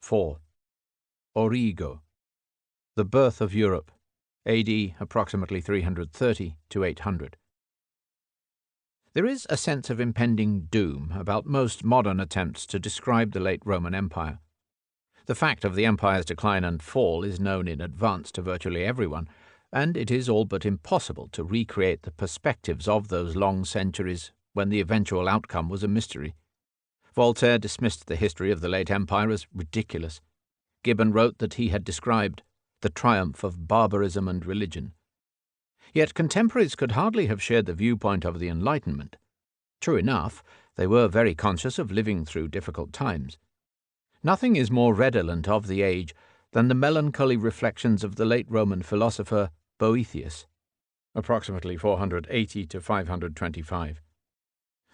4. Origo. The Birth of Europe, AD approximately 330 to 800. There is a sense of impending doom about most modern attempts to describe the late Roman Empire. The fact of the empire's decline and fall is known in advance to virtually everyone, and it is all but impossible to recreate the perspectives of those long centuries when the eventual outcome was a mystery. Voltaire dismissed the history of the late empire as ridiculous. Gibbon wrote that he had described the triumph of barbarism and religion. Yet contemporaries could hardly have shared the viewpoint of the Enlightenment. True enough, they were very conscious of living through difficult times. Nothing is more redolent of the age than the melancholy reflections of the late Roman philosopher Boethius, approximately 480 to 525.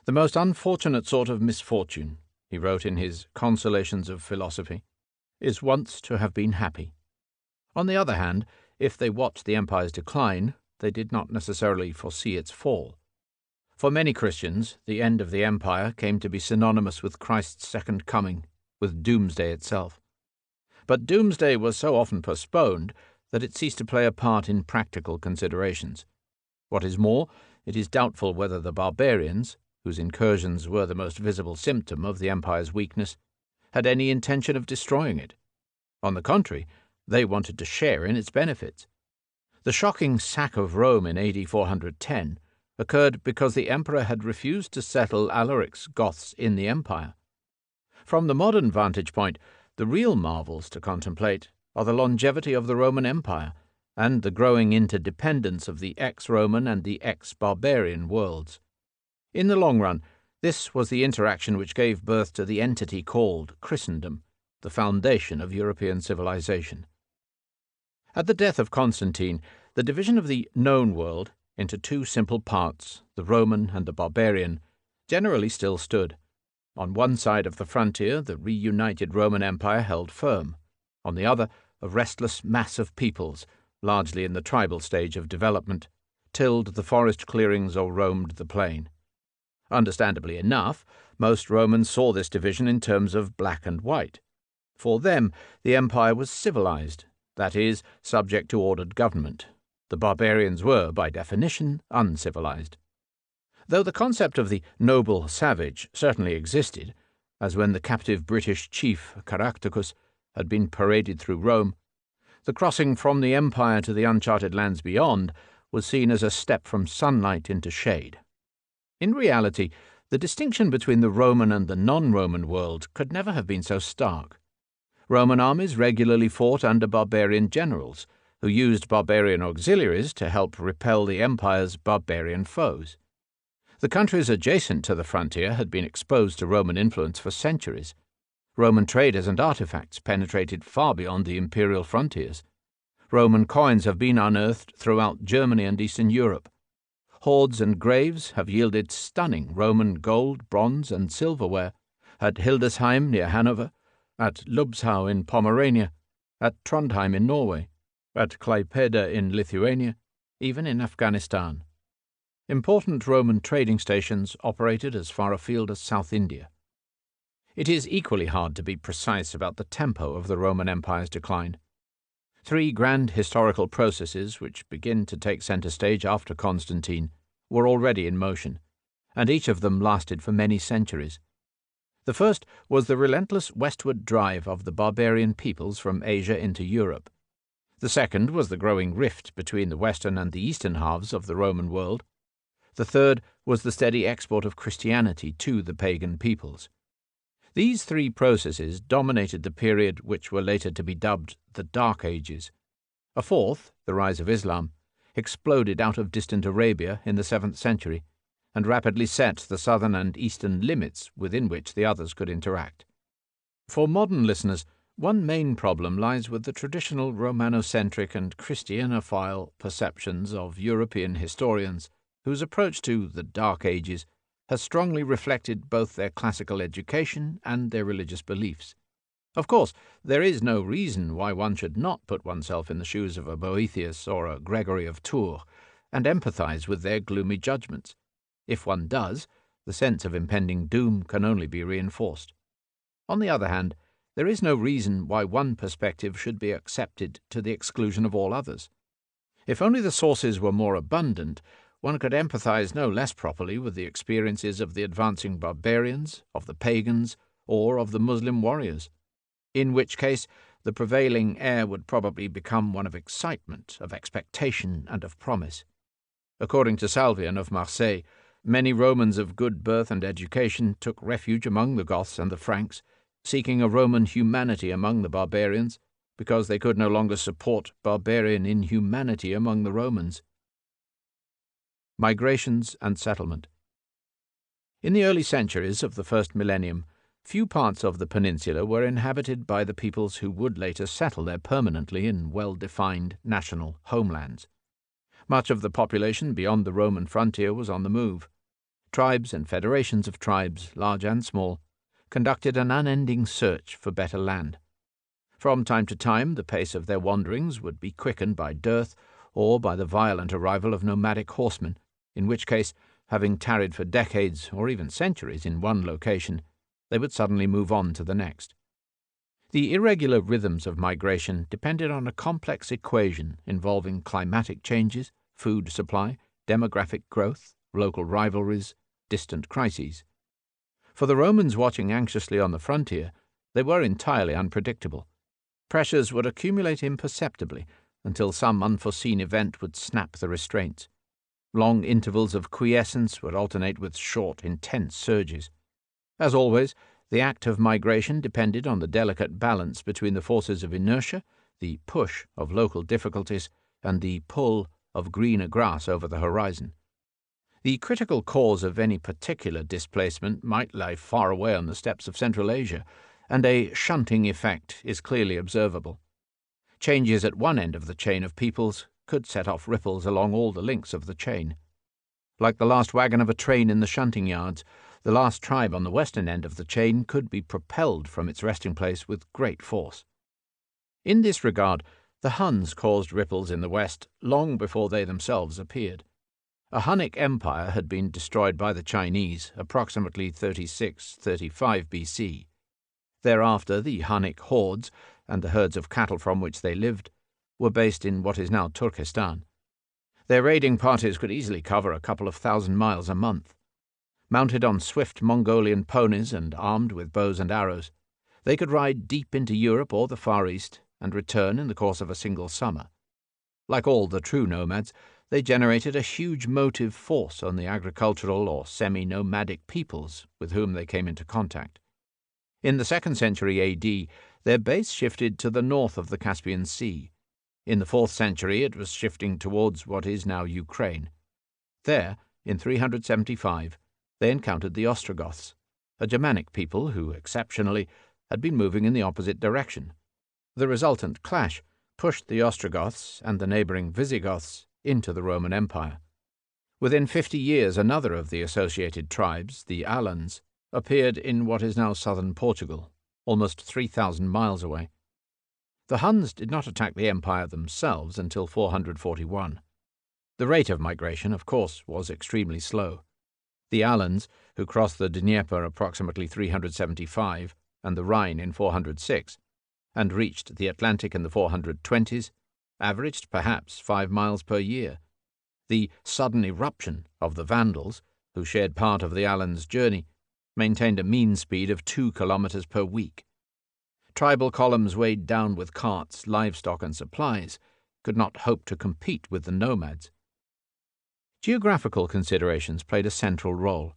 The most unfortunate sort of misfortune, he wrote in his Consolations of Philosophy, is once to have been happy. On the other hand, if they watched the empire's decline, they did not necessarily foresee its fall. For many Christians, the end of the empire came to be synonymous with Christ's second coming, with doomsday itself. But doomsday was so often postponed that it ceased to play a part in practical considerations. What is more, it is doubtful whether the barbarians, whose incursions were the most visible symptom of the empire's weakness, had any intention of destroying it. On the contrary, they wanted to share in its benefits. The shocking sack of Rome in AD 410 occurred because the emperor had refused to settle Alaric's Goths in the empire. From the modern vantage point, the real marvels to contemplate are the longevity of the Roman Empire and the growing interdependence of the ex-Roman and the ex-barbarian worlds. In the long run, this was the interaction which gave birth to the entity called Christendom, the foundation of European civilization. At the death of Constantine, the division of the known world into two simple parts, the Roman and the barbarian, generally still stood. On one side of the frontier, the reunited Roman Empire held firm. On the other, a restless mass of peoples, largely in the tribal stage of development, tilled the forest clearings or roamed the plain. Understandably enough, most Romans saw this division in terms of black and white. For them, the empire was civilized, that is, subject to ordered government. The barbarians were, by definition, uncivilized. Though the concept of the noble savage certainly existed, as when the captive British chief, Caractacus, had been paraded through Rome, the crossing from the empire to the uncharted lands beyond was seen as a step from sunlight into shade. In reality, the distinction between the Roman and the non-Roman world could never have been so stark. Roman armies regularly fought under barbarian generals, who used barbarian auxiliaries to help repel the empire's barbarian foes. The countries adjacent to the frontier had been exposed to Roman influence for centuries. Roman traders and artifacts penetrated far beyond the imperial frontiers. Roman coins have been unearthed throughout Germany and Eastern Europe. Hoards and graves have yielded stunning Roman gold, bronze, and silverware at Hildesheim near Hanover, at Lubzhau in Pomerania, at Trondheim in Norway, at Klaipeda in Lithuania, even in Afghanistan. Important Roman trading stations operated as far afield as South India. It is equally hard to be precise about the tempo of the Roman Empire's decline. Three grand historical processes, which begin to take center stage after Constantine, were already in motion, and each of them lasted for many centuries. The first was the relentless westward drive of the barbarian peoples from Asia into Europe. The second was the growing rift between the western and the eastern halves of the Roman world. The third was the steady export of Christianity to the pagan peoples. These three processes dominated the period which were later to be dubbed the Dark Ages. A fourth, the rise of Islam, exploded out of distant Arabia in the 7th century, and rapidly set the southern and eastern limits within which the others could interact. For modern listeners, one main problem lies with the traditional Romanocentric and Christianophile perceptions of European historians, whose approach to the Dark Ages has strongly reflected both their classical education and their religious beliefs. Of course, there is no reason why one should not put oneself in the shoes of a Boethius or a Gregory of Tours and empathize with their gloomy judgments. If one does, the sense of impending doom can only be reinforced. On the other hand, there is no reason why one perspective should be accepted to the exclusion of all others. If only the sources were more abundant, one could empathize no less properly with the experiences of the advancing barbarians, of the pagans, or of the Muslim warriors, in which case the prevailing air would probably become one of excitement, of expectation, and of promise. According to Salvian of Marseille, many Romans of good birth and education took refuge among the Goths and the Franks, seeking a Roman humanity among the barbarians, because they could no longer support barbarian inhumanity among the Romans. Migrations and settlement. In the early centuries of the first millennium, few parts of the peninsula were inhabited by the peoples who would later settle there permanently in well-defined national homelands. Much of the population beyond the Roman frontier was on the move. Tribes and federations of tribes, large and small, conducted an unending search for better land. From time to time, the pace of their wanderings would be quickened by dearth or by the violent arrival of nomadic horsemen, in which case, having tarried for decades or even centuries in one location, they would suddenly move on to the next. The irregular rhythms of migration depended on a complex equation involving climatic changes, food supply, demographic growth, local rivalries, distant crises. For the Romans watching anxiously on the frontier, they were entirely unpredictable. Pressures would accumulate imperceptibly until some unforeseen event would snap the restraints. Long intervals of quiescence would alternate with short, intense surges. As always, the act of migration depended on the delicate balance between the forces of inertia, the push of local difficulties, and the pull of greener grass over the horizon. The critical cause of any particular displacement might lie far away on the steppes of Central Asia, and a shunting effect is clearly observable. Changes at one end of the chain of peoples could set off ripples along all the links of the chain. Like the last wagon of a train in the shunting yards, the last tribe on the western end of the chain could be propelled from its resting place with great force. In this regard, the Huns caused ripples in the west long before they themselves appeared. A Hunnic empire had been destroyed by the Chinese approximately 36-35 BC. Thereafter, the Hunnic hordes, and the herds of cattle from which they lived, were based in what is now Turkestan. Their raiding parties could easily cover a couple of thousand miles a month. Mounted on swift Mongolian ponies and armed with bows and arrows, they could ride deep into Europe or the Far East and return in the course of a single summer. Like all the true nomads, they generated a huge motive force on the agricultural or semi-nomadic peoples with whom they came into contact. In the 2nd century AD, their base shifted to the north of the Caspian Sea. In the 4th century, it was shifting towards what is now Ukraine. There, in 375, they encountered the Ostrogoths, a Germanic people who, exceptionally, had been moving in the opposite direction. The resultant clash pushed the Ostrogoths and the neighboring Visigoths into the Roman Empire. Within 50 years, another of the associated tribes, the Alans, appeared in what is now southern Portugal, almost 3,000 miles away. The Huns did not attack the empire themselves until 441. The rate of migration, of course, was extremely slow. The Alans, who crossed the Dnieper approximately 375 and the Rhine in 406, and reached the Atlantic in the 420s, averaged perhaps 5 miles per year. The sudden eruption of the Vandals, who shared part of the Alans' journey, maintained a mean speed of 2 kilometers per week. Tribal columns weighed down with carts, livestock, and supplies could not hope to compete with the nomads. Geographical considerations played a central role.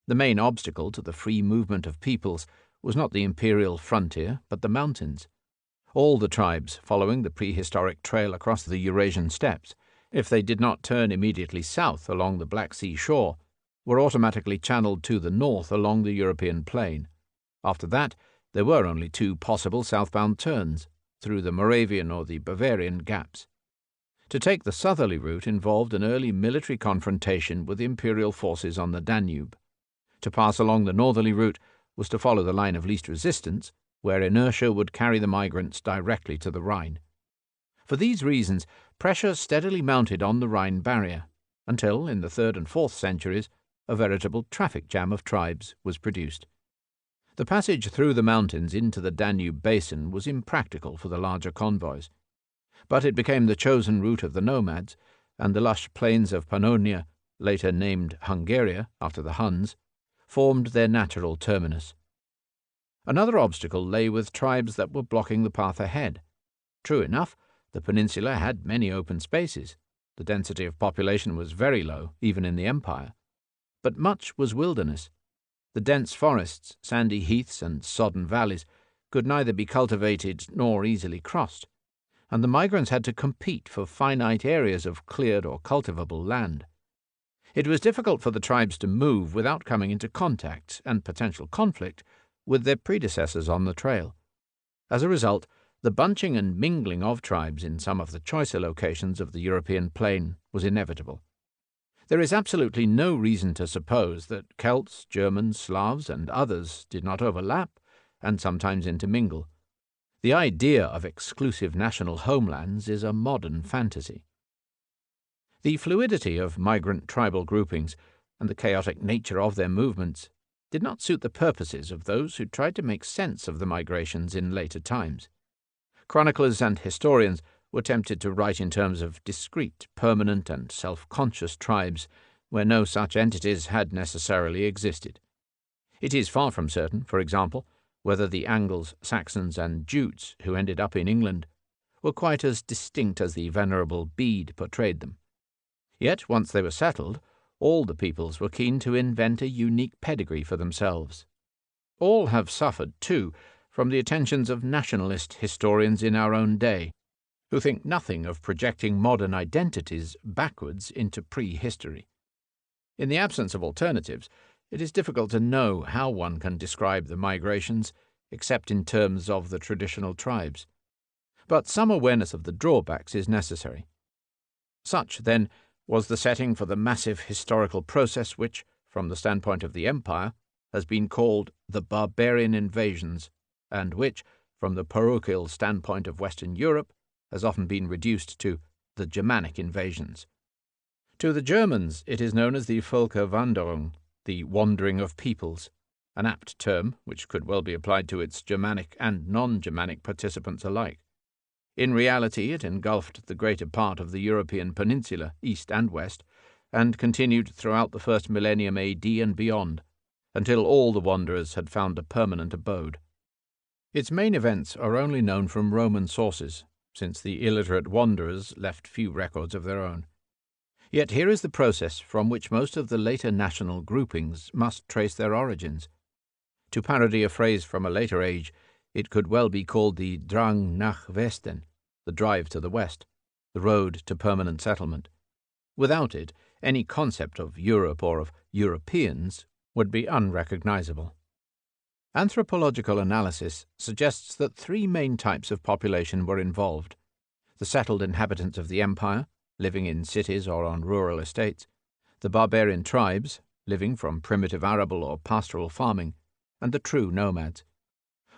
The main obstacle to the free movement of peoples was not the imperial frontier, but the mountains. All the tribes following the prehistoric trail across the Eurasian steppes, if they did not turn immediately south along the Black Sea shore, were automatically channeled to the north along the European plain. After that, there were only 2 possible southbound turns, through the Moravian or the Bavarian gaps. To take the southerly route involved an early military confrontation with imperial forces on the Danube. To pass along the northerly route was to follow the line of least resistance, where inertia would carry the migrants directly to the Rhine. For these reasons, pressure steadily mounted on the Rhine barrier, until, in the 3rd and 4th centuries, a veritable traffic jam of tribes was produced. The passage through the mountains into the Danube basin was impractical for the larger convoys, but it became the chosen route of the nomads, and the lush plains of Pannonia, later named Hungaria after the Huns, formed their natural terminus. Another obstacle lay with tribes that were blocking the path ahead. True enough, the peninsula had many open spaces. The density of population was very low, even in the empire. But much was wilderness. The dense forests, sandy heaths, and sodden valleys could neither be cultivated nor easily crossed, and the migrants had to compete for finite areas of cleared or cultivable land. It was difficult for the tribes to move without coming into contact and potential conflict with their predecessors on the trail. As a result, the bunching and mingling of tribes in some of the choicer locations of the European plain was inevitable. There is absolutely no reason to suppose that Celts, Germans, Slavs, and others did not overlap and sometimes intermingle. The idea of exclusive national homelands is a modern fantasy. The fluidity of migrant tribal groupings and the chaotic nature of their movements did not suit the purposes of those who tried to make sense of the migrations in later times. Chroniclers and historians were tempted to write in terms of discrete, permanent, and self-conscious tribes where no such entities had necessarily existed. It is far from certain, for example, whether the Angles, Saxons, and Jutes who ended up in England were quite as distinct as the venerable Bede portrayed them. Yet, once they were settled, all the peoples were keen to invent a unique pedigree for themselves. All have suffered, too, from the attentions of nationalist historians in our own day, who think nothing of projecting modern identities backwards into prehistory. In the absence of alternatives, it is difficult to know how one can describe the migrations except in terms of the traditional tribes. But some awareness of the drawbacks is necessary. Such, then, was the setting for the massive historical process which, from the standpoint of the empire, has been called the barbarian invasions, and which, from the parochial standpoint of Western Europe, has often been reduced to the Germanic invasions. To the Germans it is known as the Völkerwanderung, the wandering of peoples, an apt term which could well be applied to its Germanic and non-Germanic participants alike. In reality, it engulfed the greater part of the European peninsula, east and west, and continued throughout the first millennium AD and beyond, until all the wanderers had found a permanent abode. Its main events are only known from Roman sources, since the illiterate wanderers left few records of their own. Yet here is the process from which most of the later national groupings must trace their origins. To parody a phrase from a later age, it could well be called the Drang nach Westen, the drive to the west, the road to permanent settlement. Without it, any concept of Europe or of Europeans would be unrecognizable. Anthropological analysis suggests that three main types of population were involved: the settled inhabitants of the empire, living in cities or on rural estates; the barbarian tribes, living from primitive arable or pastoral farming; and the true nomads.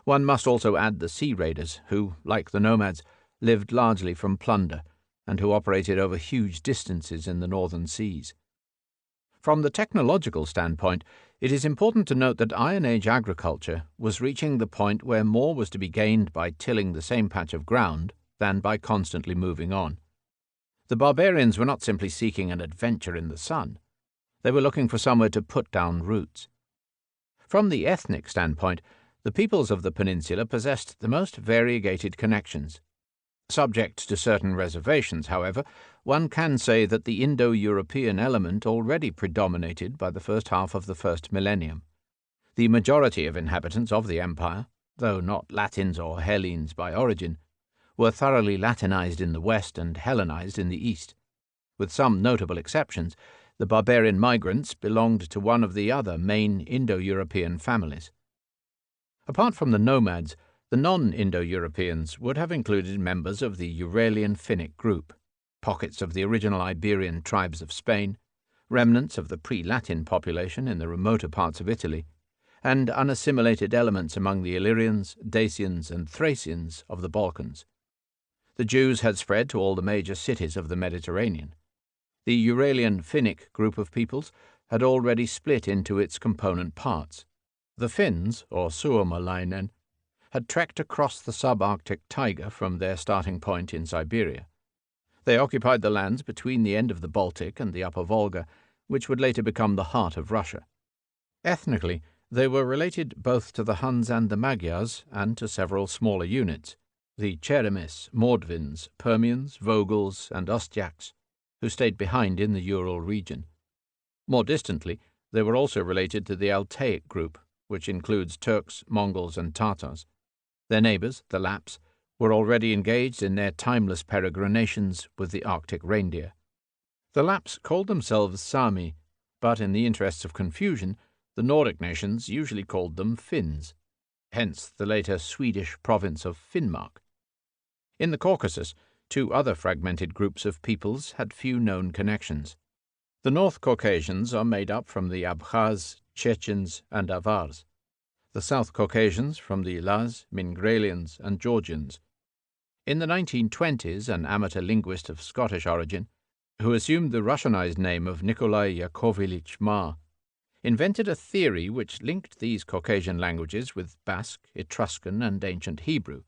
One must also add the sea raiders, who, like the nomads, lived largely from plunder, and who operated over huge distances in the northern seas. From the technological standpoint, it is important to note that Iron Age agriculture was reaching the point where more was to be gained by tilling the same patch of ground than by constantly moving on. The barbarians were not simply seeking an adventure in the sun. They were looking for somewhere to put down roots. From the ethnic standpoint, the peoples of the peninsula possessed the most variegated connections. Subject to certain reservations, however, one can say that the Indo-European element already predominated by the first half of the first millennium. The majority of inhabitants of the empire, though not Latins or Hellenes by origin, were thoroughly Latinized in the west and Hellenized in the east. With some notable exceptions, the barbarian migrants belonged to one of the other main Indo-European families. Apart from the nomads, the non-Indo-Europeans would have included members of the Euralian Finnic group, pockets of the original Iberian tribes of Spain, remnants of the pre-Latin population in the remoter parts of Italy, and unassimilated elements among the Illyrians, Dacians, and Thracians of the Balkans. The Jews had spread to all the major cities of the Mediterranean. The Euralian Finnic group of peoples had already split into its component parts. The Finns, or Suomalainen, had trekked across the subarctic taiga from their starting point in Siberia. They occupied the lands between the end of the Baltic and the upper Volga, which would later become the heart of Russia. Ethnically, they were related both to the Huns and the Magyars, and to several smaller units, the Cheremis, Mordvins, Permians, Vogels, and Ostyaks, who stayed behind in the Ural region. More distantly, they were also related to the Altaic group, which includes Turks, Mongols, and Tatars. Their neighbours, the Lapps, were already engaged in their timeless peregrinations with the Arctic reindeer. The Lapps called themselves Sami, but in the interests of confusion, the Nordic nations usually called them Finns, hence the later Swedish province of Finnmark. In the Caucasus, two other fragmented groups of peoples had few known connections. The North Caucasians are made up from the Abkhaz, Chechens, and Avars. The South Caucasians from the Laz, Mingrelians, and Georgians. In the 1920s, an amateur linguist of Scottish origin, who assumed the Russianized name of Nikolai Yakovlevich Mar, invented a theory which linked these Caucasian languages with Basque, Etruscan, and ancient Hebrew,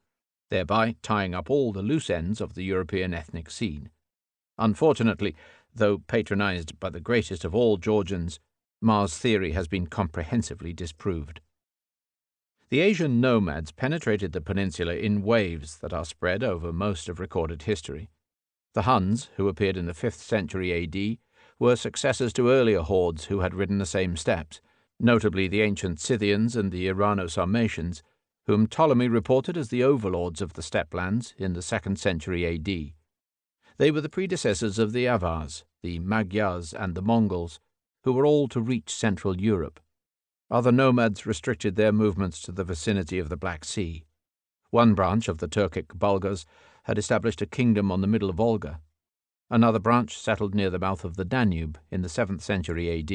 thereby tying up all the loose ends of the European ethnic scene. Unfortunately, though patronized by the greatest of all Georgians, Mar's theory has been comprehensively disproved. The Asian nomads penetrated the peninsula in waves that are spread over most of recorded history. The Huns, who appeared in the 5th century AD, were successors to earlier hordes who had ridden the same steppes, notably the ancient Scythians and the Irano-Sarmatians, whom Ptolemy reported as the overlords of the steppe lands in the 2nd century AD. They were the predecessors of the Avars, the Magyars, and the Mongols, who were all to reach Central Europe. Other nomads restricted their movements to the vicinity of the Black Sea. One branch of the Turkic Bulgars had established a kingdom on the middle Volga. Another branch settled near the mouth of the Danube in the 7th century AD.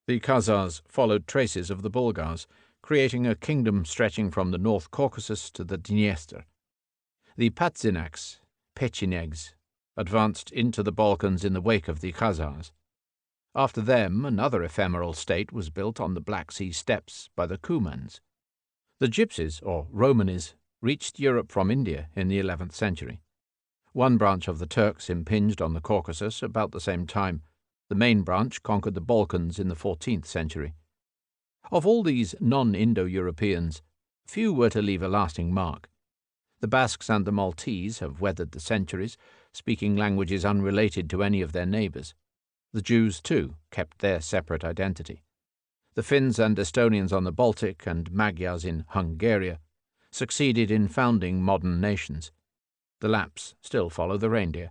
The Khazars followed traces of the Bulgars, creating a kingdom stretching from the North Caucasus to the Dniester. The Patzinaks, Pechenegs, advanced into the Balkans in the wake of the Khazars. After them, another ephemeral state was built on the Black Sea steppes by the Cumans. The Gypsies, or Romanis, reached Europe from India in the 11th century. One branch of the Turks impinged on the Caucasus about the same time. The main branch conquered the Balkans in the 14th century. Of all these non-Indo-Europeans, few were to leave a lasting mark. The Basques and the Maltese have weathered the centuries, speaking languages unrelated to any of their neighbours. The Jews, too, kept their separate identity. The Finns and Estonians on the Baltic and Magyars in Hungary succeeded in founding modern nations. The Lapps still follow the reindeer.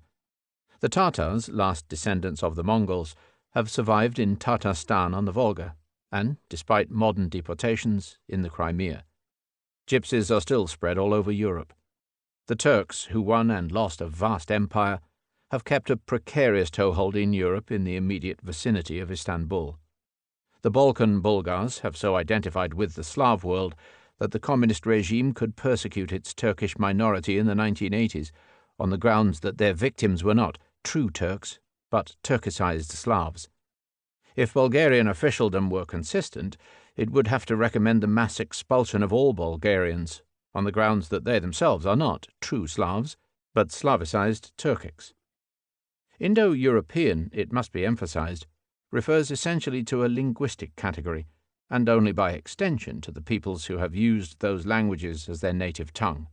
The Tatars, last descendants of the Mongols, have survived in Tatarstan on the Volga, and, despite modern deportations, in the Crimea. Gypsies are still spread all over Europe. The Turks, who won and lost a vast empire, have kept a precarious toehold in Europe in the immediate vicinity of Istanbul. The Balkan Bulgars have so identified with the Slav world that the communist regime could persecute its Turkish minority in the 1980s on the grounds that their victims were not true Turks, but Turkicized Slavs. If Bulgarian officialdom were consistent, it would have to recommend the mass expulsion of all Bulgarians on the grounds that they themselves are not true Slavs, but Slavicized Turkics. Indo-European, it must be emphasized, refers essentially to a linguistic category, and only by extension to the peoples who have used those languages as their native tongue.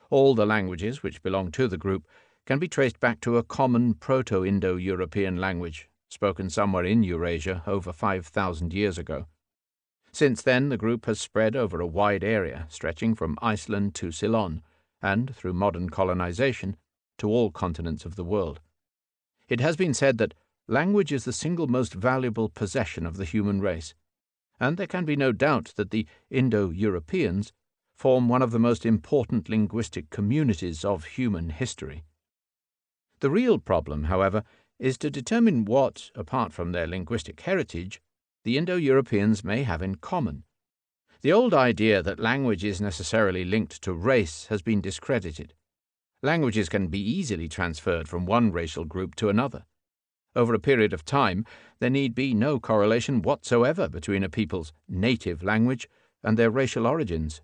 All the languages which belong to the group can be traced back to a common Proto-Indo-European language spoken somewhere in Eurasia over 5,000 years ago. Since then, the group has spread over a wide area stretching from Iceland to Ceylon, and, through modern colonization, to all continents of the world. It has been said that language is the single most valuable possession of the human race, and there can be no doubt that the Indo-Europeans form one of the most important linguistic communities of human history. The real problem, however, is to determine what, apart from their linguistic heritage, the Indo-Europeans may have in common. The old idea that language is necessarily linked to race has been discredited. Languages can be easily transferred from one racial group to another. Over a period of time, there need be no correlation whatsoever between a people's native language and their racial origins.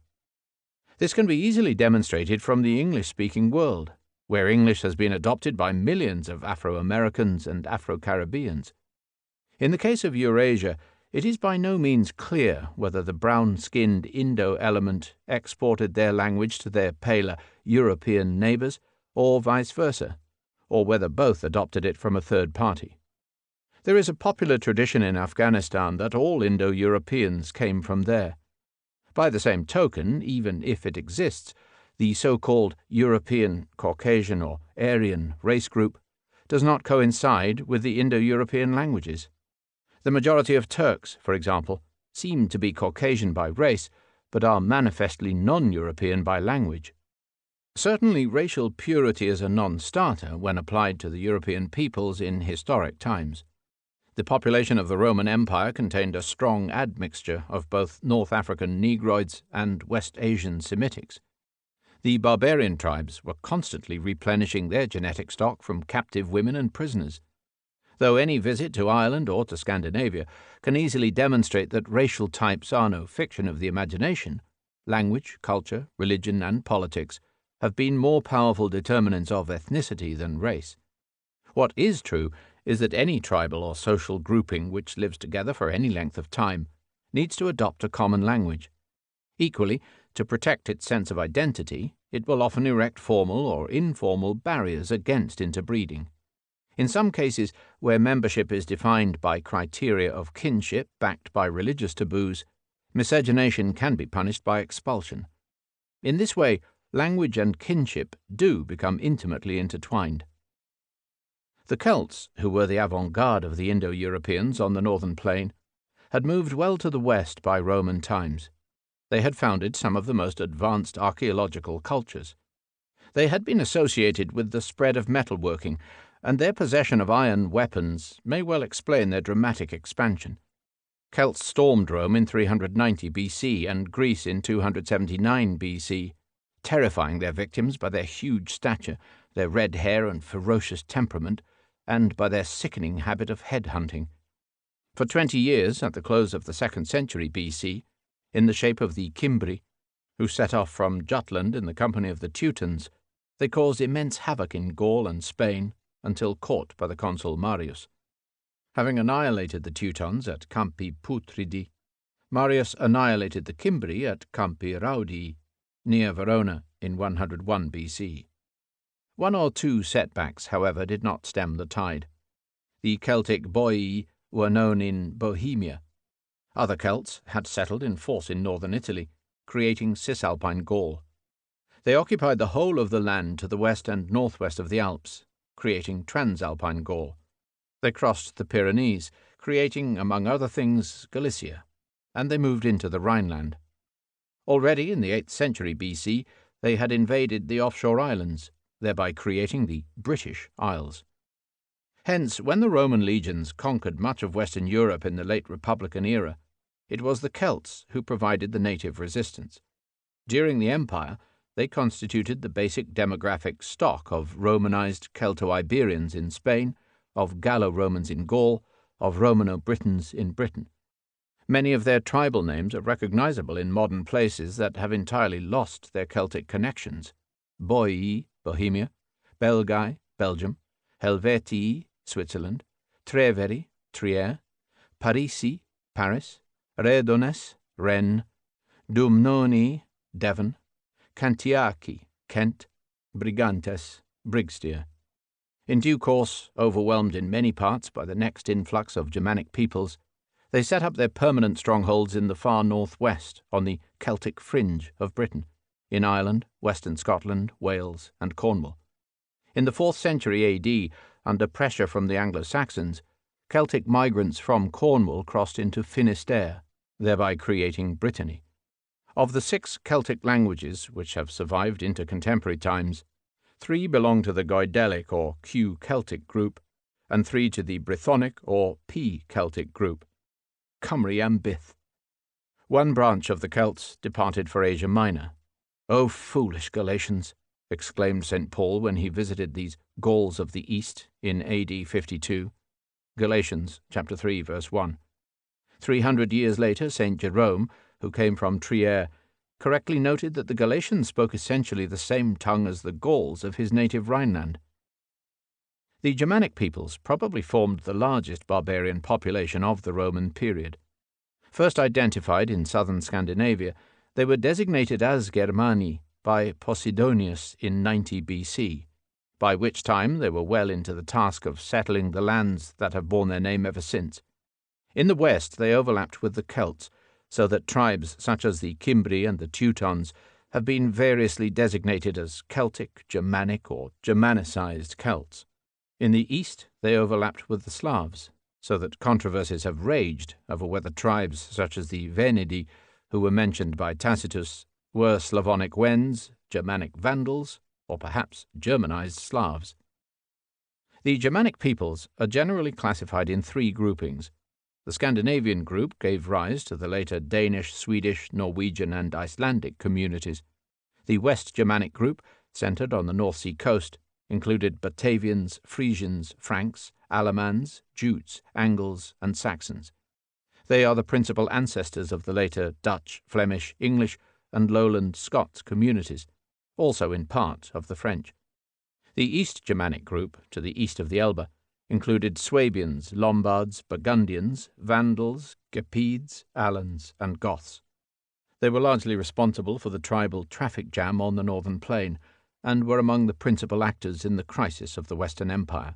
This can be easily demonstrated from the English-speaking world, where English has been adopted by millions of Afro-Americans and Afro-Caribbeans. In the case of Eurasia, it is by no means clear whether the brown-skinned Indo-element exported their language to their paler European neighbours, or vice versa, or whether both adopted it from a third party. There is a popular tradition in Afghanistan that all Indo-Europeans came from there. By the same token, even if it exists, the so-called European, Caucasian, or Aryan race group does not coincide with the Indo-European languages. The majority of Turks, for example, seem to be Caucasian by race, but are manifestly non-European by language. Certainly, racial purity is a non-starter when applied to the European peoples in historic times. The population of the Roman Empire contained a strong admixture of both North African Negroids and West Asian Semitics. The barbarian tribes were constantly replenishing their genetic stock from captive women and prisoners. Though any visit to Ireland or to Scandinavia can easily demonstrate that racial types are no fiction of the imagination, language, culture, religion, and politics have been more powerful determinants of ethnicity than race. What is true is that any tribal or social grouping which lives together for any length of time needs to adopt a common language. Equally, to protect its sense of identity, it will often erect formal or informal barriers against interbreeding. In some cases, where membership is defined by criteria of kinship backed by religious taboos, miscegenation can be punished by expulsion. In this way, language and kinship do become intimately intertwined. The Celts, who were the avant-garde of the Indo-Europeans on the northern plain, had moved well to the west by Roman times. They had founded some of the most advanced archaeological cultures. They had been associated with the spread of metalworking, and their possession of iron weapons may well explain their dramatic expansion. Celts stormed Rome in 390 BC and Greece in 279 BC, terrifying their victims by their huge stature, their red hair and ferocious temperament, and by their sickening habit of head-hunting. For 20 years, at the close of the 2nd century BC, in the shape of the Cimbri, who set off from Jutland in the company of the Teutons, they caused immense havoc in Gaul and Spain until caught by the consul Marius. Having annihilated the Teutons at Campi Putridi, Marius annihilated the Cimbri at Campi Raudii, near Verona, in 101 BC. One or two setbacks, however, did not stem the tide. The Celtic Boii were known in Bohemia. Other Celts had settled in force in northern Italy, creating Cisalpine Gaul. They occupied the whole of the land to the west and northwest of the Alps, creating Transalpine Gaul. They crossed the Pyrenees, creating, among other things, Galicia, and they moved into the Rhineland. Already in the 8th century BC, they had invaded the offshore islands, thereby creating the British Isles. Hence, when the Roman legions conquered much of Western Europe in the late Republican era, it was the Celts who provided the native resistance. During the Empire, they constituted the basic demographic stock of Romanized Celto-Iberians in Spain, of Gallo-Romans in Gaul, of Romano-Britons in Britain. Many of their tribal names are recognizable in modern places that have entirely lost their Celtic connections. Boii, Bohemia; Belgae, Belgium; Helvetii, Switzerland; Treveri, Trier; Parisi, Paris; Redones, Rennes; Dumnoni, Devon; Cantiaci, Kent; Brigantes, Brigsteer. In due course, overwhelmed in many parts by the next influx of Germanic peoples, they set up their permanent strongholds in the far northwest on the Celtic fringe of Britain, in Ireland, western Scotland, Wales, and Cornwall. In the 4th century AD, under pressure from the Anglo-Saxons, Celtic migrants from Cornwall crossed into Finisterre, thereby creating Brittany. Of the 6 Celtic languages which have survived into contemporary times, 3 belong to the Goidelic or Q-Celtic group, and 3 to the Brythonic or P-Celtic group. Cymru am byth. One branch of the Celts departed for Asia Minor. "O foolish Galatians!" exclaimed St. Paul when he visited these Gauls of the East in AD 52. Galatians chapter 3, verse 1. 300 years later, St. Jerome, who came from Trier, correctly noted that the Galatians spoke essentially the same tongue as the Gauls of his native Rhineland. The Germanic peoples probably formed the largest barbarian population of the Roman period. First identified in southern Scandinavia, they were designated as Germani by Posidonius in 90 BC, by which time they were well into the task of settling the lands that have borne their name ever since. In the west they overlapped with the Celts, so that tribes such as the Cimbri and the Teutons have been variously designated as Celtic, Germanic, or Germanicized Celts. In the east they overlapped with the Slavs, so that controversies have raged over whether tribes such as the Venedi, who were mentioned by Tacitus, were Slavonic Wends, Germanic Vandals, or perhaps Germanized Slavs. The Germanic peoples are generally classified in three groupings. The Scandinavian group gave rise to the later Danish, Swedish, Norwegian, and Icelandic communities. The West Germanic group, centered on the North Sea coast, included Batavians, Frisians, Franks, Alamans, Jutes, Angles, and Saxons. They are the principal ancestors of the later Dutch, Flemish, English, and Lowland Scots communities, also in part of the French. The East Germanic group, to the east of the Elbe, included Swabians, Lombards, Burgundians, Vandals, Gepides, Alans, and Goths. They were largely responsible for the tribal traffic jam on the northern plain, and were among the principal actors in the crisis of the Western Empire.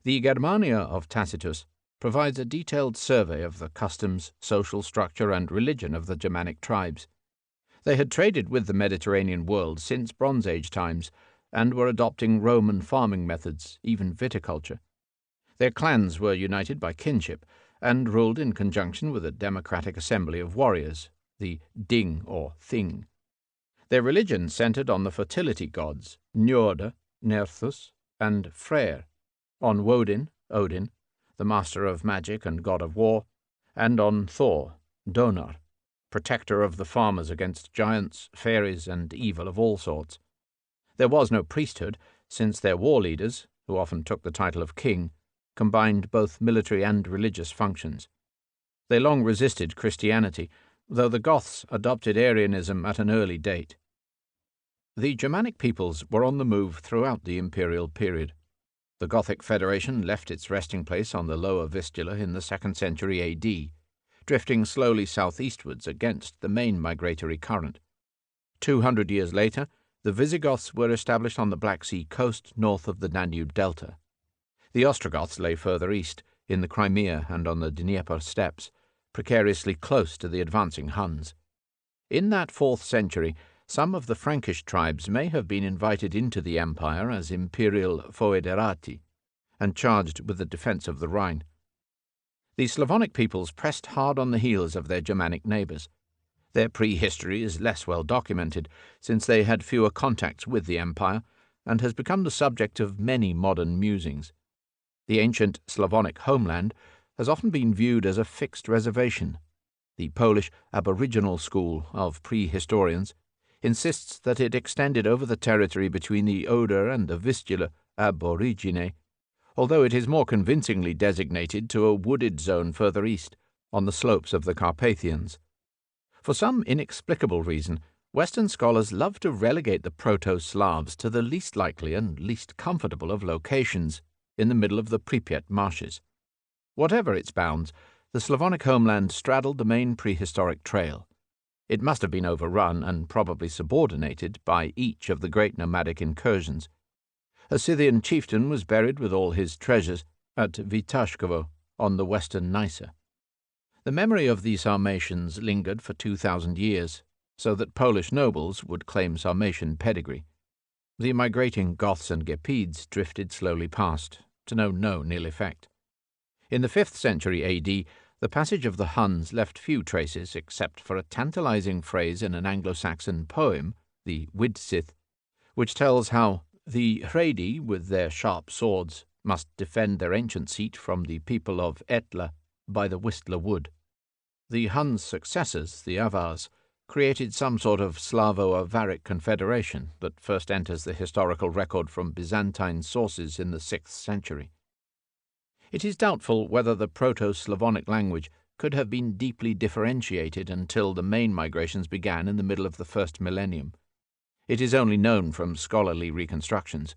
The Germania of Tacitus provides a detailed survey of the customs, social structure, and religion of the Germanic tribes. They had traded with the Mediterranean world since Bronze Age times, and were adopting Roman farming methods, even viticulture. Their clans were united by kinship, and ruled in conjunction with a democratic assembly of warriors, the Ding or Thing. Their religion centered on the fertility gods, Njord, Nerthus, and Freyr, on Woden, Odin, the master of magic and god of war, and on Thor, Donar, protector of the farmers against giants, fairies, and evil of all sorts. There was no priesthood, since their war leaders, who often took the title of king, combined both military and religious functions. They long resisted Christianity, though the Goths adopted Arianism at an early date. The Germanic peoples were on the move throughout the imperial period. The Gothic Federation left its resting place on the lower Vistula in the 2nd century AD, drifting slowly southeastwards against the main migratory current. 200 years later, the Visigoths were established on the Black Sea coast north of the Danube Delta. The Ostrogoths lay further east, in the Crimea and on the Dnieper steppes, precariously close to the advancing Huns. In that 4th century, some of the Frankish tribes may have been invited into the empire as imperial foederati, and charged with the defence of the Rhine. The Slavonic peoples pressed hard on the heels of their Germanic neighbours. Their prehistory is less well documented, since they had fewer contacts with the empire, and has become the subject of many modern musings. The ancient Slavonic homeland has often been viewed as a fixed reservation. The Polish aboriginal school of prehistorians insists that it extended over the territory between the Oder and the Vistula ab origine, although it is more convincingly designated to a wooded zone further east, on the slopes of the Carpathians. For some inexplicable reason, Western scholars love to relegate the Proto-Slavs to the least likely and least comfortable of locations, in the middle of the Pripyat marshes. Whatever its bounds, the Slavonic homeland straddled the main prehistoric trail. It must have been overrun and probably subordinated by each of the great nomadic incursions. A Scythian chieftain was buried with all his treasures at Vitashkovo on the western Nysa. The memory of these Sarmatians lingered for 2,000 years, so that Polish nobles would claim Sarmatian pedigree. The migrating Goths and Gepides drifted slowly past, to no known ill effect. In the 5th century AD, the passage of the Huns left few traces except for a tantalizing phrase in an Anglo-Saxon poem, the Widsith, which tells how the Hredi, with their sharp swords, must defend their ancient seat from the people of Etla by the Whistler Wood. The Huns' successors, the Avars, created some sort of Slavo-Avaric confederation that first enters the historical record from Byzantine sources in the 6th century. It is doubtful whether the Proto-Slavonic language could have been deeply differentiated until the main migrations began in the middle of the first millennium. It is only known from scholarly reconstructions.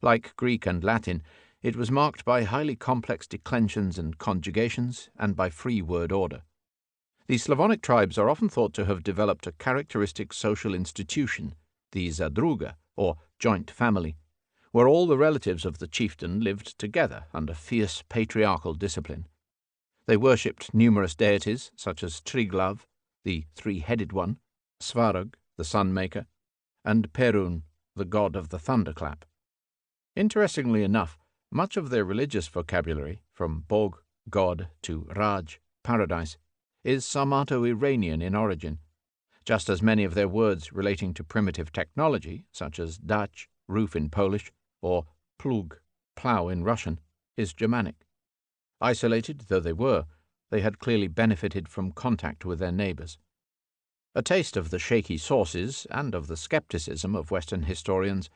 Like Greek and Latin, it was marked by highly complex declensions and conjugations and by free word order. The Slavonic tribes are often thought to have developed a characteristic social institution, the zadruga, or joint family, where all the relatives of the chieftain lived together under fierce patriarchal discipline. They worshipped numerous deities such as Triglav, the three-headed one, Svarog, the sun-maker, and Perun, the god of the thunderclap. Interestingly enough, much of their religious vocabulary, from Bog, god, to Raj, paradise, is Sarmato-Iranian in origin, just as many of their words relating to primitive technology, such as dach, roof in Polish, or plug, plough in Russian, is Germanic. Isolated though they were, they had clearly benefited from contact with their neighbours. A taste of the shaky sources and of the skepticism of Western historians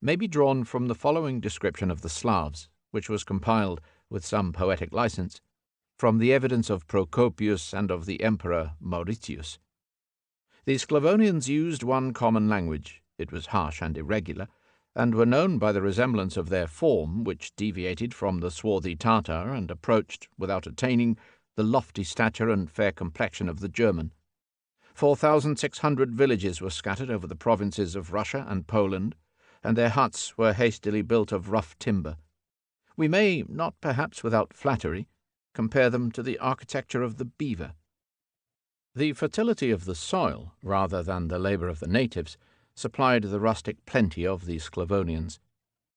may be drawn from the following description of the Slavs, which was compiled, with some poetic license, from the evidence of Procopius and of the Emperor Mauritius. The Sclavonians used one common language. It was harsh and irregular, and were known by the resemblance of their form, which deviated from the swarthy Tartar and approached, without attaining, the lofty stature and fair complexion of the German. 4,600 villages were scattered over the provinces of Russia and Poland, and their huts were hastily built of rough timber. We may, not perhaps without flattery, compare them to the architecture of the beaver. The fertility of the soil, rather than the labour of the natives, supplied the rustic plenty of the Sclavonians.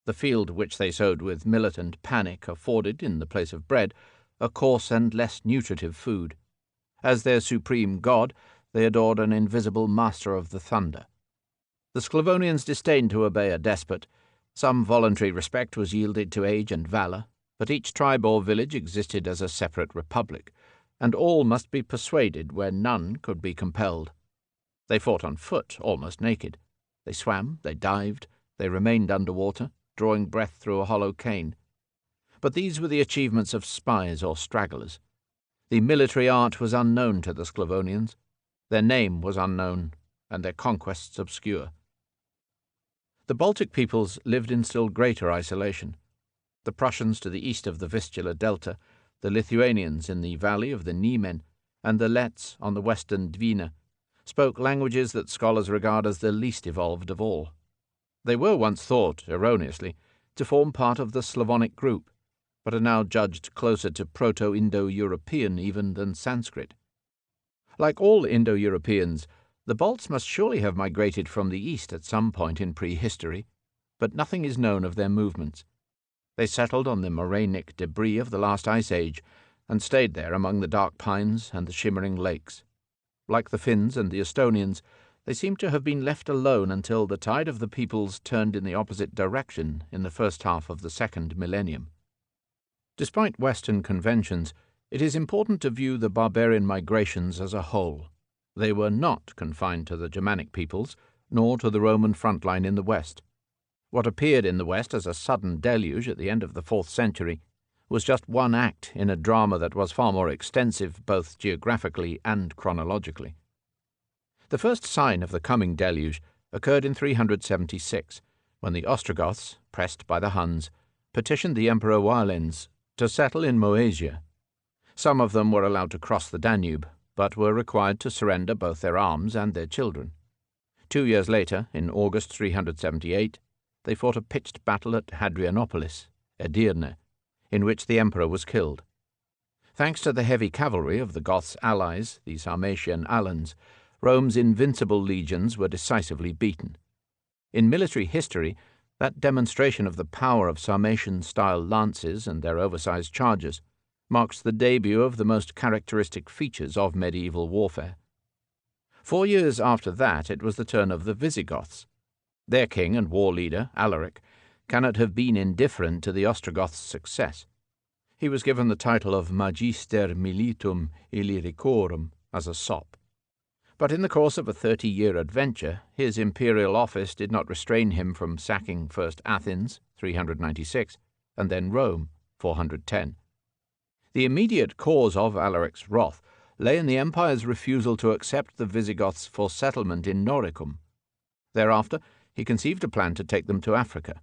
The field which they sowed with millet and panic afforded, in the place of bread, a coarse and less nutritive food. As their supreme god, they adored an invisible master of the thunder. The Sclavonians disdained to obey a despot. Some voluntary respect was yielded to age and valour, but each tribe or village existed as a separate republic, and all must be persuaded where none could be compelled. They fought on foot, almost naked. They swam, they dived, they remained under water, drawing breath through a hollow cane. But these were the achievements of spies or stragglers. The military art was unknown to the Sclavonians. Their name was unknown, and their conquests obscure. The Baltic peoples lived in still greater isolation. The Prussians to the east of the Vistula Delta, the Lithuanians in the valley of the Niemen, and the Lets on the western Dvina, spoke languages that scholars regard as the least evolved of all. They were once thought, erroneously, to form part of the Slavonic group, but are now judged closer to Proto-Indo-European even than Sanskrit. Like all Indo-Europeans, the Balts must surely have migrated from the east at some point in prehistory, but nothing is known of their movements. They settled on the morainic debris of the last ice age, and stayed there among the dark pines and the shimmering lakes. Like the Finns and the Estonians, they seem to have been left alone until the tide of the peoples turned in the opposite direction in the first half of the second millennium. Despite Western conventions, it is important to view the barbarian migrations as a whole. They were not confined to the Germanic peoples, nor to the Roman front line in the west. What appeared in the west as a sudden deluge at the end of the 4th century was just one act in a drama that was far more extensive both geographically and chronologically. The first sign of the coming deluge occurred in 376, when the Ostrogoths, pressed by the Huns, petitioned the Emperor Valens to settle in Moesia. Some of them were allowed to cross the Danube, but were required to surrender both their arms and their children. 2 years later, in August 378, they fought a pitched battle at Hadrianopolis, Edirne, in which the emperor was killed. Thanks to the heavy cavalry of the Goths' allies, the Sarmatian Alans, Rome's invincible legions were decisively beaten. In military history, that demonstration of the power of Sarmatian-style lances and their oversized chargers marks the debut of the most characteristic features of medieval warfare. 4 years after that, it was the turn of the Visigoths. Their king and war leader, Alaric, cannot have been indifferent to the Ostrogoths' success. He was given the title of Magister Militum Illyricum as a sop. But in the course of a 30-year adventure, his imperial office did not restrain him from sacking first Athens, 396, and then Rome, 410. The immediate cause of Alaric's wrath lay in the empire's refusal to accept the Visigoths for settlement in Noricum. Thereafter, he conceived a plan to take them to Africa.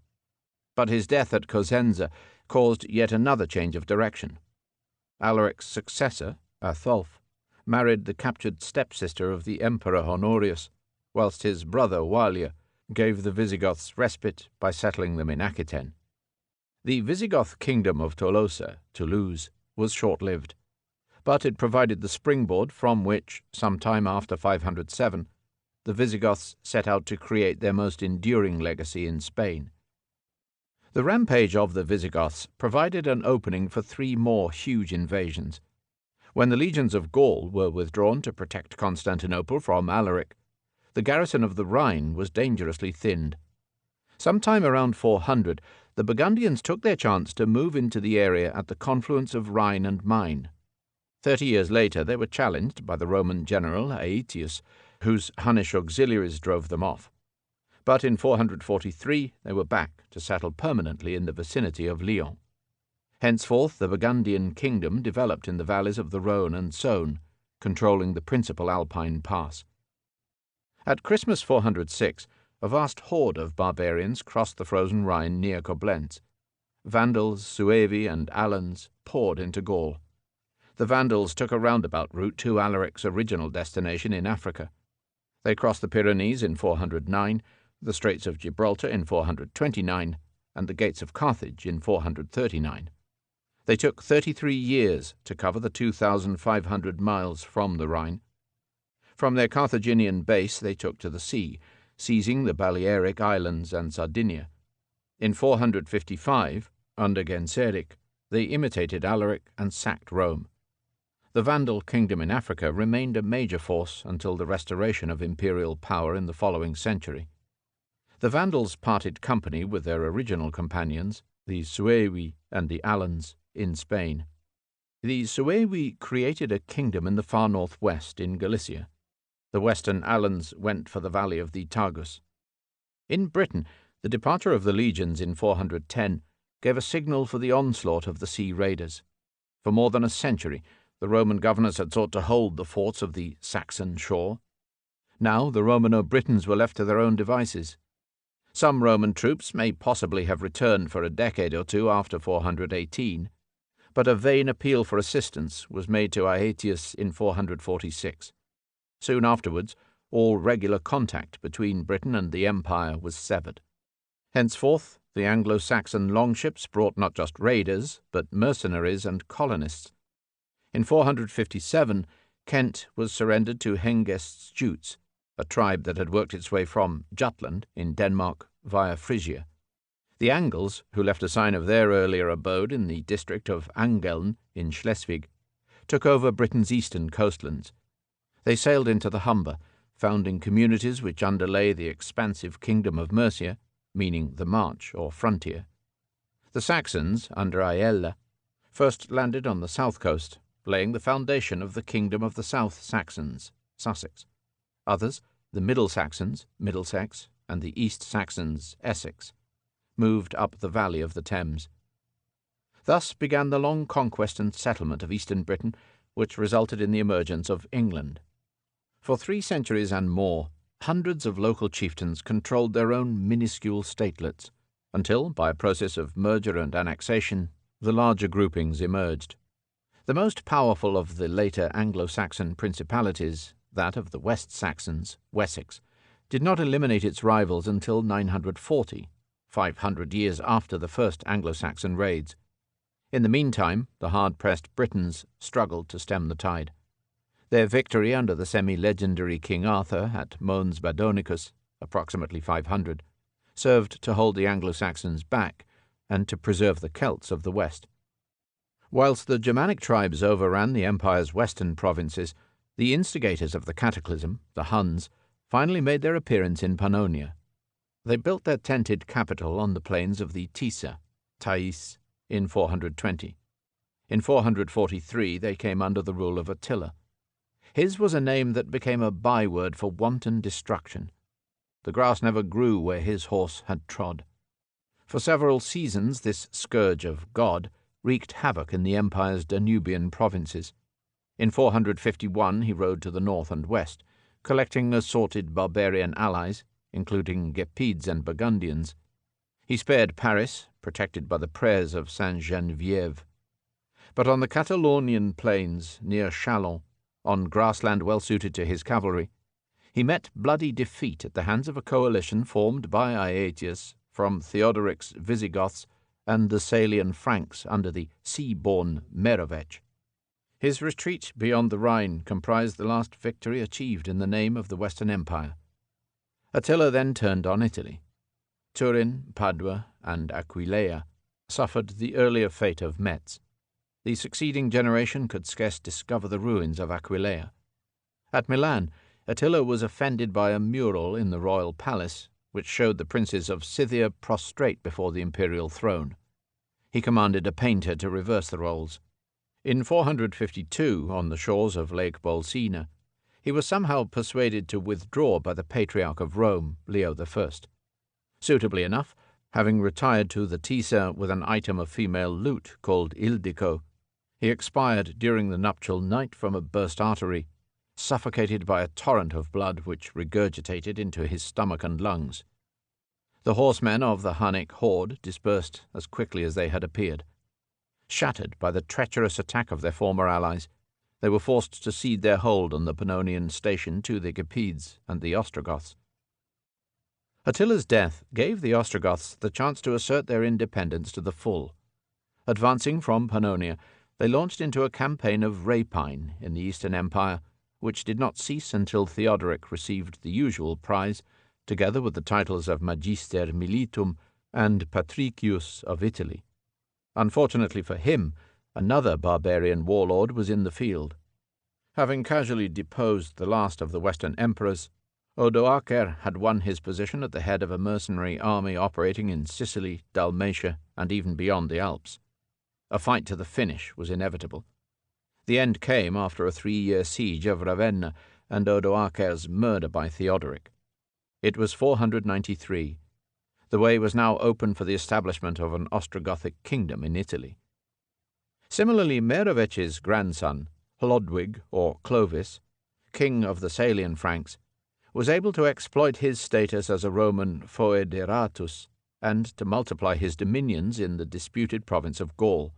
But his death at Cosenza caused yet another change of direction. Alaric's successor, Atholf, married the captured stepsister of the Emperor Honorius, whilst his brother Walia gave the Visigoths respite by settling them in Aquitaine. The Visigoth kingdom of Tolosa, Toulouse, was short-lived, but it provided the springboard from which, some time after 507, the Visigoths set out to create their most enduring legacy in Spain. The rampage of the Visigoths provided an opening for 3 more huge invasions. When the legions of Gaul were withdrawn to protect Constantinople from Alaric, the garrison of the Rhine was dangerously thinned. Sometime around 400, the Burgundians took their chance to move into the area at the confluence of Rhine and Main. 30 years later, they were challenged by the Roman general Aetius, whose Hunnish auxiliaries drove them off. But in 443, they were back to settle permanently in the vicinity of Lyon. Henceforth, the Burgundian kingdom developed in the valleys of the Rhone and Saône, controlling the principal Alpine pass. At Christmas 406, a vast horde of barbarians crossed the frozen Rhine near Koblenz. Vandals, Suevi, and Alans poured into Gaul. The Vandals took a roundabout route to Alaric's original destination in Africa. They crossed the Pyrenees in 409, the Straits of Gibraltar in 429, and the Gates of Carthage in 439. They took 33 years to cover the 2,500 miles from the Rhine. From their Carthaginian base they took to the sea, seizing the Balearic Islands and Sardinia. In 455, under Genseric, they imitated Alaric and sacked Rome. The Vandal kingdom in Africa remained a major force until the restoration of imperial power in the following century. The Vandals parted company with their original companions, the Suevi and the Alans, in Spain. The Suevi created a kingdom in the far northwest in Galicia. The western Alans went for the valley of the Tagus. In Britain, the departure of the legions in 410 gave a signal for the onslaught of the sea raiders. For more than a century, the Roman governors had sought to hold the forts of the Saxon shore. Now the Romano-Britons were left to their own devices. Some Roman troops may possibly have returned for a decade or two after 418, but a vain appeal for assistance was made to Aetius in 446. Soon afterwards, all regular contact between Britain and the Empire was severed. Henceforth, the Anglo-Saxon longships brought not just raiders, but mercenaries and colonists. In 457, Kent was surrendered to Hengest's Jutes, a tribe that had worked its way from Jutland in Denmark via Frisia. The Angles, who left a sign of their earlier abode in the district of Angeln in Schleswig, took over Britain's eastern coastlands. They sailed into the Humber, founding communities which underlay the expansive kingdom of Mercia, meaning the march or frontier. The Saxons, under Ælla, first landed on the south coast, laying the foundation of the kingdom of the South Saxons, Sussex. Others, the Middle Saxons, Middlesex, and the East Saxons, Essex, moved up the valley of the Thames. Thus began the long conquest and settlement of eastern Britain, which resulted in the emergence of England. For 3 centuries and more, hundreds of local chieftains controlled their own minuscule statelets, until, by a process of merger and annexation, the larger groupings emerged. The most powerful of the later Anglo-Saxon principalities, that of the West Saxons, Wessex, did not eliminate its rivals until 940, 500 years after the first Anglo-Saxon raids. In the meantime, the hard-pressed Britons struggled to stem the tide. Their victory under the semi-legendary King Arthur at Mons Badonicus, approximately 500, served to hold the Anglo-Saxons back and to preserve the Celts of the west. Whilst the Germanic tribes overran the empire's western provinces, the instigators of the cataclysm, the Huns, finally made their appearance in Pannonia. They built their tented capital on the plains of the Tisa, Thais, in 420. In 443 they came under the rule of Attila. His was a name that became a byword for wanton destruction. The grass never grew where his horse had trod. For several seasons this scourge of God wreaked havoc in the empire's Danubian provinces. In 451 he rode to the north and west, collecting assorted barbarian allies, including Gypsies and Burgundians. He spared Paris, protected by the prayers of Saint Geneviève. But on the Catalonian plains near Chalon, on grassland well suited to his cavalry, he met bloody defeat at the hands of a coalition formed by Aetius from Theodoric's Visigoths and the Salian Franks under the sea-born Merovech. His retreat beyond the Rhine comprised the last victory achieved in the name of the Western Empire. Attila then turned on Italy. Turin, Padua, and Aquileia suffered the earlier fate of Metz. The succeeding generation could scarce discover the ruins of Aquileia. At Milan, Attila was offended by a mural in the royal palace which showed the princes of Scythia prostrate before the imperial throne. He commanded a painter to reverse the roles. In 452, on the shores of Lake Bolsena, he was somehow persuaded to withdraw by the Patriarch of Rome, Leo I. Suitably enough, having retired to the Tisa with an item of female lute called Ildico, he expired during the nuptial night from a burst artery, suffocated by a torrent of blood which regurgitated into his stomach and lungs. The horsemen of the Hunnic horde dispersed as quickly as they had appeared. Shattered by the treacherous attack of their former allies, they were forced to cede their hold on the Pannonian station to the Gypsies and the Ostrogoths. Attila's death gave the Ostrogoths the chance to assert their independence to the full. Advancing from Pannonia, they launched into a campaign of rapine in the Eastern Empire, which did not cease until Theodoric received the usual prize, together with the titles of Magister Militum and Patricius of Italy. Unfortunately for him, another barbarian warlord was in the field. Having casually deposed the last of the Western emperors, Odoacer had won his position at the head of a mercenary army operating in Sicily, Dalmatia, and even beyond the Alps. A fight to the finish was inevitable. The end came after a 3-year siege of Ravenna and Odoacer's murder by Theodoric. It was 493. The way was now open for the establishment of an Ostrogothic kingdom in Italy. Similarly, Merovech's grandson, Hlodwig or Clovis, king of the Salian Franks, was able to exploit his status as a Roman foederatus and to multiply his dominions in the disputed province of Gaul.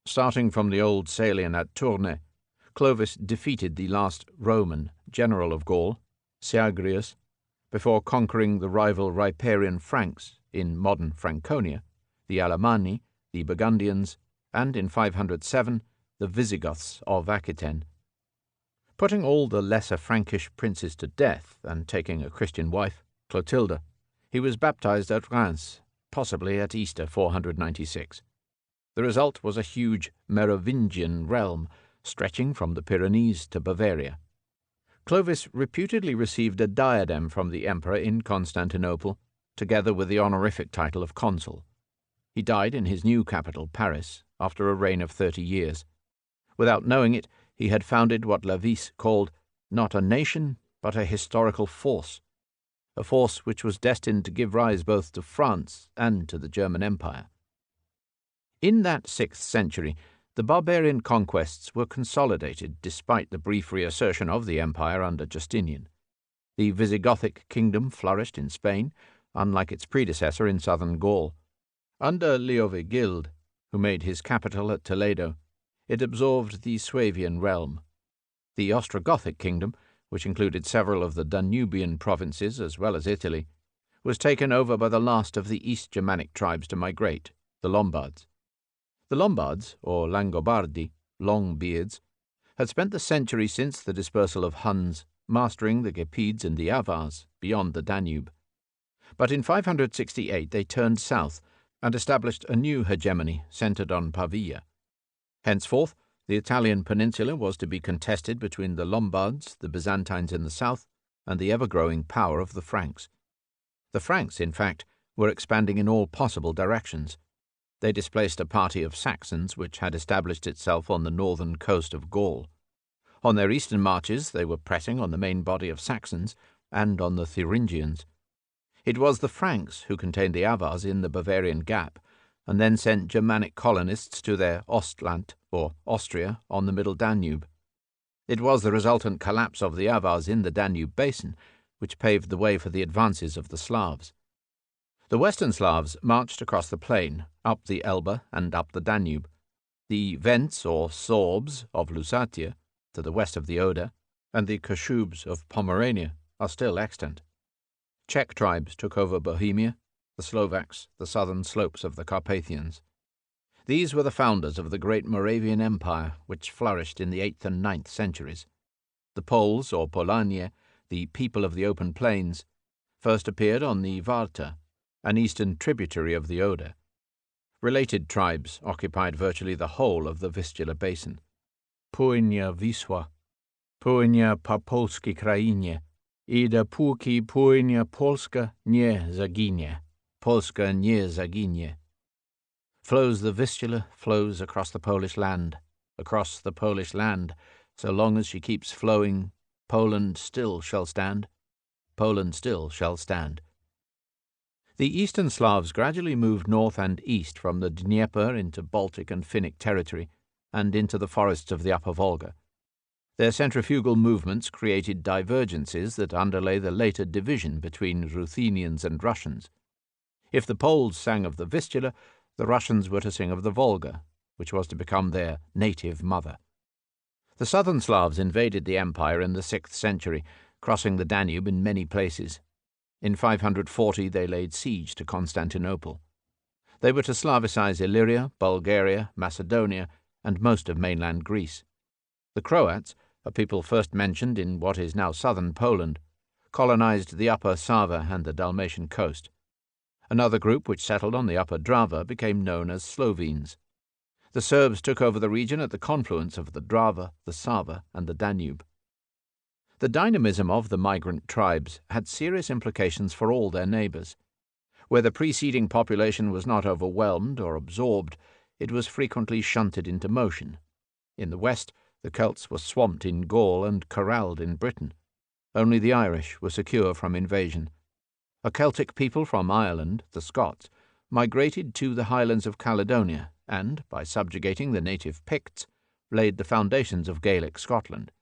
Starting from the old Salian at Tournai, Clovis defeated the last Roman general of Gaul, Syagrius, before conquering the rival riparian Franks in modern Franconia, the Alemanni, the Burgundians, and in 507 the Visigoths of Aquitaine. Putting all the lesser Frankish princes to death and taking a Christian wife, Clotilda, he was baptized at Reims, possibly at Easter 496. The result was a huge Merovingian realm stretching from the Pyrenees to Bavaria. Clovis reputedly received a diadem from the emperor in Constantinople, together with the honorific title of consul. He died in his new capital, Paris, after a reign of 30 years. Without knowing it, he had founded what Davies called not a nation, but a historical force, a force which was destined to give rise both to France and to the German Empire. In that 6th century, the barbarian conquests were consolidated despite the brief reassertion of the empire under Justinian. The Visigothic kingdom flourished in Spain, unlike its predecessor in southern Gaul. Under Leovigild, who made his capital at Toledo, it absorbed the Suevian realm. The Ostrogothic kingdom, which included several of the Danubian provinces as well as Italy, was taken over by the last of the East Germanic tribes to migrate, the Lombards. The Lombards, or Langobardi, Longbeards, had spent the century since the dispersal of Huns, mastering the Gepids and the Avars beyond the Danube. But in 568 they turned south and established a new hegemony centered on Pavia. Henceforth, the Italian peninsula was to be contested between the Lombards, the Byzantines in the south, and the ever-growing power of the Franks. The Franks, in fact, were expanding in all possible directions. They displaced a party of Saxons which had established itself on the northern coast of Gaul. On their eastern marches they were pressing on the main body of Saxons and on the Thuringians. It was the Franks who contained the Avars in the Bavarian Gap, and then sent Germanic colonists to their Ostland, or Austria, on the middle Danube. It was the resultant collapse of the Avars in the Danube basin which paved the way for the advances of the Slavs. The Western Slavs marched across the plain, up the Elbe and up the Danube. The Wends or Sorbs of Lusatia, to the west of the Oder, and the Kashubs of Pomerania are still extant. Czech tribes took over Bohemia, the Slovaks the southern slopes of the Carpathians. These were the founders of the great Moravian Empire, which flourished in the 8th and 9th centuries. The Poles, or Polanie, the people of the open plains, first appeared on the Varta, an eastern tributary of the Oder. Related tribes occupied virtually the whole of the Vistula basin. Płynie Wisła, płynie po polskiej krainie, I dopóki płynie Polska nie zaginie, Polska nie zaginie. Flows the Vistula, flows across the Polish land, so long as she keeps flowing, Poland still shall stand, Poland still shall stand. The eastern Slavs gradually moved north and east from the Dnieper into Baltic and Finnic territory and into the forests of the upper Volga. Their centrifugal movements created divergences that underlay the later division between Ruthenians and Russians. If the Poles sang of the Vistula, the Russians were to sing of the Volga, which was to become their native mother. The southern Slavs invaded the empire in the 6th century, crossing the Danube in many places. In 540 they laid siege to Constantinople. They were to Slavicize Illyria, Bulgaria, Macedonia, and most of mainland Greece. The Croats, a people first mentioned in what is now southern Poland, colonized the upper Sava and the Dalmatian coast. Another group which settled on the upper Drava became known as Slovenes. The Serbs took over the region at the confluence of the Drava, the Sava, and the Danube. The dynamism of the migrant tribes had serious implications for all their neighbors. Where the preceding population was not overwhelmed or absorbed, it was frequently shunted into motion. In the west, the Celts were swamped in Gaul and corralled in Britain. Only the Irish were secure from invasion. A Celtic people from Ireland, the Scots, migrated to the highlands of Caledonia and, by subjugating the native Picts, laid the foundations of Gaelic Scotland.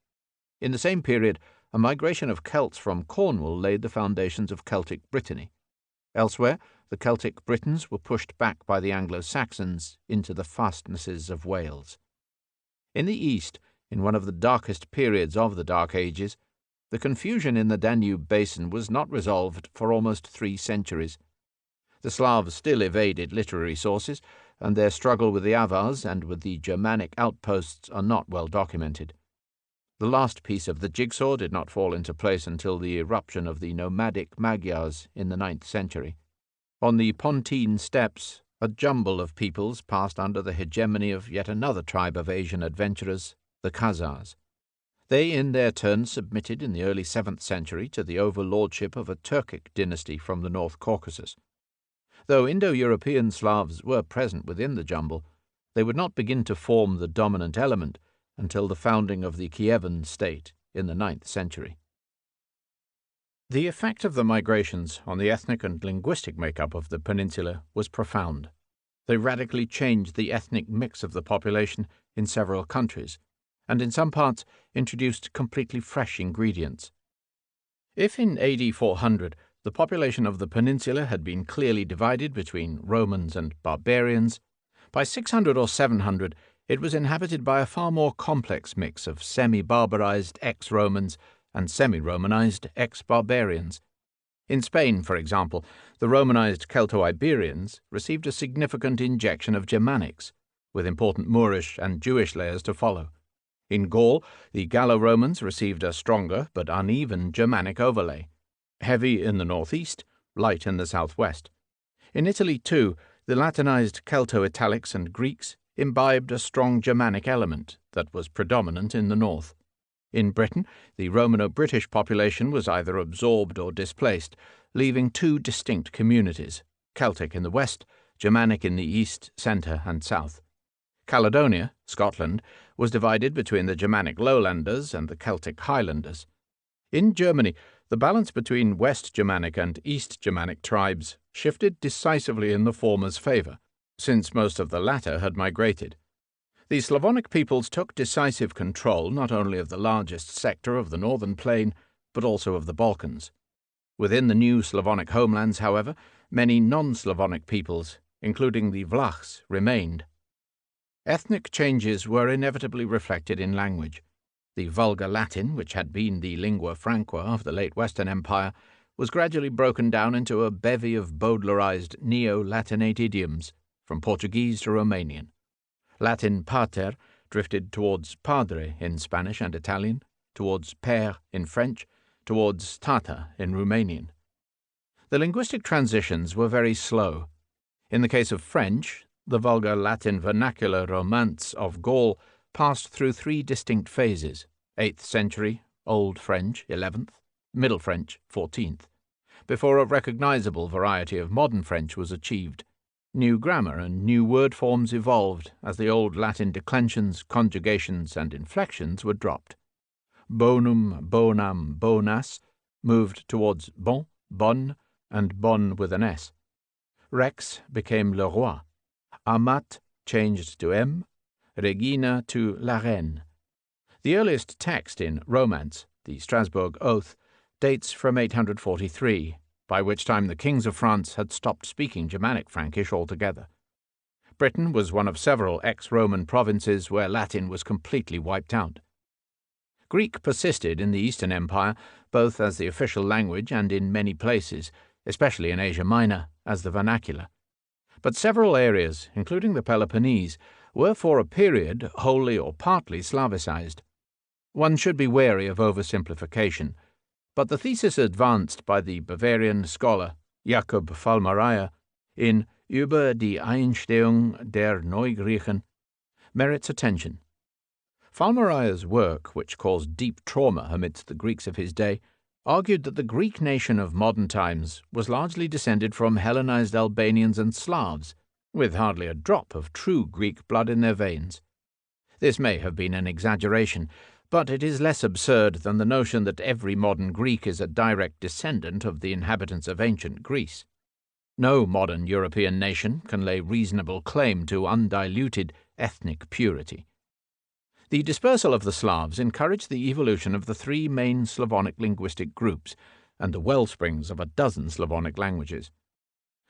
In the same period, a migration of Celts from Cornwall laid the foundations of Celtic Brittany. Elsewhere, the Celtic Britons were pushed back by the Anglo-Saxons into the fastnesses of Wales. In the east, in one of the darkest periods of the Dark Ages, the confusion in the Danube basin was not resolved for almost 3 centuries. The Slavs still evaded literary sources, and their struggle with the Avars and with the Germanic outposts are not well documented. The last piece of the jigsaw did not fall into place until the eruption of the nomadic Magyars in the 9th century. On the Pontine steppes, a jumble of peoples passed under the hegemony of yet another tribe of Asian adventurers, the Khazars. They in their turn submitted in the early 7th century to the overlordship of a Turkic dynasty from the North Caucasus. Though Indo-European Slavs were present within the jumble, they would not begin to form the dominant element until the founding of the Kievan state in the 9th century. The effect of the migrations on the ethnic and linguistic makeup of the peninsula was profound. They radically changed the ethnic mix of the population in several countries, and in some parts introduced completely fresh ingredients. If in AD 400 the population of the peninsula had been clearly divided between Romans and barbarians, by 600 or 700 it was inhabited by a far more complex mix of semi-barbarized ex-Romans and semi-Romanized ex-barbarians. In Spain, for example, the Romanized Celto-Iberians received a significant injection of Germanics, with important Moorish and Jewish layers to follow. In Gaul, the Gallo-Romans received a stronger but uneven Germanic overlay, heavy in the northeast, light in the southwest. In Italy, too, the Latinized Celto-Italics and Greeks imbibed a strong Germanic element that was predominant in the north. In Britain, the Romano-British population was either absorbed or displaced, leaving 2 distinct communities, Celtic in the west, Germanic in the east, centre and south. Caledonia, Scotland, was divided between the Germanic lowlanders and the Celtic highlanders. In Germany, the balance between West Germanic and East Germanic tribes shifted decisively in the former's favour, since most of the latter had migrated. The Slavonic peoples took decisive control not only of the largest sector of the northern plain, but also of the Balkans. Within the new Slavonic homelands, however, many non-Slavonic peoples, including the Vlachs, remained. Ethnic changes were inevitably reflected in language. The vulgar Latin, which had been the lingua franca of the late Western Empire, was gradually broken down into a bevy of Baudelarized Neo-Latinate idioms, from Portuguese to Romanian. Latin pater drifted towards padre in Spanish and Italian, towards père in French, towards tata in Romanian. The linguistic transitions were very slow. In the case of French, the vulgar Latin vernacular Romance of Gaul passed through three distinct phases: 8th century, Old French, 11th, Middle French, 14th, before a recognizable variety of modern French was achieved. New grammar and new word forms evolved as the old Latin declensions, conjugations, and inflections were dropped. Bonum, bonam, bonas moved towards bon, bonne, and bonne with an S. Rex became le roi. Amat changed to M, regina to la reine. The earliest text in Romance, the Strasbourg Oath, dates from 843, by which time the kings of France had stopped speaking Germanic Frankish altogether. Britain was one of several ex-Roman provinces where Latin was completely wiped out. Greek persisted in the Eastern Empire, both as the official language and in many places, especially in Asia Minor, as the vernacular. But several areas, including the Peloponnese, were for a period wholly or partly Slavicized. One should be wary of oversimplification, but the thesis advanced by the Bavarian scholar Jakob Falmareyer in Über die Einstehung der Neugriechen merits attention. Falmareyer's work, which caused deep trauma amidst the Greeks of his day, argued that the Greek nation of modern times was largely descended from Hellenized Albanians and Slavs, with hardly a drop of true Greek blood in their veins. This may have been an exaggeration, but it is less absurd than the notion that every modern Greek is a direct descendant of the inhabitants of ancient Greece. No modern European nation can lay reasonable claim to undiluted ethnic purity. The dispersal of the Slavs encouraged the evolution of the three main Slavonic linguistic groups and the wellsprings of a dozen Slavonic languages.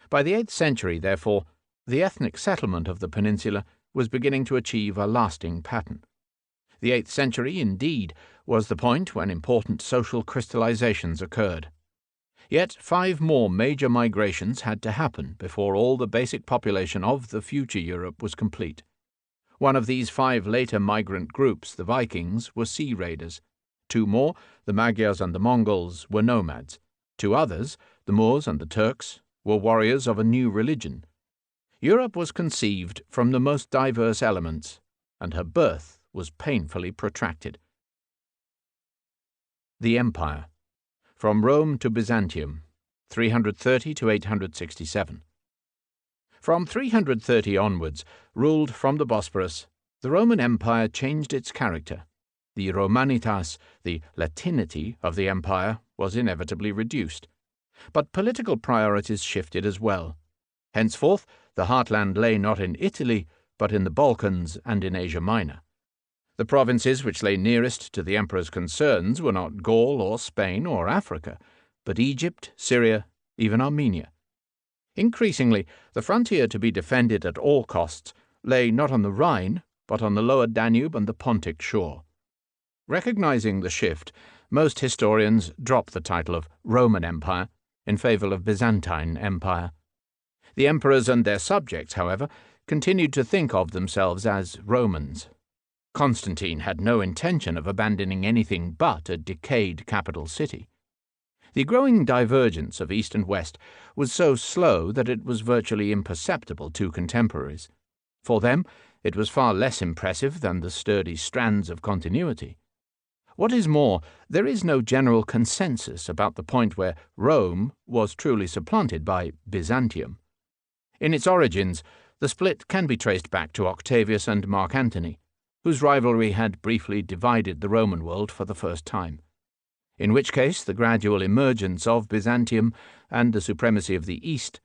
By the 8th century, therefore, the ethnic settlement of the peninsula was beginning to achieve a lasting pattern. The 8th century, indeed, was the point when important social crystallizations occurred. Yet 5 more major migrations had to happen before all the basic population of the future Europe was complete. One of these 5 later migrant groups, the Vikings, were sea raiders. 2 more, the Magyars and the Mongols, were nomads. 2 others, the Moors and the Turks, were warriors of a new religion. Europe was conceived from the most diverse elements, and her birth was painfully protracted. The Empire. From Rome to Byzantium, 330 to 867. From 330 onwards, ruled from the Bosporus, the Roman Empire changed its character. The Romanitas, the Latinity of the empire, was inevitably reduced. But political priorities shifted as well. Henceforth, the heartland lay not in Italy, but in the Balkans and in Asia Minor. The provinces which lay nearest to the emperor's concerns were not Gaul or Spain or Africa, but Egypt, Syria, even Armenia. Increasingly, the frontier to be defended at all costs lay not on the Rhine, but on the lower Danube and the Pontic shore. Recognizing the shift, most historians drop the title of Roman Empire in favor of Byzantine Empire. The emperors and their subjects, however, continued to think of themselves as Romans. Constantine had no intention of abandoning anything but a decayed capital city. The growing divergence of East and West was so slow that it was virtually imperceptible to contemporaries. For them, it was far less impressive than the sturdy strands of continuity. What is more, there is no general consensus about the point where Rome was truly supplanted by Byzantium. In its origins, the split can be traced back to Octavius and Mark Antony, whose rivalry had briefly divided the Roman world for the first time. In which case the gradual emergence of Byzantium and the supremacy of the East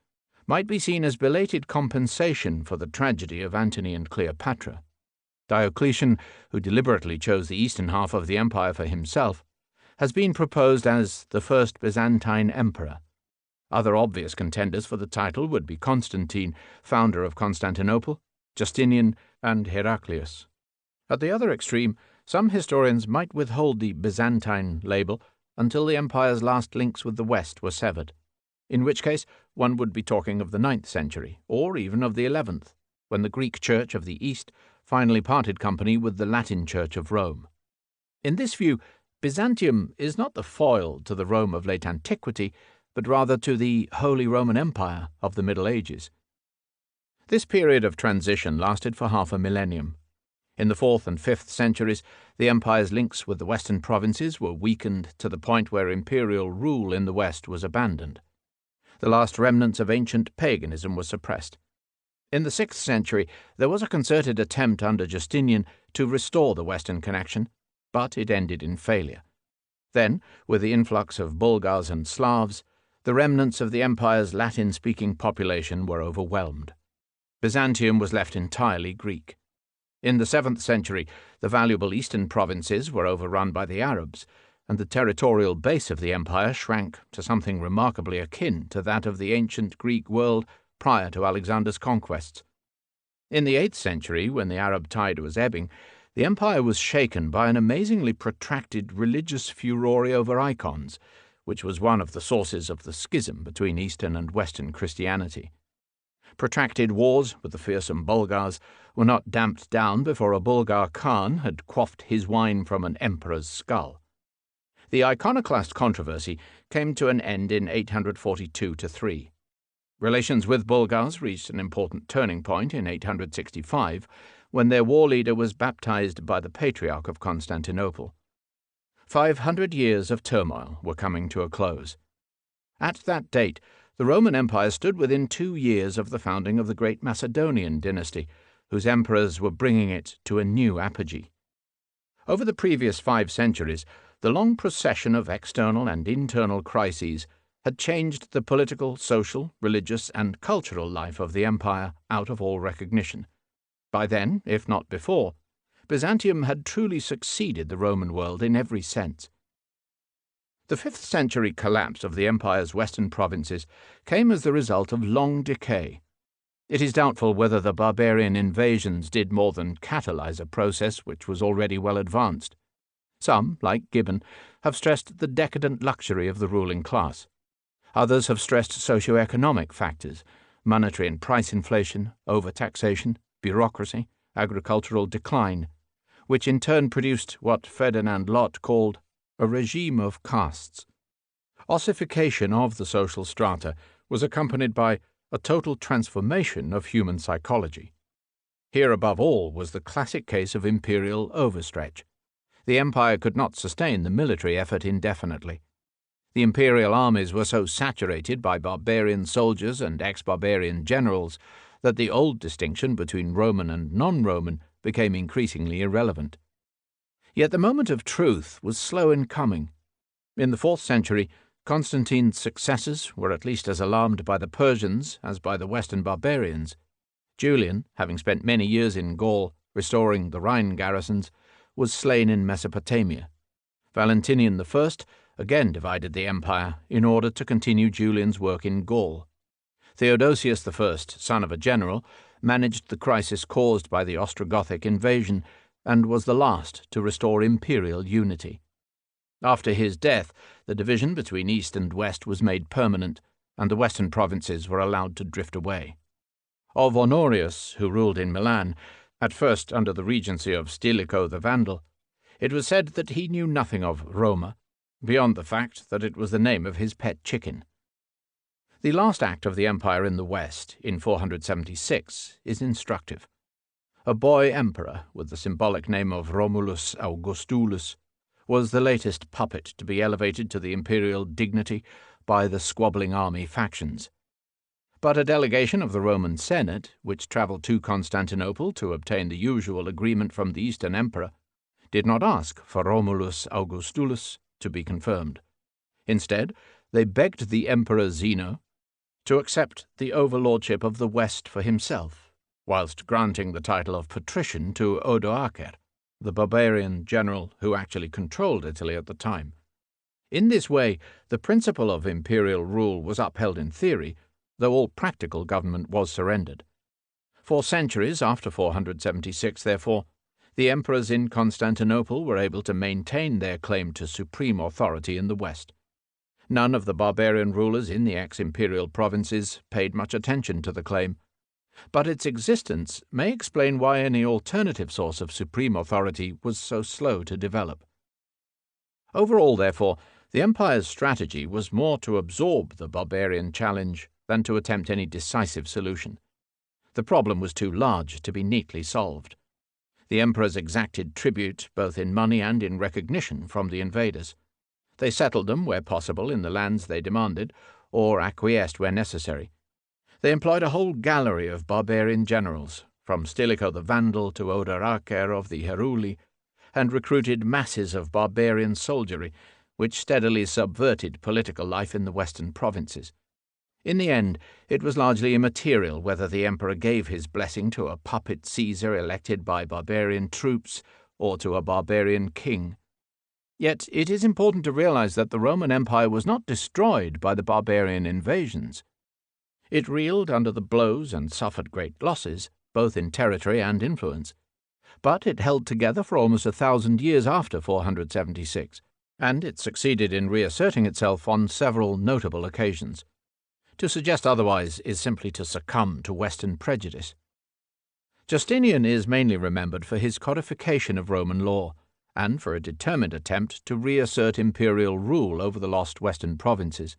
might be seen as belated compensation for the tragedy of Antony and Cleopatra. Diocletian, who deliberately chose the eastern half of the empire for himself, has been proposed as the first Byzantine emperor. Other obvious contenders for the title would be Constantine, founder of Constantinople, Justinian, and Heraclius. At the other extreme, some historians might withhold the Byzantine label until the empire's last links with the West were severed, in which case one would be talking of the 9th century, or even of the 11th, when the Greek Church of the East finally parted company with the Latin Church of Rome. In this view, Byzantium is not the foil to the Rome of late antiquity, but rather to the Holy Roman Empire of the Middle Ages. This period of transition lasted for half a millennium. In the 4th and 5th centuries, the empire's links with the western provinces were weakened to the point where imperial rule in the West was abandoned. The last remnants of ancient paganism were suppressed. In the 6th century, there was a concerted attempt under Justinian to restore the western connection, but it ended in failure. Then, with the influx of Bulgars and Slavs, the remnants of the empire's Latin-speaking population were overwhelmed. Byzantium was left entirely Greek. In the 7th century, the valuable eastern provinces were overrun by the Arabs, and the territorial base of the empire shrank to something remarkably akin to that of the ancient Greek world prior to Alexander's conquests. In the 8th century, when the Arab tide was ebbing, the empire was shaken by an amazingly protracted religious furore over icons, which was one of the sources of the schism between Eastern and Western Christianity. Protracted wars with the fearsome Bulgars were not damped down before a Bulgar Khan had quaffed his wine from an emperor's skull. The iconoclast controversy came to an end in 842-3. Relations with Bulgars reached an important turning point in 865, when their war leader was baptized by the Patriarch of Constantinople. 500 years of turmoil were coming to a close. At that date, the Roman Empire stood within 2 years of the founding of the great Macedonian dynasty, whose emperors were bringing it to a new apogee. Over the previous 5 centuries, the long procession of external and internal crises had changed the political, social, religious, and cultural life of the empire out of all recognition. By then, if not before, Byzantium had truly succeeded the Roman world in every sense. The 5th century collapse of the empire's western provinces came as the result of long decay. It is doubtful whether the barbarian invasions did more than catalyze a process which was already well advanced. Some, like Gibbon, have stressed the decadent luxury of the ruling class. Others have stressed socio-economic factors, monetary and price inflation, overtaxation, bureaucracy, agricultural decline, which in turn produced what Ferdinand Lott called a regime of castes. Ossification of the social strata was accompanied by a total transformation of human psychology. Here above all was the classic case of imperial overstretch. The empire could not sustain the military effort indefinitely. The imperial armies were so saturated by barbarian soldiers and ex-barbarian generals that the old distinction between Roman and non-Roman became increasingly irrelevant. Yet the moment of truth was slow in coming. In the 4th century, Constantine's successors were at least as alarmed by the Persians as by the Western barbarians. Julian, having spent many years in Gaul restoring the Rhine garrisons, was slain in Mesopotamia. Valentinian I again divided the empire in order to continue Julian's work in Gaul. Theodosius I, son of a general, managed the crisis caused by the Ostrogothic invasion and was the last to restore imperial unity. After his death, the division between East and West was made permanent, and the western provinces were allowed to drift away. Of Honorius, who ruled in Milan, at first under the regency of Stilicho the Vandal, it was said that he knew nothing of Roma, beyond the fact that it was the name of his pet chicken. The last act of the empire in the West, in 476, is instructive. A boy emperor, with the symbolic name of Romulus Augustulus, was the latest puppet to be elevated to the imperial dignity by the squabbling army factions. But a delegation of the Roman Senate, which travelled to Constantinople to obtain the usual agreement from the Eastern Emperor, did not ask for Romulus Augustulus to be confirmed. Instead, they begged the Emperor Zeno to accept the overlordship of the West for himself, whilst granting the title of patrician to Odoacer, the barbarian general who actually controlled Italy at the time. In this way, the principle of imperial rule was upheld in theory, though all practical government was surrendered. For centuries after 476, therefore, the emperors in Constantinople were able to maintain their claim to supreme authority in the West. None of the barbarian rulers in the ex-imperial provinces paid much attention to the claim, but its existence may explain why any alternative source of supreme authority was so slow to develop. Overall, therefore, the empire's strategy was more to absorb the barbarian challenge than to attempt any decisive solution. The problem was too large to be neatly solved. The emperors exacted tribute both in money and in recognition from the invaders. They settled them where possible in the lands they demanded, or acquiesced where necessary. They employed a whole gallery of barbarian generals, from Stilicho the Vandal to Odoacer of the Heruli, and recruited masses of barbarian soldiery, which steadily subverted political life in the western provinces. In the end, it was largely immaterial whether the emperor gave his blessing to a puppet Caesar elected by barbarian troops or to a barbarian king. Yet it is important to realize that the Roman Empire was not destroyed by the barbarian invasions. It reeled under the blows and suffered great losses, both in territory and influence. But it held together for almost 1,000 years after 476, and it succeeded in reasserting itself on several notable occasions. To suggest otherwise is simply to succumb to Western prejudice. Justinian is mainly remembered for his codification of Roman law, and for a determined attempt to reassert imperial rule over the lost Western provinces.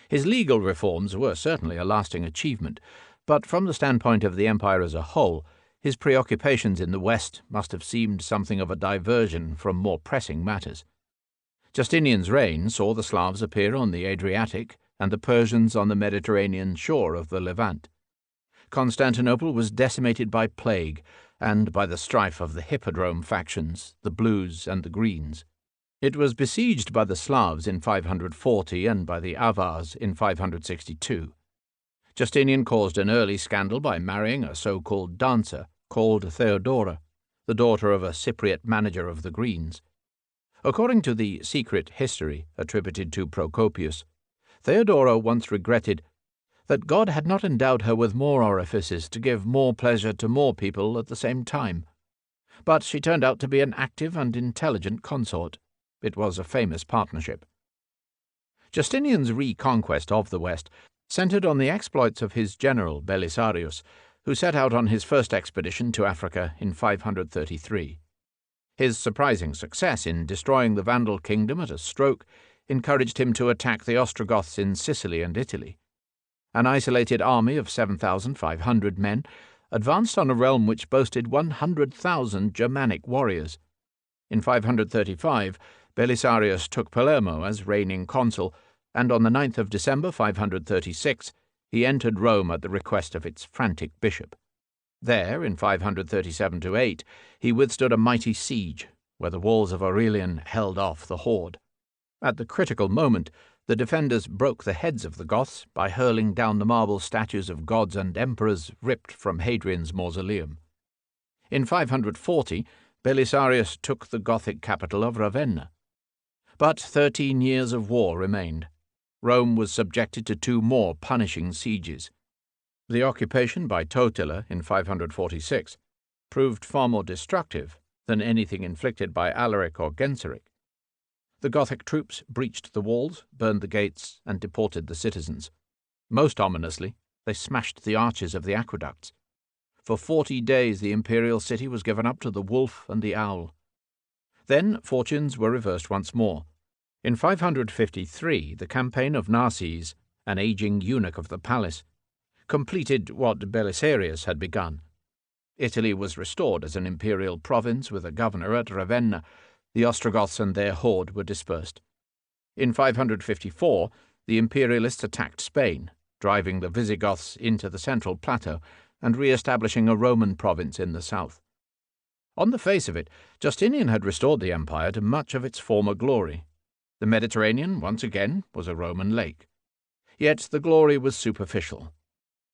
His legal reforms were certainly a lasting achievement, but from the standpoint of the empire as a whole, his preoccupations in the West must have seemed something of a diversion from more pressing matters. Justinian's reign saw the Slavs appear on the Adriatic and the Persians on the Mediterranean shore of the Levant. Constantinople was decimated by plague and by the strife of the Hippodrome factions, the Blues and the Greens. It was besieged by the Slavs in 540 and by the Avars in 562. Justinian caused an early scandal by marrying a so-called dancer called Theodora, the daughter of a Cypriot manager of the Greens. According to the secret history attributed to Procopius, Theodora once regretted that God had not endowed her with more orifices to give more pleasure to more people at the same time. But she turned out to be an active and intelligent consort. It was a famous partnership. Justinian's reconquest of the West centered on the exploits of his general Belisarius, who set out on his first expedition to Africa in 533. His surprising success in destroying the Vandal kingdom at a stroke encouraged him to attack the Ostrogoths in Sicily and Italy. An isolated army of 7,500 men advanced on a realm which boasted 100,000 Germanic warriors. In 535, Belisarius took Palermo as reigning consul, and on the 9th of December 536 he entered Rome at the request of its frantic bishop. There, in 537–8, he withstood a mighty siege, where the walls of Aurelian held off the horde. At the critical moment, the defenders broke the heads of the Goths by hurling down the marble statues of gods and emperors ripped from Hadrian's mausoleum. In 540, Belisarius took the Gothic capital of Ravenna. But 13 years of war remained. Rome was subjected to 2 more punishing sieges. The occupation by Totila in 546 proved far more destructive than anything inflicted by Alaric or Genseric. The Gothic troops breached the walls, burned the gates, and deported the citizens. Most ominously, they smashed the arches of the aqueducts. For 40 days the imperial city was given up to the wolf and the owl. Then fortunes were reversed once more. In 553, the campaign of Narses, an aging eunuch of the palace, completed what Belisarius had begun. Italy was restored as an imperial province with a governor at Ravenna. The Ostrogoths and their horde were dispersed. In 554, the imperialists attacked Spain, driving the Visigoths into the central plateau and re-establishing a Roman province in the south. On the face of it, Justinian had restored the empire to much of its former glory. The Mediterranean, once again, was a Roman lake. Yet the glory was superficial.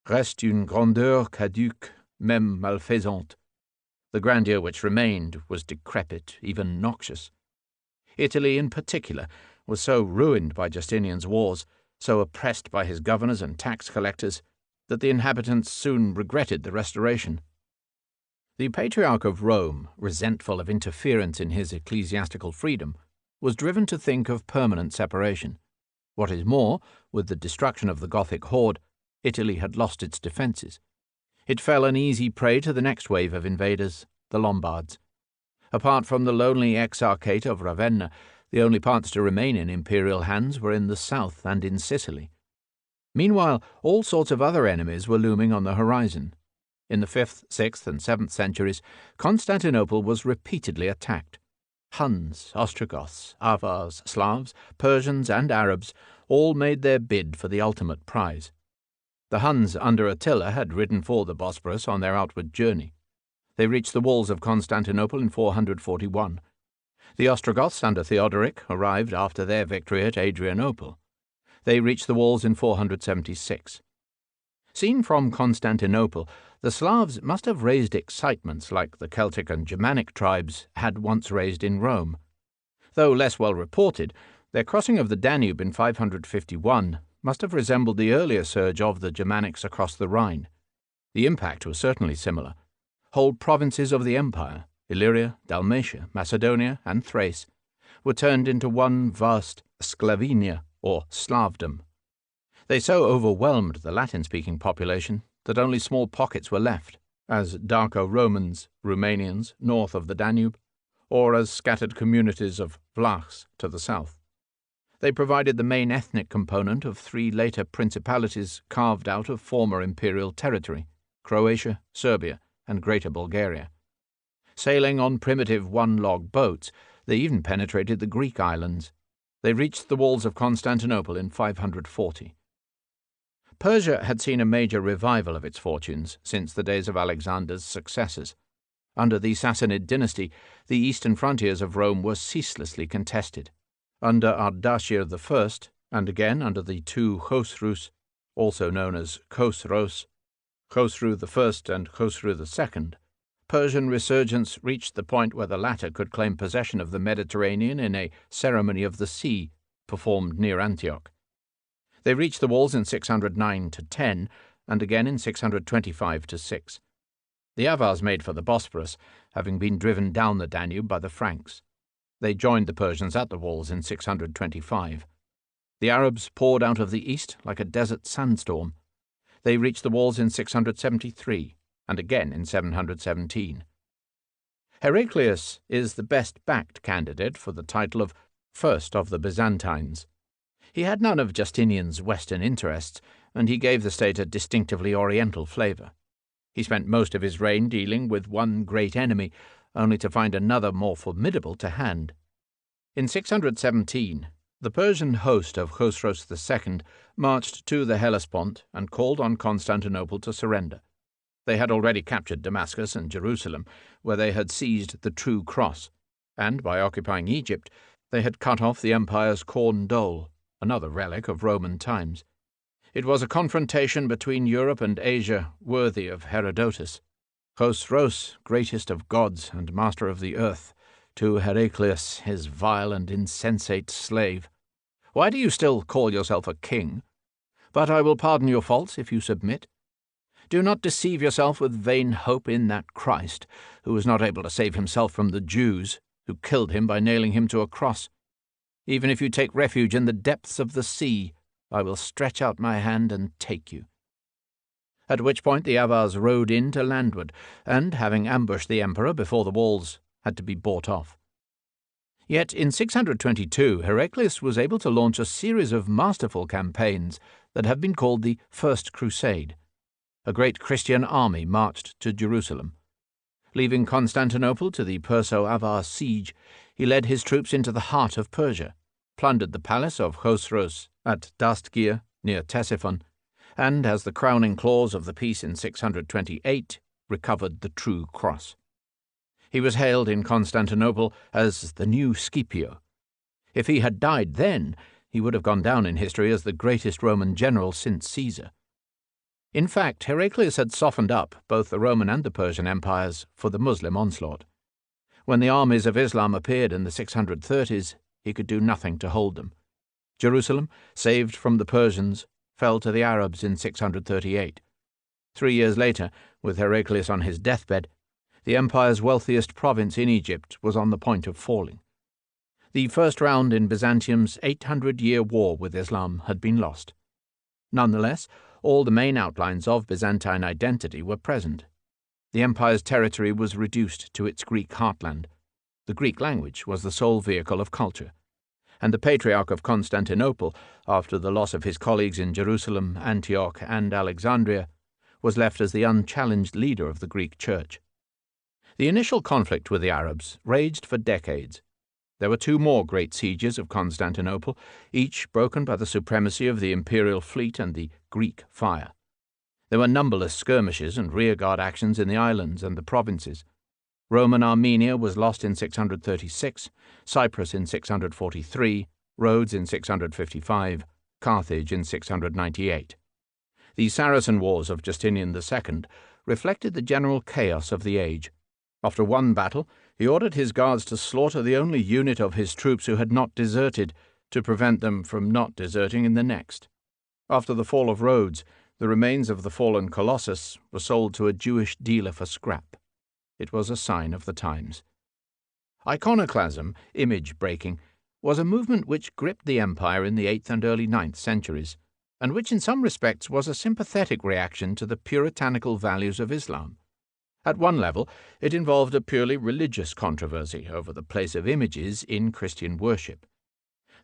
Reste une grandeur caduque, même malfaisante. The grandeur which remained was decrepit, even noxious. Italy, in particular, was so ruined by Justinian's wars, so oppressed by his governors and tax collectors, that the inhabitants soon regretted the restoration. The Patriarch of Rome, resentful of interference in his ecclesiastical freedom, was driven to think of permanent separation. What is more, with the destruction of the Gothic horde, Italy had lost its defences. It fell an easy prey to the next wave of invaders, the Lombards. Apart from the lonely exarchate of Ravenna, the only parts to remain in imperial hands were in the south and in Sicily. Meanwhile, all sorts of other enemies were looming on the horizon. In the 5th, 6th, and 7th centuries, Constantinople was repeatedly attacked. Huns, Ostrogoths, Avars, Slavs, Persians, and Arabs all made their bid for the ultimate prize. The Huns under Attila had ridden for the Bosporus on their outward journey. They reached the walls of Constantinople in 441. The Ostrogoths under Theodoric arrived after their victory at Adrianople. They reached the walls in 476. Seen from Constantinople, the Slavs must have raised excitements like the Celtic and Germanic tribes had once raised in Rome. Though less well reported, their crossing of the Danube in 551 must have resembled the earlier surge of the Germanics across the Rhine. The impact was certainly similar. Whole provinces of the empire, Illyria, Dalmatia, Macedonia, and Thrace, were turned into one vast Sclavinia, or Slavdom. They so overwhelmed the Latin-speaking population that only small pockets were left, as Daco-Romans, Romanians, north of the Danube, or as scattered communities of Vlachs to the south. They provided the main ethnic component of 3 later principalities carved out of former imperial territory, Croatia, Serbia, and Greater Bulgaria. Sailing on primitive one-log boats, they even penetrated the Greek islands. They reached the walls of Constantinople in 540. Persia had seen a major revival of its fortunes since the days of Alexander's successors. Under the Sassanid dynasty, the eastern frontiers of Rome were ceaselessly contested. Under Ardashir I, and again under the 2 Khosrus, also known as Khosros, Khosru I and Khosru II, Persian resurgence reached the point where the latter could claim possession of the Mediterranean in a ceremony of the sea performed near Antioch. They reached the walls in 609-10 and again in 625-6. The Avars made for the Bosporus, having been driven down the Danube by the Franks. They joined the Persians at the walls in 625. The Arabs poured out of the east like a desert sandstorm. They reached the walls in 673 and again in 717. Heraclius is the best-backed candidate for the title of First of the Byzantines. He had none of Justinian's Western interests, and he gave the state a distinctively Oriental flavour. He spent most of his reign dealing with one great enemy, only to find another more formidable to hand. In 617, the Persian host of Khosros II marched to the Hellespont and called on Constantinople to surrender. They had already captured Damascus and Jerusalem, where they had seized the true cross, and by occupying Egypt, they had cut off the empire's corn dole, another relic of Roman times. It was a confrontation between Europe and Asia worthy of Herodotus. Khosros, greatest of gods and master of the earth, to Heraclius, his vile and insensate slave. Why do you still call yourself a king? But I will pardon your faults if you submit. Do not deceive yourself with vain hope in that Christ, who was not able to save himself from the Jews, who killed him by nailing him to a cross. Even if you take refuge in the depths of the sea, I will stretch out my hand and take you. At which point the Avars rowed in to landward, and, having ambushed the emperor before the walls, had to be bought off. Yet in 622 Heraclius was able to launch a series of masterful campaigns that have been called the First Crusade. A great Christian army marched to Jerusalem. Leaving Constantinople to the Perso-Avar siege, he led his troops into the heart of Persia, plundered the palace of Khosros at Dastgir, near Ctesiphon, and, as the crowning clause of the peace in 628, recovered the true cross. He was hailed in Constantinople as the new Scipio. If he had died then, he would have gone down in history as the greatest Roman general since Caesar. In fact, Heraclius had softened up both the Roman and the Persian empires for the Muslim onslaught. When the armies of Islam appeared in the 630s, he could do nothing to hold them. Jerusalem, saved from the Persians, fell to the Arabs in 638. 3 years later, with Heraclius on his deathbed, the empire's wealthiest province in Egypt was on the point of falling. The first round in Byzantium's 800-year war with Islam had been lost. Nonetheless, all the main outlines of Byzantine identity were present. The empire's territory was reduced to its Greek heartland. The Greek language was the sole vehicle of culture, and the Patriarch of Constantinople, after the loss of his colleagues in Jerusalem, Antioch, and Alexandria, was left as the unchallenged leader of the Greek Church. The initial conflict with the Arabs raged for decades. There were 2 more great sieges of Constantinople, each broken by the supremacy of the imperial fleet and the Greek fire. There were numberless skirmishes and rearguard actions in the islands and the provinces. Roman Armenia was lost in 636, Cyprus in 643, Rhodes in 655, Carthage in 698. The Saracen Wars of Justinian II reflected the general chaos of the age. After one battle, he ordered his guards to slaughter the only unit of his troops who had not deserted, to prevent them from not deserting in the next. After the fall of Rhodes, the remains of the fallen Colossus were sold to a Jewish dealer for scrap. It was a sign of the times. Iconoclasm, image-breaking, was a movement which gripped the empire in the 8th and early 9th centuries, and which in some respects was a sympathetic reaction to the puritanical values of Islam. At one level, it involved a purely religious controversy over the place of images in Christian worship.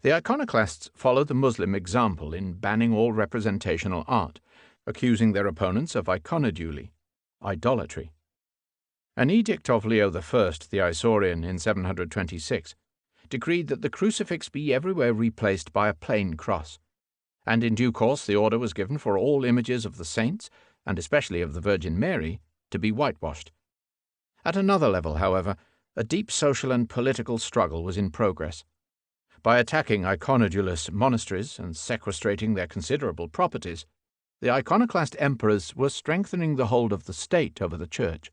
The iconoclasts followed the Muslim example in banning all representational art, accusing their opponents of iconoduly, idolatry. An edict of Leo I, the Isaurian, in 726, decreed that the crucifix be everywhere replaced by a plain cross, and in due course the order was given for all images of the saints, and especially of the Virgin Mary, to be whitewashed. At another level, however, a deep social and political struggle was in progress. By attacking iconodulous monasteries and sequestrating their considerable properties, the iconoclast emperors were strengthening the hold of the state over the Church.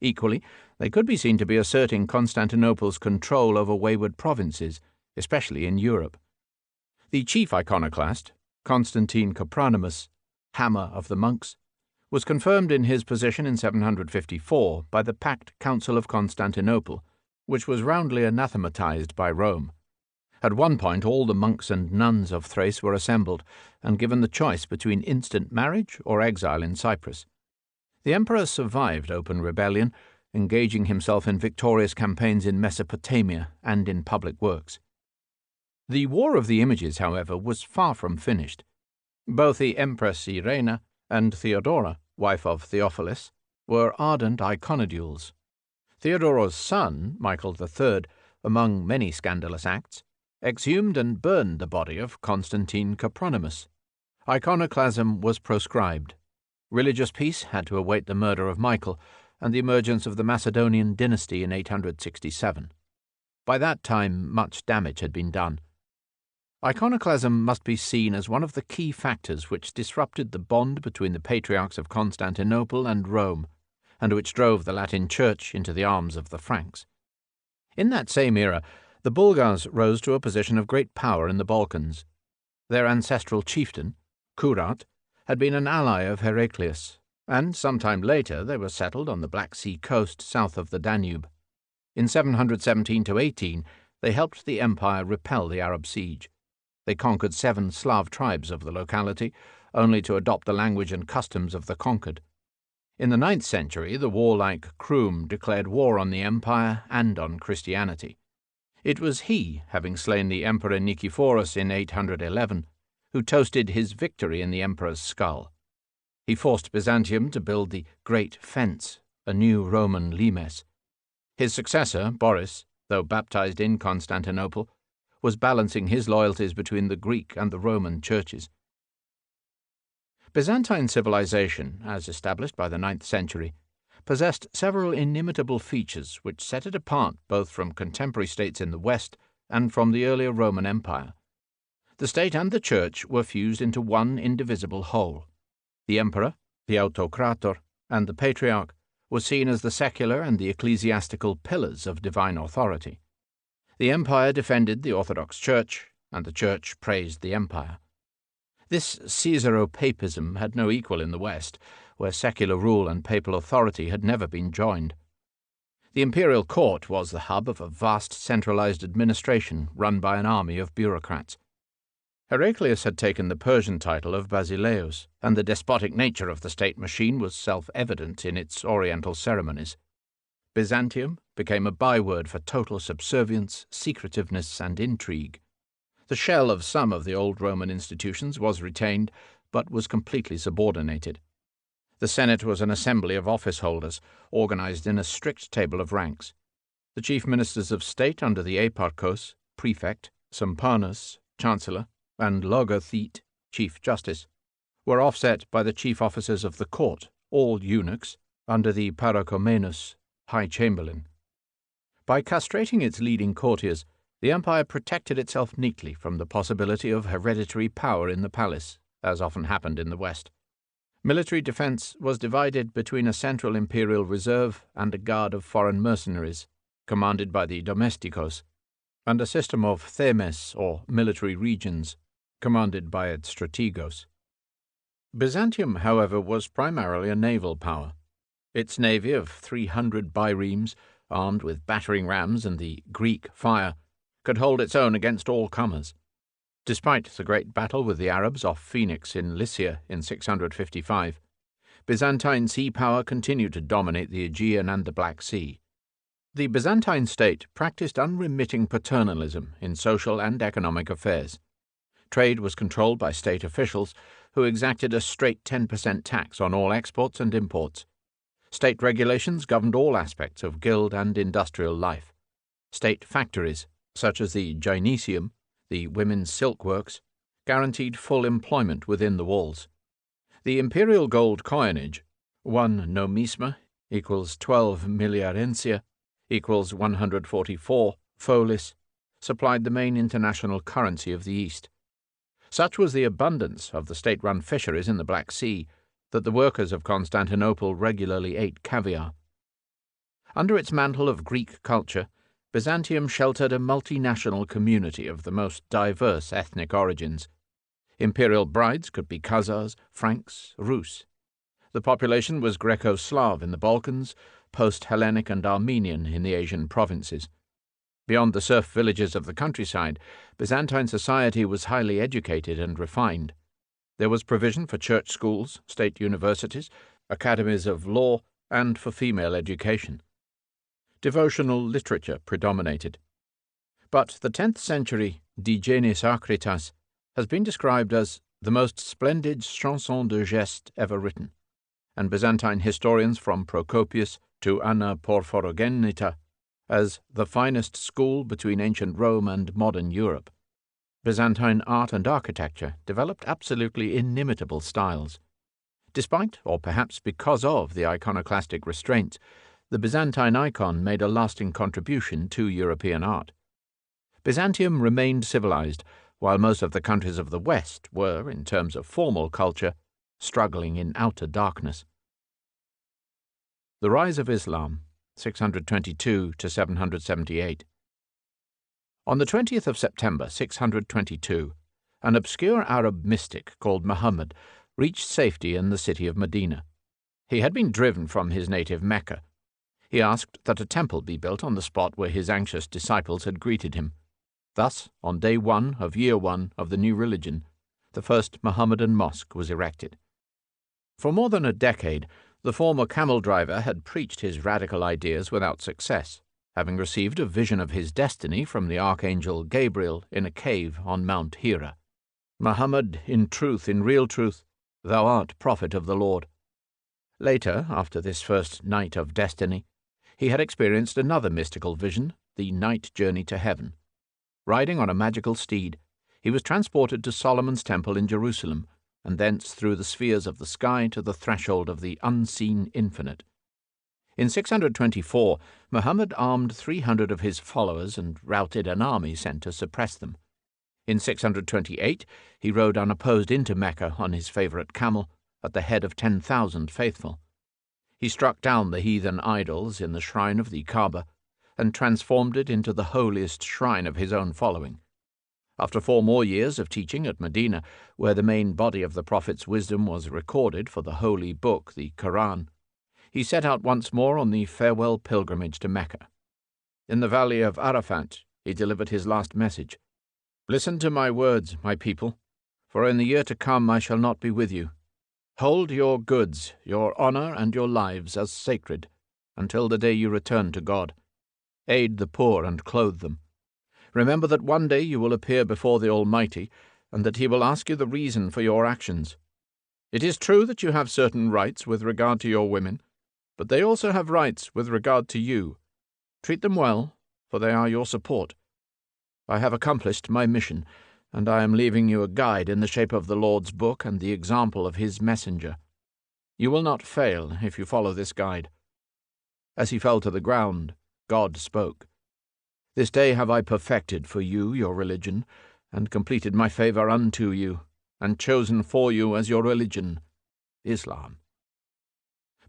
Equally, they could be seen to be asserting Constantinople's control over wayward provinces, especially in Europe. The chief iconoclast, Constantine Copronymus, Hammer of the Monks, was confirmed in his position in 754 by the Pact Council of Constantinople, which was roundly anathematized by Rome. At one point all the monks and nuns of Thrace were assembled and given the choice between instant marriage or exile in Cyprus. The emperor survived open rebellion, engaging himself in victorious campaigns in Mesopotamia and in public works. The War of the Images, however, was far from finished. Both the Empress Irene and Theodora, wife of Theophilus, were ardent iconodules. Theodora's son, Michael III, among many scandalous acts, exhumed and burned the body of Constantine Copronymus. Iconoclasm was proscribed. Religious peace had to await the murder of Michael and the emergence of the Macedonian dynasty in 867. By that time, much damage had been done. Iconoclasm must be seen as one of the key factors which disrupted the bond between the patriarchs of Constantinople and Rome, and which drove the Latin Church into the arms of the Franks. In that same era, the Bulgars rose to a position of great power in the Balkans. Their ancestral chieftain, Kurat, had been an ally of Heraclius, and some time later they were settled on the Black Sea coast south of the Danube. In 717–18, they helped the empire repel the Arab siege. They conquered 7 Slav tribes of the locality, only to adopt the language and customs of the conquered. In the 9th century, the warlike Krum declared war on the empire and on Christianity. It was he, having slain the Emperor Nicephorus in 811, who toasted his victory in the emperor's skull. He forced Byzantium to build the Great Fence, a new Roman limes. His successor, Boris, though baptized in Constantinople, was balancing his loyalties between the Greek and the Roman churches. Byzantine civilization, as established by the 9th century, possessed several inimitable features which set it apart both from contemporary states in the West and from the earlier Roman Empire. The state and the church were fused into one indivisible whole. The emperor, the autocrator, and the patriarch were seen as the secular and the ecclesiastical pillars of divine authority. The empire defended the Orthodox Church, and the Church praised the empire. This Caesaro-papism had no equal in the West, where secular rule and papal authority had never been joined. The imperial court was the hub of a vast centralized administration run by an army of bureaucrats. Heraclius had taken the Persian title of Basileus, and the despotic nature of the state machine was self-evident in its oriental ceremonies. Byzantium became a byword for total subservience, secretiveness, and intrigue. The shell of some of the old Roman institutions was retained, but was completely subordinated. The Senate was an assembly of office holders, organized in a strict table of ranks. The chief ministers of state under the eparchos, prefect, sympanus, chancellor, and logothete, chief justice, were offset by the chief officers of the court, all eunuchs, under the paracomenus, high chamberlain. By castrating its leading courtiers, the empire protected itself neatly from the possibility of hereditary power in the palace, as often happened in the West. Military defense was divided between a central imperial reserve and a guard of foreign mercenaries, commanded by the domesticos, and a system of themes, or military regions, commanded by its strategos. Byzantium, however, was primarily a naval power. Its navy of 300 biremes, armed with battering rams and the Greek fire, could hold its own against all comers. Despite the great battle with the Arabs off Phoenix in Lycia in 655, Byzantine sea power continued to dominate the Aegean and the Black Sea. The Byzantine state practiced unremitting paternalism in social and economic affairs. Trade was controlled by state officials, who exacted a straight 10% tax on all exports and imports. State regulations governed all aspects of guild and industrial life. State factories, such as the gynecium, the women's silk works, guaranteed full employment within the walls. The imperial gold coinage, 1 nomisma equals 12 milliarensia equals 144 folis, supplied the main international currency of the East. Such was the abundance of the state-run fisheries in the Black Sea that the workers of Constantinople regularly ate caviar. Under its mantle of Greek culture, Byzantium sheltered a multinational community of the most diverse ethnic origins. Imperial brides could be Khazars, Franks, Rus. The population was Greco-Slav in the Balkans, post-Hellenic and Armenian in the Asian provinces. Beyond the serf villages of the countryside, Byzantine society was highly educated and refined. There was provision for church schools, state universities, academies of law, and for female education. Devotional literature predominated. But the 10th century Digenis Acritas has been described as the most splendid chanson de geste ever written, and Byzantine historians from Procopius to Anna Porphyrogenita as the finest school between ancient Rome and modern Europe. Byzantine art and architecture developed absolutely inimitable styles. Despite, or perhaps because of, the iconoclastic restraints, the Byzantine icon made a lasting contribution to European art. Byzantium remained civilized, while most of the countries of the West were, in terms of formal culture, struggling in outer darkness. The rise of Islam, 622 to 778. On the 20th of September, 622, an obscure Arab mystic called Muhammad reached safety in the city of Medina. He had been driven from his native Mecca. He asked that a temple be built on the spot where his anxious disciples had greeted him. Thus, on day 1 of year 1 of the new religion, the first Mohammedan mosque was erected. For more than a decade, the former camel driver had preached his radical ideas without success, having received a vision of his destiny from the archangel Gabriel in a cave on Mount Hira. Muhammad, in real truth, thou art prophet of the Lord. Later, after this first night of destiny, he had experienced another mystical vision, the night journey to heaven. Riding on a magical steed, he was transported to Solomon's temple in Jerusalem, and thence through the spheres of the sky to the threshold of the unseen infinite. In 624, Muhammad armed 300 of his followers and routed an army sent to suppress them. In 628, he rode unopposed into Mecca on his favourite camel, at the head of 10,000 faithful. He struck down the heathen idols in the shrine of the Kaaba and transformed it into the holiest shrine of his own following. After 4 more years of teaching at Medina, where the main body of the Prophet's wisdom was recorded for the holy book, the Quran, he set out once more on the farewell pilgrimage to Mecca. In the valley of Arafat, he delivered his last message. "Listen to my words, my people, for in the year to come I shall not be with you. Hold your goods, your honor, and your lives as sacred, until the day you return to God. Aid the poor and clothe them. Remember that one day you will appear before the Almighty, and that He will ask you the reason for your actions. It is true that you have certain rights with regard to your women, but they also have rights with regard to you. Treat them well, for they are your support. I have accomplished my mission, and I am leaving you a guide in the shape of the Lord's book and the example of his messenger. You will not fail if you follow this guide." As he fell to the ground, God spoke. "This day have I perfected for you your religion, and completed my favor unto you, and chosen for you as your religion, Islam."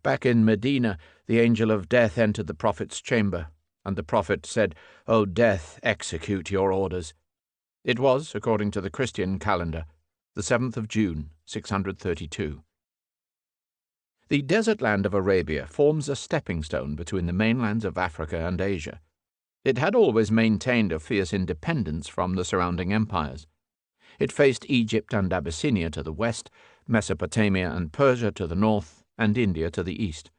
Back in Medina, the angel of death entered the Prophet's chamber, and the Prophet said, "O death, execute your orders." It was, according to the Christian calendar, the 7th of June, 632. The desert land of Arabia forms a stepping stone between the mainlands of Africa and Asia. It had always maintained a fierce independence from the surrounding empires. It faced Egypt and Abyssinia to the west, Mesopotamia and Persia to the north, and India to the east.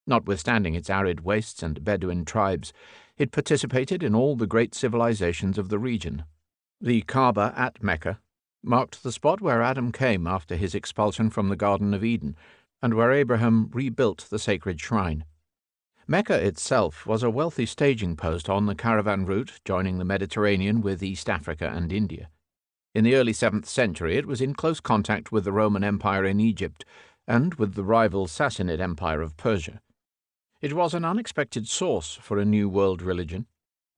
Notwithstanding its arid wastes and Bedouin tribes, it participated in all the great civilizations of the region. The Kaaba at Mecca marked the spot where Adam came after his expulsion from the Garden of Eden, and where Abraham rebuilt the sacred shrine. Mecca itself was a wealthy staging post on the caravan route joining the Mediterranean with East Africa and India. In the early 7th century it was in close contact with the Roman Empire in Egypt and with the rival Sassanid Empire of Persia. It was an unexpected source for a new world religion,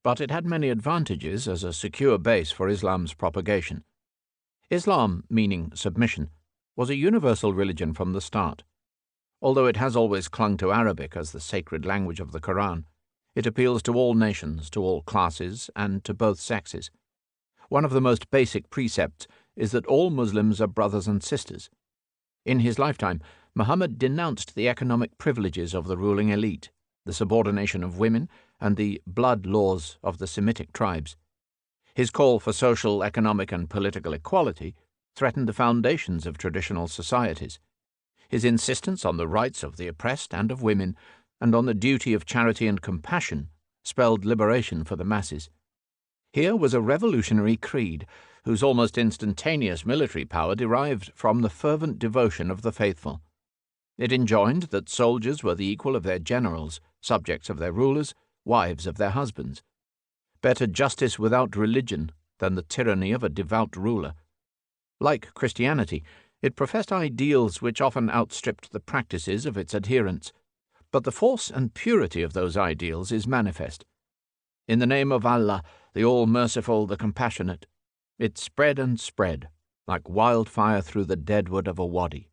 but it had many advantages as a secure base for Islam's propagation. Islam, meaning submission, was a universal religion from the start. Although it has always clung to Arabic as the sacred language of the Quran, it appeals to all nations, to all classes, and to both sexes. One of the most basic precepts is that all Muslims are brothers and sisters. In his lifetime, Muhammad denounced the economic privileges of the ruling elite, the subordination of women, and the blood laws of the Semitic tribes. His call for social, economic, and political equality threatened the foundations of traditional societies. His insistence on the rights of the oppressed and of women, and on the duty of charity and compassion, spelled liberation for the masses. Here was a revolutionary creed, whose almost instantaneous military power derived from the fervent devotion of the faithful. It enjoined that soldiers were the equal of their generals, subjects of their rulers, wives of their husbands. Better justice without religion than the tyranny of a devout ruler. Like Christianity, it professed ideals which often outstripped the practices of its adherents, but the force and purity of those ideals is manifest. In the name of Allah, the All-Merciful, the Compassionate, it spread and spread, like wildfire through the deadwood of a wadi.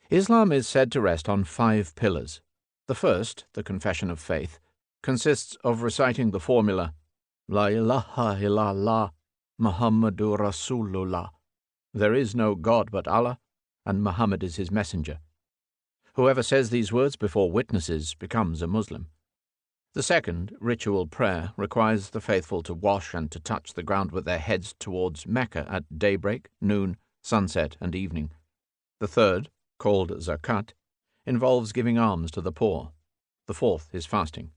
Islam is said to rest on 5 pillars. The first, the Confession of Faith, consists of reciting the formula, La ilaha illallah, Muhammadur Rasulullah. There is no God but Allah, and Muhammad is his messenger. Whoever says these words before witnesses becomes a Muslim. The second, ritual prayer, requires the faithful to wash and to touch the ground with their heads towards Mecca at daybreak, noon, sunset, and evening. The third, called zakat, involves giving alms to the poor. The fourth is fasting.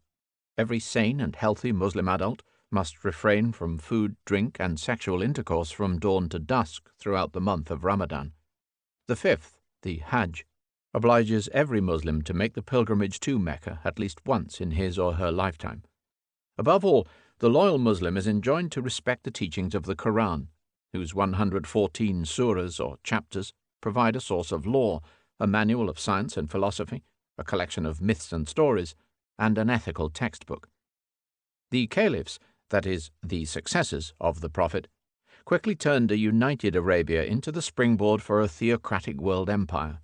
Every sane and healthy Muslim adult must refrain from food, drink, and sexual intercourse from dawn to dusk throughout the month of Ramadan. The fifth, the Hajj, obliges every Muslim to make the pilgrimage to Mecca at least once in his or her lifetime. Above all, the loyal Muslim is enjoined to respect the teachings of the Quran, whose 114 surahs or chapters provide a source of law, a manual of science and philosophy, a collection of myths and stories, and an ethical textbook. The caliphs, that is, the successors of the Prophet, quickly turned a united Arabia into the springboard for a theocratic world empire.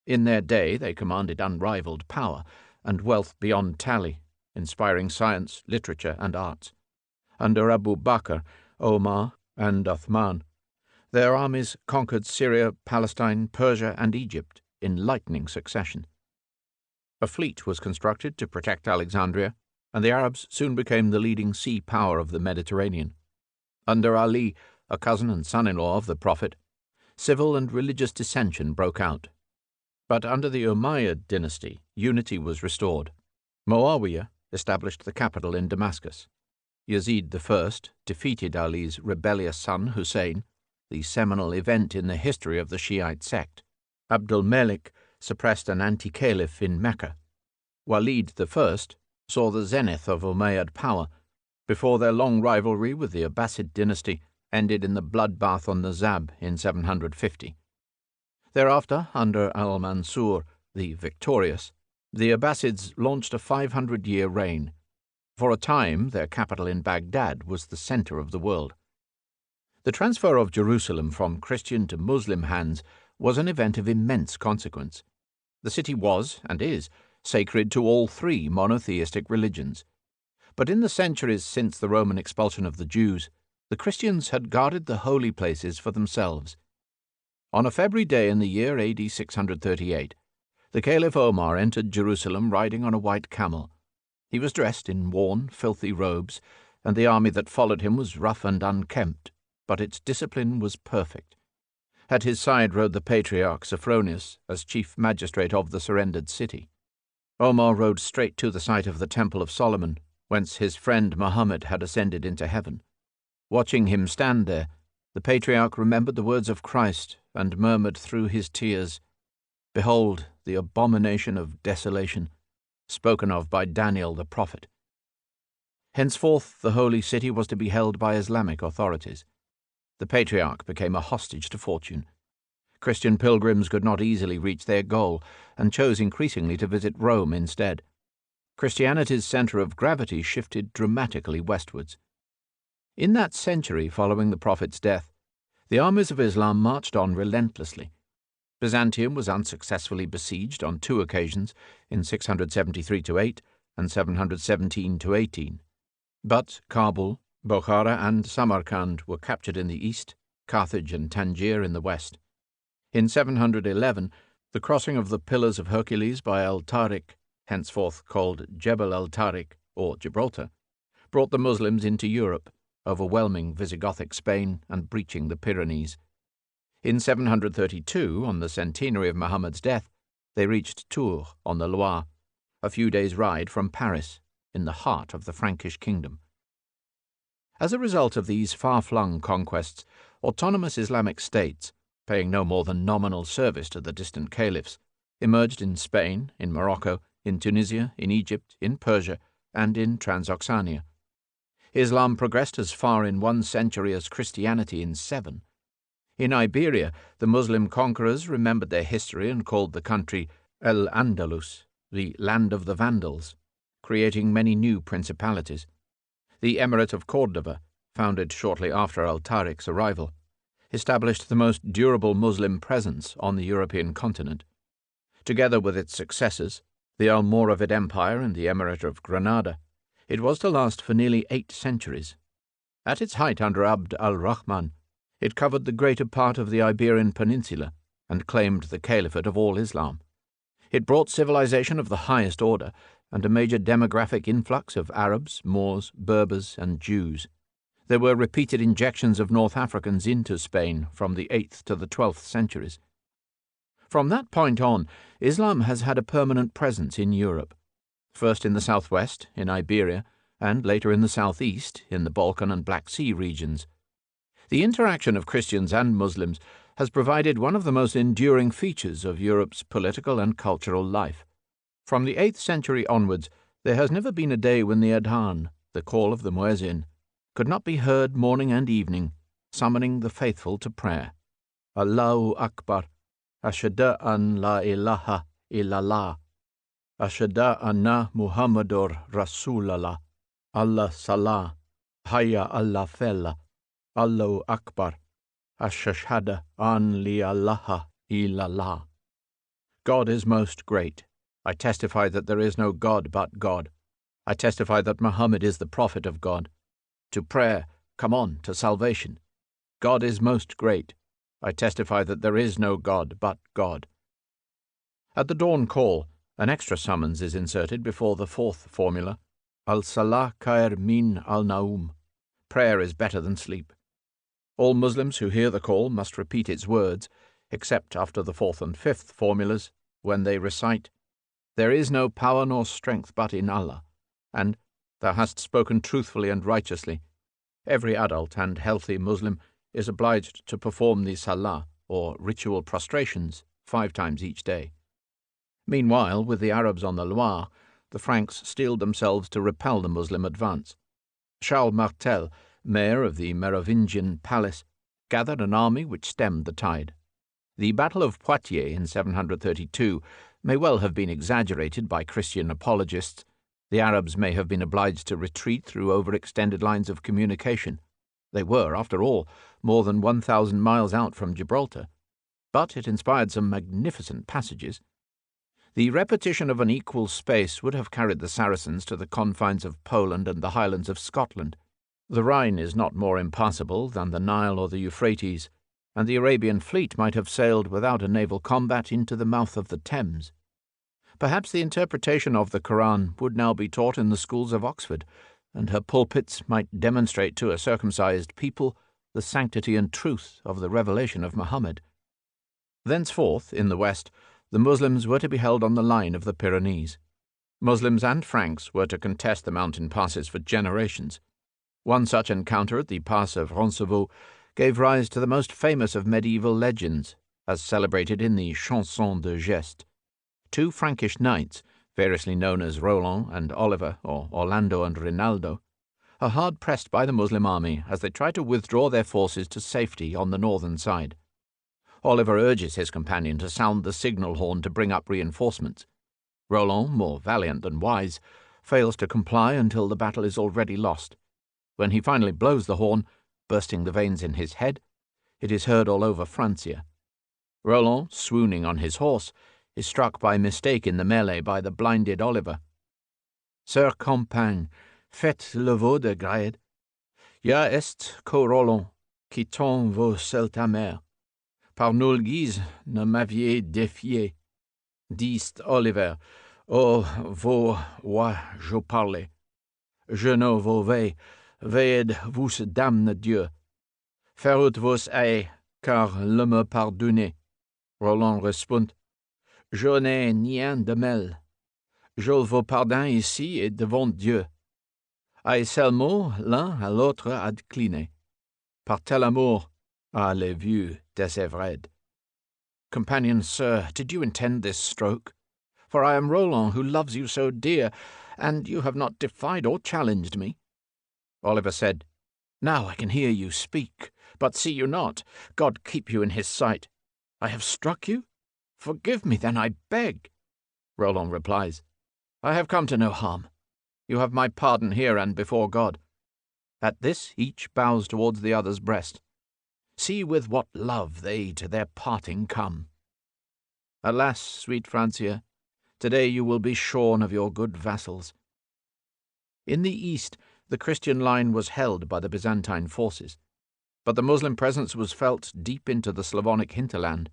In their day they commanded unrivaled power and wealth beyond tally, inspiring science, literature, and arts. Under Abu Bakr, Omar, and Uthman, their armies conquered Syria, Palestine, Persia, and Egypt in lightning succession. A fleet was constructed to protect Alexandria, and the Arabs soon became the leading sea power of the Mediterranean. Under Ali, a cousin and son-in-law of the Prophet, civil and religious dissension broke out. But under the Umayyad dynasty, unity was restored. Muawiyah established the capital in Damascus. Yazid I defeated Ali's rebellious son Hussein, the seminal event in the history of the Shiite sect. Abdul Malik suppressed an anti-caliph in Mecca. Walid I saw the zenith of Umayyad power, before their long rivalry with the Abbasid dynasty ended in the bloodbath on the Zab in 750. Thereafter, under al-Mansur, the victorious, the Abbasids launched a 500-year reign. For a time, their capital in Baghdad was the center of the world. The transfer of Jerusalem from Christian to Muslim hands was an event of immense consequence. The city was, and is, sacred to all three monotheistic religions. But in the centuries since the Roman expulsion of the Jews, the Christians had guarded the holy places for themselves. On a February day in the year AD 638, the Caliph Omar entered Jerusalem riding on a white camel. He was dressed in worn, filthy robes, and the army that followed him was rough and unkempt, but its discipline was perfect. At his side rode the patriarch Sophronius as chief magistrate of the surrendered city. Omar rode straight to the site of the Temple of Solomon, whence his friend Muhammad had ascended into heaven. Watching him stand there, the patriarch remembered the words of Christ and murmured through his tears, "Behold the abomination of desolation, spoken of by Daniel the prophet." Henceforth the holy city was to be held by Islamic authorities. The patriarch became a hostage to fortune. Christian pilgrims could not easily reach their goal, and chose increasingly to visit Rome instead. Christianity's center of gravity shifted dramatically westwards. In that century following the Prophet's death, the armies of Islam marched on relentlessly. Byzantium was unsuccessfully besieged on two occasions, in 673-8 and 717-18. But Kabul, Bokhara, and Samarkand were captured in the east, Carthage and Tangier in the west. In 711, the crossing of the Pillars of Hercules by Al-Tariq, henceforth called Jebel al-Tariq, or Gibraltar, brought the Muslims into Europe, overwhelming Visigothic Spain and breaching the Pyrenees. In 732, on the centenary of Muhammad's death, they reached Tours on the Loire, a few days' ride from Paris, in the heart of the Frankish kingdom. As a result of these far-flung conquests, autonomous Islamic states, paying no more than nominal service to the distant caliphs, emerged in Spain, in Morocco, in Tunisia, in Egypt, in Persia, and in Transoxania. Islam progressed as far in 1 century as Christianity in 7. In Iberia, the Muslim conquerors remembered their history and called the country El-Andalus, the land of the Vandals, creating many new principalities. The Emirate of Córdoba, founded shortly after Al-Tariq's arrival, established the most durable Muslim presence on the European continent. Together with its successors, the Almoravid Empire and the Emirate of Granada, it was to last for nearly 8 centuries. At its height under Abd al-Rahman, it covered the greater part of the Iberian Peninsula and claimed the caliphate of all Islam. It brought civilization of the highest order and a major demographic influx of Arabs, Moors, Berbers, and Jews. There were repeated injections of North Africans into Spain from the 8th to the 12th centuries. From that point on, Islam has had a permanent presence in Europe, first in the southwest, in Iberia, and later in the southeast, in the Balkan and Black Sea regions. The interaction of Christians and Muslims has provided one of the most enduring features of Europe's political and cultural life. From the 8th century onwards, there has never been a day when the adhan, the call of the muezzin, could not be heard morning and evening, summoning the faithful to prayer. Allahu Akbar, Ashhadu an la ilaha illallah, Ashhadu anna Muhammadur Rasulallah, Allah Salah, Hayya Allah Fella, Allahu Akbar, Ashashhadu an la ilaha illallah. God is most great. I testify that there is no God but God. I testify that Muhammad is the prophet of God. To prayer, come on, to salvation. God is most great. I testify that there is no God but God. At the dawn call, an extra summons is inserted before the fourth formula, Al-Salah Khair min al-Naum. Prayer is better than sleep. All Muslims who hear the call must repeat its words, except after the fourth and fifth formulas, when they recite, There is no power nor strength but in Allah, and Thou hast spoken truthfully and righteously. Every adult and healthy Muslim is obliged to perform the Salah, or ritual prostrations, 5 times each day. Meanwhile, with the Arabs on the Loire, the Franks steeled themselves to repel the Muslim advance. Charles Martel, mayor of the Merovingian palace, gathered an army which stemmed the tide. The Battle of Poitiers in 732 may well have been exaggerated by Christian apologists. The Arabs may have been obliged to retreat through overextended lines of communication. They were, after all, more than 1,000 miles out from Gibraltar. But it inspired some magnificent passages. The repetition of an equal space would have carried the Saracens to the confines of Poland and the highlands of Scotland. The Rhine is not more impassable than the Nile or the Euphrates, and the Arabian fleet might have sailed without a naval combat into the mouth of the Thames. Perhaps the interpretation of the Quran would now be taught in the schools of Oxford, and her pulpits might demonstrate to a circumcised people the sanctity and truth of the revelation of Muhammad. Thenceforth, in the West, the Muslims were to be held on the line of the Pyrenees. Muslims and Franks were to contest the mountain passes for generations. One such encounter at the Pass of Roncevaux gave rise to the most famous of medieval legends, as celebrated in the Chanson de Geste. 2 Frankish knights, variously known as Roland and Oliver, or Orlando and Rinaldo, are hard pressed by the Muslim army as they try to withdraw their forces to safety on the northern side. Oliver urges his companion to sound the signal horn to bring up reinforcements. Roland, more valiant than wise, fails to comply until the battle is already lost. When he finally blows the horn, bursting the veins in his head, it is heard all over Francia. Roland, swooning on his horse, is struck by mistake in the melee by the blinded Oliver. Sir Compagne, faites le veau de grade. Ya est qu'au Roland, quittant vos celtes amers. Par nulle guise ne m'aviez défié. Dist Oliver, ô vos rois je parle. Je ne vous vais, veillez vous damne Dieu. Ferut vos haye, car le me pardonnez. Roland répond, je n'ai rien de mal. Je vous pardonne ici et devant Dieu. Aïe seulement l'un à l'autre incliné. Par tel amour, à les vues désévrées. Companion, sir, did you intend this stroke? For I am Roland, who loves you so dear, and you have not defied or challenged me. Oliver said, Now I can hear you speak, but see you not. God keep you in his sight. I have struck you? Forgive me, then, I beg. Roland replies, I have come to no harm. You have my pardon here and before God. At this each bows towards the other's breast. See with what love they to their parting come. Alas, sweet Francia, today you will be shorn of your good vassals. In the east, the Christian line was held by the Byzantine forces, but the Muslim presence was felt deep into the Slavonic hinterland.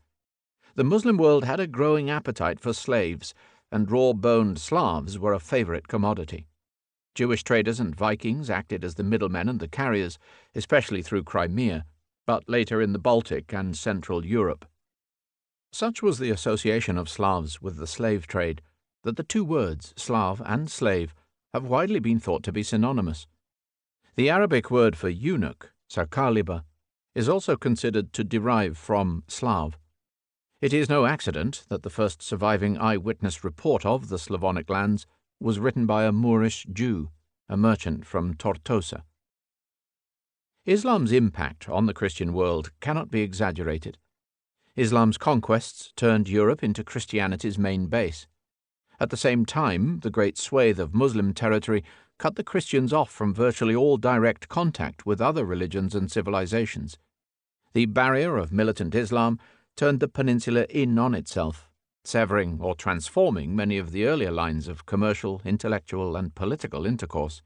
The Muslim world had a growing appetite for slaves, and raw-boned Slavs were a favorite commodity. Jewish traders and Vikings acted as the middlemen and the carriers, especially through Crimea, but later in the Baltic and Central Europe. Such was the association of Slavs with the slave trade that the two words, Slav and slave, have widely been thought to be synonymous. The Arabic word for eunuch, sarkaliba, is also considered to derive from Slav. It is no accident that the first surviving eyewitness report of the Slavonic lands was written by a Moorish Jew, a merchant from Tortosa. Islam's impact on the Christian world cannot be exaggerated. Islam's conquests turned Europe into Christianity's main base. At the same time, the great swathe of Muslim territory cut the Christians off from virtually all direct contact with other religions and civilizations. The barrier of militant Islam turned the peninsula in on itself, severing or transforming many of the earlier lines of commercial, intellectual, and political intercourse.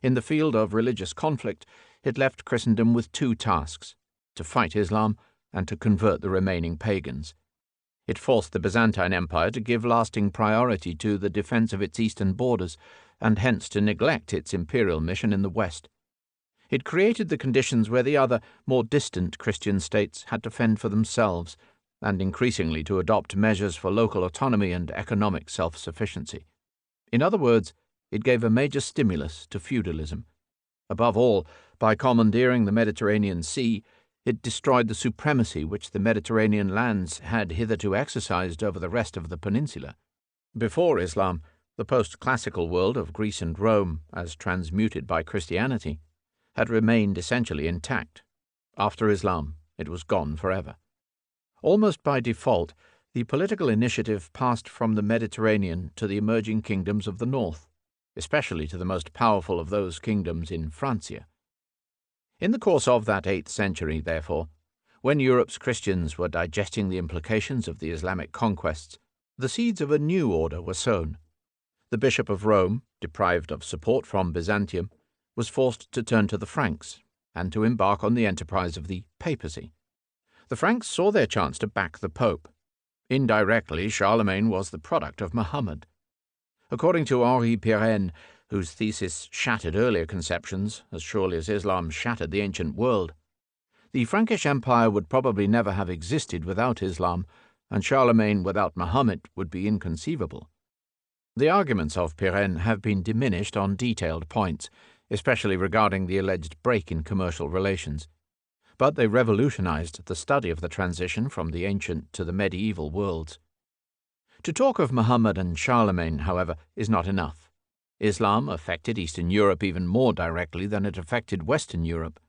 In the field of religious conflict, it left Christendom with two tasks: to fight Islam and to convert the remaining pagans. It forced the Byzantine Empire to give lasting priority to the defense of its eastern borders, and hence to neglect its imperial mission in the west. It created the conditions where the other, more distant Christian states had to fend for themselves, and increasingly to adopt measures for local autonomy and economic self-sufficiency. In other words, it gave a major stimulus to feudalism. Above all, by commandeering the Mediterranean Sea, it destroyed the supremacy which the Mediterranean lands had hitherto exercised over the rest of the peninsula. Before Islam, the post-classical world of Greece and Rome, as transmuted by Christianity, had remained essentially intact. After Islam, it was gone forever. Almost by default, the political initiative passed from the Mediterranean to the emerging kingdoms of the north, especially to the most powerful of those kingdoms in Francia. In the course of that 8th century, therefore, when Europe's Christians were digesting the implications of the Islamic conquests, the seeds of a new order were sown. The Bishop of Rome, deprived of support from Byzantium, was forced to turn to the Franks and to embark on the enterprise of the papacy. The Franks saw their chance to back the Pope. Indirectly, Charlemagne was the product of Muhammad. According to Henri Pirenne, whose thesis shattered earlier conceptions as surely as Islam shattered the ancient world, the Frankish Empire would probably never have existed without Islam, and Charlemagne without Muhammad would be inconceivable. The arguments of Pirenne have been diminished on detailed points, especially regarding the alleged break in commercial relations, but they revolutionized the study of the transition from the ancient to the medieval worlds. To talk of Muhammad and Charlemagne, however, is not enough. Islam affected Eastern Europe even more directly than it affected Western Europe.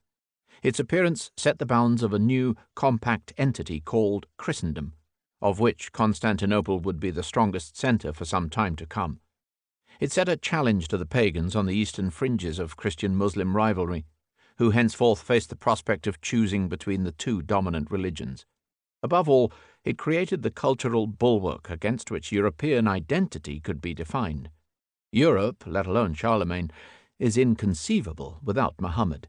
Its appearance set the bounds of a new, compact entity called Christendom, of which Constantinople would be the strongest center for some time to come. It set a challenge to the pagans on the eastern fringes of Christian-Muslim rivalry, who henceforth faced the prospect of choosing between the two dominant religions. Above all, it created the cultural bulwark against which European identity could be defined. Europe, let alone Charlemagne, is inconceivable without Muhammad.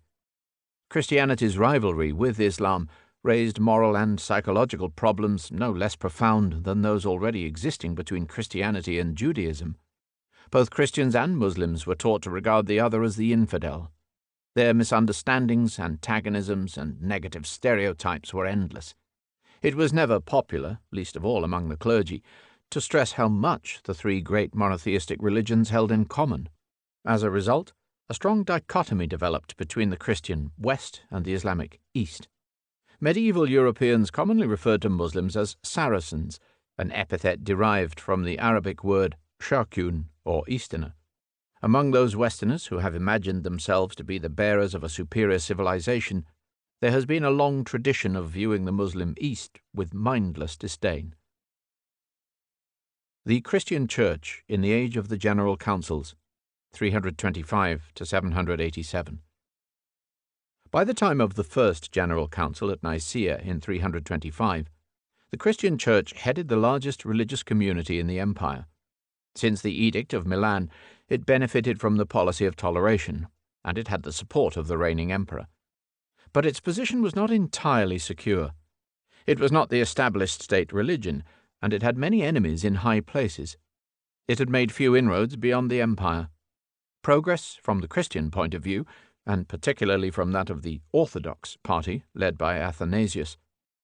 Christianity's rivalry with Islam raised moral and psychological problems no less profound than those already existing between Christianity and Judaism. Both Christians and Muslims were taught to regard the other as the infidel. Their misunderstandings, antagonisms, and negative stereotypes were endless. It was never popular, least of all among the clergy, to stress how much the three great monotheistic religions held in common. As a result, a strong dichotomy developed between the Christian West and the Islamic East. Medieval Europeans commonly referred to Muslims as Saracens, an epithet derived from the Arabic word Sharqun, or Easterner. Among those Westerners who have imagined themselves to be the bearers of a superior civilization, there has been a long tradition of viewing the Muslim East with mindless disdain. The Christian Church in the Age of the General Councils, 325 to 787. By the time of the First General Council at Nicaea in 325, the Christian Church headed the largest religious community in the empire. Since the Edict of Milan, it benefited from the policy of toleration, and it had the support of the reigning emperor. But its position was not entirely secure. It was not the established state religion, and it had many enemies in high places. It had made few inroads beyond the empire. Progress, from the Christian point of view, and particularly from that of the Orthodox party, led by Athanasius,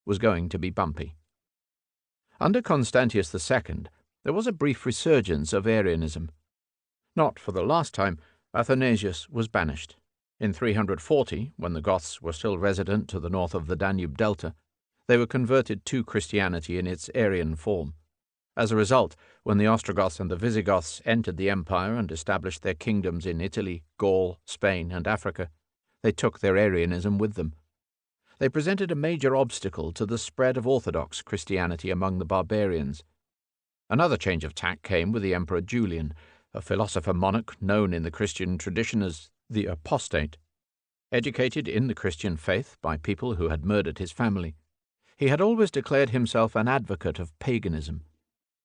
was going to be bumpy. Under Constantius II, there was a brief resurgence of Arianism. Not for the last time, Athanasius was banished. In 340, when the Goths were still resident to the north of the Danube Delta, they were converted to Christianity in its Arian form. As a result, when the Ostrogoths and the Visigoths entered the empire and established their kingdoms in Italy, Gaul, Spain, and Africa, they took their Arianism with them. They presented a major obstacle to the spread of Orthodox Christianity among the barbarians. Another change of tack came with the Emperor Julian, a philosopher monarch known in the Christian tradition as the apostate. Educated in the Christian faith by people who had murdered his family, he had always declared himself an advocate of paganism.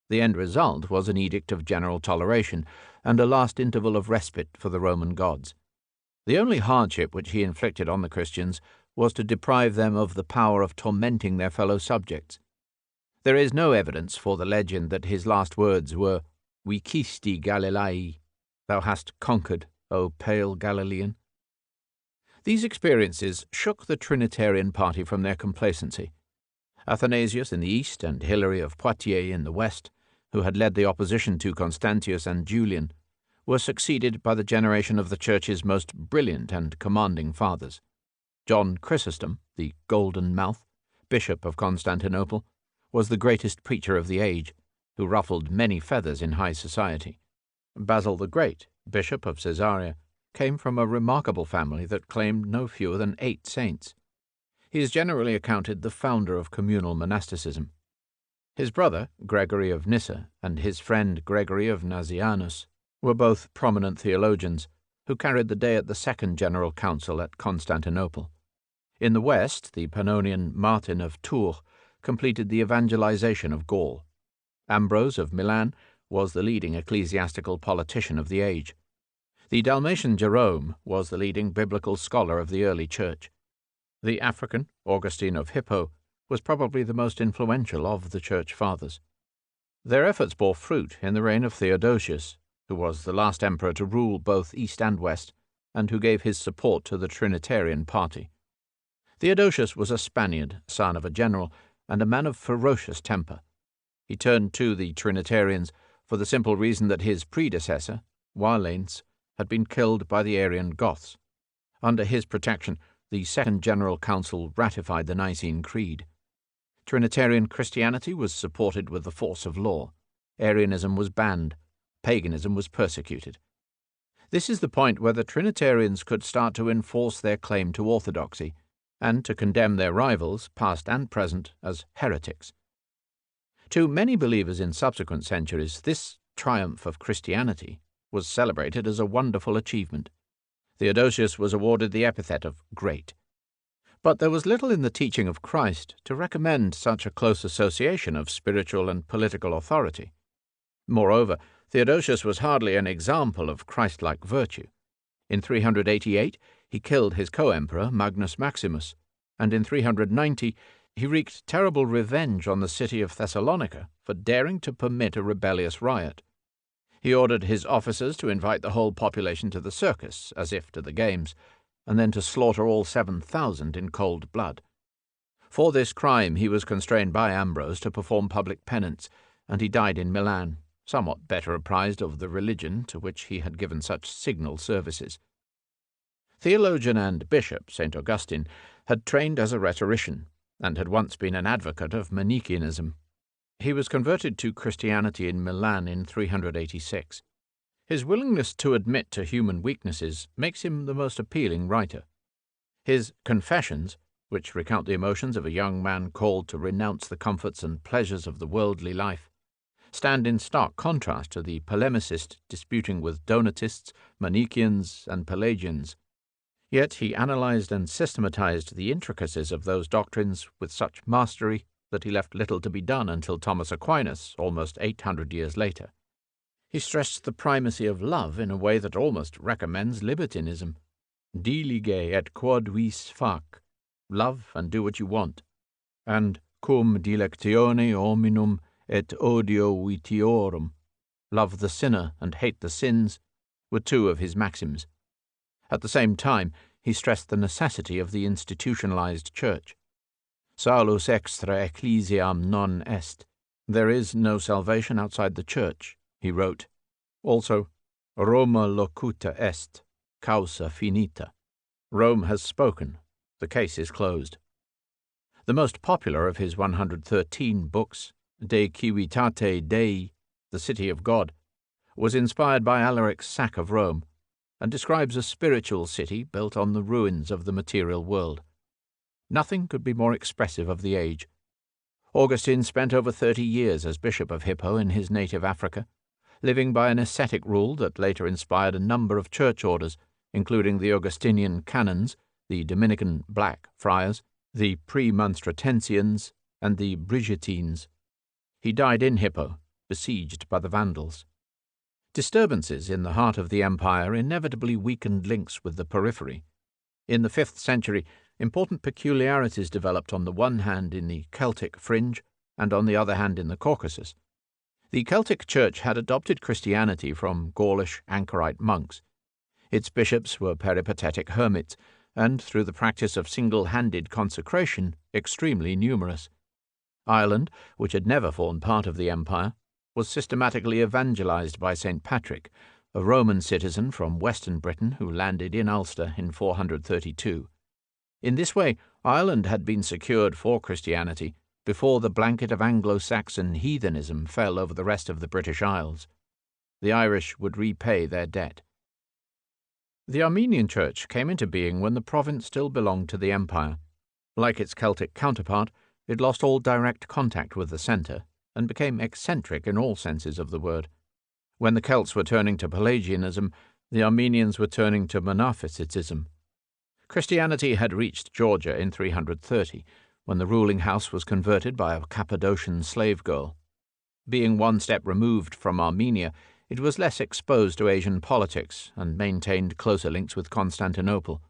The end result was an edict of general toleration and a last interval of respite for the Roman gods. The only hardship which he inflicted on the Christians was to deprive them of the power of tormenting their fellow subjects. There is no evidence for the legend that his last words were, "Vicisti Galilaei," thou hast conquered, O pale Galilean. These experiences shook the Trinitarian party from their complacency. Athanasius in the east and Hilary of Poitiers in the west, who had led the opposition to Constantius and Julian, were succeeded by the generation of the Church's most brilliant and commanding fathers. John Chrysostom, the Golden Mouth, Bishop of Constantinople, was the greatest preacher of the age, who ruffled many feathers in high society. Basil the Great, Bishop of Caesarea, came from a remarkable family that claimed no fewer than 8 saints. He is generally accounted the founder of communal monasticism. His brother, Gregory of Nyssa, and his friend Gregory of Nazianzus were both prominent theologians who carried the day at the Second General Council at Constantinople. In the west, the Pannonian Martin of Tours completed the evangelization of Gaul. Ambrose of Milan was the leading ecclesiastical politician of the age. The Dalmatian Jerome was the leading biblical scholar of the early Church. The African, Augustine of Hippo, was probably the most influential of the Church Fathers. Their efforts bore fruit in the reign of Theodosius, who was the last emperor to rule both East and West, and who gave his support to the Trinitarian party. Theodosius was a Spaniard, son of a general, and a man of ferocious temper. He turned to the Trinitarians for the simple reason that his predecessor, Valens, had been killed by the Arian Goths. Under his protection, the Second General Council ratified the Nicene Creed. Trinitarian Christianity was supported with the force of law. Arianism was banned. Paganism was persecuted. This is the point where the Trinitarians could start to enforce their claim to orthodoxy and to condemn their rivals, past and present, as heretics. To many believers in subsequent centuries, this triumph of Christianity was celebrated as a wonderful achievement. Theodosius was awarded the epithet of great. But there was little in the teaching of Christ to recommend such a close association of spiritual and political authority. Moreover, Theodosius was hardly an example of Christ-like virtue. In 388, he killed his co-emperor Magnus Maximus, and in 390 he wreaked terrible revenge on the city of Thessalonica for daring to permit a rebellious riot. He ordered his officers to invite the whole population to the circus, as if to the games, and then to slaughter all 7,000 in cold blood. For this crime he was constrained by Ambrose to perform public penance, and he died in Milan, somewhat better apprised of the religion to which he had given such signal services. Theologian and bishop St. Augustine had trained as a rhetorician, and had once been an advocate of Manichaeanism. He was converted to Christianity in Milan in 386. His willingness to admit to human weaknesses makes him the most appealing writer. His Confessions, which recount the emotions of a young man called to renounce the comforts and pleasures of the worldly life, stand in stark contrast to the polemicist disputing with Donatists, Manichaeans, and Pelagians. Yet he analyzed and systematized the intricacies of those doctrines with such mastery that he left little to be done until Thomas Aquinas, almost 800 years later. He stressed the primacy of love in a way that almost recommends libertinism. Dilige et quod vis fac, love and do what you want, and cum dilectione hominum et odio vitiorum, love the sinner and hate the sins, were two of his maxims. At the same time, he stressed the necessity of the institutionalized church. Salus extra ecclesiam non est. There is no salvation outside the church, he wrote. Also, Roma locuta est, causa finita. Rome has spoken, the case is closed. The most popular of his 113 books, De Civitate Dei, The City of God, was inspired by Alaric's sack of Rome, and describes a spiritual city built on the ruins of the material world. Nothing could be more expressive of the age. Augustine spent over 30 years as Bishop of Hippo in his native Africa, living by an ascetic rule that later inspired a number of church orders, including the Augustinian canons, the Dominican Black Friars, the Premonstratensians, and the Brigittines. He died in Hippo, besieged by the Vandals. Disturbances in the heart of the empire inevitably weakened links with the periphery. In the 5th century, important peculiarities developed on the one hand in the Celtic fringe and on the other hand in the Caucasus. The Celtic Church had adopted Christianity from Gaulish anchorite monks. Its bishops were peripatetic hermits, and through the practice of single-handed consecration, extremely numerous. Ireland, which had never formed part of the empire, was systematically evangelized by St. Patrick, a Roman citizen from western Britain who landed in Ulster in 432. In this way, Ireland had been secured for Christianity before the blanket of Anglo-Saxon heathenism fell over the rest of the British Isles. The Irish would repay their debt. The Armenian Church came into being when the province still belonged to the empire. Like its Celtic counterpart, it lost all direct contact with the centre and became eccentric in all senses of the word. When the Celts were turning to Pelagianism, the Armenians were turning to Monophysitism. Christianity had reached Georgia in 330, when the ruling house was converted by a Cappadocian slave girl. Being one step removed from Armenia, it was less exposed to Asian politics and maintained closer links with Constantinople.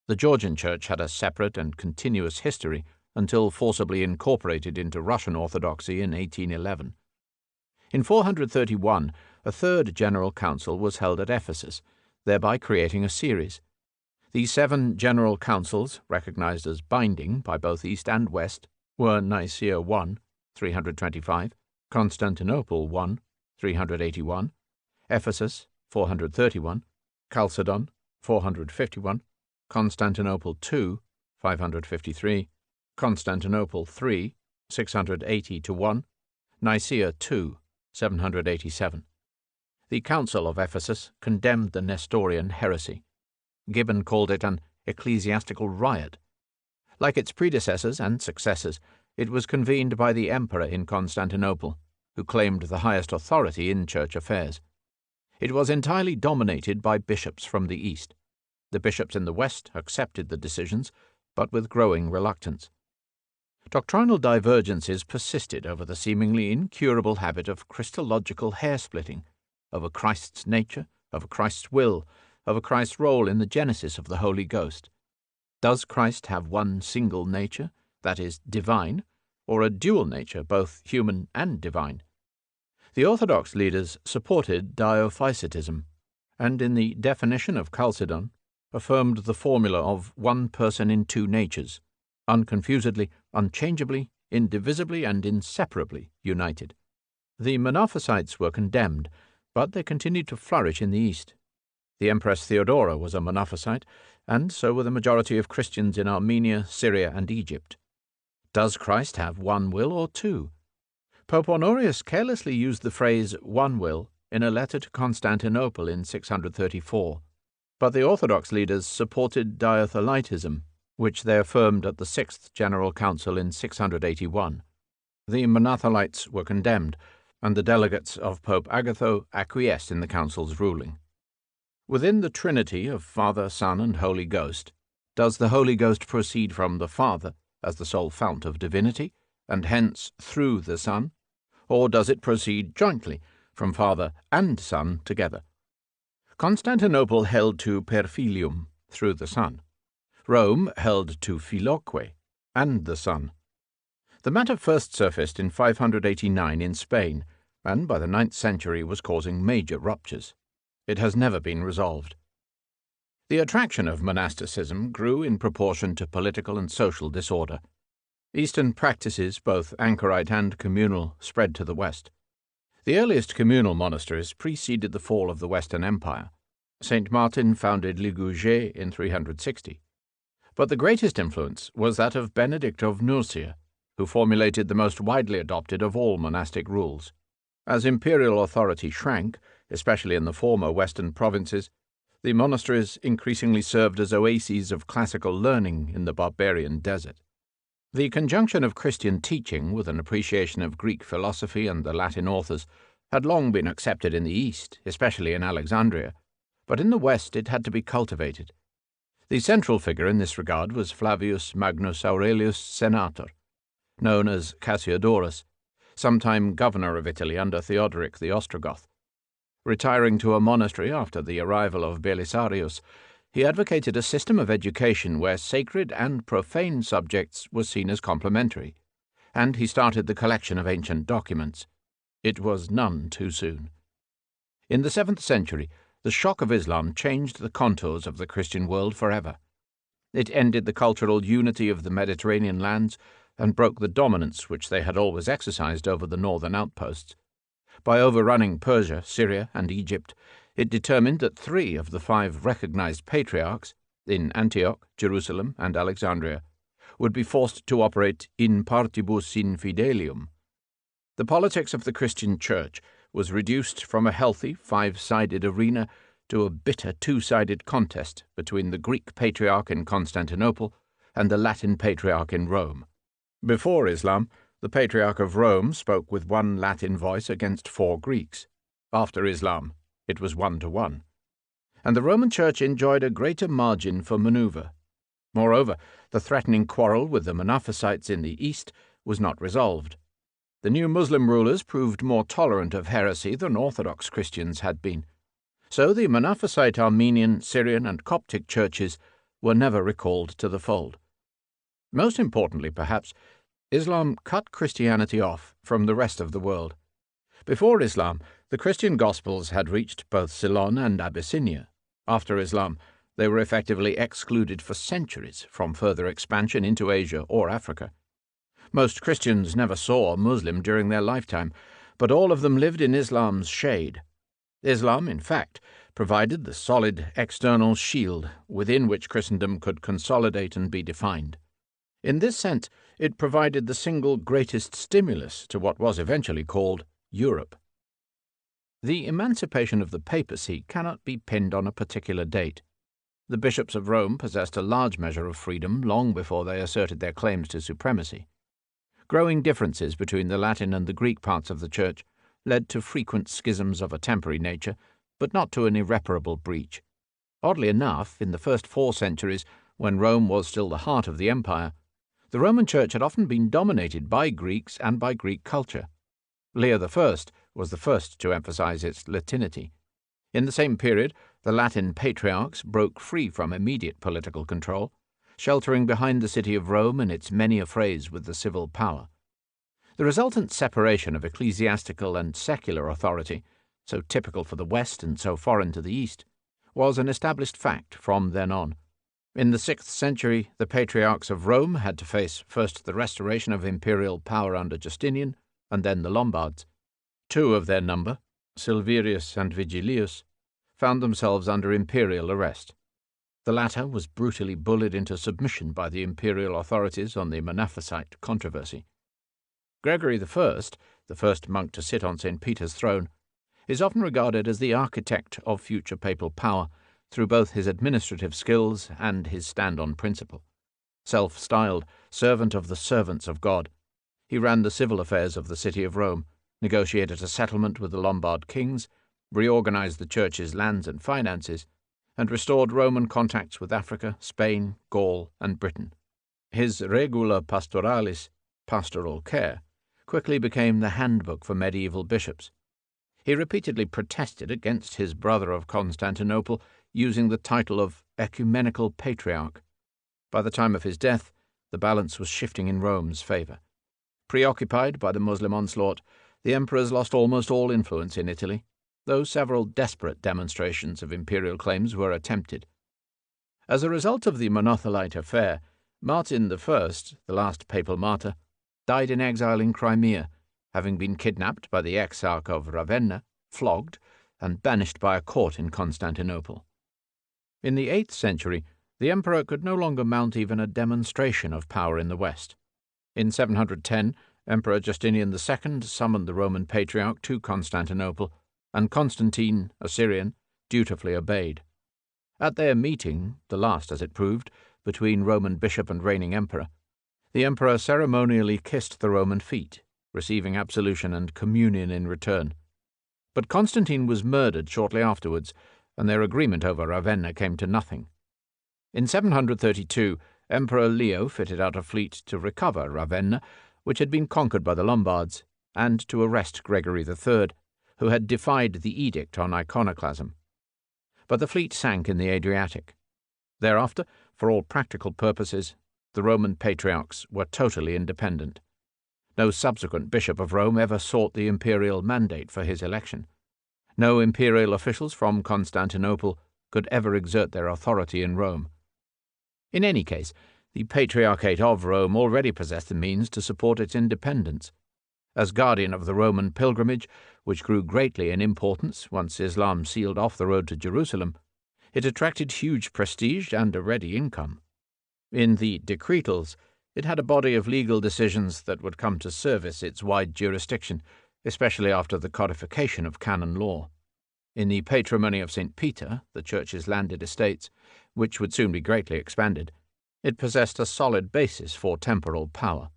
The Georgian Church had a separate and continuous history until forcibly incorporated into Russian Orthodoxy in 1811. In 431, a third General Council was held at Ephesus, thereby creating a series. The 7 General Councils, recognized as binding by both East and West, were Nicaea I, 325, Constantinople I, 381, Ephesus, 431, Chalcedon, 451, Constantinople II, 553, Constantinople III, 680-1, Nicaea II, 787. The Council of Ephesus condemned the Nestorian heresy. Gibbon called it an ecclesiastical riot. Like its predecessors and successors, it was convened by the emperor in Constantinople, who claimed the highest authority in church affairs. It was entirely dominated by bishops from the East. The bishops in the West accepted the decisions, but with growing reluctance. Doctrinal divergences persisted over the seemingly incurable habit of Christological hair-splitting, over Christ's nature, over Christ's will, over Christ's role in the genesis of the Holy Ghost. Does Christ have one single nature, that is, divine, or a dual nature, both human and divine? The Orthodox leaders supported Diophysitism, and in the definition of Chalcedon, affirmed the formula of one person in two natures, unconfusedly, unchangeably, indivisibly, and inseparably united. The Monophysites were condemned, but they continued to flourish in the East. The Empress Theodora was a Monophysite, and so were the majority of Christians in Armenia, Syria, and Egypt. Does Christ have one will or two? Pope Honorius carelessly used the phrase one will in a letter to Constantinople in 634, but the Orthodox leaders supported Diothelitism, which they affirmed at the 6th General Council in 681. The Monothelites were condemned, and the delegates of Pope Agatho acquiesced in the Council's ruling. Within the Trinity of Father, Son, and Holy Ghost, does the Holy Ghost proceed from the Father as the sole fount of divinity, and hence through the Son, or does it proceed jointly from Father and Son together? Constantinople held to per filium, through the Son. Rome held to Filoque, and the Son. The matter first surfaced in 589 in Spain, and by the 9th century was causing major ruptures. It has never been resolved. The attraction of monasticism grew in proportion to political and social disorder. Eastern practices, both anchorite and communal, spread to the West. The earliest communal monasteries preceded the fall of the Western Empire. St. Martin founded Ligugé in 360. But the greatest influence was that of Benedict of Nursia, who formulated the most widely adopted of all monastic rules. As imperial authority shrank, especially in the former Western provinces, the monasteries increasingly served as oases of classical learning in the barbarian desert. The conjunction of Christian teaching with an appreciation of Greek philosophy and the Latin authors had long been accepted in the East, especially in Alexandria, but in the West it had to be cultivated. The central figure in this regard was Flavius Magnus Aurelius Senator, known as Cassiodorus, sometime governor of Italy under Theodoric the Ostrogoth. Retiring to a monastery after the arrival of Belisarius, he advocated a system of education where sacred and profane subjects were seen as complementary, and he started the collection of ancient documents. It was none too soon. In the 7th century, the shock of Islam changed the contours of the Christian world forever. It ended the cultural unity of the Mediterranean lands and broke the dominance which they had always exercised over the northern outposts. By overrunning Persia, Syria, and Egypt, it determined that 3 of the 5 recognized patriarchs, in Antioch, Jerusalem, and Alexandria, would be forced to operate in partibus infidelium. The politics of the Christian Church was reduced from a healthy 5-sided arena to a bitter 2-sided contest between the Greek patriarch in Constantinople and the Latin patriarch in Rome. Before Islam, the patriarch of Rome spoke with 1 Latin voice against 4 Greeks. After Islam, it was 1-to-1. And the Roman Church enjoyed a greater margin for maneuver. Moreover, the threatening quarrel with the Monophysites in the East was not resolved. The new Muslim rulers proved more tolerant of heresy than Orthodox Christians had been. So the Monophysite Armenian, Syrian, and Coptic churches were never recalled to the fold. Most importantly, perhaps, Islam cut Christianity off from the rest of the world. Before Islam, the Christian Gospels had reached both Ceylon and Abyssinia. After Islam, they were effectively excluded for centuries from further expansion into Asia or Africa. Most Christians never saw a Muslim during their lifetime, but all of them lived in Islam's shade. Islam, in fact, provided the solid external shield within which Christendom could consolidate and be defined. In this sense, it provided the single greatest stimulus to what was eventually called Europe. The emancipation of the papacy cannot be pinned on a particular date. The bishops of Rome possessed a large measure of freedom long before they asserted their claims to supremacy. Growing differences between the Latin and the Greek parts of the Church led to frequent schisms of a temporary nature, but not to an irreparable breach. Oddly enough, in the first 4 centuries, when Rome was still the heart of the empire, the Roman Church had often been dominated by Greeks and by Greek culture. Leo I was the first to emphasize its Latinity. In the same period, the Latin patriarchs broke free from immediate political control, sheltering behind the city of Rome in its many affrays with the civil power. The resultant separation of ecclesiastical and secular authority, so typical for the West and so foreign to the East, was an established fact from then on. In the 6th century, the patriarchs of Rome had to face first the restoration of imperial power under Justinian, and then the Lombards. 2 of their number, Silverius and Vigilius, found themselves under imperial arrest. The latter was brutally bullied into submission by the imperial authorities on the Monophysite controversy. Gregory I, the first monk to sit on St. Peter's throne, is often regarded as the architect of future papal power through both his administrative skills and his stand on principle. Self-styled servant of the servants of God, he ran the civil affairs of the city of Rome, negotiated a settlement with the Lombard kings, reorganized the church's lands and finances, and restored Roman contacts with Africa, Spain, Gaul, and Britain. His Regula Pastoralis, pastoral care, quickly became the handbook for medieval bishops. He repeatedly protested against his brother of Constantinople using the title of ecumenical patriarch. By the time of his death, the balance was shifting in Rome's favor. Preoccupied by the Muslim onslaught, the emperors lost almost all influence in Italy, though several desperate demonstrations of imperial claims were attempted. As a result of the Monothelite affair, Martin I, the last papal martyr, died in exile in Crimea, having been kidnapped by the Exarch of Ravenna, flogged, and banished by a court in Constantinople. In the 8th century, the emperor could no longer mount even a demonstration of power in the West. In 710, Emperor Justinian II summoned the Roman Patriarch to Constantinople, and Constantine, a Syrian, dutifully obeyed. At their meeting, the last as it proved, between Roman bishop and reigning emperor, the emperor ceremonially kissed the Roman feet, receiving absolution and communion in return. But Constantine was murdered shortly afterwards, and their agreement over Ravenna came to nothing. In 732, Emperor Leo fitted out a fleet to recover Ravenna, which had been conquered by the Lombards, and to arrest Gregory III, who had defied the edict on iconoclasm. But the fleet sank in the Adriatic. Thereafter, for all practical purposes, the Roman patriarchs were totally independent. No subsequent bishop of Rome ever sought the imperial mandate for his election. No imperial officials from Constantinople could ever exert their authority in Rome. In any case, the Patriarchate of Rome already possessed the means to support its independence. As guardian of the Roman pilgrimage, which grew greatly in importance once Islam sealed off the road to Jerusalem, it attracted huge prestige and a ready income. In the decretals, it had a body of legal decisions that would come to service its wide jurisdiction, especially after the codification of canon law. In the patrimony of St. Peter, the Church's landed estates, which would soon be greatly expanded, it possessed a solid basis for temporal power.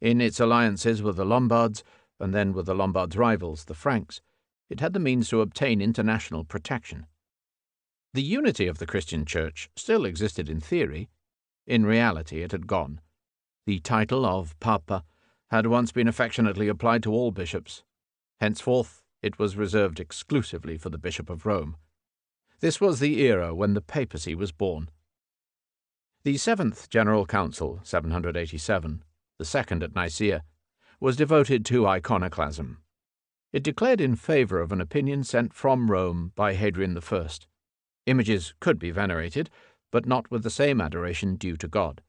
In its alliances with the Lombards, and then with the Lombards' rivals, the Franks, it had the means to obtain international protection. The unity of the Christian Church still existed in theory. In reality it had gone. The title of Papa had once been affectionately applied to all bishops. Henceforth it was reserved exclusively for the Bishop of Rome. This was the era when the papacy was born. The Seventh General Council, 787, the second at Nicaea, was devoted to iconoclasm. It declared in favour of an opinion sent from Rome by Hadrian I. Images could be venerated, but not with the same adoration due to God.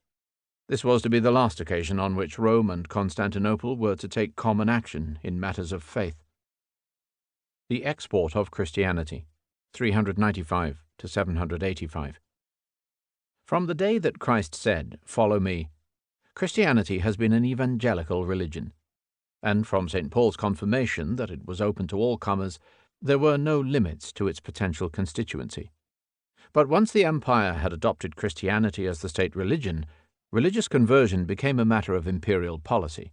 This was to be the last occasion on which Rome and Constantinople were to take common action in matters of faith. The export of Christianity, 395 to 785. From the day that Christ said, "Follow me," Christianity has been an evangelical religion, and from St. Paul's confirmation that it was open to all comers, there were no limits to its potential constituency. But once the empire had adopted Christianity as the state religion, religious conversion became a matter of imperial policy.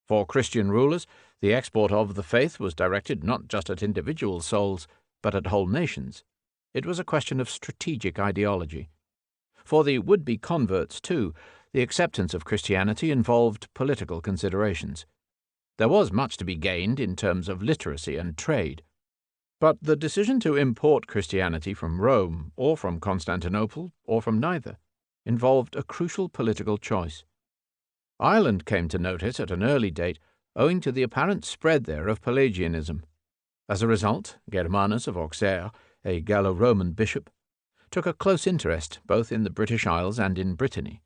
For Christian rulers, the export of the faith was directed not just at individual souls, but at whole nations. It was a question of strategic ideology. For the would-be converts, too, the acceptance of Christianity involved political considerations. There was much to be gained in terms of literacy and trade. But the decision to import Christianity from Rome, or from Constantinople, or from neither, involved a crucial political choice. Ireland came to note it at an early date, owing to the apparent spread there of Pelagianism. As a result, Germanus of Auxerre, a Gallo-Roman bishop, took a close interest both in the British Isles and in Brittany.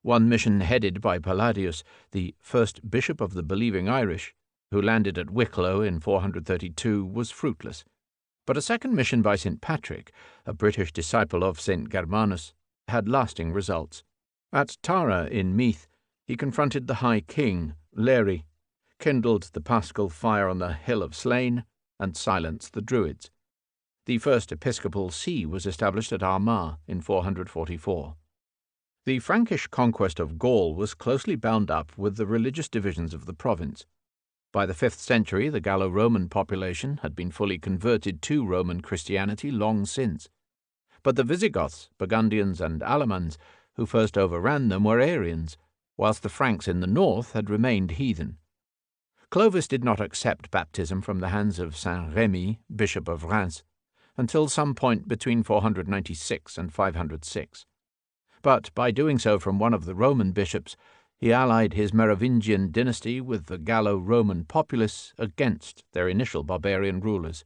One mission headed by Palladius, the first bishop of the believing Irish, who landed at Wicklow in 432, was fruitless. But a second mission by St. Patrick, a British disciple of St. Germanus, had lasting results. At Tara in Meath, he confronted the High King, Laery, kindled the paschal fire on the Hill of Slain, and silenced the Druids. The first episcopal see was established at Armagh in 444. The Frankish conquest of Gaul was closely bound up with the religious divisions of the province. By the 5th century, the Gallo-Roman population had been fully converted to Roman Christianity long since. But the Visigoths, Burgundians, and Alamans, who first overran them, were Arians, whilst the Franks in the north had remained heathen. Clovis did not accept baptism from the hands of Saint Remy, Bishop of Reims, until some point between 496 and 506. But by doing so from one of the Roman bishops, he allied his Merovingian dynasty with the Gallo-Roman populace against their initial barbarian rulers.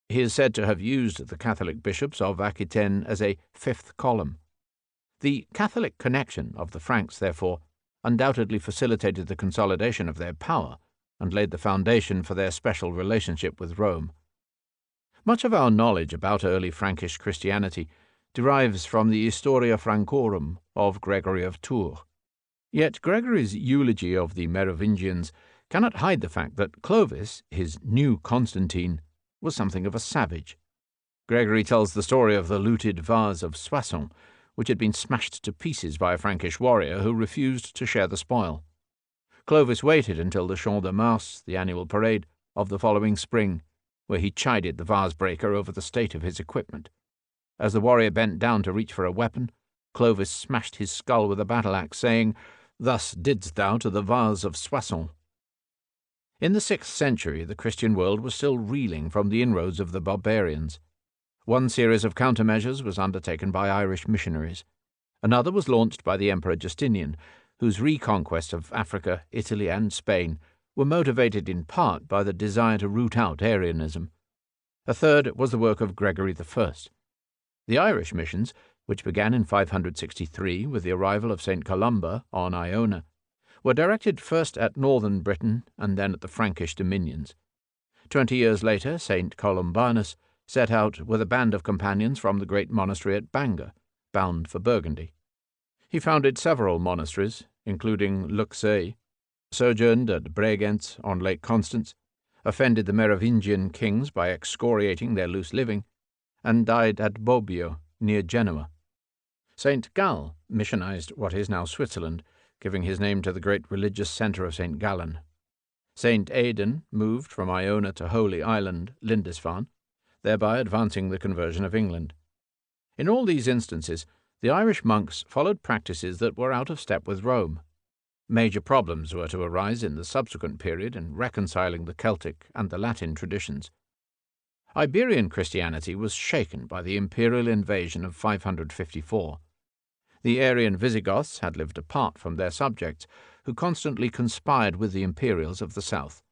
He is said to have used the Catholic bishops of Aquitaine as a fifth column. The Catholic connection of the Franks, therefore, undoubtedly facilitated the consolidation of their power and laid the foundation for their special relationship with Rome. Much of our knowledge about early Frankish Christianity derives from the Historia Francorum of Gregory of Tours. Yet Gregory's eulogy of the Merovingians cannot hide the fact that Clovis, his new Constantine, was something of a savage. Gregory tells the story of the looted vase of Soissons, which had been smashed to pieces by a Frankish warrior who refused to share the spoil. Clovis waited until the Champ de Mars, the annual parade, of the following spring, where he chided the vase-breaker over the state of his equipment. As the warrior bent down to reach for a weapon, Clovis smashed his skull with a battle-axe, saying, "Thus didst thou to the vase of Soissons." In the 6th century, the Christian world was still reeling from the inroads of the barbarians. One series of countermeasures was undertaken by Irish missionaries. Another was launched by the Emperor Justinian, whose reconquest of Africa, Italy, and Spain were motivated in part by the desire to root out Arianism. A third was the work of Gregory I. The Irish missions, which began in 563 with the arrival of St. Columba on Iona, were directed first at northern Britain and then at the Frankish dominions. 20 years later, St. Columbanus set out with a band of companions from the great monastery at Bangor, bound for Burgundy. He founded several monasteries, including Luxeuil, sojourned at Bregenz on Lake Constance, offended the Merovingian kings by excoriating their loose living, and died at Bobbio, near Genoa. St. Gall missionized what is now Switzerland, giving his name to the great religious centre of St. Gallen. St. Aidan moved from Iona to Holy Island, Lindisfarne, thereby advancing the conversion of England. In all these instances, the Irish monks followed practices that were out of step with Rome. Major problems were to arise in the subsequent period in reconciling the Celtic and the Latin traditions. Iberian Christianity was shaken by the imperial invasion of 554. The Arian Visigoths had lived apart from their subjects, who constantly conspired with the imperials of the south.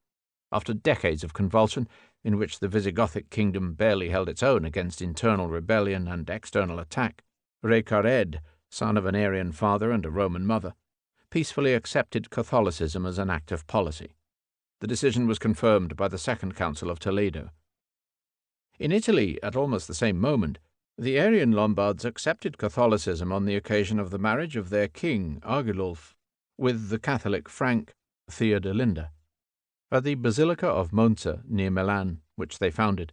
After decades of convulsion, in which the Visigothic kingdom barely held its own against internal rebellion and external attack, Recared, son of an Arian father and a Roman mother, peacefully accepted Catholicism as an act of policy. The decision was confirmed by the Second Council of Toledo. In Italy, at almost the same moment, the Arian Lombards accepted Catholicism on the occasion of the marriage of their king, Agilulf, with the Catholic Frank, Theodelinda. At the Basilica of Monza, near Milan, which they founded,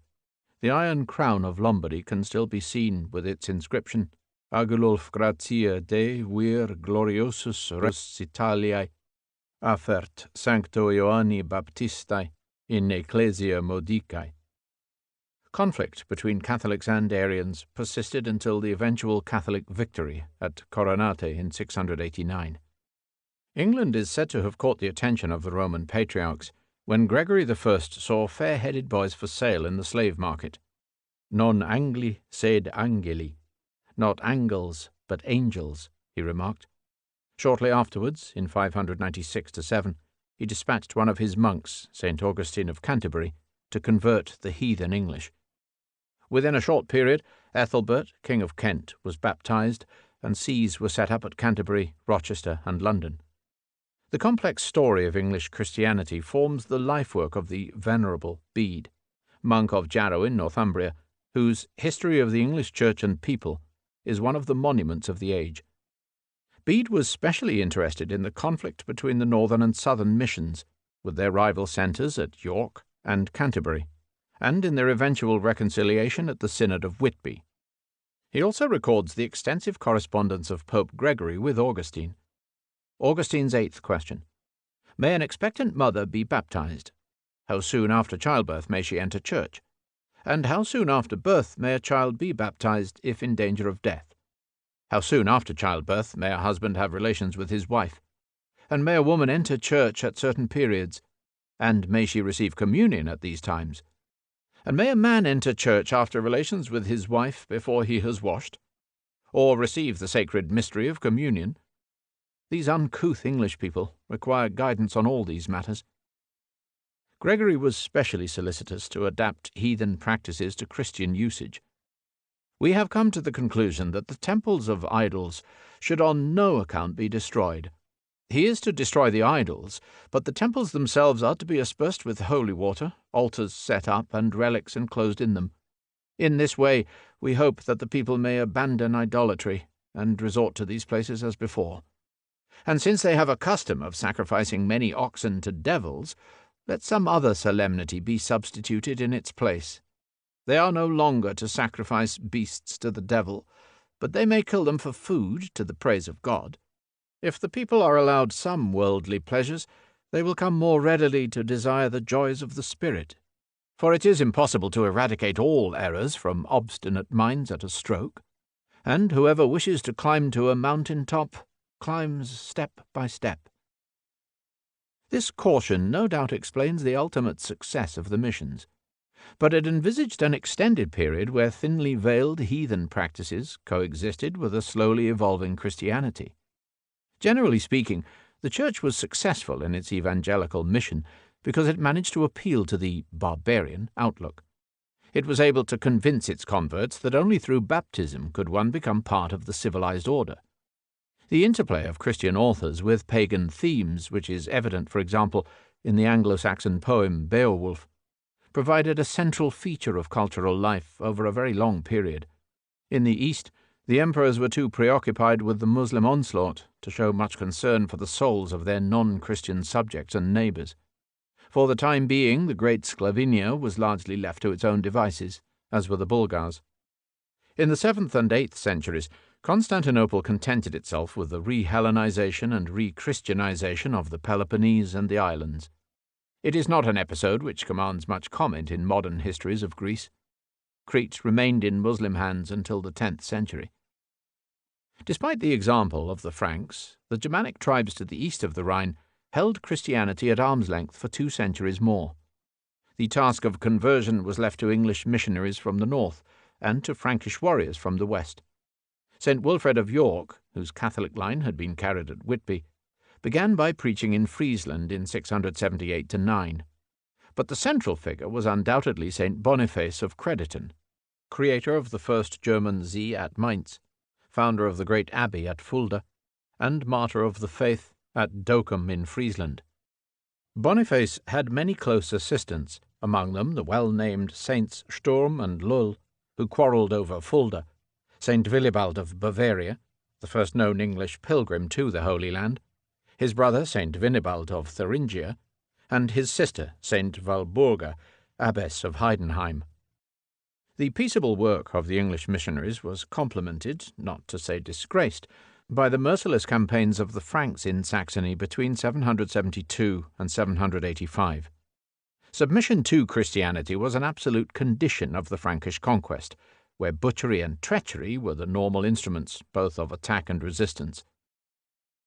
the iron crown of Lombardy can still be seen with its inscription, Agilulf gratia Dei vir gloriosus res Italiae, affert Sancto Ioanni Baptistae in ecclesia modicae. Conflict between Catholics and Arians persisted until the eventual Catholic victory at Coronate in 689. England is said to have caught the attention of the Roman patriarchs when Gregory I saw fair-headed boys for sale in the slave market. Non angli sed angeli, not angels but angels, he remarked. Shortly afterwards, in 596-7, he dispatched one of his monks, St. Augustine of Canterbury, to convert the heathen English. Within a short period, Ethelbert, King of Kent, was baptized, and sees were set up at Canterbury, Rochester, and London. The complex story of English Christianity forms the life-work of the Venerable Bede, monk of Jarrow in Northumbria, whose History of the English Church and People is one of the monuments of the age. Bede was specially interested in the conflict between the northern and southern missions, with their rival centres at York and Canterbury, and in their eventual reconciliation at the Synod of Whitby. He also records the extensive correspondence of Pope Gregory with Augustine. Augustine's 8th question. May an expectant mother be baptized? How soon after childbirth may she enter church? And how soon after birth may a child be baptized if in danger of death? How soon after childbirth may a husband have relations with his wife? And may a woman enter church at certain periods? And may she receive communion at these times? And may a man enter church after relations with his wife before he has washed? Or receive the sacred mystery of communion? These uncouth English people require guidance on all these matters. Gregory was specially solicitous to adapt heathen practices to Christian usage. We have come to the conclusion that the temples of idols should on no account be destroyed. He is to destroy the idols, but the temples themselves are to be aspersed with holy water, altars set up, and relics enclosed in them. In this way, we hope that the people may abandon idolatry and resort to these places as before. And since they have a custom of sacrificing many oxen to devils, let some other solemnity be substituted in its place. They are no longer to sacrifice beasts to the devil, but they may kill them for food to the praise of God. If the people are allowed some worldly pleasures, they will come more readily to desire the joys of the Spirit. For it is impossible to eradicate all errors from obstinate minds at a stroke, and whoever wishes to climb to a mountain top climbs step by step. This caution no doubt explains the ultimate success of the missions, but it envisaged an extended period where thinly veiled heathen practices coexisted with a slowly evolving Christianity. Generally speaking, the Church was successful in its evangelical mission because it managed to appeal to the barbarian outlook. It was able to convince its converts that only through baptism could one become part of the civilized order. The interplay of Christian authors with pagan themes, which is evident, for example, in the Anglo-Saxon poem Beowulf, provided a central feature of cultural life over a very long period. In the East, the emperors were too preoccupied with the Muslim onslaught to show much concern for the souls of their non-Christian subjects and neighbours. For the time being, the great Sclavinia was largely left to its own devices, as were the Bulgars. In the 7th and 8th centuries, Constantinople contented itself with the re-Hellenization and re-Christianization of the Peloponnese and the islands. It is not an episode which commands much comment in modern histories of Greece. Crete remained in Muslim hands until the 10th century. Despite the example of the Franks, the Germanic tribes to the east of the Rhine held Christianity at arm's length for 2 centuries more. The task of conversion was left to English missionaries from the north and to Frankish warriors from the west. St. Wilfred of York, whose Catholic line had been carried at Whitby, began by preaching in Friesland in 678–9. But the central figure was undoubtedly St. Boniface of Crediton, creator of the first German see at Mainz, founder of the great abbey at Fulda, and martyr of the faith at Docum in Friesland. Boniface had many close assistants, among them the well-named Saints Sturm and Lull, who quarrelled over Fulda, St. Willibald of Bavaria, the first known English pilgrim to the Holy Land, his brother St. Winibald of Thuringia, and his sister St. Walburga, abbess of Heidenheim. The peaceable work of the English missionaries was complemented, not to say disgraced, by the merciless campaigns of the Franks in Saxony between 772 and 785. Submission to Christianity was an absolute condition of the Frankish conquest, where butchery and treachery were the normal instruments both of attack and resistance.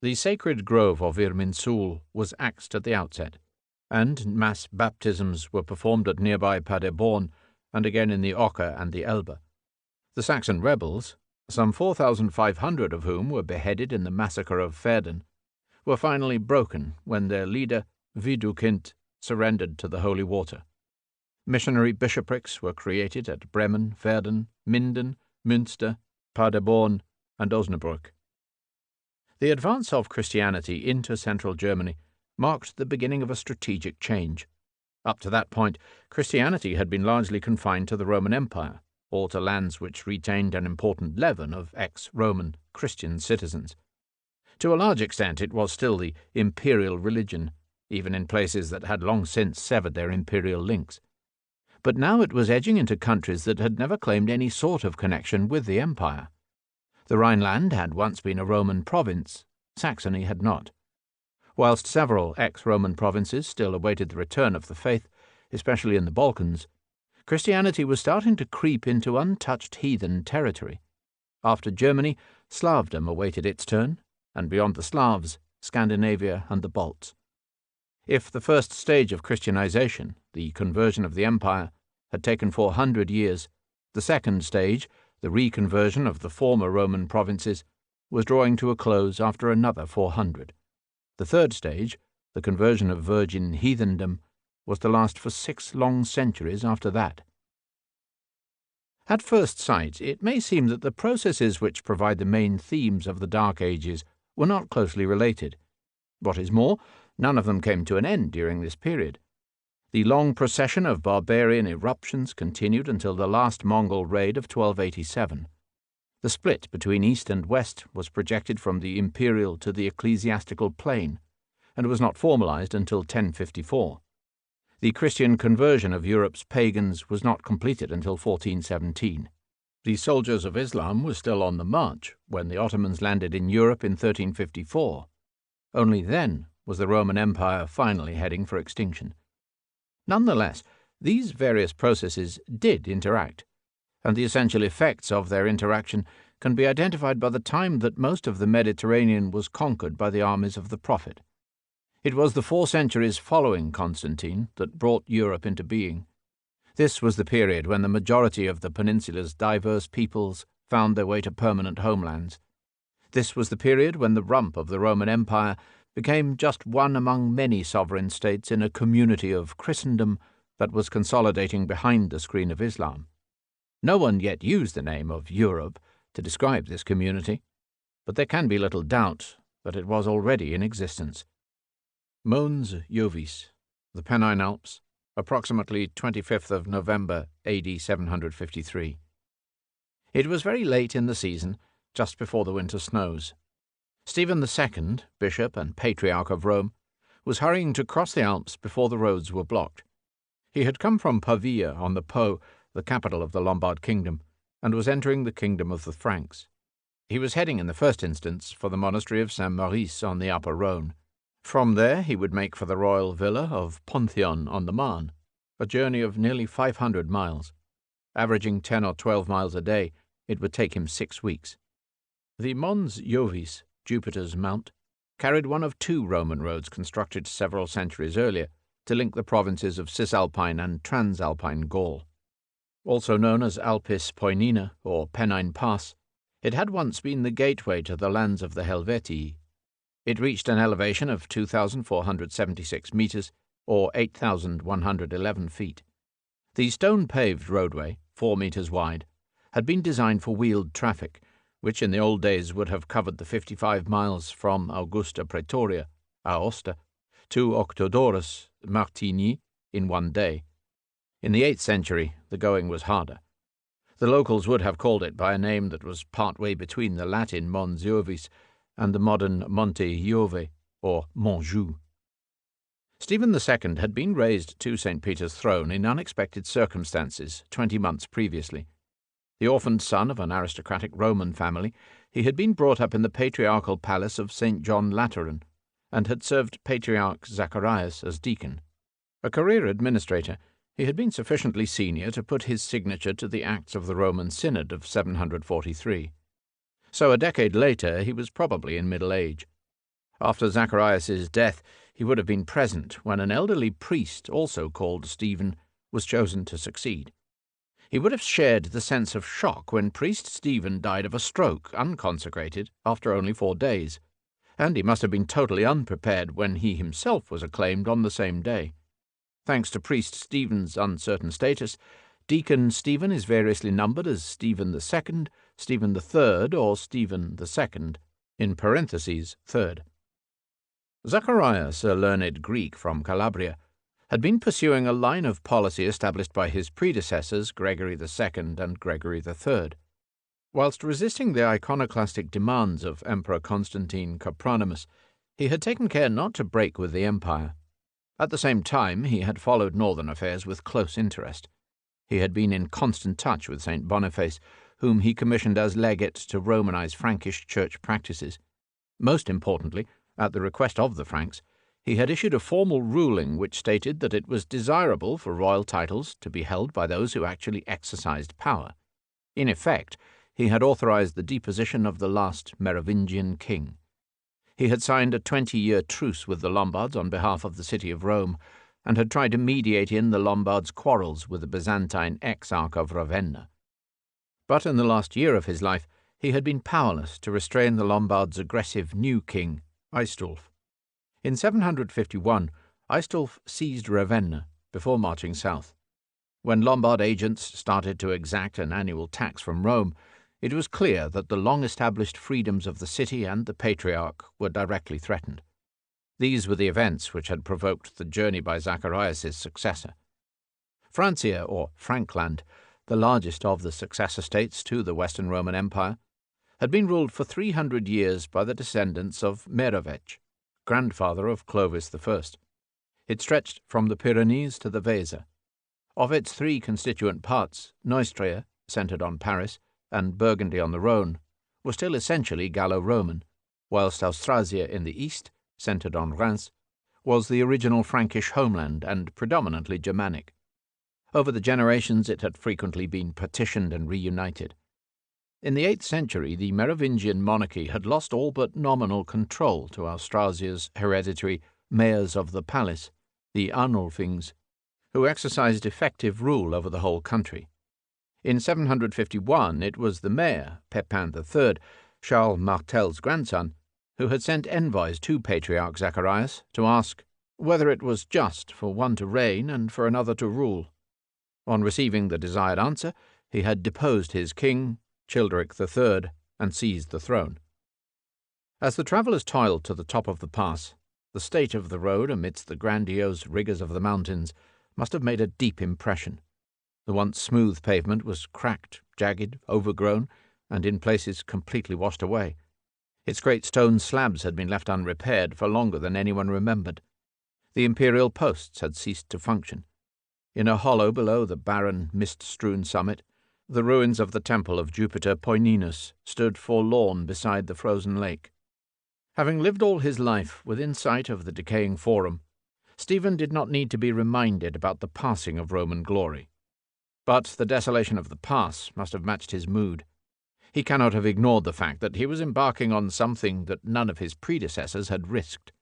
The sacred grove of Irminsul was axed at the outset, and mass baptisms were performed at nearby Paderborn and again in the Oker and the Elbe. The Saxon rebels, some 4,500 of whom were beheaded in the massacre of Verden, were finally broken when their leader, Widukind, surrendered to the holy water. Missionary bishoprics were created at Bremen, Verden, Minden, Münster, Paderborn, and Osnabrück. The advance of Christianity into central Germany marked the beginning of a strategic change. Up to that point, Christianity had been largely confined to the Roman Empire, or to lands which retained an important leaven of ex-Roman Christian citizens. To a large extent, it was still the imperial religion, even in places that had long since severed their imperial links. But now it was edging into countries that had never claimed any sort of connection with the empire. The Rhineland had once been a Roman province, Saxony had not. Whilst several ex-Roman provinces still awaited the return of the faith, especially in the Balkans, Christianity was starting to creep into untouched heathen territory. After Germany, Slavdom awaited its turn, and beyond the Slavs, Scandinavia and the Balts. If the first stage of Christianization, the conversion of the empire, had taken 400 years, the second stage, the reconversion of the former Roman provinces, was drawing to a close after another 400. The third stage, the conversion of virgin heathendom, was to last for 6 long centuries after that. At first sight, it may seem that the processes which provide the main themes of the Dark Ages were not closely related. What is more, none of them came to an end during this period. The long procession of barbarian eruptions continued until the last Mongol raid of 1287. The split between East and West was projected from the imperial to the ecclesiastical plane, and was not formalized until 1054. The Christian conversion of Europe's pagans was not completed until 1417. The soldiers of Islam were still on the march when the Ottomans landed in Europe in 1354. Only then was the Roman Empire finally heading for extinction. Nonetheless, These various processes did interact, and the essential effects of their interaction can be identified by the time that most of the Mediterranean was conquered by the armies of the Prophet. It was the 4 centuries following Constantine that brought Europe into being. This was the period when the majority of the peninsula's diverse peoples found their way to permanent homelands. This was the period when the rump of the Roman Empire became just one among many sovereign states in a community of Christendom that was consolidating behind the screen of Islam. No one yet used the name of Europe to describe this community, but there can be little doubt that it was already in existence. Mons Jovis, the Pennine Alps, approximately 25th of November, AD 753. It was very late in the season, just before the winter snows. Stephen II, Bishop and Patriarch of Rome, was hurrying to cross the Alps before the roads were blocked. He had come from Pavia on the Po, the capital of the Lombard kingdom, and was entering the kingdom of the Franks. He was heading in the first instance for the monastery of Saint Maurice on the Upper Rhone. From there he would make for the royal villa of Ponthion on the Marne, a journey of nearly 500 miles. Averaging 10 or 12 miles a day, it would take him 6 weeks. The Mons Jovis, Jupiter's Mount, carried one of 2 Roman roads constructed several centuries earlier to link the provinces of Cisalpine and Transalpine Gaul. Also known as Alpis Poenina or Pennine Pass, it had once been the gateway to the lands of the Helvetii. It reached an elevation of 2,476 meters, or 8,111 feet. The stone-paved roadway, 4 meters wide, had been designed for wheeled traffic, which in the old days would have covered the 55 miles from Augusta Praetoria, Aosta, to Octodorus, Martigny, in one day. In the 8th century, the going was harder. The locals would have called it by a name that was partway between the Latin Mons Jovis and the modern Monte Jove, or Montjoux. Stephen II had been raised to St. Peter's throne in unexpected circumstances 20 months previously. The orphaned son of an aristocratic Roman family, he had been brought up in the patriarchal palace of St. John Lateran, and had served Patriarch Zacharias as deacon. A career administrator, he had been sufficiently senior to put his signature to the Acts of the Roman Synod of 743. So a decade later he was probably in middle age. After Zacharias's death, he would have been present when an elderly priest, also called Stephen, was chosen to succeed. He would have shared the sense of shock when priest Stephen died of a stroke, unconsecrated, after only 4 days, and he must have been totally unprepared when he himself was acclaimed on the same day. Thanks to priest Stephen's uncertain status, Deacon Stephen is variously numbered as Stephen II, Stephen III, or Stephen II, in parentheses, third. Zacharias, a learned Greek from Calabria, had been pursuing a line of policy established by his predecessors Gregory II and Gregory III. Whilst resisting the iconoclastic demands of Emperor Constantine Copronymus, he had taken care not to break with the empire. At the same time, he had followed northern affairs with close interest. He had been in constant touch with St. Boniface, whom he commissioned as legate to Romanize Frankish church practices. Most importantly, at the request of the Franks, he had issued a formal ruling which stated that it was desirable for royal titles to be held by those who actually exercised power. In effect, he had authorized the deposition of the last Merovingian king. He had signed a 20-year truce with the Lombards on behalf of the city of Rome, and had tried to mediate in the Lombards' quarrels with the Byzantine exarch of Ravenna. But in the last year of his life, he had been powerless to restrain the Lombards' aggressive new king, Aistulf. In 751, Aistulf seized Ravenna before marching south. When Lombard agents started to exact an annual tax from Rome, it was clear that the long-established freedoms of the city and the Patriarch were directly threatened. These were the events which had provoked the journey by Zacharias's successor. Francia, or Frankland, the largest of the successor states to the Western Roman Empire, had been ruled for 300 years by the descendants of Merovech, grandfather of Clovis I. It stretched from the Pyrenees to the Weser. Of its 3 constituent parts, Neustria, centred on Paris, and Burgundy on the Rhone, were still essentially Gallo-Roman, whilst Austrasia in the east, centred on Reims, was the original Frankish homeland and predominantly Germanic. Over the generations it had frequently been partitioned and reunited. In the 8th century, the Merovingian monarchy had lost all but nominal control to Austrasia's hereditary mayors of the palace, the Arnulfings, who exercised effective rule over the whole country. In 751 it was the mayor, Pepin III, Charles Martel's grandson, who had sent envoys to Patriarch Zacharias to ask whether it was just for one to reign and for another to rule. On receiving the desired answer, he had deposed his king, Childeric III, and seized the throne. As the travellers toiled to the top of the pass, the state of the road amidst the grandiose rigours of the mountains must have made a deep impression. The once smooth pavement was cracked, jagged, overgrown, and in places completely washed away. Its great stone slabs had been left unrepaired for longer than anyone remembered. The imperial posts had ceased to function. In a hollow below the barren, mist-strewn summit, the ruins of the temple of Jupiter Poeninus stood forlorn beside the frozen lake. Having lived all his life within sight of the decaying forum, Stephen did not need to be reminded about the passing of Roman glory. But the desolation of the pass must have matched his mood. He cannot have ignored the fact that he was embarking on something that none of his predecessors had risked.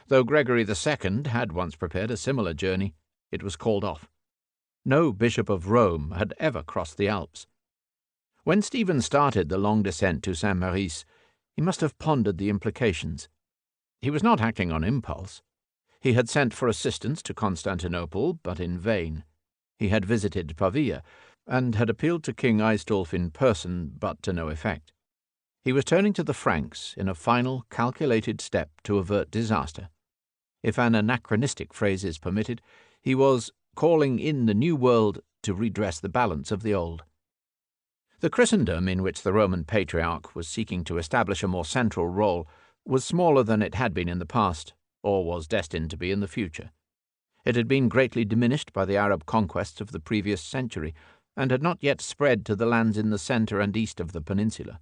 Though Gregory II had once prepared a similar journey, it was called off. No bishop of Rome had ever crossed the Alps. When Stephen started the long descent to Saint-Maurice, he must have pondered the implications. He was not acting on impulse. He had sent for assistance to Constantinople, but in vain. He had visited Pavia, and had appealed to King Aistulf in person, but to no effect. He was turning to the Franks in a final, calculated step to avert disaster. If an anachronistic phrase is permitted, he was calling in the new world to redress the balance of the old. The Christendom in which the Roman Patriarch was seeking to establish a more central role was smaller than it had been in the past, or was destined to be in the future. It had been greatly diminished by the Arab conquests of the previous century, and had not yet spread to the lands in the centre and east of the peninsula.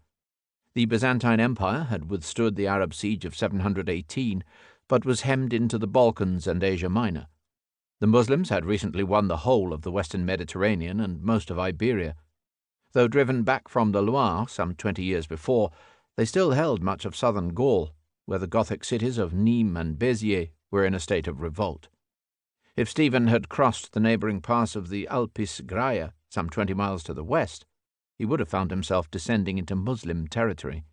The Byzantine Empire had withstood the Arab siege of 718, but was hemmed into the Balkans and Asia Minor. The Muslims had recently won the whole of the western Mediterranean and most of Iberia. Though driven back from the Loire some 20 years before, they still held much of southern Gaul, where the Gothic cities of Nîmes and Béziers were in a state of revolt. If Stephen had crossed the neighbouring pass of the Alpis Graia some 20 miles to the west, he would have found himself descending into Muslim territory.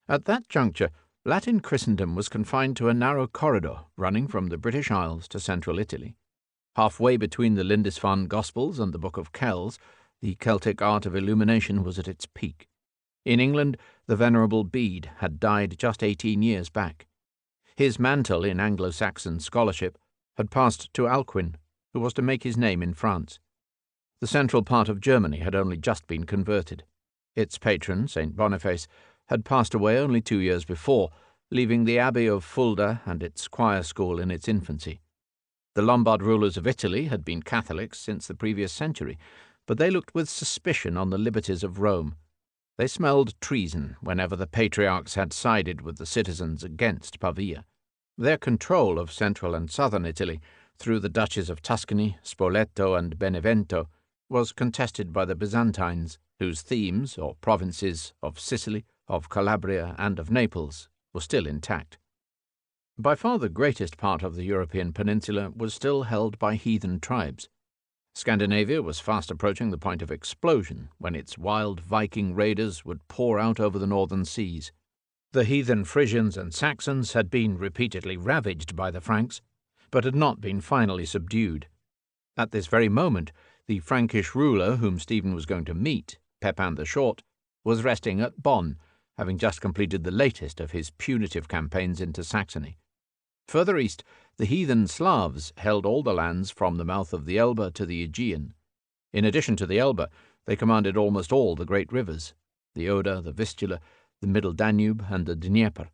At that juncture, Latin Christendom was confined to a narrow corridor running from the British Isles to central Italy. Halfway between the Lindisfarne Gospels and the Book of Kells, the Celtic art of illumination was at its peak. In England, the Venerable Bede had died just 18 years back. His mantle in Anglo-Saxon scholarship had passed to Alcuin, who was to make his name in France. The central part of Germany had only just been converted. Its patron, St. Boniface, had passed away only 2 years before, leaving the Abbey of Fulda and its choir school in its infancy. The Lombard rulers of Italy had been Catholics since the previous century, but they looked with suspicion on the liberties of Rome. They smelled treason whenever the patriarchs had sided with the citizens against Pavia. Their control of central and southern Italy, through the duchies of Tuscany, Spoleto, and Benevento, was contested by the Byzantines, whose themes, or provinces, of Sicily, of Calabria, and of Naples, were still intact. By far the greatest part of the European peninsula was still held by heathen tribes. Scandinavia was fast approaching the point of explosion when its wild Viking raiders would pour out over the northern seas. The heathen Frisians and Saxons had been repeatedly ravaged by the Franks, but had not been finally subdued. At this very moment, the Frankish ruler whom Stephen was going to meet, Pepin the Short, was resting at Bonn, having just completed the latest of his punitive campaigns into Saxony. Further east, the heathen Slavs held all the lands from the mouth of the Elbe to the Aegean. In addition to the Elbe, they commanded almost all the great rivers, the Oder, the Vistula, the Middle Danube, and the Dnieper.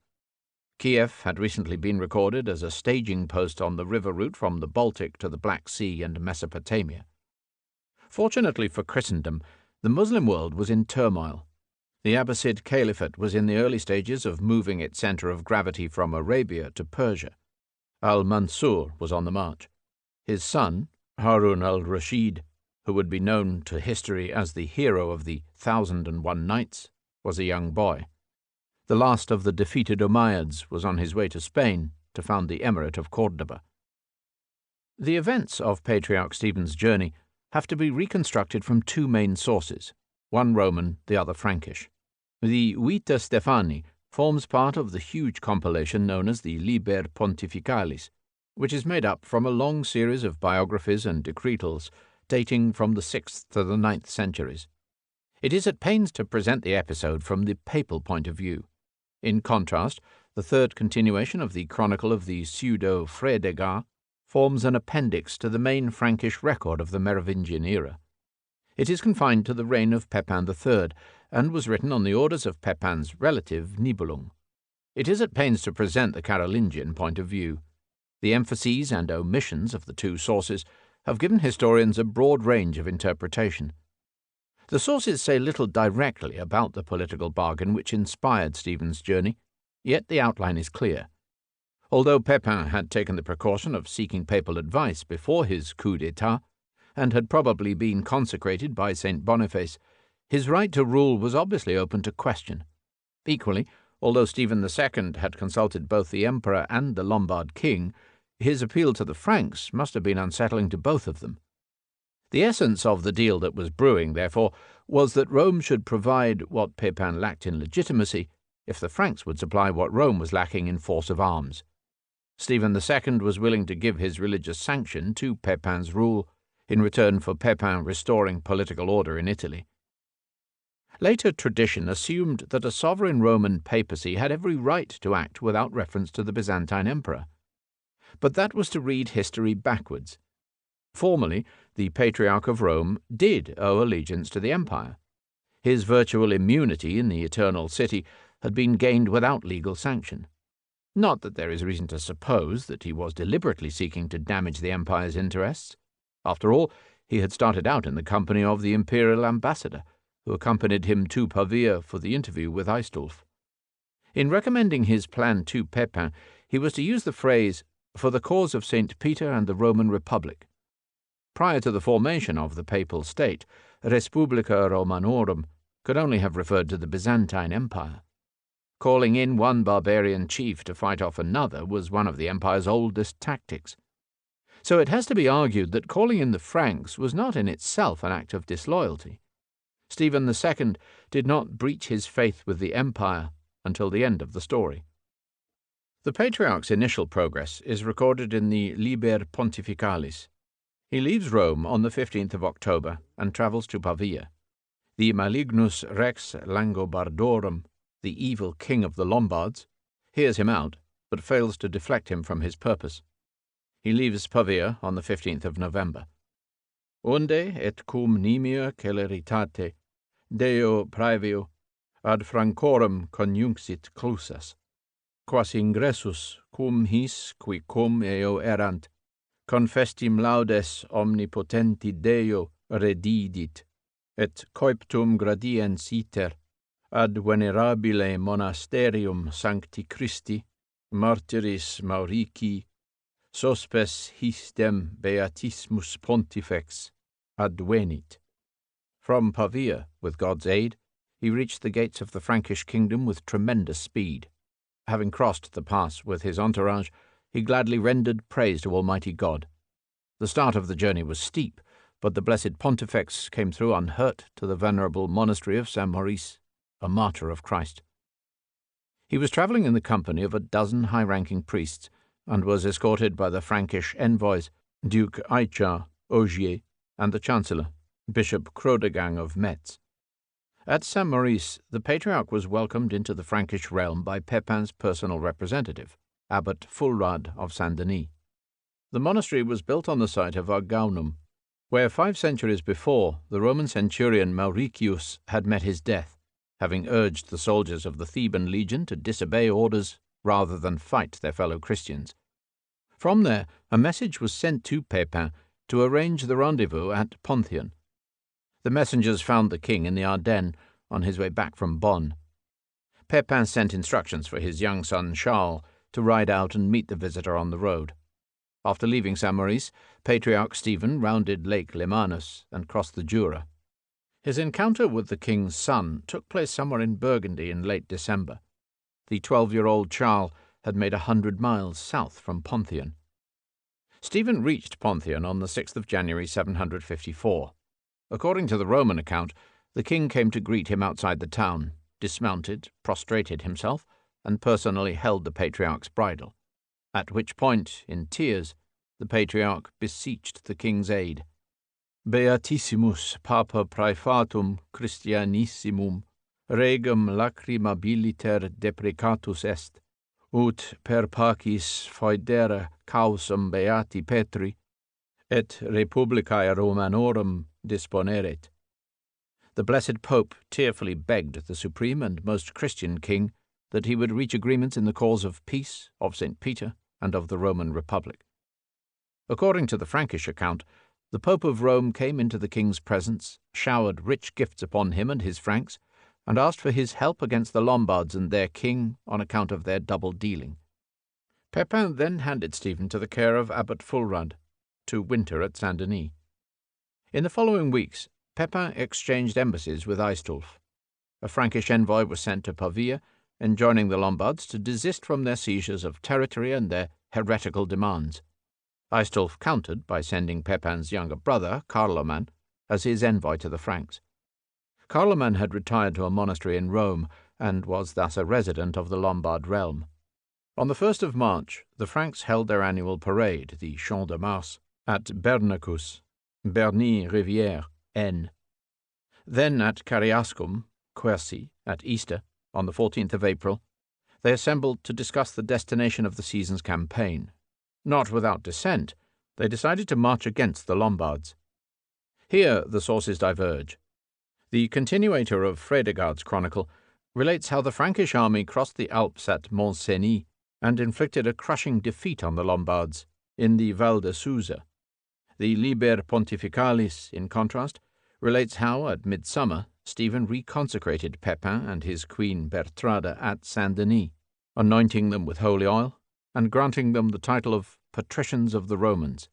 Kiev had recently been recorded as a staging post on the river route from the Baltic to the Black Sea and Mesopotamia. Fortunately for Christendom, the Muslim world was in turmoil. The Abbasid Caliphate was in the early stages of moving its centre of gravity from Arabia to Persia. Al-Mansur was on the march. His son, Harun al-Rashid, who would be known to history as the hero of the 1001 Nights, was a young boy. The last of the defeated Umayyads was on his way to Spain to found the Emirate of Córdoba. The events of Patriarch Stephen's journey have to be reconstructed from two main sources, one Roman, the other Frankish. The Vita Stephani forms part of the huge compilation known as the Liber Pontificalis, which is made up from a long series of biographies and decretals dating from the 6th to the 9th centuries. It is at pains to present the episode from the papal point of view. In contrast, the third continuation of the Chronicle of the Pseudo-Fredegar forms an appendix to the main Frankish record of the Merovingian era. It is confined to the reign of Pepin III and was written on the orders of Pepin's relative Nibelung. It is at pains to present the Carolingian point of view. The emphases and omissions of the two sources have given historians a broad range of interpretation. The sources say little directly about the political bargain which inspired Stephen's journey, yet the outline is clear. Although Pepin had taken the precaution of seeking papal advice before his coup d'etat, and had probably been consecrated by St. Boniface, his right to rule was obviously open to question. Equally, although Stephen II had consulted both the emperor and the Lombard king, his appeal to the Franks must have been unsettling to both of them. The essence of the deal that was brewing, therefore, was that Rome should provide what Pepin lacked in legitimacy, if the Franks would supply what Rome was lacking in force of arms. Stephen II was willing to give his religious sanction to Pepin's rule, in return for Pepin restoring political order in Italy. Later tradition assumed that a sovereign Roman papacy had every right to act without reference to the Byzantine emperor. But that was to read history backwards. Formally, the Patriarch of Rome did owe allegiance to the empire. His virtual immunity in the Eternal City had been gained without legal sanction. Not that there is reason to suppose that he was deliberately seeking to damage the empire's interests. After all, he had started out in the company of the imperial ambassador, who accompanied him to Pavia for the interview with Aistulf. In recommending his plan to Pepin, he was to use the phrase, "for the cause of St. Peter and the Roman Republic." Prior to the formation of the Papal State, Res Publica Romanorum could only have referred to the Byzantine Empire. Calling in one barbarian chief to fight off another was one of the empire's oldest tactics. So it has to be argued that calling in the Franks was not in itself an act of disloyalty. Stephen II did not breach his faith with the empire until the end of the story. The Patriarch's initial progress is recorded in the Liber Pontificalis. He leaves Rome on the 15th of October and travels to Pavia. The Malignus Rex Langobardorum, the evil king of the Lombards, hears him out, but fails to deflect him from his purpose. He leaves Pavia on the 15th of November. Unde et cum nimia celeritate, Deo praevio, ad Francorum conjunxit clusas, quas ingressus cum his qui cum eo erant, confestim laudes omnipotenti Deo redidit, et coiptum gradiens iter, ad venerabile monasterium Sancti Christi, martyris Maurici, sospes histem beatismus pontifex, advenit. From Pavia, with God's aid, he reached the gates of the Frankish kingdom with tremendous speed. Having crossed the pass with his entourage, he gladly rendered praise to Almighty God. The start of the journey was steep, but the blessed pontifex came through unhurt to the venerable monastery of Saint Maurice, a martyr of Christ. He was travelling in the company of a dozen high-ranking priests, and was escorted by the Frankish envoys, Duke Aichar, Ogier, and the Chancellor, Bishop Chrodegang of Metz. At Saint Maurice, the Patriarch was welcomed into the Frankish realm by Pepin's personal representative, Abbot Fulrad of Saint-Denis. The monastery was built on the site of Agaunum, where 5 centuries before the Roman centurion Mauricius had met his death, having urged the soldiers of the Theban legion to disobey orders rather than fight their fellow Christians. From there, a message was sent to Pepin to arrange the rendezvous at Ponthion. The messengers found the king in the Ardennes on his way back from Bonn. Pepin sent instructions for his young son Charles to ride out and meet the visitor on the road. After leaving Saint-Maurice, Patriarch Stephen rounded Lake Lemanus and crossed the Jura. His encounter with the king's son took place somewhere in Burgundy in late December. The 12-year-old Charles had made 100 miles south from Ponthion. Stephen reached Ponthion on the 6th of January 754. According to the Roman account, the king came to greet him outside the town, dismounted, prostrated himself, and personally held the patriarch's bridle, at which point, in tears, the patriarch beseeched the king's aid. Beatissimus Papa praefatum Christianissimum regum lacrimabiliter deprecatus est, ut per pacis foedera causam beati Petri, et Republicae Romanorum disponeret. The blessed Pope tearfully begged the supreme and most Christian king that he would reach agreements in the cause of peace, of St. Peter, and of the Roman Republic. According to the Frankish account, the Pope of Rome came into the king's presence, showered rich gifts upon him and his Franks, and asked for his help against the Lombards and their king on account of their double dealing. Pepin then handed Stephen to the care of Abbot Fulrad, to winter at Saint-Denis. In the following weeks, Pepin exchanged embassies with Aistulf. A Frankish envoy was sent to Pavia, enjoining the Lombards to desist from their seizures of territory and their heretical demands. Aistulf countered by sending Pepin's younger brother, Carloman, as his envoy to the Franks. Carloman had retired to a monastery in Rome, and was thus a resident of the Lombard realm. On the 1st of March, the Franks held their annual parade, the Champ de Mars, at Bernacus, Berny-Rivière, Aisne. Then at Cariascum, Quercy, at Easter, on the 14th of April, they assembled to discuss the destination of the season's campaign. Not without dissent, they decided to march against the Lombards. Here the sources diverge. The continuator of Fredegard's chronicle relates how the Frankish army crossed the Alps at Mont-Cenis and inflicted a crushing defeat on the Lombards in the Val de Susa. The Liber Pontificalis, in contrast, relates how, at midsummer, Stephen reconsecrated Pepin and his queen Bertrada at Saint-Denis, anointing them with holy oil and granting them the title of Patricians of the Romans.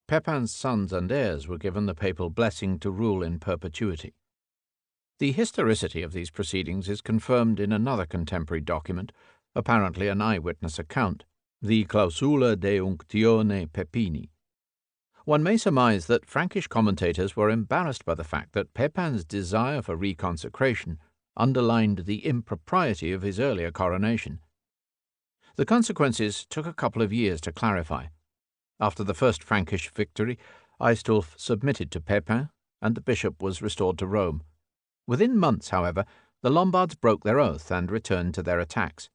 Pepin's sons and heirs were given the papal blessing to rule in perpetuity. The historicity of these proceedings is confirmed in another contemporary document, apparently an eyewitness account, the Clausula de Unctione Pepini. One may surmise that Frankish commentators were embarrassed by the fact that Pepin's desire for reconsecration underlined the impropriety of his earlier coronation. The consequences took a couple of years to clarify. After the first Frankish victory, Aistulf submitted to Pepin, and the bishop was restored to Rome. Within months, however, the Lombards broke their oath and returned to their attacks.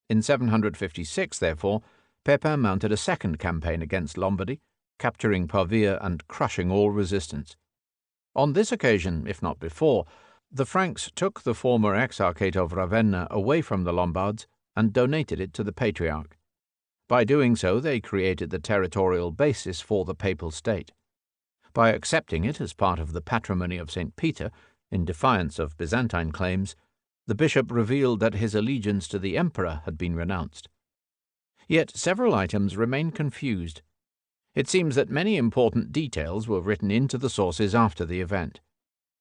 In 756, therefore, Pepin mounted a second campaign against Lombardy, capturing Pavia and crushing all resistance. On this occasion, if not before, the Franks took the former exarchate of Ravenna away from the Lombards and donated it to the Patriarch. By doing so, they created the territorial basis for the Papal State. By accepting it as part of the patrimony of St. Peter, in defiance of Byzantine claims, the bishop revealed that his allegiance to the emperor had been renounced. Yet several items remain confused. It seems that many important details were written into the sources after the event.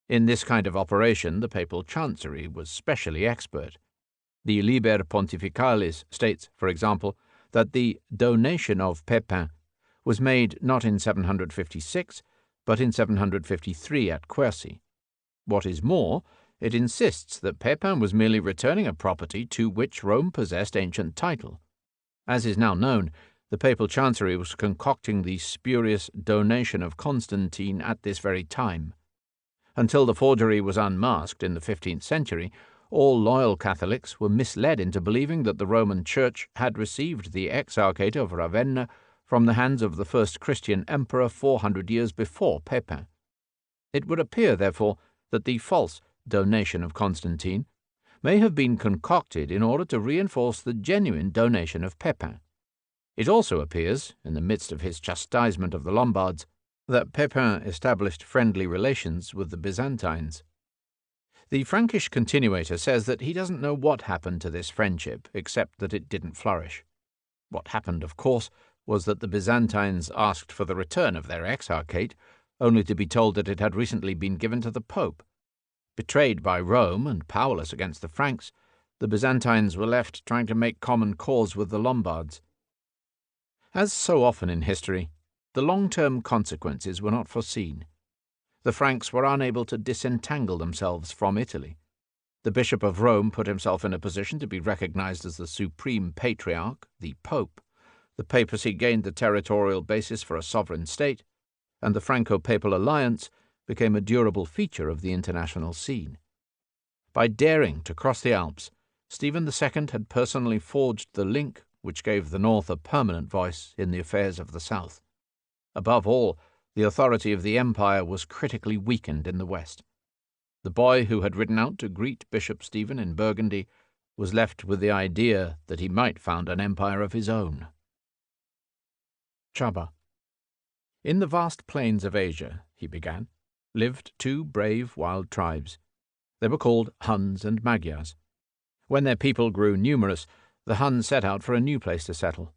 In this kind of operation, the papal chancery was specially expert. The Liber Pontificalis states, for example, that the donation of Pepin was made not in 756, but in 753 at Quercy. What is more, it insists that Pepin was merely returning a property to which Rome possessed ancient title. As is now known, the papal chancery was concocting the spurious donation of Constantine at this very time. Until the forgery was unmasked in the 15th century, all loyal Catholics were misled into believing that the Roman Church had received the exarchate of Ravenna from the hands of the first Christian emperor 400 years before Pepin. It would appear, therefore, that the false donation of Constantine may have been concocted in order to reinforce the genuine donation of Pepin. It also appears, in the midst of his chastisement of the Lombards, that Pepin established friendly relations with the Byzantines. The Frankish continuator says that he doesn't know what happened to this friendship, except that it didn't flourish. What happened, of course, was that the Byzantines asked for the return of their exarchate, only to be told that it had recently been given to the Pope. Betrayed by Rome and powerless against the Franks, the Byzantines were left trying to make common cause with the Lombards. As so often in history, the long-term consequences were not foreseen. The Franks were unable to disentangle themselves from Italy. The Bishop of Rome put himself in a position to be recognized as the supreme patriarch, the Pope. The papacy gained the territorial basis for a sovereign state, and the Franco-Papal alliance became a durable feature of the international scene. By daring to cross the Alps, Stephen II had personally forged the link which gave the North a permanent voice in the affairs of the South. Above all, the authority of the empire was critically weakened in the West. The boy who had ridden out to greet Bishop Stephen in Burgundy was left with the idea that he might found an empire of his own. Chaba. In the vast plains of Asia, he began, lived two brave wild tribes. They were called Huns and Magyars. When their people grew numerous, the Huns set out for a new place to settle.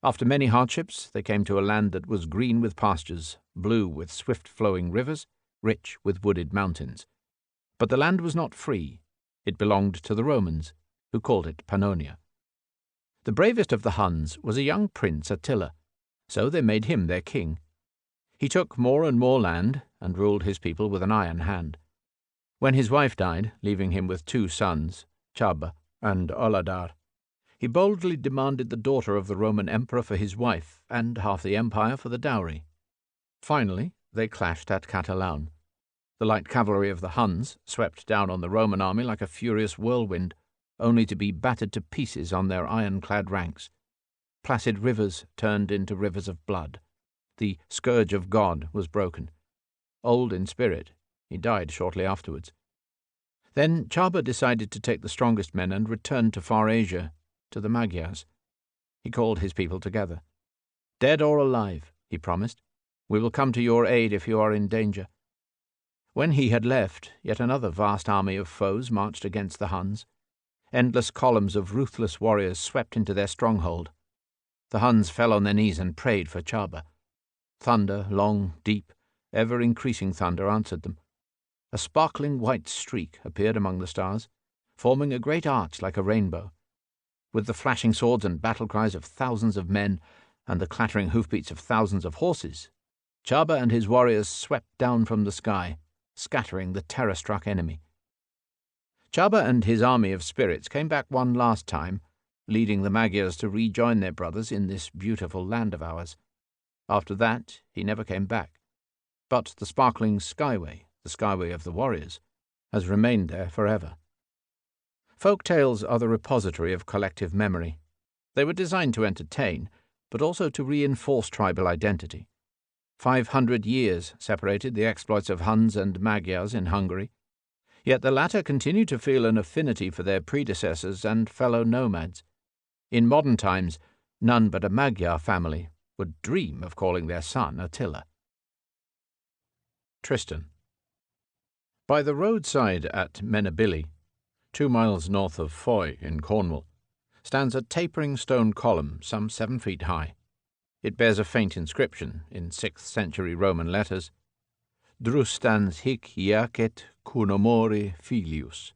After many hardships, they came to a land that was green with pastures, blue with swift-flowing rivers, rich with wooded mountains. But the land was not free. It belonged to the Romans, who called it Pannonia. The bravest of the Huns was a young prince Attila, so they made him their king. He took more and more land and ruled his people with an iron hand. When his wife died, leaving him with two sons, Chaba and Oladar, he boldly demanded the daughter of the Roman emperor for his wife and half the empire for the dowry. Finally, they clashed at Catalaun. The light cavalry of the Huns swept down on the Roman army like a furious whirlwind, only to be battered to pieces on their iron-clad ranks. Placid rivers turned into rivers of blood. The scourge of God was broken. Old in spirit, he died shortly afterwards. Then Chaba decided to take the strongest men and return to Far Asia, to the Magyars. He called his people together. "Dead or alive," he promised, "we will come to your aid if you are in danger." When he had left, yet another vast army of foes marched against the Huns. Endless columns of ruthless warriors swept into their stronghold. The Huns fell on their knees and prayed for Chaba. Thunder, long, deep, ever-increasing thunder answered them. A sparkling white streak appeared among the stars, forming a great arch like a rainbow. With the flashing swords and battle cries of thousands of men and the clattering hoofbeats of thousands of horses, Chaba and his warriors swept down from the sky, scattering the terror-struck enemy. Chaba and his army of spirits came back one last time, leading the Magyars to rejoin their brothers in this beautiful land of ours. After that, he never came back. But the sparkling skyway, the skyway of the warriors, has remained there forever. Folk tales are the repository of collective memory. They were designed to entertain, but also to reinforce tribal identity. 500 years separated the exploits of Huns and Magyars in Hungary, yet the latter continue to feel an affinity for their predecessors and fellow nomads. In modern times, none but a Magyar family would dream of calling their son Attila. Tristan. By the roadside at Menabilly, 2 miles north of Foy in Cornwall, stands a tapering stone column some 7 feet high. It bears a faint inscription in 6th century Roman letters, Drustans hic iacet Cunomori filius.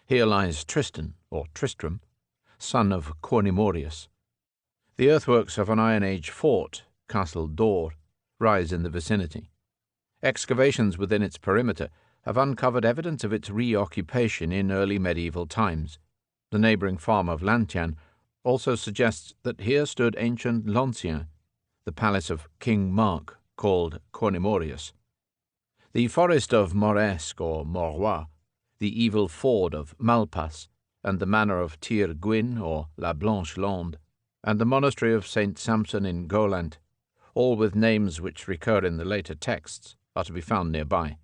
Here lies Tristan, or Tristram, son of Cornimorius. The earthworks of an Iron Age fort, Castle Dor, rise in the vicinity. Excavations within its perimeter have uncovered evidence of its reoccupation in early medieval times. The neighbouring farm of Lantian also suggests that here stood ancient Lancien, the palace of King Mark, called Cornimorius. The forest of Moresque or Morrois, the evil ford of Malpas, and the manor of Tir Gwyn or La Blanche Lande, and the monastery of St. Samson in Golant, all with names which recur in the later texts, are to be found nearby.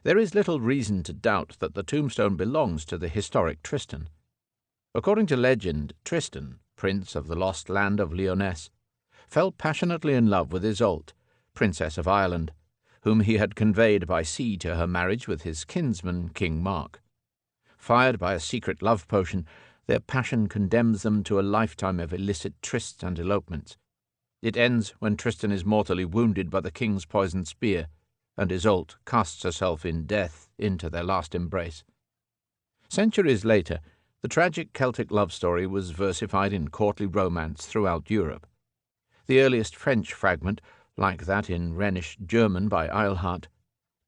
There is little reason to doubt that the tombstone belongs to the historic Tristan. According to legend, Tristan, prince of the lost land of Lyonesse, fell passionately in love with Isolde, Princess of Ireland, whom he had conveyed by sea to her marriage with his kinsman King Mark. Fired by a secret love potion, their passion condemns them to a lifetime of illicit trysts and elopements. It ends when Tristan is mortally wounded by the king's poisoned spear, and Isolde casts herself in death into their last embrace. Centuries later, the tragic Celtic love story was versified in courtly romance throughout Europe. The earliest French fragment, like that in Rhenish German by Eilhard,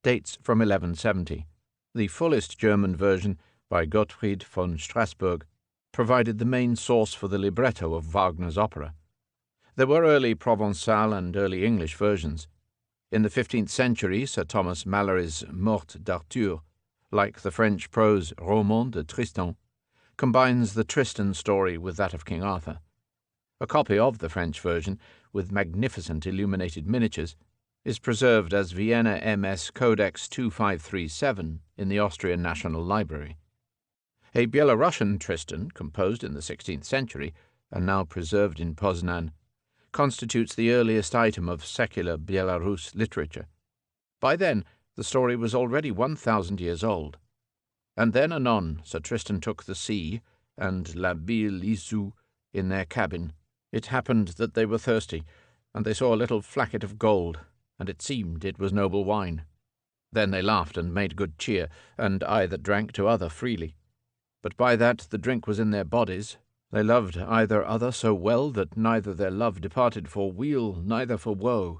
dates from 1170. The fullest German version, by Gottfried von Strassburg, provided the main source for the libretto of Wagner's opera. There were early Provençal and early English versions. In the 15th century, Sir Thomas Malory's Morte d'Arthur, like the French prose Roman de Tristan, combines the Tristan story with that of King Arthur. A copy of the French version, with magnificent illuminated miniatures, is preserved as Vienna MS Codex 2537 in the Austrian National Library. A Belarusian Tristan, composed in the 16th century and now preserved in Poznan, constitutes the earliest item of secular Belarus literature. By then, the story was already 1,000 years old. And then anon Sir Tristan took the sea, and La Belle Issue in their cabin. It happened that they were thirsty, and they saw a little flacket of gold, and it seemed it was noble wine. Then they laughed and made good cheer, and I that drank to other freely. But by that the drink was in their bodies, they loved either other so well that neither their love departed for weal, neither for woe.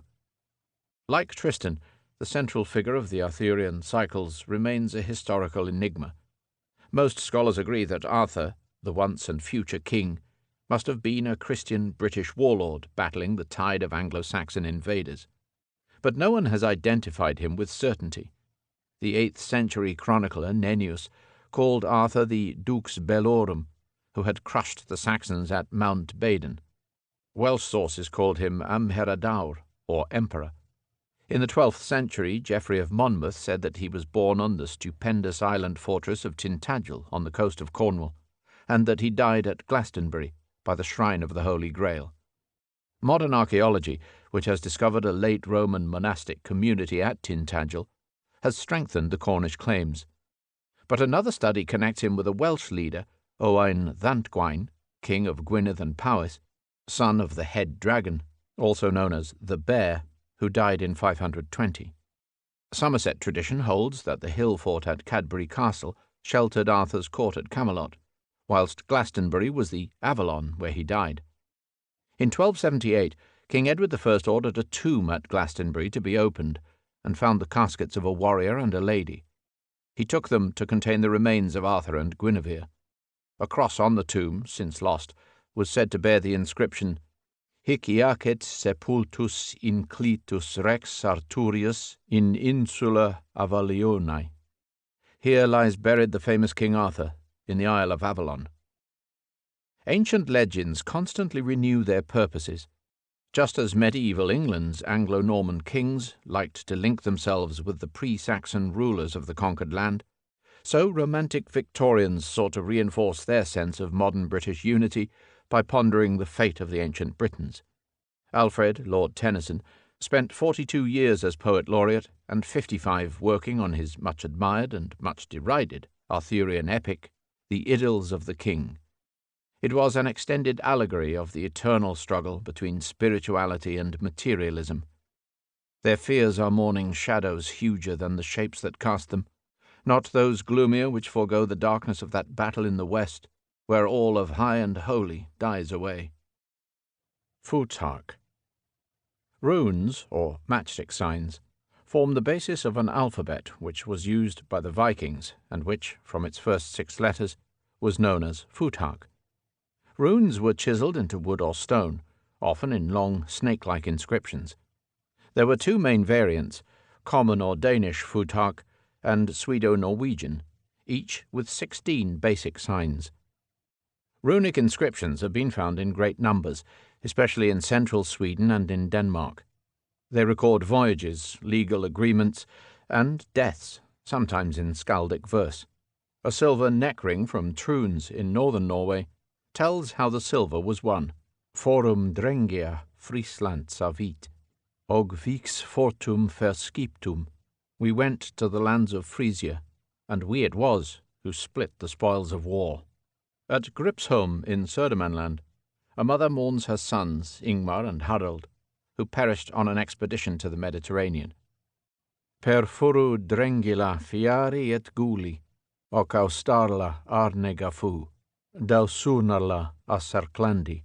Like Tristan, the central figure of the Arthurian cycles remains a historical enigma. Most scholars agree that Arthur, the once and future king, must have been a Christian British warlord battling the tide of Anglo-Saxon invaders. But no one has identified him with certainty. The 8th century chronicler Nennius called Arthur the Dux Bellorum, who had crushed the Saxons at Mount Badon. Welsh sources called him Amheradaur, or Emperor. In the 12th century, Geoffrey of Monmouth said that he was born on the stupendous island fortress of Tintagel on the coast of Cornwall, and that he died at Glastonbury by the shrine of the Holy Grail. Modern archaeology, which has discovered a late Roman monastic community at Tintagel, has strengthened the Cornish claims. But another study connects him with a Welsh leader, Owain Llantgwain, king of Gwynedd and Powys, son of the head dragon, also known as the Bear, who died in 520. Somerset tradition holds that the hill fort at Cadbury Castle sheltered Arthur's court at Camelot, whilst Glastonbury was the Avalon where he died. In 1278, King Edward I ordered a tomb at Glastonbury to be opened, and found the caskets of a warrior and a lady. He took them to contain the remains of Arthur and Guinevere. A cross on the tomb, since lost, was said to bear the inscription, Hic iacet sepultus inclitus rex Arturius in insula Avalionae. Here lies buried the famous King Arthur, in the Isle of Avalon. Ancient legends constantly renew their purposes. Just as medieval England's Anglo-Norman kings liked to link themselves with the pre-Saxon rulers of the conquered land, so Romantic Victorians sought to reinforce their sense of modern British unity by pondering the fate of the ancient Britons. Alfred, Lord Tennyson, spent 42 years as poet laureate and 55 working on his much admired and much derided Arthurian epic, The Idylls of the King. It was an extended allegory of the eternal struggle between spirituality and materialism. Their fears are morning shadows huger than the shapes that cast them, not those gloomier which forego the darkness of that battle in the west, where all of high and holy dies away. Futhark. Runes, or matchstick signs, form the basis of an alphabet which was used by the Vikings and which, from its first 6 letters, was known as Futhark. Runes were chiselled into wood or stone, often in long snake-like inscriptions. There were 2 main variants, common or Danish Futhark and Swedo-Norwegian, each with 16 basic signs. Runic inscriptions have been found in great numbers, especially in central Sweden and in Denmark. They record voyages, legal agreements, and deaths, sometimes in skaldic verse. A silver neck ring from Troons in northern Norway tells how the silver was won. Forum drengia Friesland savit, og vix fortum verskiptum. We went to the lands of Frisia, and we it was who split the spoils of war. At Gripsholm in Södermanland, a mother mourns her sons, Ingmar and Harald, who perished on an expedition to the Mediterranean. Per furu drengila fiari et guli, och austarla arnega fu, dausunarla asarklandi.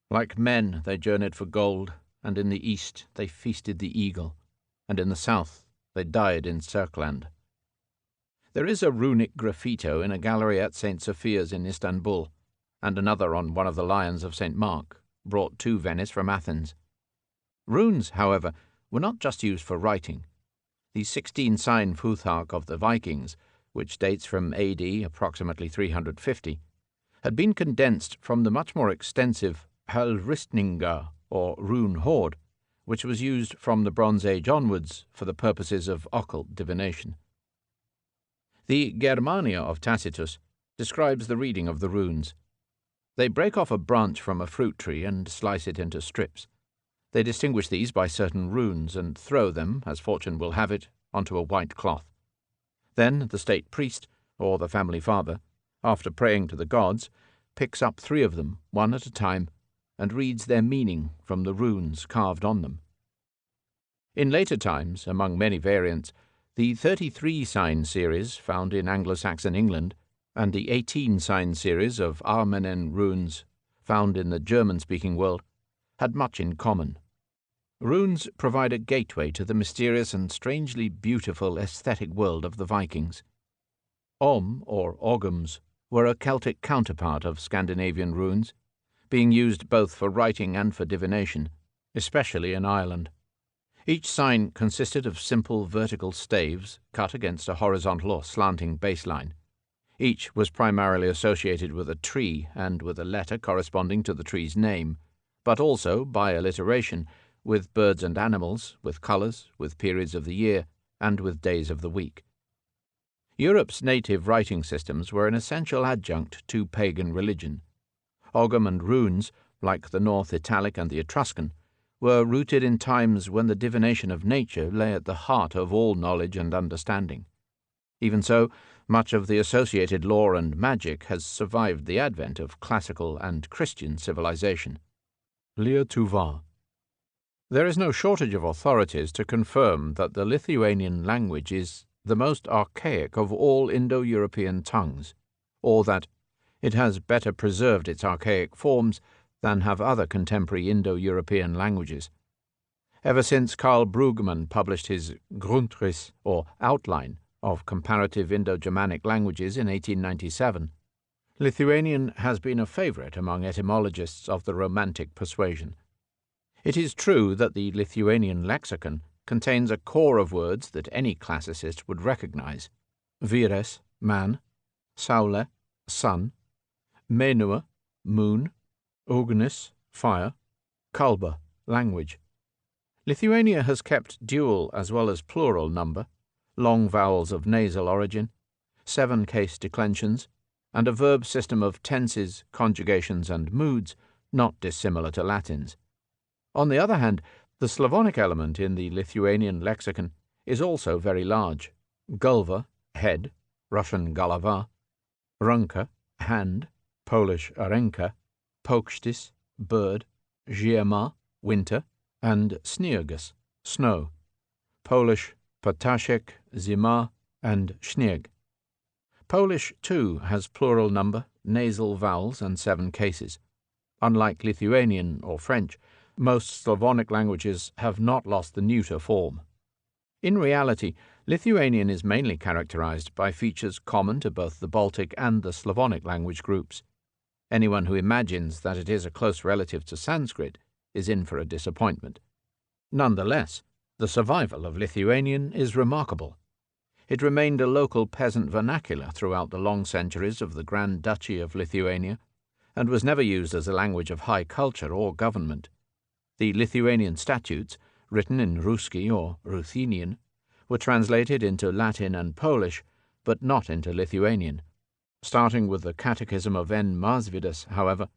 Like men they journeyed for gold, and in the east they feasted the eagle, and in the south they died in Serkland. There is a runic graffito in a gallery at St. Sophia's in Istanbul, and another on one of the lions of St. Mark, brought to Venice from Athens. Runes, however, were not just used for writing. The 16-sign Futhark of the Vikings, which dates from AD approximately 350, had been condensed from the much more extensive Helristninga, or rune hoard, which was used from the Bronze Age onwards for the purposes of occult divination. The Germania of Tacitus describes the reading of the runes. They break off a branch from a fruit tree and slice it into strips. They distinguish these by certain runes and throw them, as fortune will have it, onto a white cloth. Then the state priest, or the family father, after praying to the gods, picks up 3 of them, one at a time, and reads their meaning from the runes carved on them. In later times, among many variants, the 33-sign series found in Anglo-Saxon England and the 18-sign series of Armenen runes found in the German-speaking world had much in common. Runes provide a gateway to the mysterious and strangely beautiful aesthetic world of the Vikings. Or Ogums, were a Celtic counterpart of Scandinavian runes, being used both for writing and for divination, especially in Ireland. Each sign consisted of simple vertical staves cut against a horizontal or slanting baseline. Each was primarily associated with a tree and with a letter corresponding to the tree's name, but also, by alliteration, with birds and animals, with colours, with periods of the year, and with days of the week. Europe's native writing systems were an essential adjunct to pagan religion. Ogham and runes, like the North Italic and the Etruscan, were rooted in times when the divination of nature lay at the heart of all knowledge and understanding. Even so, much of the associated lore and magic has survived the advent of classical and Christian civilization. Lire Tuva. There is no shortage of authorities to confirm that the Lithuanian language is the most archaic of all Indo-European tongues, or that it has better preserved its archaic forms than have other contemporary Indo-European languages. Ever since Karl Brugmann published his Grundriss, or Outline, of comparative Indo-Germanic languages in 1897, Lithuanian has been a favorite among etymologists of the Romantic persuasion. It is true that the Lithuanian lexicon contains a core of words that any classicist would recognize: vires, man; saule, sun; menua, moon; ugnis, fire; kalba, language. Lithuania has kept dual as well as plural number, long vowels of nasal origin, 7 case declensions, and a verb system of tenses, conjugations, and moods not dissimilar to Latin's. On the other hand, the Slavonic element in the Lithuanian lexicon is also very large: gulva, head, Russian galava; runka, hand, Polish arenka; pokstis, bird; ziema, winter; and sniergus, snow, Polish ptaszek, zima, and śnieg. Polish, too, has plural number, nasal vowels, and 7 cases. Unlike Lithuanian or French, most Slavonic languages have not lost the neuter form. In reality, Lithuanian is mainly characterized by features common to both the Baltic and the Slavonic language groups. Anyone who imagines that it is a close relative to Sanskrit is in for a disappointment. Nonetheless, the survival of Lithuanian is remarkable. It remained a local peasant vernacular throughout the long centuries of the Grand Duchy of Lithuania, and was never used as a language of high culture or government. The Lithuanian statutes, written in Ruski or Ruthenian, were translated into Latin and Polish, but not into Lithuanian. Starting with the Catechism of N. Mažvydas, however,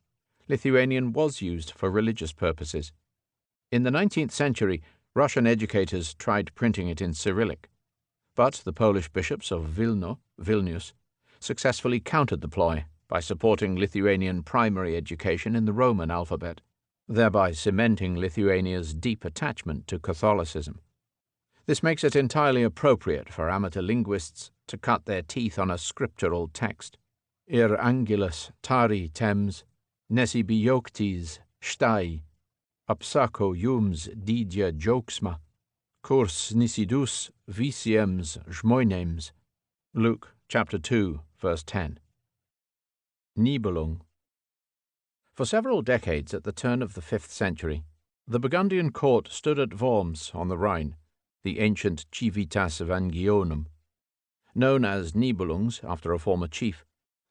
Lithuanian was used for religious purposes. In the 19th century, Russian educators tried printing it in Cyrillic, but the Polish bishops of Vilnius successfully countered the ploy by supporting Lithuanian primary education in the Roman alphabet, thereby cementing Lithuania's deep attachment to Catholicism. This makes it entirely appropriate for amateur linguists to cut their teeth on a scriptural text. Ir angelus tari tems, nesi bioctes stai, apsaco jums didia joksma, curs nisidus visiems jmoinems. Luke chapter 2, verse 10. Nibelung. For several decades at the turn of the 5th century, the Burgundian court stood at Worms on the Rhine, the ancient Civitas Vangionum. Known as Nibelungs after a former chief,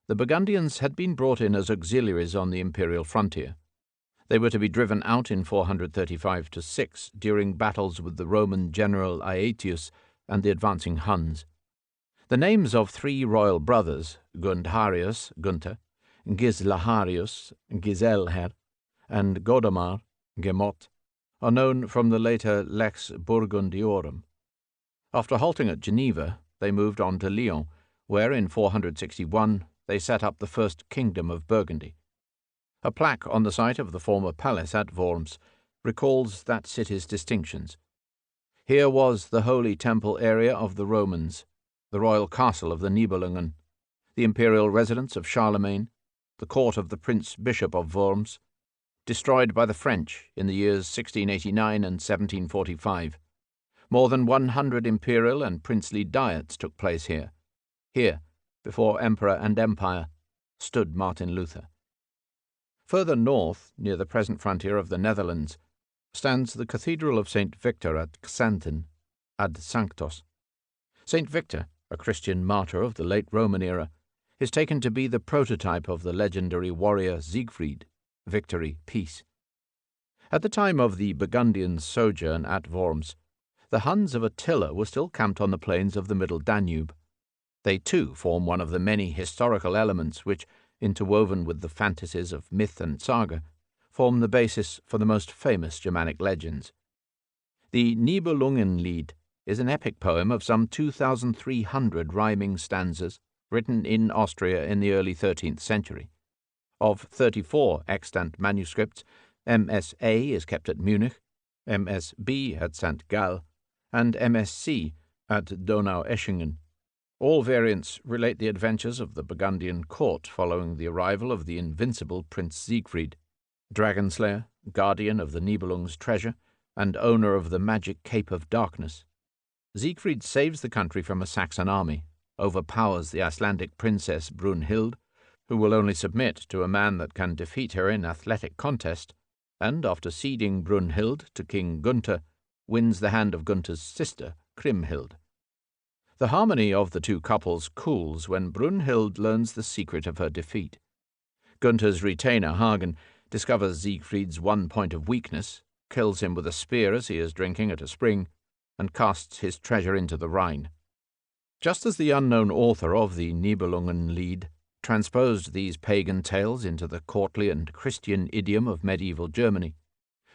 the Burgundians had been brought in as auxiliaries on the imperial frontier. They were to be driven out in 435–6 during battles with the Roman general Aetius and the advancing Huns. The names of 3 royal brothers, Gundharius, Gunther, Gislaharius, Giselher, and Godamar, Gemot, are known from the later Lex Burgundiorum. After halting at Geneva, they moved on to Lyon, where in 461 they set up the first kingdom of Burgundy. A plaque on the site of the former palace at Worms recalls that city's distinctions. Here was the holy temple area of the Romans, the royal castle of the Nibelungen, the imperial residence of Charlemagne, the court of the Prince-Bishop of Worms, destroyed by the French in the years 1689 and 1745. More than 100 imperial and princely diets took place here. Here, before emperor and empire, stood Martin Luther. Further north, near the present frontier of the Netherlands, stands the Cathedral of St. Victor at Xanten, ad Sanctos. St. Victor, a Christian martyr of the late Roman era, is taken to be the prototype of the legendary warrior Siegfried, victory, peace. At the time of the Burgundians' sojourn at Worms, the Huns of Attila were still camped on the plains of the middle Danube. They too form one of the many historical elements which, interwoven with the fantasies of myth and saga, form the basis for the most famous Germanic legends. The Nibelungenlied is an epic poem of some 2,300 rhyming stanzas written in Austria in the early 13th century. Of 34 extant manuscripts, MS.A is kept at Munich, MS.B at St. Gall, and MS.C at Donaueschingen. All variants relate the adventures of the Burgundian court following the arrival of the invincible Prince Siegfried, dragon-slayer, guardian of the Nibelung's treasure, and owner of the magic Cape of Darkness. Siegfried saves the country from a Saxon army, overpowers the Icelandic princess Brunhild, who will only submit to a man that can defeat her in athletic contest, and, after ceding Brunhild to King Gunther, wins the hand of Gunther's sister, Kriemhild. The harmony of the two couples cools when Brunhild learns the secret of her defeat. Gunther's retainer, Hagen, discovers Siegfried's one point of weakness, kills him with a spear as he is drinking at a spring, and casts his treasure into the Rhine. Just as the unknown author of the Nibelungenlied transposed these pagan tales into the courtly and Christian idiom of medieval Germany,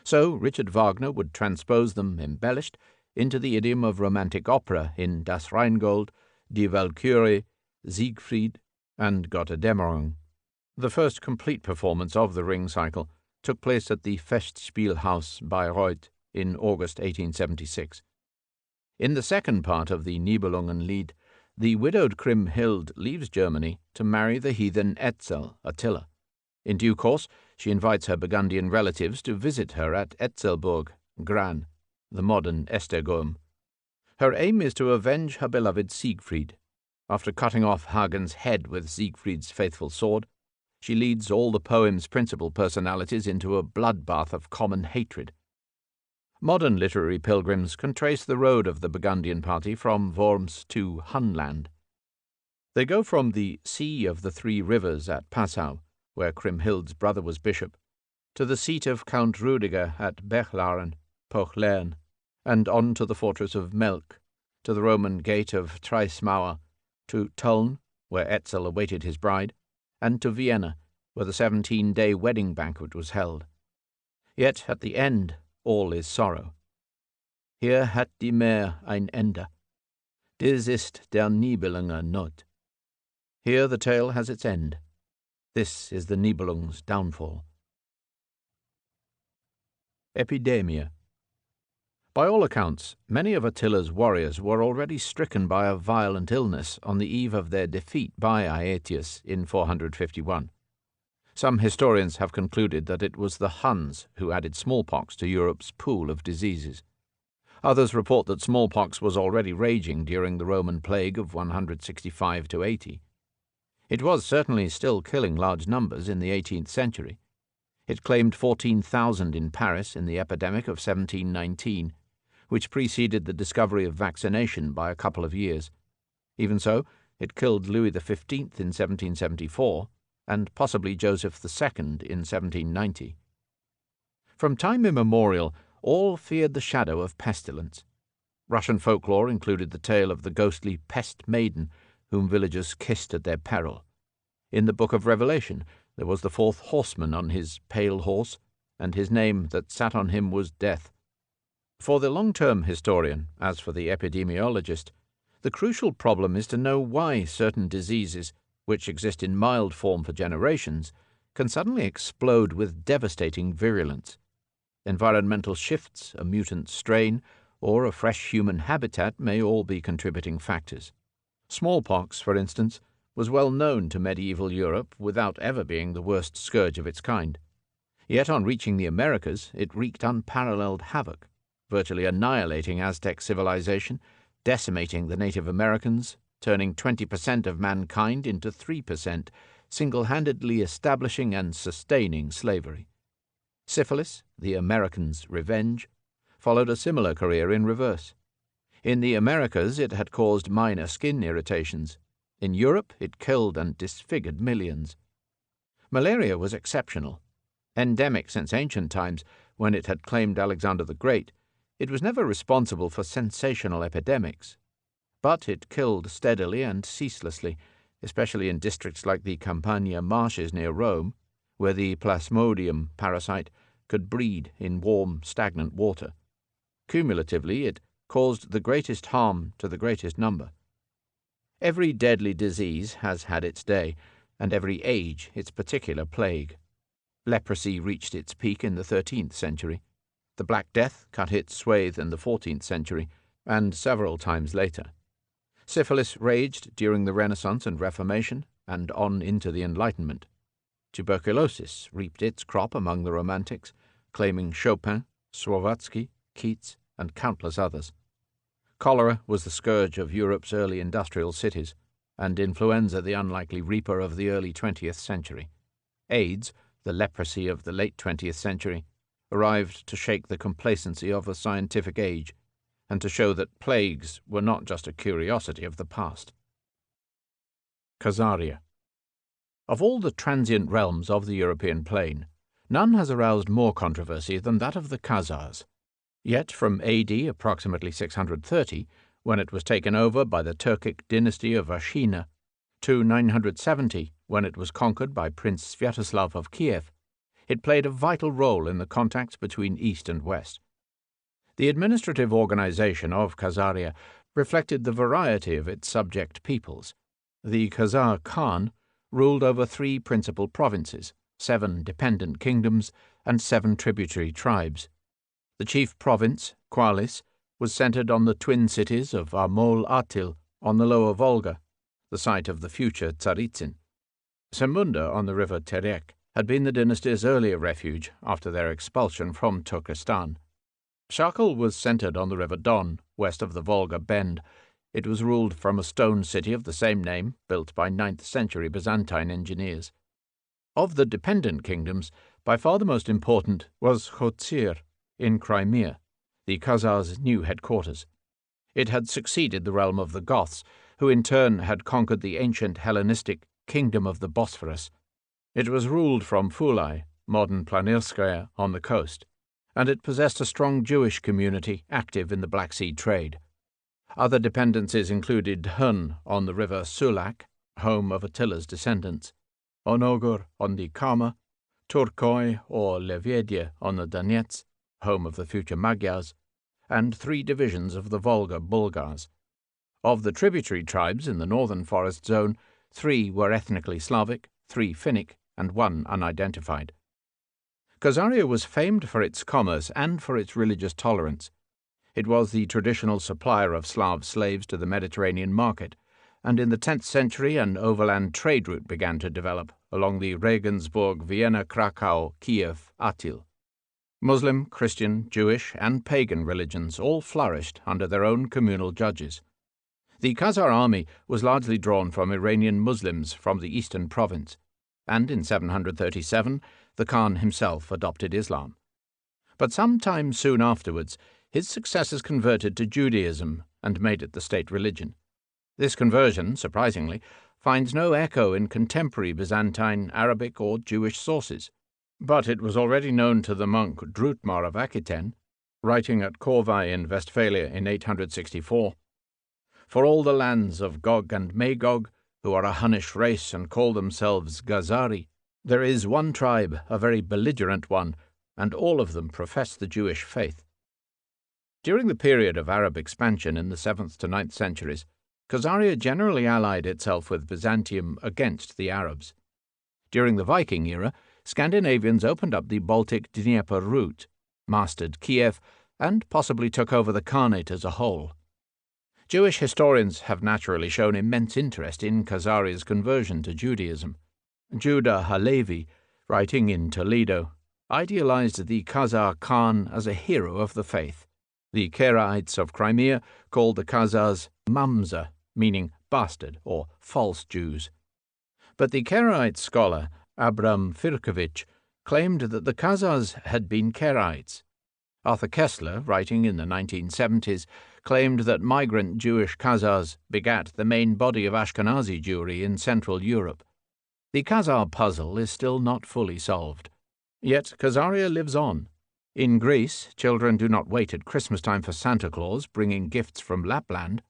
so Richard Wagner would transpose them, embellished, into the idiom of romantic opera in Das Rheingold, Die Walküre, Siegfried, and Götterdämmerung. The first complete performance of the Ring cycle took place at the Festspielhaus Bayreuth in August 1876. In the second part of the Nibelungenlied, the widowed Kriemhild leaves Germany to marry the heathen Etzel, Attila. In due course, she invites her Burgundian relatives to visit her at Etzelburg, Gran, the modern Esztergom. Her aim is to avenge her beloved Siegfried. After cutting off Hagen's head with Siegfried's faithful sword, she leads all the poem's principal personalities into a bloodbath of common hatred. Modern literary pilgrims can trace the road of the Burgundian party from Worms to Hunland. They go from the Sea of the Three Rivers at Passau, where Kriemhild's brother was bishop, to the seat of Count Rudiger at Bechlaren, Pochlern, and on to the fortress of Melk, to the Roman gate of Treismauer, to Tulln, where Etzel awaited his bride, and to Vienna, where the 17-day wedding banquet was held. Yet at the end, all is sorrow. Hier hat die Meer ein Ende. Dies ist der Nibelunge Not. Here the tale has its end. This is the Nibelung's downfall. Epidemia. By all accounts, many of Attila's warriors were already stricken by a violent illness on the eve of their defeat by Aetius in 451. Some historians have concluded that it was the Huns who added smallpox to Europe's pool of diseases. Others report that smallpox was already raging during the Roman plague of 165 to 80. It was certainly still killing large numbers in the 18th century. It claimed 14,000 in Paris in the epidemic of 1719, which preceded the discovery of vaccination by a couple of years. Even so, it killed Louis XV in 1774 and possibly Joseph II in 1790. From time immemorial, all feared the shadow of pestilence. Russian folklore included the tale of the ghostly pest maiden whom villagers kissed at their peril. In the book of Revelation, there was the fourth horseman on his pale horse, and his name that sat on him was Death. For the long-term historian, as for the epidemiologist, the crucial problem is to know why certain diseases, which exist in mild form for generations, can suddenly explode with devastating virulence. Environmental shifts, a mutant strain, or a fresh human habitat may all be contributing factors. Smallpox, for instance, was well known to medieval Europe without ever being the worst scourge of its kind. Yet on reaching the Americas, it wreaked unparalleled havoc, virtually annihilating Aztec civilization, decimating the Native Americans, turning 20% of mankind into 3%, single-handedly establishing and sustaining slavery. Syphilis, the Americans' revenge, followed a similar career in reverse. In the Americas, it had caused minor skin irritations. In Europe, it killed and disfigured millions. Malaria was exceptional. Endemic since ancient times, when it had claimed Alexander the Great, it was never responsible for sensational epidemics. But it killed steadily and ceaselessly, especially in districts like the Campania marshes near Rome, where the Plasmodium parasite could breed in warm, stagnant water. Cumulatively, it caused the greatest harm to the greatest number. Every deadly disease has had its day, and every age its particular plague. Leprosy reached its peak in the 13th century. The Black Death cut its swathe in the 14th century, and several times later. Syphilis raged during the Renaissance and Reformation, and on into the Enlightenment. Tuberculosis reaped its crop among the Romantics, claiming Chopin, Swarovski, Keats, and countless others. Cholera was the scourge of Europe's early industrial cities, and influenza the unlikely reaper of the early 20th century. AIDS, the leprosy of the late 20th century, arrived to shake the complacency of a scientific age, and to show that plagues were not just a curiosity of the past. Khazaria. Of all the transient realms of the European plain, none has aroused more controversy than that of the Khazars. Yet from AD approximately 630, when it was taken over by the Turkic dynasty of Ashina, to 970, when it was conquered by Prince Sviatoslav of Kiev, it played a vital role in the contacts between East and West. The administrative organization of Khazaria reflected the variety of its subject peoples. The Khazar Khan ruled over 3 principal provinces, 7 dependent kingdoms, and 7 tributary tribes. The chief province, Qualis, was centered on the twin cities of Amol-Atil on the lower Volga, the site of the future Tsaritsyn. Semunda on the river Terek had been the dynasty's earlier refuge after their expulsion from Turkestan. Shakal was centered on the river Don, west of the Volga Bend. It was ruled from a stone city of the same name, built by 9th century Byzantine engineers. Of the dependent kingdoms, by far the most important was Khotsir in Crimea, the Khazars' new headquarters. It had succeeded the realm of the Goths, who in turn had conquered the ancient Hellenistic kingdom of the Bosphorus. It was ruled from Fulai, modern Planirskaya, on the coast, and it possessed a strong Jewish community active in the Black Sea trade. Other dependencies included Hun on the river Sulak, home of Attila's descendants, Onogur on the Kama, Turkoi or Levedye on the Donets, home of the future Magyars, and 3 divisions of the Volga Bulgars. Of the tributary tribes in the northern forest zone, 3 were ethnically Slavic, 3 Finnic, and one unidentified. Khazaria was famed for its commerce and for its religious tolerance. It was the traditional supplier of Slav slaves to the Mediterranean market, and in the 10th century an overland trade route began to develop along the Regensburg, Vienna, Krakow, Kiev, Atil. Muslim, Christian, Jewish, and pagan religions all flourished under their own communal judges. The Khazar army was largely drawn from Iranian Muslims from the eastern province, and in 737 the Khan himself adopted Islam. But some time soon afterwards, his successors converted to Judaism and made it the state religion. This conversion, surprisingly, finds no echo in contemporary Byzantine, Arabic, or Jewish sources. But it was already known to the monk Drutmar of Aquitaine, writing at Corvey in Westphalia in 864, "For all the lands of Gog and Magog, who are a Hunnish race and call themselves Ghazari, there is one tribe, a very belligerent one, and all of them profess the Jewish faith." During the period of Arab expansion in the 7th to 9th centuries, Khazaria generally allied itself with Byzantium against the Arabs. During the Viking era, Scandinavians opened up the Baltic-Dnieper route, mastered Kiev, and possibly took over the Khanate as a whole. Jewish historians have naturally shown immense interest in Khazaria's conversion to Judaism. Judah Halevi, writing in Toledo, idealized the Khazar Khan as a hero of the faith. The Karaites of Crimea called the Khazars Mamza, meaning bastard or false Jews. But the Karaite scholar Abram Firkovich claimed that the Khazars had been Karaites. Arthur Kessler, writing in the 1970s, claimed that migrant Jewish Khazars begat the main body of Ashkenazi Jewry in Central Europe. The Khazar puzzle is still not fully solved. Yet Khazaria lives on. In Greece, children do not wait at Christmas time for Santa Claus bringing gifts from Lapland.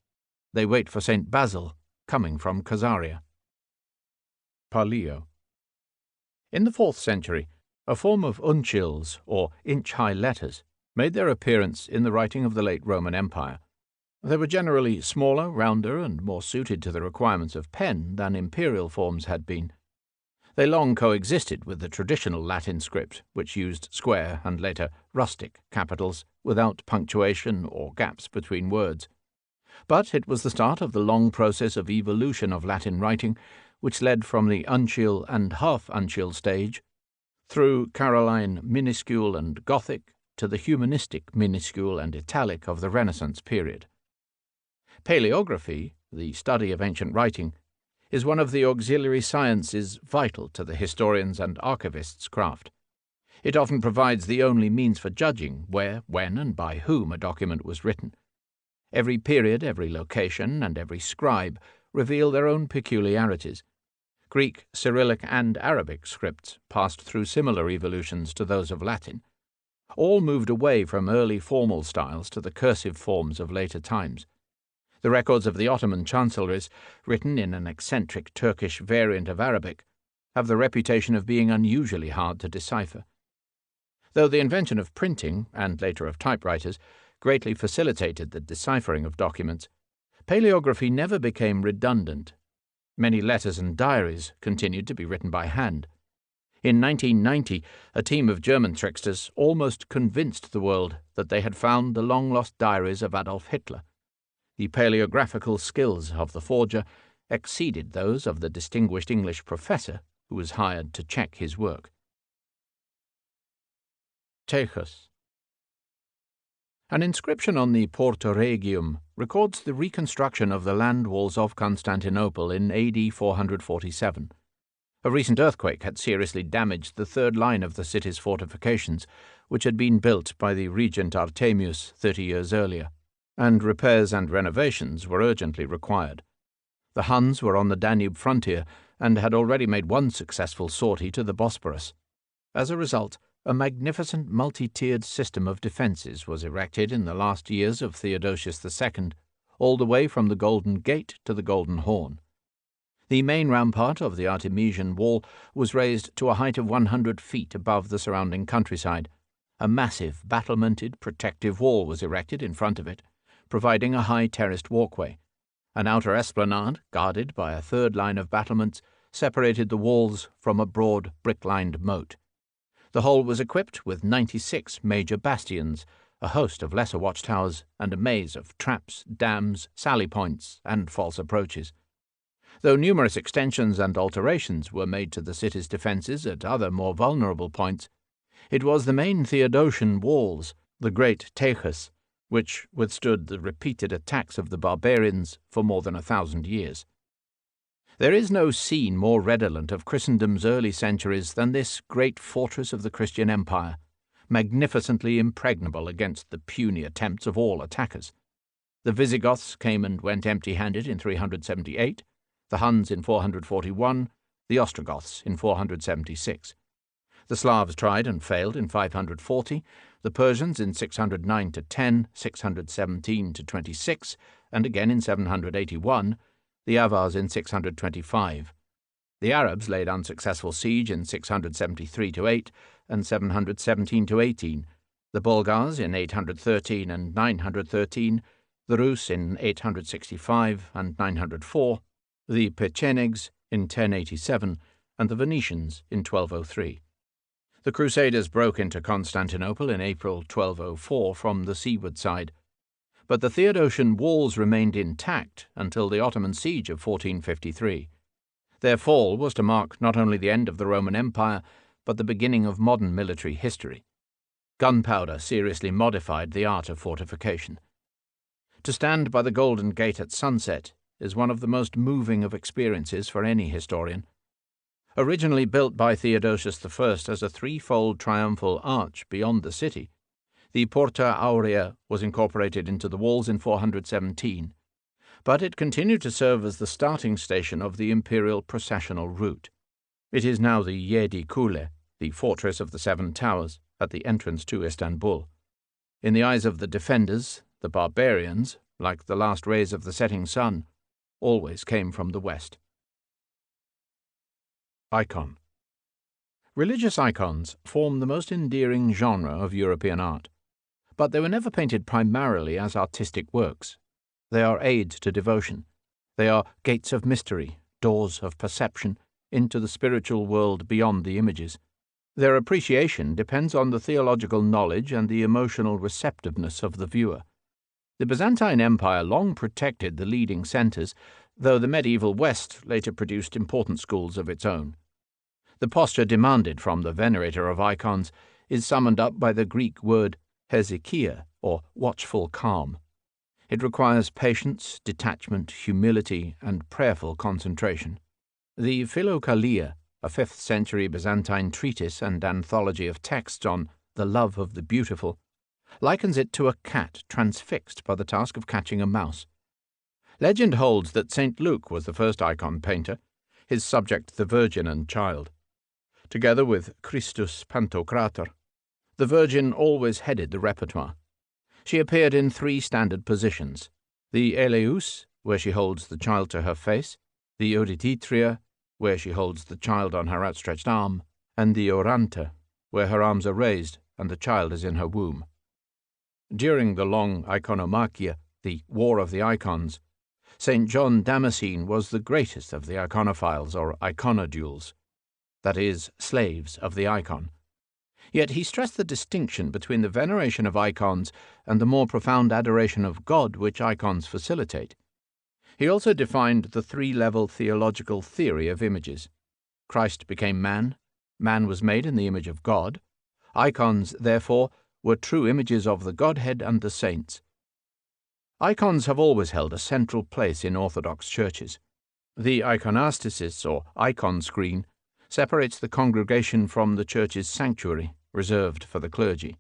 They wait for St. Basil, coming from Khazaria. Paleo. In the 4th century, a form of uncials, or inch-high letters, made their appearance in the writing of the late Roman Empire. They were generally smaller, rounder, and more suited to the requirements of pen than imperial forms had been. They long coexisted with the traditional Latin script, which used square and later rustic capitals without punctuation or gaps between words. But it was the start of the long process of evolution of Latin writing, which led from the uncial and half-uncial stage, through Caroline minuscule and Gothic, to the humanistic minuscule and italic of the Renaissance period. Paleography, the study of ancient writing, is one of the auxiliary sciences vital to the historian's and archivist's craft. It often provides the only means for judging where, when, and by whom a document was written. Every period, every location, and every scribe reveal their own peculiarities. Greek, Cyrillic, and Arabic scripts passed through similar evolutions to those of Latin. All moved away from early formal styles to the cursive forms of later times. The records of the Ottoman chancelleries, written in an eccentric Turkish variant of Arabic, have the reputation of being unusually hard to decipher. Though the invention of printing, and later of typewriters, greatly facilitated the deciphering of documents, paleography never became redundant. Many letters and diaries continued to be written by hand. In 1990, a team of German tricksters almost convinced the world that they had found the long-lost diaries of Adolf Hitler. The paleographical skills of the forger exceeded those of the distinguished English professor who was hired to check his work. Techos. An inscription on the Porta Regium records the reconstruction of the land walls of Constantinople in AD 447. A recent earthquake had seriously damaged the third line of the city's fortifications, which had been built by the regent Artemius 30 years earlier, and repairs and renovations were urgently required. The Huns were on the Danube frontier and had already made one successful sortie to the Bosporus. As a result, a magnificent multi-tiered system of defences was erected in the last years of Theodosius II, all the way from the Golden Gate to the Golden Horn. The main rampart of the Artemision wall was raised to a height of 100 feet above the surrounding countryside. A massive, battlemented, protective wall was erected in front of it, providing a high terraced walkway. An outer esplanade, guarded by a third line of battlements, separated the walls from a broad brick-lined moat. The whole was equipped with 96 major bastions, a host of lesser watchtowers, and a maze of traps, dams, sally points, and false approaches. Though numerous extensions and alterations were made to the city's defences at other more vulnerable points, it was the main Theodosian walls, the great Teichus, which withstood the repeated attacks of the barbarians for more than 1,000 years. There is no scene more redolent of Christendom's early centuries than this great fortress of the Christian Empire, magnificently impregnable against the puny attempts of all attackers. The Visigoths came and went empty-handed in 378, the Huns in 441, the Ostrogoths in 476. The Slavs tried and failed in 540, the Persians in 609-10, 617-26, and again in 781, the Avars in 625. The Arabs laid unsuccessful siege in 673-8 and 717-18, the Bulgars in 813 and 913, the Rus in 865 and 904, the Pechenegs in 1087, and the Venetians in 1203. The Crusaders broke into Constantinople in April 1204 from the seaward side, but the Theodosian walls remained intact until the Ottoman siege of 1453. Their fall was to mark not only the end of the Roman Empire, but the beginning of modern military history. Gunpowder seriously modified the art of fortification. To stand by the Golden Gate at sunset is one of the most moving of experiences for any historian. Originally built by Theodosius I as a threefold triumphal arch beyond the city, the Porta Aurea was incorporated into the walls in 417, but it continued to serve as the starting station of the imperial processional route. It is now the Yedi Kule, the fortress of the Seven Towers, at the entrance to Istanbul. In the eyes of the defenders, the barbarians, like the last rays of the setting sun, always came from the west. Icon. Religious icons form the most endearing genre of European art, but they were never painted primarily as artistic works. They are aids to devotion. They are gates of mystery, doors of perception, into the spiritual world beyond the images. Their appreciation depends on the theological knowledge and the emotional receptiveness of the viewer. The Byzantine Empire long protected the leading centres, though the medieval West later produced important schools of its own. The posture demanded from the venerator of icons is summoned up by the Greek word hesychia, or watchful calm. It requires patience, detachment, humility, and prayerful concentration. The Philokalia, a 5th century Byzantine treatise and anthology of texts on the love of the beautiful, likens it to a cat transfixed by the task of catching a mouse. Legend holds that St. Luke was the first icon painter, his subject the Virgin and Child. Together with Christus Pantocrator, the Virgin always headed the repertoire. She appeared in 3 standard positions: the Eleus, where she holds the child to her face, the Eudititria, where she holds the child on her outstretched arm, and the Oranta, where her arms are raised and the child is in her womb. During the long iconomachia, the War of the Icons, St. John Damascene was the greatest of the iconophiles or iconodules, that is, slaves of the icon. Yet he stressed the distinction between the veneration of icons and the more profound adoration of God which icons facilitate. He also defined the 3-level theological theory of images. Christ became man, man was made in the image of God. Icons, therefore, were true images of the Godhead and the saints. Icons have always held a central place in Orthodox churches. The iconostasis, or icon screen, separates the congregation from the church's sanctuary, reserved for the clergy.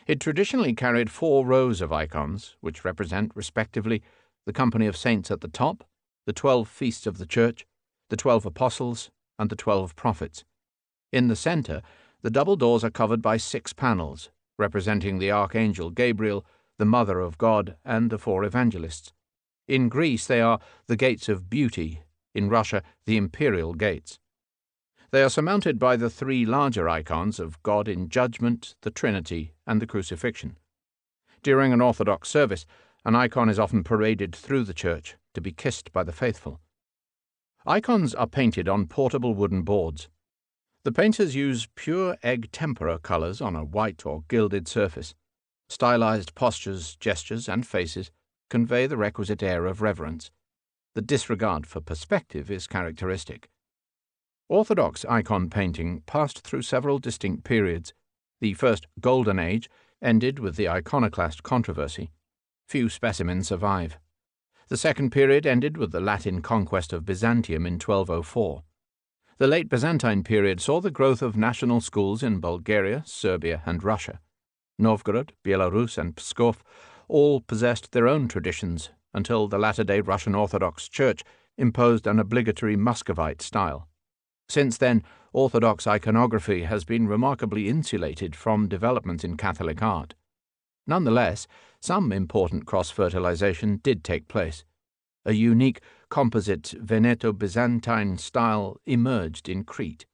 It traditionally carried 4 rows of icons, which represent, respectively, the company of saints at the top, the 12 feasts of the church, the 12 apostles, and the 12 prophets. In the center, the double doors are covered by 6 panels, representing the Archangel Gabriel, the Mother of God, and the 4 evangelists. In Greece they are the Gates of Beauty, in Russia the Imperial Gates. They are surmounted by the 3 larger icons of God in Judgment, the Trinity, and the Crucifixion. During an Orthodox service, an icon is often paraded through the church to be kissed by the faithful. Icons are painted on portable wooden boards. The painters use pure egg tempera colors on a white or gilded surface. Stylized postures, gestures, and faces convey the requisite air of reverence. The disregard for perspective is characteristic. Orthodox icon painting passed through several distinct periods. The first Golden Age ended with the iconoclast controversy. Few specimens survive. The second period ended with the Latin conquest of Byzantium in 1204. The late Byzantine period saw the growth of national schools in Bulgaria, Serbia, and Russia. Novgorod, Belarus, and Pskov all possessed their own traditions until the latter-day Russian Orthodox Church imposed an obligatory Muscovite style. Since then, Orthodox iconography has been remarkably insulated from developments in Catholic art. Nonetheless, some important cross-fertilization did take place. A unique composite Veneto-Byzantine style emerged in Crete.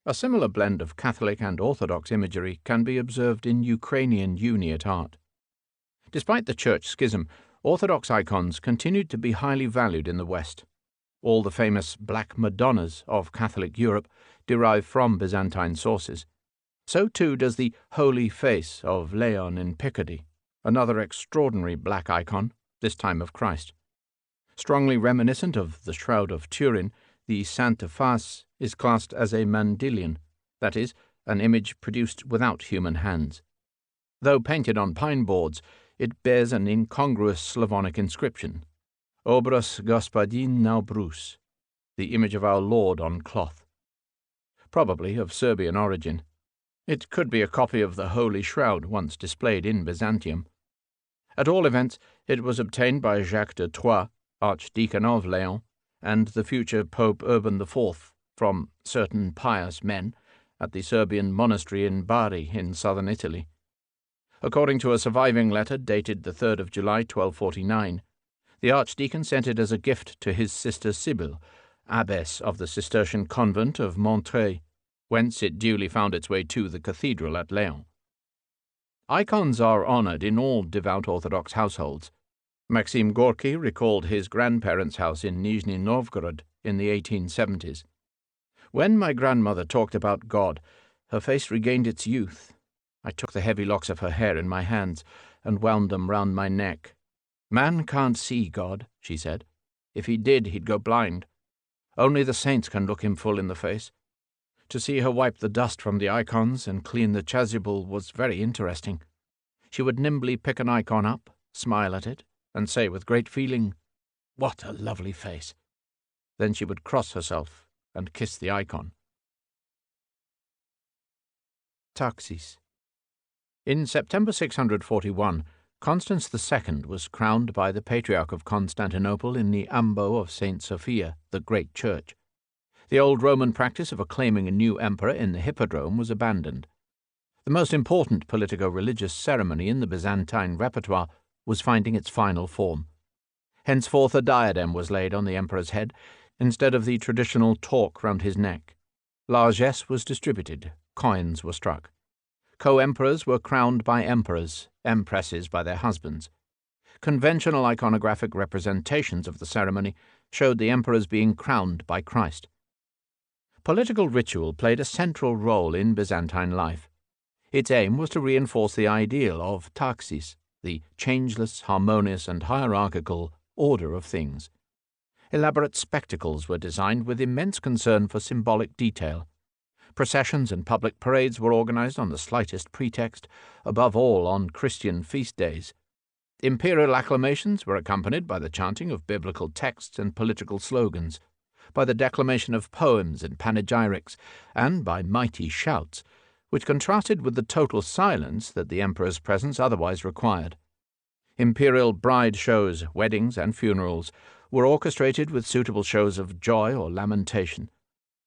A similar blend of Catholic and Orthodox imagery can be observed in Ukrainian Uniate art. Despite the church schism, Orthodox icons continued to be highly valued in the West. All the famous Black Madonnas of Catholic Europe derive from Byzantine sources. So too does the Holy Face of Leon in Picardy, another extraordinary black icon, this time of Christ. Strongly reminiscent of the Shroud of Turin, the Sainte Face is classed as a Mandylion, that is, an image produced without human hands. Though painted on pine boards, it bears an incongruous Slavonic inscription, Obras Gospodin na brus, the image of our Lord on cloth. Probably of Serbian origin. It could be a copy of the Holy Shroud once displayed in Byzantium. At all events, it was obtained by Jacques de Troyes, Archdeacon of Leon, and the future Pope Urban IV from certain pious men at the Serbian monastery in Bari in southern Italy. According to a surviving letter dated the 3rd of July 1249, the archdeacon sent it as a gift to his sister Sibyl, abbess of the Cistercian convent of Montreuil, whence it duly found its way to the cathedral at Leon. Icons are honored in all devout Orthodox households. Maxim Gorky recalled his grandparents' house in Nizhny Novgorod in the 1870s. When my grandmother talked about God, her face regained its youth. I took the heavy locks of her hair in my hands and wound them round my neck. Man can't see God, she said. If he did, he'd go blind. Only the saints can look him full in the face. To see her wipe the dust from the icons and clean the chasuble was very interesting. She would nimbly pick an icon up, smile at it, and say with great feeling, "What a lovely face." Then she would cross herself and kiss the icon. Taxis. In September 641, Constance II was crowned by the Patriarch of Constantinople in the ambo of St. Sophia, the great church. The old Roman practice of acclaiming a new emperor in the hippodrome was abandoned. The most important politico-religious ceremony in the Byzantine repertoire was finding its final form. Henceforth a diadem was laid on the emperor's head, instead of the traditional torque round his neck. Largesse was distributed, coins were struck. Co-emperors were crowned by emperors, empresses by their husbands. Conventional iconographic representations of the ceremony showed the emperors being crowned by Christ. Political ritual played a central role in Byzantine life. Its aim was to reinforce the ideal of taxis, the changeless, harmonious, and hierarchical order of things. Elaborate spectacles were designed with immense concern for symbolic detail. Processions and public parades were organized on the slightest pretext, above all on Christian feast days. Imperial acclamations were accompanied by the chanting of biblical texts and political slogans, by the declamation of poems and panegyrics, and by mighty shouts, which contrasted with the total silence that the emperor's presence otherwise required. Imperial bride shows, weddings, and funerals were orchestrated with suitable shows of joy or lamentation.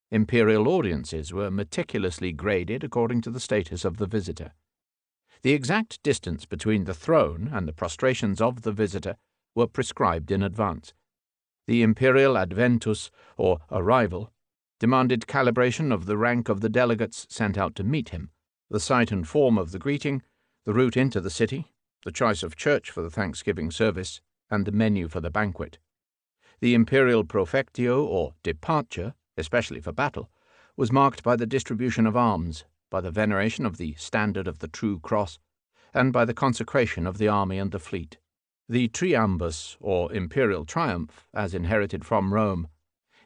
Imperial audiences were meticulously graded according to the status of the visitor. The exact distance between the throne and the prostrations of the visitor were prescribed in advance. The imperial adventus, or arrival, demanded calibration of the rank of the delegates sent out to meet him, the site and form of the greeting, the route into the city, the choice of church for the Thanksgiving service, and the menu for the banquet. The imperial profectio, or departure, especially for battle, was marked by the distribution of arms, by the veneration of the standard of the true cross, and by the consecration of the army and the fleet. The triambus, or imperial triumph, as inherited from Rome,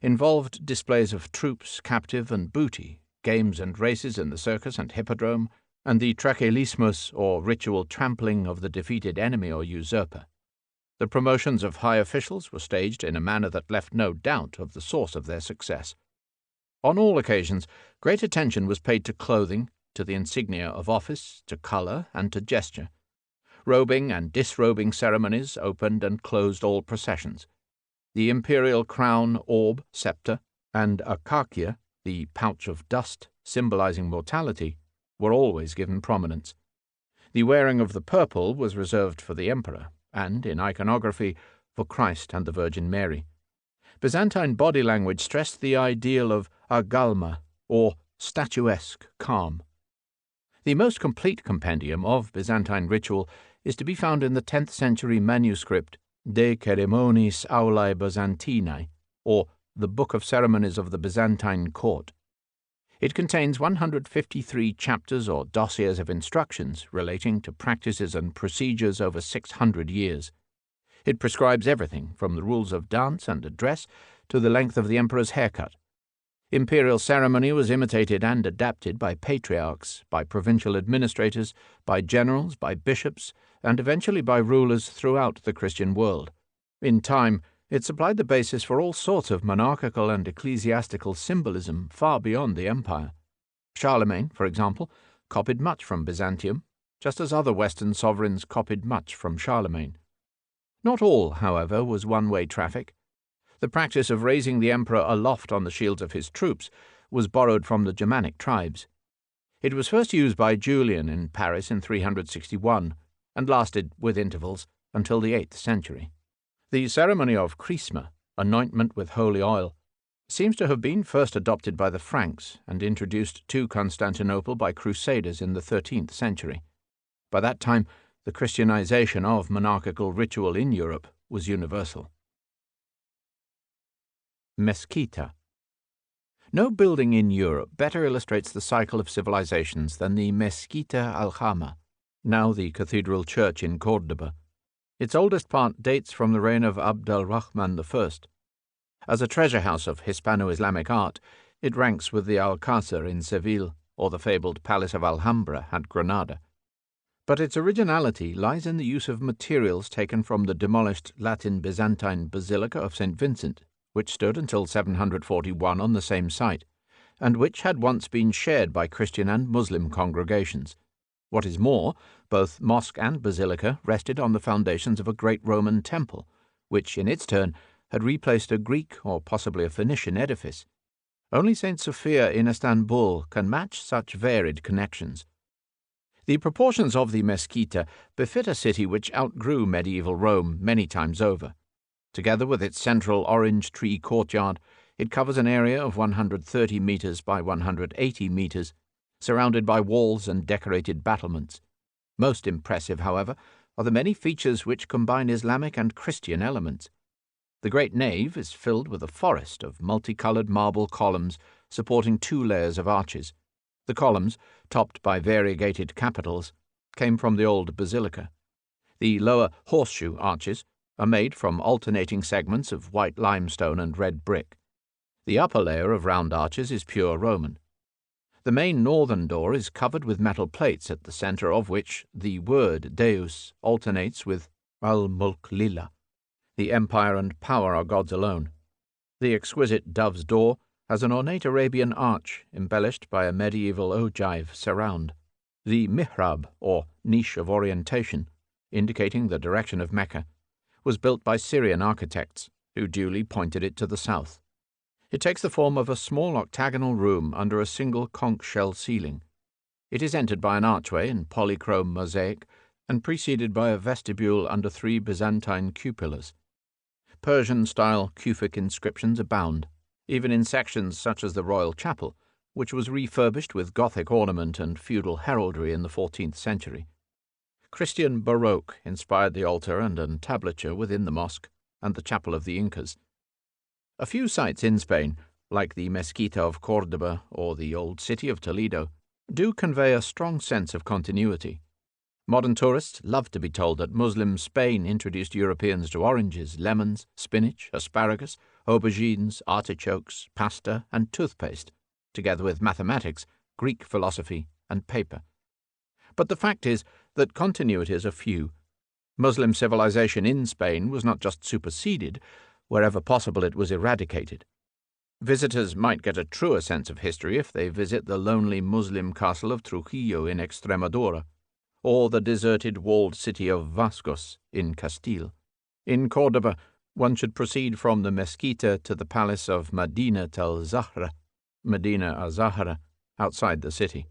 involved displays of troops, captive, and booty, games and races in the circus and hippodrome, and the trachelismus, or ritual trampling of the defeated enemy or usurper. The promotions of high officials were staged in a manner that left no doubt of the source of their success. On all occasions, great attention was paid to clothing, to the insignia of office, to colour, and to gesture. Robing and disrobing ceremonies opened and closed all processions. The imperial crown, orb, sceptre, and akakia, the pouch of dust symbolizing mortality, were always given prominence. The wearing of the purple was reserved for the emperor, and, in iconography, for Christ and the Virgin Mary. Byzantine body language stressed the ideal of agalma, or statuesque calm. The most complete compendium of Byzantine ritual is to be found in the 10th century manuscript De Ceremoniis Aulae Byzantinae, or the Book of Ceremonies of the Byzantine Court. It contains 153 chapters or dossiers of instructions relating to practices and procedures over 600 years. It prescribes everything from the rules of dance and address to the length of the emperor's haircut. Imperial ceremony was imitated and adapted by patriarchs, by provincial administrators, by generals, by bishops, and eventually by rulers throughout the Christian world. In time, it supplied the basis for all sorts of monarchical and ecclesiastical symbolism far beyond the empire. Charlemagne, for example, copied much from Byzantium, just as other Western sovereigns copied much from Charlemagne. Not all, however, was one-way traffic. The practice of raising the emperor aloft on the shields of his troops was borrowed from the Germanic tribes. It was first used by Julian in Paris in 361, and lasted, with intervals, until the 8th century. The ceremony of chrisma, anointment with holy oil, seems to have been first adopted by the Franks and introduced to Constantinople by Crusaders in the 13th century. By that time, the Christianization of monarchical ritual in Europe was universal. Mesquita. No building in Europe better illustrates the cycle of civilizations than the Mesquita Alhama, now the Cathedral Church in Córdoba. Its oldest part dates from the reign of Abd al-Rahman I. As a treasure house of Hispano-Islamic art, it ranks with the Alcázar in Seville or the fabled Palace of Alhambra at Granada. But its originality lies in the use of materials taken from the demolished Latin Byzantine Basilica of St. Vincent, which stood until 741 on the same site, and which had once been shared by Christian and Muslim congregations. What is more, both mosque and basilica rested on the foundations of a great Roman temple, which in its turn had replaced a Greek or possibly a Phoenician edifice. Only St. Sophia in Istanbul can match such varied connections. The proportions of the Mesquita befit a city which outgrew medieval Rome many times over. Together with its central orange tree courtyard, it covers an area of 130 meters by 180 meters, surrounded by walls and decorated battlements. Most impressive, however, are the many features which combine Islamic and Christian elements. The great nave is filled with a forest of multicolored marble columns supporting 2 layers of arches. The columns, topped by variegated capitals, came from the old basilica. The lower horseshoe arches are made from alternating segments of white limestone and red brick. The upper layer of round arches is pure Roman. The main northern door is covered with metal plates, at the center of which the word Deus alternates with Al-Mulk Lillah. The empire and power are God's alone. The exquisite dove's door has an ornate Arabian arch embellished by a medieval ogive surround. The mihrab, or niche of orientation, indicating the direction of Mecca, was built by Syrian architects, who duly pointed it to the south. It takes the form of a small octagonal room under a single conch shell ceiling. It is entered by an archway in polychrome mosaic and preceded by a vestibule under 3 Byzantine cupolas. Persian-style Kufic inscriptions abound, even in sections such as the Royal Chapel, which was refurbished with Gothic ornament and feudal heraldry in the 14th century. Christian Baroque inspired the altar and entablature within the mosque and the Chapel of the Incas. A few sites in Spain, like the Mezquita of Córdoba or the old city of Toledo, do convey a strong sense of continuity. Modern tourists love to be told that Muslim Spain introduced Europeans to oranges, lemons, spinach, asparagus, aubergines, artichokes, pasta, and toothpaste, together with mathematics, Greek philosophy, and paper. But the fact is that continuities are few. Muslim civilization in Spain was not just superseded, wherever possible it was eradicated. Visitors might get a truer sense of history if they visit the lonely Muslim castle of Trujillo in Extremadura, or the deserted walled city of Vascos in Castile. In Córdoba, one should proceed from the Mezquita to the palace of Medina al-Zahra, outside the city.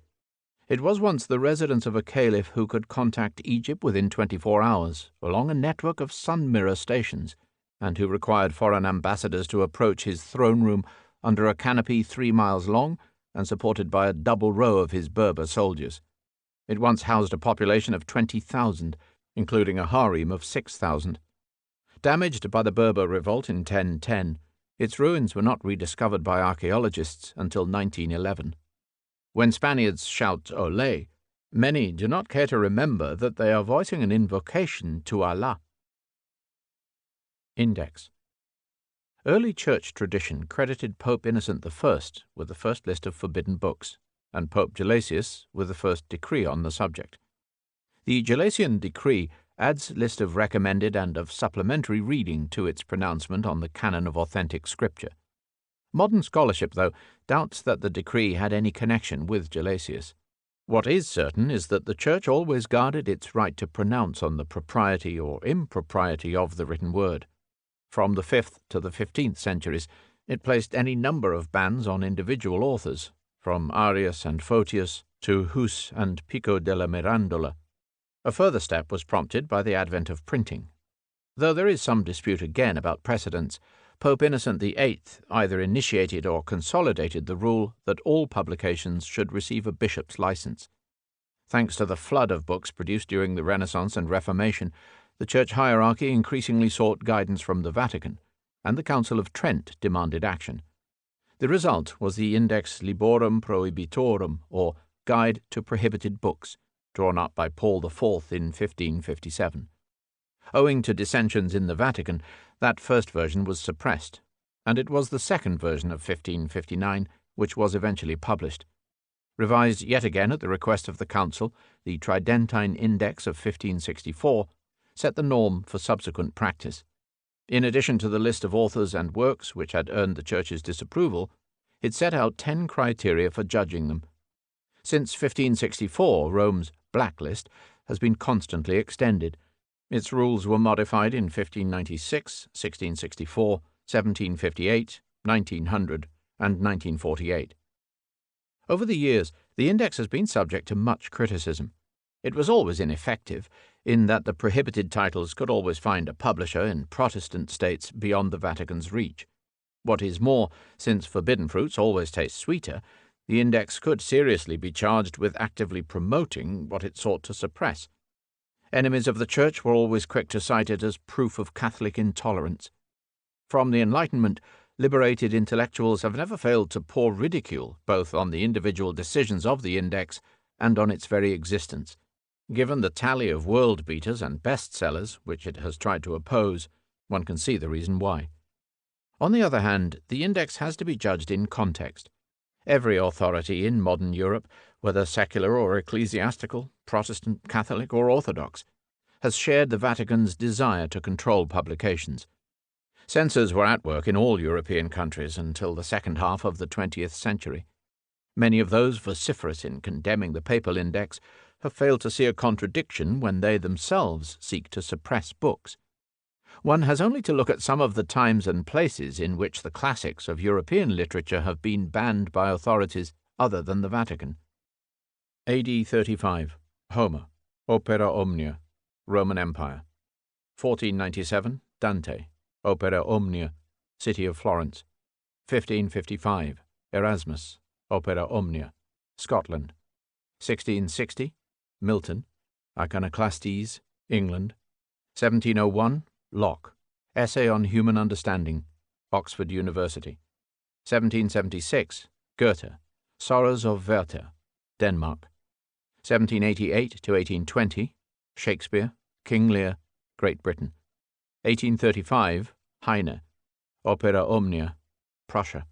It was once the residence of a caliph who could contact Egypt within 24 hours along a network of sun mirror stations, and who required foreign ambassadors to approach his throne room under a canopy 3 miles long and supported by a double row of his Berber soldiers. It once housed a population of 20,000, including a harem of 6,000. Damaged by the Berber revolt in 1010, its ruins were not rediscovered by archaeologists until 1911. When Spaniards shout "Olé," many do not care to remember that they are voicing an invocation to Allah. Index. Early church tradition credited Pope Innocent I with the first list of forbidden books, and Pope Gelasius with the first decree on the subject. The Gelasian decree adds list of recommended and of supplementary reading to its pronouncement on the canon of authentic scripture. Modern scholarship, though, doubts that the decree had any connection with Gelasius. What is certain is that the Church always guarded its right to pronounce on the propriety or impropriety of the written word. From the 5th to the 15th centuries, it placed any number of bans on individual authors, from Arius and Photius to Hus and Pico della Mirandola. A further step was prompted by the advent of printing. Though there is some dispute again about precedents, Pope Innocent VIII either initiated or consolidated the rule that all publications should receive a bishop's license. Thanks to the flood of books produced during the Renaissance and Reformation, the church hierarchy increasingly sought guidance from the Vatican, and the Council of Trent demanded action. The result was the Index Liborum Prohibitorum, or Guide to Prohibited Books, drawn up by Paul IV in 1557. Owing to dissensions in the Vatican, that first version was suppressed, and it was the second version of 1559 which was eventually published. Revised yet again at the request of the Council, the Tridentine Index of 1564 set the norm for subsequent practice. In addition to the list of authors and works which had earned the Church's disapproval, it set out 10 criteria for judging them. Since 1564, Rome's blacklist has been constantly extended. Its rules were modified in 1596, 1664, 1758, 1900, and 1948. Over the years, the index has been subject to much criticism. It was always ineffective, in that the prohibited titles could always find a publisher in Protestant states beyond the Vatican's reach. What is more, since forbidden fruits always taste sweeter, the index could seriously be charged with actively promoting what it sought to suppress. Enemies of the Church were always quick to cite it as proof of Catholic intolerance. From the Enlightenment, liberated intellectuals have never failed to pour ridicule both on the individual decisions of the index and on its very existence. Given the tally of world beaters and bestsellers which it has tried to oppose, one can see the reason why. On the other hand, the index has to be judged in context. Every authority in modern Europe, whether secular or ecclesiastical, Protestant, Catholic, or Orthodox, has shared the Vatican's desire to control publications. Censors were at work in all European countries until the second half of the 20th century. Many of those vociferous in condemning the papal index have failed to see a contradiction when they themselves seek to suppress books. One has only to look at some of the times and places in which the classics of European literature have been banned by authorities other than the Vatican. AD 35. Homer, Opera Omnia, Roman Empire. 1497. Dante, Opera Omnia, City of Florence. 1555. Erasmus, Opera Omnia, Scotland. 1660. Milton, Iconoclastes, England. 1701. Locke, Essay on Human Understanding, Oxford University. 1776, Goethe, Sorrows of Werther, Denmark. 1788 to 1820, Shakespeare, King Lear, Great Britain. 1835, Heine, Opera Omnia, Prussia.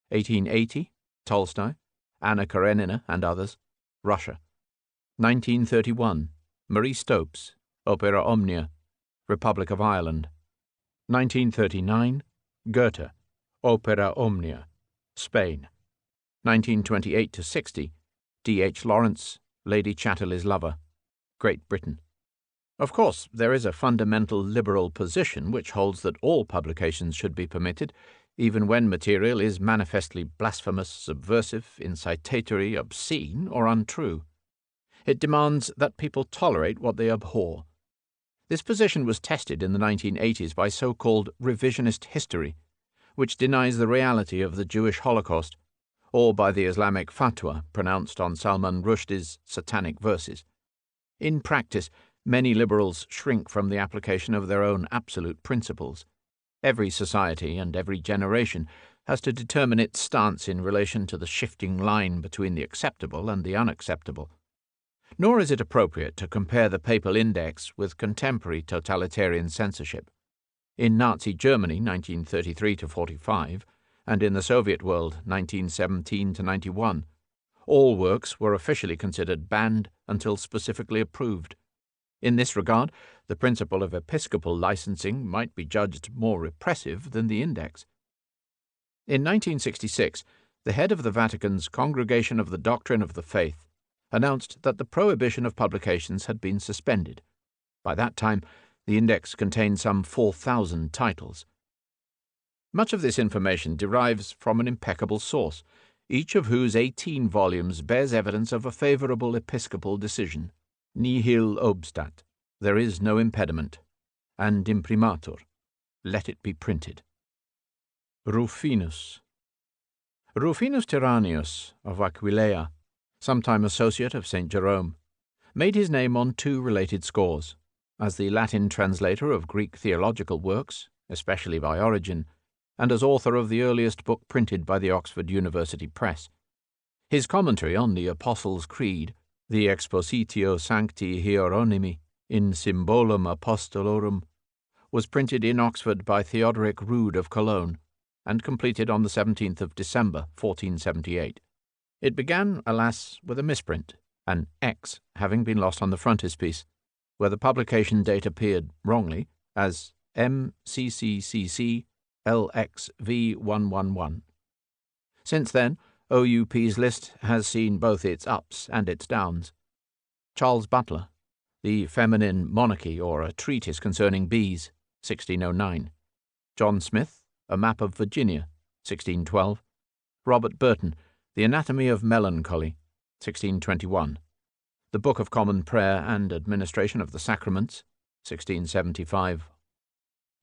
1880, Tolstoy, Anna Karenina and others, Russia. 1931, Marie Stopes, Opera Omnia, Republic of Ireland. 1939, Goethe, Opera Omnia, Spain. 1928 to 60, D.H. Lawrence, Lady Chatterley's Lover, Great Britain. Of course, there is a fundamental liberal position which holds that all publications should be permitted, even when material is manifestly blasphemous, subversive, incitatory, obscene, or untrue. It demands that people tolerate what they abhor. This position was tested in the 1980s by so-called revisionist history, which denies the reality of the Jewish Holocaust, or by the Islamic fatwa pronounced on Salman Rushdie's satanic verses. In practice, many liberals shrink from the application of their own absolute principles. Every society and every generation has to determine its stance in relation to the shifting line between the acceptable and the unacceptable. Nor is it appropriate to compare the Papal Index with contemporary totalitarian censorship. In Nazi Germany 1933 to 45, and in the Soviet world 1917 to 91, all works were officially considered banned until specifically approved. In this regard, the principle of episcopal licensing might be judged more repressive than the index. In 1966, the head of the Vatican's Congregation of the Doctrine of the Faith announced that the prohibition of publications had been suspended. By that time, the index contained some 4,000 titles. Much of this information derives from an impeccable source, each of whose 18 volumes bears evidence of a favorable episcopal decision. Nihil obstat, there is no impediment, and imprimatur, let it be printed. Rufinus Tyrannius of Aquileia, sometime associate of St. Jerome, made his name on two related scores, as the Latin translator of Greek theological works, especially by Origen, and as author of the earliest book printed by the Oxford University Press. His commentary on the Apostles' Creed, the Expositio Sancti Hieronymi in Symbolum Apostolorum, was printed in Oxford by Theodoric Rood of Cologne, and completed on the 17th of December, 1478. It began, alas, with a misprint, an X having been lost on the frontispiece, where the publication date appeared wrongly as MCCCC LXV111. Since then, OUP's list has seen both its ups and its downs. Charles Butler, The Feminine Monarchy, or a Treatise Concerning Bees, 1609. John Smith, A Map of Virginia, 1612. Robert Burton, The Anatomy of Melancholy, 1621. The Book of Common Prayer and Administration of the Sacraments, 1675.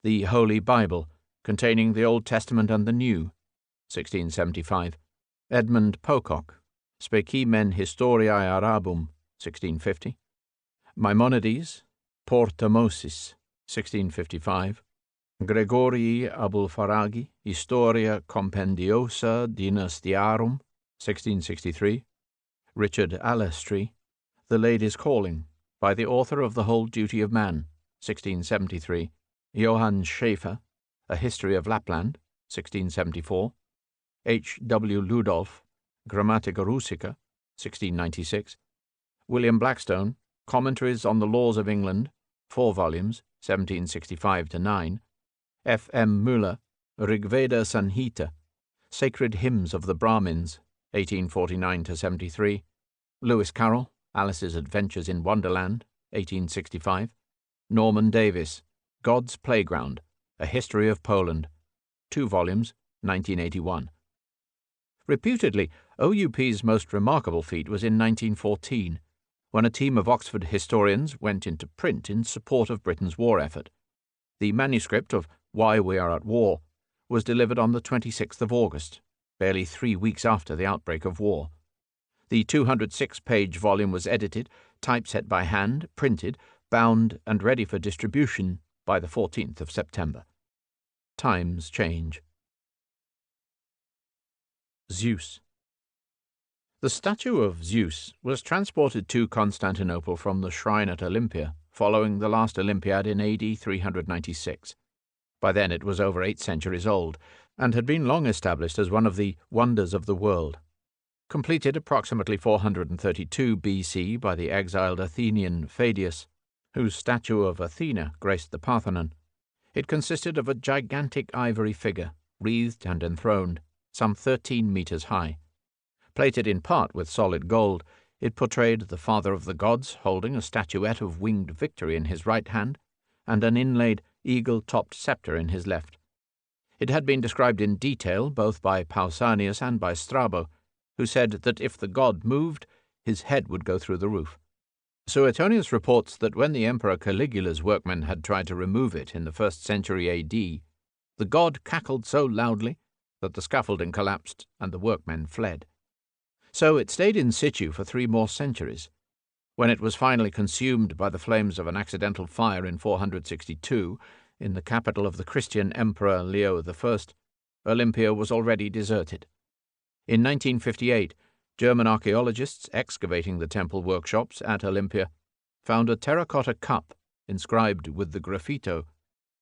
The Holy Bible, containing the Old Testament and the New, 1675. Edmund Pocock, Specimen Historiae Arabum, 1650. Maimonides, Portamosis, 1655. Gregorii Abulfaragi, Historia Compendiosa Dynastiarum, 1663. Richard Alestri, The Lady's Calling, by the author of The Whole Duty of Man, 1673. Johann Schaeffer, A History of Lapland, 1674. H. W. Ludolf, Grammatica Russica, 1696. William Blackstone, Commentaries on the Laws of England, 4 volumes, 1765-9. F. M. Müller, Rigveda Sanhita, Sacred Hymns of the Brahmins, 1849-73. Lewis Carroll, Alice's Adventures in Wonderland, 1865. Norman Davies, God's Playground, A History of Poland, 2 volumes, 1981. Reputedly, OUP's most remarkable feat was in 1914, when a team of Oxford historians went into print in support of Britain's war effort. The manuscript of Why We Are at War was delivered on the 26th of August, barely 3 weeks after the outbreak of war. The 206-page volume was edited, typeset by hand, printed, bound, and ready for distribution by the 14th of September. Times change. Zeus. The statue of Zeus was transported to Constantinople from the shrine at Olympia following the last Olympiad in AD 396. By then it was over 8 centuries old, and had been long established as one of the wonders of the world. Completed approximately 432 BC by the exiled Athenian Phidias, whose statue of Athena graced the Parthenon, it consisted of a gigantic ivory figure, wreathed and enthroned, some 13 meters high. Plated in part with solid gold, it portrayed the father of the gods holding a statuette of winged victory in his right hand and an inlaid eagle-topped scepter in his left. It had been described in detail both by Pausanias and by Strabo, who said that if the god moved, his head would go through the roof. Suetonius reports that when the Emperor Caligula's workmen had tried to remove it in the 1st century AD, the god cackled so loudly that the scaffolding collapsed and the workmen fled. So it stayed in situ for 3 more centuries. When it was finally consumed by the flames of an accidental fire in 462, in the capital of the Christian Emperor Leo I, Olympia was already deserted. In 1958, German archaeologists excavating the temple workshops at Olympia found a terracotta cup inscribed with the graffito,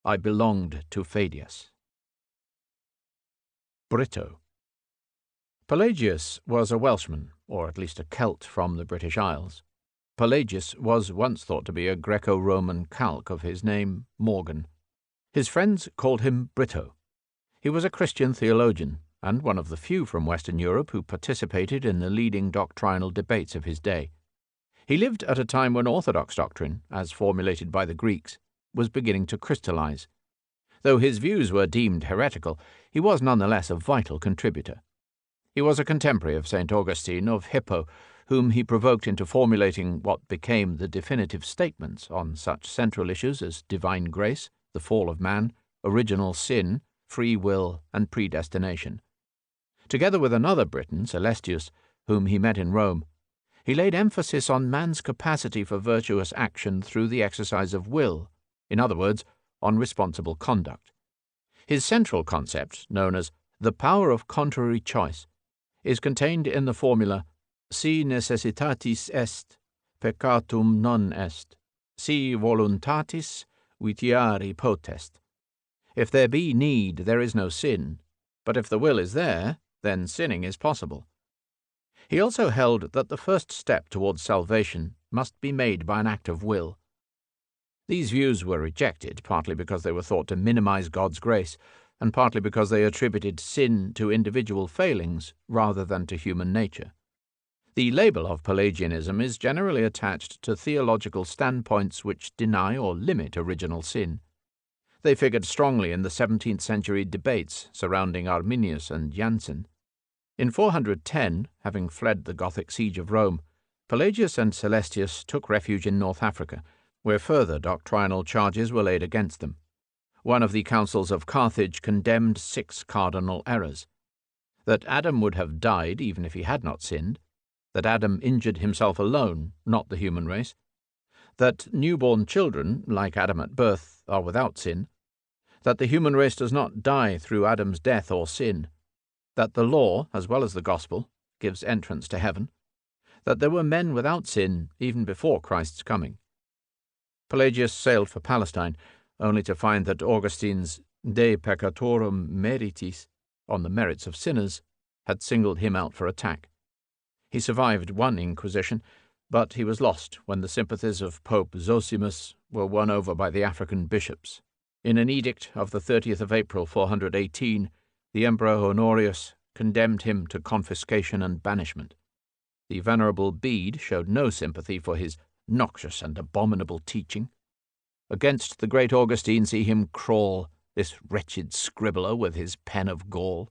"I belonged to Phidias." Brito. Pelagius was a Welshman, or at least a Celt from the British Isles. Pelagius was once thought to be a Greco-Roman calque of his name, Morgan. His friends called him Brito. He was a Christian theologian, and one of the few from Western Europe who participated in the leading doctrinal debates of his day. He lived at a time when orthodox doctrine, as formulated by the Greeks, was beginning to crystallize. Though his views were deemed heretical, he was nonetheless a vital contributor. He was a contemporary of St. Augustine of Hippo, whom he provoked into formulating what became the definitive statements on such central issues as divine grace, the fall of man, original sin, free will, and predestination. Together with another Briton, Celestius, whom he met in Rome, he laid emphasis on man's capacity for virtuous action through the exercise of will, in other words, on responsible conduct. His central concept, known as the power of contrary choice, is contained in the formula si necessitatis est, peccatum non est, si voluntatis vitiari potest. If there be need, there is no sin, but if the will is there, then sinning is possible. He also held that the first step towards salvation must be made by an act of will. These views were rejected, partly because they were thought to minimize God's grace, and partly because they attributed sin to individual failings rather than to human nature. The label of Pelagianism is generally attached to theological standpoints which deny or limit original sin. They figured strongly in the 17th century debates surrounding Arminius and Jansen. In 410, having fled the Gothic siege of Rome, Pelagius and Celestius took refuge in North Africa, where further doctrinal charges were laid against them. One of the councils of Carthage condemned 6 cardinal errors: that Adam would have died even if he had not sinned, that Adam injured himself alone, not the human race, that newborn children, like Adam at birth, are without sin, that the human race does not die through Adam's death or sin, that the law, as well as the gospel, gives entrance to heaven, that there were men without sin even before Christ's coming. Pelagius sailed for Palestine, only to find that Augustine's De Peccatorum Meritis, on the merits of sinners, had singled him out for attack. He survived one inquisition, but he was lost when the sympathies of Pope Zosimus were won over by the African bishops. In an edict of the 30th of April 418, the Emperor Honorius condemned him to confiscation and banishment. The Venerable Bede showed no sympathy for his noxious and abominable teaching. Against the great Augustine see him crawl, this wretched scribbler with his pen of gall.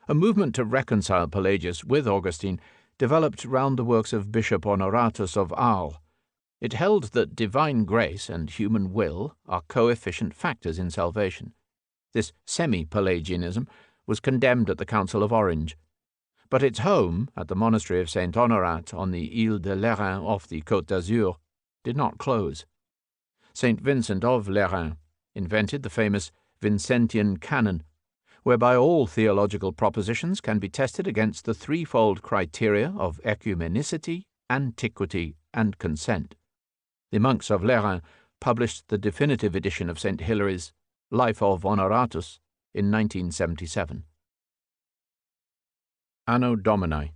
A movement to reconcile Pelagius with Augustine developed round the works of Bishop Honoratus of Arles. It held that divine grace and human will are coefficient factors in salvation. This semi-Pelagianism was condemned at the Council of Orange, but its home, at the monastery of Saint Honorat on the Ile de Lerins off the Côte d'Azur, did not close. Saint Vincent of Lerins invented the famous Vincentian canon, whereby all theological propositions can be tested against the threefold criteria of ecumenicity, antiquity, and consent. The monks of Lerins published the definitive edition of St. Hilary's Life of Honoratus in 1977. Anno Domini.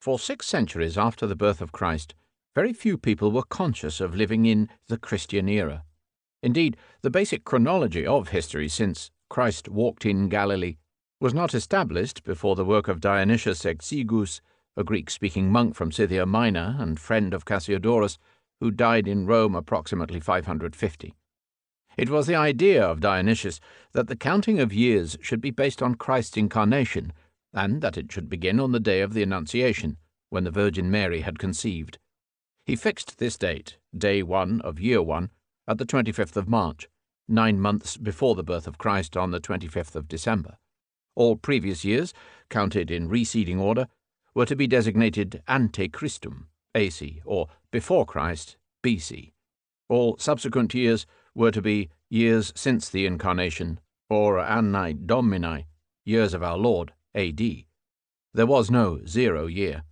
For 6 centuries after the birth of Christ, very few people were conscious of living in the Christian era. Indeed, the basic chronology of history since Christ walked in Galilee was not established before the work of Dionysius Exiguus, a Greek-speaking monk from Scythia Minor and friend of Cassiodorus, who died in Rome approximately 550. It was the idea of Dionysius that the counting of years should be based on Christ's incarnation, and that it should begin on the day of the Annunciation, when the Virgin Mary had conceived. He fixed this date, day 1 of year 1, at the 25th of March, 9 months before the birth of Christ on the 25th of December. All previous years, counted in receding order, were to be designated ante Christum, AC, or before Christ, BC. All subsequent years were to be years since the Incarnation, or anni Domini, years of our Lord, AD. There was no 0 year.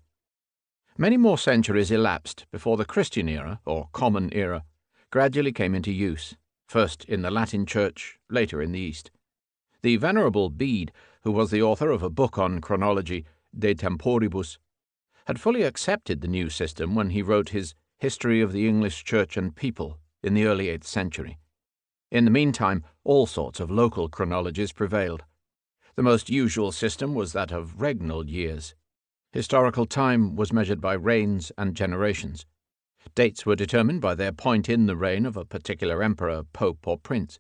Many more centuries elapsed before the Christian era, or Common Era, gradually came into use, first in the Latin Church, later in the East. The Venerable Bede, who was the author of a book on chronology, De Temporibus, had fully accepted the new system when he wrote his History of the English Church and People in the early 8th century. In the meantime, all sorts of local chronologies prevailed. The most usual system was that of regnal years. Historical time was measured by reigns and generations. Dates were determined by their point in the reign of a particular emperor, pope, or prince.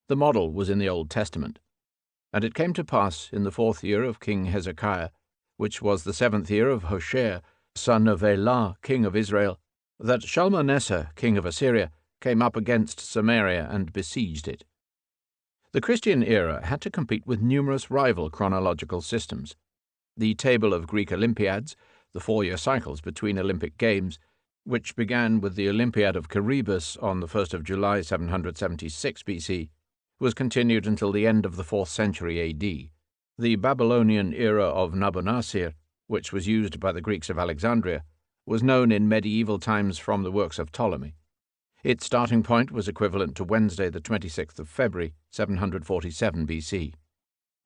The model was in the Old Testament. And it came to pass in the 4th year of King Hezekiah, which was the 7th year of Hoshea, son of Elah, king of Israel, that Shalmaneser, king of Assyria, came up against Samaria and besieged it. The Christian era had to compete with numerous rival chronological systems. The table of Greek Olympiads, the 4-year cycles between Olympic Games, which began with the Olympiad of Charybdis on the 1st of July 776 BC, was continued until the end of the 4th century AD. The Babylonian era of Nabonasir, which was used by the Greeks of Alexandria, was known in medieval times from the works of Ptolemy. Its starting point was equivalent to Wednesday the 26th of February, 747 BC.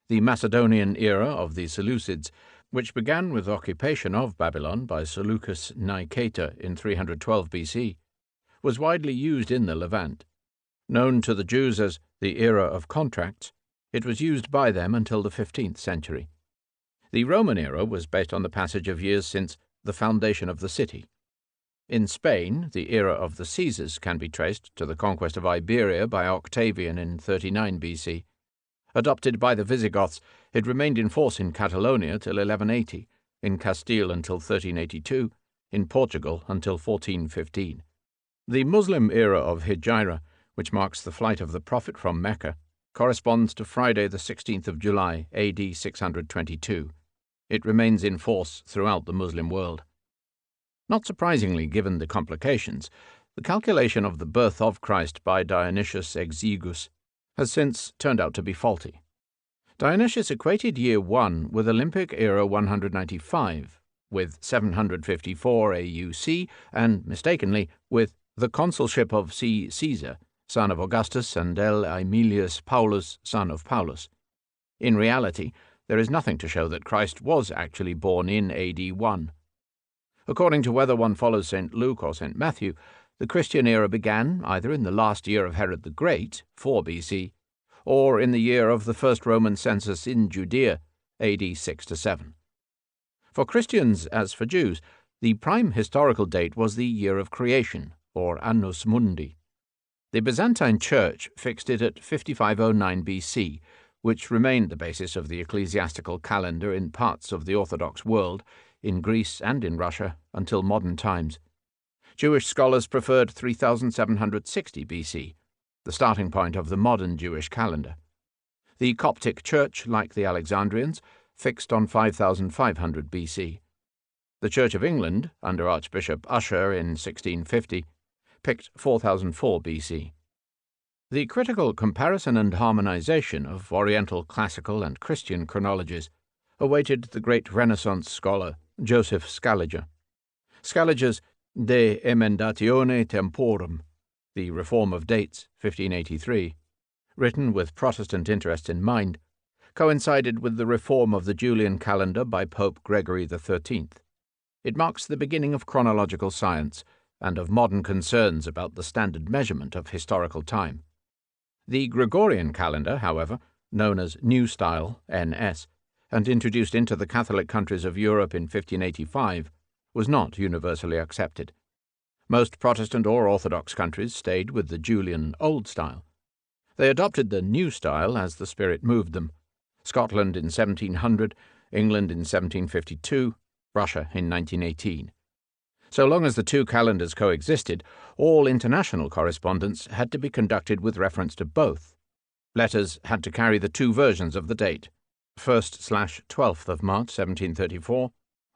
The Macedonian era of the Seleucids, which began with occupation of Babylon by Seleucus Nicator in 312 BC, was widely used in the Levant. Known to the Jews as the era of contracts, it was used by them until the 15th century. The Roman era was based on the passage of years since the foundation of the city. In Spain, the era of the Caesars can be traced to the conquest of Iberia by Octavian in 39 BC. Adopted by the Visigoths, it remained in force in Catalonia till 1180, in Castile until 1382, in Portugal until 1415. The Muslim era of Hijra, which marks the flight of the Prophet from Mecca, corresponds to Friday the 16th of July, AD 622. It remains in force throughout the Muslim world. Not surprisingly, given the complications, the calculation of the birth of Christ by Dionysius Exiguus has since turned out to be faulty. Dionysius equated year 1 with Olympic era 195, with 754 AUC, and, mistakenly, with the consulship of C. Caesar, son of Augustus, and L. Aemilius Paulus, son of Paulus. In reality, there is nothing to show that Christ was actually born in AD 1. According to whether one follows St. Luke or St. Matthew, the Christian era began either in the last year of Herod the Great, 4 BC, or in the year of the first Roman census in Judea, AD 6-7. For Christians, as for Jews, the prime historical date was the year of creation, or Annus Mundi. The Byzantine Church fixed it at 5509 BC, which remained the basis of the ecclesiastical calendar in parts of the Orthodox world, in Greece and in Russia, until modern times. Jewish scholars preferred 3760 BC, the starting point of the modern Jewish calendar. The Coptic Church, like the Alexandrians, fixed on 5500 BC. The Church of England, under Archbishop Usher in 1650, picked 4004 BC. The critical comparison and harmonization of Oriental classical and Christian chronologies awaited the great Renaissance scholar Joseph Scaliger. Scaliger's De Emendatione Temporum, The Reform of Dates, 1583, written with Protestant interest in mind, coincided with the reform of the Julian calendar by Pope Gregory XIII. It marks the beginning of chronological science and of modern concerns about the standard measurement of historical time. The Gregorian calendar, however, known as New Style, NS, and introduced into the Catholic countries of Europe in 1585, was not universally accepted. Most Protestant or Orthodox countries stayed with the Julian Old Style. They adopted the New Style as the spirit moved them. Scotland in 1700, England in 1752, Russia in 1918. So long as the two calendars coexisted, all international correspondence had to be conducted with reference to both. Letters had to carry the two versions of the date, 1st/12th of March 1734,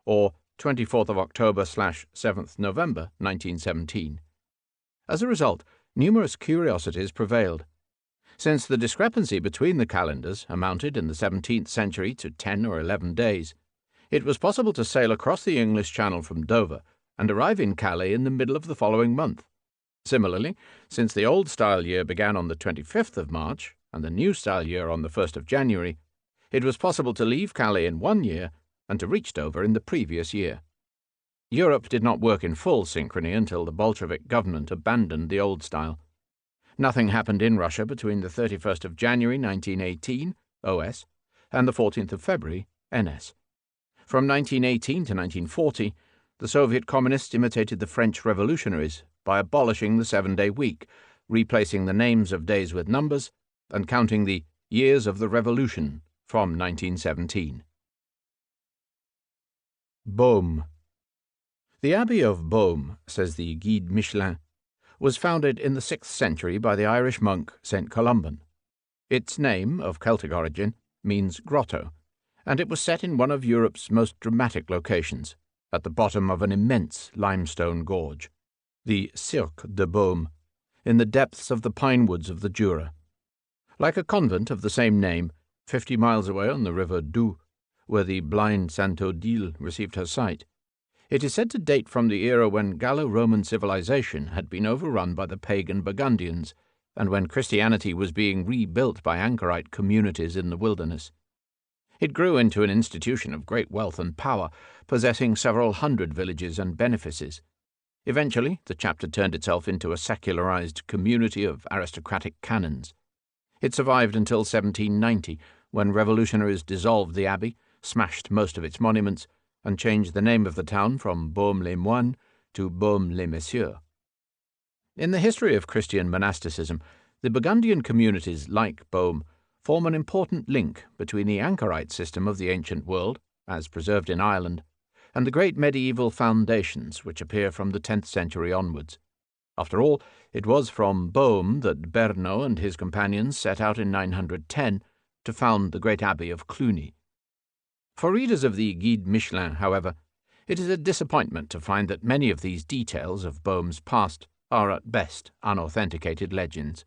or 24th of October/7th November 1917. As a result, numerous curiosities prevailed. Since the discrepancy between the calendars amounted in the 17th century to 10 or 11 days, it was possible to sail across the English Channel from Dover and arrive in Calais in the middle of the following month. Similarly, since the Old Style year began on the 25th of March and the New Style year on the 1st of January, it was possible to leave Calais in one year and to reach Dover in the previous year. Europe did not work in full synchrony until the Bolshevik government abandoned the Old Style. Nothing happened in Russia between the 31st of January 1918, OS, and the 14th of February, NS. From 1918 to 1940, the Soviet communists imitated the French revolutionaries by abolishing the 7-day week, replacing the names of days with numbers, and counting the years of the revolution from 1917. Baume. The Abbey of Baume, says the Guide Michelin, was founded in the 6th century by the Irish monk St. Columban. Its name, of Celtic origin, means grotto, and it was set in one of Europe's most dramatic locations, at the bottom of an immense limestone gorge, the Cirque de Baume, in the depths of the pine woods of the Jura. Like a convent of the same name, 50 miles away on the river Doubs, where the blind Sainte Odile received her sight, it is said to date from the era when Gallo-Roman civilization had been overrun by the pagan Burgundians, and when Christianity was being rebuilt by anchorite communities in the wilderness. It grew into an institution of great wealth and power, possessing several hundred villages and benefices. Eventually, the chapter turned itself into a secularized community of aristocratic canons. It survived until 1790, when revolutionaries dissolved the abbey, smashed most of its monuments, and changed the name of the town from Baume-les-Moines to Baume-les-Messieurs. In the history of Christian monasticism, the Burgundian communities, like Baume, form an important link between the anchorite system of the ancient world, as preserved in Ireland, and the great medieval foundations which appear from the 10th century onwards. After all, it was from Baume that Bernot and his companions set out in 910 to found the great abbey of Cluny. For readers of the Guide Michelin, however, it is a disappointment to find that many of these details of Baume's past are at best unauthenticated legends.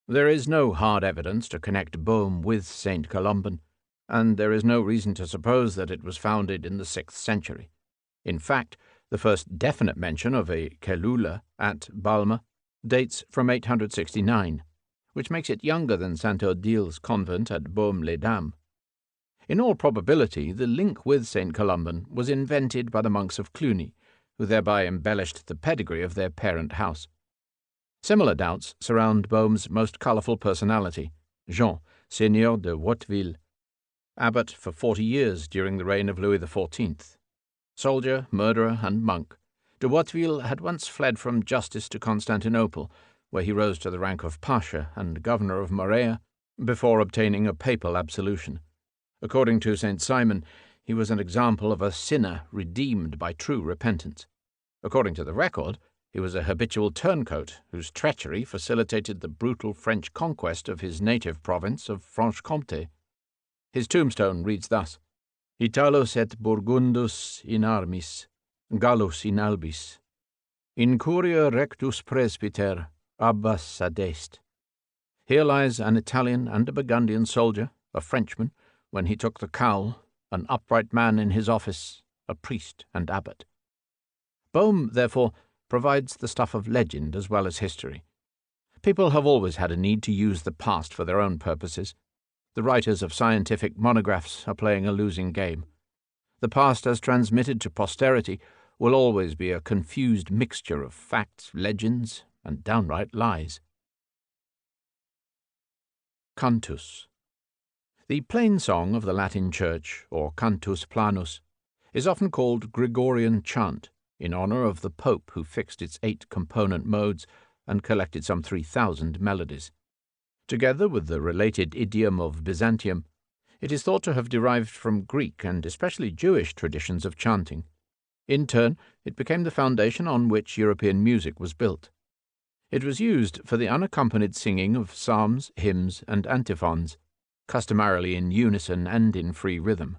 There is no hard evidence to connect Baume with St. Columban, and there is no reason to suppose that it was founded in the 6th century. In fact, the first definite mention of a cellula at Balma dates from 869, which makes it younger than Sainte Odile's convent at Baume-les-Dames. In all probability, the link with St. Columban was invented by the monks of Cluny, who thereby embellished the pedigree of their parent house. Similar doubts surround Baume's most colourful personality, Jean, Seigneur de Watteville, abbot for 40 years during the reign of Louis XIV. Soldier, murderer, and monk, de Watteville had once fled from justice to Constantinople, where he rose to the rank of Pasha and governor of Morea, before obtaining a papal absolution. According to St. Simon, he was an example of a sinner redeemed by true repentance. According to the record, he was a habitual turncoat whose treachery facilitated the brutal French conquest of his native province of Franche-Comté. His tombstone reads thus: Italos et Burgundus in armis, Gallus in albis. In curia rectus presbyter, abbas ad est. Here lies an Italian and a Burgundian soldier, a Frenchman, when he took the cowl, an upright man in his office, a priest and abbot. Boehme, therefore, provides the stuff of legend as well as history. People have always had a need to use the past for their own purposes. The writers of scientific monographs are playing a losing game. The past as transmitted to posterity will always be a confused mixture of facts, legends, and downright lies. Cantus. The plain song of the Latin Church, or cantus planus, is often called Gregorian chant, in honor of the Pope who fixed its 8 component modes and collected some 3,000 melodies. Together with the related idiom of Byzantium, it is thought to have derived from Greek and especially Jewish traditions of chanting. In turn, it became the foundation on which European music was built. It was used for the unaccompanied singing of psalms, hymns, and antiphons, customarily in unison and in free rhythm.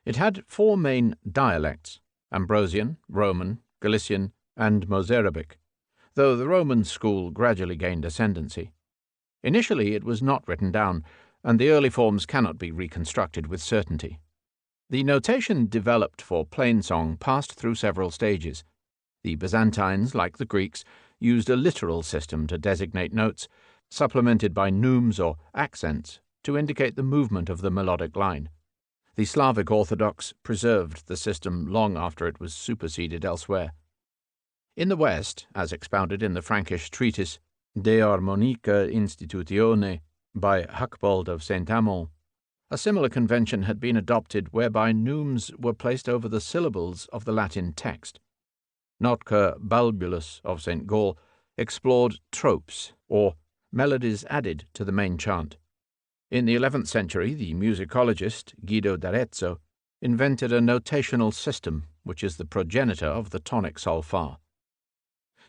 It had 4 main dialects: Ambrosian, Roman, Galician, and Mozarabic, though the Roman school gradually gained ascendancy. Initially it was not written down, and the early forms cannot be reconstructed with certainty. The notation developed for plain song passed through several stages. The Byzantines, like the Greeks, used a literal system to designate notes, supplemented by neumes or accents to indicate the movement of the melodic line. The Slavic Orthodox preserved the system long after it was superseded elsewhere. In the West, as expounded in the Frankish treatise De Harmonica Institutione by Hucbald of St. Amand, a similar convention had been adopted whereby neumes were placed over the syllables of the Latin text. Notker Balbulus of St. Gall explored tropes, or melodies added to the main chant. In the 11th century, the musicologist Guido d'Arezzo invented a notational system which is the progenitor of the tonic sol fa.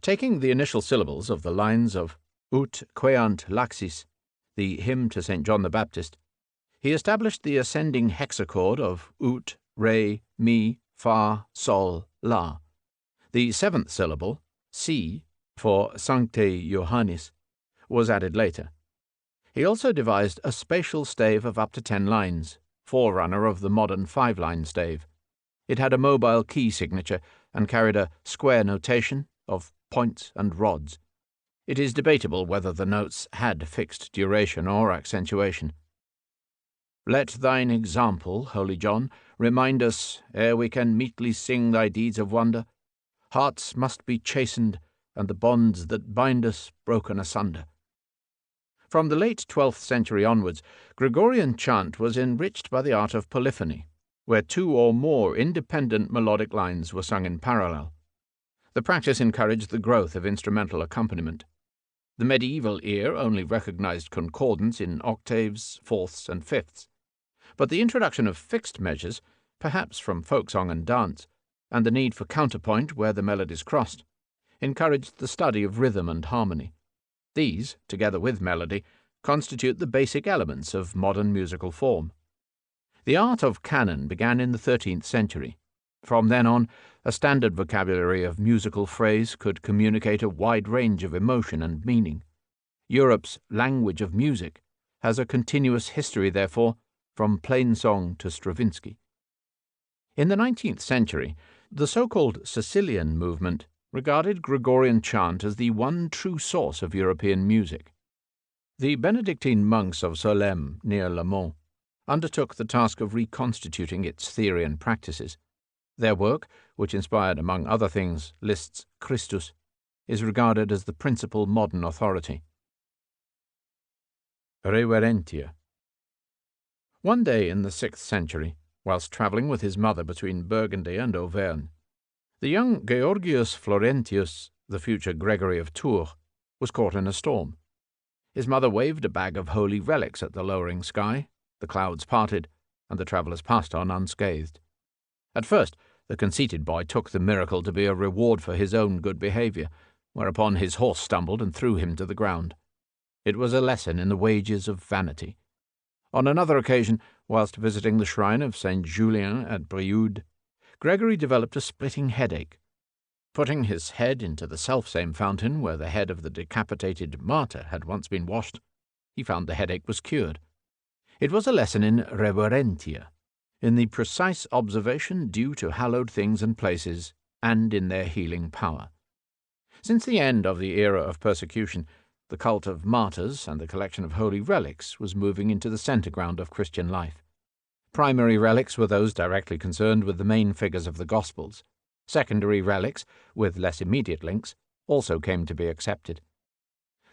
Taking the initial syllables of the lines of Ut queant laxis, the hymn to St. John the Baptist, he established the ascending hexachord of Ut, Re, Mi, Fa, Sol, La. The 7th syllable, Si, for Sancte Johannis, was added later. He also devised a spatial stave of up to 10 lines, forerunner of the modern 5-line stave. It had a mobile key signature and carried a square notation of points and rods. It is debatable whether the notes had fixed duration or accentuation. Let thine example, Holy John, remind us, ere we can meetly sing thy deeds of wonder, hearts must be chastened, and the bonds that bind us broken asunder. From the late 12th century onwards, Gregorian chant was enriched by the art of polyphony, where 2 or more independent melodic lines were sung in parallel. The practice encouraged the growth of instrumental accompaniment. The medieval ear only recognized concordance in octaves, fourths, and fifths, but the introduction of fixed measures, perhaps from folk song and dance, and the need for counterpoint where the melodies crossed, encouraged the study of rhythm and harmony. These, together with melody, constitute the basic elements of modern musical form. The art of canon began in the 13th century. From then on, a standard vocabulary of musical phrase could communicate a wide range of emotion and meaning. Europe's language of music has a continuous history, therefore, from plain song to Stravinsky. In the 19th century, the so-called Sicilian movement regarded Gregorian chant as the one true source of European music. The Benedictine monks of Solesmes, near Le Mans, undertook the task of reconstituting its theory and practices. Their work, which inspired, among other things, Liszt's Christus, is regarded as the principal modern authority. Reverentia. One day in the 6th century, whilst travelling with his mother between Burgundy and Auvergne, the young Georgius Florentius, the future Gregory of Tours, was caught in a storm. His mother waved a bag of holy relics at the lowering sky, the clouds parted, and the travellers passed on unscathed. At first, the conceited boy took the miracle to be a reward for his own good behaviour, whereupon his horse stumbled and threw him to the ground. It was a lesson in the wages of vanity. On another occasion, whilst visiting the shrine of Saint Julien at Brioude, Gregory developed a splitting headache. Putting his head into the selfsame fountain where the head of the decapitated martyr had once been washed, he found the headache was cured. It was a lesson in reverentia, in the precise observation due to hallowed things and places, and in their healing power. Since the end of the era of persecution, the cult of martyrs and the collection of holy relics was moving into the centre ground of Christian life. Primary relics were those directly concerned with the main figures of the Gospels. Secondary relics, with less immediate links, also came to be accepted.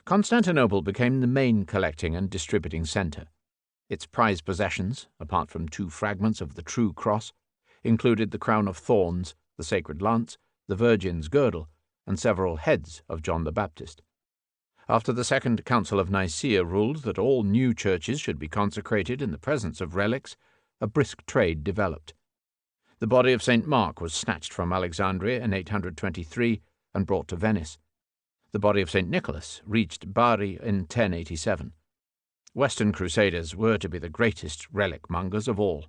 Constantinople became the main collecting and distributing centre. Its prized possessions, apart from 2 fragments of the true cross, included the crown of thorns, the sacred lance, the Virgin's girdle, and several heads of John the Baptist. After the Second Council of Nicaea ruled that all new churches should be consecrated in the presence of relics, a brisk trade developed. The body of St. Mark was snatched from Alexandria in 823 and brought to Venice. The body of St. Nicholas reached Bari in 1087. Western Crusaders were to be the greatest relic mongers of all.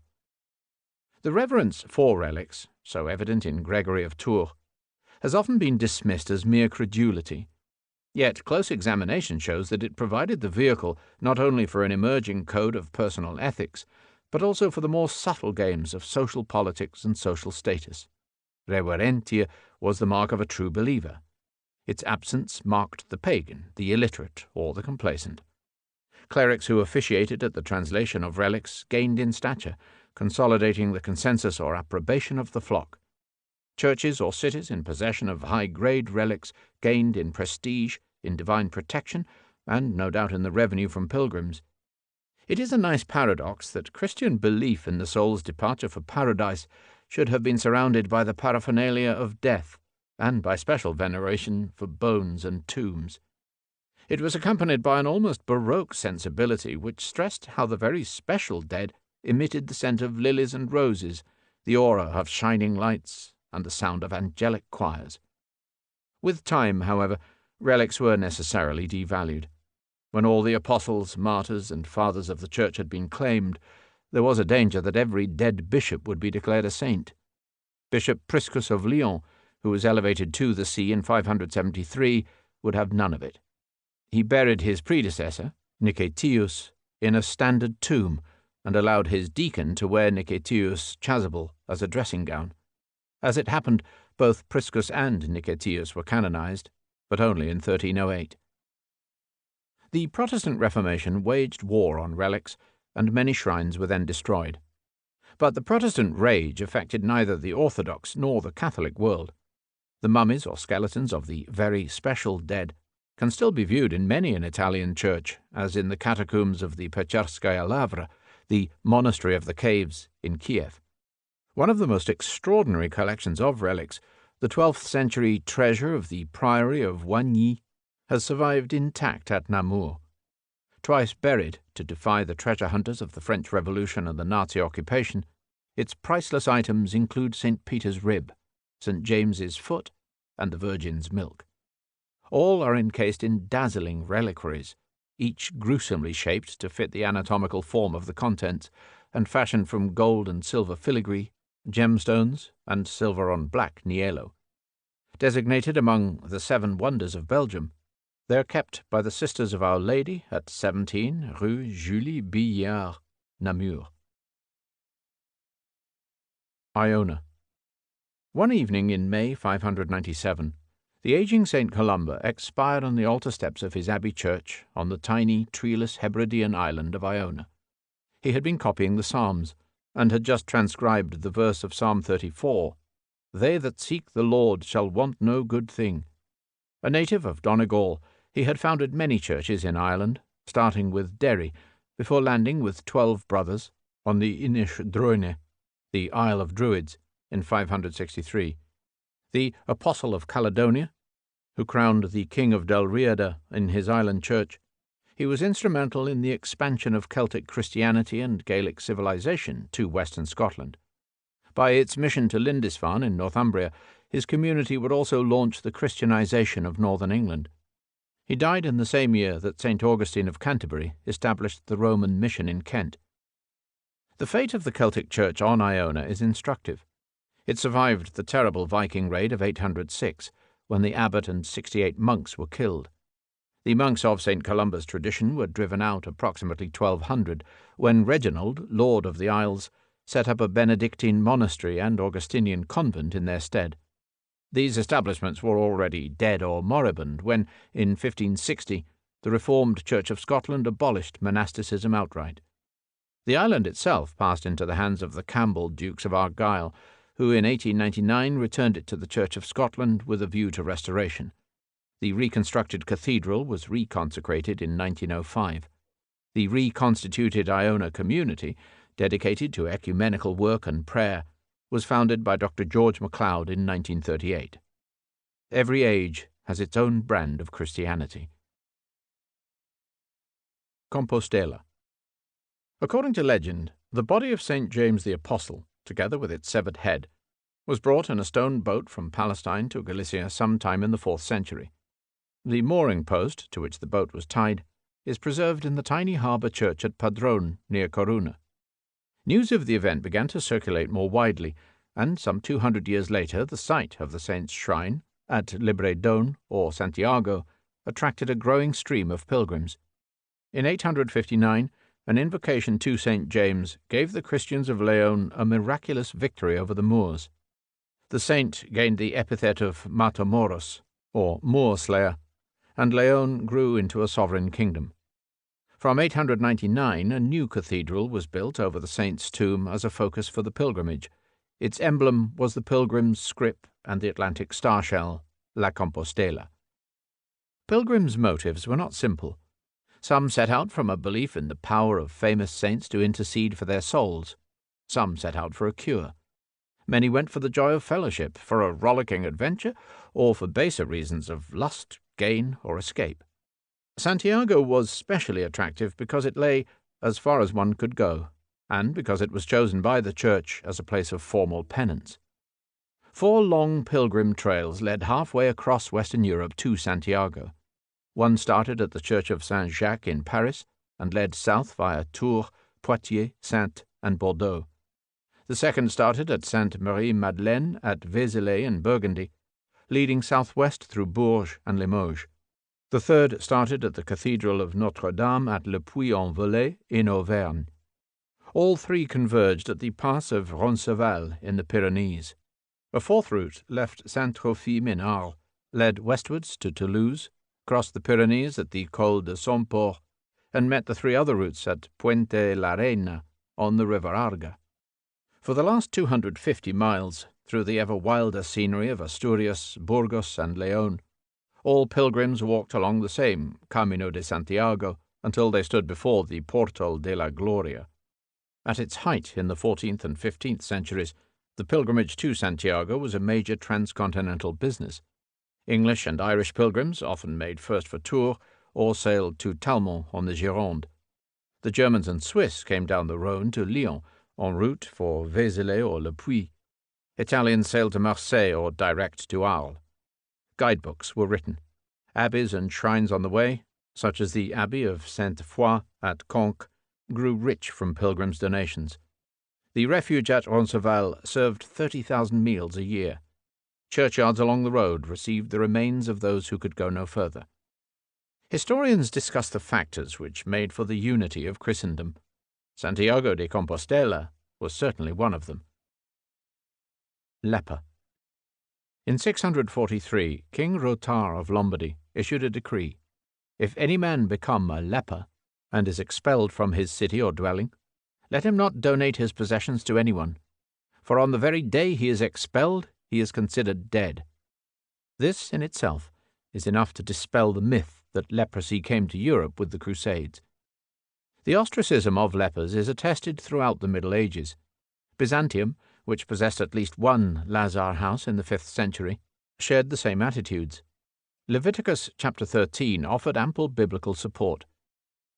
The reverence for relics, so evident in Gregory of Tours, has often been dismissed as mere credulity. Yet close examination shows that it provided the vehicle not only for an emerging code of personal ethics, but also for the more subtle games of social politics and social status. Reverentia was the mark of a true believer. Its absence marked the pagan, the illiterate, or the complacent. Clerics who officiated at the translation of relics gained in stature, consolidating the consensus or approbation of the flock. Churches or cities in possession of high-grade relics gained in prestige, in divine protection, and no doubt in the revenue from pilgrims. It is a nice paradox that Christian belief in the soul's departure for paradise should have been surrounded by the paraphernalia of death, and by special veneration for bones and tombs. It was accompanied by an almost baroque sensibility which stressed how the very special dead emitted the scent of lilies and roses, the aura of shining lights, and the sound of angelic choirs. With time, however, relics were necessarily devalued. When all the apostles, martyrs, and fathers of the Church had been claimed, there was a danger that every dead bishop would be declared a saint. Bishop Priscus of Lyons, who was elevated to the see in 573, would have none of it. He buried his predecessor, Nicetius, in a standard tomb, and allowed his deacon to wear Nicetius' chasuble as a dressing gown. As it happened, both Priscus and Nicetius were canonized, but only in 1308. The Protestant Reformation waged war on relics, and many shrines were then destroyed. But the Protestant rage affected neither the Orthodox nor the Catholic world. The mummies or skeletons of the very special dead can still be viewed in many an Italian church, as in the catacombs of the Peczerskaya Lavra, the monastery of the caves in Kiev. One of the most extraordinary collections of relics, the 12th century treasure of the Priory of Oigny, has survived intact at Namur. Twice buried to defy the treasure hunters of the French Revolution and the Nazi occupation, its priceless items include St. Peter's rib, St. James's foot, and the Virgin's milk. All are encased in dazzling reliquaries, each gruesomely shaped to fit the anatomical form of the contents, and fashioned from gold and silver filigree, gemstones, and silver on black niello. Designated among the 7 wonders of Belgium, they are kept by the Sisters of Our Lady at 17 Rue Julie Billard, Namur. Iona. One evening in May 597, the aging St. Columba expired on the altar steps of his abbey church on the tiny, treeless Hebridean island of Iona. He had been copying the Psalms, and had just transcribed the verse of Psalm 34, "They that seek the Lord shall want no good thing." A native of Donegal, he had founded many churches in Ireland, starting with Derry, before landing with 12 brothers on the Inish Droine, the Isle of Druids, in 563. The Apostle of Caledonia, who crowned the King of Dalriada in his island church, he was instrumental in the expansion of Celtic Christianity and Gaelic civilization to western Scotland. By its mission to Lindisfarne in Northumbria, his community would also launch the Christianization of northern England. He died in the same year that St. Augustine of Canterbury established the Roman mission in Kent. The fate of the Celtic Church on Iona is instructive. It survived the terrible Viking raid of 806, when the abbot and 68 monks were killed. The monks of St. Columba's tradition were driven out approximately 1200, when Reginald, Lord of the Isles, set up a Benedictine monastery and Augustinian convent in their stead. These establishments were already dead or moribund when, in 1560, the Reformed Church of Scotland abolished monasticism outright. The island itself passed into the hands of the Campbell Dukes of Argyll, who in 1899 returned it to the Church of Scotland with a view to restoration. The reconstructed cathedral was reconsecrated in 1905. The reconstituted Iona community, dedicated to ecumenical work and prayer, was founded by Dr. George MacLeod in 1938. Every age has its own brand of Christianity. Compostela. According to legend, the body of St. James the Apostle, together with its severed head, was brought in a stone boat from Palestine to Galicia sometime in the 4th century. The mooring post, to which the boat was tied, is preserved in the tiny harbour church at Padrone, near Corunna. News of the event began to circulate more widely, and some 200 years later the site of the saint's shrine, at Libredon, or Santiago, attracted a growing stream of pilgrims. In 859, an invocation to St. James gave the Christians of Leon a miraculous victory over the Moors. The saint gained the epithet of Matamoros, or Moor-slayer, and Leon grew into a sovereign kingdom. From 899, a new cathedral was built over the saint's tomb as a focus for the pilgrimage. Its emblem was the pilgrim's scrip and the Atlantic star shell, La Compostela. Pilgrims' motives were not simple. Some set out from a belief in the power of famous saints to intercede for their souls. Some set out for a cure. Many went for the joy of fellowship, for a rollicking adventure, or for baser reasons of lust, gain, or escape. Santiago was specially attractive because it lay as far as one could go, and because it was chosen by the Church as a place of formal penance. 4 long pilgrim trails led halfway across Western Europe to Santiago. One started at the Church of Saint-Jacques in Paris and led south via Tours, Poitiers, Saintes, and Bordeaux. The second started at Sainte-Marie-Madeleine at Vézelay in Burgundy, leading southwest through Bourges and Limoges. The third started at the Cathedral of Notre-Dame at Le Puy-en-Velay in Auvergne. All 3 converged at the pass of Roncesvalles in the Pyrenees. A fourth route left Saint-Trophime in Arles, led westwards to Toulouse, crossed the Pyrenees at the Col de Somport, and met the 3 other routes at Puente la Reina on the River Arga. For the last 250 miles, through the ever wilder scenery of Asturias, Burgos, and León, all pilgrims walked along the same Camino de Santiago until they stood before the Portal de la Gloria. At its height in the 14th and 15th centuries, the pilgrimage to Santiago was a major transcontinental business. English and Irish pilgrims often made first for Tours or sailed to Talmont on the Gironde. The Germans and Swiss came down the Rhône to Lyon en route for Vézelay or Le Puy. Italians sailed to Marseille or direct to Arles. Guidebooks were written. Abbeys and shrines on the way, such as the Abbey of Sainte-Foy at Conques, grew rich from pilgrims' donations. The refuge at Roncesvalles served 30,000 meals a year. Churchyards along the road received the remains of those who could go no further. Historians discuss the factors which made for the unity of Christendom. Santiago de Compostela was certainly one of them. Leper. In 643, King Rotar of Lombardy issued a decree: if any man become a leper, and is expelled from his city or dwelling, let him not donate his possessions to anyone, for on the very day he is expelled, he is considered dead. This in itself is enough to dispel the myth that leprosy came to Europe with the Crusades. The ostracism of lepers is attested throughout the Middle Ages. Byzantium, which possessed at least one Lazar house in the 5th century, shared the same attitudes. Leviticus chapter 13 offered ample biblical support.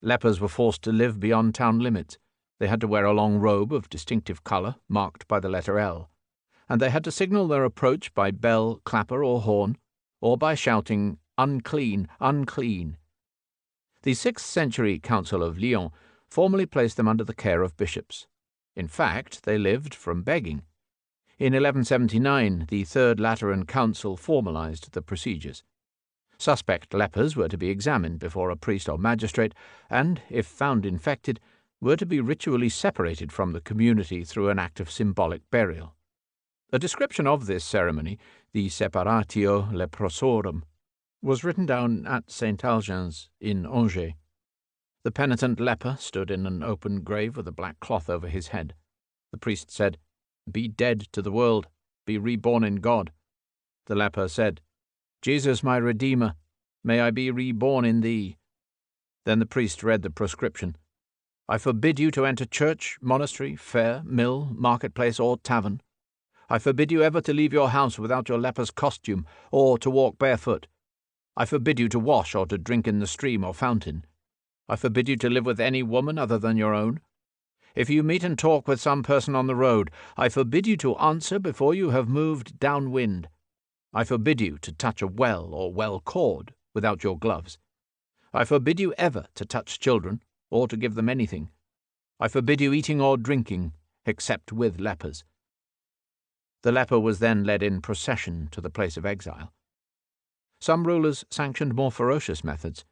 Lepers were forced to live beyond town limits. They had to wear a long robe of distinctive colour, marked by the letter L, and they had to signal their approach by bell, clapper, or horn, or by shouting, "Unclean, unclean." The 6th century Council of Lyon formally placed them under the care of bishops. In fact, they lived from begging. In 1179, the Third Lateran Council formalized the procedures. Suspect lepers were to be examined before a priest or magistrate, and, if found infected, were to be ritually separated from the community through an act of symbolic burial. A description of this ceremony, the Separatio Leprosorum, was written down at St. Algins in Angers. The penitent leper stood in an open grave with a black cloth over his head. The priest said, "Be dead to the world, be reborn in God." The leper said, "Jesus, my Redeemer, may I be reborn in thee." Then the priest read the proscription. "I forbid you to enter church, monastery, fair, mill, marketplace, or tavern. I forbid you ever to leave your house without your leper's costume, or to walk barefoot. I forbid you to wash or to drink in the stream or fountain. I forbid you to live with any woman other than your own. If you meet and talk with some person on the road, I forbid you to answer before you have moved downwind. I forbid you to touch a well or well cord without your gloves. I forbid you ever to touch children or to give them anything. I forbid you eating or drinking, except with lepers." The leper was then led in procession to the place of exile. Some rulers sanctioned more ferocious methods.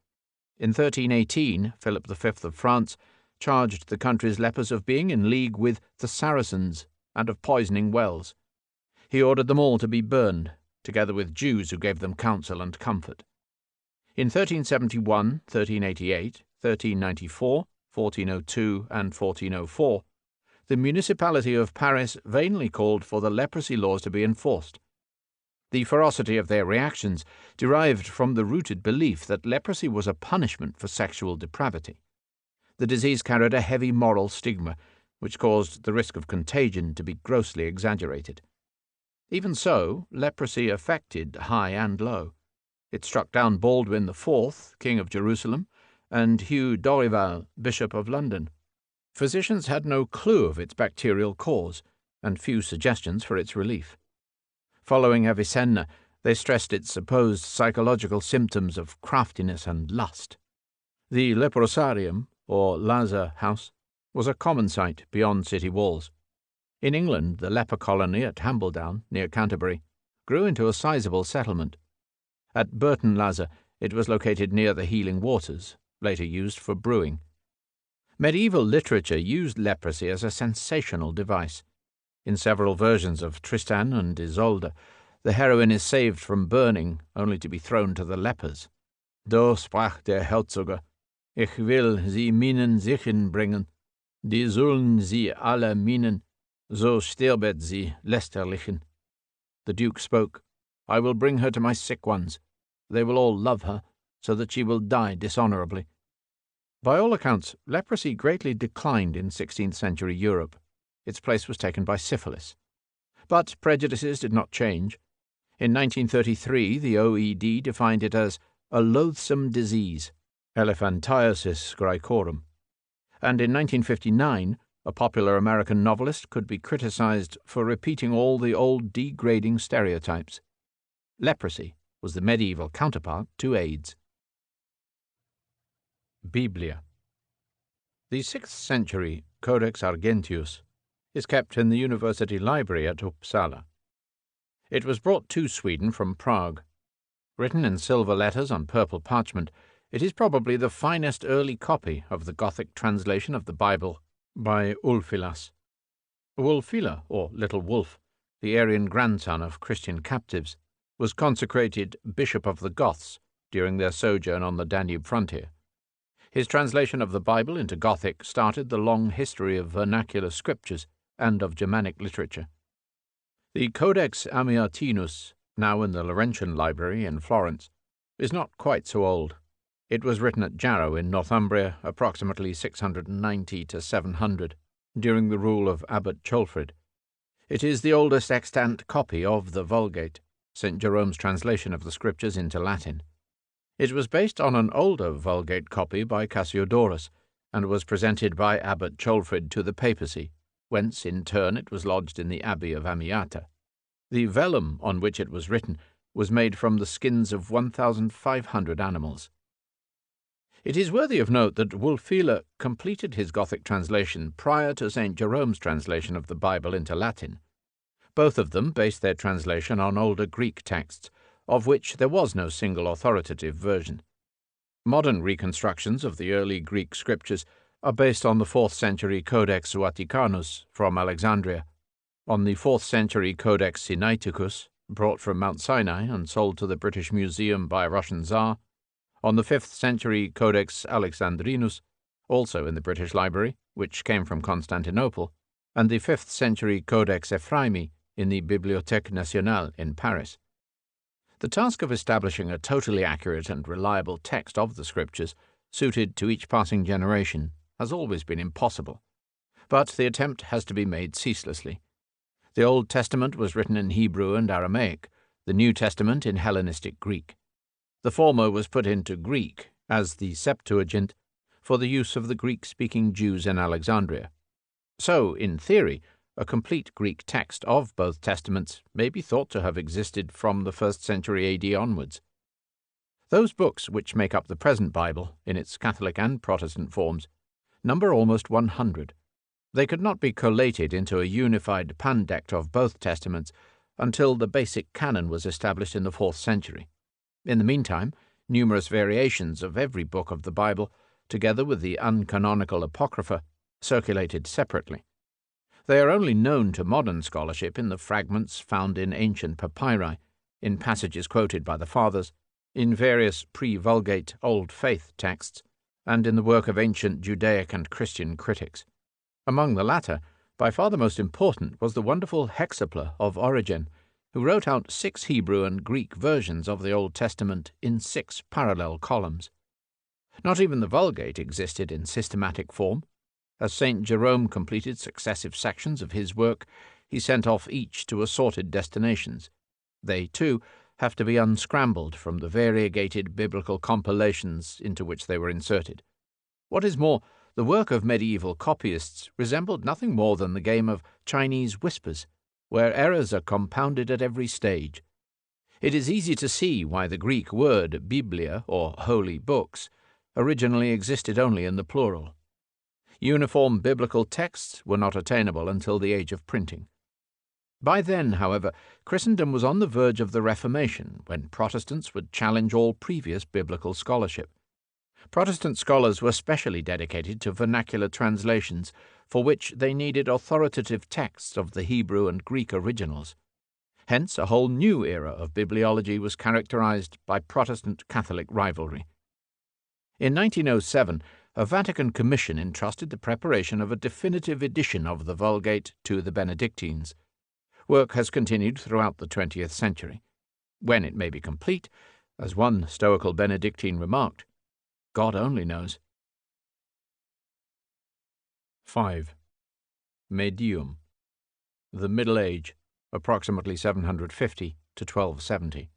In 1318, Philip V of France charged the country's lepers of being in league with the Saracens and of poisoning wells. He ordered them all to be burned, together with Jews who gave them counsel and comfort. In 1371, 1388, 1394, 1402, and 1404, the municipality of Paris vainly called for the leprosy laws to be enforced. The ferocity of their reactions derived from the rooted belief that leprosy was a punishment for sexual depravity. The disease carried a heavy moral stigma, which caused the risk of contagion to be grossly exaggerated. Even so, leprosy affected high and low. It struck down Baldwin IV, King of Jerusalem, and Hugh Dorival, Bishop of London. Physicians had no clue of its bacterial cause, and few suggestions for its relief. Following Avicenna, they stressed its supposed psychological symptoms of craftiness and lust. The leprosarium, or Lazar House, was a common sight beyond city walls. In England, the leper colony at Hambledown, near Canterbury, grew into a sizable settlement. At Burton Lazar, it was located near the healing waters, later used for brewing. Medieval literature used leprosy as a sensational device. In several versions of Tristan and Isolde, the heroine is saved from burning, only to be thrown to the lepers. "Da sprach der Herzoge, ich will sie Minen sichen bringen, die sollen sie alle minen, so stirbet sie lästerlichen." The Duke spoke, "I will bring her to my sick ones. They will all love her, so that she will die dishonourably." By all accounts, leprosy greatly declined in 16th century Europe. Its place was taken by syphilis. But prejudices did not change. In 1933, the OED defined it as a loathsome disease, elephantiasis graecorum. And in 1959, a popular American novelist could be criticized for repeating all the old degrading stereotypes. Leprosy was the medieval counterpart to AIDS. Biblia. The 6th century Codex Argentius is kept in the University Library at Uppsala. It was brought to Sweden from Prague. Written in silver letters on purple parchment, it is probably the finest early copy of the Gothic translation of the Bible by Ulfilas. Wulfila, or Little Wolf, the Aryan grandson of Christian captives, was consecrated Bishop of the Goths during their sojourn on the Danube frontier. His translation of the Bible into Gothic started the long history of vernacular scriptures and of Germanic literature. The Codex Amiatinus, now in the Laurentian Library in Florence, is not quite so old. It was written at Jarrow in Northumbria approximately 690 to 700, during the rule of Abbot Ceolfrid. It is the oldest extant copy of the Vulgate, St. Jerome's translation of the Scriptures into Latin. It was based on an older Vulgate copy by Cassiodorus, and was presented by Abbot Ceolfrid to the papacy, whence in turn it was lodged in the Abbey of Amiata. The vellum on which it was written was made from the skins of 1,500 animals. It is worthy of note that Wulfila completed his Gothic translation prior to St. Jerome's translation of the Bible into Latin. Both of them based their translation on older Greek texts, of which there was no single authoritative version. Modern reconstructions of the early Greek scriptures are based on the 4th century Codex Vaticanus from Alexandria, on the 4th century Codex Sinaiticus, brought from Mount Sinai and sold to the British Museum by a Russian Tsar, on the 5th century Codex Alexandrinus, also in the British Library, which came from Constantinople, and the 5th century Codex Ephraimi in the Bibliothèque Nationale in Paris. The task of establishing a totally accurate and reliable text of the Scriptures, suited to each passing generation, has always been impossible, but the attempt has to be made ceaselessly. The Old Testament was written in Hebrew and Aramaic, the New Testament in Hellenistic Greek. The former was put into Greek, as the Septuagint, for the use of the Greek-speaking Jews in Alexandria. So, in theory, a complete Greek text of both Testaments may be thought to have existed from the 1st century AD onwards. Those books which make up the present Bible, in its Catholic and Protestant forms, number almost 100. They could not be collated into a unified pandect of both Testaments until the basic canon was established in the 4th century. In the meantime, numerous variations of every book of the Bible, together with the uncanonical Apocrypha, circulated separately. They are only known to modern scholarship in the fragments found in ancient papyri, in passages quoted by the Fathers, in various pre-Vulgate Old Faith texts, and in the work of ancient Judaic and Christian critics. Among the latter, by far the most important was the wonderful hexapla of Origen, who wrote out 6 Hebrew and Greek versions of the Old Testament in 6 parallel columns. Not even the Vulgate existed in systematic form. As St. Jerome completed successive sections of his work, he sent off each to assorted destinations. They, too, have to be unscrambled from the variegated biblical compilations into which they were inserted. What is more, the work of medieval copyists resembled nothing more than the game of Chinese whispers, where errors are compounded at every stage. It is easy to see why the Greek word biblia, or holy books, originally existed only in the plural. Uniform biblical texts were not attainable until the age of printing. By then, however, Christendom was on the verge of the Reformation, when Protestants would challenge all previous biblical scholarship. Protestant scholars were specially dedicated to vernacular translations, for which they needed authoritative texts of the Hebrew and Greek originals. Hence, a whole new era of bibliology was characterized by Protestant-Catholic rivalry. In 1907, a Vatican commission entrusted the preparation of a definitive edition of the Vulgate to the Benedictines. Work has continued throughout the 20th century. When it may be complete, as one stoical Benedictine remarked, God only knows. 5. Medium. The Middle Age, approximately 750 to 1270.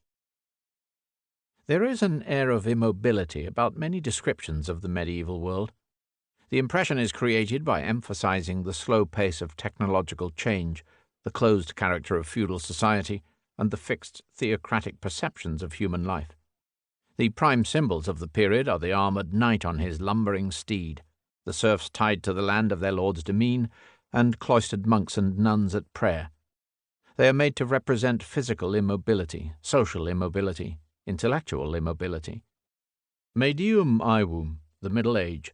There is an air of immobility about many descriptions of the medieval world. The impression is created by emphasizing the slow pace of technological change, the closed character of feudal society, and the fixed theocratic perceptions of human life. The prime symbols of the period are the armoured knight on his lumbering steed, the serfs tied to the land of their lord's demesne, and cloistered monks and nuns at prayer. They are made to represent physical immobility, social immobility, intellectual immobility. Medium aevum, the Middle Age,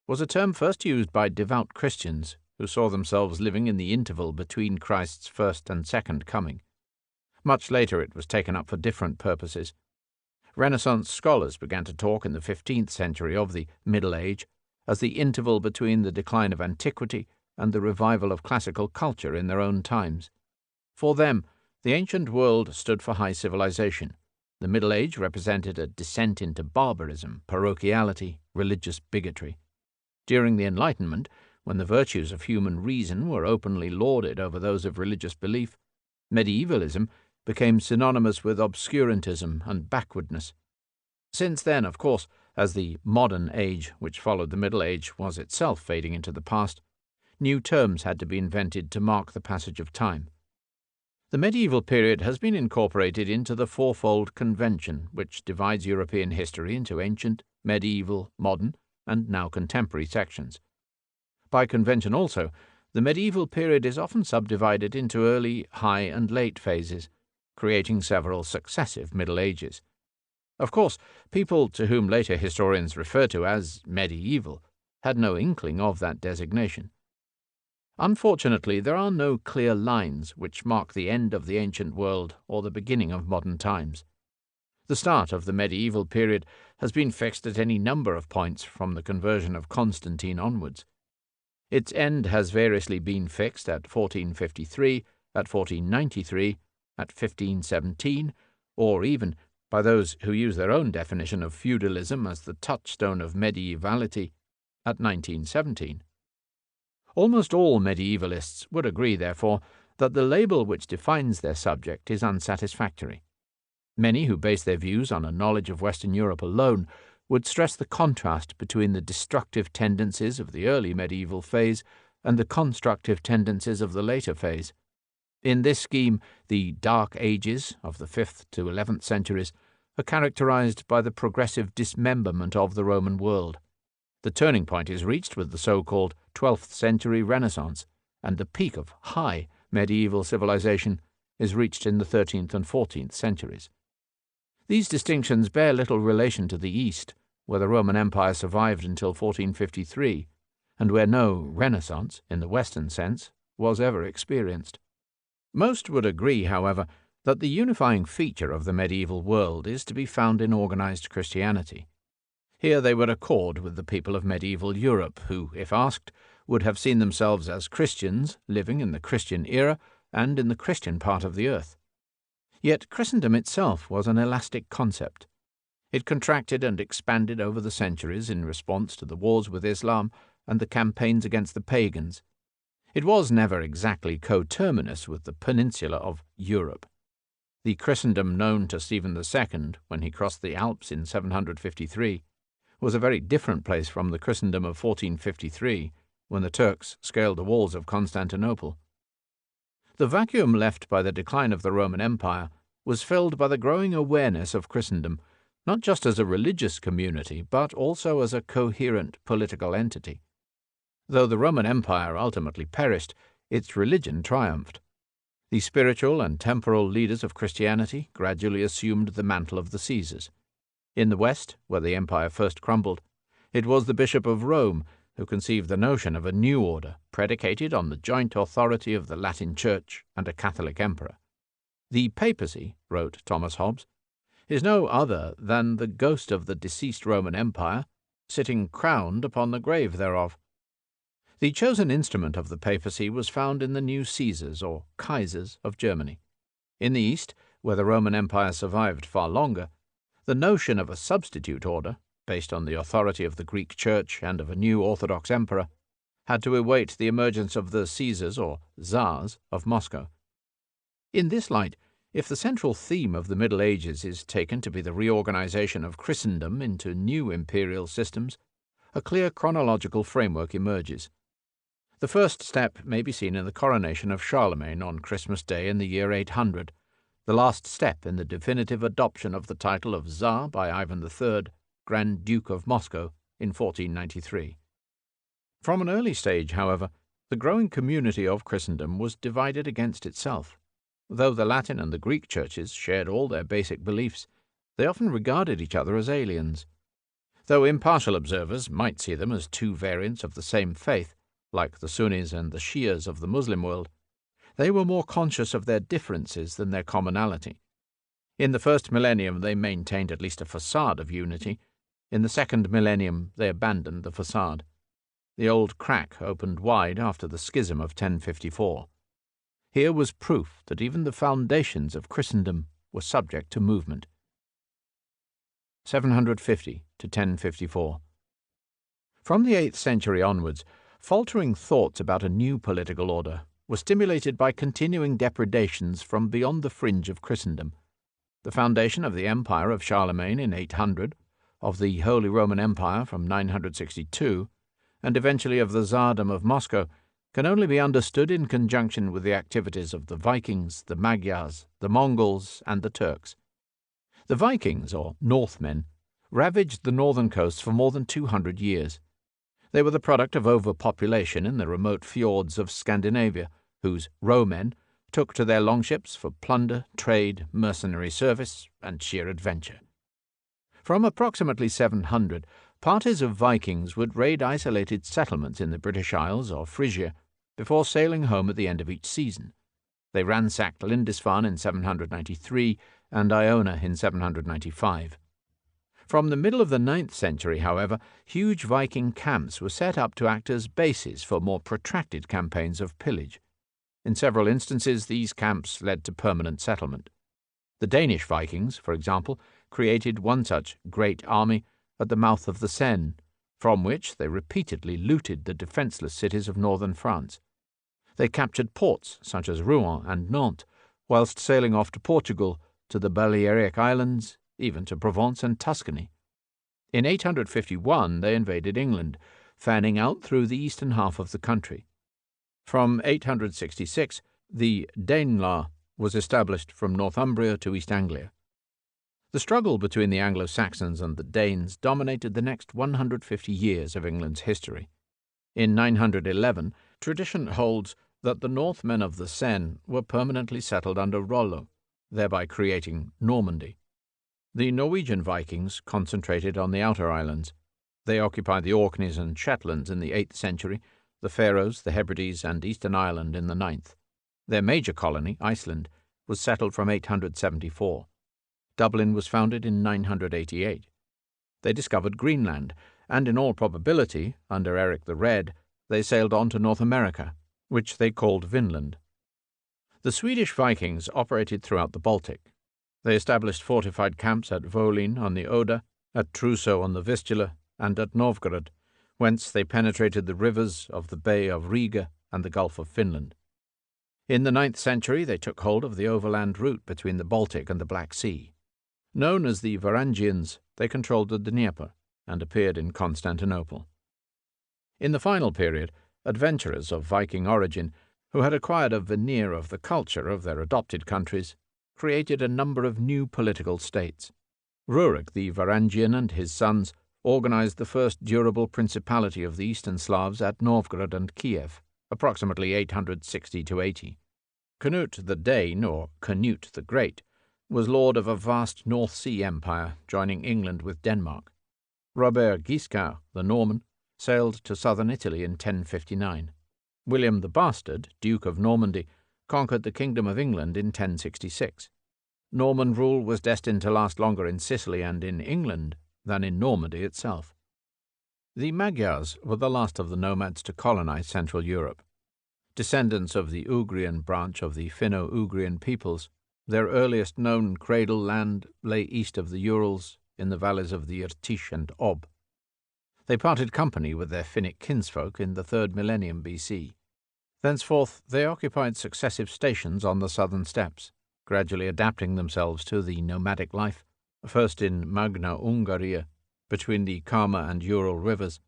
was a term first used by devout Christians who saw themselves living in the interval between Christ's first and second coming. Much later it was taken up for different purposes. Renaissance scholars began to talk in the 15th century of the Middle Age as the interval between the decline of antiquity and the revival of classical culture in their own times. For them, the ancient world stood for high civilization. The Middle Age represented a descent into barbarism, parochiality, religious bigotry. During the Enlightenment, when the virtues of human reason were openly lauded over those of religious belief, medievalism became synonymous with obscurantism and backwardness. Since then, of course, as the modern age which followed the Middle Age was itself fading into the past, new terms had to be invented to mark the passage of time. The medieval period has been incorporated into the fourfold convention which divides European history into ancient, medieval, modern, and now contemporary sections. By convention also, the medieval period is often subdivided into early, high, and late phases, creating several successive Middle Ages. Of course, people to whom later historians refer to as medieval had no inkling of that designation. Unfortunately, there are no clear lines which mark the end of the ancient world or the beginning of modern times. The start of the medieval period has been fixed at any number of points from the conversion of Constantine onwards. Its end has variously been fixed at 1453, at 1493, at 1517, or even, by those who use their own definition of feudalism as the touchstone of medievality, at 1917. Almost all medievalists would agree, therefore, that the label which defines their subject is unsatisfactory. Many who base their views on a knowledge of Western Europe alone would stress the contrast between the destructive tendencies of the early medieval phase and the constructive tendencies of the later phase. In this scheme, the Dark Ages of the 5th to 11th centuries are characterized by the progressive dismemberment of the Roman world. The turning point is reached with the so-called 12th century Renaissance, and the peak of high medieval civilization is reached in the 13th and 14th centuries. These distinctions bear little relation to the East, where the Roman Empire survived until 1453, and where no Renaissance, in the Western sense, was ever experienced. Most would agree, however, that the unifying feature of the medieval world is to be found in organized Christianity. Here they would accord with the people of medieval Europe, who, if asked, would have seen themselves as Christians living in the Christian era and in the Christian part of the earth. Yet Christendom itself was an elastic concept. It contracted and expanded over the centuries in response to the wars with Islam and the campaigns against the pagans. It was never exactly coterminous with the peninsula of Europe. The Christendom known to Stephen II when he crossed the Alps in 753 was a very different place from the Christendom of 1453, when the Turks scaled the walls of Constantinople. The vacuum left by the decline of the Roman Empire was filled by the growing awareness of Christendom, not just as a religious community, but also as a coherent political entity. Though the Roman Empire ultimately perished, its religion triumphed. The spiritual and temporal leaders of Christianity gradually assumed the mantle of the Caesars. In the West, where the empire first crumbled, it was the Bishop of Rome who conceived the notion of a new order predicated on the joint authority of the Latin Church and a Catholic emperor. The papacy, wrote Thomas Hobbes, is no other than the ghost of the deceased Roman Empire, sitting crowned upon the grave thereof. The chosen instrument of the papacy was found in the new Caesars or Kaisers of Germany. In the East, where the Roman Empire survived far longer, the notion of a substitute order, based on the authority of the Greek Church and of a new Orthodox emperor, had to await the emergence of the Caesars or Tsars of Moscow. In this light, if the central theme of the Middle Ages is taken to be the reorganization of Christendom into new imperial systems, a clear chronological framework emerges. The first step may be seen in the coronation of Charlemagne on Christmas Day in the year 800, the last step in the definitive adoption of the title of Tsar by Ivan III, Grand Duke of Moscow, in 1493. From an early stage, however, the growing community of Christendom was divided against itself. Though the Latin and the Greek churches shared all their basic beliefs, they often regarded each other as aliens. Though impartial observers might see them as two variants of the same faith, like the Sunnis and the Shias of the Muslim world, they were more conscious of their differences than their commonality. In the first millennium they maintained at least a facade of unity. In the second millennium they abandoned the facade. The old crack opened wide after the schism of 1054. Here was proof that even the foundations of Christendom were subject to movement. 750 to 1054. From the 8th century onwards, faltering thoughts about a new political order were stimulated by continuing depredations from beyond the fringe of Christendom. The foundation of the empire of Charlemagne in 800, of the Holy Roman Empire from 962, and eventually of the Tsardom of Moscow, can only be understood in conjunction with the activities of the Vikings, the Magyars, the Mongols, and the Turks. The Vikings, or Northmen, ravaged the northern coasts for more than 200 years. They were the product of overpopulation in the remote fjords of Scandinavia, whose rowmen, took to their longships for plunder, trade, mercenary service, and sheer adventure. From approximately 700, parties of Vikings would raid isolated settlements in the British Isles or Frisia before sailing home at the end of each season. They ransacked Lindisfarne in 793 and Iona in 795. From the middle of the 9th century, however, huge Viking camps were set up to act as bases for more protracted campaigns of pillage. In several instances, these camps led to permanent settlement. The Danish Vikings, for example, created one such great army at the mouth of the Seine, from which they repeatedly looted the defenceless cities of northern France. They captured ports such as Rouen and Nantes, whilst sailing off to Portugal, to the Balearic Islands, even to Provence and Tuscany. In 851 they invaded England, fanning out through the eastern half of the country. From 866 the Danelaw was established from Northumbria to East Anglia. The struggle between the Anglo-Saxons and the Danes dominated the next 150 years of England's history. In 911, tradition holds that the Northmen of the Seine were permanently settled under Rollo, thereby creating Normandy. The Norwegian Vikings concentrated on the outer islands. They occupied the Orkneys and Shetlands in the 8th century, the Faroes, the Hebrides, and Eastern Ireland in the 9th. Their major colony, Iceland, was settled from 874. Dublin was founded in 988. They discovered Greenland, and in all probability, under Eric the Red, they sailed on to North America, which they called Vinland. The Swedish Vikings operated throughout the Baltic. They established fortified camps at Volyn on the Oder, at Trousseau on the Vistula, and at Novgorod, whence they penetrated the rivers of the Bay of Riga and the Gulf of Finland. In the 9th century they took hold of the overland route between the Baltic and the Black Sea. Known as the Varangians, they controlled the Dnieper and appeared in Constantinople. In the final period, adventurers of Viking origin, who had acquired a veneer of the culture of their adopted countries, created a number of new political states. Rurik the Varangian and his sons organized the first durable principality of the Eastern Slavs at Novgorod and Kiev, approximately 860 to 80. Canute the Dane, or Canute the Great, was lord of a vast North Sea empire, joining England with Denmark. Robert Guiscard, the Norman, sailed to southern Italy in 1059. William the Bastard, Duke of Normandy, conquered the Kingdom of England in 1066. Norman rule was destined to last longer in Sicily and in England than in Normandy itself. The Magyars were the last of the nomads to colonize Central Europe. Descendants of the Ugrian branch of the Finno-Ugrian peoples, their earliest known cradle land lay east of the Urals in the valleys of the Irtysh and Ob. They parted company with their Finnic kinsfolk in the 3rd millennium BC. Thenceforth they occupied successive stations on the southern steppes, gradually adapting themselves to the nomadic life, first in Magna Ungaria, between the Kama and Ural rivers,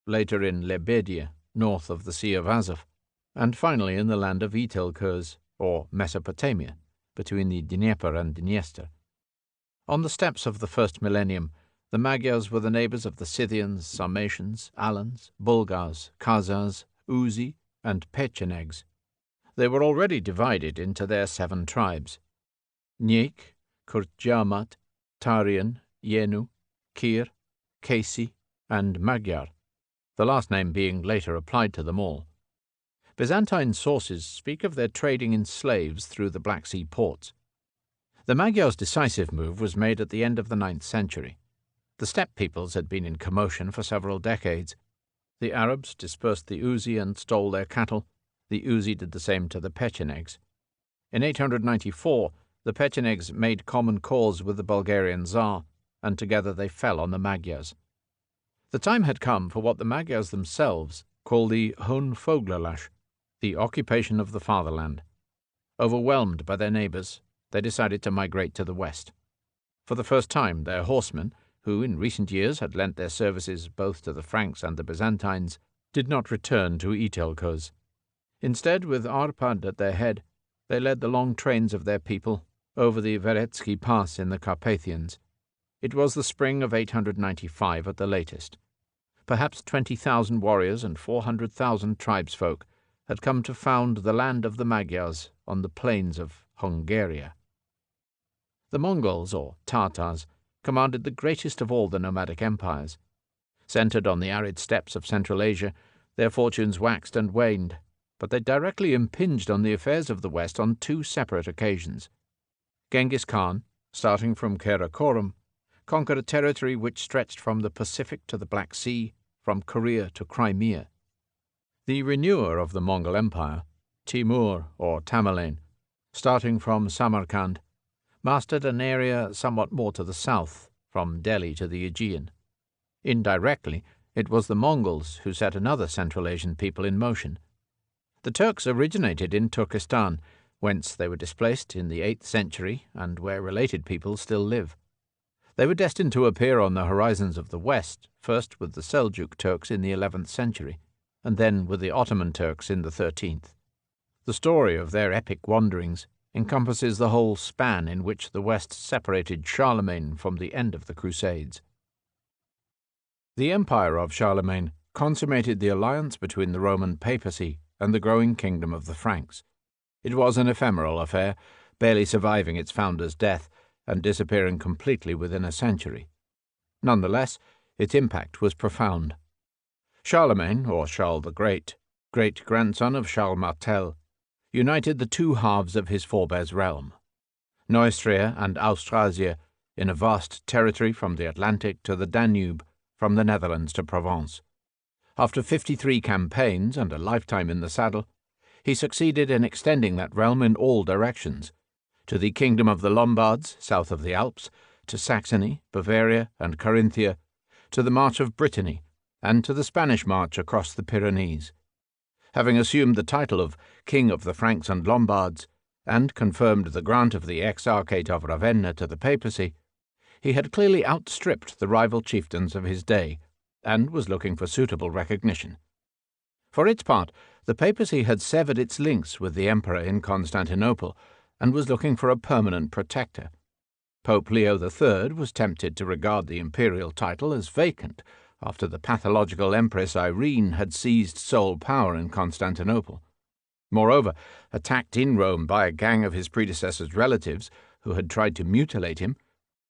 later in Lebedia, north of the Sea of Azov, and finally in the land of Itelkurs, or Mesopotamia, between the Dnieper and Dniester. On the steppes of the 1st millennium, the Magyars were the neighbours of the Scythians, Sarmatians, Alans, Bulgars, Khazars, Uzi, and Pechenegs. They were already divided into their 7 tribes: Nyek, Kurtjamat, Tarian, Yenu, Kir, Kasi, and Magyar, the last name being later applied to them all. Byzantine sources speak of their trading in slaves through the Black Sea ports. The Magyars' decisive move was made at the end of the 9th century. The steppe peoples had been in commotion for several decades. The Arabs dispersed the Uzi and stole their cattle. The Uzi did the same to the Pechenegs. In 894, the Pechenegs made common cause with the Bulgarian Tsar, and together they fell on the Magyars. The time had come for what the Magyars themselves call the Honfoglerlash, the occupation of the fatherland. Overwhelmed by their neighbours, they decided to migrate to the west. For the first time, their horsemen, who in recent years had lent their services both to the Franks and the Byzantines, did not return to Itelkurs. Instead, with Arpad at their head, they led the long trains of their people over the Veretsky Pass in the Carpathians. It was the spring of 895 at the latest. Perhaps 20,000 warriors and 400,000 tribesfolk, had come to found the land of the Magyars on the plains of Hungaria. The Mongols, or Tartars, commanded the greatest of all the nomadic empires. Centered on the arid steppes of Central Asia, their fortunes waxed and waned, but they directly impinged on the affairs of the West on two separate occasions. Genghis Khan, starting from Karakoram, conquered a territory which stretched from the Pacific to the Black Sea, from Korea to Crimea. The renewer of the Mongol Empire, Timur or Tamerlane, starting from Samarkand, mastered an area somewhat more to the south, from Delhi to the Aegean. Indirectly, it was the Mongols who set another Central Asian people in motion. The Turks originated in Turkestan, whence they were displaced in the 8th century and where related peoples still live. They were destined to appear on the horizons of the West, first with the Seljuk Turks in the 11th century, and then with the Ottoman Turks in the 13th. The story of their epic wanderings encompasses the whole span in which the West separated Charlemagne from the end of the Crusades. The empire of Charlemagne consummated the alliance between the Roman papacy and the growing kingdom of the Franks. It was an ephemeral affair, barely surviving its founder's death and disappearing completely within a century. Nonetheless, its impact was profound. Charlemagne, or Charles the Great, great-grandson of Charles Martel, united the two halves of his forebear's realm, Neustria and Austrasia, in a vast territory from the Atlantic to the Danube, from the Netherlands to Provence. After 53 campaigns and a lifetime in the saddle, he succeeded in extending that realm in all directions, to the kingdom of the Lombards, south of the Alps, to Saxony, Bavaria, and Carinthia, to the March of Brittany, and to the Spanish March across the Pyrenees. Having assumed the title of King of the Franks and Lombards, and confirmed the grant of the Exarchate of Ravenna to the papacy, he had clearly outstripped the rival chieftains of his day, and was looking for suitable recognition. For its part, the papacy had severed its links with the emperor in Constantinople, and was looking for a permanent protector. Pope Leo III was tempted to regard the imperial title as vacant after the pathological Empress Irene had seized sole power in Constantinople. Moreover, attacked in Rome by a gang of his predecessor's relatives who had tried to mutilate him,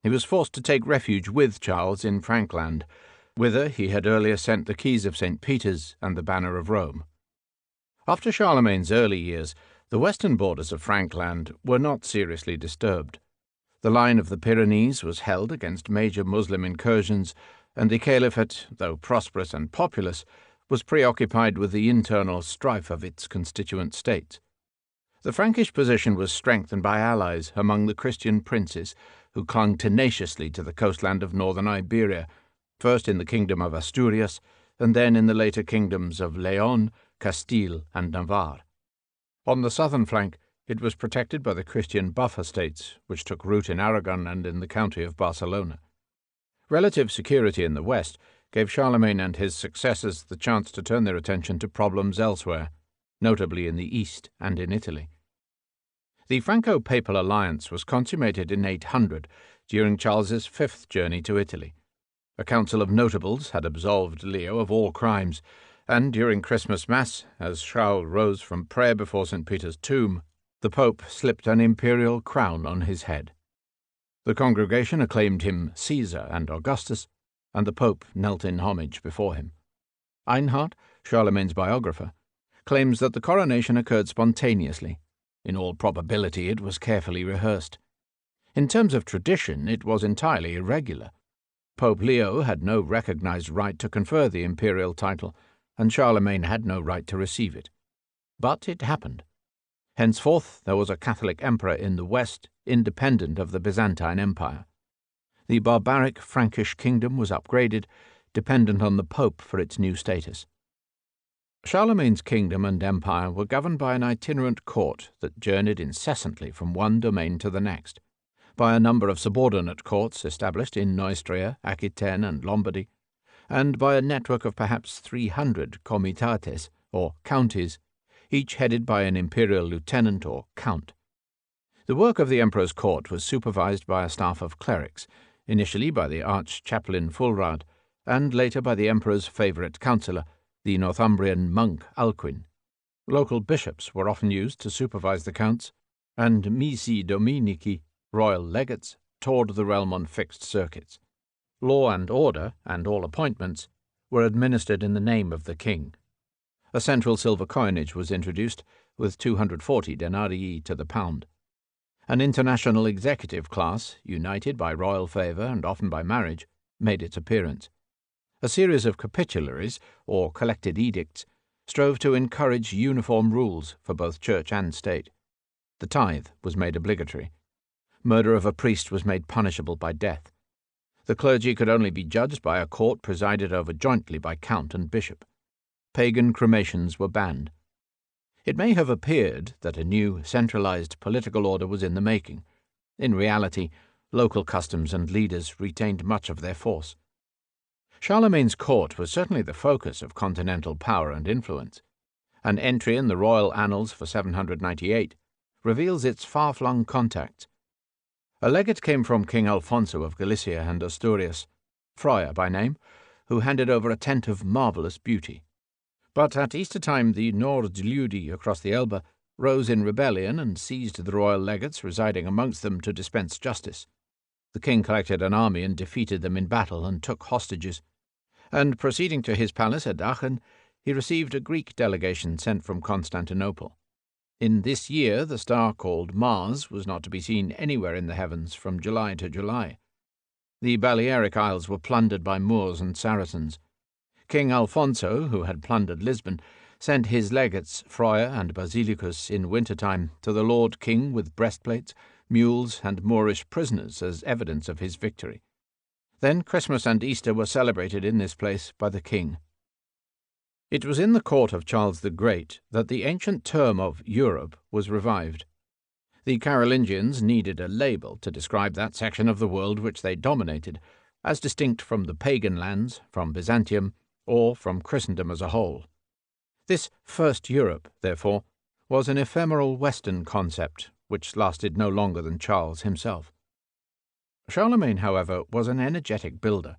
he was forced to take refuge with Charles in Frankland, whither he had earlier sent the keys of St. Peter's and the banner of Rome. After Charlemagne's early years, the western borders of Frankland were not seriously disturbed. The line of the Pyrenees was held against major Muslim incursions, and the Caliphate, though prosperous and populous, was preoccupied with the internal strife of its constituent states. The Frankish position was strengthened by allies among the Christian princes who clung tenaciously to the coastland of northern Iberia, first in the kingdom of Asturias, and then in the later kingdoms of Leon, Castile, and Navarre. On the southern flank, it was protected by the Christian buffer states, which took root in Aragon and in the county of Barcelona. Relative security in the west gave Charlemagne and his successors the chance to turn their attention to problems elsewhere, notably in the east and in Italy. The Franco-Papal alliance was consummated in 800 during Charles's fifth journey to Italy. A council of notables had absolved Leo of all crimes, and during Christmas Mass, as Charles rose from prayer before St. Peter's tomb, the Pope slipped an imperial crown on his head. The congregation acclaimed him Caesar and Augustus, and the Pope knelt in homage before him. Einhard, Charlemagne's biographer, claims that the coronation occurred spontaneously. In all probability it was carefully rehearsed. In terms of tradition, it was entirely irregular. Pope Leo had no recognized right to confer the imperial title, and Charlemagne had no right to receive it. But it happened. Henceforth there was a Catholic emperor in the west, independent of the Byzantine Empire. The barbaric Frankish kingdom was upgraded, dependent on the Pope for its new status. Charlemagne's kingdom and empire were governed by an itinerant court that journeyed incessantly from one domain to the next, by a number of subordinate courts established in Neustria, Aquitaine, and Lombardy, and by a network of perhaps 300 comitates, or counties, each headed by an imperial lieutenant or count. The work of the emperor's court was supervised by a staff of clerics, initially by the arch-chaplain Fulrad, and later by the emperor's favourite counsellor, the Northumbrian monk Alcuin. Local bishops were often used to supervise the counts, and missi dominici, royal legates, toured the realm on fixed circuits. Law and order, and all appointments, were administered in the name of the king. A central silver coinage was introduced, with 240 denarii to the pound. An international executive class, united by royal favour and often by marriage, made its appearance. A series of capitularies, or collected edicts, strove to encourage uniform rules for both church and state. The tithe was made obligatory. Murder of a priest was made punishable by death. The clergy could only be judged by a court presided over jointly by count and bishop. Pagan cremations were banned. It may have appeared that a new, centralized political order was in the making. In reality, local customs and leaders retained much of their force. Charlemagne's court was certainly the focus of continental power and influence. An entry in the royal annals for 798 reveals its far-flung contacts. A legate came from King Alfonso of Galicia and Asturias, Friar by name, who handed over a tent of marvellous beauty. But at Easter time the Nordludi across the Elbe rose in rebellion and seized the royal legates residing amongst them to dispense justice. The king collected an army and defeated them in battle and took hostages, and proceeding to his palace at Aachen, he received a Greek delegation sent from Constantinople. In this year the star called Mars was not to be seen anywhere in the heavens from July to July. The Balearic Isles were plundered by Moors and Saracens. King Alfonso, who had plundered Lisbon, sent his legates, Friar and Basilicus, in winter-time to the Lord King with breastplates, mules, and Moorish prisoners as evidence of his victory. Then Christmas and Easter were celebrated in this place by the king. It was in the court of Charles the Great that the ancient term of Europe was revived. The Carolingians needed a label to describe that section of the world which they dominated, as distinct from the pagan lands, from Byzantium, or from Christendom as a whole. This first Europe, therefore, was an ephemeral Western concept which lasted no longer than Charles himself. Charlemagne, however, was an energetic builder.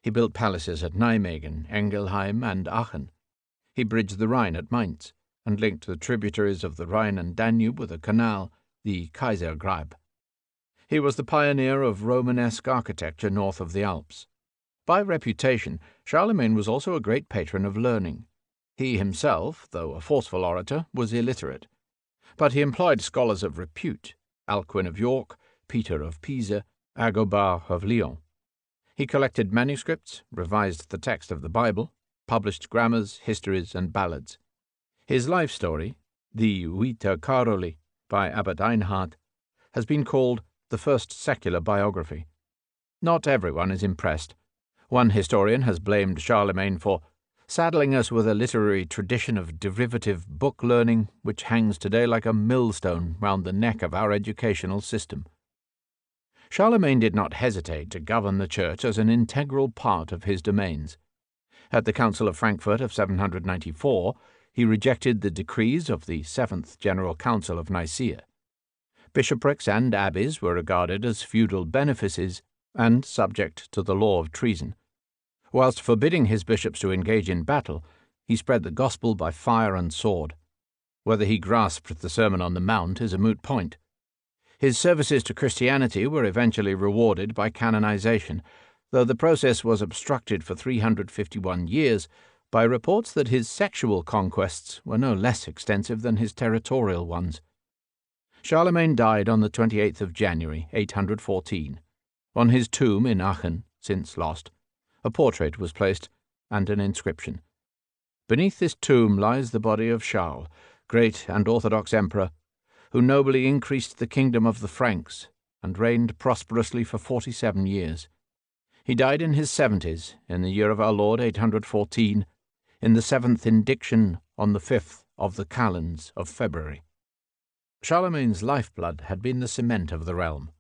He built palaces at Nijmegen, Engelheim, and Aachen. He bridged the Rhine at Mainz, and linked the tributaries of the Rhine and Danube with a canal, the Kaisergrabe. He was the pioneer of Romanesque architecture north of the Alps. By reputation, Charlemagne was also a great patron of learning. He himself, though a forceful orator, was illiterate. But he employed scholars of repute, Alcuin of York, Peter of Pisa, Agobard of Lyons. He collected manuscripts, revised the text of the Bible, published grammars, histories, and ballads. His life story, the Vita Caroli by Abbot Einhard, has been called the first secular biography. Not everyone is impressed. One historian has blamed Charlemagne for saddling us with a literary tradition of derivative book learning which hangs today like a millstone round the neck of our educational system. Charlemagne did not hesitate to govern the Church as an integral part of his domains. At the Council of Frankfurt of 794, he rejected the decrees of the Seventh General Council of Nicaea. Bishoprics and abbeys were regarded as feudal benefices and subject to the law of treason. Whilst forbidding his bishops to engage in battle, he spread the gospel by fire and sword. Whether he grasped the Sermon on the Mount is a moot point. His services to Christianity were eventually rewarded by canonization, though the process was obstructed for 351 years by reports that his sexual conquests were no less extensive than his territorial ones. Charlemagne died on the 28th of January, 814. On his tomb in Aachen, since lost, a portrait was placed and an inscription. Beneath this tomb lies the body of Charles, great and orthodox emperor, who nobly increased the kingdom of the Franks and reigned prosperously for 47 years. He died in his 70s, in the year of our Lord 814, in the 7th indiction on the 5th of the calends of February. Charlemagne's lifeblood had been the cement of the realm.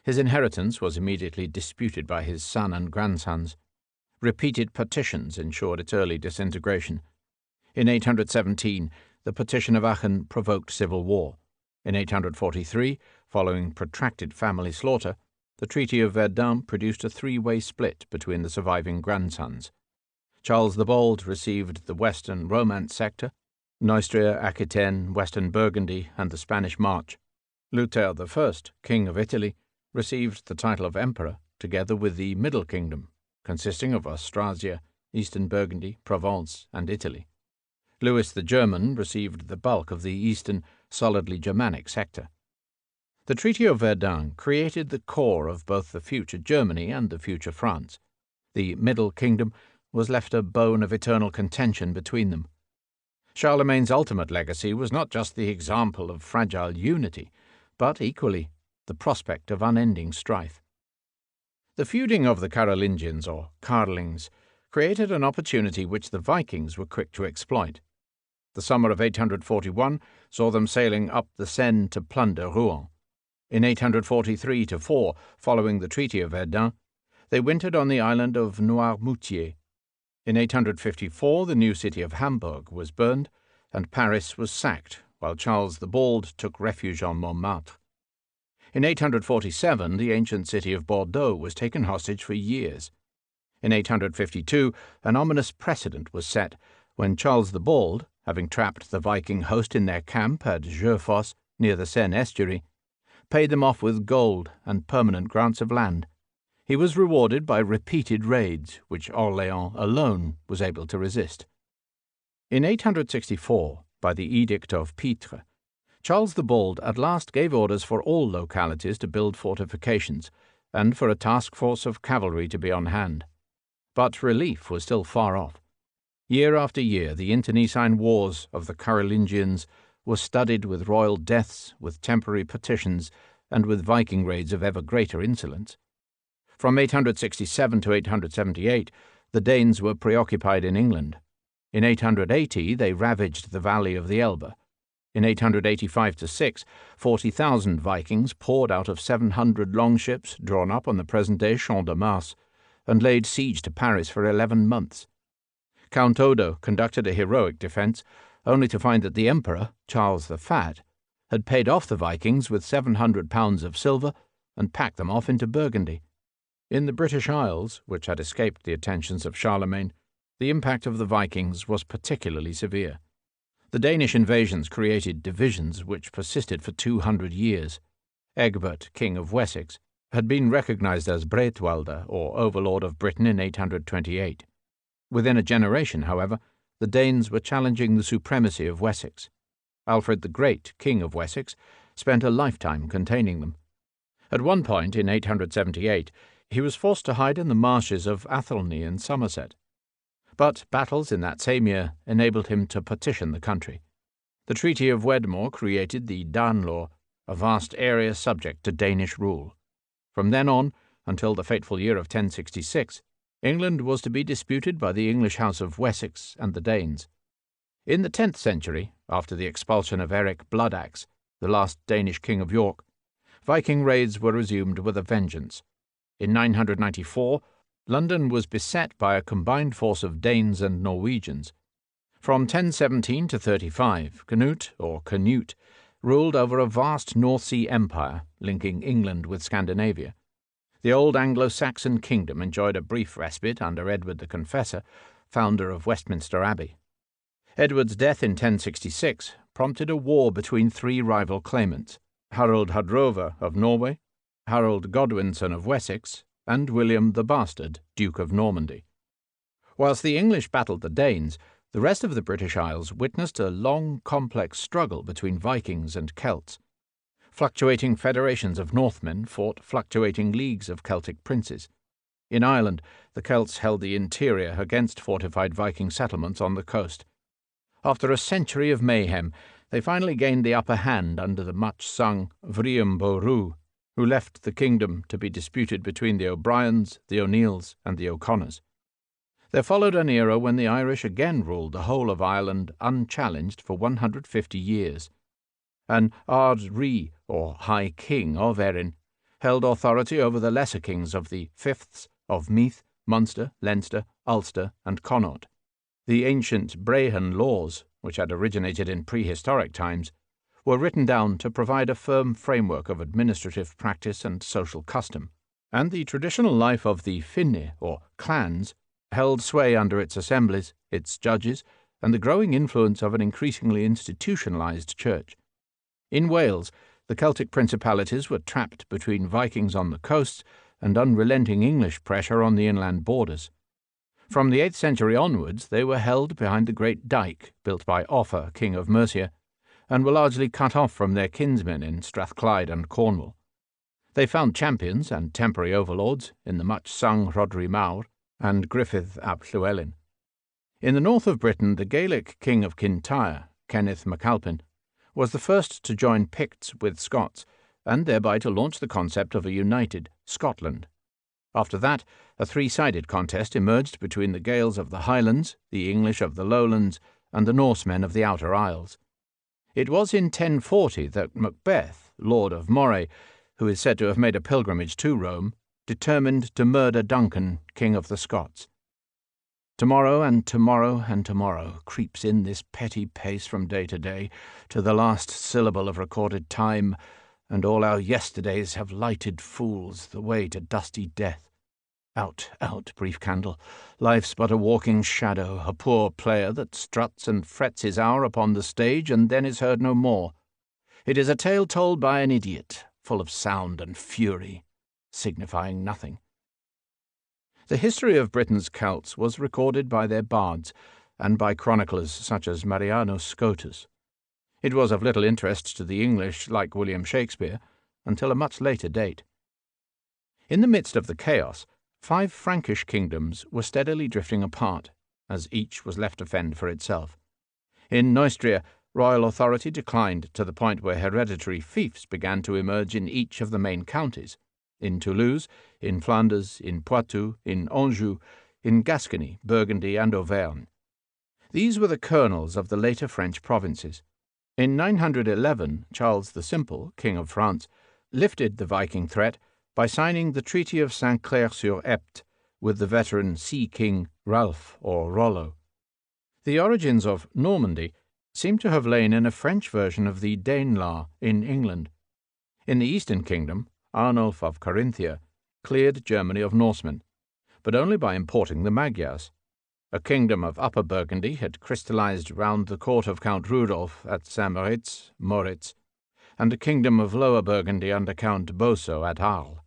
His inheritance was immediately disputed by his son and grandsons. Repeated partitions ensured its early disintegration. In 817, the Partition of Aachen provoked civil war. In 843, following protracted family slaughter, the Treaty of Verdun produced a three-way split between the surviving grandsons. Charles the Bold received the western Romance sector, Neustria, Aquitaine, Western Burgundy, and the Spanish March. Luther I, King of Italy, received the title of Emperor, together with the Middle Kingdom, consisting of Austrasia, Eastern Burgundy, Provence, and Italy. Louis the German received the bulk of the eastern, solidly Germanic sector. The Treaty of Verdun created the core of both the future Germany and the future France. The Middle Kingdom was left a bone of eternal contention between them. Charlemagne's ultimate legacy was not just the example of fragile unity, but equally the prospect of unending strife. The feuding of the Carolingians, or Karlings, created an opportunity which the Vikings were quick to exploit. The summer of 841 saw them sailing up the Seine to plunder Rouen. In 843-4, following the Treaty of Verdun, they wintered on the island of Noirmoutier. In 854 the new city of Hamburg was burned, and Paris was sacked, while Charles the Bald took refuge on Montmartre. In 847 the ancient city of Bordeaux was taken hostage for years. In 852 an ominous precedent was set when Charles the Bald, having trapped the Viking host in their camp at Jeufosse near the Seine estuary, paid them off with gold and permanent grants of land. He was rewarded by repeated raids, which Orléans alone was able to resist. In 864, by the Edict of Pitre, Charles the Bald at last gave orders for all localities to build fortifications, and for a task force of cavalry to be on hand. But relief was still far off. Year after year the internecine wars of the Carolingians were studded with royal deaths, with temporary partitions, and with Viking raids of ever greater insolence. From 867 to 878, the Danes were preoccupied in England. In 880 they ravaged the valley of the Elbe. In 885-6, 40,000 Vikings poured out of 700 longships drawn up on the present-day Champ de Mars, and laid siege to Paris for 11 months. Count Odo conducted a heroic defence, only to find that the Emperor, Charles the Fat, had paid off the Vikings with £700 of silver and packed them off into Burgundy. In the British Isles, which had escaped the attentions of Charlemagne, the impact of the Vikings was particularly severe. The Danish invasions created divisions which persisted for 200 years. Egbert, King of Wessex, had been recognized as Bretwalda, or overlord of Britain, in 828. Within a generation, however, the Danes were challenging the supremacy of Wessex. Alfred the Great, King of Wessex, spent a lifetime containing them. At one point, in 878, he was forced to hide in the marshes of Athelney in Somerset. But battles in that same year enabled him to partition the country. The Treaty of Wedmore created the Danelaw, a vast area subject to Danish rule. From then on, until the fateful year of 1066, England was to be disputed by the English House of Wessex and the Danes. In the 10th century, after the expulsion of Eric Bloodaxe, the last Danish king of York, Viking raids were resumed with a vengeance. In 994, London was beset by a combined force of Danes and Norwegians. From 1017 to 35, Canute ruled over a vast North Sea empire linking England with Scandinavia. The old Anglo-Saxon kingdom enjoyed a brief respite under Edward the Confessor, founder of Westminster Abbey. Edward's death in 1066 prompted a war between three rival claimants: Harold Hadrover of Norway, Harold Godwinson of Wessex, and William the Bastard, Duke of Normandy. Whilst the English battled the Danes, the rest of the British Isles witnessed a long, complex struggle between Vikings and Celts. Fluctuating federations of Northmen fought fluctuating leagues of Celtic princes. In Ireland, the Celts held the interior against fortified Viking settlements on the coast. After a century of mayhem, they finally gained the upper hand under the much-sung Vriam Boru, who left the kingdom to be disputed between the O'Briens, the O'Neills, and the O'Connors. There followed an era when the Irish again ruled the whole of Ireland unchallenged for 150 years. An Ard Ri, or High King of Erin, held authority over the lesser kings of the fifths of Meath, Munster, Leinster, Ulster, and Connaught. The ancient Brehon laws, which had originated in prehistoric times, were written down to provide a firm framework of administrative practice and social custom, and the traditional life of the Finne, or clans, held sway under its assemblies, its judges, and the growing influence of an increasingly institutionalized church. In Wales, the Celtic principalities were trapped between Vikings on the coasts and unrelenting English pressure on the inland borders. From the 8th century onwards, they were held behind the great dyke built by Offa, King of Mercia, and were largely cut off from their kinsmen in Strathclyde and Cornwall. They found champions and temporary overlords in the much-sung Rhodri Mawr and Griffith ap Llywelyn. In the north of Britain, the Gaelic King of Kintyre, Kenneth MacAlpin, was the first to join Picts with Scots, and thereby to launch the concept of a united Scotland. After that, a three-sided contest emerged between the Gaels of the Highlands, the English of the Lowlands, and the Norsemen of the Outer Isles. It was in 1040 that Macbeth, Lord of Moray, who is said to have made a pilgrimage to Rome, determined to murder Duncan, King of the Scots. Tomorrow and tomorrow and tomorrow creeps in this petty pace from day to day, to the last syllable of recorded time, and all our yesterdays have lighted fools the way to dusty death. Out, out, brief candle, life's but a walking shadow, a poor player that struts and frets his hour upon the stage and then is heard no more. It is a tale told by an idiot, full of sound and fury, signifying nothing. The history of Britain's Celts was recorded by their bards and by chroniclers such as Marianus Scotus. It was of little interest to the English, like William Shakespeare, until a much later date. In the midst of the chaos, 5 Frankish kingdoms were steadily drifting apart, as each was left to fend for itself. In Neustria, royal authority declined to the point where hereditary fiefs began to emerge in each of the main counties: in Toulouse, in Flanders, in Poitou, in Anjou, in Gascony, Burgundy, and Auvergne. These were the kernels of the later French provinces. In 911, Charles the Simple, King of France, lifted the Viking threat by signing the Treaty of Saint-Clair-sur-Epte with the veteran Sea King Ralph or Rollo. The origins of Normandy seem to have lain in a French version of the Danelaw in England. In the Eastern Kingdom, Arnulf of Carinthia cleared Germany of Norsemen, but only by importing the Magyars. A kingdom of Upper Burgundy had crystallized round the court of Count Rudolf at St. Moritz, and a kingdom of Lower Burgundy under Count Boso at Arles.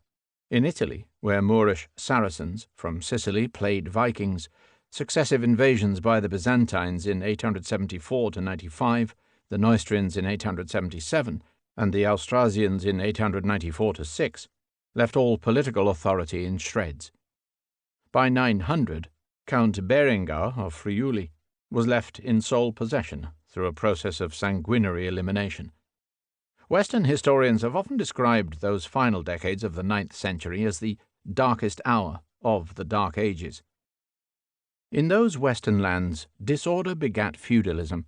In Italy, where Moorish Saracens from Sicily played Vikings, successive invasions by the Byzantines in 874–95, the Neustrians in 877, and the Austrasians in 894–6, left all political authority in shreds. By 900, Count Berengar of Friuli was left in sole possession through a process of sanguinary elimination. Western historians have often described those final decades of the 9th century as the darkest hour of the Dark Ages. In those Western lands, disorder begat feudalism.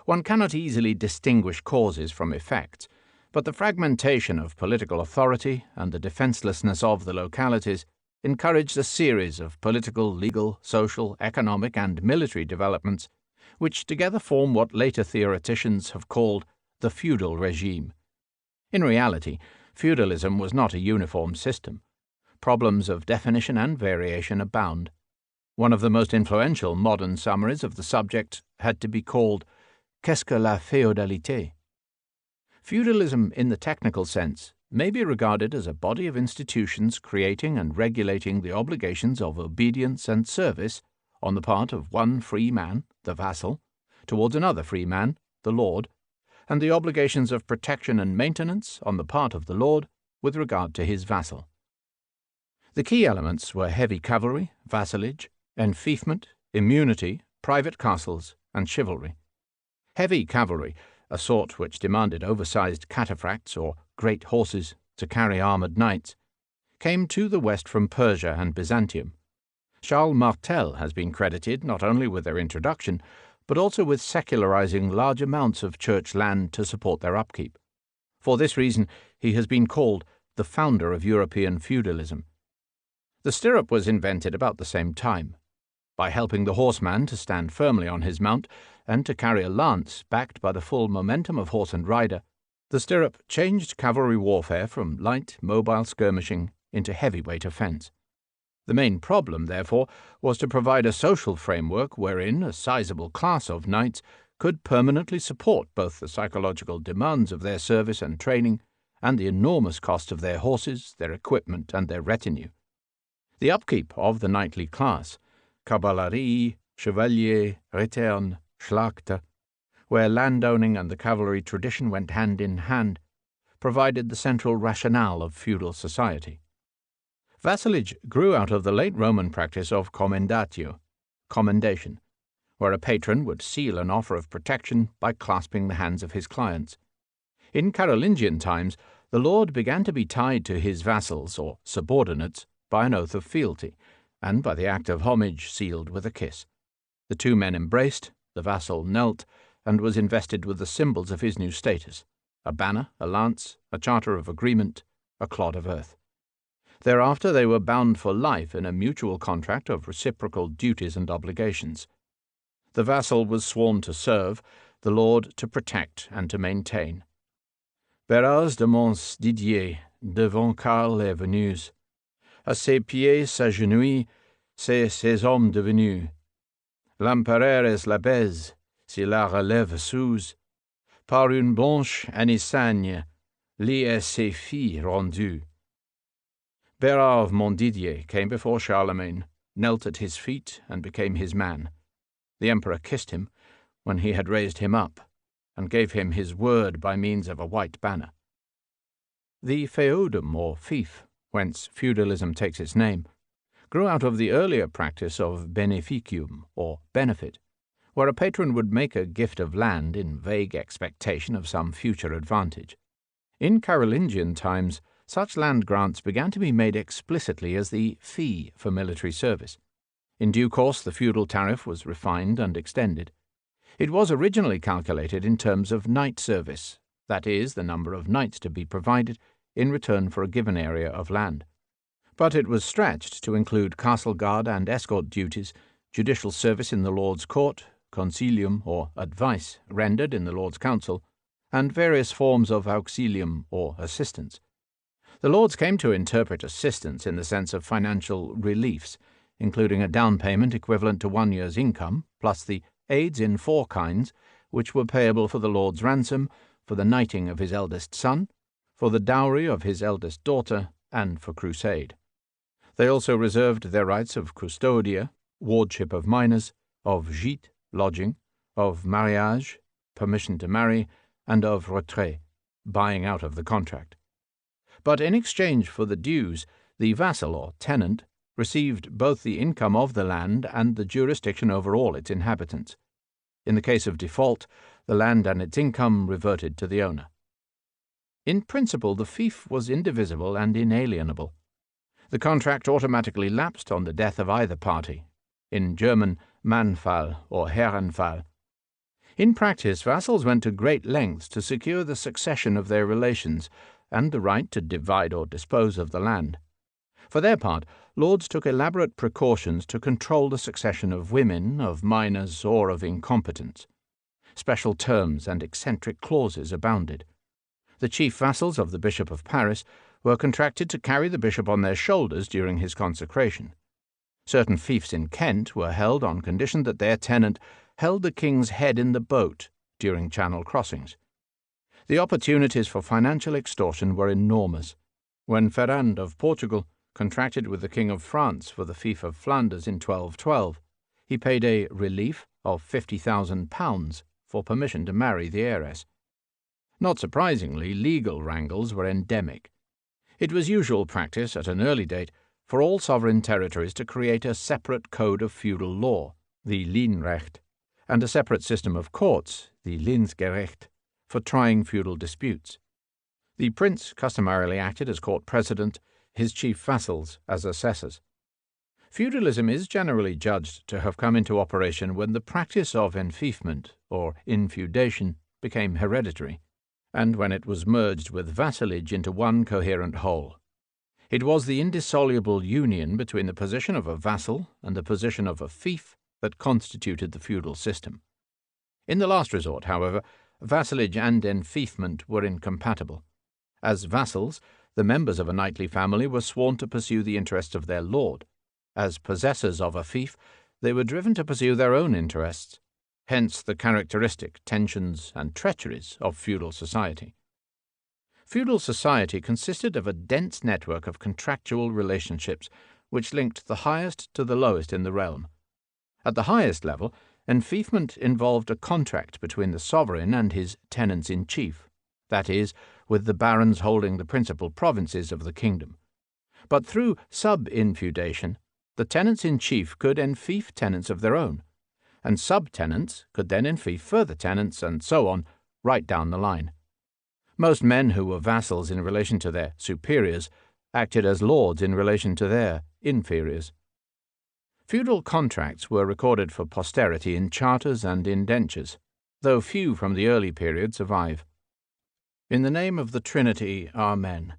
One cannot easily distinguish causes from effects, but the fragmentation of political authority and the defenselessness of the localities encouraged a series of political, legal, social, economic, and military developments, which together form what later theoreticians have called the feudal regime. In reality, feudalism was not a uniform system. Problems of definition and variation abound. One of the most influential modern summaries of the subject had to be called Qu'est-ce que la féodalité? Feudalism, in the technical sense, may be regarded as a body of institutions creating and regulating the obligations of obedience and service on the part of one free man, the vassal, towards another free man, the lord, and the obligations of protection and maintenance on the part of the lord with regard to his vassal. The key elements were heavy cavalry, vassalage, enfeoffment, immunity, private castles, and chivalry. Heavy cavalry, a sort which demanded oversized cataphracts or great horses to carry armoured knights, came to the west from Persia and Byzantium. Charles Martel has been credited not only with their introduction, but also with secularizing large amounts of church land to support their upkeep. For this reason, he has been called the founder of European feudalism. The stirrup was invented about the same time. By helping the horseman to stand firmly on his mount and to carry a lance backed by the full momentum of horse and rider, the stirrup changed cavalry warfare from light, mobile skirmishing into heavyweight offence. The main problem, therefore, was to provide a social framework wherein a sizable class of knights could permanently support both the psychological demands of their service and training and the enormous cost of their horses, their equipment, and their retinue. The upkeep of the knightly class, Cavalerie, Chevalier, Rittern, Schlachter, where landowning and the cavalry tradition went hand in hand, provided the central rationale of feudal society. Vassalage grew out of the late Roman practice of commendatio, commendation, where a patron would seal an offer of protection by clasping the hands of his clients. In Carolingian times, the lord began to be tied to his vassals or subordinates by an oath of fealty, and by the act of homage sealed with a kiss. The two men embraced, the vassal knelt, and was invested with the symbols of his new status: a banner, a lance, a charter of agreement, a clod of earth. Thereafter they were bound for life in a mutual contract of reciprocal duties and obligations. The vassal was sworn to serve, the lord to protect and to maintain. Beraz de Mons Didier, devant Karl est venu, à ses pieds s'agenouille, c'est ses hommes devenus. L'empereur est la baise, si la relève sous, par une blanche anisagne, li est ses filles rendues. Bérard Montdidier came before Charlemagne, knelt at his feet, and became his man. The emperor kissed him when he had raised him up, and gave him his word by means of a white banner. The feodum, or fief, whence feudalism takes its name, grew out of the earlier practice of beneficium, or benefit, where a patron would make a gift of land in vague expectation of some future advantage. In Carolingian times, such land grants began to be made explicitly as the fee for military service. In due course, the feudal tariff was refined and extended. It was originally calculated in terms of knight service, that is, the number of knights to be provided in return for a given area of land. But it was stretched to include castle guard and escort duties, judicial service in the Lord's Court, concilium or advice rendered in the Lord's Council, and various forms of auxilium or assistance. The lords came to interpret assistance in the sense of financial reliefs, including a down payment equivalent to 1 year's income, plus the aids in 4 kinds, which were payable for the lord's ransom, for the knighting of his eldest son, for the dowry of his eldest daughter, and for crusade. They also reserved their rights of custodia, wardship of minors, of gîte, lodging, of mariage, permission to marry, and of retrait, buying out of the contract. But in exchange for the dues, the vassal or tenant received both the income of the land and the jurisdiction over all its inhabitants. In the case of default, the land and its income reverted to the owner. In principle, the fief was indivisible and inalienable. The contract automatically lapsed on the death of either party, in German Mannfall or Herrenfall. In practice, vassals went to great lengths to secure the succession of their relations and the right to divide or dispose of the land. For their part, lords took elaborate precautions to control the succession of women, of minors, or of incompetents. Special terms and eccentric clauses abounded. The chief vassals of the Bishop of Paris were contracted to carry the bishop on their shoulders during his consecration. Certain fiefs in Kent were held on condition that their tenant held the king's head in the boat during channel crossings. The opportunities for financial extortion were enormous. When Ferrand of Portugal contracted with the King of France for the fief of Flanders in 1212, he paid a relief of £50,000 for permission to marry the heiress. Not surprisingly, legal wrangles were endemic. It was usual practice at an early date for all sovereign territories to create a separate code of feudal law, the Lienrecht, and a separate system of courts, the Linsgerecht, for trying feudal disputes. The prince customarily acted as court president, his chief vassals as assessors. Feudalism is generally judged to have come into operation when the practice of enfeoffment, or infeudation, became hereditary, and when it was merged with vassalage into one coherent whole. It was the indissoluble union between the position of a vassal and the position of a fief that constituted the feudal system. In the last resort, however, vassalage and enfeoffment were incompatible. As vassals, the members of a knightly family were sworn to pursue the interests of their lord. As possessors of a fief, they were driven to pursue their own interests, hence the characteristic tensions and treacheries of feudal society. Feudal society consisted of a dense network of contractual relationships which linked the highest to the lowest in the realm. At the highest level, enfeoffment involved a contract between the sovereign and his tenants-in-chief, that is, with the barons holding the principal provinces of the kingdom. But through sub-infeudation, the tenants-in-chief could enfeoff tenants of their own, and sub-tenants could then enfeoff further tenants, and so on, right down the line. Most men who were vassals in relation to their superiors acted as lords in relation to their inferiors. Feudal contracts were recorded for posterity in charters and indentures, though few from the early period survive. In the name of the Trinity, Amen.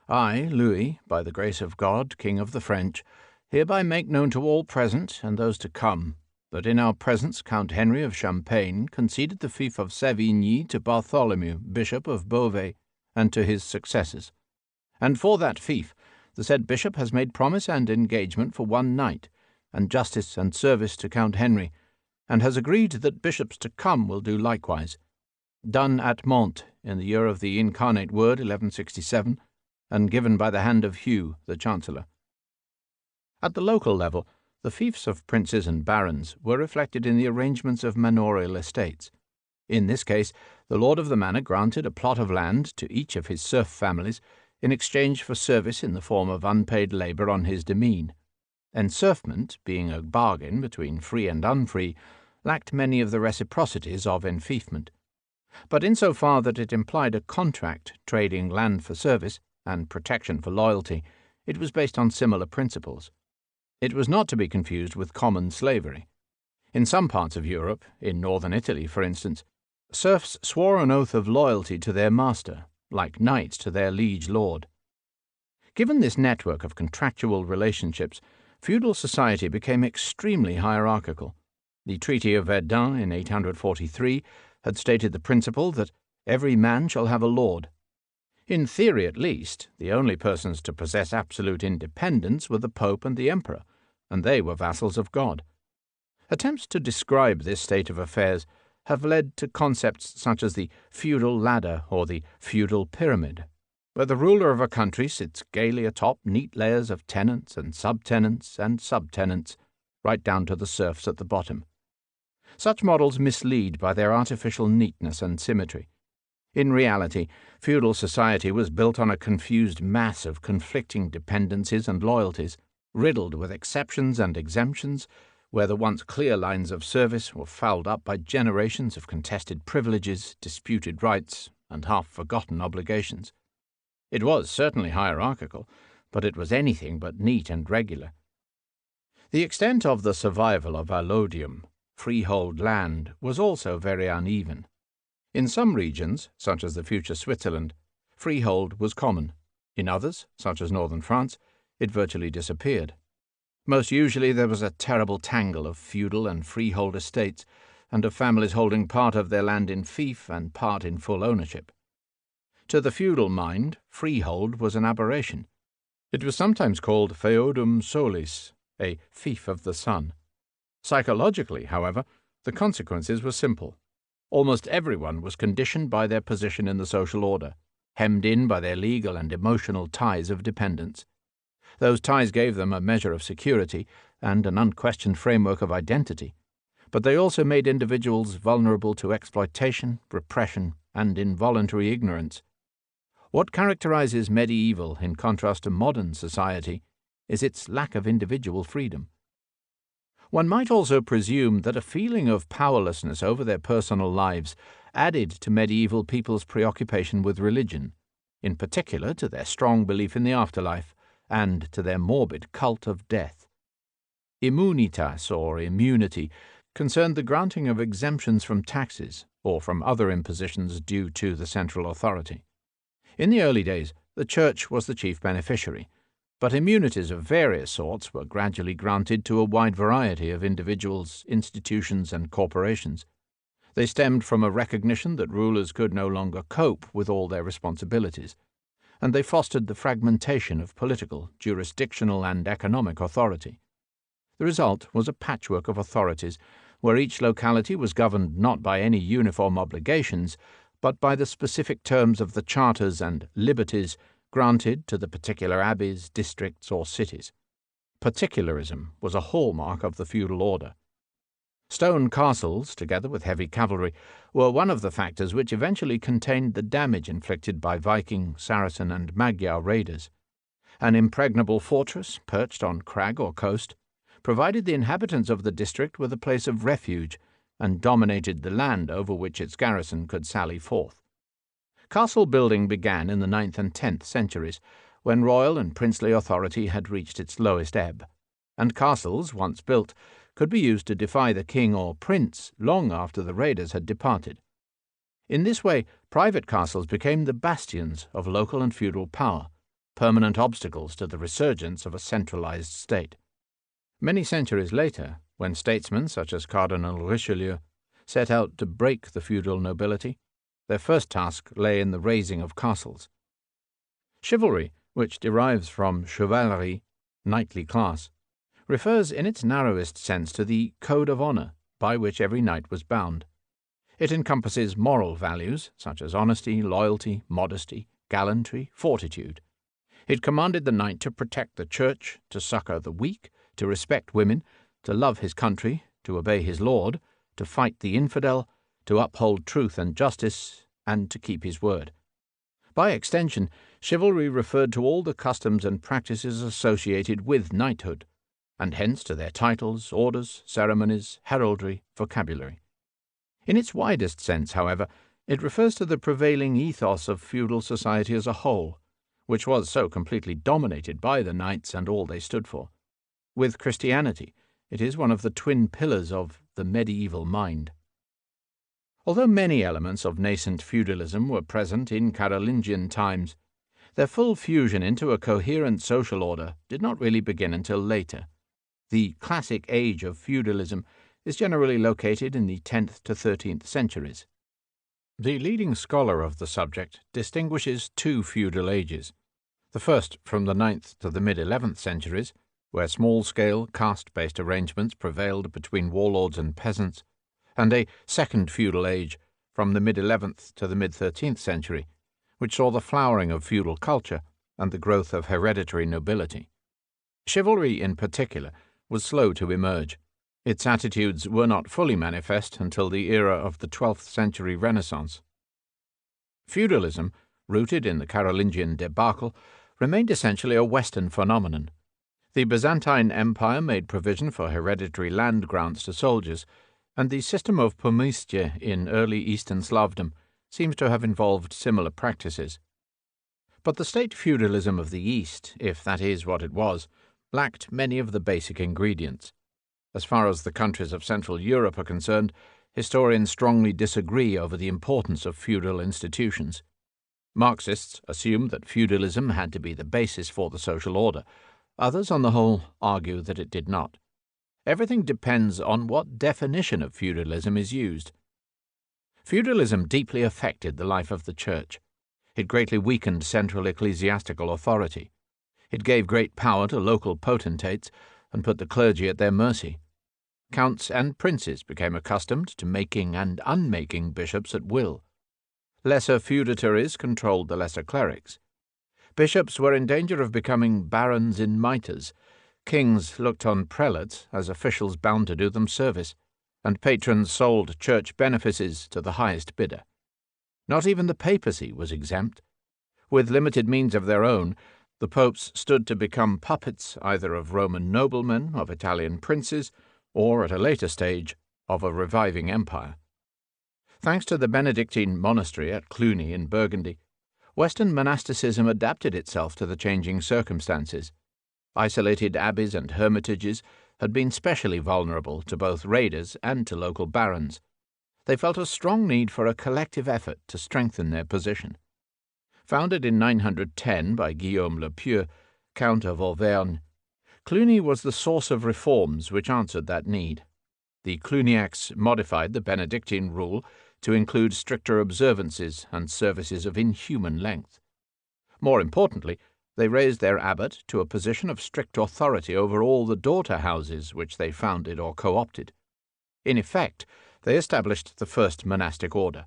I, Louis, by the grace of God, King of the French, hereby make known to all present and those to come, that in our presence Count Henry of Champagne conceded the fief of Savigny to Bartholomew, Bishop of Beauvais, and to his successors. And for that fief the said bishop has made promise and engagement for one night, and justice and service to Count Henry, and has agreed that bishops to come will do likewise. Done at Mantes in the year of the Incarnate Word 1167, and given by the hand of Hugh the Chancellor. At the local level, the fiefs of princes and barons were reflected in the arrangements of manorial estates. In this case, the lord of the manor granted a plot of land to each of his serf families in exchange for service in the form of unpaid labour on his demesne. Enserfment, being a bargain between free and unfree, lacked many of the reciprocities of enfeoffment. But in so far that it implied a contract trading land for service and protection for loyalty, it was based on similar principles. It was not to be confused with common slavery. In some parts of Europe, in northern Italy for instance, serfs swore an oath of loyalty to their master, like knights to their liege lord. Given this network of contractual relationships, feudal society became extremely hierarchical. The Treaty of Verdun in 843 had stated the principle that every man shall have a lord. In theory at least, the only persons to possess absolute independence were the Pope and the Emperor, and they were vassals of God. Attempts to describe this state of affairs have led to concepts such as the feudal ladder or the feudal pyramid, where the ruler of a country sits gaily atop neat layers of tenants and subtenants, right down to the serfs at the bottom. Such models mislead by their artificial neatness and symmetry. In reality, feudal society was built on a confused mass of conflicting dependencies and loyalties, riddled with exceptions and exemptions, where the once clear lines of service were fouled up by generations of contested privileges, disputed rights, and half-forgotten obligations. It was certainly hierarchical, but it was anything but neat and regular. The extent of the survival of allodium, freehold land, was also very uneven. In some regions, such as the future Switzerland, freehold was common. In others, such as northern France, it virtually disappeared. Most usually there was a terrible tangle of feudal and freehold estates, and of families holding part of their land in fief and part in full ownership. To the feudal mind, freehold was an aberration. It was sometimes called feodum solis, a fief of the sun. Psychologically, however, the consequences were simple. Almost everyone was conditioned by their position in the social order, hemmed in by their legal and emotional ties of dependence. Those ties gave them a measure of security and an unquestioned framework of identity, but they also made individuals vulnerable to exploitation, repression, and involuntary ignorance. What characterizes medieval, in contrast to modern society, is its lack of individual freedom. One might also presume that a feeling of powerlessness over their personal lives added to medieval people's preoccupation with religion, in particular to their strong belief in the afterlife, and to their morbid cult of death. Immunitas, or immunity, concerned the granting of exemptions from taxes or from other impositions due to the central authority. In the early days, the Church was the chief beneficiary, but immunities of various sorts were gradually granted to a wide variety of individuals, institutions, and corporations. They stemmed from a recognition that rulers could no longer cope with all their responsibilities, and they fostered the fragmentation of political, jurisdictional, and economic authority. The result was a patchwork of authorities, where each locality was governed not by any uniform obligations, but by the specific terms of the charters and liberties granted to the particular abbeys, districts, or cities. Particularism was a hallmark of the feudal order. Stone castles, together with heavy cavalry, were one of the factors which eventually contained the damage inflicted by Viking, Saracen, and Magyar raiders. An impregnable fortress, perched on crag or coast, provided the inhabitants of the district with a place of refuge, and dominated the land over which its garrison could sally forth. Castle building began in the 9th and 10th centuries, when royal and princely authority had reached its lowest ebb, and castles, once built, could be used to defy the king or prince long after the raiders had departed. In this way, private castles became the bastions of local and feudal power, permanent obstacles to the resurgence of a centralized state. Many centuries later, when statesmen such as Cardinal Richelieu set out to break the feudal nobility, their first task lay in the razing of castles. Chivalry, which derives from chevalerie, knightly class, refers in its narrowest sense to the code of honor by which every knight was bound. It encompasses moral values such as honesty, loyalty, modesty, gallantry, fortitude. It commanded the knight to protect the church, to succor the weak, to respect women, to love his country, to obey his lord, to fight the infidel, to uphold truth and justice, and to keep his word. By extension, chivalry referred to all the customs and practices associated with knighthood, and hence to their titles, orders, ceremonies, heraldry, vocabulary. In its widest sense, however, it refers to the prevailing ethos of feudal society as a whole, which was so completely dominated by the knights and all they stood for. With Christianity, it is one of the twin pillars of the medieval mind. Although many elements of nascent feudalism were present in Carolingian times, their full fusion into a coherent social order did not really begin until later. The classic age of feudalism is generally located in the 10th to 13th centuries. The leading scholar of the subject distinguishes two feudal ages, the first from the 9th to the mid-11th centuries, where small-scale, caste-based arrangements prevailed between warlords and peasants, and a second feudal age from the mid-11th to the mid-13th century, which saw the flowering of feudal culture and the growth of hereditary nobility. Chivalry, in particular, was slow to emerge. Its attitudes were not fully manifest until the era of the 12th century Renaissance. Feudalism, rooted in the Carolingian debacle, remained essentially a Western phenomenon. The Byzantine Empire made provision for hereditary land grants to soldiers, and the system of pomistye in early Eastern Slavdom seems to have involved similar practices. But the state feudalism of the East, if that is what it was, lacked many of the basic ingredients. As far as the countries of Central Europe are concerned, historians strongly disagree over the importance of feudal institutions. Marxists assume that feudalism had to be the basis for the social order. Others, on the whole, argue that it did not. Everything depends on what definition of feudalism is used. Feudalism deeply affected the life of the Church. It greatly weakened central ecclesiastical authority. It gave great power to local potentates and put the clergy at their mercy. Counts and princes became accustomed to making and unmaking bishops at will. Lesser feudatories controlled the lesser clerics. Bishops were in danger of becoming barons in mitres. Kings looked on prelates as officials bound to do them service, and patrons sold church benefices to the highest bidder. Not even the papacy was exempt. With limited means of their own, the popes stood to become puppets either of Roman noblemen, of Italian princes, or, at a later stage, of a reviving empire. Thanks to the Benedictine monastery at Cluny in Burgundy, Western monasticism adapted itself to the changing circumstances. Isolated abbeys and hermitages had been specially vulnerable to both raiders and to local barons. They felt a strong need for a collective effort to strengthen their position. Founded in 910 by Guillaume le Pieux, Count of Auvergne, Cluny was the source of reforms which answered that need. The Cluniacs modified the Benedictine rule to include stricter observances and services of inhuman length. More importantly, They raised their abbot to a position of strict authority over all the daughter houses which they founded or co-opted. In effect, they established the first monastic order.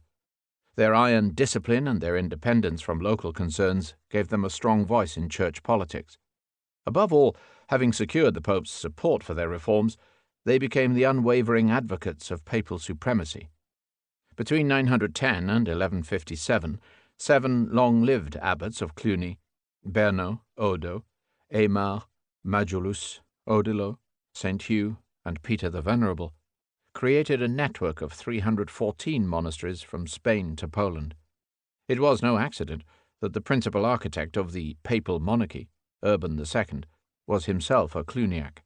Their iron discipline and their independence from local concerns gave them a strong voice in church politics. Above all, having secured the Pope's support for their reforms, they became the unwavering advocates of papal supremacy. Between 910 and 1157, 7 long-lived abbots of Cluny, Berno, Odo, Aymar, Majolus, Odilo, St. Hugh, and Peter the Venerable created a network of 314 monasteries from Spain to Poland. It was no accident that the principal architect of the papal monarchy, Urban II, was himself a Cluniac.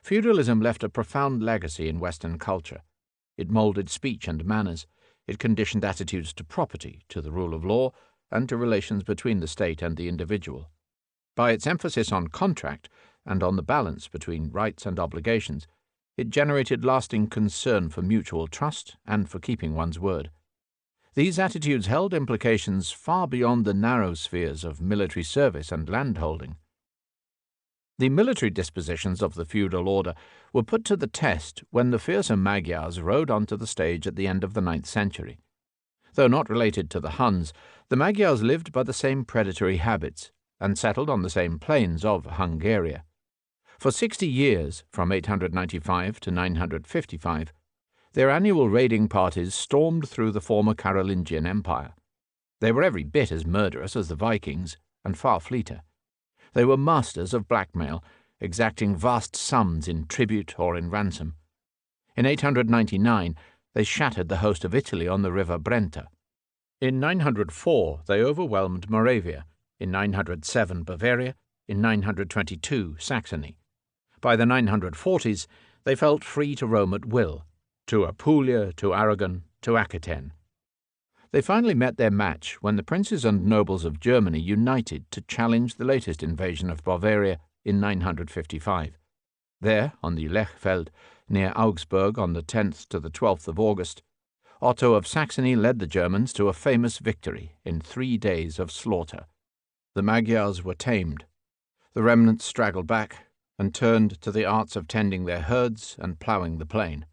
Feudalism left a profound legacy in Western culture. It molded speech and manners. It conditioned attitudes to property, to the rule of law, and to relations between the state and the individual. By its emphasis on contract and on the balance between rights and obligations, it generated lasting concern for mutual trust and for keeping one's word. These attitudes held implications far beyond the narrow spheres of military service and landholding. The military dispositions of the feudal order were put to the test when the fearsome Magyars rode onto the stage at the end of the 9th century. Though not related to the Huns, the Magyars lived by the same predatory habits and settled on the same plains of Hungaria. For 60 years, from 895 to 955, their annual raiding parties stormed through the former Carolingian Empire. They were every bit as murderous as the Vikings, and far fleeter. They were masters of blackmail, exacting vast sums in tribute or in ransom. In 899, they shattered the host of Italy on the river Brenta. In 904, they overwhelmed Moravia. In 907, Bavaria. In 922, Saxony. By the 940s, they felt free to roam at will, to Apulia, to Aragon, to Aquitaine. They finally met their match when the princes and nobles of Germany united to challenge the latest invasion of Bavaria in 955. There, on the Lechfeld, near Augsburg on the 10th to the 12th of August, Otto of Saxony led the Germans to a famous victory in 3 days of slaughter. The Magyars were tamed. The remnants straggled back and turned to the arts of tending their herds and ploughing the plain.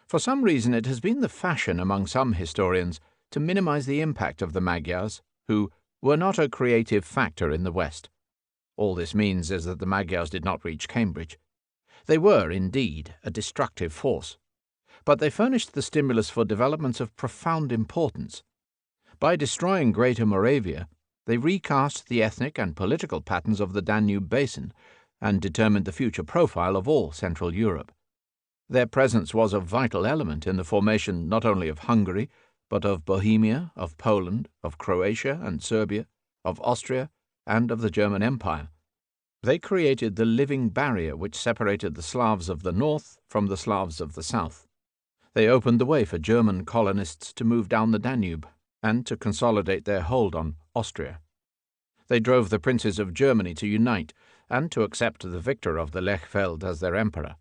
For some reason it has been the fashion among some historians to minimize the impact of the Magyars, who were not a creative factor in the West. All this means is that the Magyars did not reach Cambridge. They were, indeed, a destructive force, but they furnished the stimulus for developments of profound importance. By destroying Greater Moravia, they recast the ethnic and political patterns of the Danube basin and determined the future profile of all Central Europe. Their presence was a vital element in the formation not only of Hungary, but of Bohemia, of Poland, of Croatia and Serbia, of Austria, and of the German Empire. They created the living barrier which separated the Slavs of the north from the Slavs of the south. They opened the way for German colonists to move down the Danube and to consolidate their hold on Austria. They drove the princes of Germany to unite and to accept the victor of the Lechfeld as their emperor.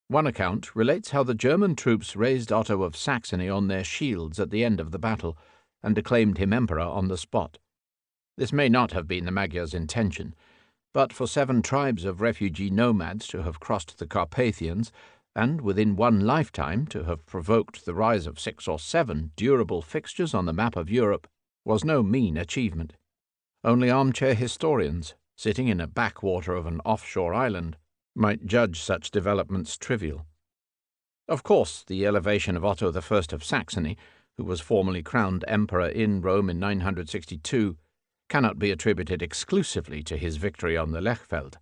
One account relates how the German troops raised Otto of Saxony on their shields at the end of the battle and declaimed him emperor on the spot. This may not have been the Magyars' intention, but for 7 tribes of refugee nomads to have crossed the Carpathians and within one lifetime to have provoked the rise of 6 or 7 durable fixtures on the map of Europe was no mean achievement. Only armchair historians, sitting in a backwater of an offshore island, might judge such developments trivial. Of course, the elevation of Otto I of Saxony, who was formally crowned emperor in Rome in 962, cannot be attributed exclusively to his victory on the Lechfeld.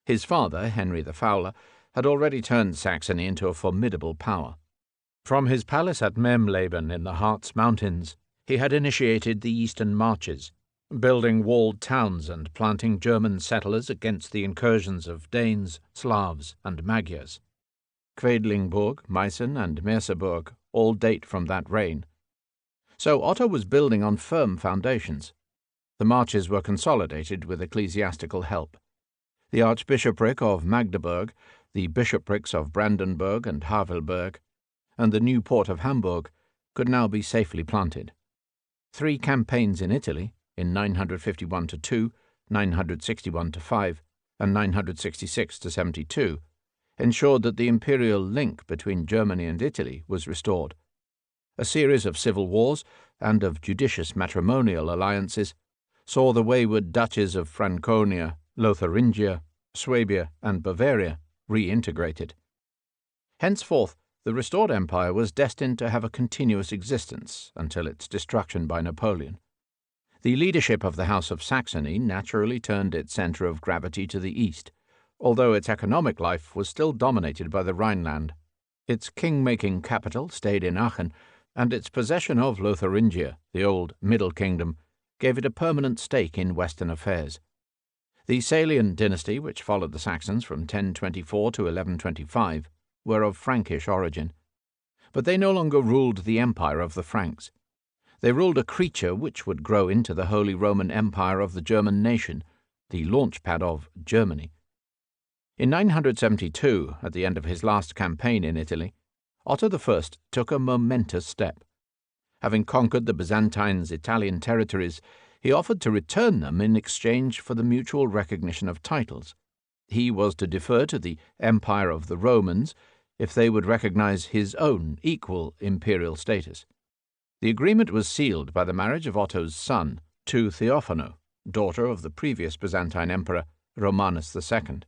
His father, Henry the Fowler, had already turned Saxony into a formidable power. From his palace at Memleben in the Harz Mountains, he had initiated the eastern marches, building walled towns and planting German settlers against the incursions of Danes, Slavs, and Magyars. Quedlinburg, Meissen, and Merseburg all date from that reign. So Otto was building on firm foundations. The marches were consolidated with ecclesiastical help. The Archbishopric of Magdeburg, the bishoprics of Brandenburg and Havelberg, and the new port of Hamburg could now be safely planted. 3 campaigns in Italy, in 951-2, 961-5, and 966-72 ensured that the imperial link between Germany and Italy was restored. A series of civil wars and of judicious matrimonial alliances saw the wayward duchies of Franconia, Lotharingia, Swabia, and Bavaria reintegrated. Henceforth, the restored empire was destined to have a continuous existence until its destruction by Napoleon. The leadership of the House of Saxony naturally turned its centre of gravity to the east, although its economic life was still dominated by the Rhineland. Its king-making capital stayed in Aachen, and its possession of Lotharingia, the old Middle Kingdom, gave it a permanent stake in Western affairs. The Salian dynasty, which followed the Saxons from 1024 to 1125, were of Frankish origin. But they no longer ruled the empire of the Franks. They ruled a creature which would grow into the Holy Roman Empire of the German nation, the launchpad of Germany. In 972, at the end of his last campaign in Italy, Otto I took a momentous step. Having conquered the Byzantines' Italian territories, he offered to return them in exchange for the mutual recognition of titles. He was to defer to the Empire of the Romans if they would recognize his own equal imperial status. The agreement was sealed by the marriage of Otto's son to Theophano, daughter of the previous Byzantine emperor, Romanus II.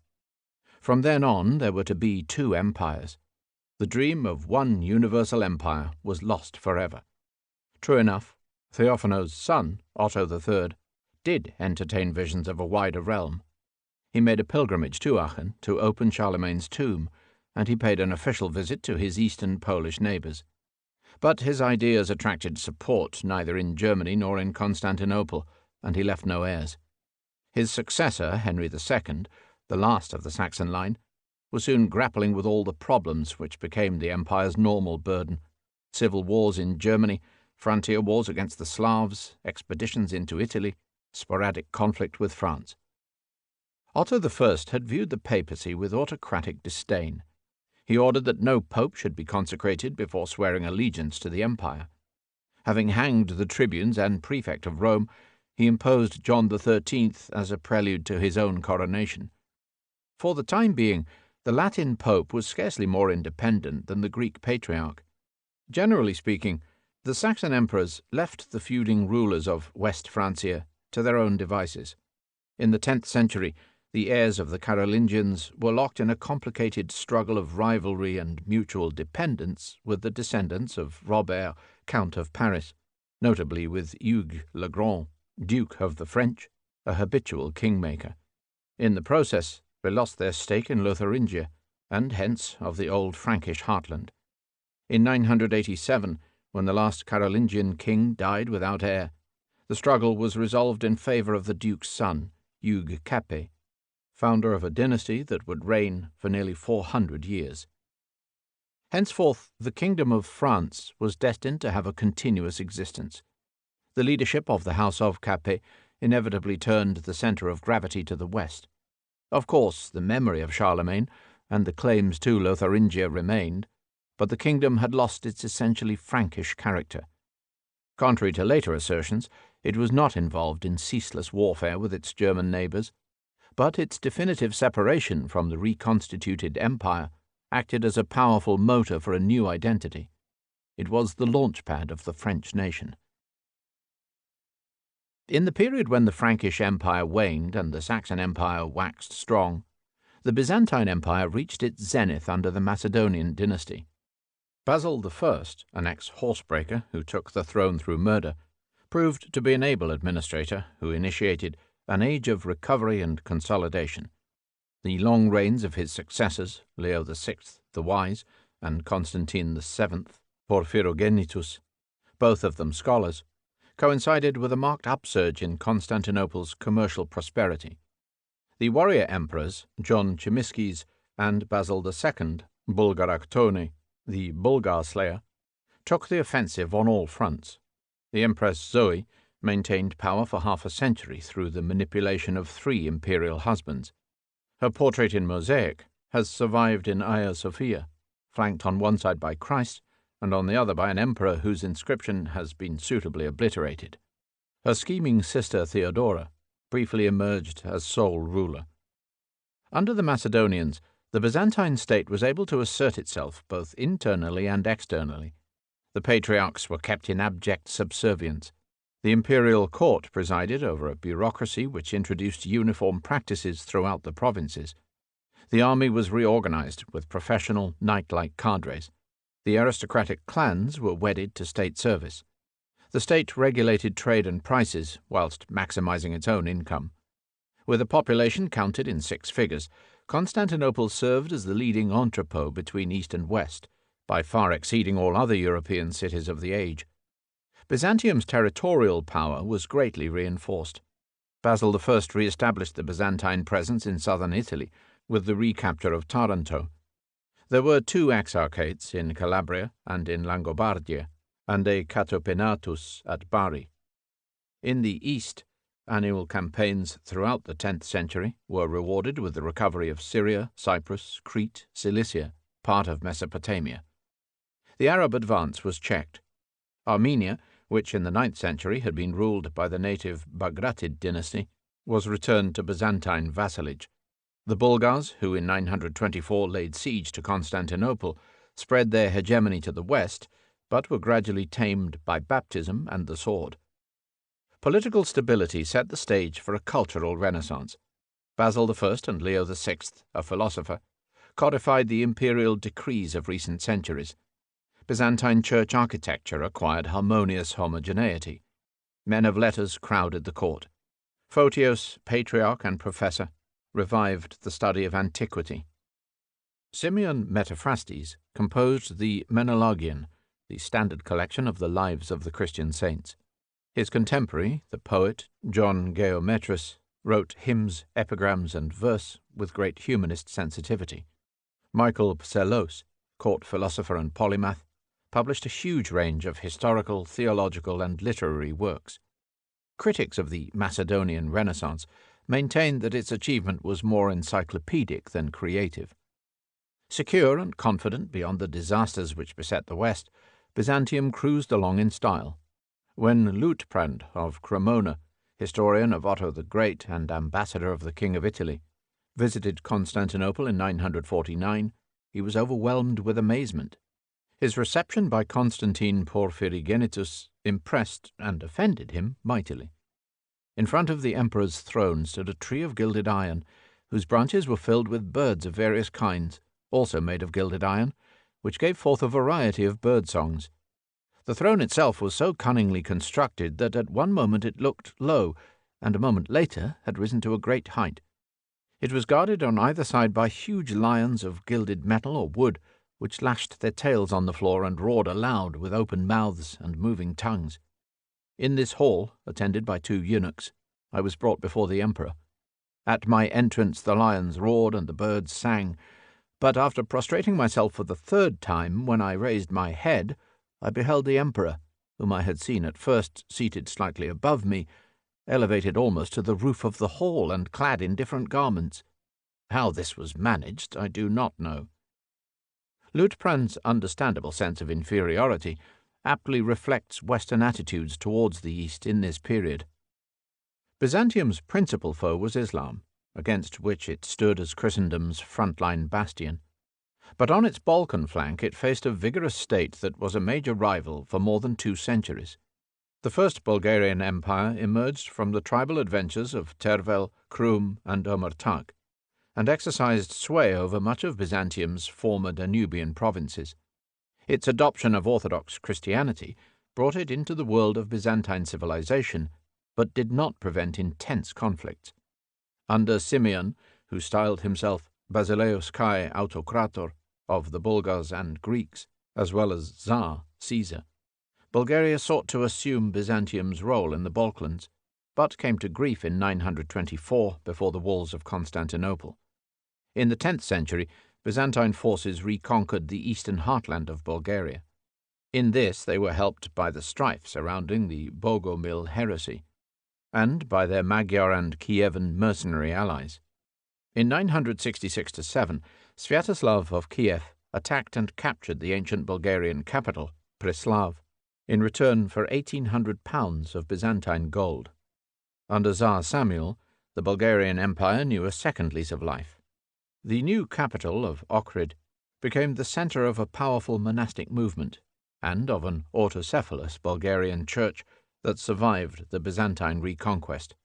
From then on, there were to be two empires. The dream of one universal empire was lost forever. True enough, Theophano's son, Otto III, did entertain visions of a wider realm. He made a pilgrimage to Aachen to open Charlemagne's tomb, and he paid an official visit to his eastern Polish neighbours. But his ideas attracted support neither in Germany nor in Constantinople, and he left no heirs. His successor, Henry II, the last of the Saxon line, was soon grappling with all the problems which became the empire's normal burden: civil wars in Germany, frontier wars against the Slavs, expeditions into Italy, sporadic conflict with France. Otto I had viewed the papacy with autocratic disdain. He ordered that no pope should be consecrated before swearing allegiance to the empire. Having hanged the tribunes and prefect of Rome, he imposed John XIII as a prelude to his own coronation. For the time being, the Latin pope was scarcely more independent than the Greek patriarch. Generally speaking, the Saxon emperors left the feuding rulers of West Francia to their own devices. In the 10th century, the heirs of the Carolingians were locked in a complicated struggle of rivalry and mutual dependence with the descendants of Robert, Count of Paris, notably with Hugues le Grand, Duke of the French, a habitual kingmaker. In the process, they lost their stake in Lotharingia, and hence of the old Frankish heartland. In 987, when the last Carolingian king died without heir, the struggle was resolved in favour of the duke's son, Hugues Capet, founder of a dynasty that would reign for nearly 400 years. Henceforth, the Kingdom of France was destined to have a continuous existence. The leadership of the House of Capet inevitably turned the centre of gravity to the west. Of course, the memory of Charlemagne and the claims to Lotharingia remained, but the kingdom had lost its essentially Frankish character. Contrary to later assertions, it was not involved in ceaseless warfare with its German neighbours, but its definitive separation from the reconstituted empire acted as a powerful motor for a new identity. It was the launchpad of the French nation. In the period when the Frankish Empire waned and the Saxon Empire waxed strong, the Byzantine Empire reached its zenith under the Macedonian dynasty. Basil I, an ex-horsebreaker who took the throne through murder, proved to be an able administrator who initiated an age of recovery and consolidation. The long reigns of his successors, Leo VI the Wise and Constantine VII Porphyrogenitus, both of them scholars, coincided with a marked upsurge in Constantinople's commercial prosperity. The warrior emperors, John Chimiskes and Basil II Bulgaractone, the Bulgar slayer, took the offensive on all fronts. The Empress Zoe maintained power for half a century through the manipulation of 3 imperial husbands. Her portrait in mosaic has survived in Hagia Sophia, flanked on one side by Christ and on the other by an emperor whose inscription has been suitably obliterated. Her scheming sister Theodora briefly emerged as sole ruler. Under the Macedonians, the Byzantine state was able to assert itself both internally and externally. The patriarchs were kept in abject subservience. The imperial court presided over a bureaucracy which introduced uniform practices throughout the provinces. The army was reorganized with professional, knight-like cadres. The aristocratic clans were wedded to state service. The state regulated trade and prices whilst maximizing its own income. With a population counted in 6 figures, Constantinople served as the leading entrepot between East and West, by far exceeding all other European cities of the age. Byzantium's territorial power was greatly reinforced. Basil I re-established the Byzantine presence in southern Italy with the recapture of Taranto. There were 2 exarchates in Calabria and in Langobardia, and a catopenatus at Bari. In the east, annual campaigns throughout the 10th century were rewarded with the recovery of Syria, Cyprus, Crete, Cilicia, part of Mesopotamia. The Arab advance was checked. Armenia, which in the 9th century had been ruled by the native Bagratid dynasty, was returned to Byzantine vassalage. The Bulgars, who in 924 laid siege to Constantinople, spread their hegemony to the west, but were gradually tamed by baptism and the sword. Political stability set the stage for a cultural renaissance. Basil I and Leo VI, a philosopher, codified the imperial decrees of recent centuries. Byzantine church architecture acquired harmonious homogeneity. Men of letters crowded the court. Photios, patriarch and professor, revived the study of antiquity. Simeon Metaphrastes composed the Menologion, the standard collection of the lives of the Christian saints. His contemporary, the poet John Geometrus, wrote hymns, epigrams, and verse with great humanist sensitivity. Michael Psellos, court philosopher and polymath, published a huge range of historical, theological, and literary works. Critics of the Macedonian Renaissance maintained that its achievement was more encyclopedic than creative. Secure and confident beyond the disasters which beset the West, Byzantium cruised along in style. When Liutprand of Cremona, historian of Otto the Great and ambassador of the King of Italy, visited Constantinople in 949, he was overwhelmed with amazement. His reception by Constantine Porphyrogenitus impressed and offended him mightily. In front of the emperor's throne stood a tree of gilded iron, whose branches were filled with birds of various kinds, also made of gilded iron, which gave forth a variety of bird songs. The throne itself was so cunningly constructed that at one moment it looked low, and a moment later had risen to a great height. It was guarded on either side by huge lions of gilded metal or wood, which lashed their tails on the floor and roared aloud with open mouths and moving tongues. In this hall, attended by 2 eunuchs, I was brought before the emperor. At my entrance the lions roared and the birds sang, but after prostrating myself for the 3rd time, when I raised my head, I beheld the emperor, whom I had seen at first seated slightly above me, elevated almost to the roof of the hall and clad in different garments. How this was managed I do not know. Liutprand's understandable sense of inferiority aptly reflects Western attitudes towards the East in this period. Byzantium's principal foe was Islam, against which it stood as Christendom's frontline bastion. But on its Balkan flank it faced a vigorous state that was a major rival for more than 2 centuries. The First Bulgarian Empire emerged from the tribal adventures of Tervel, Krum, and Omertag, and exercised sway over much of Byzantium's former Danubian provinces. Its adoption of Orthodox Christianity brought it into the world of Byzantine civilization, but did not prevent intense conflicts. Under Simeon, who styled himself Basileus Kai Autokrator of the Bulgars and Greeks, as well as Tsar, Caesar, Bulgaria sought to assume Byzantium's role in the Balkans, but came to grief in 924 before the walls of Constantinople. In the 10th century, Byzantine forces reconquered the eastern heartland of Bulgaria. In this they were helped by the strife surrounding the Bogomil heresy, and by their Magyar and Kievan mercenary allies. In 966-7, Sviatoslav of Kiev attacked and captured the ancient Bulgarian capital, Preslav. in return for £1,800 of Byzantine gold. Under Tsar Samuel, the Bulgarian Empire knew a second lease of life. The new capital of Ohrid became the centre of a powerful monastic movement and of an autocephalous Bulgarian church that survived the Byzantine reconquest.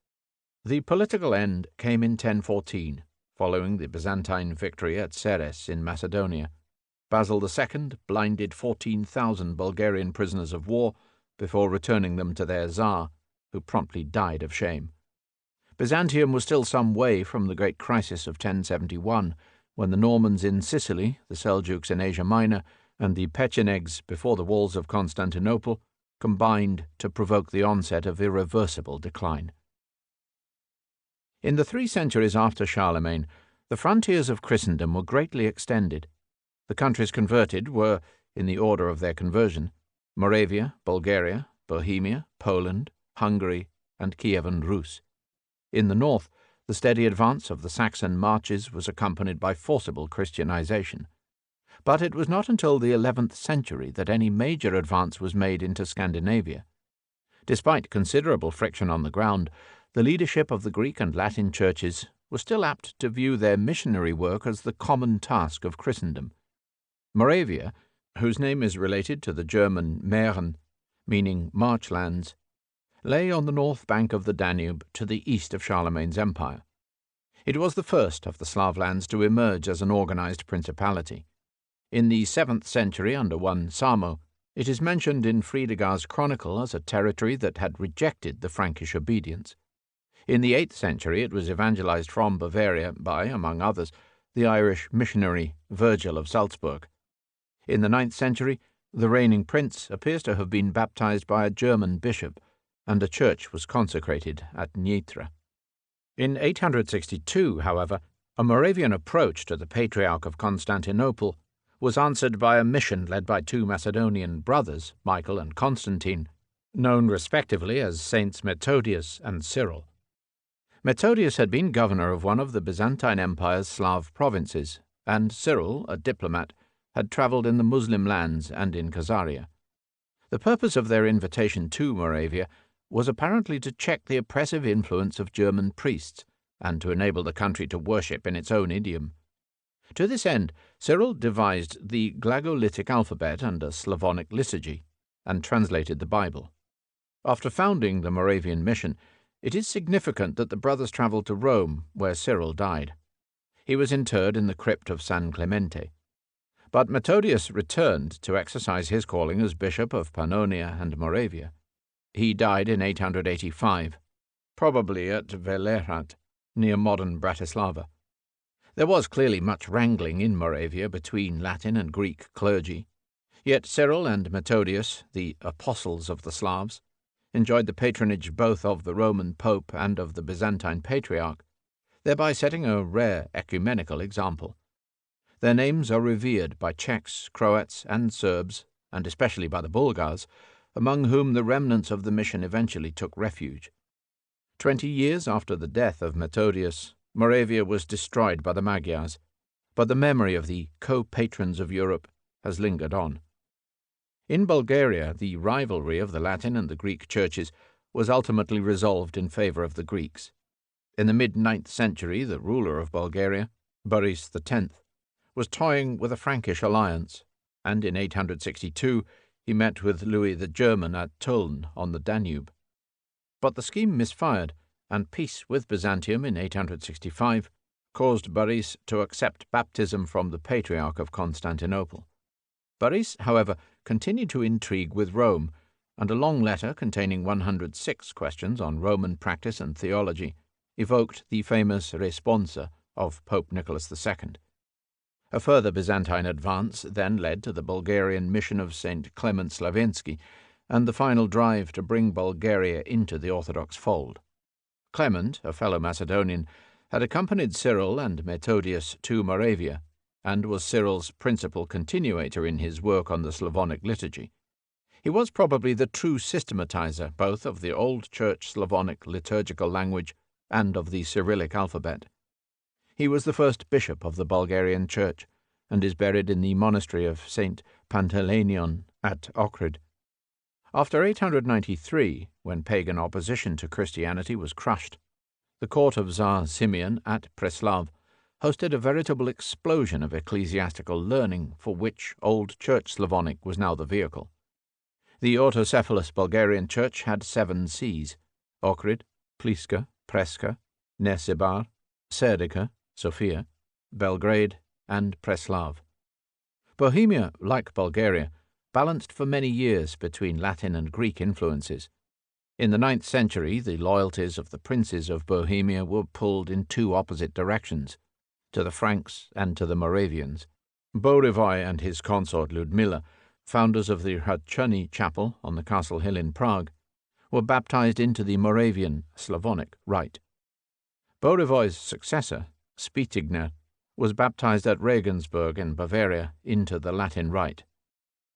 The political end came in 1014, following the Byzantine victory at Ceres in Macedonia. Basil II blinded 14,000 Bulgarian prisoners of war before returning them to their Tsar, who promptly died of shame. Byzantium was still some way from the great crisis of 1071, when the Normans in Sicily, the Seljuks in Asia Minor, and the Pechenegs before the walls of Constantinople combined to provoke the onset of irreversible decline. In the 3 centuries after Charlemagne, the frontiers of Christendom were greatly extended. The countries converted were, in the order of their conversion, Moravia, Bulgaria, Bohemia, Poland, Hungary, and Kievan Rus. In the north, the steady advance of the Saxon marches was accompanied by forcible Christianization. But it was not until the 11th century that any major advance was made into Scandinavia. Despite considerable friction on the ground, the leadership of the Greek and Latin churches was still apt to view their missionary work as the common task of Christendom. Moravia, whose name is related to the German Mähren, meaning marchlands, lay on the north bank of the Danube to the east of Charlemagne's empire. It was the first of the Slav lands to emerge as an organized principality. In the 7th century, under one Samo, it is mentioned in Friedegar's chronicle as a territory that had rejected the Frankish obedience. In the 8th century it was evangelized from Bavaria by, among others, the Irish missionary Virgil of Salzburg. In the 9th century, the reigning prince appears to have been baptized by a German bishop, and a church was consecrated at Nitra. In 862, however, a Moravian approach to the Patriarch of Constantinople was answered by a mission led by 2 Macedonian brothers, Michael and Constantine, known respectively as Saints Methodius and Cyril. Methodius had been governor of one of the Byzantine Empire's Slav provinces, and Cyril, a diplomat, had travelled in the Muslim lands and in Khazaria. The purpose of their invitation to Moravia was apparently to check the oppressive influence of German priests and to enable the country to worship in its own idiom. To this end, Cyril devised the Glagolitic alphabet and a Slavonic liturgy, and translated the Bible. After founding the Moravian mission, it is significant that the brothers travelled to Rome, where Cyril died. He was interred in the crypt of San Clemente. But Methodius returned to exercise his calling as Bishop of Pannonia and Moravia. He died in 885, probably at Velehrad, near modern Bratislava. There was clearly much wrangling in Moravia between Latin and Greek clergy, yet Cyril and Methodius, the apostles of the Slavs, enjoyed the patronage both of the Roman Pope and of the Byzantine Patriarch, thereby setting a rare ecumenical example. Their names are revered by Czechs, Croats, and Serbs, and especially by the Bulgars, among whom the remnants of the mission eventually took refuge. 20 years after the death of Methodius, Moravia was destroyed by the Magyars, but the memory of the co-patrons of Europe has lingered on. In Bulgaria, the rivalry of the Latin and the Greek churches was ultimately resolved in favour of the Greeks. In the mid-9th century, the ruler of Bulgaria, Boris X, was toying with a Frankish alliance, and in 862 he met with Louis the German at Tulln on the Danube. But the scheme misfired, and peace with Byzantium in 865 caused Boris to accept baptism from the Patriarch of Constantinople. Boris, however, continued to intrigue with Rome, and a long letter containing 106 questions on Roman practice and theology evoked the famous Responsa of Pope Nicholas II. A further Byzantine advance then led to the Bulgarian mission of St. Clement Slavinsky and the final drive to bring Bulgaria into the Orthodox fold. Clement, a fellow Macedonian, had accompanied Cyril and Methodius to Moravia, and was Cyril's principal continuator in his work on the Slavonic liturgy. He was probably the true systematizer both of the Old Church Slavonic liturgical language and of the Cyrillic alphabet. He was the first bishop of the Bulgarian Church, and is buried in the monastery of St. Pantaleon at Ohrid. After 893, when pagan opposition to Christianity was crushed, the court of Tsar Simeon at Preslav hosted a veritable explosion of ecclesiastical learning for which Old Church Slavonic was now the vehicle. The autocephalous Bulgarian Church had 7 sees: Ohrid, Pliska, Preska, Nesibar, Serdica, Sofia, Belgrade, and Preslav. Bohemia, like Bulgaria, balanced for many years between Latin and Greek influences. In the 9th century, the loyalties of the princes of Bohemia were pulled in 2 opposite directions, to the Franks and to the Moravians. Bořivoj and his consort Ludmila, founders of the Hrádčany chapel on the castle hill in Prague, were baptized into the Moravian Slavonic rite. Bořivoj's successor, Spitigner, was baptized at Regensburg in Bavaria into the Latin rite.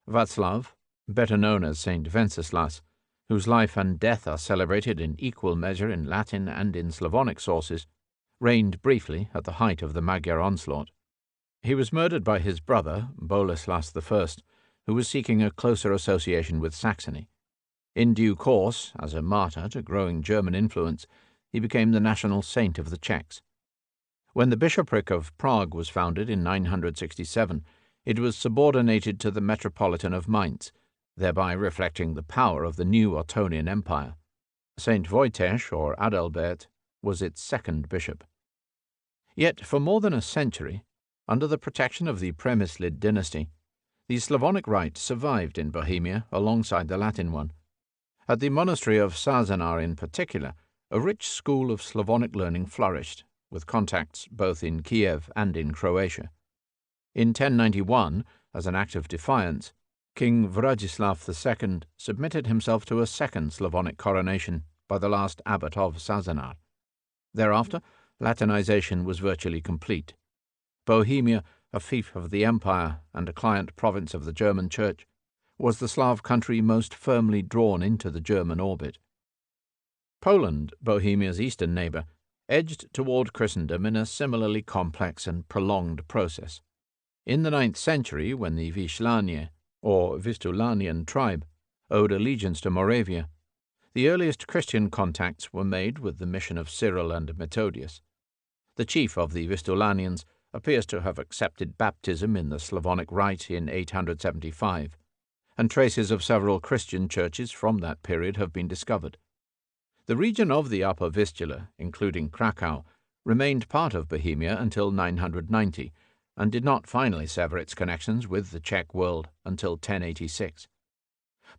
Václav, better known as Saint Wenceslas, whose life and death are celebrated in equal measure in Latin and in Slavonic sources, reigned briefly at the height of the Magyar onslaught. He was murdered by his brother, Boleslas I, who was seeking a closer association with Saxony. In due course, as a martyr to growing German influence, he became the national saint of the Czechs. When the bishopric of Prague was founded in 967, it was subordinated to the Metropolitan of Mainz, thereby reflecting the power of the new Ottonian Empire. Saint Wojciech, or Adalbert, was its 2nd bishop. Yet for more than a century, under the protection of the Přemyslid dynasty, the Slavonic rite survived in Bohemia alongside the Latin one. At the monastery of Sázanár in particular, a rich school of Slavonic learning flourished, with contacts both in Kiev and in Croatia. In 1091, as an act of defiance, King Vladislav II submitted himself to a 2nd Slavonic coronation by the last abbot of Sázanár. Thereafter, Latinization was virtually complete. Bohemia, a fief of the empire and a client province of the German Church, was the Slav country most firmly drawn into the German orbit. Poland, Bohemia's eastern neighbor, edged toward Christendom in a similarly complex and prolonged process. In the 9th century, when the Vyshlanie, or Vistulanian tribe, owed allegiance to Moravia, the earliest Christian contacts were made with the mission of Cyril and Methodius. The chief of the Vistulanians appears to have accepted baptism in the Slavonic rite in 875, and traces of several Christian churches from that period have been discovered. The region of the Upper Vistula, including Krakow, remained part of Bohemia until 990, and did not finally sever its connections with the Czech world until 1086.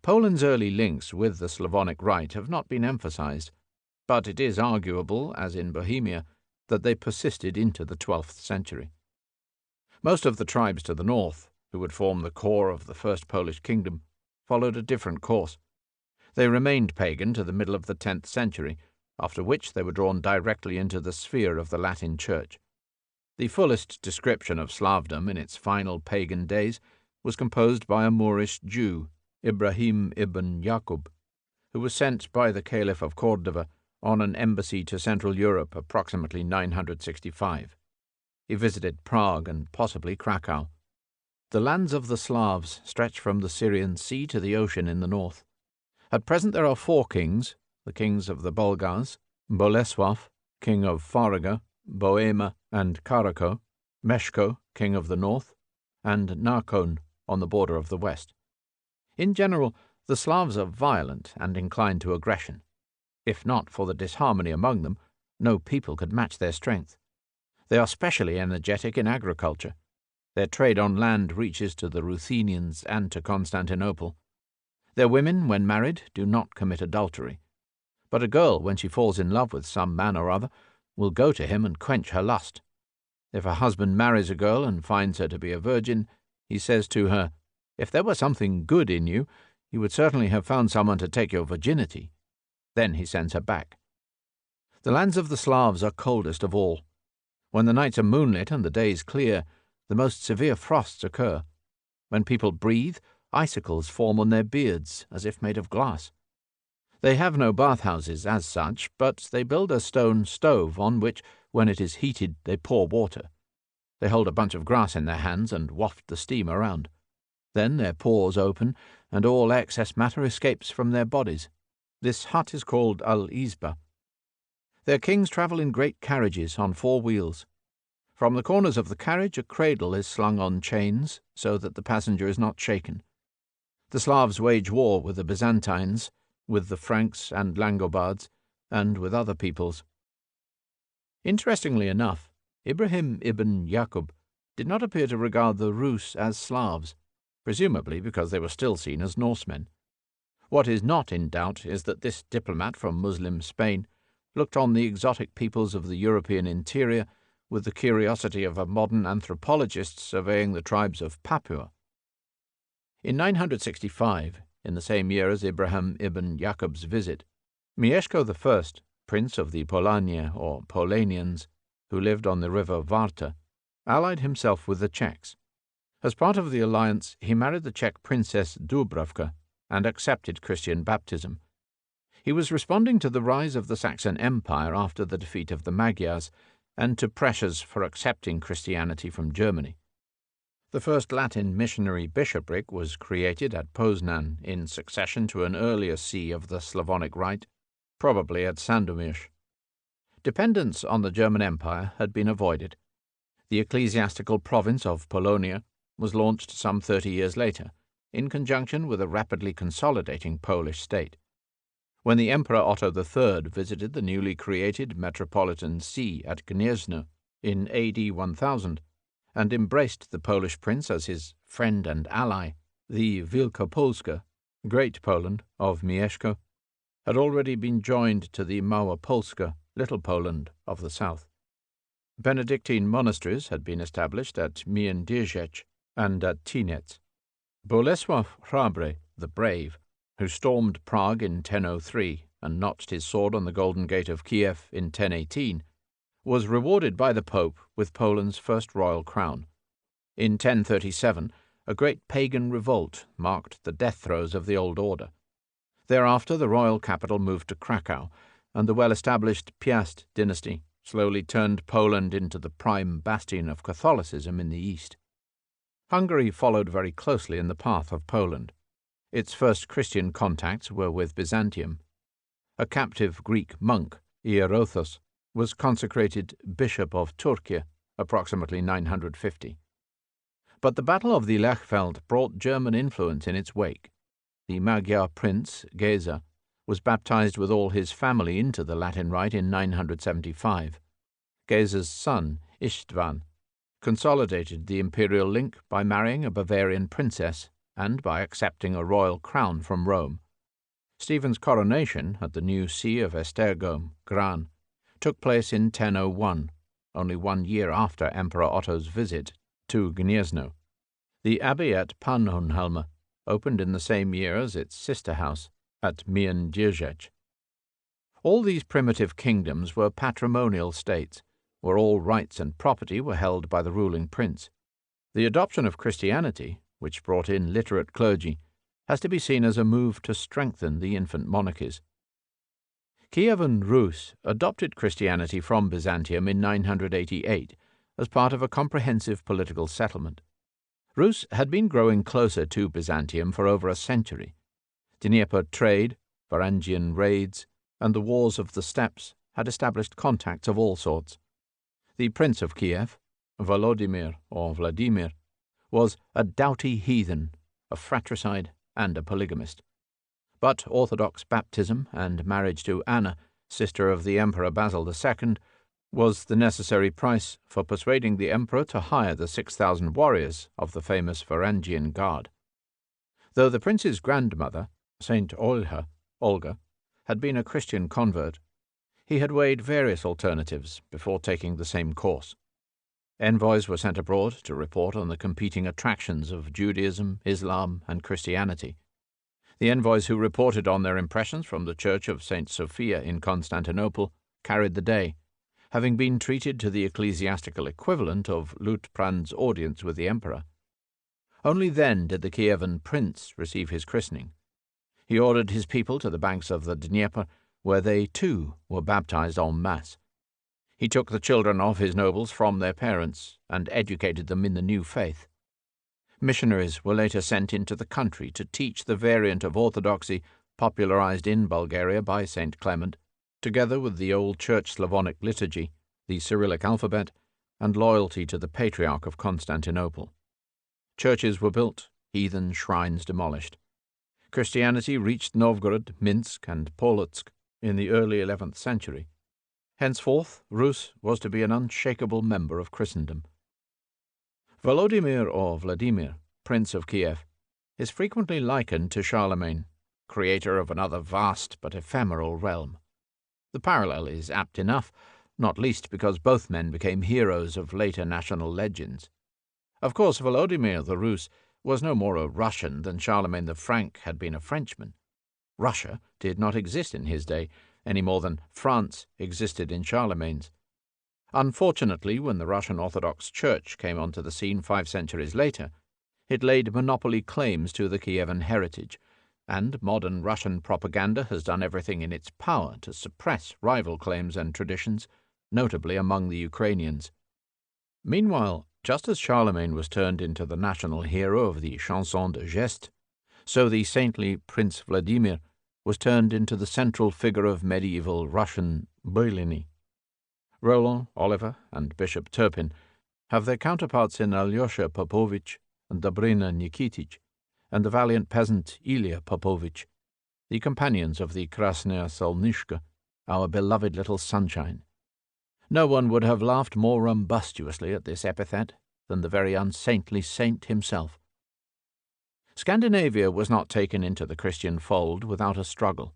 Poland's early links with the Slavonic rite have not been emphasized, but it is arguable, as in Bohemia, that they persisted into the 12th century. Most of the tribes to the north, who would form the core of the First Polish Kingdom, followed a different course. They remained pagan to the middle of the 10th century, after which they were drawn directly into the sphere of the Latin Church. The fullest description of Slavdom in its final pagan days was composed by a Moorish Jew, Ibrahim ibn Yaqub, who was sent by the Caliph of Cordova on an embassy to Central Europe approximately 965. He visited Prague and possibly Krakow. The lands of the Slavs stretch from the Syrian Sea to the ocean in the north. At present there are 4 kings, the kings of the Bulgars, Bolesław, king of Faraga, Bohema and Karako, Meshko, king of the north, and Narkon on the border of the west. In general, the Slavs are violent and inclined to aggression. If not for the disharmony among them, no people could match their strength. They are specially energetic in agriculture. Their trade on land reaches to the Ruthenians and to Constantinople. Their women, when married, do not commit adultery. But a girl, when she falls in love with some man or other, will go to him and quench her lust. If a husband marries a girl and finds her to be a virgin, he says to her, "If there were something good in you, you would certainly have found someone to take your virginity." Then he sends her back. The lands of the Slavs are coldest of all. When the nights are moonlit and the days clear, the most severe frosts occur. When people breathe, icicles form on their beards, as if made of glass. They have no bathhouses as such, but they build a stone stove on which, when it is heated, they pour water. They hold a bunch of grass in their hands and waft the steam around. Then their pores open, and all excess matter escapes from their bodies. This hut is called al-Izba. Their kings travel in great carriages on 4 wheels. From the corners of the carriage a cradle is slung on chains so that the passenger is not shaken. The Slavs wage war with the Byzantines, with the Franks and Langobards, and with other peoples. Interestingly enough, Ibrahim ibn Yaqub did not appear to regard the Rus as Slavs, presumably because they were still seen as Norsemen. What is not in doubt is that this diplomat from Muslim Spain looked on the exotic peoples of the European interior with the curiosity of a modern anthropologist surveying the tribes of Papua. In 965, in the same year as Ibrahim ibn Yaqub's visit, Mieszko I, prince of the Polania or Polanians, who lived on the river Varta, allied himself with the Czechs. As part of the alliance, he married the Czech princess Dubravka and accepted Christian baptism. He was responding to the rise of the Saxon Empire after the defeat of the Magyars and to pressures for accepting Christianity from Germany. The first Latin missionary bishopric was created at Poznan in succession to an earlier see of the Slavonic Rite, probably at Sandomierz. Dependence on the German Empire had been avoided. The ecclesiastical province of Polonia was launched some 30 years later, in conjunction with a rapidly consolidating Polish state. When the Emperor Otto III visited the newly created metropolitan see at Gniezno in AD 1000, and embraced the Polish prince as his friend and ally, the Wielkopolska, Great Poland, of Mieszko, had already been joined to the Małopolska, Little Poland, of the south. Benedictine monasteries had been established at Międzyrzec and at Tinec. Bolesław Hrabry, the Brave, who stormed Prague in 1003 and notched his sword on the Golden Gate of Kiev in 1018, was rewarded by the Pope with Poland's first royal crown. In 1037, a great pagan revolt marked the death throes of the old order. Thereafter, the royal capital moved to Krakow, and the well-established Piast dynasty slowly turned Poland into the prime bastion of Catholicism in the east. Hungary followed very closely in the path of Poland. Its first Christian contacts were with Byzantium. A captive Greek monk, Ierothos, was consecrated Bishop of Turkey approximately 950. But the Battle of the Lechfeld brought German influence in its wake. The Magyar prince, Géza, was baptized with all his family into the Latin Rite in 975. Géza's son, István, consolidated the imperial link by marrying a Bavarian princess and by accepting a royal crown from Rome. Stephen's coronation at the new see of Esztergom, Gran, took place in 1001, only 1 year after Emperor Otto's visit to Gniezno. The abbey at Pannonhalma opened in the same year as its sister house at Międzyrzec. All these primitive kingdoms were patrimonial states, where all rights and property were held by the ruling prince. The adoption of Christianity, which brought in literate clergy, has to be seen as a move to strengthen the infant monarchies. Kievan Rus adopted Christianity from Byzantium in 988 as part of a comprehensive political settlement. Rus had been growing closer to Byzantium for over a century. Dnieper trade, Varangian raids, and the wars of the steppes had established contacts of all sorts. The Prince of Kiev, Volodymyr or Vladimir, was a doughty heathen, a fratricide, and a polygamist. But Orthodox baptism and marriage to Anna, sister of the Emperor Basil II, was the necessary price for persuading the emperor to hire the 6,000 warriors of the famous Varangian Guard. Though the prince's grandmother, Saint Olga, had been a Christian convert, he had weighed various alternatives before taking the same course. Envoys were sent abroad to report on the competing attractions of Judaism, Islam, and Christianity. The envoys who reported on their impressions from the Church of St. Sophia in Constantinople carried the day, having been treated to the ecclesiastical equivalent of Liutprand's audience with the emperor. Only then did the Kievan prince receive his christening. He ordered his people to the banks of the Dnieper, where they, too, were baptized en masse. He took the children of his nobles from their parents and educated them in the new faith. Missionaries were later sent into the country to teach the variant of orthodoxy popularized in Bulgaria by St. Clement, together with the old Church Slavonic liturgy, the Cyrillic alphabet, and loyalty to the Patriarch of Constantinople. Churches were built, heathen shrines demolished. Christianity reached Novgorod, Minsk, and Polotsk in the early 11th century. Henceforth, Rus was to be an unshakable member of Christendom. Volodymyr or Vladimir, Prince of Kiev, is frequently likened to Charlemagne, creator of another vast but ephemeral realm. The parallel is apt enough, not least because both men became heroes of later national legends. Of course, Volodymyr the Rus was no more a Russian than Charlemagne the Frank had been a Frenchman. Russia did not exist in his day, any more than France existed in Charlemagne's. Unfortunately, when the Russian Orthodox Church came onto the scene 5 centuries later, it laid monopoly claims to the Kievan heritage, and modern Russian propaganda has done everything in its power to suppress rival claims and traditions, notably among the Ukrainians. Meanwhile, just as Charlemagne was turned into the national hero of the chanson de geste, so the saintly Prince Vladimir was turned into the central figure of medieval Russian byeliny. Roland, Oliver, and Bishop Turpin have their counterparts in Alyosha Popovich and Dobrina Nikitich, and the valiant peasant Ilya Popovich, the companions of the Krasnaya Solnishka, our beloved little sunshine. No one would have laughed more rumbustuously at this epithet than the very unsaintly saint himself. Scandinavia was not taken into the Christian fold without a struggle.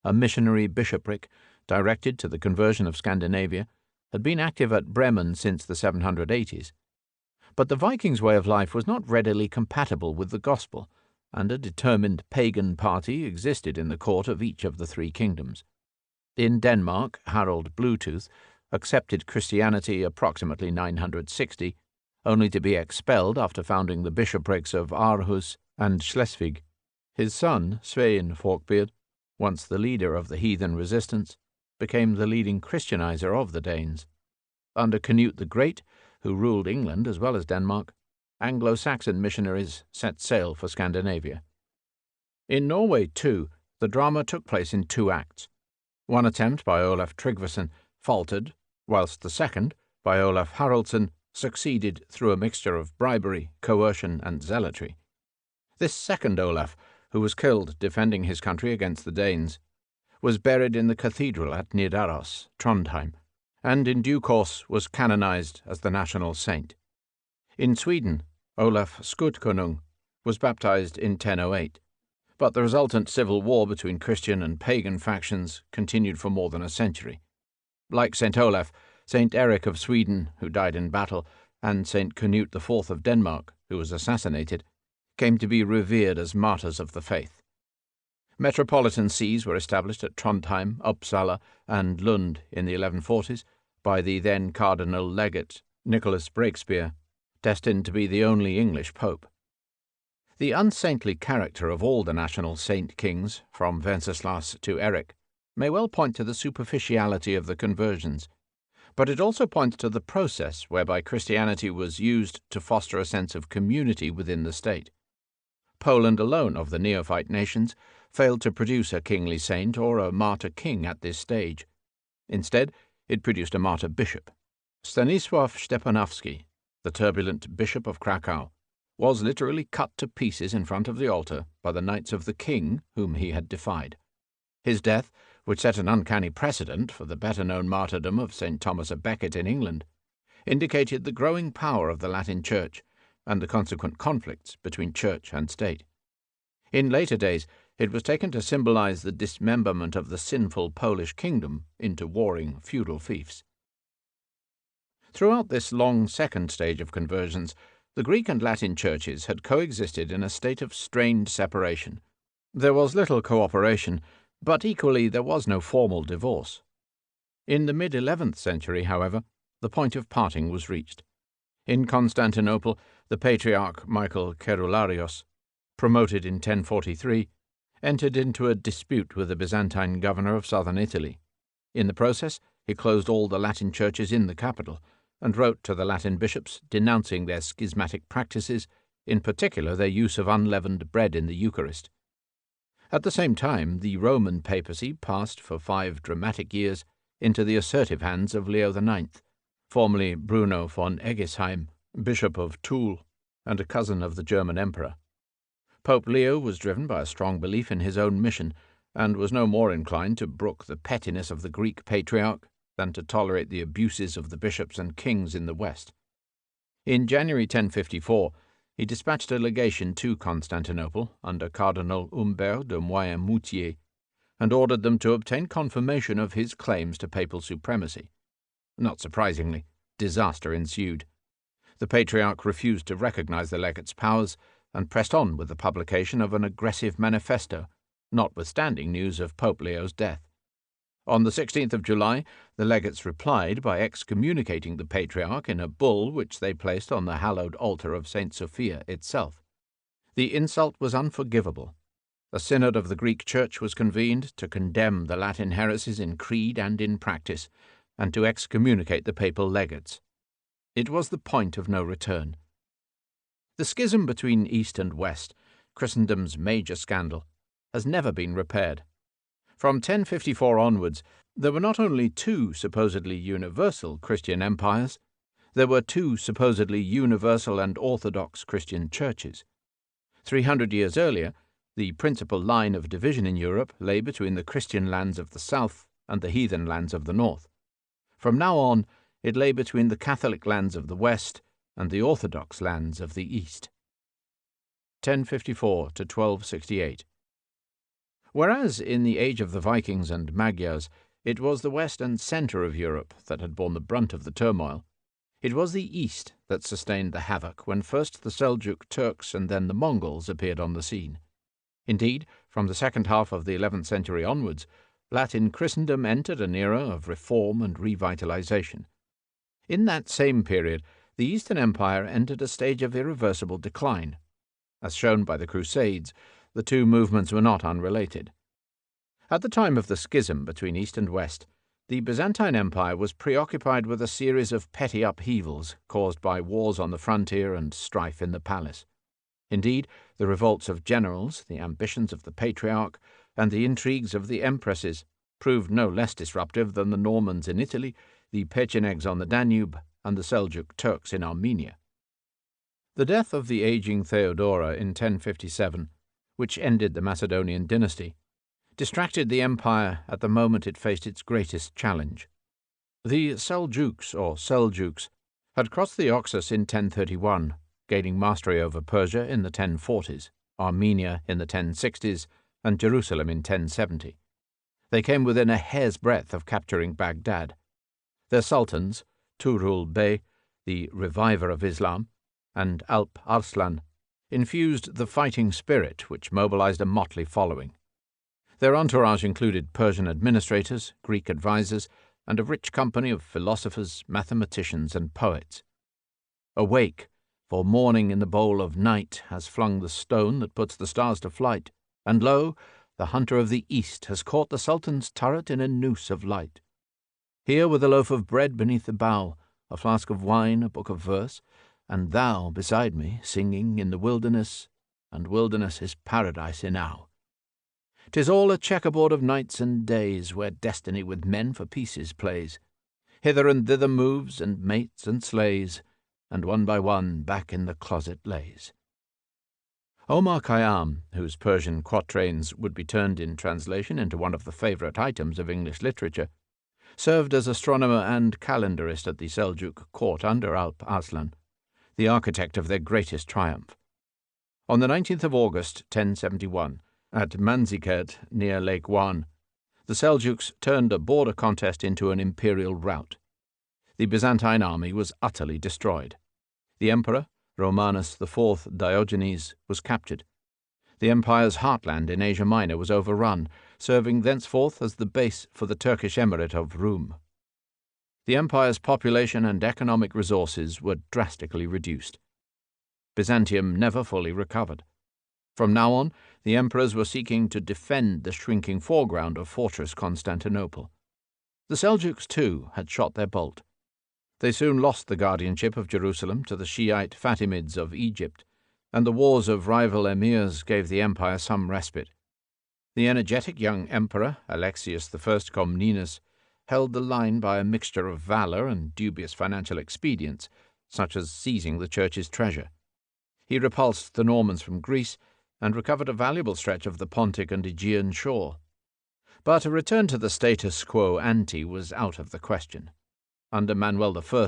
A missionary bishopric, directed to the conversion of Scandinavia, had been active at Bremen since the 780s. But the Vikings' way of life was not readily compatible with the gospel, and a determined pagan party existed in the court of each of the 3 kingdoms. In Denmark, Harold Bluetooth accepted Christianity approximately 960, only to be expelled after founding the bishoprics of Aarhus and Schleswig. His son, Svein Forkbeard, once the leader of the heathen resistance, became the leading Christianizer of the Danes. Under Canute the Great, who ruled England as well as Denmark, Anglo-Saxon missionaries set sail for Scandinavia. In Norway, too, the drama took place in 2 acts. One attempt by Olaf Tryggvason faltered, whilst the second, by Olaf Haraldsson, succeeded through a mixture of bribery, coercion, and zealotry. This second Olaf, who was killed defending his country against the Danes, was buried in the cathedral at Nidaros, Trondheim, and in due course was canonized as the national saint. In Sweden, Olaf Skutkonung was baptized in 1008, but the resultant civil war between Christian and pagan factions continued for more than a century. Like St. Olaf, St. Eric of Sweden, who died in battle, and St. Canute IV of Denmark, who was assassinated, came to be revered as martyrs of the faith. Metropolitan sees were established at Trondheim, Uppsala, and Lund in the 1140s by the then Cardinal Legate Nicholas Breakspear, destined to be the only English pope. The unsaintly character of all the national saint kings, from Wenceslas to Eric, may well point to the superficiality of the conversions, but it also points to the process whereby Christianity was used to foster a sense of community within the state. Poland alone of the neophyte nations failed to produce a kingly saint or a martyr king at this stage. Instead, it produced a martyr bishop. Stanisław Szczepanowski, the turbulent Bishop of Krakow, was literally cut to pieces in front of the altar by the knights of the king whom he had defied. His death, which set an uncanny precedent for the better-known martyrdom of St. Thomas a Becket in England, indicated the growing power of the Latin Church and the consequent conflicts between church and state. In later days, it was taken to symbolize the dismemberment of the sinful Polish kingdom into warring feudal fiefs. Throughout this long second stage of conversions, the Greek and Latin churches had coexisted in a state of strained separation. There was little cooperation, but equally there was no formal divorce. In the mid-11th century, however, the point of parting was reached. In Constantinople, the Patriarch Michael Kerularios, promoted in 1043, entered into a dispute with the Byzantine governor of southern Italy. In the process, he closed all the Latin churches in the capital, and wrote to the Latin bishops denouncing their schismatic practices in particular their use of unleavened bread in the Eucharist. At the same time, the Roman papacy passed for 5 dramatic years into the assertive hands of Leo IX, formerly Bruno von Egisheim, Bishop of Toul, and a cousin of the German Emperor. Pope Leo was driven by a strong belief in his own mission, and was no more inclined to brook the pettiness of the Greek patriarch than to tolerate the abuses of the bishops and kings in the West. In January 1054, he dispatched a legation to Constantinople under Cardinal Humbert de Moyen-Moutier, and ordered them to obtain confirmation of his claims to papal supremacy. Not surprisingly, disaster ensued. The Patriarch refused to recognize the legate's powers and pressed on with the publication of an aggressive manifesto, notwithstanding news of Pope Leo's death. On the 16th of July, the legates replied by excommunicating the Patriarch in a bull which they placed on the hallowed altar of St. Sophia itself. The insult was unforgivable. A synod of the Greek Church was convened to condemn the Latin heresies in creed and in practice, and to excommunicate the papal legates. It was the point of no return. The schism between East and West, Christendom's major scandal, has never been repaired. From 1054 onwards, there were not only 2 supposedly universal Christian empires, there were 2 supposedly universal and orthodox Christian churches. 300 years earlier, the principal line of division in Europe lay between the Christian lands of the south and the heathen lands of the north. From now on, it lay between the Catholic lands of the west and the Orthodox lands of the east. 1054 to 1268. Whereas in the age of the Vikings and Magyars, it was the west and centre of Europe that had borne the brunt of the turmoil, it was the east that sustained the havoc when first the Seljuk Turks and then the Mongols appeared on the scene. Indeed, from the second half of the 11th century onwards, Latin Christendom entered an era of reform and revitalization. In that same period, the Eastern Empire entered a stage of irreversible decline. As shown by the Crusades, the 2 movements were not unrelated. At the time of the schism between East and West, the Byzantine Empire was preoccupied with a series of petty upheavals caused by wars on the frontier and strife in the palace. Indeed, the revolts of generals, the ambitions of the Patriarch, and the intrigues of the empresses proved no less disruptive than the Normans in Italy, the Pechenegs on the Danube, and the Seljuk Turks in Armenia. The death of the aging Theodora in 1057, which ended the Macedonian dynasty, distracted the empire at the moment it faced its greatest challenge. The Seljuks had crossed the Oxus in 1031, gaining mastery over Persia in the 1040s, Armenia in the 1060s, and Jerusalem in 1070. They came within a hair's breadth of capturing Baghdad. Their sultans, Tughul Bey, the reviver of Islam, and Alp Arslan, infused the fighting spirit which mobilized a motley following. Their entourage included Persian administrators, Greek advisers, and a rich company of philosophers, mathematicians, and poets. Awake, for morning in the bowl of night has flung the stone that puts the stars to flight, and lo, the hunter of the east has caught the Sultan's turret in a noose of light. Here with a loaf of bread beneath the bough, a flask of wine, a book of verse, and thou beside me, singing in the wilderness, and wilderness is paradise enow. 'Tis all a checkerboard of nights and days, where destiny with men for pieces plays. Hither and thither moves, and mates and slays, and one by one back in the closet lays. Omar Khayyam, whose Persian quatrains would be turned in translation into one of the favourite items of English literature, served as astronomer and calendarist at the Seljuk court under Alp Arslan, the architect of their greatest triumph. On the 19th of August, 1071, at Manzikert near Lake Van, the Seljuks turned a border contest into an imperial rout. The Byzantine army was utterly destroyed. The emperor, Romanus IV Diogenes, was captured. The empire's heartland in Asia Minor was overrun, serving thenceforth as the base for the Turkish emirate of Rum. The empire's population and economic resources were drastically reduced. Byzantium never fully recovered. From now on, the emperors were seeking to defend the shrinking foreground of Fortress Constantinople. The Seljuks, too, had shot their bolt. They soon lost the guardianship of Jerusalem to the Shiite Fatimids of Egypt, and the wars of rival emirs gave the empire some respite. The energetic young emperor, Alexius I Comnenus, held the line by a mixture of valor and dubious financial expedients, such as seizing the church's treasure. He repulsed the Normans from Greece and recovered a valuable stretch of the Pontic and Aegean shore. But a return to the status quo ante was out of the question. Under Manuel I,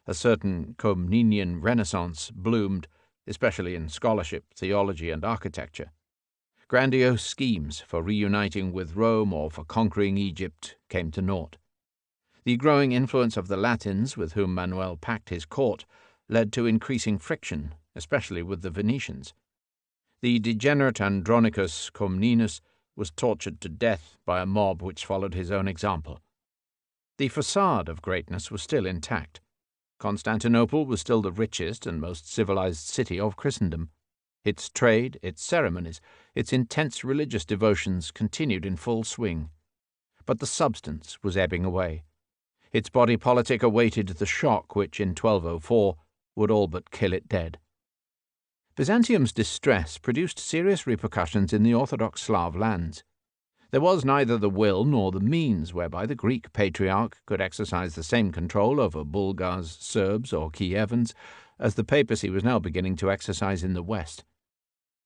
a certain Comnenian Renaissance bloomed, especially in scholarship, theology, and architecture. Grandiose schemes for reuniting with Rome or for conquering Egypt came to naught. The growing influence of the Latins, with whom Manuel packed his court, led to increasing friction, especially with the Venetians. The degenerate Andronicus Comnenus was tortured to death by a mob which followed his own example. The facade of greatness was still intact. Constantinople was still the richest and most civilized city of Christendom. Its trade, its ceremonies, its intense religious devotions continued in full swing. But the substance was ebbing away. Its body politic awaited the shock which, in 1204, would all but kill it dead. Byzantium's distress produced serious repercussions in the Orthodox Slav lands. There was neither the will nor the means whereby the Greek Patriarch could exercise the same control over Bulgars, Serbs, or Kievans as the papacy was now beginning to exercise in the West.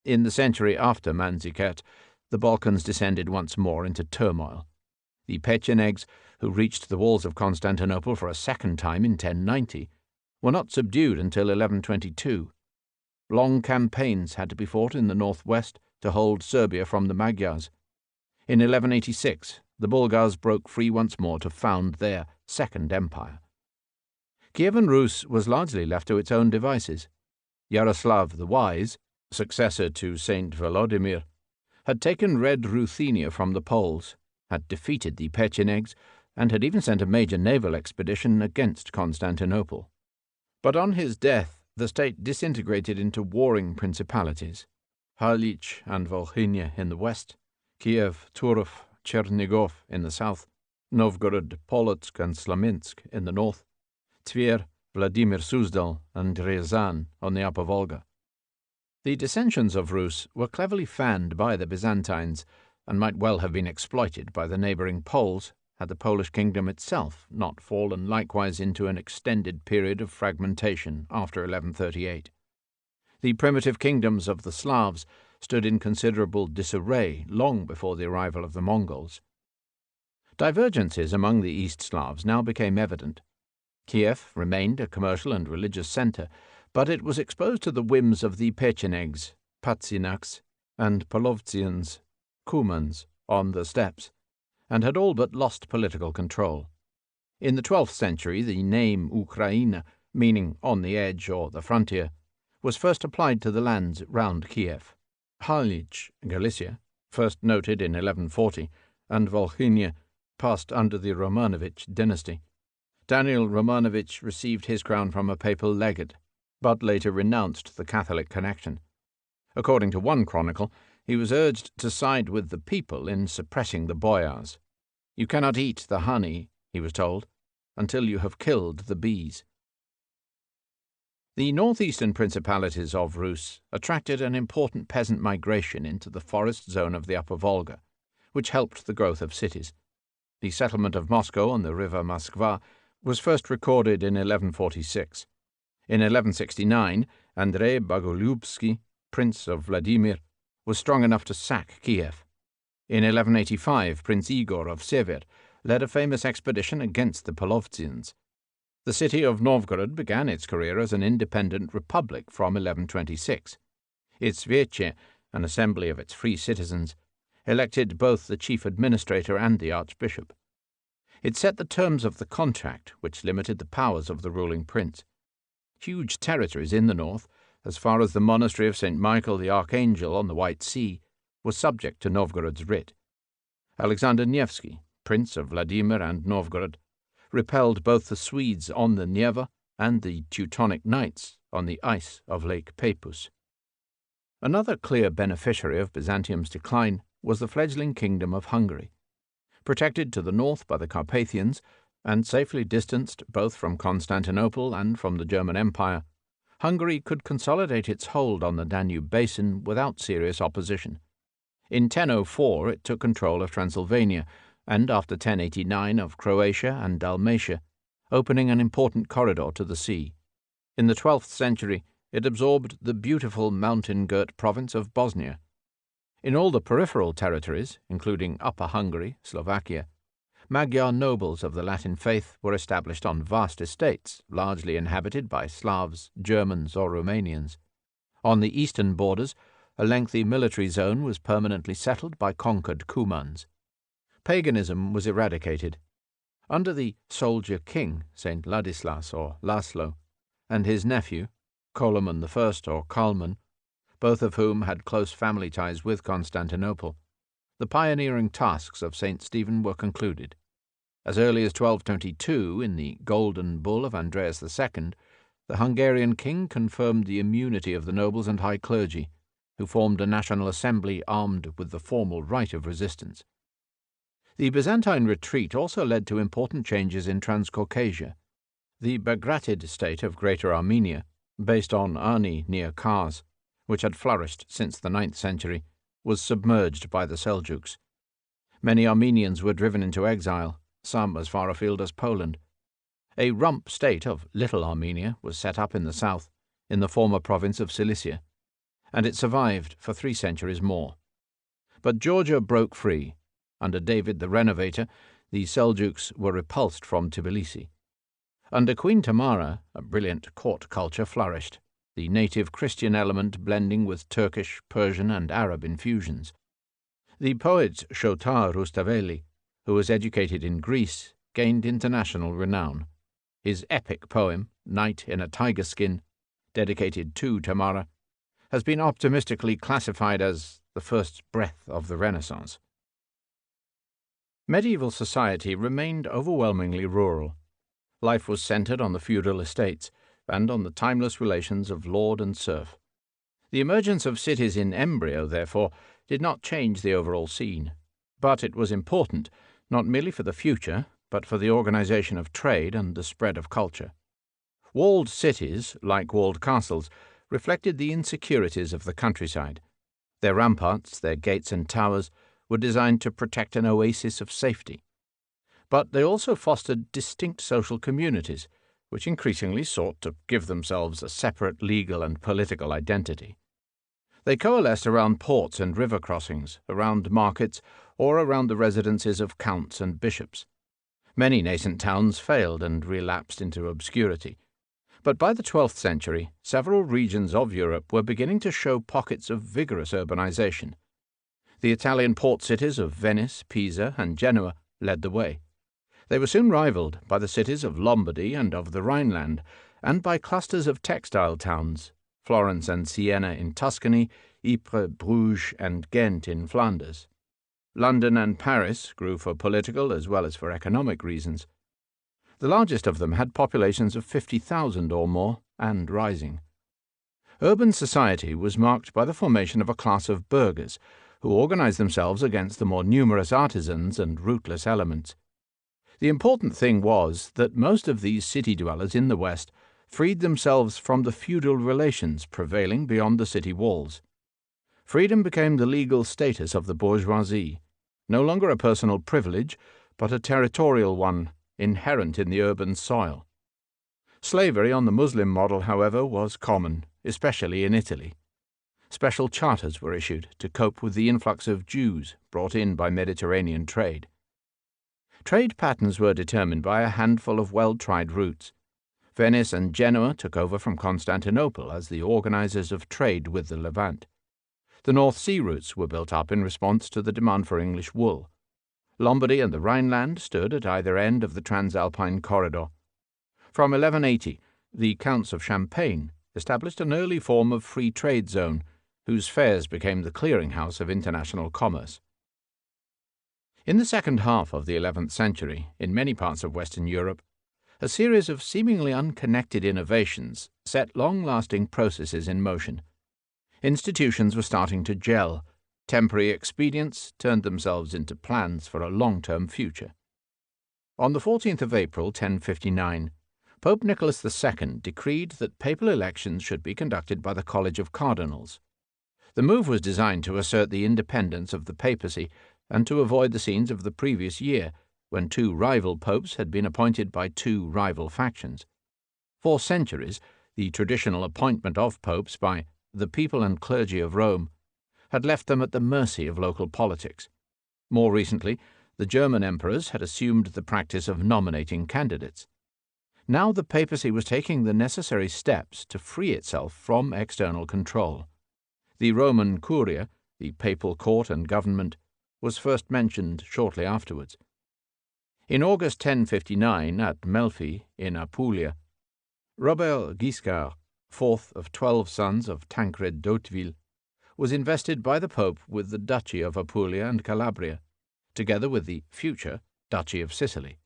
In the century after Manzikert, the Balkans descended once more into turmoil. The Pechenegs, who reached the walls of Constantinople for a second time in 1090, were not subdued until 1122. Long campaigns had to be fought in the northwest to hold Serbia from the Magyars. In 1186, the Bulgars broke free once more to found their Second Empire. Kievan Rus was largely left to its own devices. Yaroslav the Wise, successor to Saint Volodymyr, had taken Red Ruthenia from the Poles, had defeated the Pechenegs, and had even sent a major naval expedition against Constantinople. But on his death, the state disintegrated into warring principalities: Halich and Volhynia in the west, Kiev, Turov, Chernigov in the south, Novgorod, Polotsk, and Slaminsk in the north, Tver, Vladimir Suzdal, and Ryazan on the upper Volga. The dissensions of Rus were cleverly fanned by the Byzantines, and might well have been exploited by the neighbouring Poles, had the Polish kingdom itself not fallen likewise into an extended period of fragmentation after 1138. The primitive kingdoms of the Slavs stood in considerable disarray long before the arrival of the Mongols. Divergences among the East Slavs now became evident. Kiev remained a commercial and religious centre, but it was exposed to the whims of the Pechenegs, Patzinaks, and Polovtsians, Cumans, on the steppes, and had all but lost political control. In the 12th century, the name Ukraina, meaning on the edge or the frontier, was first applied to the lands round Kiev. Halich, Galicia, first noted in 1140, and Volhynia passed under the Romanovich dynasty. Daniel Romanovich received his crown from a papal legate, but later renounced the Catholic connection. According to one chronicle, he was urged to side with the people in suppressing the boyars. You cannot eat the honey, he was told, until you have killed the bees. The northeastern principalities of Rus attracted an important peasant migration into the forest zone of the upper Volga, which helped the growth of cities. The settlement of Moscow on the river Moskva was first recorded in 1146. In 1169, Andrei Bogolyubsky, Prince of Vladimir, was strong enough to sack Kiev. In 1185, Prince Igor of Sever led a famous expedition against the Polovtsians. The city of Novgorod began its career as an independent republic from 1126. Its Veche, an assembly of its free citizens, elected both the chief administrator and the archbishop. It set the terms of the contract, which limited the powers of the ruling prince. Huge territories in the north, as far as the monastery of St. Michael the Archangel on the White Sea, were subject to Novgorod's writ. Alexander Nevsky, Prince of Vladimir and Novgorod, repelled both the Swedes on the Neva and the Teutonic Knights on the ice of Lake Peipus. Another clear beneficiary of Byzantium's decline was the fledgling kingdom of Hungary. Protected to the north by the Carpathians, and safely distanced both from Constantinople and from the German Empire, Hungary could consolidate its hold on the Danube basin without serious opposition. In 1004 it took control of Transylvania, and after 1089 of Croatia and Dalmatia, opening an important corridor to the sea. In the 12th century it absorbed the beautiful mountain-girt province of Bosnia. In all the peripheral territories, including Upper Hungary, Slovakia, Magyar nobles of the Latin faith were established on vast estates, largely inhabited by Slavs, Germans, or Romanians. On the eastern borders, a lengthy military zone was permanently settled by conquered Cumans. Paganism was eradicated. Under the soldier king, St. Ladislas or Laszlo, and his nephew, Coloman I or Kalman, both of whom had close family ties with Constantinople, the pioneering tasks of St. Stephen were concluded. As early as 1222, in the Golden Bull of Andreas II, the Hungarian king confirmed the immunity of the nobles and high clergy, who formed a national assembly armed with the formal right of resistance. The Byzantine retreat also led to important changes in Transcaucasia. The Bagratid state of Greater Armenia, based on Ani near Kars, which had flourished since the 9th century, was submerged by the Seljuks. Many Armenians were driven into exile, some as far afield as Poland. A rump state of Little Armenia was set up in the south, in the former province of Cilicia, and it survived for 3 centuries more. But Georgia broke free. Under David the Renovator, the Seljuks were repulsed from Tbilisi. Under Queen Tamara, a brilliant court culture flourished, the native Christian element blending with Turkish, Persian, and Arab infusions. The poet Shotar Rustaveli, who was educated in Greece, gained international renown. His epic poem, Knight in a Tiger Skin, dedicated to Tamara, has been optimistically classified as the first breath of the Renaissance. Medieval society remained overwhelmingly rural. Life was centered on the feudal estates and on the timeless relations of lord and serf. The emergence of cities in embryo, therefore, did not change the overall scene, but it was important, not merely for the future, but for the organization of trade and the spread of culture. Walled cities, like walled castles, reflected the insecurities of the countryside. Their ramparts, their gates and towers, were designed to protect an oasis of safety. But they also fostered distinct social communities, which increasingly sought to give themselves a separate legal and political identity. They coalesced around ports and river crossings, around markets, or around the residences of counts and bishops. Many nascent towns failed and relapsed into obscurity. But by the 12th century, several regions of Europe were beginning to show pockets of vigorous urbanization. The Italian port cities of Venice, Pisa, and Genoa led the way. They were soon rivaled by the cities of Lombardy and of the Rhineland, and by clusters of textile towns, Florence and Siena in Tuscany, Ypres, Bruges, and Ghent in Flanders. London and Paris grew for political as well as for economic reasons. The largest of them had populations of 50,000 or more, and rising. Urban society was marked by the formation of a class of burghers, who organized themselves against the more numerous artisans and rootless elements. The important thing was that most of these city dwellers in the West freed themselves from the feudal relations prevailing beyond the city walls. Freedom became the legal status of the bourgeoisie, no longer a personal privilege, but a territorial one, inherent in the urban soil. Slavery on the Muslim model, however, was common, especially in Italy. Special charters were issued to cope with the influx of Jews brought in by Mediterranean trade. Trade patterns were determined by a handful of well-tried routes. Venice and Genoa took over from Constantinople as the organizers of trade with the Levant. The North Sea routes were built up in response to the demand for English wool. Lombardy and the Rhineland stood at either end of the Transalpine corridor. From 1180, the Counts of Champagne established an early form of free trade zone, whose fairs became the clearinghouse of international commerce. In the second half of the 11th century, in many parts of Western Europe, a series of seemingly unconnected innovations set long-lasting processes in motion. Institutions were starting to gel. Temporary expedients turned themselves into plans for a long-term future. On the 14th of April, 1059, Pope Nicholas II decreed that papal elections should be conducted by the College of Cardinals. The move was designed to assert the independence of the papacy and to avoid the scenes of the previous year, when two rival popes had been appointed by two rival factions. For centuries, the traditional appointment of popes by the people and clergy of Rome had left them at the mercy of local politics. More recently, the German emperors had assumed the practice of nominating candidates. Now the papacy was taking the necessary steps to free itself from external control. The Roman Curia, the papal court and government, was first mentioned shortly afterwards. In August 1059, at Melfi, in Apulia, Robert Guiscard, fourth of 12 sons of Tancred d'Hauteville, was invested by the Pope with the Duchy of Apulia and Calabria, together with the future Duchy of Sicily.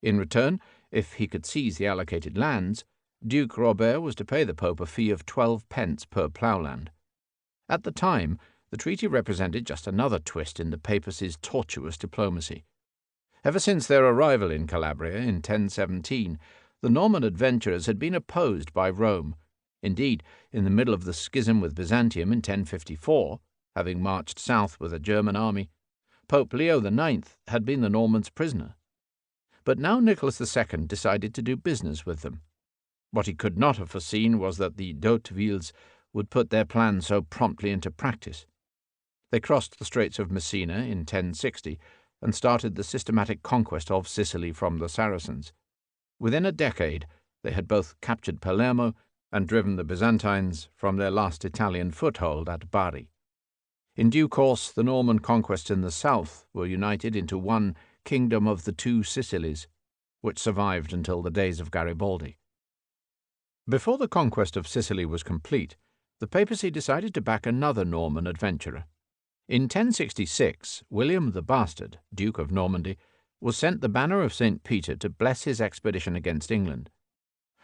In return, if he could seize the allocated lands, Duke Robert was to pay the Pope a fee of 12 pence per ploughland. At the time, the treaty represented just another twist in the papacy's tortuous diplomacy. Ever since their arrival in Calabria in 1017, the Norman adventurers had been opposed by Rome. Indeed, in the middle of the schism with Byzantium in 1054, having marched south with a German army, Pope Leo IX had been the Normans' prisoner. But now Nicholas II decided to do business with them. What he could not have foreseen was that the d'Hautevilles would put their plan so promptly into practice. They crossed the Straits of Messina in 1060 and started the systematic conquest of Sicily from the Saracens. Within a decade, they had both captured Palermo and driven the Byzantines from their last Italian foothold at Bari. In due course, the Norman conquests in the south were united into one Kingdom of the Two Sicilies, which survived until the days of Garibaldi. Before the conquest of Sicily was complete, the papacy decided to back another Norman adventurer. In 1066, William the Bastard, Duke of Normandy, was sent the banner of St. Peter to bless his expedition against England.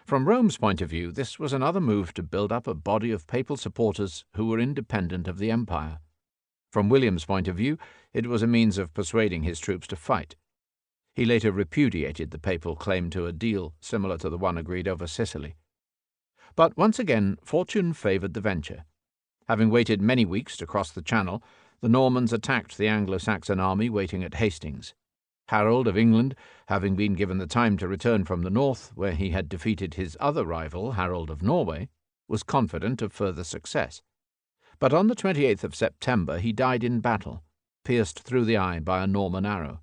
From Rome's point of view, this was another move to build up a body of papal supporters who were independent of the empire. From William's point of view, it was a means of persuading his troops to fight. He later repudiated the papal claim to a deal similar to the one agreed over Sicily. But once again, fortune favoured the venture. Having waited many weeks to cross the Channel, the Normans attacked the Anglo-Saxon army waiting at Hastings. Harold of England, having been given the time to return from the north, where he had defeated his other rival, Harold of Norway, was confident of further success. But on the 28th of September he died in battle, pierced through the eye by a Norman arrow.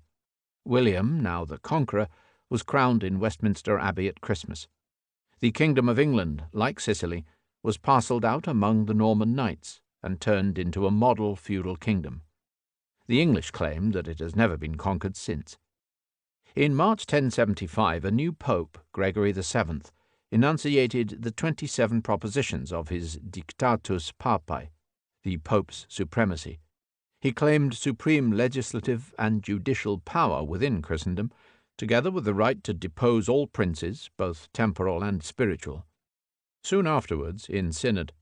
William, now the Conqueror, was crowned in Westminster Abbey at Christmas. The Kingdom of England, like Sicily, was parcelled out among the Norman knights and turned into a model feudal kingdom. The English claim that it has never been conquered since. In March 1075, a new pope, Gregory VII, enunciated the 27 propositions of his Dictatus Papae, the Pope's supremacy. He claimed supreme legislative and judicial power within Christendom, together with the right to depose all princes, both temporal and spiritual. Soon afterwards, in synod,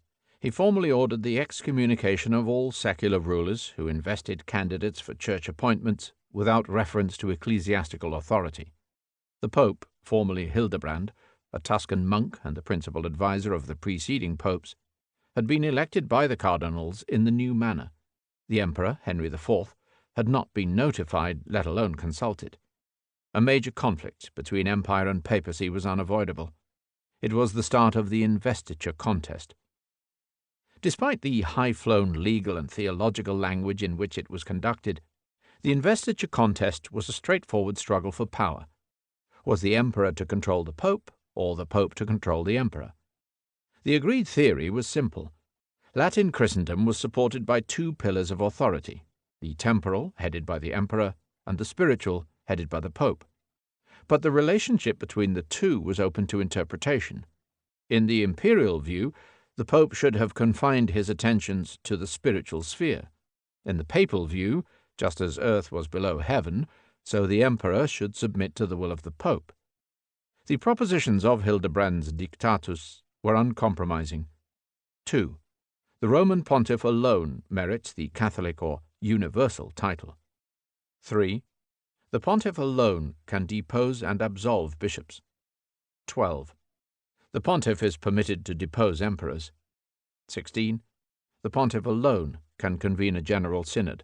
he formally ordered the excommunication of all secular rulers who invested candidates for church appointments without reference to ecclesiastical authority. The Pope, formerly Hildebrand, a Tuscan monk and the principal adviser of the preceding popes, had been elected by the cardinals in the new manner. The Emperor, Henry IV, had not been notified, let alone consulted. A major conflict between empire and papacy was unavoidable. It was the start of the investiture contest. Despite the high-flown legal and theological language in which it was conducted, the investiture contest was a straightforward struggle for power. Was the emperor to control the pope, or the pope to control the emperor? The agreed theory was simple. Latin Christendom was supported by two pillars of authority, the temporal, headed by the emperor, and the spiritual, headed by the pope. But the relationship between the two was open to interpretation. In the imperial view, the pope should have confined his attentions to the spiritual sphere. In the papal view, just as earth was below heaven, so the emperor should submit to the will of the pope. The propositions of Hildebrand's Dictatus were uncompromising. 2. The Roman pontiff alone merits the Catholic or universal title. 3. The pontiff alone can depose and absolve bishops. 12. The pontiff is permitted to depose emperors. 16. The pontiff alone can convene a general synod.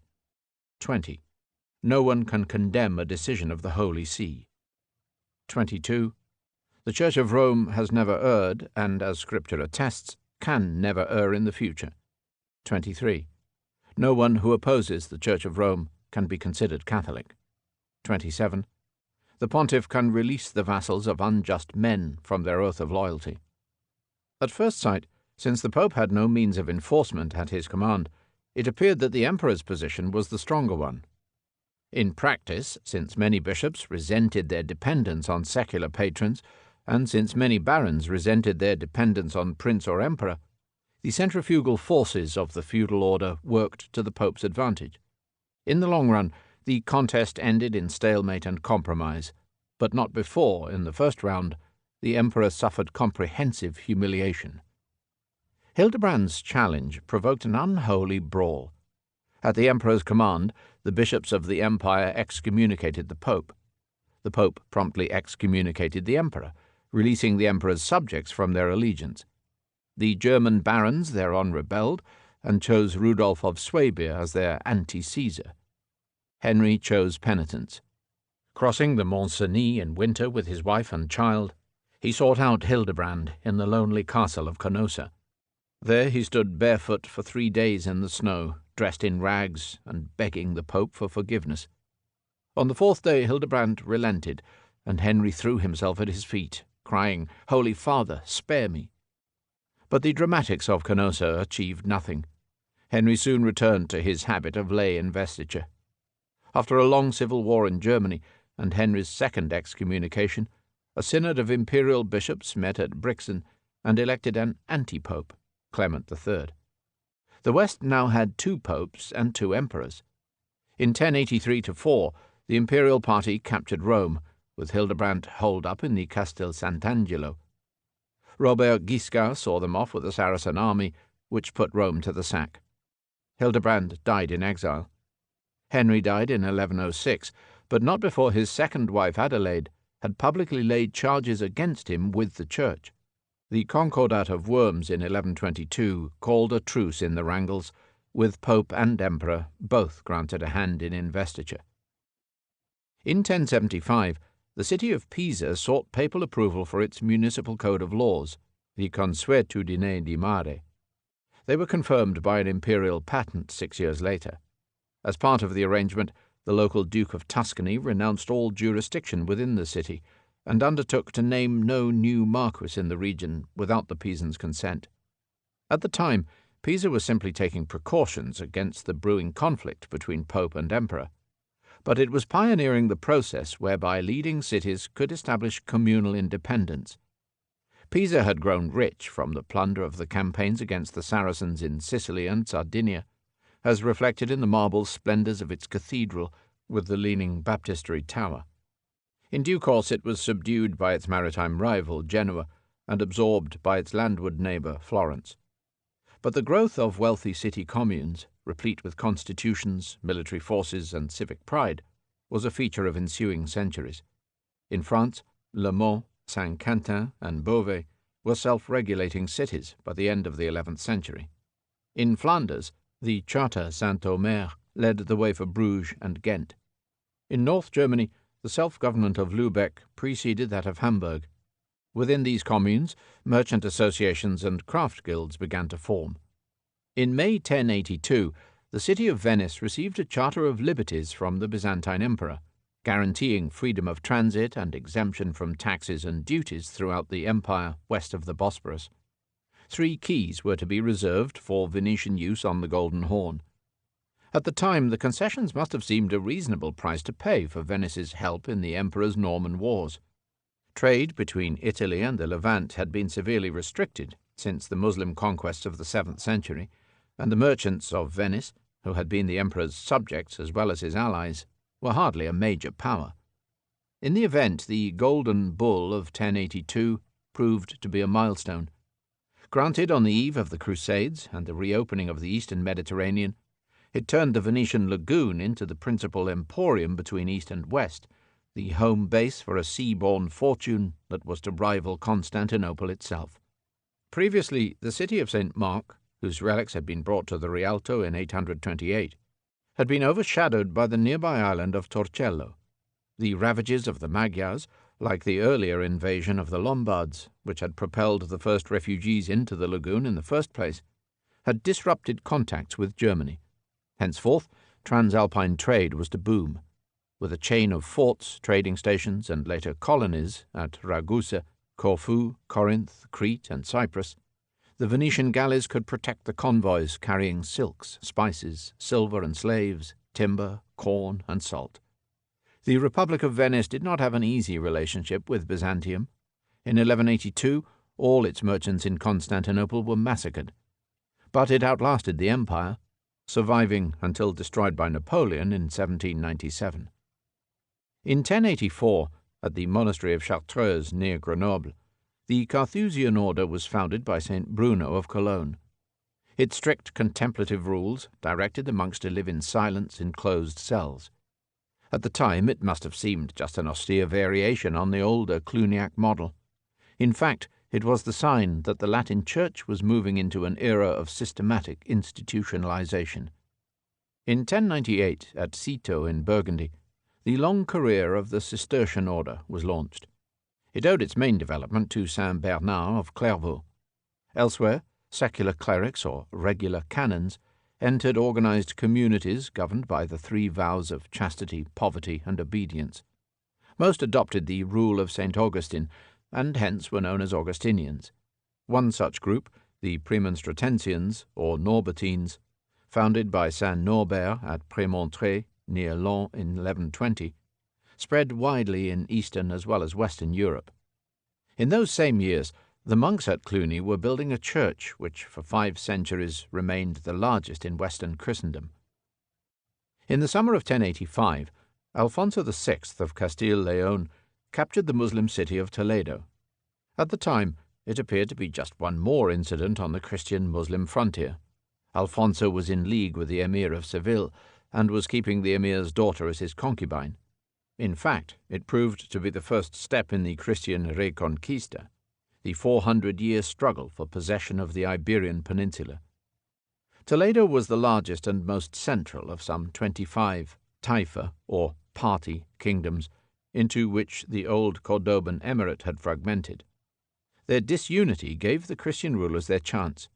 20. No one can condemn a decision of the Holy See. 22. The Church of Rome has never erred, and, as Scripture attests, can never err in the future. 23. No one who opposes the Church of Rome can be considered Catholic. 27. The pontiff can release the vassals of unjust men from their oath of loyalty. At first sight, since the Pope had no means of enforcement at his command, it appeared that the emperor's position was the stronger one. In practice, since many bishops resented their dependence on secular patrons, and since many barons resented their dependence on prince or emperor, the centrifugal forces of the feudal order worked to the Pope's advantage. In the long run, the contest ended in stalemate and compromise, but not before, in the first round, the emperor suffered comprehensive humiliation. Hildebrand's challenge provoked an unholy brawl. At the emperor's command, the bishops of the empire excommunicated the Pope. The Pope promptly excommunicated the emperor, releasing the emperor's subjects from their allegiance. The German barons thereon rebelled, and chose Rudolf of Swabia as their anti-Caesar. Henry chose penitence. Crossing the Mont Cenis in winter with his wife and child, he sought out Hildebrand in the lonely castle of Canossa. There he stood barefoot for 3 days in the snow, dressed in rags, and begging the Pope for forgiveness. On the 4th day Hildebrand relented, and Henry threw himself at his feet, crying, "Holy Father, spare me." But the dramatics of Canossa achieved nothing. Henry soon returned to his habit of lay investiture. After a long civil war in Germany, and Henry's second excommunication, a synod of imperial bishops met at Brixen and elected an anti-pope, Clement III. The West now had 2 popes and 2 emperors. In 1083-4, the imperial party captured Rome, with Hildebrand holed up in the Castel Sant'Angelo. Robert Guiscard saw them off with a Saracen army, which put Rome to the sack. Hildebrand died in exile. Henry died in 1106, but not before his second wife Adelaide had publicly laid charges against him with the Church. The Concordat of Worms in 1122 called a truce in the wrangles, with Pope and Emperor both granted a hand in investiture. In 1075, the city of Pisa sought papal approval for its municipal code of laws, the Consuetudine di Mare. They were confirmed by an imperial patent 6 years later. As part of the arrangement, the local Duke of Tuscany renounced all jurisdiction within the city and undertook to name no new marquis in the region without the Pisans' consent. At the time, Pisa was simply taking precautions against the brewing conflict between Pope and Emperor, but it was pioneering the process whereby leading cities could establish communal independence. Pisa had grown rich from the plunder of the campaigns against the Saracens in Sicily and Sardinia, as reflected in the marble splendors of its cathedral with the leaning baptistery tower. In due course it was subdued by its maritime rival, Genoa, and absorbed by its landward neighbor, Florence. But the growth of wealthy city communes, replete with constitutions, military forces, and civic pride, was a feature of ensuing centuries. In France, Le Mans, Saint-Quentin, and Beauvais were self-regulating cities by the end of the 11th century. In Flanders, the Charter Saint-Omer led the way for Bruges and Ghent. In North Germany, the self-government of Lübeck preceded that of Hamburg. Within these communes, merchant associations and craft guilds began to form. In May 1082, the city of Venice received a charter of liberties from the Byzantine emperor, guaranteeing freedom of transit and exemption from taxes and duties throughout the empire west of the Bosporus. 3 keys were to be reserved for Venetian use on the Golden Horn. At the time, the concessions must have seemed a reasonable price to pay for Venice's help in the emperor's Norman Wars. Trade between Italy and the Levant had been severely restricted since the Muslim conquests of the 7th century, and the merchants of Venice, who had been the emperor's subjects as well as his allies, were hardly a major power. In the event, the Golden Bull of 1082 proved to be a milestone. Granted on the eve of the Crusades and the reopening of the eastern Mediterranean, it turned the Venetian lagoon into the principal emporium between east and west, the home base for a sea-borne fortune that was to rival Constantinople itself. Previously, the city of St. Mark, whose relics had been brought to the Rialto in 828, had been overshadowed by the nearby island of Torcello. The ravages of the Magyars, like the earlier invasion of the Lombards, which had propelled the first refugees into the lagoon in the first place, had disrupted contacts with Germany. Henceforth, transalpine trade was to boom. With a chain of forts, trading stations, and later colonies at Ragusa, Corfu, Corinth, Crete, and Cyprus, the Venetian galleys could protect the convoys carrying silks, spices, silver and slaves, timber, corn, and salt. The Republic of Venice did not have an easy relationship with Byzantium. In 1182, all its merchants in Constantinople were massacred. But it outlasted the empire, surviving until destroyed by Napoleon in 1797. In 1084, at the monastery of Chartreuse near Grenoble, the Carthusian order was founded by St. Bruno of Cologne. Its strict contemplative rules directed the monks to live in silence in closed cells. At the time, it must have seemed just an austere variation on the older Cluniac model. In fact, it was the sign that the Latin Church was moving into an era of systematic institutionalization. In 1098, at Citeaux in Burgundy, the long career of the Cistercian order was launched. It owed its main development to Saint Bernard of Clairvaux. Elsewhere, secular clerics, or regular canons, entered organized communities governed by the three vows of chastity, poverty, and obedience. Most adopted the rule of St. Augustine, and hence were known as Augustinians. One such group, the Premonstratensians, or Norbertines, founded by Saint Norbert at Prémontré, near Laon in 1120, spread widely in Eastern as well as Western Europe. In those same years, the monks at Cluny were building a church which for 5 centuries remained the largest in Western Christendom. In the summer of 1085, Alfonso VI of Castile-Leon captured the Muslim city of Toledo. At the time, it appeared to be just one more incident on the Christian-Muslim frontier. Alfonso was in league with the emir of Seville and was keeping the emir's daughter as his concubine. In fact, it proved to be the first step in the Christian Reconquista, the 400-year struggle for possession of the Iberian Peninsula. Toledo was the largest and most central of some 25 taifa, or party, kingdoms, into which the old Cordoban emirate had fragmented. Their disunity gave the Christian rulers their chance.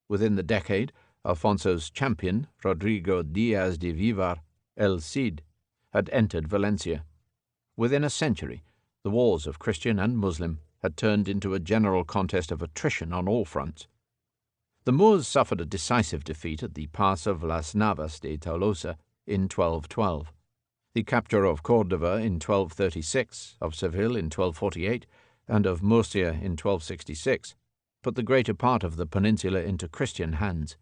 Within the decade, Alfonso's champion, Rodrigo Diaz de Vivar, El Cid, had entered Valencia. Within a century, the wars of Christian and Muslim had turned into a general contest of attrition on all fronts. The Moors suffered a decisive defeat at the Pass of Las Navas de Tolosa in 1212, the capture of Córdoba in 1236, of Seville in 1248, and of Murcia in 1266, put the greater part of the peninsula into Christian hands.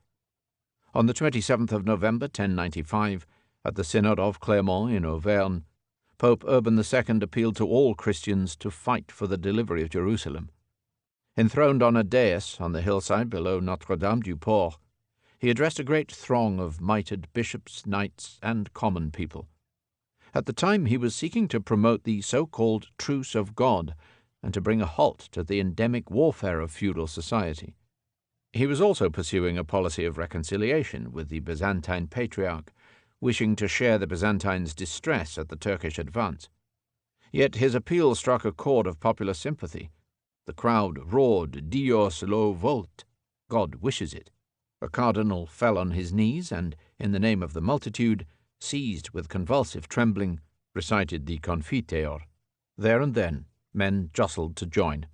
On the 27th of November 1095, at the Synod of Clermont in Auvergne, Pope Urban II appealed to all Christians to fight for the delivery of Jerusalem. Enthroned on a dais on the hillside below Notre-Dame-du-Port, he addressed a great throng of mitred bishops, knights, and common people. At the time, he was seeking to promote the so-called Truce of God and to bring a halt to the endemic warfare of feudal society. He was also pursuing a policy of reconciliation with the Byzantine Patriarch, wishing to share the Byzantines' distress at the Turkish advance. Yet his appeal struck a chord of popular sympathy. The crowd roared, "Dios lo volt," God wishes it. A cardinal fell on his knees and, in the name of the multitude, seized with convulsive trembling, recited the Confiteor. There and then, men jostled to join.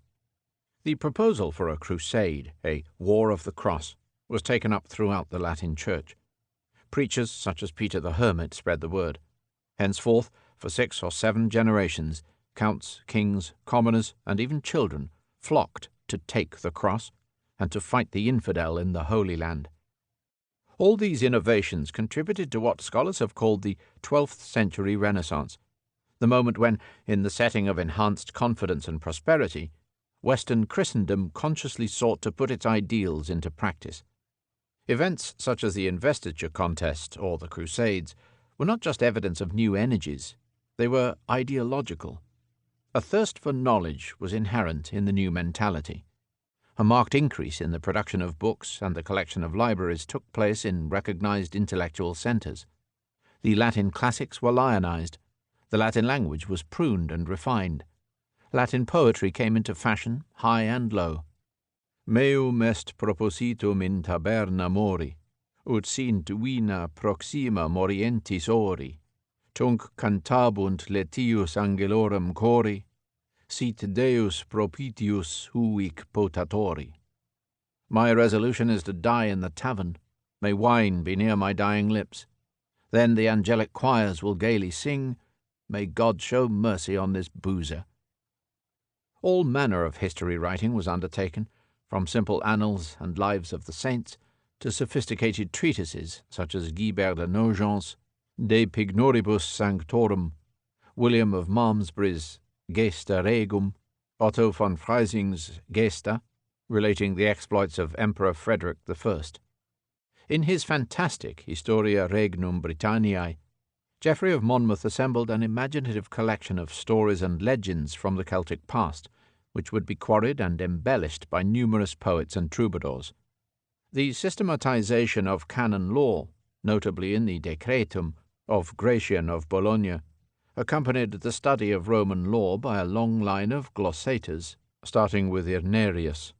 The proposal for a crusade, a war of the cross, was taken up throughout the Latin Church. Preachers such as Peter the Hermit spread the word. Henceforth, for 6 or 7 generations, counts, kings, commoners, and even children flocked to take the cross and to fight the infidel in the Holy Land. All these innovations contributed to what scholars have called the 12th century Renaissance, the moment when, in the setting of enhanced confidence and prosperity, Western Christendom consciously sought to put its ideals into practice. Events such as the investiture contest or the Crusades were not just evidence of new energies. They were ideological. A thirst for knowledge was inherent in the new mentality. A marked increase in the production of books and the collection of libraries took place in recognized intellectual centers. The Latin classics were lionized. The Latin language was pruned and refined. Latin poetry came into fashion, high and low. Meum est propositum in taberna mori, ut sint vina proxima morientis ori, tunc cantabunt letius angelorum cori, sit Deus propitius huic potatori. My resolution is to die in the tavern. May wine be near my dying lips. Then the angelic choirs will gaily sing, May God show mercy on this boozer. All manner of history writing was undertaken, from simple annals and lives of the saints to sophisticated treatises such as Guibert de Nogent's De Pignoribus Sanctorum, William of Malmesbury's Gesta Regum, Otto von Freising's Gesta, relating the exploits of Emperor Frederick I. In his fantastic Historia Regnum Britanniae, Geoffrey of Monmouth assembled an imaginative collection of stories and legends from the Celtic past, which would be quarried and embellished by numerous poets and troubadours. The systematization of canon law, notably in the Decretum of Gratian of Bologna, accompanied the study of Roman law by a long line of glossators, starting with Irnerius.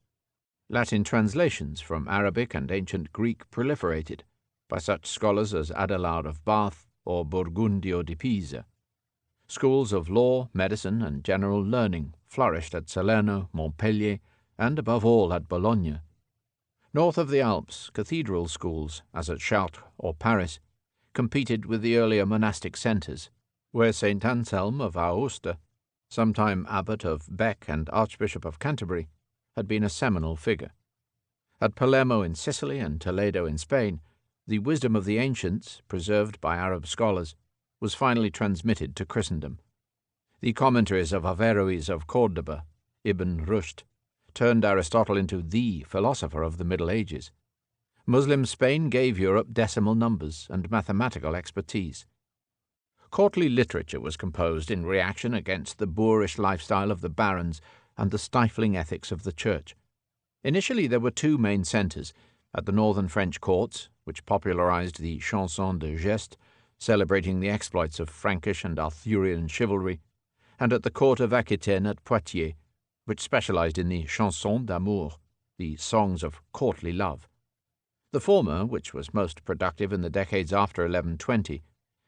Latin translations from Arabic and ancient Greek proliferated, by such scholars as Adelard of Bath or Burgundio di Pisa. Schools of law, medicine, and general learning flourished at Salerno, Montpellier, and above all at Bologna. North of the Alps, cathedral schools, as at Chartres or Paris, competed with the earlier monastic centres, where St. Anselm of Aosta, sometime abbot of Bec and Archbishop of Canterbury, had been a seminal figure. At Palermo in Sicily and Toledo in Spain, the wisdom of the ancients, preserved by Arab scholars, was finally transmitted to Christendom. The commentaries of Averroes of Cordoba, Ibn Rushd, turned Aristotle into the philosopher of the Middle Ages. Muslim Spain gave Europe decimal numbers and mathematical expertise. Courtly literature was composed in reaction against the boorish lifestyle of the barons and the stifling ethics of the Church. Initially there were two main centres, at the northern French courts, which popularized the chanson de geste, celebrating the exploits of Frankish and Arthurian chivalry, and at the court of Aquitaine at Poitiers, which specialized in the chansons d'amour, the songs of courtly love. The former, which was most productive in the decades after 1120,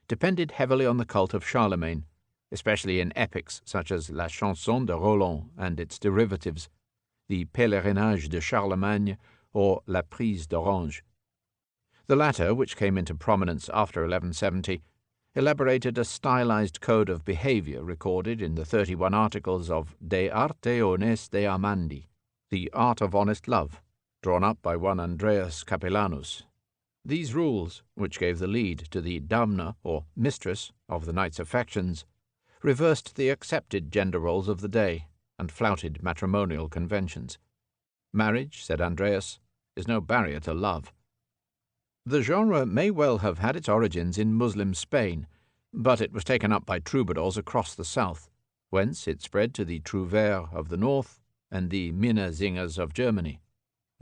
depended heavily on the cult of Charlemagne, especially in epics such as La Chanson de Roland and its derivatives, the Pèlerinage de Charlemagne or La Prise d'Orange. The latter, which came into prominence after 1170, elaborated a stylized code of behavior recorded in the 31 articles of De Arte Honeste Amandi, the art of honest love, drawn up by one Andreas Capellanus. These rules, which gave the lead to the damna, or mistress, of the knight's affections, reversed the accepted gender roles of the day and flouted matrimonial conventions. Marriage, said Andreas, is no barrier to love. The genre may well have had its origins in Muslim Spain, but it was taken up by troubadours across the south, whence it spread to the trouvères of the north and the Minnesingers of Germany.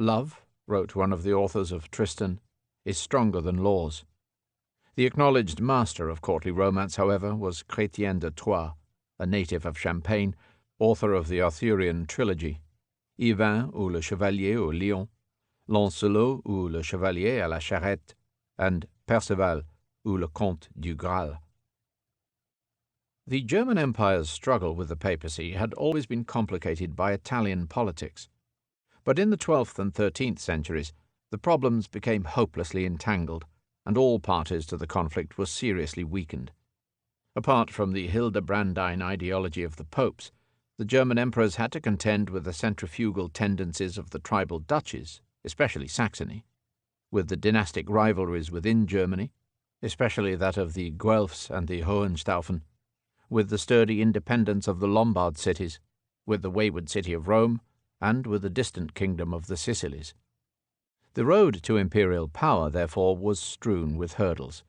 Love, wrote one of the authors of Tristan, is stronger than laws. The acknowledged master of courtly romance, however, was Chrétien de Troyes, a native of Champagne, author of the Arthurian trilogy, Yvain ou le Chevalier au Lion, Lancelot ou le Chevalier à la Charrette, and Perceval ou le Comte du Graal. The German Empire's struggle with the papacy had always been complicated by Italian politics, but in the 12th and 13th centuries the problems became hopelessly entangled, and all parties to the conflict were seriously weakened. Apart from the Hildebrandine ideology of the popes, the German emperors had to contend with the centrifugal tendencies of the tribal duchies, especially Saxony, with the dynastic rivalries within Germany, especially that of the Guelphs and the Hohenstaufen, with the sturdy independence of the Lombard cities, with the wayward city of Rome, and with the distant kingdom of the Sicilies. The road to imperial power, therefore, was strewn with hurdles.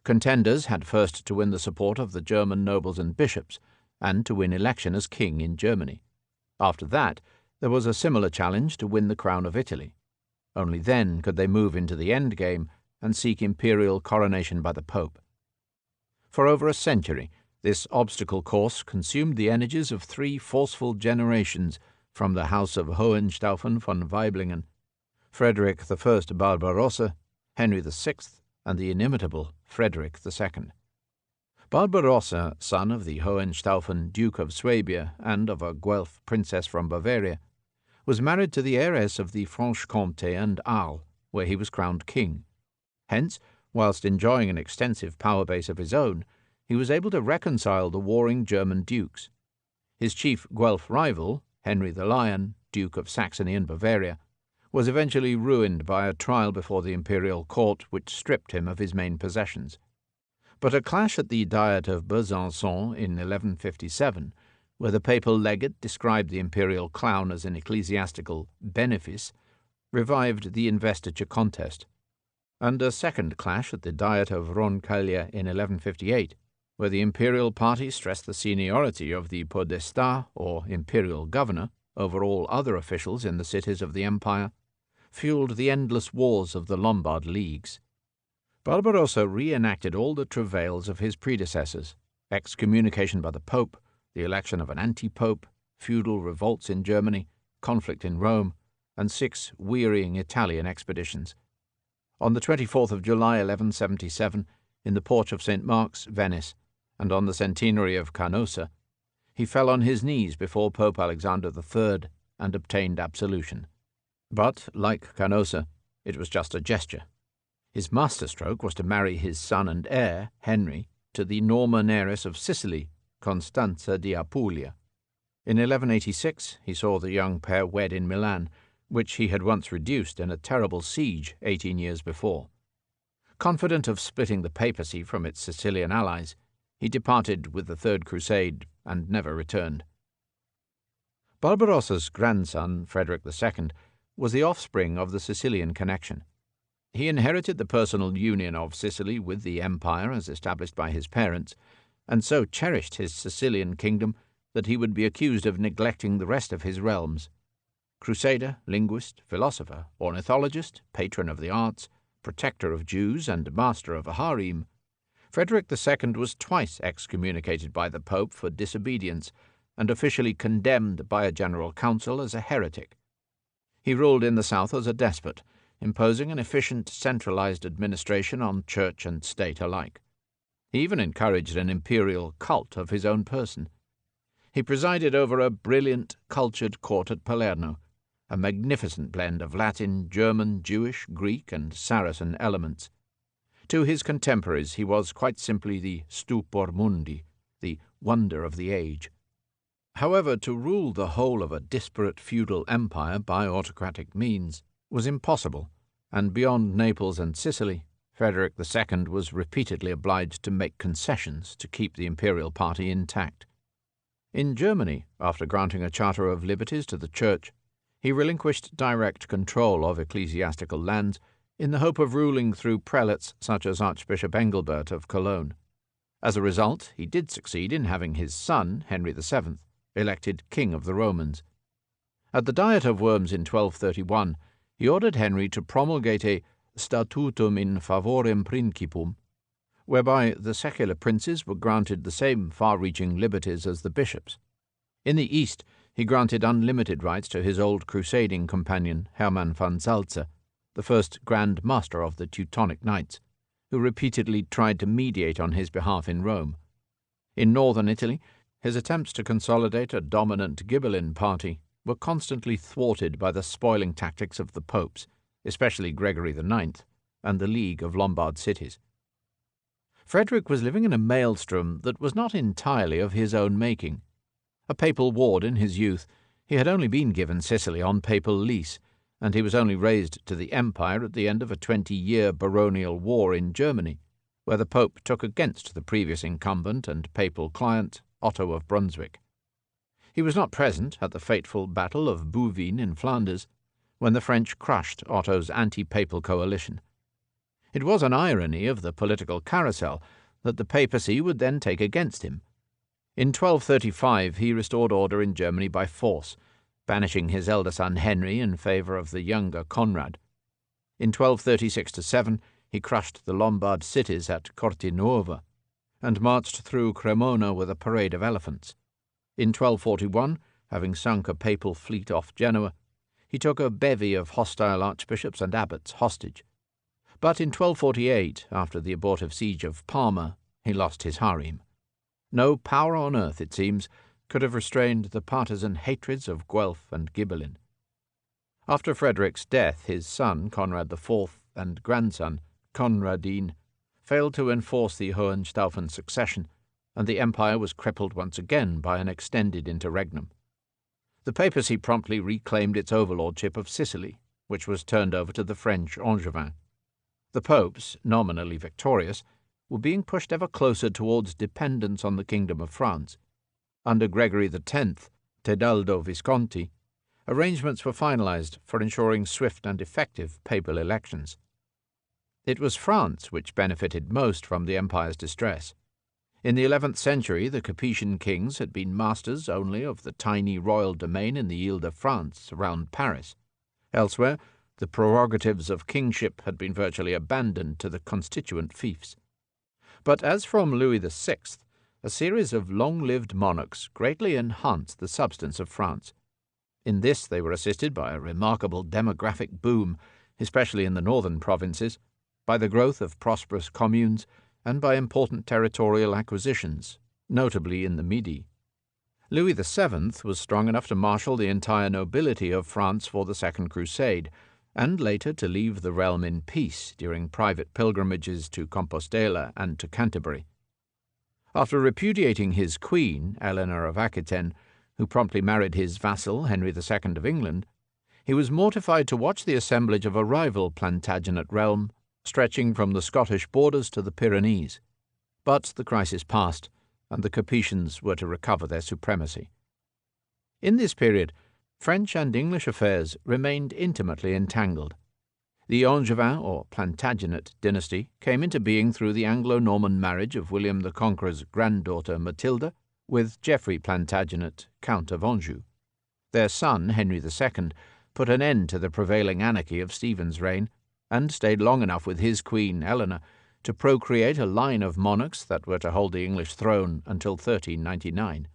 Contenders had first to win the support of the German nobles and bishops, and to win election as king in Germany. After that, there was a similar challenge to win the crown of Italy. Only then could they move into the endgame and seek imperial coronation by the Pope. For over a century, this obstacle course consumed the energies of three forceful generations from the house of Hohenstaufen von Weiblingen, Frederick I Barbarossa, Henry VI, and the inimitable Frederick II. Barbarossa, son of the Hohenstaufen Duke of Swabia and of a Guelph princess from Bavaria, was married to the heiress of the Franche-Comté and Arles, where he was crowned king. Hence, whilst enjoying an extensive power base of his own, he was able to reconcile the warring German dukes. His chief Guelph rival, Henry the Lion, Duke of Saxony and Bavaria, was eventually ruined by a trial before the imperial court which stripped him of his main possessions. But a clash at the Diet of Besançon in 1157, where the papal legate described the imperial clown as an ecclesiastical benefice, revived the investiture contest, and a second clash at the Diet of Roncallia in 1158, where the imperial party stressed the seniority of the podestat, or imperial governor, over all other officials in the cities of the empire, fueled the endless wars of the Lombard leagues. Barbarossa reenacted all the travails of his predecessors: excommunication by the Pope, the election of an anti-pope, feudal revolts in Germany, conflict in Rome, and 6 wearying Italian expeditions. On the 24th of July 1177, in the porch of St. Mark's, Venice, and on the centenary of Canossa, he fell on his knees before Pope Alexander III and obtained absolution. But, like Canossa, it was just a gesture. His masterstroke was to marry his son and heir, Henry, to the Norman heiress of Sicily, Constanza di Apulia. In 1186 he saw the young pair wed in Milan, which he had once reduced in a terrible siege 18 years before. Confident of splitting the papacy from its Sicilian allies, he departed with the Third Crusade and never returned. Barbarossa's grandson, Frederick II, was the offspring of the Sicilian connection. He inherited the personal union of Sicily with the empire as established by his parents, and so cherished his Sicilian kingdom that he would be accused of neglecting the rest of his realms. Crusader, linguist, philosopher, ornithologist, patron of the arts, protector of Jews, and master of a harem, Frederick II was twice excommunicated by the Pope for disobedience and officially condemned by a general council as a heretic. He ruled in the south as a despot, imposing an efficient centralized administration on church and state alike. He even encouraged an imperial cult of his own person. He presided over a brilliant, cultured court at Palermo, a magnificent blend of Latin, German, Jewish, Greek, and Saracen elements. To his contemporaries he was quite simply the stupor mundi, the wonder of the age. However, to rule the whole of a disparate feudal empire by autocratic means was impossible, and beyond Naples and Sicily, Frederick II was repeatedly obliged to make concessions to keep the imperial party intact. In Germany, after granting a charter of liberties to the Church, he relinquished direct control of ecclesiastical lands in the hope of ruling through prelates such as Archbishop Engelbert of Cologne. As a result, he did succeed in having his son, Henry VII, elected King of the Romans. At the Diet of Worms in 1231, he ordered Henry to promulgate a statutum in favorem principum, whereby the secular princes were granted the same far-reaching liberties as the bishops. In the East, he granted unlimited rights to his old crusading companion, Hermann von Salza, the first Grand Master of the Teutonic Knights, who repeatedly tried to mediate on his behalf in Rome. In northern Italy, his attempts to consolidate a dominant Ghibelline party were constantly thwarted by the spoiling tactics of the popes, especially Gregory IX, and the League of Lombard cities. Frederick was living in a maelstrom that was not entirely of his own making. A papal ward in his youth, he had only been given Sicily on papal lease, and he was only raised to the empire at the end of a 20-year baronial war in Germany, where the Pope took against the previous incumbent and papal client, Otto of Brunswick. He was not present at the fateful Battle of Bouvines in Flanders, when the French crushed Otto's anti-papal coalition. It was an irony of the political carousel that the papacy would then take against him. In 1235 he restored order in Germany by force, banishing his elder son Henry in favour of the younger Conrad. In 1236-7 he crushed the Lombard cities at Cortenuova and marched through Cremona with a parade of elephants. In 1241, having sunk a papal fleet off Genoa, he took a bevy of hostile archbishops and abbots hostage. But in 1248, after the abortive siege of Parma, he lost his harem. No power on earth, it seems, could have restrained the partisan hatreds of Guelph and Ghibelline. After Frederick's death, his son, Conrad IV, and grandson, Conradin, failed to enforce the Hohenstaufen succession, and the empire was crippled once again by an extended interregnum. The papacy promptly reclaimed its overlordship of Sicily, which was turned over to the French Angevins. The popes, nominally victorious, were being pushed ever closer towards dependence on the Kingdom of France. Under Gregory X, Tedaldo Visconti, arrangements were finalized for ensuring swift and effective papal elections. It was France which benefited most from the empire's distress. In the 11th century, the Capetian kings had been masters only of the tiny royal domain in the Ile-de-France around Paris. Elsewhere, the prerogatives of kingship had been virtually abandoned to the constituent fiefs. But as from Louis VI, a series of long-lived monarchs greatly enhanced the substance of France. In this they were assisted by a remarkable demographic boom, especially in the northern provinces, by the growth of prosperous communes, and by important territorial acquisitions, notably in the Midi. Louis VII was strong enough to marshal the entire nobility of France for the Second Crusade, and later to leave the realm in peace during private pilgrimages to Compostela and to Canterbury. After repudiating his queen, Eleanor of Aquitaine, who promptly married his vassal, Henry II of England, he was mortified to watch the assemblage of a rival Plantagenet realm, stretching from the Scottish borders to the Pyrenees. But the crisis passed, and the Capetians were to recover their supremacy. In this period, French and English affairs remained intimately entangled. The Angevin or Plantagenet dynasty came into being through the Anglo-Norman marriage of William the Conqueror's granddaughter Matilda with Geoffrey Plantagenet, Count of Anjou. Their son, Henry II, put an end to the prevailing anarchy of Stephen's reign, and stayed long enough with his queen, Eleanor, to procreate a line of monarchs that were to hold the English throne until 1399.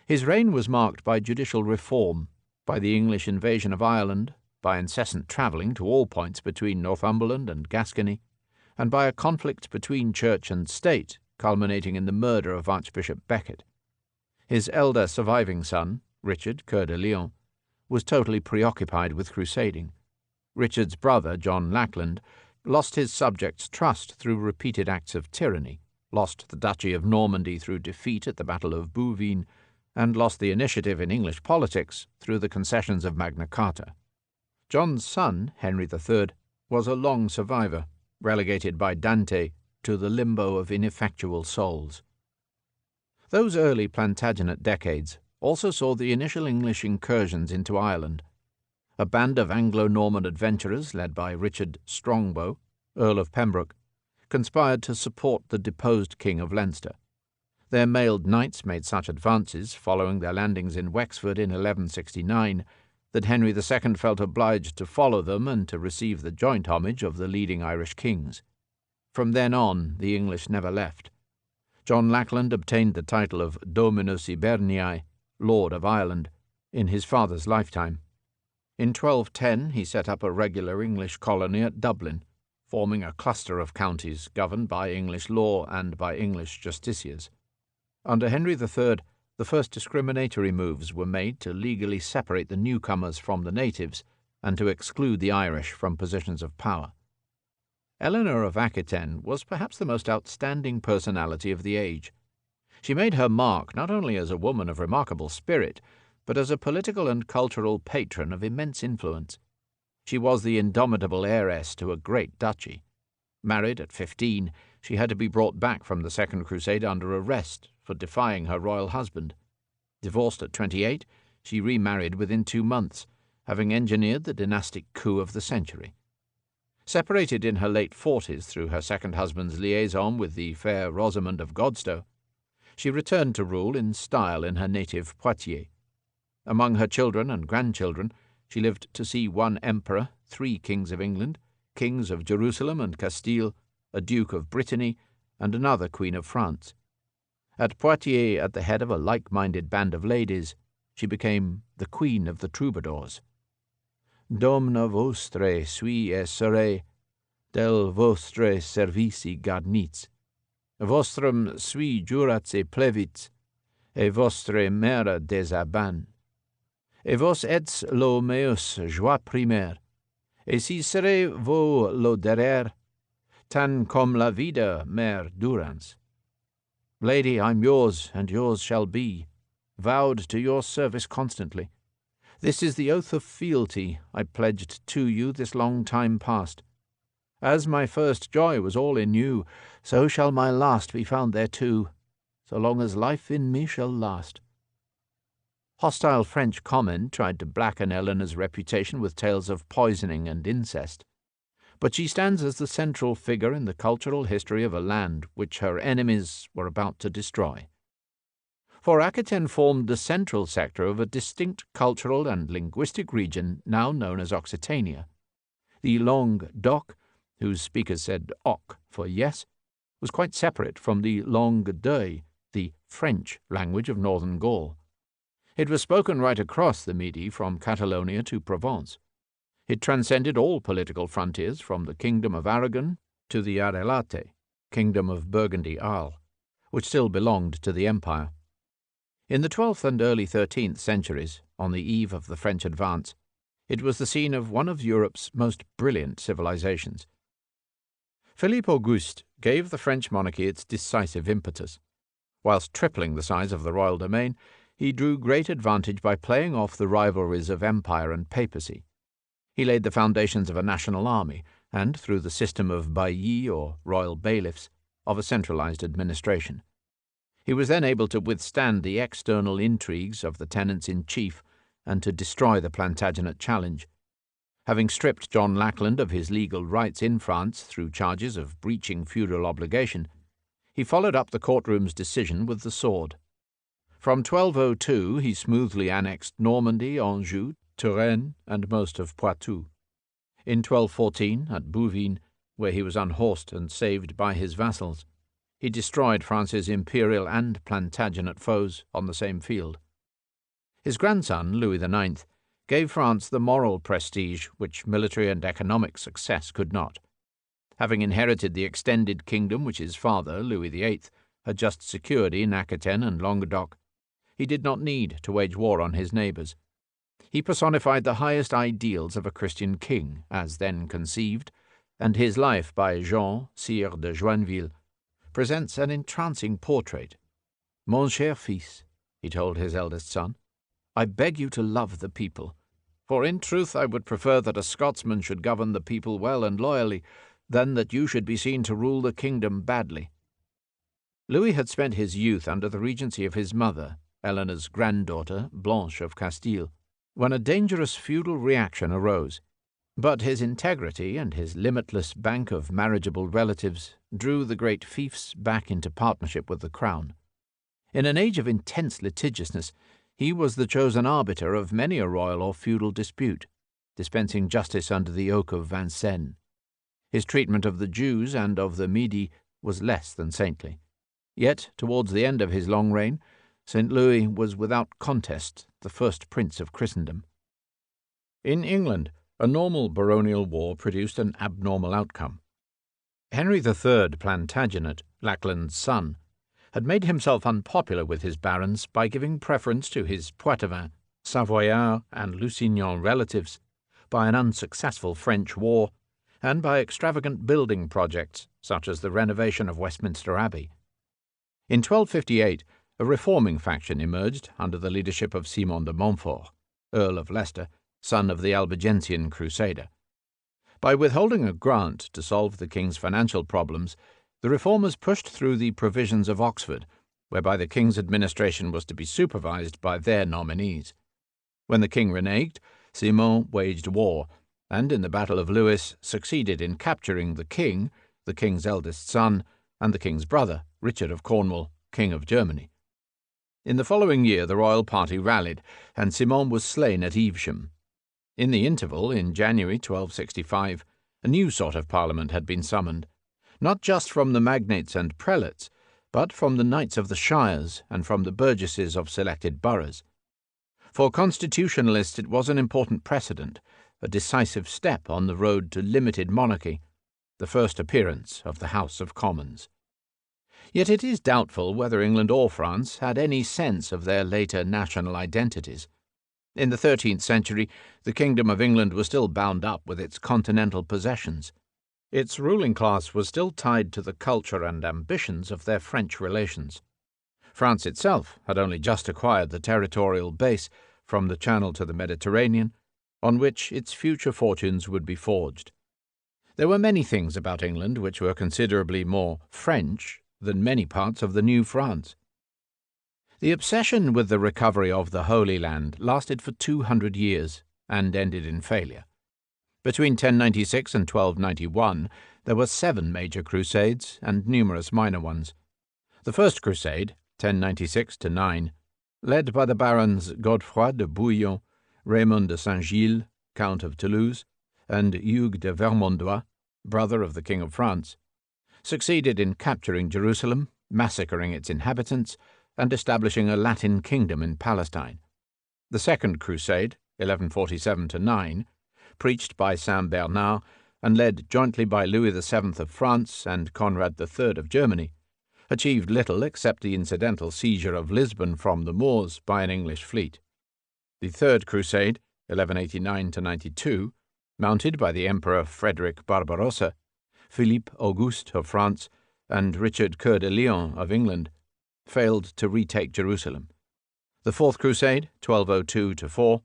His reign was marked by judicial reform, by the English invasion of Ireland, by incessant travelling to all points between Northumberland and Gascony, and by a conflict between church and state, culminating in the murder of Archbishop Becket. His elder surviving son, Richard, Coeur de Lion, was totally preoccupied with crusading. Richard's brother, John Lackland, lost his subjects' trust through repeated acts of tyranny, lost the Duchy of Normandy through defeat at the Battle of Bouvines, and lost the initiative in English politics through the concessions of Magna Carta. John's son, Henry III, was a long survivor, relegated by Dante to the limbo of ineffectual souls. Those early Plantagenet decades also saw the initial English incursions into Ireland. A band of Anglo-Norman adventurers led by Richard Strongbow, Earl of Pembroke, conspired to support the deposed King of Leinster. Their mailed knights made such advances following their landings in Wexford in 1169 that Henry II felt obliged to follow them and to receive the joint homage of the leading Irish kings. From then on, the English never left. John Lackland obtained the title of Dominus Hiberniae, Lord of Ireland, in his father's lifetime. In 1210 he set up a regular English colony at Dublin, forming a cluster of counties governed by English law and by English justiciars. Under Henry III, the first discriminatory moves were made to legally separate the newcomers from the natives and to exclude the Irish from positions of power. Eleanor of Aquitaine was perhaps the most outstanding personality of the age. She made her mark not only as a woman of remarkable spirit, but as a political and cultural patron of immense influence. She was the indomitable heiress to a great duchy. Married at 15, she had to be brought back from the Second Crusade under arrest for defying her royal husband. Divorced at 28, she remarried within 2 months, having engineered the dynastic coup of the century. Separated in her late 40s through her second husband's liaison with the fair Rosamond of Godstow, she returned to rule in style in her native Poitiers. Among her children and grandchildren, she lived to see one emperor, 3 kings of England, kings of Jerusalem and Castile, a duke of Brittany, and another queen of France. At Poitiers, at the head of a like-minded band of ladies, she became the queen of the troubadours. Domna vostre suis et serai, del vostre servici garnits. Vostrum sui jurats et plevits, et vostre mère des abans. Et vos ets lo meus joie primaire, et si serez vos lo derrière, tan comme la vida mère durance. Lady, I'm yours, and yours shall be, vowed to your service constantly. This is the oath of fealty I pledged to you this long time past. As my first joy was all in you, so shall my last be found there too, so long as life in me shall last. Hostile French comment tried to blacken Eleanor's reputation with tales of poisoning and incest, but she stands as the central figure in the cultural history of a land which her enemies were about to destroy. For Aquitaine formed the central sector of a distinct cultural and linguistic region now known as Occitania. The Langue-d'Oc, whose speakers said "oc" for yes, was quite separate from the Langue-d'Oil, the French language of northern Gaul. It was spoken right across the Midi from Catalonia to Provence. It transcended all political frontiers from the Kingdom of Aragon to the Arelate, Kingdom of Burgundy-Arles, which still belonged to the Empire. In the 12th and early 13th centuries, on the eve of the French advance, it was the scene of one of Europe's most brilliant civilizations. Philippe Auguste gave the French monarchy its decisive impetus. Whilst tripling the size of the royal domain, he drew great advantage by playing off the rivalries of empire and papacy. He laid the foundations of a national army, and, through the system of baillis or royal bailiffs, of a centralized administration. He was then able to withstand the external intrigues of the tenants-in-chief and to destroy the Plantagenet challenge. Having stripped John Lackland of his legal rights in France through charges of breaching feudal obligation, he followed up the courtroom's decision with the sword. From 1202 he smoothly annexed Normandy, Anjou, Touraine, and most of Poitou. In 1214, at Bouvines, where he was unhorsed and saved by his vassals, he destroyed France's imperial and Plantagenet foes on the same field. His grandson, Louis IX, gave France the moral prestige which military and economic success could not. Having inherited the extended kingdom which his father, Louis VIII, had just secured in Aquitaine and Languedoc, he did not need to wage war on his neighbours. He personified the highest ideals of a Christian king, as then conceived, and his life by Jean, Sire de Joinville, presents an entrancing portrait. "Mon cher fils," he told his eldest son, "I beg you to love the people, for in truth I would prefer that a Scotsman should govern the people well and loyally, than that you should be seen to rule the kingdom badly." Louis had spent his youth under the regency of his mother, Eleanor's granddaughter, Blanche of Castile, when a dangerous feudal reaction arose. But his integrity and his limitless bank of marriageable relatives drew the great fiefs back into partnership with the crown. In an age of intense litigiousness, he was the chosen arbiter of many a royal or feudal dispute, dispensing justice under the oak of Vincennes. His treatment of the Jews and of the Midi was less than saintly. Yet, towards the end of his long reign, St. Louis was without contest the first prince of Christendom. In England, a normal baronial war produced an abnormal outcome. Henry III Plantagenet, Lackland's son, had made himself unpopular with his barons by giving preference to his Poitevin, Savoyard, and Lusignan relatives, by an unsuccessful French war, and by extravagant building projects such as the renovation of Westminster Abbey. In 1258, a reforming faction emerged under the leadership of Simon de Montfort, Earl of Leicester, son of the Albigensian crusader. By withholding a grant to solve the king's financial problems, the reformers pushed through the provisions of Oxford, whereby the king's administration was to be supervised by their nominees. When the king reneged, Simon waged war, and in the Battle of Lewes succeeded in capturing the king's eldest son, and the king's brother, Richard of Cornwall, King of Germany. In the following year the royal party rallied, and Simon was slain at Evesham. In the interval, in January 1265, a new sort of parliament had been summoned, not just from the magnates and prelates, but from the knights of the shires and from the burgesses of selected boroughs. For constitutionalists it was an important precedent, a decisive step on the road to limited monarchy, the first appearance of the House of Commons. Yet it is doubtful whether England or France had any sense of their later national identities. In the 13th century, the Kingdom of England was still bound up with its continental possessions. Its ruling class was still tied to the culture and ambitions of their French relations. France itself had only just acquired the territorial base from the Channel to the Mediterranean, on which its future fortunes would be forged. There were many things about England which were considerably more French than many parts of the new France. The obsession with the recovery of the Holy Land lasted for 200 years and ended in failure. Between 1096 and 1291, there were 7 major crusades and numerous minor ones. The First Crusade, 1096-9, led by the barons Godefroy de Bouillon, Raymond de Saint-Gilles, Count of Toulouse, and Hugues de Vermandois, brother of the King of France, succeeded in capturing Jerusalem, massacring its inhabitants, and establishing a Latin kingdom in Palestine. The Second Crusade, 1147-9, preached by Saint Bernard and led jointly by Louis VII of France and Conrad III of Germany, achieved little except the incidental seizure of Lisbon from the Moors by an English fleet. The Third Crusade, 1189-92, mounted by the Emperor Frederick Barbarossa, Philippe Auguste of France, and Richard Coeur de Lion of England, failed to retake Jerusalem. The Fourth Crusade, 1202-4,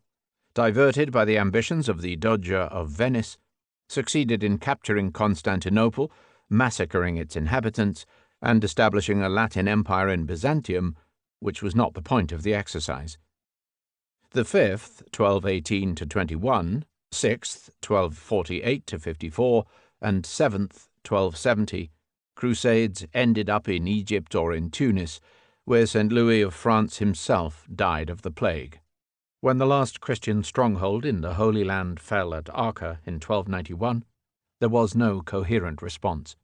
diverted by the ambitions of the Doge of Venice, succeeded in capturing Constantinople, massacring its inhabitants, and establishing a Latin empire in Byzantium, which was not the point of the exercise. The Fifth, 1218-21, Sixth, 1248-54, and Seventh, 1270, crusades ended up in Egypt or in Tunis, where St. Louis of France himself died of the plague. When the last Christian stronghold in the Holy Land fell at Acre in 1291, there was no coherent response.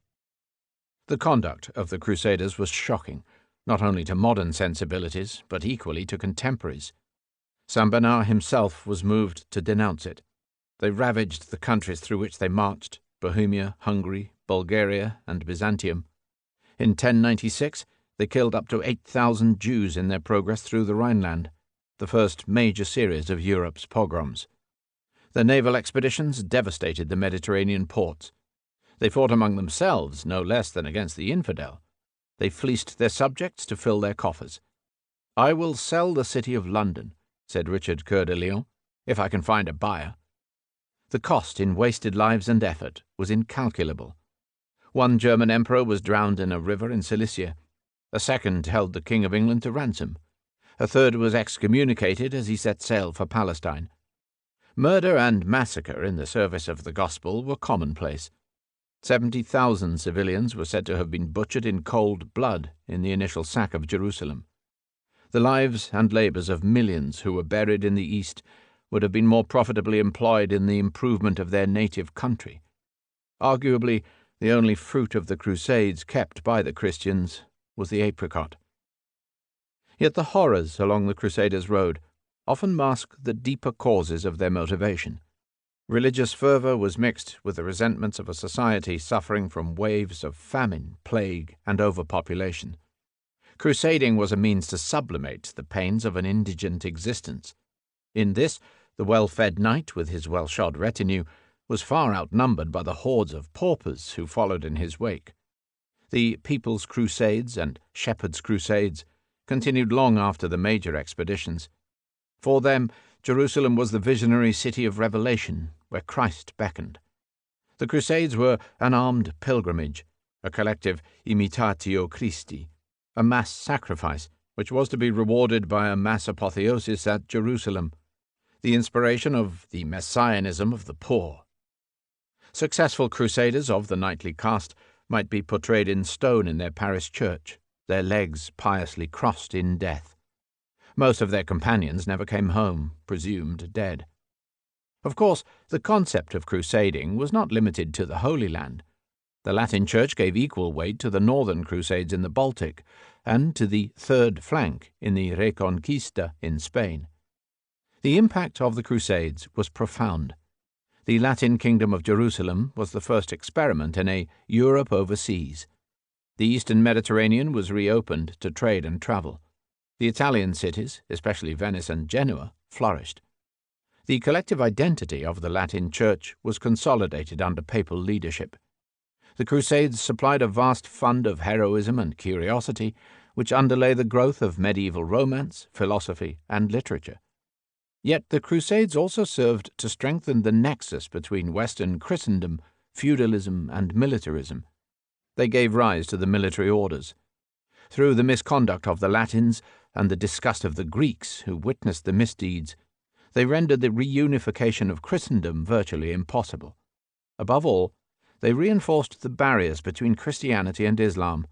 The conduct of the Crusaders was shocking, not only to modern sensibilities, but equally to contemporaries. Saint Bernard himself was moved to denounce it. They ravaged the countries through which they marched, Bohemia, Hungary, Bulgaria, and Byzantium. In 1096, they killed up to 8,000 Jews in their progress through the Rhineland, the first major series of Europe's pogroms. Their naval expeditions devastated the Mediterranean ports. They fought among themselves no less than against the infidel. They fleeced their subjects to fill their coffers. "I will sell the city of London," said Richard Coeur de Lion, "if I can find a buyer." The cost in wasted lives and effort was incalculable. One German emperor was drowned in a river in Cilicia. A second held the King of England to ransom. A third was excommunicated as he set sail for Palestine. Murder and massacre in the service of the gospel were commonplace. 70,000 civilians were said to have been butchered in cold blood in the initial sack of Jerusalem. The lives and labours of millions who were buried in the East would have been more profitably employed in the improvement of their native country. Arguably, the only fruit of the Crusades kept by the Christians was the apricot. Yet the horrors along the Crusaders' road often mask the deeper causes of their motivation. Religious fervour was mixed with the resentments of a society suffering from waves of famine, plague, and overpopulation. Crusading was a means to sublimate the pains of an indigent existence. In this, the well-fed knight with his well-shod retinue was far outnumbered by the hordes of paupers who followed in his wake. The People's Crusades and Shepherds' Crusades continued long after the major expeditions. For them, Jerusalem was the visionary city of revelation, where Christ beckoned. The Crusades were an armed pilgrimage, a collective imitatio Christi, a mass sacrifice which was to be rewarded by a mass apotheosis at Jerusalem, the inspiration of the messianism of the poor, Successful crusaders of the knightly caste might be portrayed in stone in their parish church, their legs piously crossed in death. Most of their companions never came home, presumed dead. Of course, the concept of crusading was not limited to the Holy Land. The Latin Church gave equal weight to the northern crusades in the Baltic and to the Third Flank in the Reconquista in Spain. The impact of the Crusades was profound. The Latin Kingdom of Jerusalem was the first experiment in a Europe overseas. The eastern Mediterranean was reopened to trade and travel. The Italian cities, especially Venice and Genoa, flourished. The collective identity of the Latin Church was consolidated under papal leadership. The Crusades supplied a vast fund of heroism and curiosity, which underlay the growth of medieval romance, philosophy, and literature. Yet the Crusades also served to strengthen the nexus between Western Christendom, feudalism, and militarism. They gave rise to the military orders. Through the misconduct of the Latins and the disgust of the Greeks who witnessed the misdeeds, they rendered the reunification of Christendom virtually impossible. Above all, they reinforced the barriers between Christianity and Islam,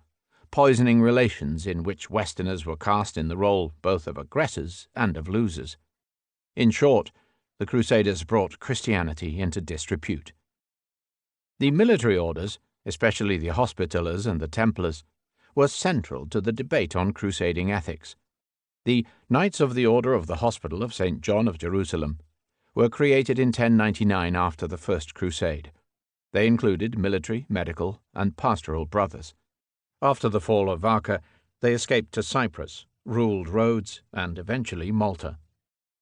poisoning relations in which Westerners were cast in the role both of aggressors and of losers. In short, the Crusaders brought Christianity into disrepute. The military orders, especially the Hospitallers and the Templars, were central to the debate on crusading ethics. The Knights of the Order of the Hospital of St. John of Jerusalem were created in 1099 after the First Crusade. They included military, medical, and pastoral brothers. After the fall of Acre, they escaped to Cyprus, ruled Rhodes, and eventually Malta.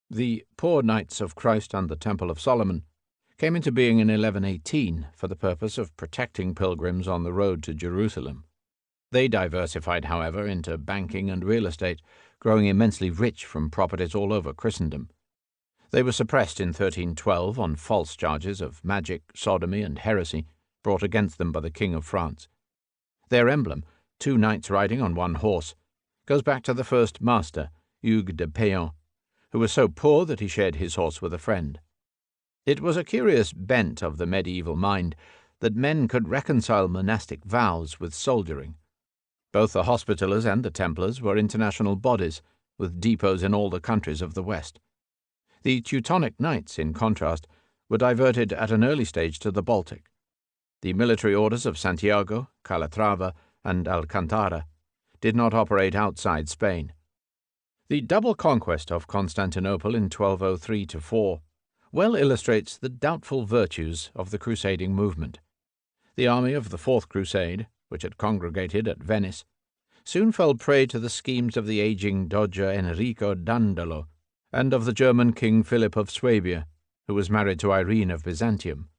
The Poor Knights of Christ and the Temple of Solomon came into being in 1118 for the purpose of protecting pilgrims on the road to Jerusalem. They diversified, however, into banking and real estate, growing immensely rich from properties all over Christendom. They were suppressed in 1312 on false charges of magic, sodomy, and heresy brought against them by the King of France. Their emblem, two knights riding on one horse, goes back to the first master, Hugues de Péan, who was so poor that he shared his horse with a friend. It was a curious bent of the medieval mind that men could reconcile monastic vows with soldiering. Both the Hospitallers and the Templars were international bodies, with depots in all the countries of the West. The Teutonic Knights, in contrast, were diverted at an early stage to the Baltic. The military orders of Santiago, Calatrava, and Alcantara did not operate outside Spain. The double conquest of Constantinople in 1203–4 well illustrates the doubtful virtues of the crusading movement. The army of the Fourth Crusade, which had congregated at Venice, soon fell prey to the schemes of the aging Doge Enrico Dandolo and of the German King Philip of Swabia, who was married to Irene of Byzantium.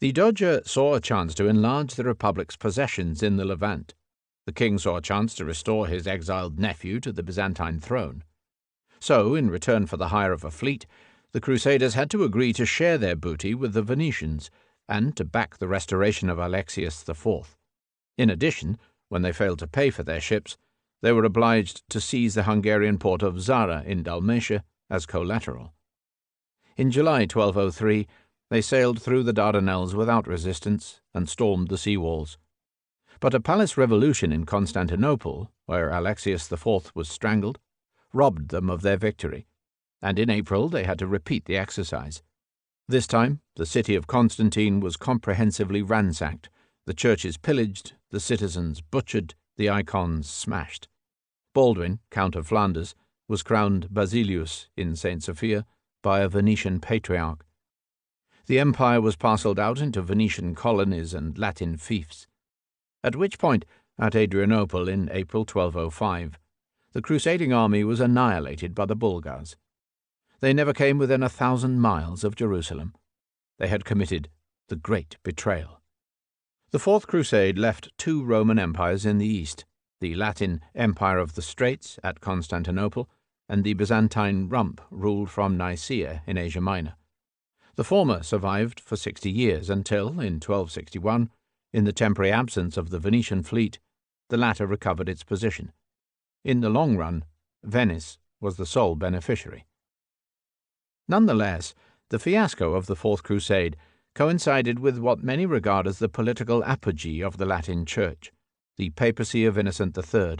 The Doge saw a chance to enlarge the Republic's possessions in the Levant. The king saw a chance to restore his exiled nephew to the Byzantine throne. So, in return for the hire of a fleet, the Crusaders had to agree to share their booty with the Venetians and to back the restoration of Alexius IV. In addition, when they failed to pay for their ships, they were obliged to seize the Hungarian port of Zara in Dalmatia as collateral. In July 1203, they sailed through the Dardanelles without resistance and stormed the sea walls. But a palace revolution in Constantinople, where Alexius IV was strangled, robbed them of their victory, and in April they had to repeat the exercise. This time, the city of Constantine was comprehensively ransacked, the churches pillaged, the citizens butchered, the icons smashed. Baldwin, Count of Flanders, was crowned Basilius in St. Sophia by a Venetian patriarch. The empire was parcelled out into Venetian colonies and Latin fiefs. At which point, at Adrianople in April 1205, the crusading army was annihilated by the Bulgars. They never came within 1,000 miles of Jerusalem. They had committed the great betrayal. The Fourth Crusade left two Roman empires in the east, the Latin Empire of the Straits at Constantinople and the Byzantine Rump ruled from Nicaea in Asia Minor. The former survived for 60 years until, in 1261, in the temporary absence of the Venetian fleet, the latter recovered its position. In the long run, Venice was the sole beneficiary. Nonetheless, the fiasco of the Fourth Crusade coincided with what many regard as the political apogee of the Latin Church, the papacy of Innocent III.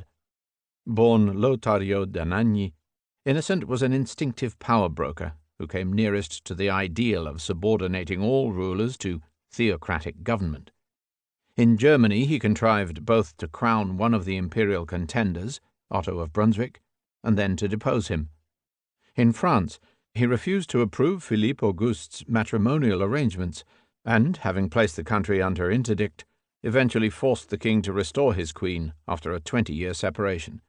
Born Lothario d'Anagni, Innocent was an instinctive power broker who came nearest to the ideal of subordinating all rulers to theocratic government. In Germany he contrived both to crown one of the imperial contenders, Otto of Brunswick, and then to depose him. In France he refused to approve Philippe Auguste's matrimonial arrangements, and, having placed the country under interdict, eventually forced the king to restore his queen after a 20-year separation.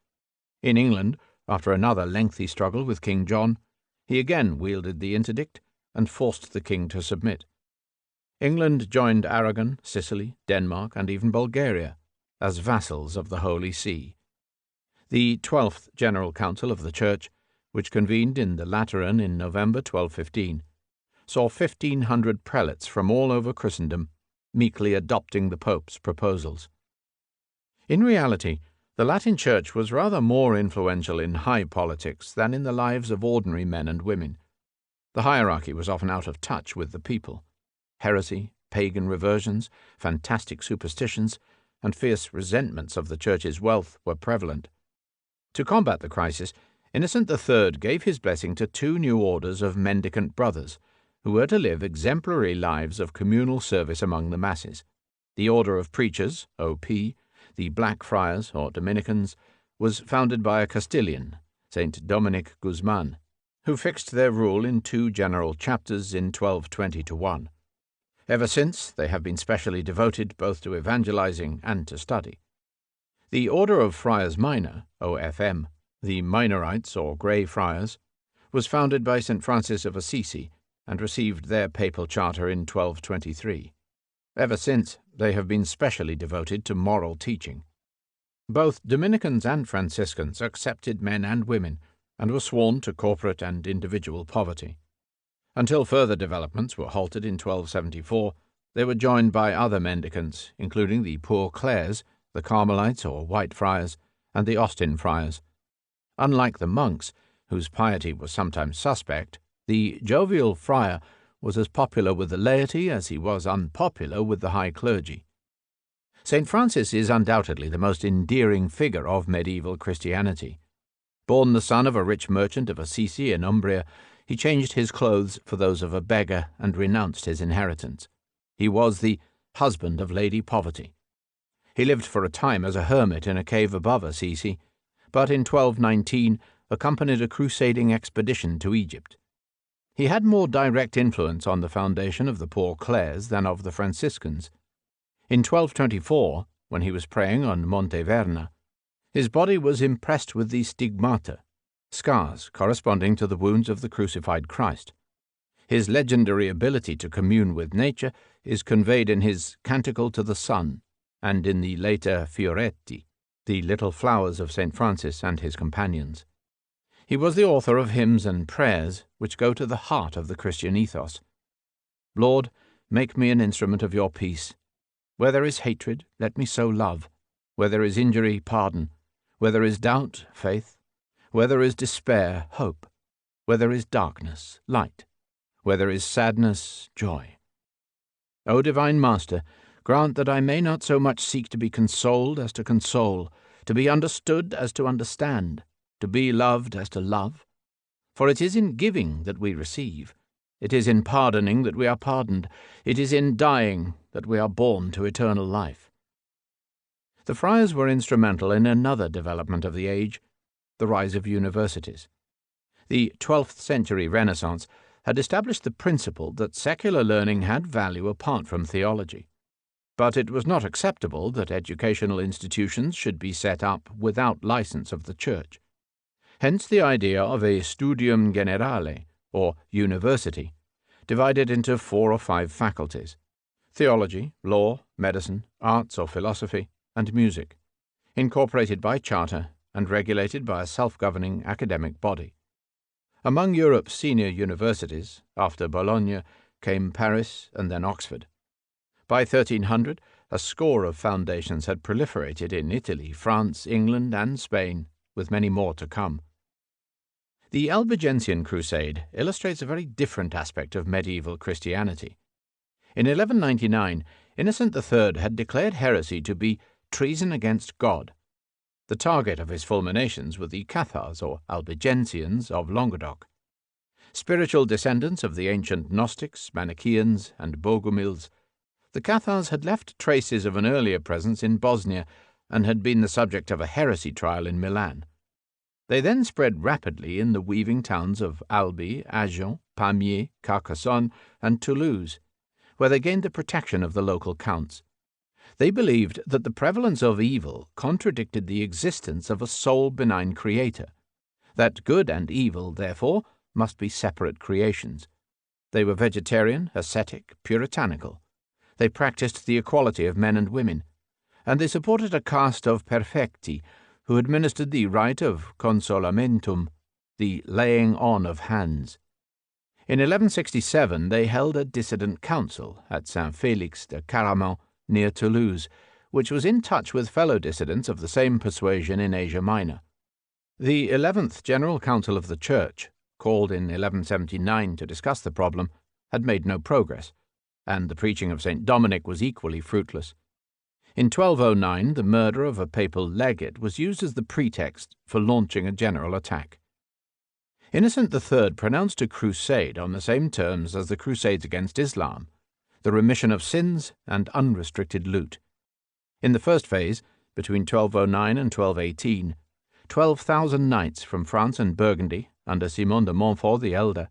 In England, after another lengthy struggle with King John, he again wielded the interdict and forced the king to submit. England joined Aragon, Sicily, Denmark, and even Bulgaria as vassals of the Holy See. The 12th General Council of the Church, which convened in the Lateran in November 1215, saw 1,500 prelates from all over Christendom meekly adopting the Pope's proposals. In reality, the Latin Church was rather more influential in high politics than in the lives of ordinary men and women. The hierarchy was often out of touch with the people. Heresy, pagan reversions, fantastic superstitions, and fierce resentments of the Church's wealth were prevalent. To combat the crisis, Innocent III gave his blessing to 2 new orders of mendicant brothers, who were to live exemplary lives of communal service among the masses. The Order of Preachers, O.P., the Black Friars, or Dominicans, was founded by a Castilian, Saint Dominic Guzman, who fixed their rule in 2 general chapters in 1220-1. Ever since, they have been specially devoted both to evangelizing and to study. The Order of Friars Minor, OFM, the Minorites or Grey Friars, was founded by St. Francis of Assisi and received their papal charter in 1223. Ever since, they have been specially devoted to moral teaching. Both Dominicans and Franciscans accepted men and women and were sworn to corporate and individual poverty. Until further developments were halted in 1274, they were joined by other mendicants, including the Poor Clares, the Carmelites or White Friars, and the Austin Friars. Unlike the monks, whose piety was sometimes suspect, the jovial friar was as popular with the laity as he was unpopular with the high clergy. St. Francis is undoubtedly the most endearing figure of medieval Christianity. Born the son of a rich merchant of Assisi in Umbria, he changed his clothes for those of a beggar and renounced his inheritance. He was the husband of Lady Poverty. He lived for a time as a hermit in a cave above Assisi, but in 1219 accompanied a crusading expedition to Egypt. He had more direct influence on the foundation of the Poor Clares than of the Franciscans. In 1224, when he was praying on Monte Verna, his body was impressed with the stigmata, scars corresponding to the wounds of the crucified Christ. His legendary ability to commune with nature is conveyed in his Canticle to the Sun and in the later Fioretti, the little flowers of St. Francis and his companions. He was the author of hymns and prayers which go to the heart of the Christian ethos. Lord, make me an instrument of your peace. Where there is hatred, let me sow love. Where there is injury, pardon. Where there is doubt, faith. Where there is despair, hope. Where there is darkness, light. Where there is sadness, joy. O divine Master, grant that I may not so much seek to be consoled as to console, to be understood as to understand, to be loved as to love. For it is in giving that we receive. It is in pardoning that we are pardoned. It is in dying that we are born to eternal life. The friars were instrumental in another development of the age, the rise of universities. The 12th century Renaissance had established the principle that secular learning had value apart from theology. But it was not acceptable that educational institutions should be set up without license of the Church. Hence the idea of a studium generale, or university, divided into 4 or 5 faculties: theology, law, medicine, arts or philosophy, and music, incorporated by charter and regulated by a self-governing academic body. Among Europe's senior universities, after Bologna, came Paris and then Oxford. By 1300, a score of foundations had proliferated in Italy, France, England, and Spain, with many more to come. The Albigensian Crusade illustrates a very different aspect of medieval Christianity. In 1199, Innocent III had declared heresy to be treason against God. The target of his fulminations were the Cathars or Albigensians of Languedoc. Spiritual descendants of the ancient Gnostics, Manichaeans, and Bogumils, the Cathars had left traces of an earlier presence in Bosnia and had been the subject of a heresy trial in Milan. They then spread rapidly in the weaving towns of Albi, Agen, Pamiers, Carcassonne, and Toulouse, where they gained the protection of the local counts. They believed that the prevalence of evil contradicted the existence of a sole benign creator, that good and evil, therefore, must be separate creations. They were vegetarian, ascetic, puritanical. They practiced the equality of men and women, and they supported a caste of perfecti who administered the rite of consolamentum, the laying on of hands. In 1167 they held a dissident council at Saint Felix de Caraman near Toulouse, which was in touch with fellow dissidents of the same persuasion in Asia Minor. The 11th General Council of the Church, called in 1179 to discuss the problem, had made no progress, and the preaching of St. Dominic was equally fruitless. In 1209 the murder of a papal legate was used as the pretext for launching a general attack. Innocent III pronounced a crusade on the same terms as the Crusades against Islam, the remission of sins and unrestricted loot. In the first phase, between 1209 and 1218, 12,000 knights from France and Burgundy, under Simon de Montfort the Elder,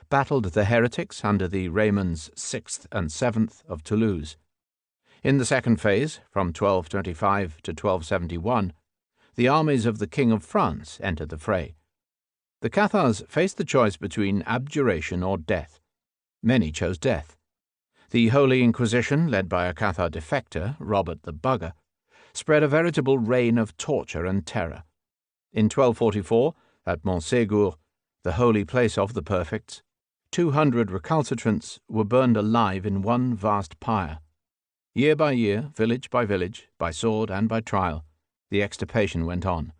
battled the heretics under the Raymonds VI and VII of Toulouse. In the second phase, from 1225 to 1271, the armies of the King of France entered the fray. The Cathars faced the choice between abjuration or death. Many chose death. The Holy Inquisition, led by a Cathar defector, Robert the Bugger, spread a veritable reign of torture and terror. In 1244, at Montségur, the holy place of the perfects, 200 recalcitrants were burned alive in one vast pyre. Year by year, village by village, by sword and by trial, the extirpation went on.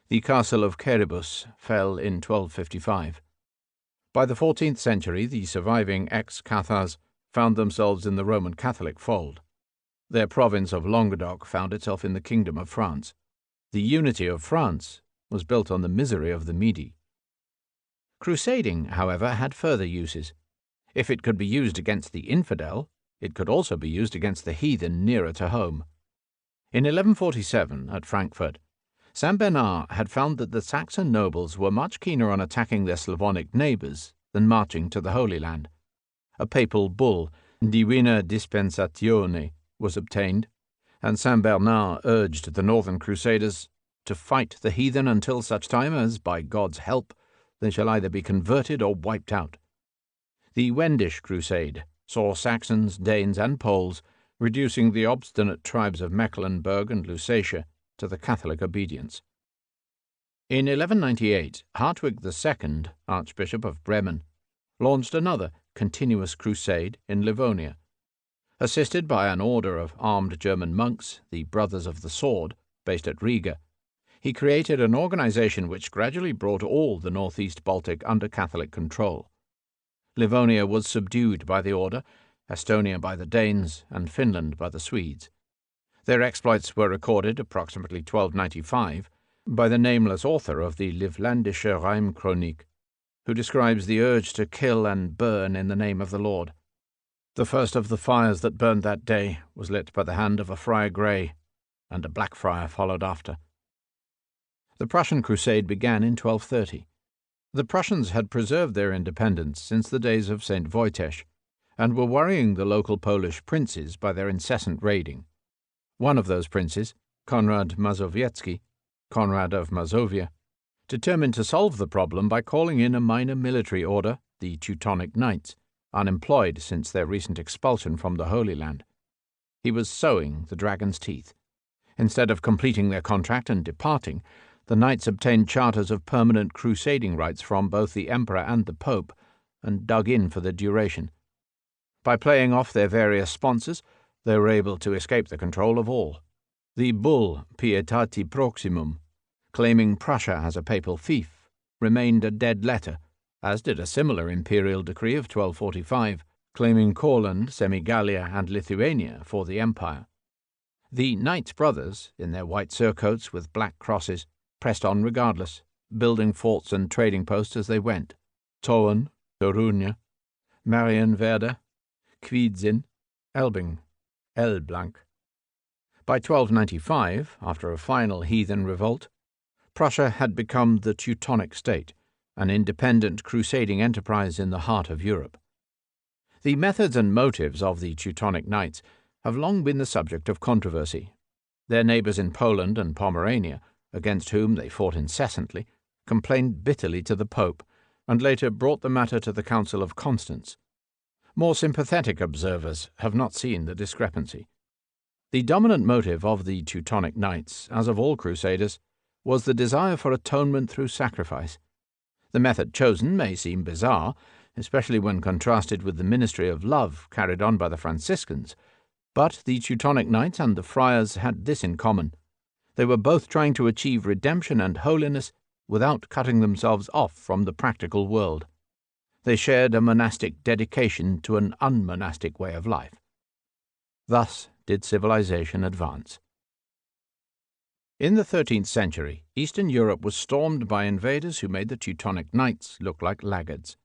The castle of Quéribus fell in 1255. By the 14th century, the surviving ex-Cathars found themselves in the Roman Catholic fold. Their province of Languedoc found itself in the Kingdom of France. The unity of France was built on the misery of the Midi. Crusading, however, had further uses. If it could be used against the infidel, it could also be used against the heathen nearer to home. In 1147, at Frankfurt, Saint Bernard had found that the Saxon nobles were much keener on attacking their Slavonic neighbours than marching to the Holy Land. A papal bull, Divina Dispensatione, was obtained, and Saint Bernard urged the northern crusaders to fight the heathen until such time as, by God's help, they shall either be converted or wiped out. The Wendish Crusade saw Saxons, Danes, and Poles reducing the obstinate tribes of Mecklenburg and Lusatia to the Catholic obedience. In 1198, Hartwig II, Archbishop of Bremen, launched another continuous crusade in Livonia. Assisted by an order of armed German monks, the Brothers of the Sword, based at Riga, he created an organization which gradually brought all the northeast Baltic under Catholic control. Livonia was subdued by the order, Estonia by the Danes, and Finland by the Swedes. Their exploits were recorded approximately 1295 by the nameless author of the Livlandische Reimchronik, who describes the urge to kill and burn in the name of the Lord. The first of the fires that burned that day was lit by the hand of a Friar Grey, and a Black Friar followed after. The Prussian Crusade began in 1230. The Prussians had preserved their independence since the days of St. Wojciech, and were worrying the local Polish princes by their incessant raiding. One of those princes, Konrad Mazowiecki, Conrad of Mazovia, determined to solve the problem by calling in a minor military order, the Teutonic Knights, unemployed since their recent expulsion from the Holy Land. He was sowing the dragon's teeth. Instead of completing their contract and departing, the knights obtained charters of permanent crusading rights from both the emperor and the pope, and dug in for the duration. By playing off their various sponsors, they were able to escape the control of all. The bull Pietati Proximum, claiming Prussia as a papal fief, remained a dead letter, as did a similar imperial decree of 1245, claiming Courland, Semigallia, and Lithuania for the empire. The Knights brothers, in their white surcoats with black crosses, pressed on regardless, building forts and trading posts as they went: Towen, Torunja, Marienwerder, Kwidzyn, Elbing, Elblank. By 1295, after a final heathen revolt, Prussia had become the Teutonic state, an independent crusading enterprise in the heart of Europe. The methods and motives of the Teutonic Knights have long been the subject of controversy. Their neighbours in Poland and Pomerania, against whom they fought incessantly, complained bitterly to the Pope, and later brought the matter to the Council of Constance. More sympathetic observers have not seen the discrepancy. The dominant motive of the Teutonic Knights, as of all crusaders, was the desire for atonement through sacrifice. The method chosen may seem bizarre, especially when contrasted with the ministry of love carried on by the Franciscans, but the Teutonic Knights and the friars had this in common: they were both trying to achieve redemption and holiness without cutting themselves off from the practical world. They shared a monastic dedication to an unmonastic way of life. Thus did civilization advance. In the 13th century, Eastern Europe was stormed by invaders who made the Teutonic Knights look like laggards.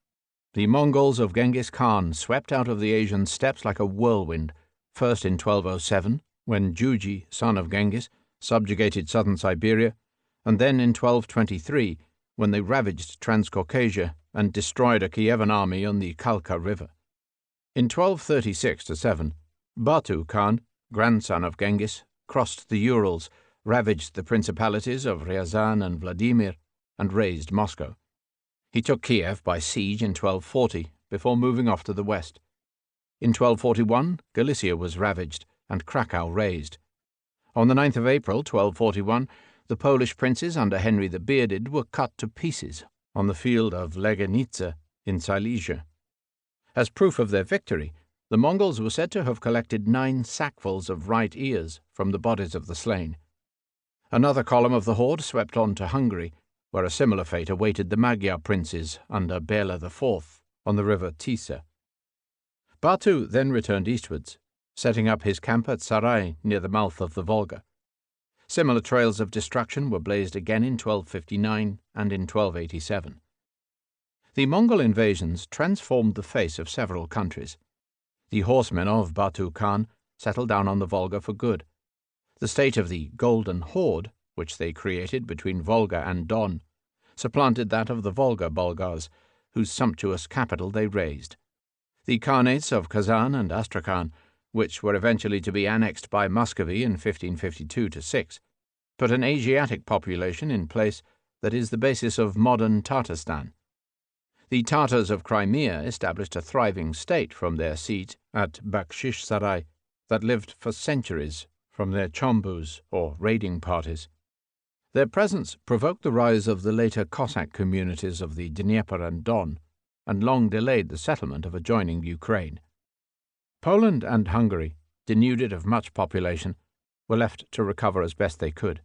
The Mongols of Genghis Khan swept out of the Asian steppes like a whirlwind, first in 1207, when Juji, son of Genghis, subjugated southern Siberia, and then in 1223, when they ravaged Transcaucasia and destroyed a Kievan army on the Kalka River. In 1236-7, Batu Khan, grandson of Genghis, crossed the Urals, ravaged the principalities of Ryazan and Vladimir, and razed Moscow. He took Kiev by siege in 1240, before moving off to the west. In 1241, Galicia was ravaged, and Krakow razed. On the 9th of April, 1241, the Polish princes under Henry the Bearded were cut to pieces on the field of Legenice in Silesia. As proof of their victory, the Mongols were said to have collected 9 sackfuls of right ears from the bodies of the slain. Another column of the horde swept on to Hungary, where a similar fate awaited the Magyar princes under Bela IV on the river Tisa. Batu then returned eastwards, setting up his camp at Sarai near the mouth of the Volga. Similar trails of destruction were blazed again in 1259 and in 1287. The Mongol invasions transformed the face of several countries. The horsemen of Batu Khan settled down on the Volga for good. The state of the Golden Horde, which they created between Volga and Don, supplanted that of the Volga Bulgars, whose sumptuous capital they razed. The Khanates of Kazan and Astrakhan, which were eventually to be annexed by Muscovy in 1552-6, put an Asiatic population in place that is the basis of modern Tatarstan. The Tatars of Crimea established a thriving state from their seat at Bakshish Sarai that lived for centuries from their chombus, or raiding parties. Their presence provoked the rise of the later Cossack communities of the Dnieper and Don, and long delayed the settlement of adjoining Ukraine. Poland and Hungary, denuded of much population, were left to recover as best they could.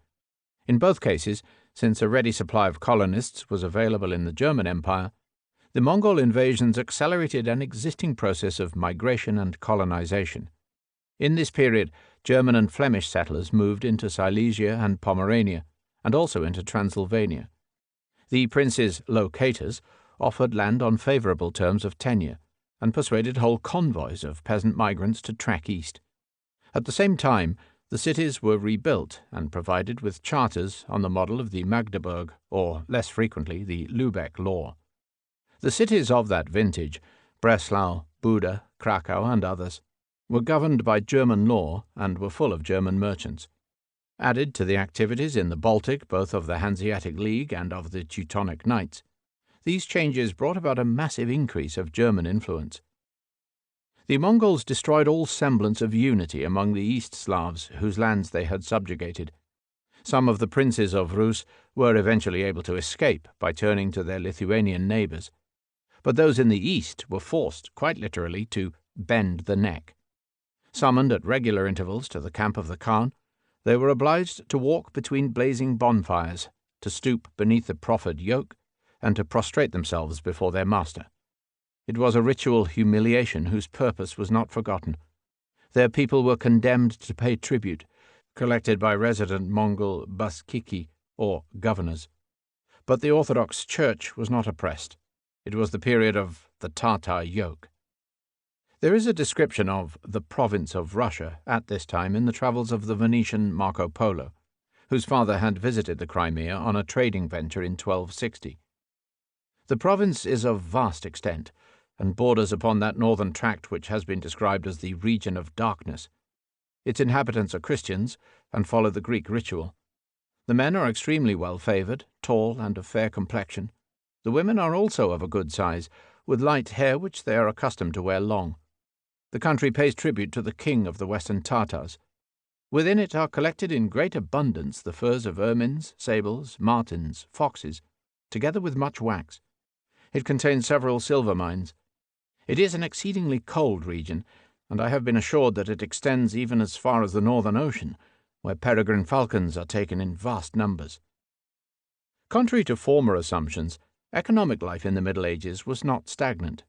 In both cases, since a ready supply of colonists was available in the German Empire, the Mongol invasions accelerated an existing process of migration and colonization. In this period, German and Flemish settlers moved into Silesia and Pomerania, and also into Transylvania. The princes' locators offered land on favourable terms of tenure, and persuaded whole convoys of peasant migrants to trek east. At the same time, the cities were rebuilt and provided with charters on the model of the Magdeburg, or, less frequently, the Lübeck law. The cities of that vintage, Breslau, Buda, Krakow, and others, were governed by German law and were full of German merchants. Added to the activities in the Baltic both of the Hanseatic League and of the Teutonic Knights, these changes brought about a massive increase of German influence. The Mongols destroyed all semblance of unity among the East Slavs whose lands they had subjugated. Some of the princes of Rus were eventually able to escape by turning to their Lithuanian neighbours, but those in the east were forced, quite literally, to bend the neck. Summoned at regular intervals to the camp of the Khan, they were obliged to walk between blazing bonfires, to stoop beneath the proffered yoke, and to prostrate themselves before their master. It was a ritual humiliation whose purpose was not forgotten. Their people were condemned to pay tribute, collected by resident Mongol baskiki, or governors. But the Orthodox Church was not oppressed. It was the period of the Tatar yoke. There is a description of the province of Russia at this time in the travels of the Venetian Marco Polo, whose father had visited the Crimea on a trading venture in 1260. The province is of vast extent, and borders upon that northern tract which has been described as the region of darkness. Its inhabitants are Christians, and follow the Greek ritual. The men are extremely well favoured, tall, and of fair complexion. The women are also of a good size, with light hair which they are accustomed to wear long. The country pays tribute to the king of the Western Tartars. Within it are collected in great abundance the furs of ermines, sables, martens, foxes, together with much wax. It contains several silver mines. It is an exceedingly cold region, and I have been assured that it extends even as far as the Northern Ocean, where peregrine falcons are taken in vast numbers. Contrary to former assumptions, economic life in the Middle Ages was not stagnant.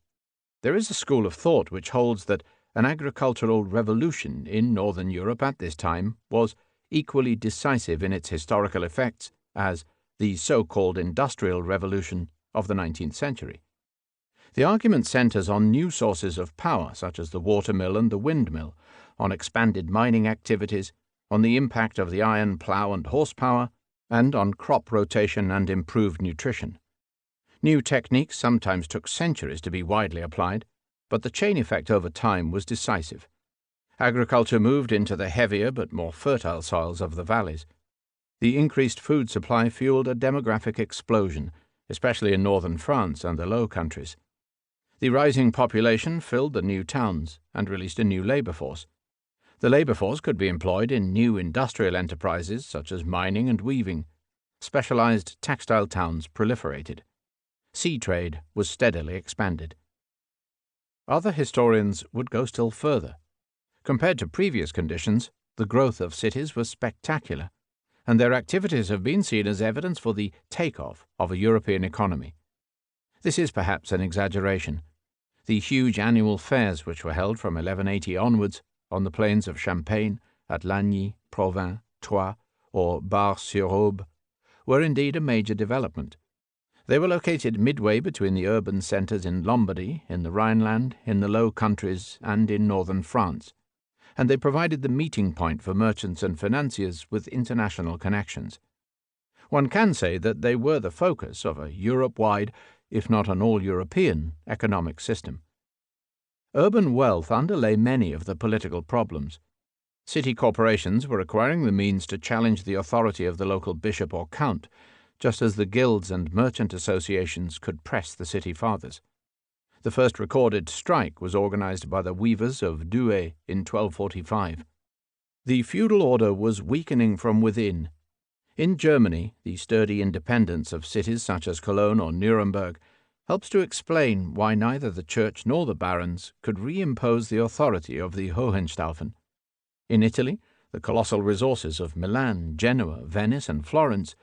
There is a school of thought which holds that an agricultural revolution in Northern Europe at this time was equally decisive in its historical effects as the so-called Industrial Revolution of the 19th century. The argument centers on new sources of power, such as the watermill and the windmill, on expanded mining activities, on the impact of the iron plough and horsepower, and on crop rotation and improved nutrition. New techniques sometimes took centuries to be widely applied, but the chain effect over time was decisive. Agriculture moved into the heavier but more fertile soils of the valleys. The increased food supply fueled a demographic explosion, especially in northern France and the Low Countries. The rising population filled the new towns and released a new labor force. The labor force could be employed in new industrial enterprises such as mining and weaving. Specialized textile towns proliferated. Sea trade was steadily expanded. Other historians would go still further. Compared to previous conditions, the growth of cities was spectacular, and their activities have been seen as evidence for the take-off of a European economy. This is perhaps an exaggeration. The huge annual fairs which were held from 1180 onwards on the plains of Champagne, at Lagny, Provins, Troyes, or Bar-sur-Aube were indeed a major development. They were located midway between the urban centres in Lombardy, in the Rhineland, in the Low Countries, and in northern France, and they provided the meeting point for merchants and financiers with international connections. One can say that they were the focus of a Europe-wide, if not an all-European, economic system. Urban wealth underlay many of the political problems. City corporations were acquiring the means to challenge the authority of the local bishop or count, just as the guilds and merchant associations could press the city fathers. The first recorded strike was organized by the weavers of Douai in 1245. The feudal order was weakening from within. In Germany, the sturdy independence of cities such as Cologne or Nuremberg helps to explain why neither the church nor the barons could reimpose the authority of the Hohenstaufen. In Italy, the colossal resources of Milan, Genoa, Venice, and Florence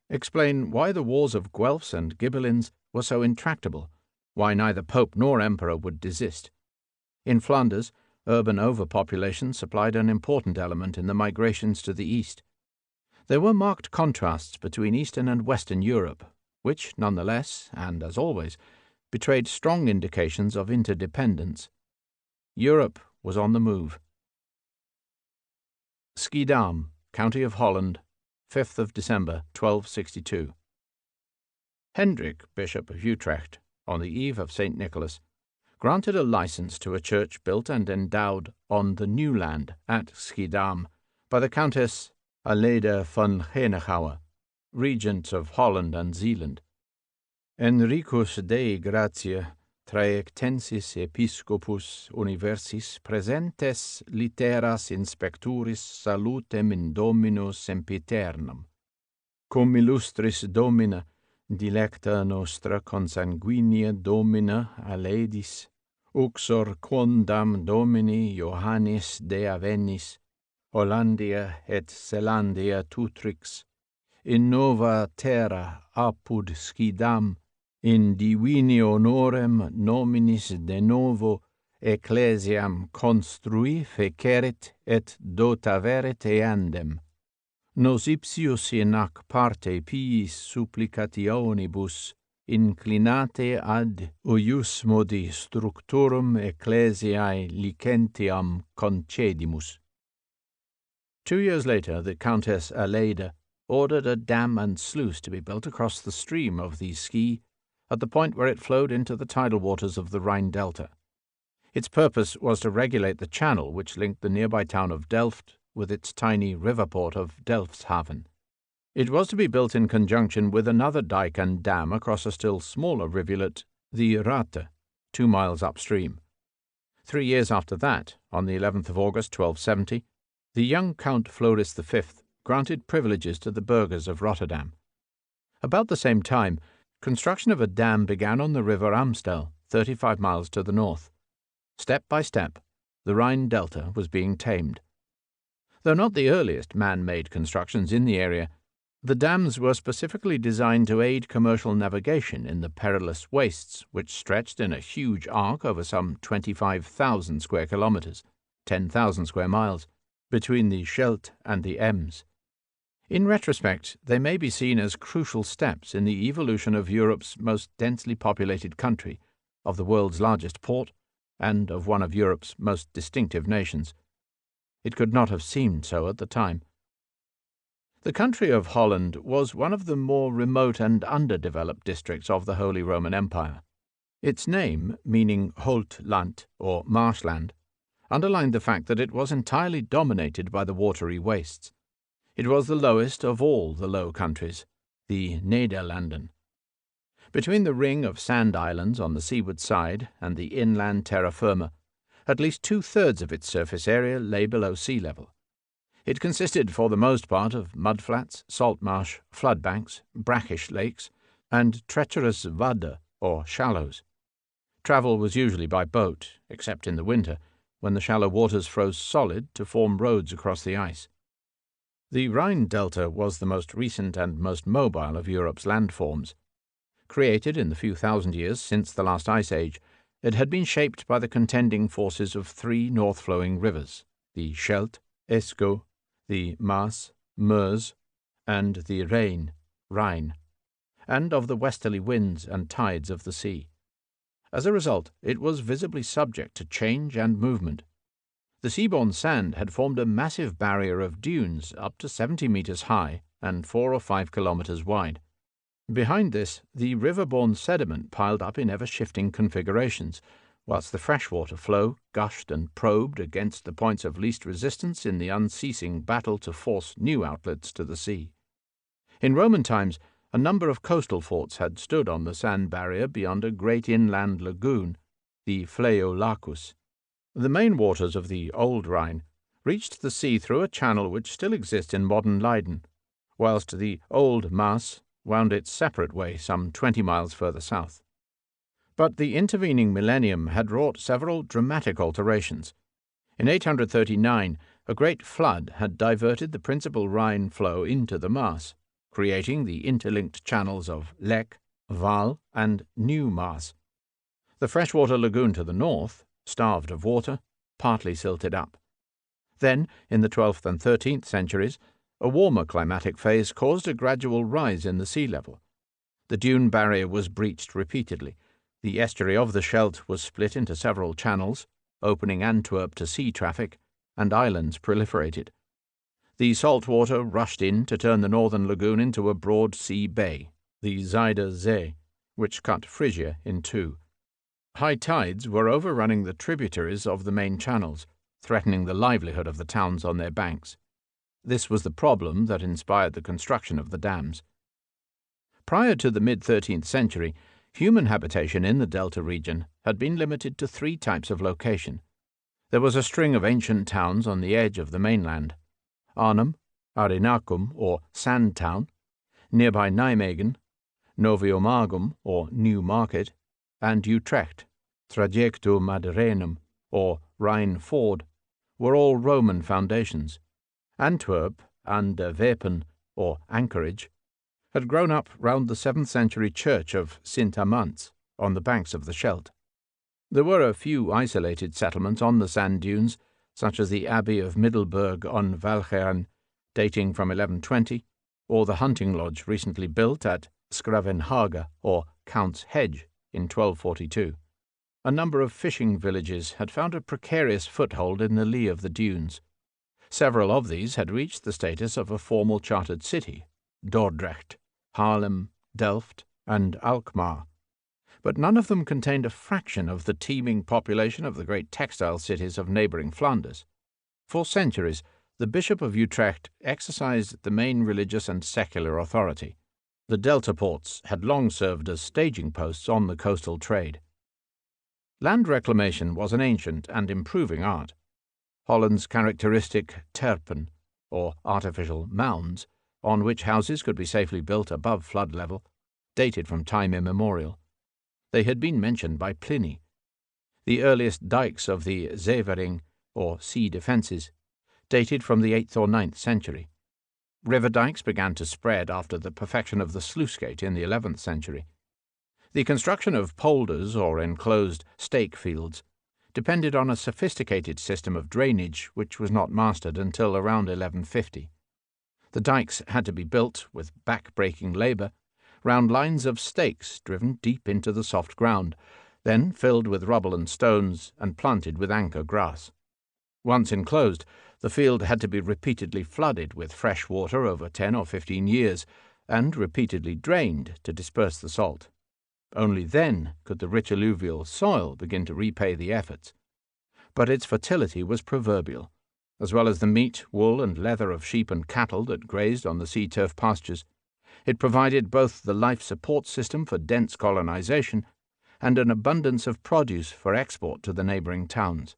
explain why the wars of Guelphs and Ghibellines were so intractable, why neither pope nor emperor would desist. In Flanders, urban overpopulation supplied an important element in the migrations to the east. There were marked contrasts between Eastern and Western Europe, which, nonetheless, and as always, betrayed strong indications of interdependence. Europe was on the move. Schiedam, County of Holland, 5th of December, 1262. Hendrik, Bishop of Utrecht, on the eve of St. Nicholas, granted a license to a church built and endowed on the New Land at Schiedam by the Countess Aleda von Henegouwen, regent of Holland and Zeeland. Enricus Dei gratia traectensis episcopus universis presentes litteras inspecturis salutem in Domino sempiternum. Cum illustris Domina, dilecta nostra consanguinea Domina Aledis, uxor quondam Domini Johannes de Avennis, Hollandia et Zelandia tutrix, in nova terra apud Schiedam in divini honorem nominis de novo ecclesiam construi fecerit et dotaveret eandem. Nos ipsius in ac parte piis supplicationibus inclinate ad uius modi structurum ecclesiae licentiam concedimus. 2 years later, the Countess Aleida ordered a dam and sluice to be built across the stream of the Ski at the point where it flowed into the tidal waters of the Rhine Delta. Its purpose was to regulate the channel which linked the nearby town of Delft with its tiny river port of Delfshaven. It was to be built in conjunction with another dike and dam across a still smaller rivulet, the Rate, 2 miles upstream. 3 years after that, on the 11th of August 1270, the young Count Floris V granted privileges to the burghers of Rotterdam. About the same time, construction of a dam began on the river Amstel, 35 miles to the north. Step by step, the Rhine Delta was being tamed. Though not the earliest man-made constructions in the area, the dams were specifically designed to aid commercial navigation in the perilous wastes which stretched in a huge arc over some 25,000 square kilometers, 10,000 square miles, between the Scheldt and the Ems. In retrospect, they may be seen as crucial steps in the evolution of Europe's most densely populated country, of the world's largest port, and of one of Europe's most distinctive nations. It could not have seemed so at the time. The country of Holland was one of the more remote and underdeveloped districts of the Holy Roman Empire. Its name, meaning Holtland or marshland, underlined the fact that it was entirely dominated by the watery wastes. It was the lowest of all the Low Countries, the Nederlanden. Between the ring of sand islands on the seaward side and the inland terra firma, at least 2/3 of its surface area lay below sea level. It consisted for the most part of mudflats, salt marsh, flood banks, brackish lakes, and treacherous wadde or shallows. Travel was usually by boat, except in the winter, when the shallow waters froze solid to form roads across the ice. The Rhine Delta was the most recent and most mobile of Europe's landforms. Created in the few thousand years since the last ice age, it had been shaped by the contending forces of 3 north-flowing rivers, the Scheldt, Escaut, the Maas, Meuse, and the Rhine, and of the westerly winds and tides of the sea. As a result, it was visibly subject to change and movement. The seaborne sand had formed a massive barrier of dunes up to 70 meters high and 4 or 5 kilometers wide. Behind this, the river-borne sediment piled up in ever-shifting configurations, whilst the freshwater flow gushed and probed against the points of least resistance in the unceasing battle to force new outlets to the sea. In Roman times, a number of coastal forts had stood on the sand barrier beyond a great inland lagoon, the Fleo Lacus. The main waters of the Old Rhine reached the sea through a channel which still exists in modern Leiden, whilst the Old Maas wound its separate way some 20 miles further south. But the intervening millennium had wrought several dramatic alterations. In 839, a great flood had diverted the principal Rhine flow into the Maas, creating the interlinked channels of Lech, Waal, and New Maas. The freshwater lagoon to the north, starved of water, partly silted up. Then, in the 12th and 13th centuries, a warmer climatic phase caused a gradual rise in the sea level. The dune barrier was breached repeatedly. The estuary of the Scheldt was split into several channels, opening Antwerp to sea traffic, and islands proliferated. The salt water rushed in to turn the northern lagoon into a broad sea bay, the Zuyder Zee, which cut Frisia in two. High tides were overrunning the tributaries of the main channels, threatening the livelihood of the towns on their banks. This was the problem that inspired the construction of the dams. Prior to the mid-13th century, human habitation in the Delta region had been limited to 3 types of location. There was a string of ancient towns on the edge of the mainland: Arnhem, Arenacum, or Sand Town, nearby Nijmegen, Noviomargum, or New Market, and Utrecht, Trajectum Maderenum, or Rhine Ford, were all Roman foundations. Antwerp, Anderwerpen, or Anchorage, had grown up round the 7th century church of Sint-Amants on the banks of the Scheldt. There were a few isolated settlements on the sand dunes, such as the Abbey of Middelburg on Walcheren, dating from 1120, or the hunting lodge recently built at Schravenhage, or Count's Hedge, in 1242. A number of fishing villages had found a precarious foothold in the lee of the dunes. Several of these had reached the status of a formal chartered city, Dordrecht, Haarlem, Delft, and Alkmaar, but none of them contained a fraction of the teeming population of the great textile cities of neighbouring Flanders. For centuries, the Bishop of Utrecht exercised the main religious and secular authority. The delta ports had long served as staging posts on the coastal trade. Land reclamation was an ancient and improving art. Holland's characteristic terpen, or artificial mounds, on which houses could be safely built above flood level, dated from time immemorial. They had been mentioned by Pliny. The earliest dikes of the Zevering, or sea defences, dated from the 8th or 9th century. River dikes began to spread after the perfection of the sluice gate in the 11th century. The construction of polders, or enclosed stake fields, depended on a sophisticated system of drainage which was not mastered until around 1150. The dikes had to be built, with back-breaking labour, round lines of stakes driven deep into the soft ground, then filled with rubble and stones and planted with anchor grass. Once enclosed, the field had to be repeatedly flooded with fresh water over 10 or 15 years, and repeatedly drained to disperse the salt. Only then could the rich alluvial soil begin to repay the efforts. But its fertility was proverbial. As well as the meat, wool, and leather of sheep and cattle that grazed on the sea turf pastures, it provided both the life support system for dense colonization and an abundance of produce for export to the neighboring towns.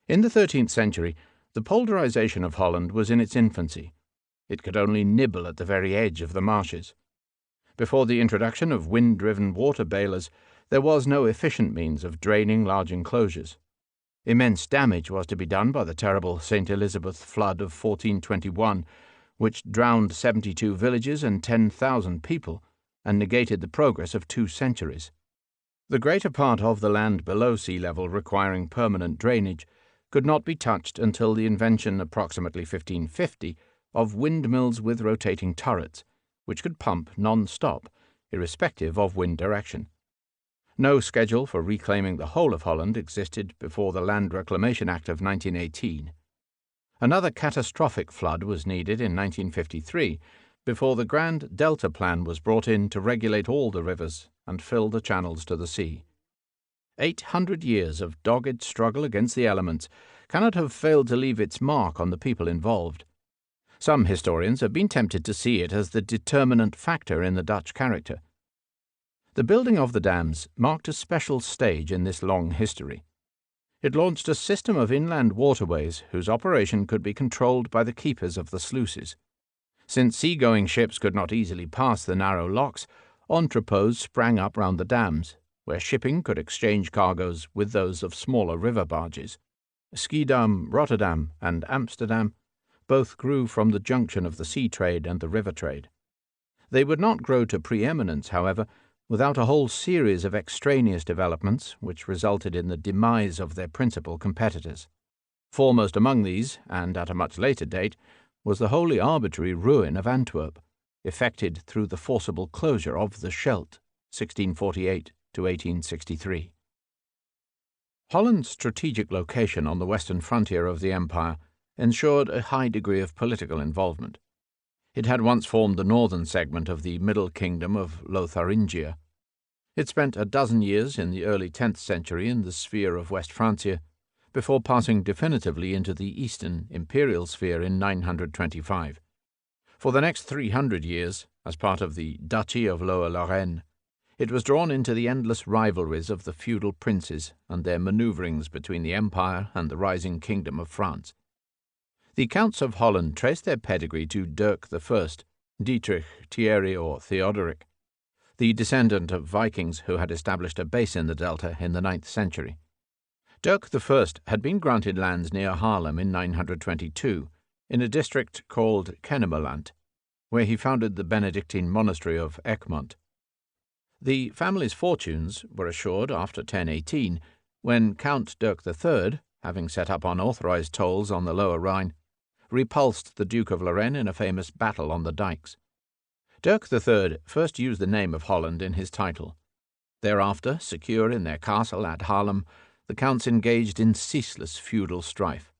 In the 13th century, the polderization of Holland was in its infancy. It could only nibble at the very edge of the marshes. Before the introduction of wind-driven water balers, there was no efficient means of draining large enclosures. Immense damage was to be done by the terrible St. Elizabeth flood of 1421, which drowned 72 villages and 10,000 people, and negated the progress of 2 centuries. The greater part of the land below sea level requiring permanent drainage could not be touched until the invention, approximately 1550, of windmills with rotating turrets, which could pump non-stop, irrespective of wind direction. No schedule for reclaiming the whole of Holland existed before the Land Reclamation Act of 1918. Another catastrophic flood was needed in 1953 before the Grand Delta Plan was brought in to regulate all the rivers and fill the channels to the sea. 800 years of dogged struggle against the elements cannot have failed to leave its mark on the people involved. Some historians have been tempted to see it as the determinant factor in the Dutch character. The building of the dams marked a special stage in this long history. It launched a system of inland waterways whose operation could be controlled by the keepers of the sluices. Since seagoing ships could not easily pass the narrow locks, entrepôts sprang up round the dams, where shipping could exchange cargoes with those of smaller river barges. Schiedam, Rotterdam, and Amsterdam both grew from the junction of the sea trade and the river trade. They would not grow to preeminence, however, without a whole series of extraneous developments which resulted in the demise of their principal competitors. Foremost among these, and at a much later date, was the wholly arbitrary ruin of Antwerp, effected through the forcible closure of the Scheldt, 1648 to 1863. Holland's strategic location on the western frontier of the empire ensured a high degree of political involvement. It had once formed the northern segment of the Middle Kingdom of Lotharingia. It spent a dozen years in the early 10th century in the sphere of West Francia, before passing definitively into the eastern imperial sphere in 925. For the next 300 years, as part of the Duchy of Lower Lorraine, it was drawn into the endless rivalries of the feudal princes and their manoeuvrings between the empire and the rising kingdom of France. The Counts of Holland traced their pedigree to Dirk I, Dietrich, Thierry, or Theodoric, the descendant of Vikings who had established a base in the Delta in the 9th century. Dirk I had been granted lands near Haarlem in 922, in a district called Kennemerland. where he founded the Benedictine monastery of Egmont. The family's fortunes were assured after 1018, when Count Dirk III, having set up unauthorized tolls on the Lower Rhine, repulsed the Duke of Lorraine in a famous battle on the dikes. Dirk III first used the name of Holland in his title. Thereafter, secure in their castle at Haarlem, the counts engaged in ceaseless feudal strife.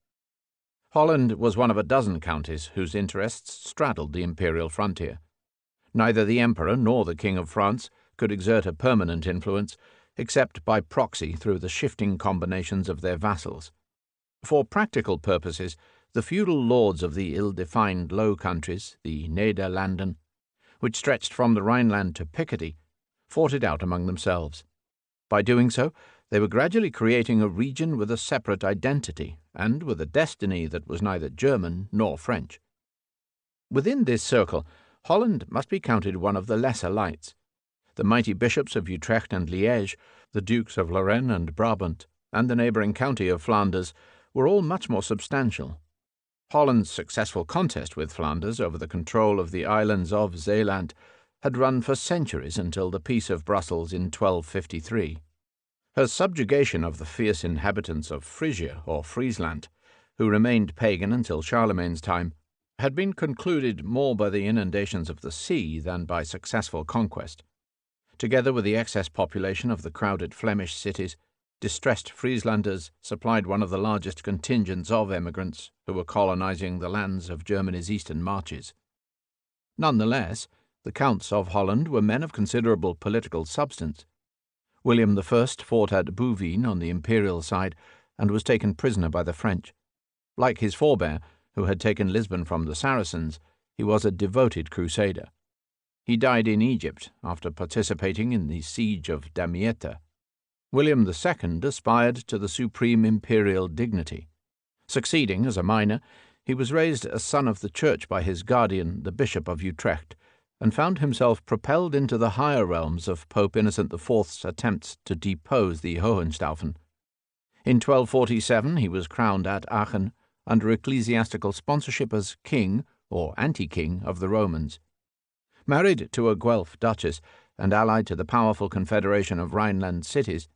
Holland was one of a dozen counties whose interests straddled the imperial frontier. Neither the Emperor nor the King of France could exert a permanent influence, except by proxy through the shifting combinations of their vassals. For practical purposes, the feudal lords of the ill-defined Low Countries, the Nederlanden, which stretched from the Rhineland to Picardy, fought it out among themselves. By doing so, they were gradually creating a region with a separate identity and with a destiny that was neither German nor French. Within this circle, Holland must be counted one of the lesser lights. The mighty bishops of Utrecht and Liège, the dukes of Lorraine and Brabant, and the neighbouring county of Flanders were all much more substantial. Holland's successful contest with Flanders over the control of the islands of Zeeland had run for centuries until the Peace of Brussels in 1253. Her subjugation of the fierce inhabitants of Frisia or Friesland, who remained pagan until Charlemagne's time, had been concluded more by the inundations of the sea than by successful conquest. Together with the excess population of the crowded Flemish cities, distressed Frieslanders supplied one of the largest contingents of emigrants who were colonizing the lands of Germany's eastern marches. Nonetheless, the counts of Holland were men of considerable political substance. William I fought at Bouvines on the imperial side and was taken prisoner by the French. Like his forebear, who had taken Lisbon from the Saracens, he was a devoted crusader. He died in Egypt after participating in the siege of Damietta. William II aspired to the supreme imperial dignity. Succeeding as a minor, he was raised a son of the Church by his guardian, the Bishop of Utrecht, and found himself propelled into the higher realms of Pope Innocent IV's attempts to depose the Hohenstaufen. In 1247 he was crowned at Aachen under ecclesiastical sponsorship as king or anti-king of the Romans. Married to a Guelph duchess and allied to the powerful confederation of Rhineland cities,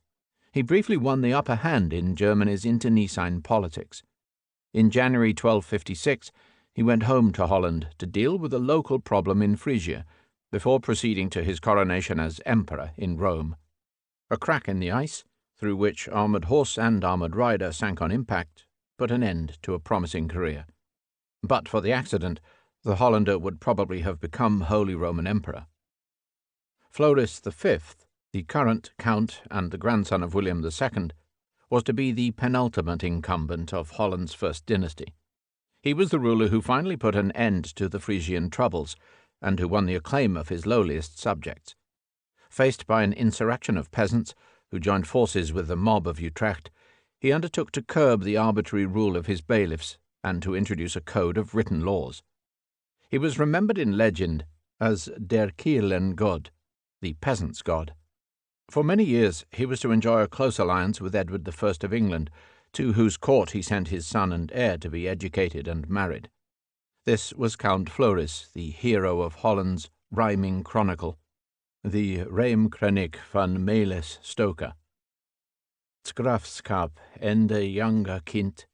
he briefly won the upper hand in Germany's internecine politics. In January 1256, he went home to Holland to deal with a local problem in Frisia, before proceeding to his coronation as emperor in Rome. A crack in the ice, through which armoured horse and armoured rider sank on impact, put an end to a promising career. But for the accident, the Hollander would probably have become Holy Roman Emperor. Floris V, the current Count and the grandson of William II, was to be the penultimate incumbent of Holland's first dynasty. He was the ruler who finally put an end to the Frisian troubles, and who won the acclaim of his lowliest subjects. Faced by an insurrection of peasants who joined forces with the mob of Utrecht, he undertook to curb the arbitrary rule of his bailiffs and to introduce a code of written laws. He was remembered in legend as Der Kierlen God, the peasant's god. For many years he was to enjoy a close alliance with Edward I of England, to whose court he sent his son and heir to be educated and married. This was Count Floris, the hero of Holland's rhyming chronicle, the Rijmkroniek van Melis Stoker. Het grafschap en de jonge kind,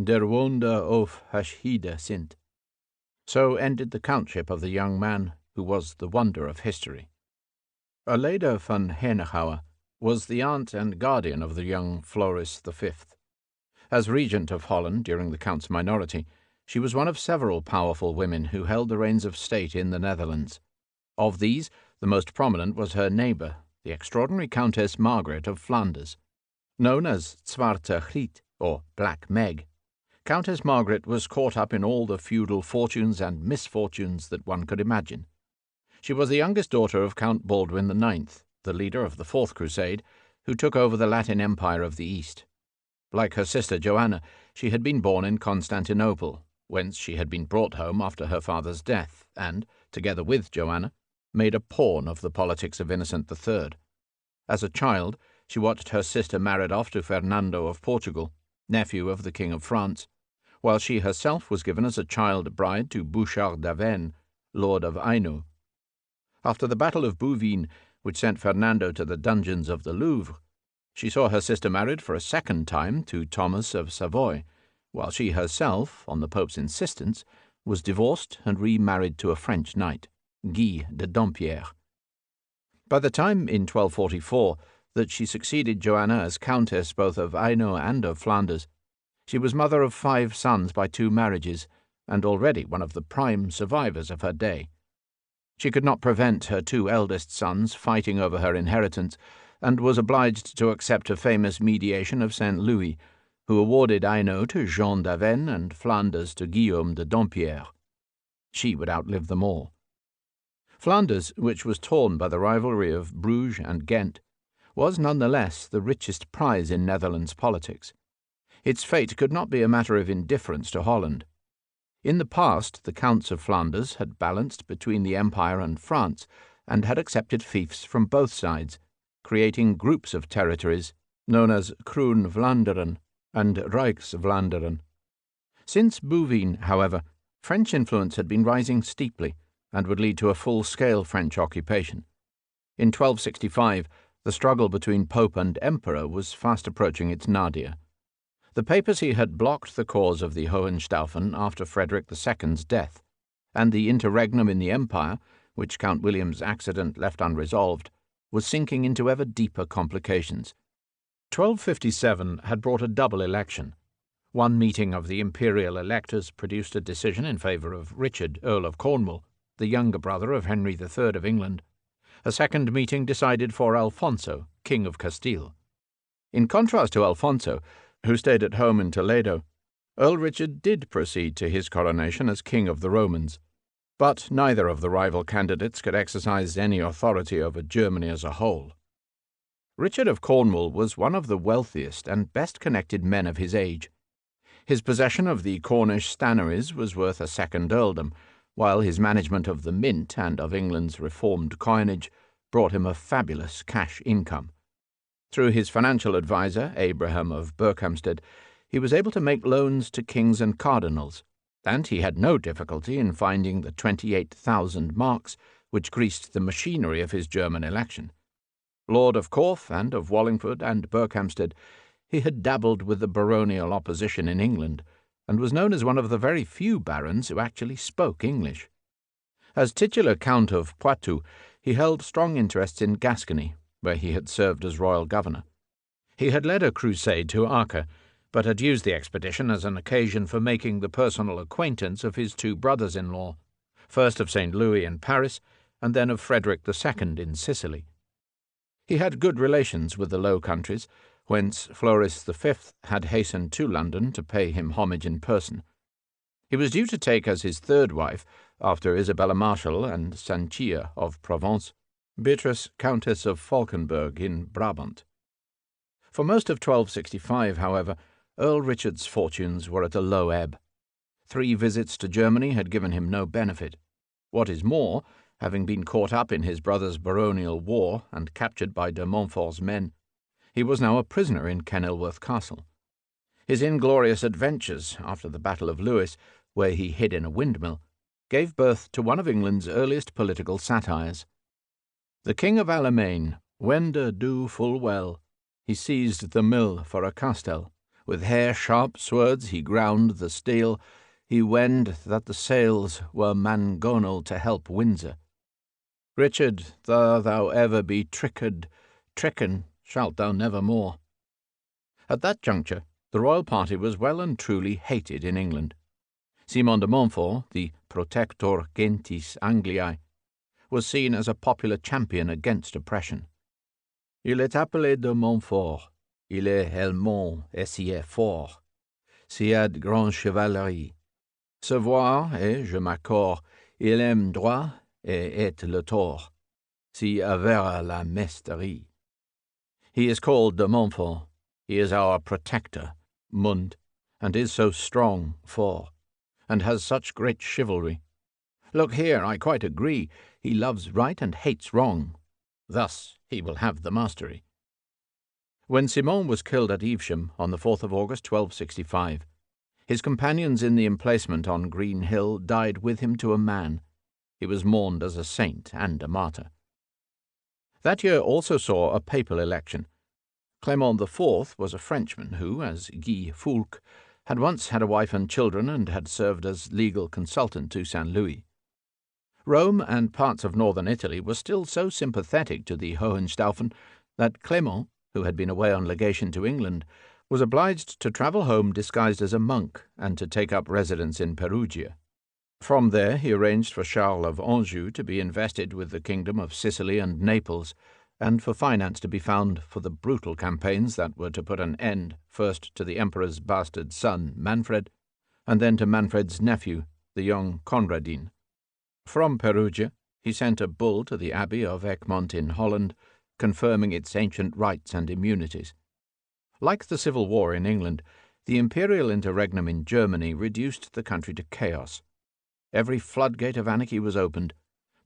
der wonder of Hashide sint. So ended the countship of the young man who was the wonder of history. Aleda van Henegouwen was the aunt and guardian of the young Floris V. As regent of Holland during the Count's minority, she was one of several powerful women who held the reins of state in the Netherlands. Of these, the most prominent was her neighbour, the extraordinary Countess Margaret of Flanders. Known as Zwarte Griet, or Black Meg, Countess Margaret was caught up in all the feudal fortunes and misfortunes that one could imagine. She was the youngest daughter of Count Baldwin IX, the leader of the Fourth Crusade, who took over the Latin Empire of the East. Like her sister Joanna, she had been born in Constantinople, whence she had been brought home after her father's death, and, together with Joanna, made a pawn of the politics of Innocent III. As a child, she watched her sister married off to Fernando of Portugal, nephew of the King of France, while she herself was given as a child bride to Bouchard d'Avesnes, Lord of Hainaut. After the Battle of Bouvines, which sent Fernando to the dungeons of the Louvre, she saw her sister married for a second time to Thomas of Savoy, while she herself, on the Pope's insistence, was divorced and remarried to a French knight, Guy de Dampierre. By the time in 1244 that she succeeded Joanna as Countess both of Hainaut and of Flanders, she was mother of 5 sons by 2 marriages, and already one of the prime survivors of her day. She could not prevent her 2 eldest sons fighting over her inheritance, and was obliged to accept a famous mediation of St. Louis, who awarded Hainaut to Jean d'Avesnes and Flanders to Guillaume de Dampierre. She would outlive them all. Flanders, which was torn by the rivalry of Bruges and Ghent, was nonetheless the richest prize in Netherlands politics. Its fate could not be a matter of indifference to Holland. In the past, the Counts of Flanders had balanced between the Empire and France, and had accepted fiefs from both sides, creating groups of territories known as Kroon Vlaanderen and Rijksvlaanderen. Since Bouvines, however, French influence had been rising steeply, and would lead to a full-scale French occupation. In 1265, the struggle between Pope and Emperor was fast approaching its nadir. The papacy had blocked the cause of the Hohenstaufen after Frederick II's death, and the interregnum in the Empire, which Count William's accident left unresolved, was sinking into ever deeper complications. 1257 had brought a double election. One meeting of the imperial electors produced a decision in favour of Richard, Earl of Cornwall, the younger brother of Henry III of England. A second meeting decided for Alfonso, King of Castile. In contrast to Alfonso, who stayed at home in Toledo, Earl Richard did proceed to his coronation as King of the Romans, but neither of the rival candidates could exercise any authority over Germany as a whole. Richard of Cornwall was one of the wealthiest and best-connected men of his age. His possession of the Cornish stannaries was worth a second earldom, while his management of the mint and of England's reformed coinage brought him a fabulous cash income. Through his financial adviser, Abraham of Berkhamsted, he was able to make loans to kings and cardinals, and he had no difficulty in finding the 28,000 marks which greased the machinery of his German election. Lord of Corfe and of Wallingford and Berkhamsted, he had dabbled with the baronial opposition in England, and was known as one of the very few barons who actually spoke English. As titular Count of Poitou, he held strong interests in Gascony, where he had served as royal governor. He had led a crusade to Acre, but had used the expedition as an occasion for making the personal acquaintance of his 2 brothers-in-law, first of St. Louis in Paris, and then of Frederick II in Sicily. He had good relations with the Low Countries, whence Floris V had hastened to London to pay him homage in person. He was due to take as his 3rd wife, after Isabella Marshal and Sanchia of Provence, Beatrice, Countess of Falkenberg in Brabant. For most of 1265, however, Earl Richard's fortunes were at a low ebb. 3 visits to Germany had given him no benefit. What is more, having been caught up in his brother's baronial war and captured by de Montfort's men, he was now a prisoner in Kenilworth Castle. His inglorious adventures after the Battle of Lewes, where he hid in a windmill, gave birth to one of England's earliest political satires. The King of Allemagne wende do full well. He seized the mill for a castell. With hair-sharp swords he ground the steel. He wend that the sails were mangonel to help Windsor. Richard, though thou ever be tricken shalt thou never more. At that juncture, the royal party was well and truly hated in England. Simon de Montfort, the Protector Gentis Angliae, was seen as a popular champion against oppression. Il est appelé de Montfort, il est helmont et si est fort, si a de grande chevalerie. Se voir, et je m'accorde, il aime droit et est le tort, si avera la mesterie. He is called de Montfort. He is our protector, Mund, and is so strong, for, and has such great chivalry. Look here, I quite agree. He loves right and hates wrong. Thus he will have the mastery. When Simon was killed at Evesham on the 4th of August 1265, his companions in the emplacement on Green Hill died with him to a man. He was mourned as a saint and a martyr. That year also saw a papal election. Clement IV was a Frenchman who, as Guy Foulques, had once had a wife and children and had served as legal consultant to St. Louis. Rome and parts of northern Italy were still so sympathetic to the Hohenstaufen that Clement, who had been away on legation to England, was obliged to travel home disguised as a monk and to take up residence in Perugia. From there he arranged for Charles of Anjou to be invested with the kingdom of Sicily and Naples, and for finance to be found for the brutal campaigns that were to put an end first to the emperor's bastard son Manfred, and then to Manfred's nephew, the young Conradin. From Perugia he sent a bull to the abbey of Egmont in Holland, confirming its ancient rights and immunities. Like the Civil War in England, the imperial interregnum in Germany reduced the country to chaos. Every floodgate of anarchy was opened.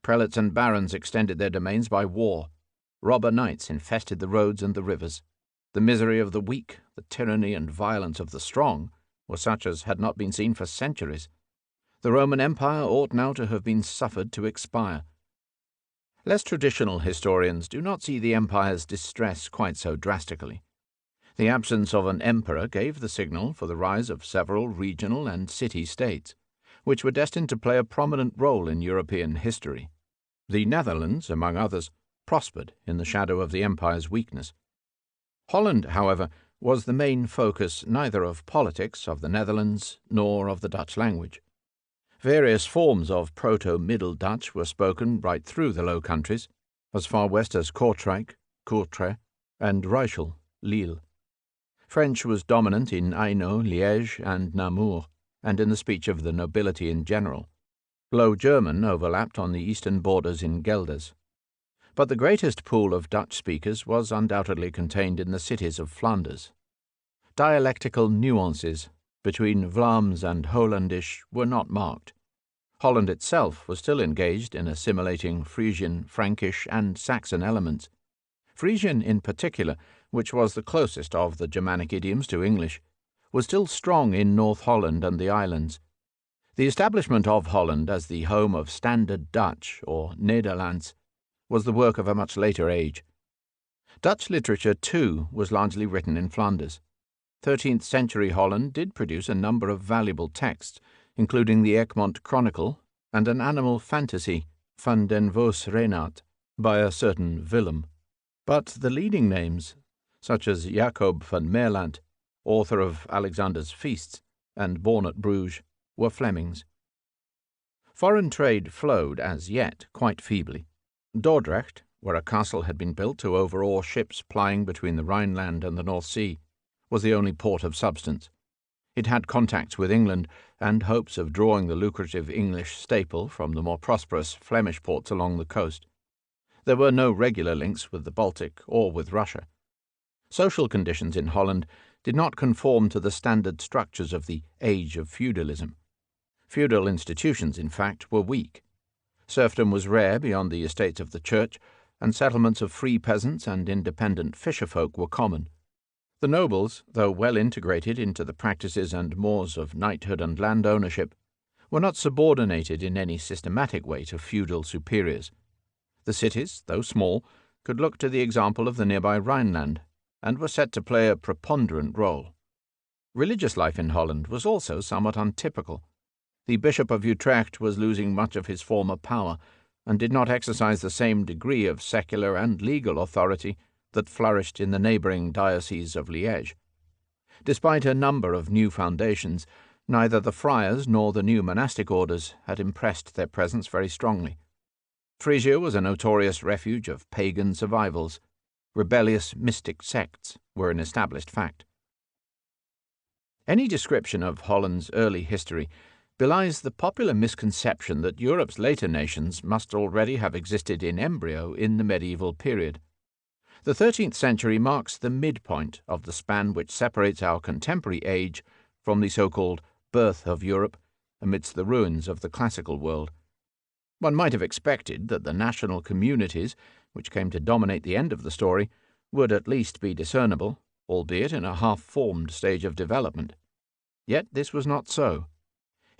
Prelates and barons extended their domains by war. Robber knights infested the roads and the rivers. The misery of the weak, the tyranny and violence of the strong, were such as had not been seen for centuries. The Roman Empire ought now to have been suffered to expire. Less traditional historians do not see the empire's distress quite so drastically. The absence of an emperor gave the signal for the rise of several regional and city-states, which were destined to play a prominent role in European history. The Netherlands, among others, prospered in the shadow of the empire's weakness. Holland, however, was the main focus neither of politics of the Netherlands nor of the Dutch language. Various forms of Proto-Middle Dutch were spoken right through the Low Countries, as far west as Kortrijk, Courtrai, and Reichel, Lille. French was dominant in Hainaut, Liège, and Namur, and in the speech of the nobility in general. Low German overlapped on the eastern borders in Gelders. But the greatest pool of Dutch speakers was undoubtedly contained in the cities of Flanders. Dialectical nuances between Vlaams and Hollandish were not marked. Holland itself was still engaged in assimilating Frisian, Frankish, and Saxon elements. Frisian in particular, which was the closest of the Germanic idioms to English, was still strong in North Holland and the islands. The establishment of Holland as the home of Standard Dutch, or Nederlands, was the work of a much later age. Dutch literature, too, was largely written in Flanders. 13th-century Holland did produce a number of valuable texts, including the Egmont Chronicle and an animal fantasy, Van den Vos Reinaat, by a certain Willem. But the leading names, such as Jacob van Meerland, author of Alexander's Feasts, and born at Bruges, were Flemings. Foreign trade flowed, as yet, quite feebly. Dordrecht, where a castle had been built to overawe ships plying between the Rhineland and the North Sea, was the only port of substance. It had contacts with England and hopes of drawing the lucrative English staple from the more prosperous Flemish ports along the coast. There were no regular links with the Baltic or with Russia. Social conditions in Holland did not conform to the standard structures of the age of feudalism. Feudal institutions, in fact, were weak. Serfdom was rare beyond the estates of the church, and settlements of free peasants and independent fisherfolk were common. The nobles, though well integrated into the practices and mores of knighthood and land ownership, were not subordinated in any systematic way to feudal superiors. The cities, though small, could look to the example of the nearby Rhineland, and were set to play a preponderant role. Religious life in Holland was also somewhat untypical. The Bishop of Utrecht was losing much of his former power, and did not exercise the same degree of secular and legal authority that flourished in the neighbouring diocese of Liège. Despite a number of new foundations, neither the friars nor the new monastic orders had impressed their presence very strongly. Frisia was a notorious refuge of pagan survivals. Rebellious mystic sects were an established fact. Any description of Holland's early history belies the popular misconception that Europe's later nations must already have existed in embryo in the medieval period. The 13th century marks the midpoint of the span which separates our contemporary age from the so-called birth of Europe amidst the ruins of the classical world. One might have expected that the national communities, which came to dominate the end of the story, would at least be discernible, albeit in a half-formed stage of development. Yet this was not so.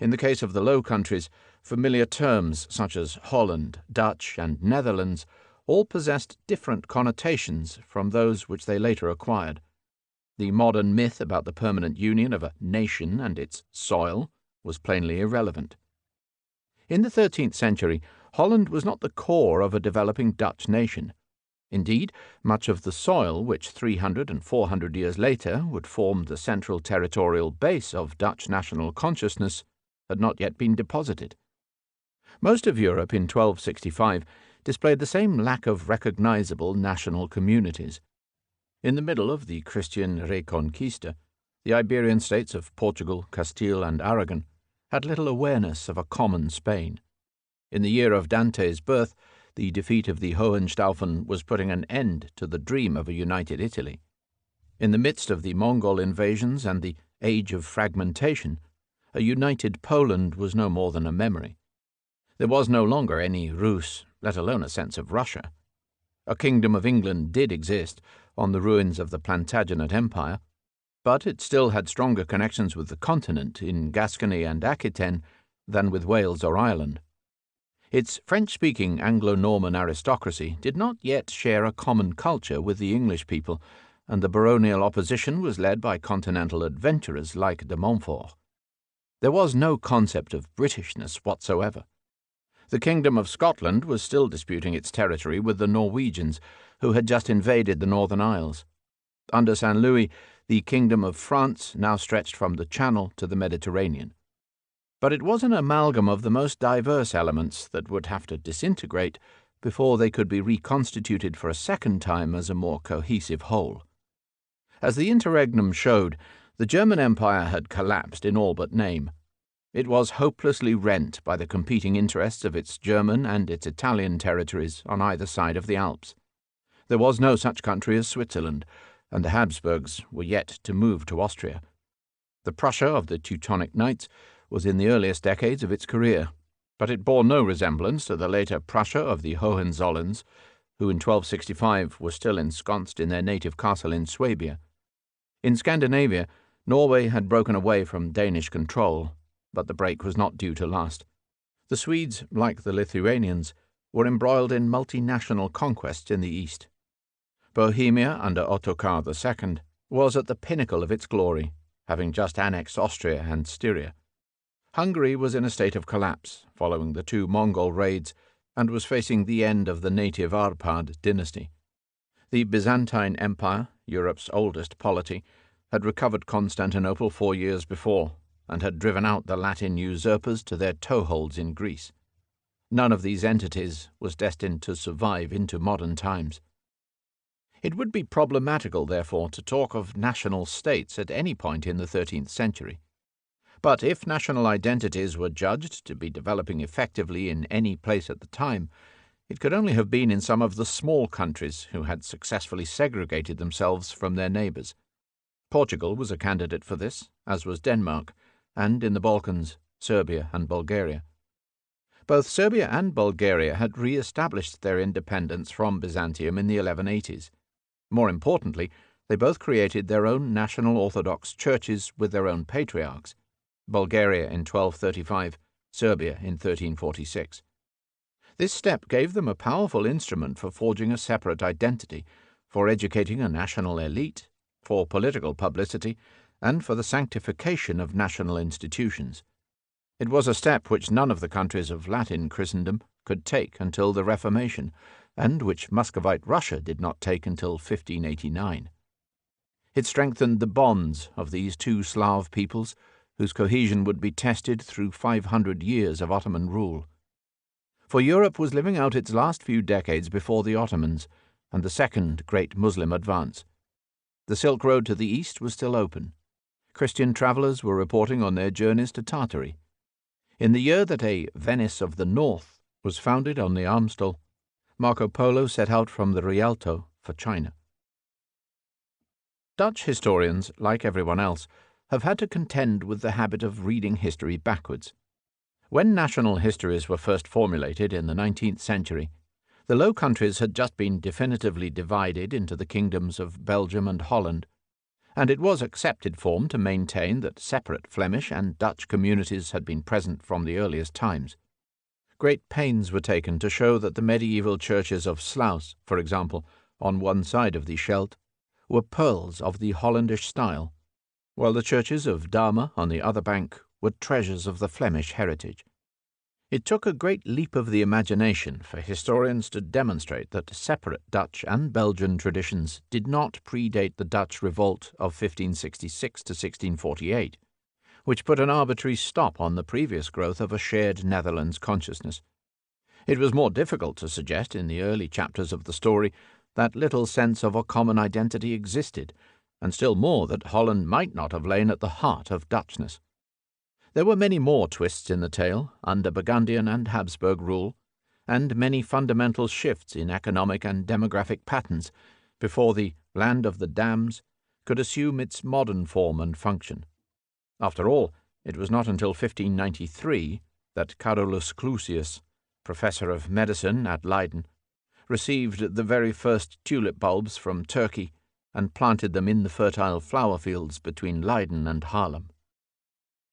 In the case of the Low Countries, familiar terms such as Holland, Dutch, and Netherlands all possessed different connotations from those which they later acquired. The modern myth about the permanent union of a nation and its soil was plainly irrelevant. In the 13th century, Holland was not the core of a developing Dutch nation. Indeed, much of the soil which 300 and 400 years later would form the central territorial base of Dutch national consciousness had not yet been deposited. Most of Europe in 1265 displayed the same lack of recognizable national communities. In the middle of the Christian Reconquista, the Iberian states of Portugal, Castile, and Aragon had little awareness of a common Spain. In the year of Dante's birth, the defeat of the Hohenstaufen was putting an end to the dream of a united Italy. In the midst of the Mongol invasions and the age of fragmentation, a united Poland was no more than a memory. There was no longer any Rus, let alone a sense of Russia. A kingdom of England did exist on the ruins of the Plantagenet Empire, but it still had stronger connections with the continent in Gascony and Aquitaine than with Wales or Ireland. Its French-speaking Anglo-Norman aristocracy did not yet share a common culture with the English people, and the baronial opposition was led by continental adventurers like de Montfort. There was no concept of Britishness whatsoever. The Kingdom of Scotland was still disputing its territory with the Norwegians, who had just invaded the Northern Isles. Under St. Louis, the Kingdom of France now stretched from the Channel to the Mediterranean. But it was an amalgam of the most diverse elements that would have to disintegrate before they could be reconstituted for a second time as a more cohesive whole. As the interregnum showed, the German Empire had collapsed in all but name. It was hopelessly rent by the competing interests of its German and its Italian territories on either side of the Alps. There was no such country as Switzerland, and the Habsburgs were yet to move to Austria. The Prussia of the Teutonic Knights was in the earliest decades of its career, but it bore no resemblance to the later Prussia of the Hohenzollerns, who in 1265 were still ensconced in their native castle in Swabia. In Scandinavia, Norway had broken away from Danish control, but the break was not due to last. The Swedes, like the Lithuanians, were embroiled in multinational conquests in the east. Bohemia under Ottokar II was at the pinnacle of its glory, having just annexed Austria and Styria. Hungary was in a state of collapse following the 2 Mongol raids and was facing the end of the native Arpad dynasty. The Byzantine Empire, Europe's oldest polity, had recovered Constantinople 4 years before and had driven out the Latin usurpers to their toeholds in Greece. None of these entities was destined to survive into modern times. It would be problematical, therefore, to talk of national states at any point in the 13th century. But if national identities were judged to be developing effectively in any place at the time, it could only have been in some of the small countries who had successfully segregated themselves from their neighbours. Portugal was a candidate for this, as was Denmark, and in the Balkans, Serbia and Bulgaria. Both Serbia and Bulgaria had re-established their independence from Byzantium in the 1180s. More importantly, they both created their own national Orthodox churches with their own patriarchs, Bulgaria in 1235, Serbia in 1346. This step gave them a powerful instrument for forging a separate identity, for educating a national elite, for political publicity, and for the sanctification of national institutions. It was a step which none of the countries of Latin Christendom could take until the Reformation, and which Muscovite Russia did not take until 1589. It strengthened the bonds of these 2 Slav peoples, whose cohesion would be tested through 500 years of Ottoman rule. For Europe was living out its last few decades before the Ottomans and the second great Muslim advance. The Silk Road to the east was still open. Christian travellers were reporting on their journeys to Tartary. In the year that a Venice of the North was founded on the Amstel, Marco Polo set out from the Rialto for China. Dutch historians, like everyone else, have had to contend with the habit of reading history backwards. When national histories were first formulated in the 19th century, the Low Countries had just been definitively divided into the kingdoms of Belgium and Holland, and it was accepted form to maintain that separate Flemish and Dutch communities had been present from the earliest times. Great pains were taken to show that the medieval churches of Sluis, for example, on one side of the Scheldt, were pearls of the Hollandish style, while the churches of Dahme on the other bank were treasures of the Flemish heritage. It took a great leap of the imagination for historians to demonstrate that separate Dutch and Belgian traditions did not predate the Dutch revolt of 1566 to 1648, which put an arbitrary stop on the previous growth of a shared Netherlands consciousness. It was more difficult to suggest in the early chapters of the story that little sense of a common identity existed, and still more that Holland might not have lain at the heart of Dutchness. There were many more twists in the tale under Burgundian and Habsburg rule, and many fundamental shifts in economic and demographic patterns before the land of the dams could assume its modern form and function. After all, it was not until 1593 that Carolus Clusius, professor of medicine at Leiden, received the very first tulip bulbs from Turkey and planted them in the fertile flower fields between Leiden and Haarlem.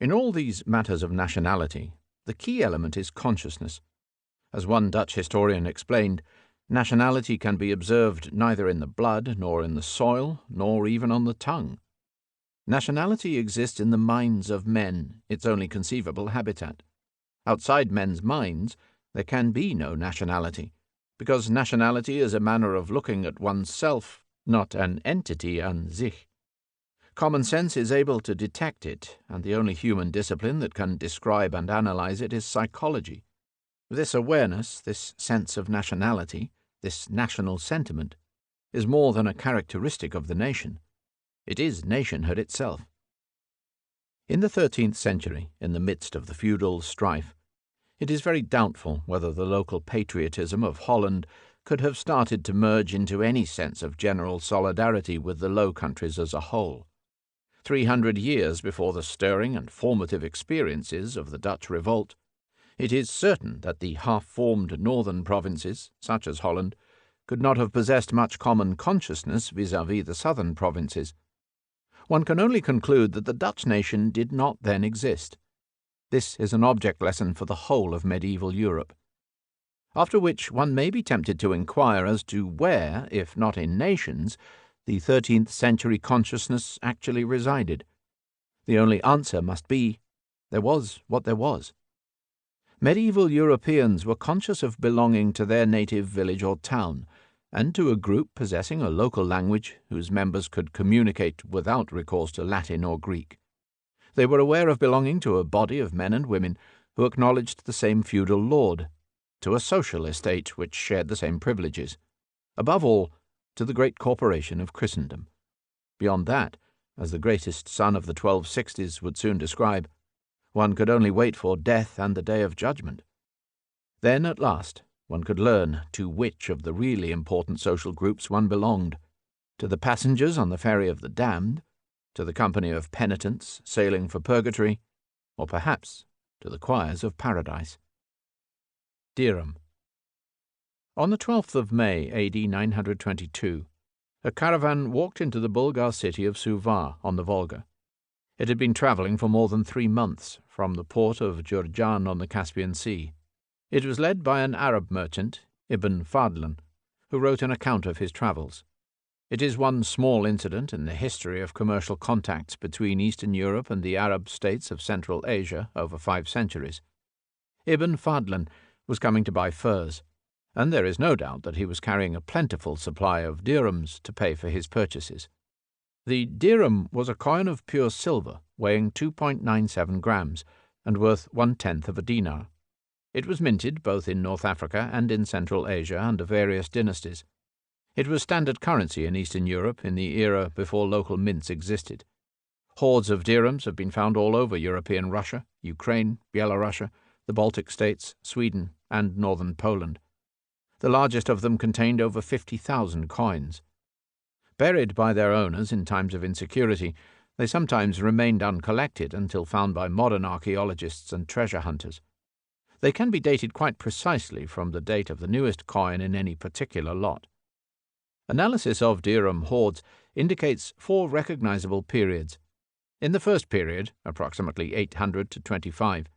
In all these matters of nationality, the key element is consciousness. As one Dutch historian explained, nationality can be observed neither in the blood, nor in the soil, nor even on the tongue. Nationality exists in the minds of men, its only conceivable habitat. Outside men's minds, there can be no nationality, because nationality is a manner of looking at oneself, not an entity an sich. Common sense is able to detect it, and the only human discipline that can describe and analyze it is psychology. This awareness, this sense of nationality, this national sentiment, is more than a characteristic of the nation. It is nationhood itself. In the 13th century, in the midst of the feudal strife, it is very doubtful whether the local patriotism of Holland could have started to merge into any sense of general solidarity with the Low Countries as a whole. 300 years before the stirring and formative experiences of the Dutch revolt, it is certain that the half-formed northern provinces, such as Holland, could not have possessed much common consciousness vis-à-vis the southern provinces. One can only conclude that the Dutch nation did not then exist. This is an object lesson for the whole of medieval Europe. After which one may be tempted to inquire as to where, if not in nations, the 13th century consciousness actually resided. The only answer must be, there was what there was. Medieval Europeans were conscious of belonging to their native village or town, and to a group possessing a local language whose members could communicate without recourse to Latin or Greek. They were aware of belonging to a body of men and women who acknowledged the same feudal lord, to a social estate which shared the same privileges, above all, to the great corporation of Christendom. Beyond that, as the greatest son of the 1260s would soon describe, one could only wait for death and the day of judgment. Then, at last, one could learn to which of the really important social groups one belonged, to the passengers on the ferry of the damned, to the company of penitents sailing for purgatory, or perhaps to the choirs of paradise. Dirum. On the 12th of May, A.D. 922, a caravan walked into the Bulgar city of Suvar on the Volga. It had been travelling for more than 3 months from the port of Jurjan on the Caspian Sea. It was led by an Arab merchant, Ibn Fadlan, who wrote an account of his travels. It is one small incident in the history of commercial contacts between Eastern Europe and the Arab states of Central Asia over 5 centuries. Ibn Fadlan was coming to buy furs, and there is no doubt that he was carrying a plentiful supply of dirhams to pay for his purchases. The dirham was a coin of pure silver, weighing 2.97 grams, and worth 1/10 of a dinar. It was minted both in North Africa and in Central Asia under various dynasties. It was standard currency in Eastern Europe in the era before local mints existed. Hoards of dirhams have been found all over European Russia, Ukraine, Belarus, the Baltic states, Sweden, and northern Poland. The largest of them contained over 50,000 coins. Buried by their owners in times of insecurity, they sometimes remained uncollected until found by modern archaeologists and treasure hunters. They can be dated quite precisely from the date of the newest coin in any particular lot. Analysis of Dirum hordes indicates 4 recognizable periods. In the first period, approximately 800 to 25,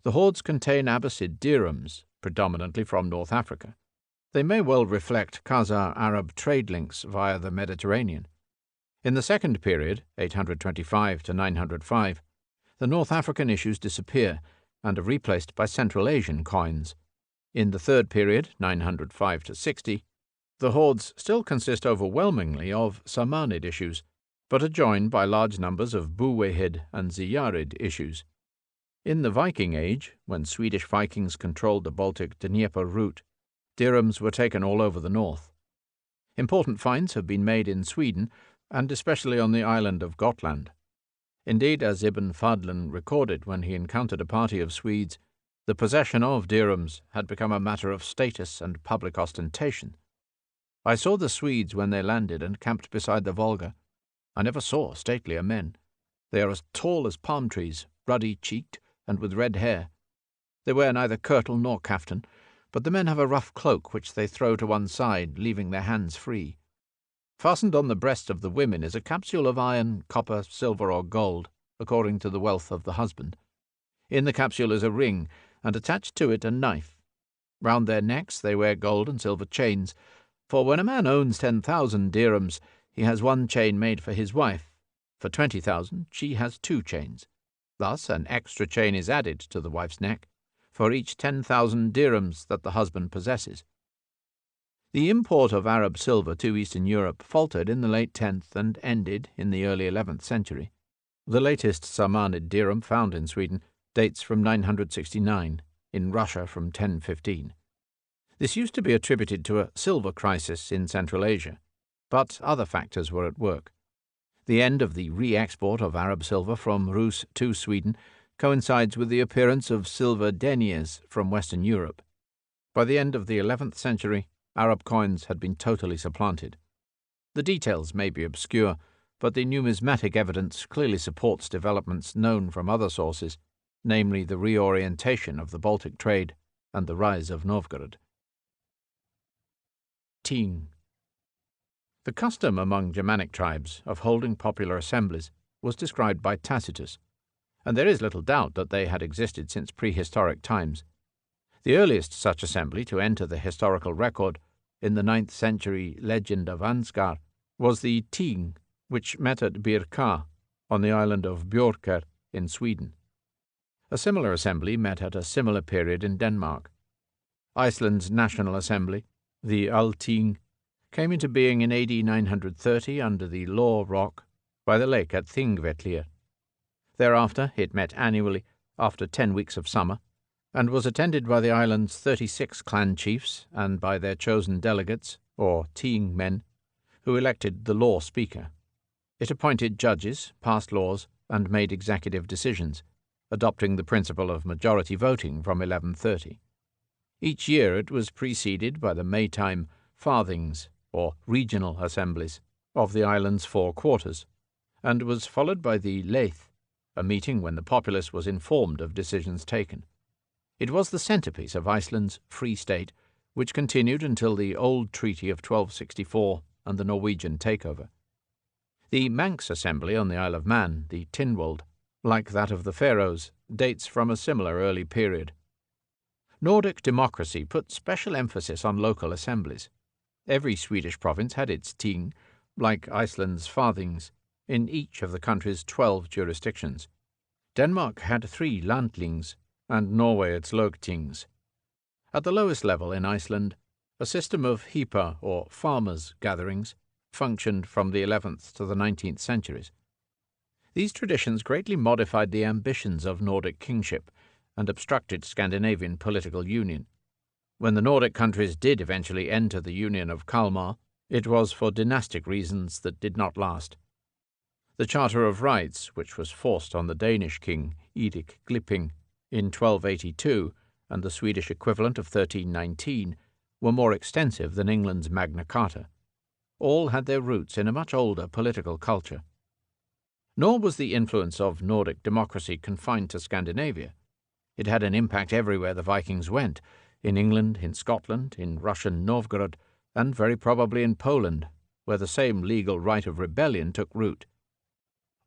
the hordes contain Abbasid dirhams, predominantly from North Africa. They may well reflect Khazar-Arab trade links via the Mediterranean. In the second period, 825 to 905, the North African issues disappear and are replaced by Central Asian coins. In the third period, 905 to 60, the hordes still consist overwhelmingly of Samanid issues, but are joined by large numbers of Buwehid and Ziyarid issues. In the Viking Age, when Swedish Vikings controlled the Baltic-Dnieper route, dirhams were taken all over the north. Important finds have been made in Sweden, and especially on the island of Gotland. Indeed, as Ibn Fadlan recorded when he encountered a party of Swedes, the possession of dirhams had become a matter of status and public ostentation. I saw the Swedes when they landed and camped beside the Volga. I never saw statelier men. They are as tall as palm trees, ruddy-cheeked, and with red hair. They wear neither kirtle nor kaftan, but the men have a rough cloak which they throw to one side, leaving their hands free. Fastened on the breast of the women is a capsule of iron, copper, silver, or gold, according to the wealth of the husband. In the capsule is a ring, and attached to it a knife. Round their necks they wear gold and silver chains, for when a man owns 10,000 dirhams, he has one chain made for his wife. For 20,000, she has 2 chains. Thus, an extra chain is added to the wife's neck for each 10,000 dirhams that the husband possesses. The import of Arab silver to Eastern Europe faltered in the late 10th and ended in the early 11th century. The latest Samanid dirham found in Sweden dates from 969, in Russia from 1015. This used to be attributed to a silver crisis in Central Asia, but other factors were at work. The end of the re-export of Arab silver from Rus to Sweden coincides with the appearance of silver deniers from Western Europe. By the end of the 11th century, Arab coins had been totally supplanted. The details may be obscure, but the numismatic evidence clearly supports developments known from other sources, namely the reorientation of the Baltic trade and the rise of Novgorod. Ting. The custom among Germanic tribes of holding popular assemblies was described by Tacitus, and there is little doubt that they had existed since prehistoric times. The earliest such assembly to enter the historical record, in the 9th century legend of Ansgar, was the Ting, which met at Birka, on the island of Björkar in Sweden. A similar assembly met at a similar period in Denmark. Iceland's national assembly, the Althing, came into being in AD 930 under the Law Rock by the lake at Thingvellir. Thereafter it met annually after 10 weeks of summer, and was attended by the island's 36 clan chiefs and by their chosen delegates, or Ting men, who elected the law speaker. It appointed judges, passed laws, and made executive decisions, adopting the principle of majority voting from 1130. Each year it was preceded by the Maytime farthings, or regional assemblies, of the island's 4 quarters, and was followed by the Leith, a meeting when the populace was informed of decisions taken. It was the centrepiece of Iceland's free state, which continued until the Old Treaty of 1264 and the Norwegian takeover. The Manx assembly on the Isle of Man, the Tynwald, like that of the Faroes, dates from a similar early period. Nordic democracy put special emphasis on local assemblies. Every Swedish province had its ting, like Iceland's farthings, in each of the country's 12 jurisdictions. Denmark had 3 landlings, and Norway its lagtings. At the lowest level in Iceland, a system of hipa, or farmers' gatherings, functioned from the 11th to the 19th centuries. These traditions greatly modified the ambitions of Nordic kingship and obstructed Scandinavian political union. When the Nordic countries did eventually enter the Union of Kalmar, it was for dynastic reasons that did not last. The Charter of Rights, which was forced on the Danish king Erik Glipping in 1282, and the Swedish equivalent of 1319, were more extensive than England's Magna Carta. All had their roots in a much older political culture. Nor was the influence of Nordic democracy confined to Scandinavia. It had an impact everywhere the Vikings went, in England, in Scotland, in Russian Novgorod, and very probably in Poland, where the same legal right of rebellion took root.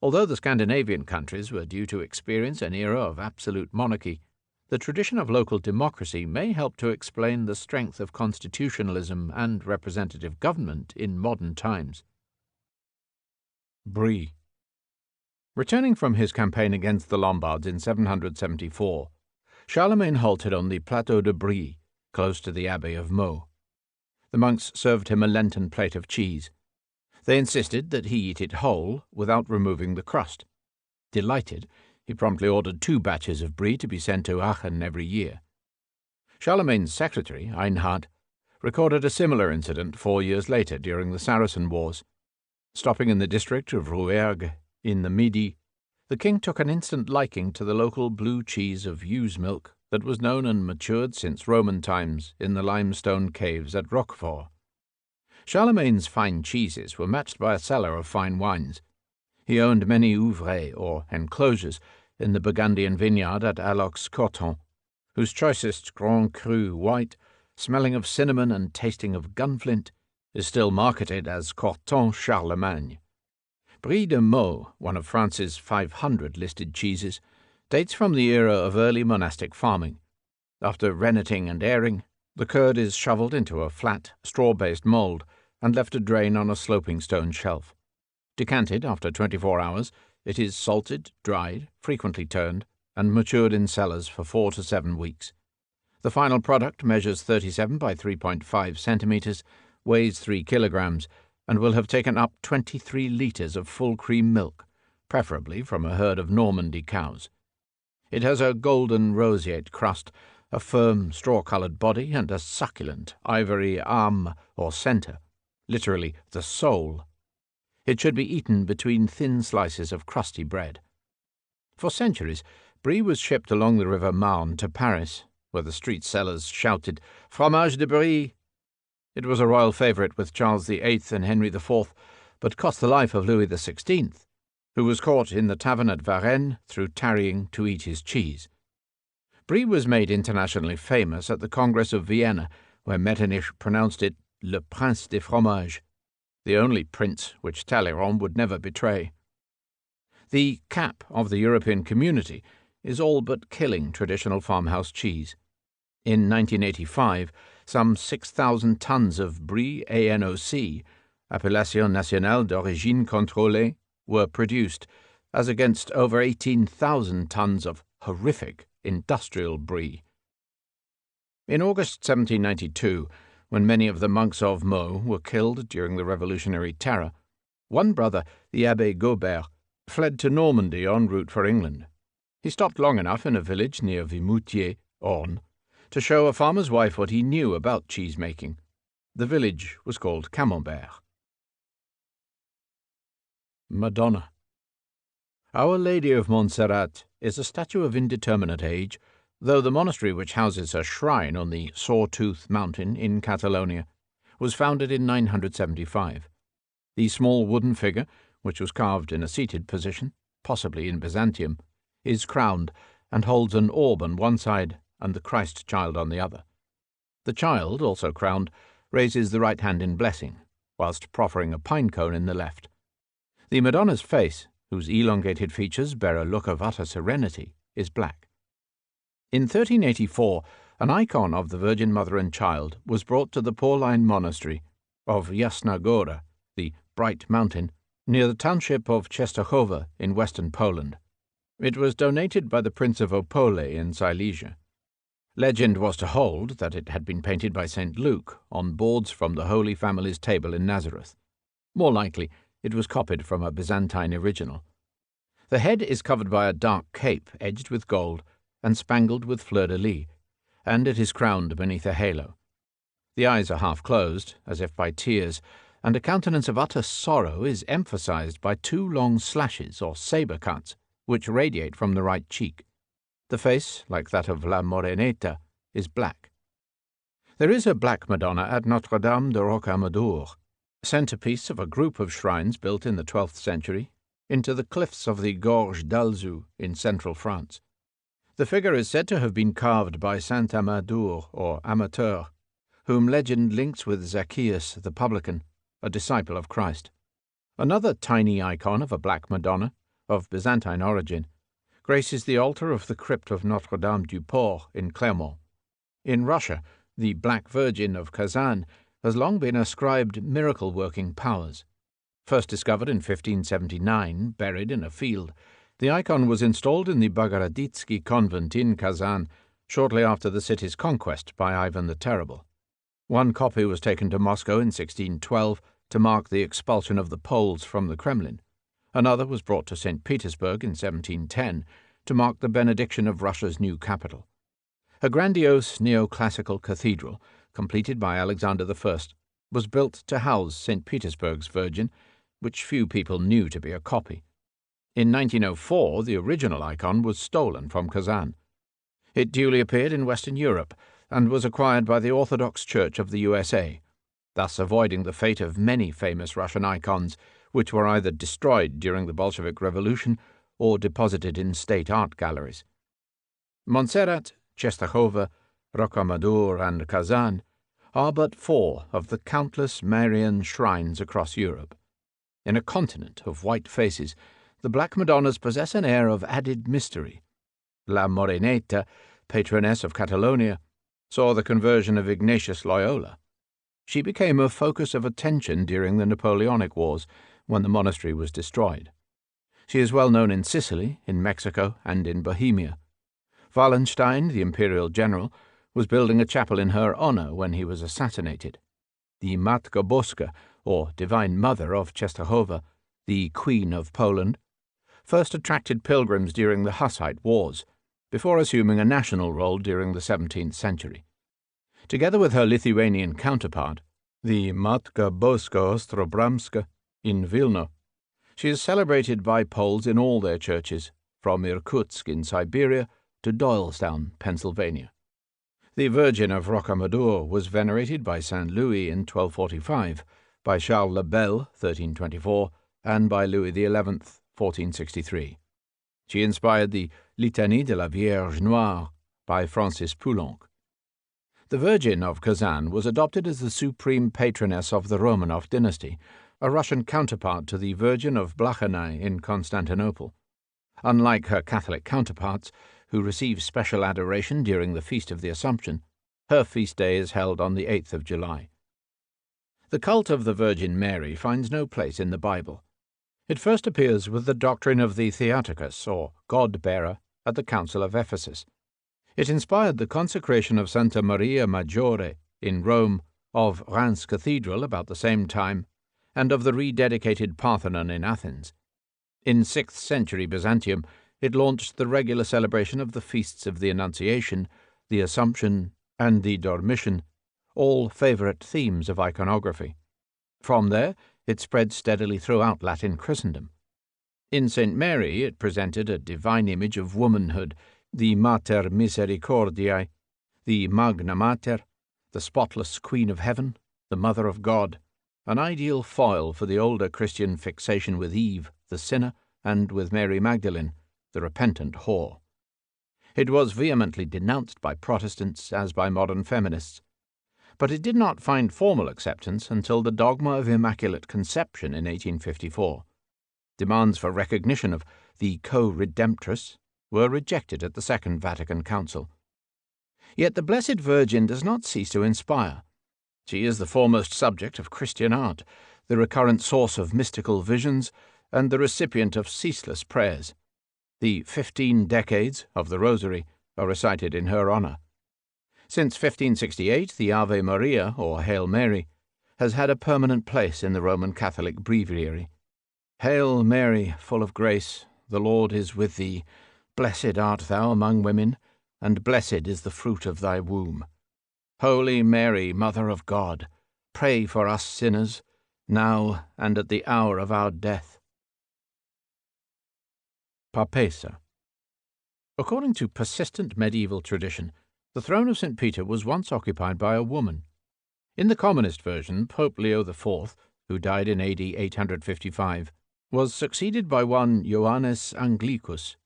Although the Scandinavian countries were due to experience an era of absolute monarchy, the tradition of local democracy may help to explain the strength of constitutionalism and representative government in modern times. Brie. Returning from his campaign against the Lombards in 774, Charlemagne halted on the Plateau de Brie, close to the Abbey of Meaux. The monks served him a Lenten plate of cheese. They insisted that he eat it whole, without removing the crust. Delighted, he promptly ordered 2 batches of Brie to be sent to Aachen every year. Charlemagne's secretary, Einhard, recorded a similar incident 4 years later during the Saracen Wars. Stopping in the district of Rouergue in the Midi, the king took an instant liking to the local blue cheese of ewe's milk that was known and matured since Roman times in the limestone caves at Roquefort. Charlemagne's fine cheeses were matched by a cellar of fine wines. He owned many ouvres, or enclosures, in the Burgundian vineyard at Alox-Corton, whose choicest Grand Cru white, smelling of cinnamon and tasting of gunflint, is still marketed as Corton Charlemagne. Brie de Meaux, one of France's 500 listed cheeses, dates from the era of early monastic farming. After renneting and airing, the curd is shoveled into a flat, straw-based mould and left to drain on a sloping stone shelf. Decanted after 24 hours, it is salted, dried, frequently turned, and matured in cellars for 4 to 7 weeks. The final product measures 37 by 3.5 centimeters, weighs 3 kilograms, and will have taken up 23 litres of full cream milk, preferably from a herd of Normandy cows. It has a golden roseate crust, a firm straw-coloured body, and a succulent ivory âme or centre, literally the soul. It should be eaten between thin slices of crusty bread. For centuries, Brie was shipped along the river Marne to Paris, where the street sellers shouted, "Fromage de Brie!" It was a royal favourite with Charles VIII and Henry IV, but cost the life of Louis XVI, who was caught in the tavern at Varennes through tarrying to eat his cheese. Brie was made internationally famous at the Congress of Vienna, where Metternich pronounced it Le Prince des Fromages, the only prince which Talleyrand would never betray. The cap of the European community is all but killing traditional farmhouse cheese. In 1985, some 6,000 tons of Brie ANOC, Appellation Nationale d'Origine Contrôlée, were produced, as against over 18,000 tons of horrific industrial Brie. In August 1792, when many of the monks of Meaux were killed during the Revolutionary Terror, one brother, the Abbé Gaubert, fled to Normandy en route for England. He stopped long enough in a village near Vimoutiers, Orne, to show a farmer's wife what he knew about cheese-making. The village was called Camembert. Madonna. Our Lady of Montserrat is a statue of indeterminate age, though the monastery which houses her shrine on the Sawtooth Mountain in Catalonia was founded in 975. The small wooden figure, which was carved in a seated position, possibly in Byzantium, is crowned and holds an orb on one side and the Christ child on the other. The child, also crowned, raises the right hand in blessing, whilst proffering a pine cone in the left. The Madonna's face, whose elongated features bear a look of utter serenity, is black. In 1384, an icon of the Virgin Mother and Child was brought to the Pauline monastery of Jasna Góra, the Bright Mountain, near the township of Częstochowa in western Poland. It was donated by the Prince of Opole in Silesia. Legend was to hold that it had been painted by St. Luke on boards from the Holy Family's table in Nazareth. More likely, it was copied from a Byzantine original. The head is covered by a dark cape edged with gold and spangled with fleur-de-lis, and it is crowned beneath a halo. The eyes are half closed, as if by tears, and a countenance of utter sorrow is emphasized by 2 long slashes or sabre cuts, which radiate from the right cheek. The face, like that of La Moreneta, is black. There is a black Madonna at Notre-Dame de Rocamadour, centerpiece of a group of shrines built in the 12th century into the cliffs of the Gorge d'Alzou in central France. The figure is said to have been carved by Saint Amadour or Amateur, whom legend links with Zacchaeus the publican, a disciple of Christ. Another tiny icon of a Black Madonna, of Byzantine origin, graces the altar of the crypt of Notre-Dame-du-Port in Clermont. In Russia, the Black Virgin of Kazan has long been ascribed miracle-working powers. First discovered in 1579, buried in a field, the icon was installed in the Bogroditsky convent in Kazan shortly after the city's conquest by Ivan the Terrible. One copy was taken to Moscow in 1612 to mark the expulsion of the Poles from the Kremlin. Another was brought to St. Petersburg in 1710 to mark the benediction of Russia's new capital. A grandiose neoclassical cathedral, completed by Alexander I, was built to house St. Petersburg's Virgin, which few people knew to be a copy. In 1904, the original icon was stolen from Kazan. It duly appeared in Western Europe and was acquired by the Orthodox Church of the USA, thus avoiding the fate of many famous Russian icons, which were either destroyed during the Bolshevik Revolution or deposited in state art galleries. Montserrat, Czestochowa, Rocamadour, and Kazan are but 4 of the countless Marian shrines across Europe. In a continent of white faces, the Black Madonnas possess an air of added mystery. La Moreneta, patroness of Catalonia, saw the conversion of Ignatius Loyola. She became a focus of attention during the Napoleonic Wars, when the monastery was destroyed. She is well known in Sicily, in Mexico, and in Bohemia. Wallenstein, the imperial general, was building a chapel in her honor when he was assassinated. The Matka Boska, or Divine Mother of Czestochowa, the Queen of Poland, first attracted pilgrims during the Hussite Wars, before assuming a national role during the 17th century. Together with her Lithuanian counterpart, the Matka Boska Ostrobramska in Vilna, she is celebrated by Poles in all their churches, from Irkutsk in Siberia to Doylestown, Pennsylvania. The Virgin of Rocamadour was venerated by Saint Louis in 1245, by Charles le Bel, 1324, and by Louis XI, 1463. She inspired the Litanie de la Vierge Noire by Francis Poulenc. The Virgin of Kazan was adopted as the supreme patroness of the Romanov dynasty, a Russian counterpart to the Virgin of Blachany in Constantinople. Unlike her Catholic counterparts, who receive special adoration during the Feast of the Assumption, her feast day is held on the 8th of July. The cult of the Virgin Mary finds no place in the Bible. It first appears with the doctrine of the Theotokos, or God-bearer, at the Council of Ephesus. It inspired the consecration of Santa Maria Maggiore in Rome, of Reims Cathedral about the same time, and of the rededicated Parthenon in Athens. In 6th century Byzantium, it launched the regular celebration of the feasts of the Annunciation, the Assumption, and the Dormition, all favorite themes of iconography. From there, it spread steadily throughout Latin Christendom. In St. Mary, it presented a divine image of womanhood, the Mater Misericordiae, the Magna Mater, the spotless Queen of Heaven, the Mother of God, an ideal foil for the older Christian fixation with Eve, the sinner, and with Mary Magdalene, the repentant whore. It was vehemently denounced by Protestants as by modern feminists, but it did not find formal acceptance until the dogma of Immaculate Conception in 1854. Demands for recognition of the co-redemptress were rejected at the Second Vatican Council. Yet the Blessed Virgin does not cease to inspire. She is the foremost subject of Christian art, the recurrent source of mystical visions, and the recipient of ceaseless prayers. The 15 decades of the Rosary are recited in her honor. Since 1568, the Ave Maria, or Hail Mary, has had a permanent place in the Roman Catholic breviary. Hail Mary, full of grace, the Lord is with thee. Blessed art thou among women, and blessed is the fruit of thy womb. Holy Mary, Mother of God, pray for us sinners, now and at the hour of our death. Papessa. According to persistent medieval tradition, the throne of St. Peter was once occupied by a woman. In the commonest version, Pope Leo IV, who died in AD 855, was succeeded by one Ioannis Anglicus.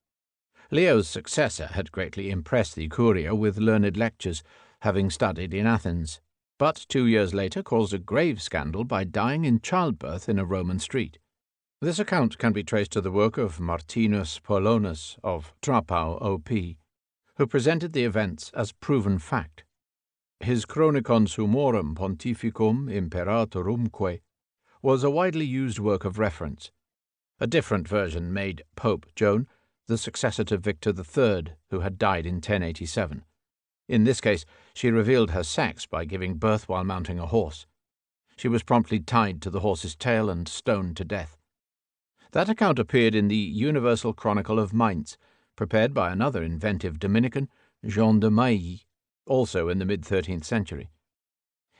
Leo's successor had greatly impressed the Curia with learned lectures, having studied in Athens. but 2 years later caused a grave scandal by dying in childbirth in a Roman street. This account can be traced to the work of Martinus Polonus of Trapau O.P., who presented the events as proven fact. His Chronicon Sumorum Pontificum Imperatorumque was a widely used work of reference. A different version made Pope Joan the successor to Victor III, who had died in 1087. In this case, she revealed her sex by giving birth while mounting a horse. She was promptly tied to the horse's tail and stoned to death. That account appeared in the Universal Chronicle of Mainz, prepared by another inventive Dominican, Jean de Mailly, also in the mid-13th century.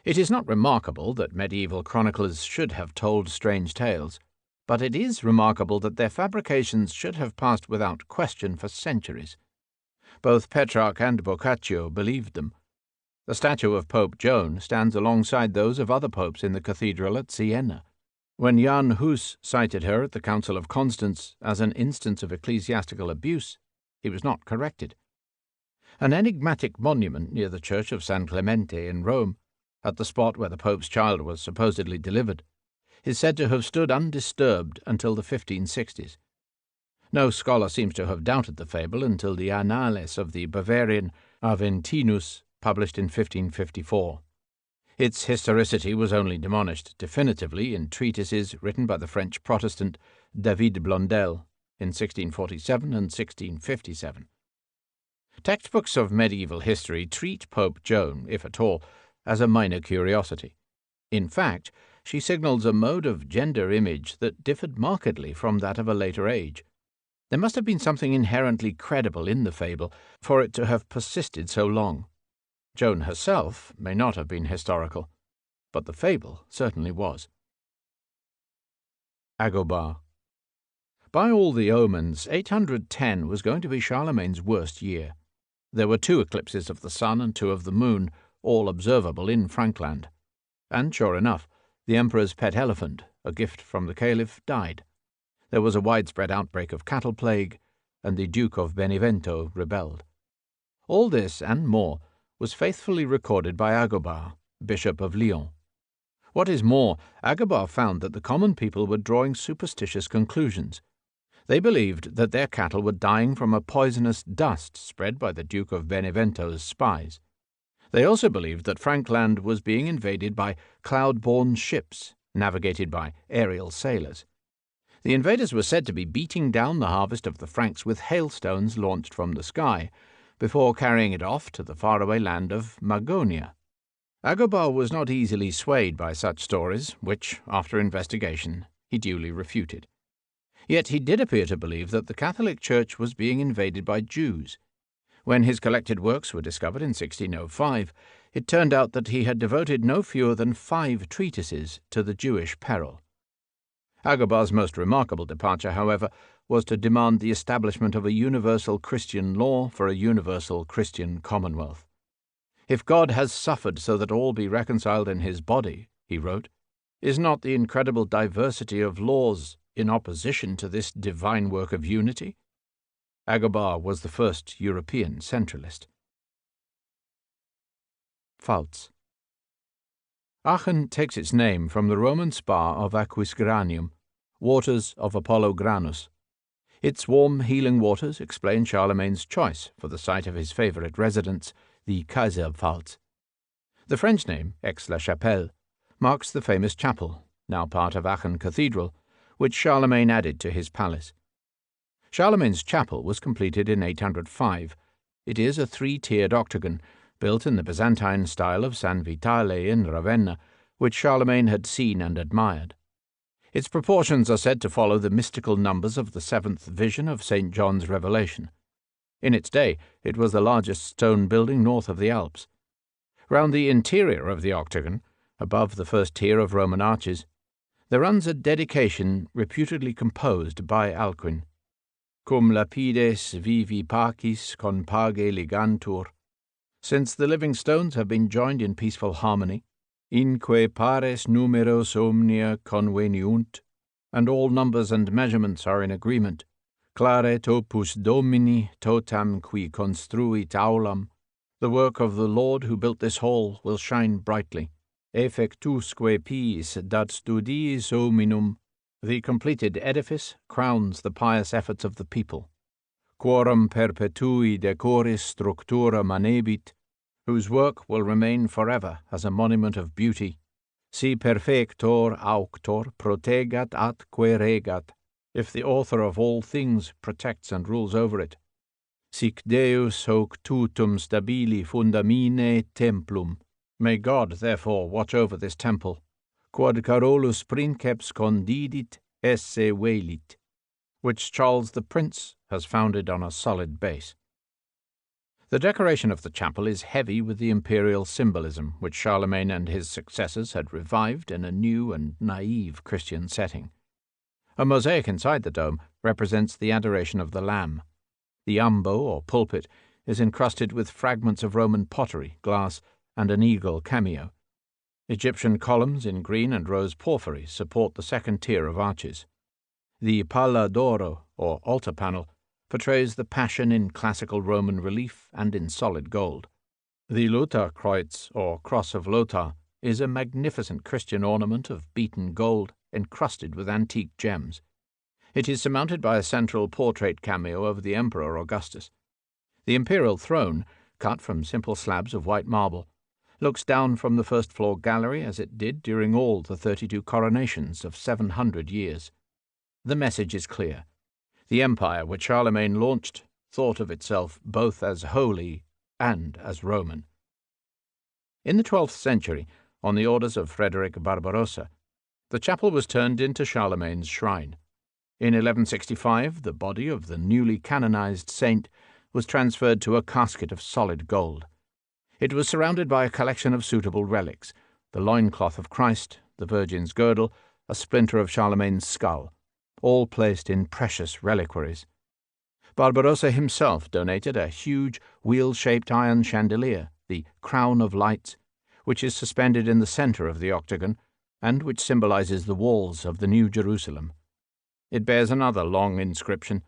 It is not remarkable that medieval chroniclers should have told strange tales, but it is remarkable that their fabrications should have passed without question for centuries. Both Petrarch and Boccaccio believed them. The statue of Pope Joan stands alongside those of other popes in the cathedral at Siena. When Jan Hus cited her at the Council of Constance as an instance of ecclesiastical abuse, he was not corrected. An enigmatic monument near the church of San Clemente in Rome, at the spot where the Pope's child was supposedly delivered, is said to have stood undisturbed until the 1560s. No scholar seems to have doubted the fable until the Annales of the Bavarian Aventinus, published in 1554. Its historicity was only demolished definitively in treatises written by the French Protestant David Blondel in 1647 and 1657. Textbooks of medieval history treat Pope Joan, if at all, as a minor curiosity. In fact, she signals a mode of gender image that differed markedly from that of a later age. There must have been something inherently credible in the fable for it to have persisted so long. Joan herself may not have been historical, but the fable certainly was. Agobard. By all the omens, 810 was going to be Charlemagne's worst year. There were 2 eclipses of the sun and 2 of the moon, all observable in Frankland. And sure enough, the emperor's pet elephant, a gift from the caliph, died. There was a widespread outbreak of cattle plague, and the Duke of Benevento rebelled. All this and more was faithfully recorded by Agobard, Bishop of Lyons. What is more, Agobard found that the common people were drawing superstitious conclusions. They believed that their cattle were dying from a poisonous dust spread by the Duke of Benevento's spies. They also believed that Frankland was being invaded by cloud-borne ships, navigated by aerial sailors. The invaders were said to be beating down the harvest of the Franks with hailstones launched from the sky, before carrying it off to the faraway land of Magonia. Agobard was not easily swayed by such stories, which, after investigation, he duly refuted. Yet he did appear to believe that the Catholic Church was being invaded by Jews. When his collected works were discovered in 1605, it turned out that he had devoted no fewer than 5 treatises to the Jewish peril. Agobard's most remarkable departure, however, was to demand the establishment of a universal Christian law for a universal Christian commonwealth. "If God has suffered so that all be reconciled in his body," he wrote, "is not the incredible diversity of laws in opposition to this divine work of unity?" Agobard was the first European centralist. Pfalz. Aachen takes its name from the Roman spa of Aquisgranium, waters of Apollo Granus. Its warm, healing waters explain Charlemagne's choice for the site of his favourite residence, the Kaiserpfalz. The French name, Aix-la-Chapelle, marks the famous chapel, now part of Aachen Cathedral, which Charlemagne added to his palace. Charlemagne's chapel was completed in 805. It is a 3-tiered octagon, built in the Byzantine style of San Vitale in Ravenna, which Charlemagne had seen and admired. Its proportions are said to follow the mystical numbers of the 7th vision of St. John's Revelation. In its day, it was the largest stone building north of the Alps. Round the interior of the octagon, above the first tier of Roman arches, there runs a dedication reputedly composed by Alcuin. Cum lapides vivi pacis con page ligantur. Since the living stones have been joined in peaceful harmony, inque pares numeros omnia conveniunt, and all numbers and measurements are in agreement, claret opus Domini totam qui construit aulam, The work of the Lord who built this hall will shine brightly. Effectusque piis dat studiis hominum. The completed edifice crowns the pious efforts of the people. Quorum perpetui decoris structura manebit, whose work will remain forever as a monument of beauty. Si perfector auctor protegat atque regat, if the author of all things protects and rules over it. Sic Deus hoc tutum stabili fundamine templum. May God, therefore, watch over this temple. Quod Carolus princeps condidit esse velit, which Charles the Prince has founded on a solid base. The decoration of the chapel is heavy with the imperial symbolism which Charlemagne and his successors had revived in a new and naive Christian setting. A mosaic inside the dome represents the adoration of the Lamb. The ambo, or pulpit, is encrusted with fragments of Roman pottery, glass, and an eagle cameo. Egyptian columns in green and rose porphyry support the second tier of arches. The palla d'oro, or altar panel, portrays the Passion in classical Roman relief and in solid gold. The Lutherkreuz, or Cross of Lothar, is a magnificent Christian ornament of beaten gold encrusted with antique gems. It is surmounted by a central portrait cameo of the Emperor Augustus. The imperial throne, cut from simple slabs of white marble, looks down from the first-floor gallery as it did during all the 32 coronations of 700 years. The message is clear. The empire which Charlemagne launched thought of itself both as holy and as Roman. In the 12th century, on the orders of Frederick Barbarossa, the chapel was turned into Charlemagne's shrine. In 1165, the body of the newly canonized saint was transferred to a casket of solid gold. It was surrounded by a collection of suitable relics, the loincloth of Christ, the Virgin's girdle, a splinter of Charlemagne's skull, all placed in precious reliquaries. Barbarossa himself donated a huge wheel-shaped iron chandelier, the Crown of Lights, which is suspended in the center of the octagon and which symbolizes the walls of the New Jerusalem. It bears another long inscription: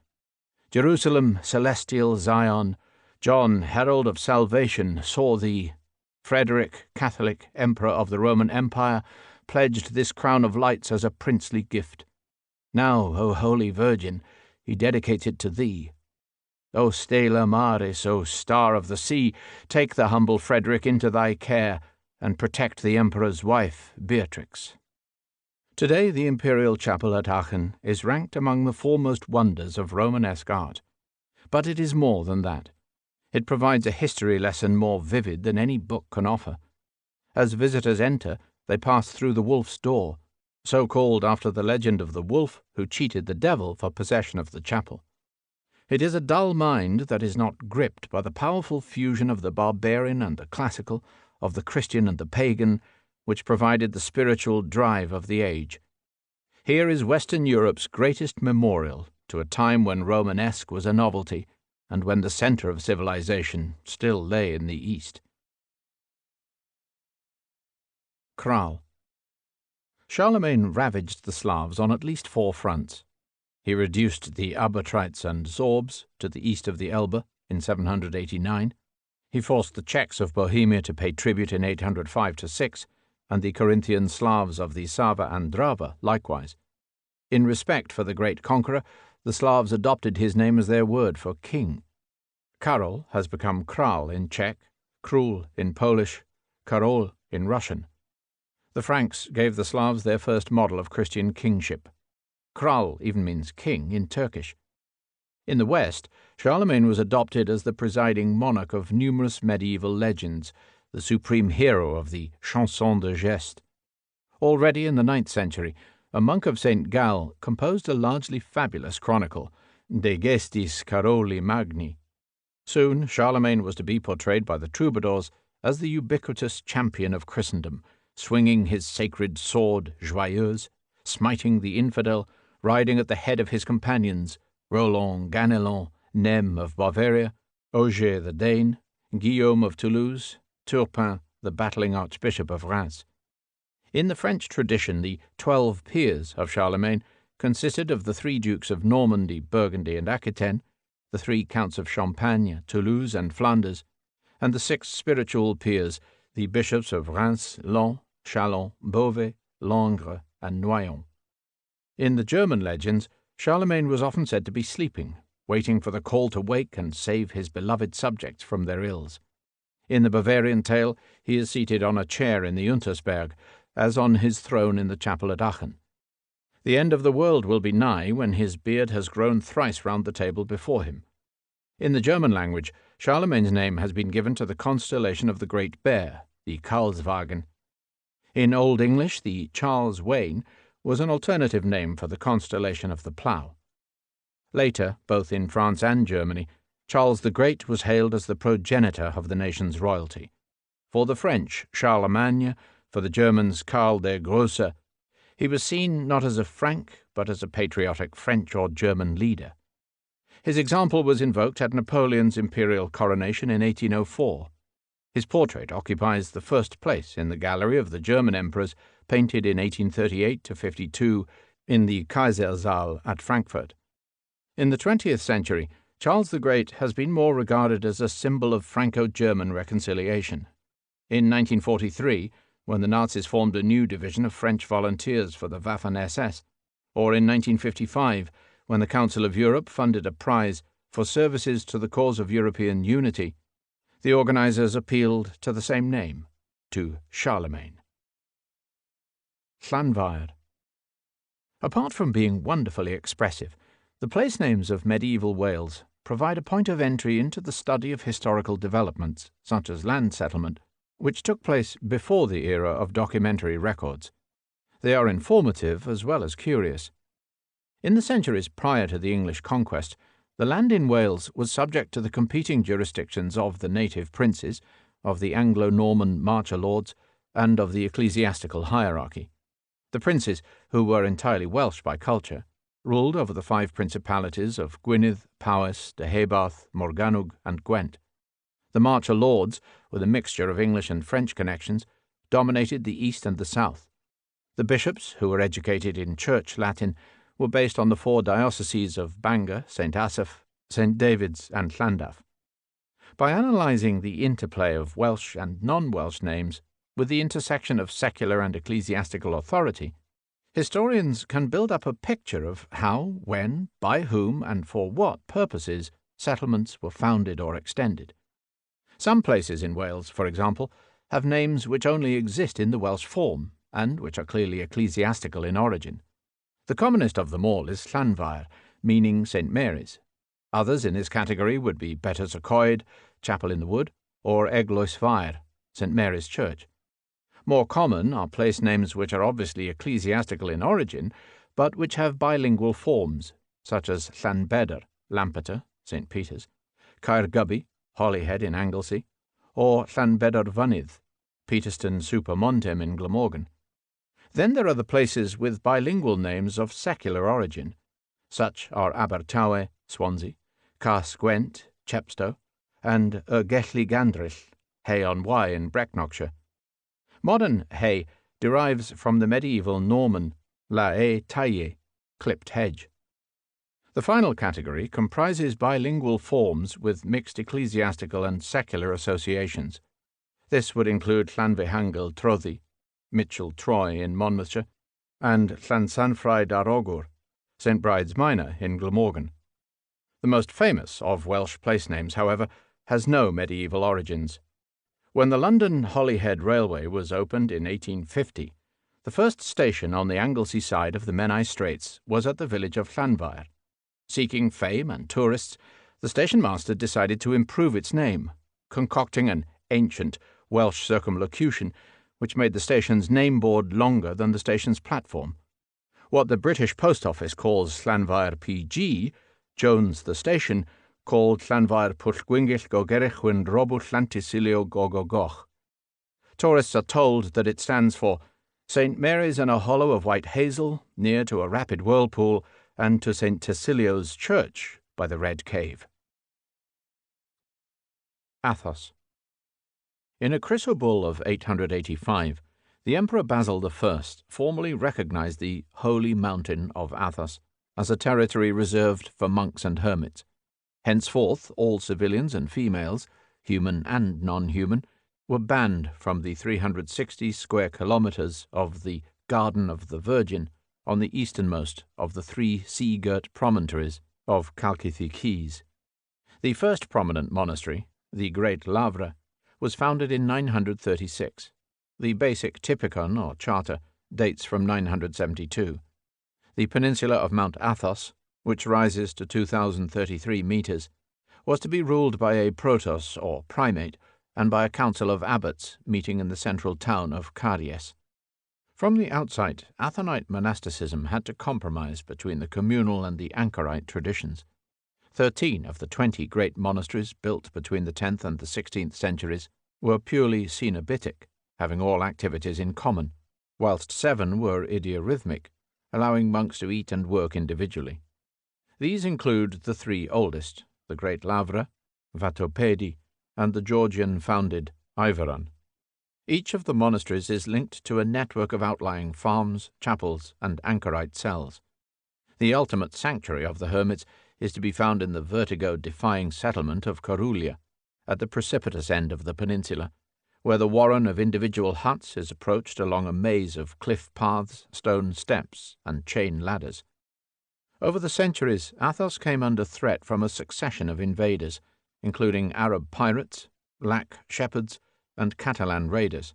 Jerusalem, celestial Zion, John, herald of salvation, saw thee. Frederick, Catholic Emperor of the Roman Empire, pledged this crown of lights as a princely gift. Now, O Holy Virgin, he dedicates it to thee. O Stella Maris, O Star of the Sea, take the humble Frederick into thy care, and protect the Emperor's wife, Beatrix. Today the Imperial Chapel at Aachen is ranked among the foremost wonders of Romanesque art. But it is more than that. It provides a history lesson more vivid than any book can offer. As visitors enter, they pass through the Wolf's Door, so called after the legend of the wolf who cheated the devil for possession of the chapel. It is a dull mind that is not gripped by the powerful fusion of the barbarian and the classical, of the Christian and the pagan, which provided the spiritual drive of the age. Here is Western Europe's greatest memorial to a time when Romanesque was a novelty, and when the center of civilization still lay in the East. Kral. Charlemagne ravaged the Slavs on at least 4 fronts. He reduced the Abatrites and Sorbs to the east of the Elbe in 789. He forced the Czechs of Bohemia to pay tribute in 805-6, and the Corinthian Slavs of the Sava and Drava likewise. In respect for the great conqueror, the Slavs adopted his name as their word for king. Karol has become Kral in Czech, Król in Polish, Karol in Russian. The Franks gave the Slavs their first model of Christian kingship. Kral even means king in Turkish. In the West, Charlemagne was adopted as the presiding monarch of numerous medieval legends, the supreme hero of the chanson de geste. Already in the 9th century, a monk of St. Gall composed a largely fabulous chronicle, De Gestis Caroli Magni. Soon Charlemagne was to be portrayed by the troubadours as the ubiquitous champion of Christendom, swinging his sacred sword, Joyeuse, smiting the infidel, riding at the head of his companions, Roland Ganelon, Nem of Bavaria, Ogier the Dane, Guillaume of Toulouse, Turpin, the battling Archbishop of Reims. In the French tradition, the 12 peers of Charlemagne consisted of the 3 dukes of Normandy, Burgundy, and Aquitaine, the 3 counts of Champagne, Toulouse, and Flanders, and the 6 spiritual peers, the bishops of Reims, Laon, Châlons, Beauvais, Langres, and Noyon. In the German legends, Charlemagne was often said to be sleeping, waiting for the call to wake and save his beloved subjects from their ills. In the Bavarian tale, he is seated on a chair in the Untersberg, as on his throne in the chapel at Aachen. The end of the world will be nigh when his beard has grown thrice round the table before him. In the German language, Charlemagne's name has been given to the constellation of the Great Bear, the Karlswagen. In Old English, the Charles Wain was an alternative name for the constellation of the Plough. Later, both in France and Germany, Charles the Great was hailed as the progenitor of the nation's royalty. For the French, Charlemagne, for the Germans, Karl der Grosse, he was seen not as a Frank, but as a patriotic French or German leader. His example was invoked at Napoleon's imperial coronation in 1804. His portrait occupies the first place in the gallery of the German emperors, painted in 1838–52 in the Kaisersaal at Frankfurt. In the 20th century, Charles the Great has been more regarded as a symbol of Franco-German reconciliation. In 1943, when the Nazis formed a new division of French volunteers for the Waffen-SS, or in 1955, when the Council of Europe funded a prize for services to the cause of European unity, the organizers appealed to the same name, to Charlemagne. Llanfair. Apart from being wonderfully expressive, the place names of medieval Wales provide a point of entry into the study of historical developments, such as land settlement, which took place before the era of documentary records. They are informative as well as curious. In the centuries prior to the English conquest, the land in Wales was subject to the competing jurisdictions of the native princes, of the Anglo-Norman marcher lords, and of the ecclesiastical hierarchy. The princes, who were entirely Welsh by culture, ruled over the 5 principalities of Gwynedd, Powys, Deheubarth, Morgannwg, and Gwent. The marcher lords, with a mixture of English and French connections, dominated the east and the south. The bishops, who were educated in Church Latin, were based on the 4 dioceses of Bangor, St. Asaph, St. David's, and Llandaff. By analysing the interplay of Welsh and non-Welsh names, with the intersection of secular and ecclesiastical authority, historians can build up a picture of how, when, by whom, and for what purposes settlements were founded or extended. Some places in Wales, for example, have names which only exist in the Welsh form, and which are clearly ecclesiastical in origin. The commonest of them all is Llanfair, meaning St. Mary's. Others in this category would be Bettws y Coed, Chapel in the Wood, or Eglwys Fair, St. Mary's Church. More common are place names which are obviously ecclesiastical in origin, but which have bilingual forms, such as Llanbedr, Lampeter, St. Peter's, Caergybi, Holyhead in Anglesey, or Llanbedr Fynydd, Peterston super Montem in Glamorgan. Then there are the places with bilingual names of secular origin. Such are Abertawe, Swansea, Cas Gwent, Chepstow, and Gelli Gandrill, Hay-on-Wye in Brecknockshire. Modern Hay derives from the medieval Norman La Haye Taillé, clipped hedge. The final category comprises bilingual forms with mixed ecclesiastical and secular associations. This would include Llanfihangel Troddi, Mitchell Troy in Monmouthshire, and Llansanfraid Arogur, St. Bride's Minor in Glamorgan. The most famous of Welsh place names, however, has no medieval origins. When the London Holyhead Railway was opened in 1850, the first station on the Anglesey side of the Menai Straits was at the village of Llanfair. Seeking fame and tourists, the station master decided to improve its name, concocting an ancient Welsh circumlocution which made the station's name board longer than the station's platform. What the British Post Office calls Llanfair PG, Jones the station called Llanfair Pwllgwyngyll Gogerich Wyn Robw Llantysilio Gogogoch. Tourists are told that it stands for St. Mary's in a hollow of white hazel, near to a rapid whirlpool, and to St. Tysilio's Church by the Red Cave. Athos. In a chrysobull of 885, the Emperor Basil I formally recognized the Holy Mountain of Athos as a territory reserved for monks and hermits. Henceforth, all civilians and females, human and non-human, were banned from the 360 square kilometers of the Garden of the Virgin on the easternmost of the 3 sea-girt promontories of Chalcidice Keys. The first prominent monastery, the Great Lavre, was founded in 936. The basic typicon, or charter, dates from 972. The peninsula of Mount Athos, which rises to 2,033 meters, was to be ruled by a protos, or primate, and by a council of abbots meeting in the central town of Caries. From the outset, Athonite monasticism had to compromise between the communal and the anchorite traditions. 13 of the 20 great monasteries built between the 10th and the 16th centuries were purely cenobitic, having all activities in common, whilst 7 were idiorhythmic, allowing monks to eat and work individually. These include the 3 oldest, the Great Lavre, Vatopedi, and the Georgian-founded Iveron. Each of the monasteries is linked to a network of outlying farms, chapels, and anchorite cells. The ultimate sanctuary of the hermits is to be found in the vertigo-defying settlement of Corulia, at the precipitous end of the peninsula, where the warren of individual huts is approached along a maze of cliff paths, stone steps, and chain ladders. Over the centuries, Athos came under threat from a succession of invaders, including Arab pirates, Lac shepherds, and Catalan raiders.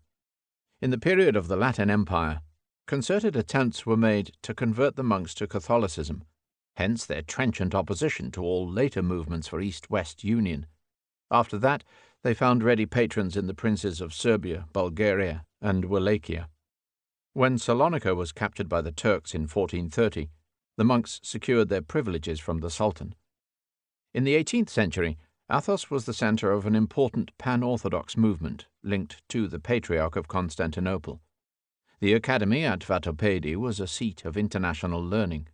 In the period of the Latin Empire, concerted attempts were made to convert the monks to Catholicism, hence their trenchant opposition to all later movements for East-West union. After that, they found ready patrons in the princes of Serbia, Bulgaria, and Wallachia. When Salonika was captured by the Turks in 1430, the monks secured their privileges from the Sultan. In the 18th century, Athos was the center of an important pan-Orthodox movement linked to the Patriarch of Constantinople. The academy at Vatopedi was a seat of international learning.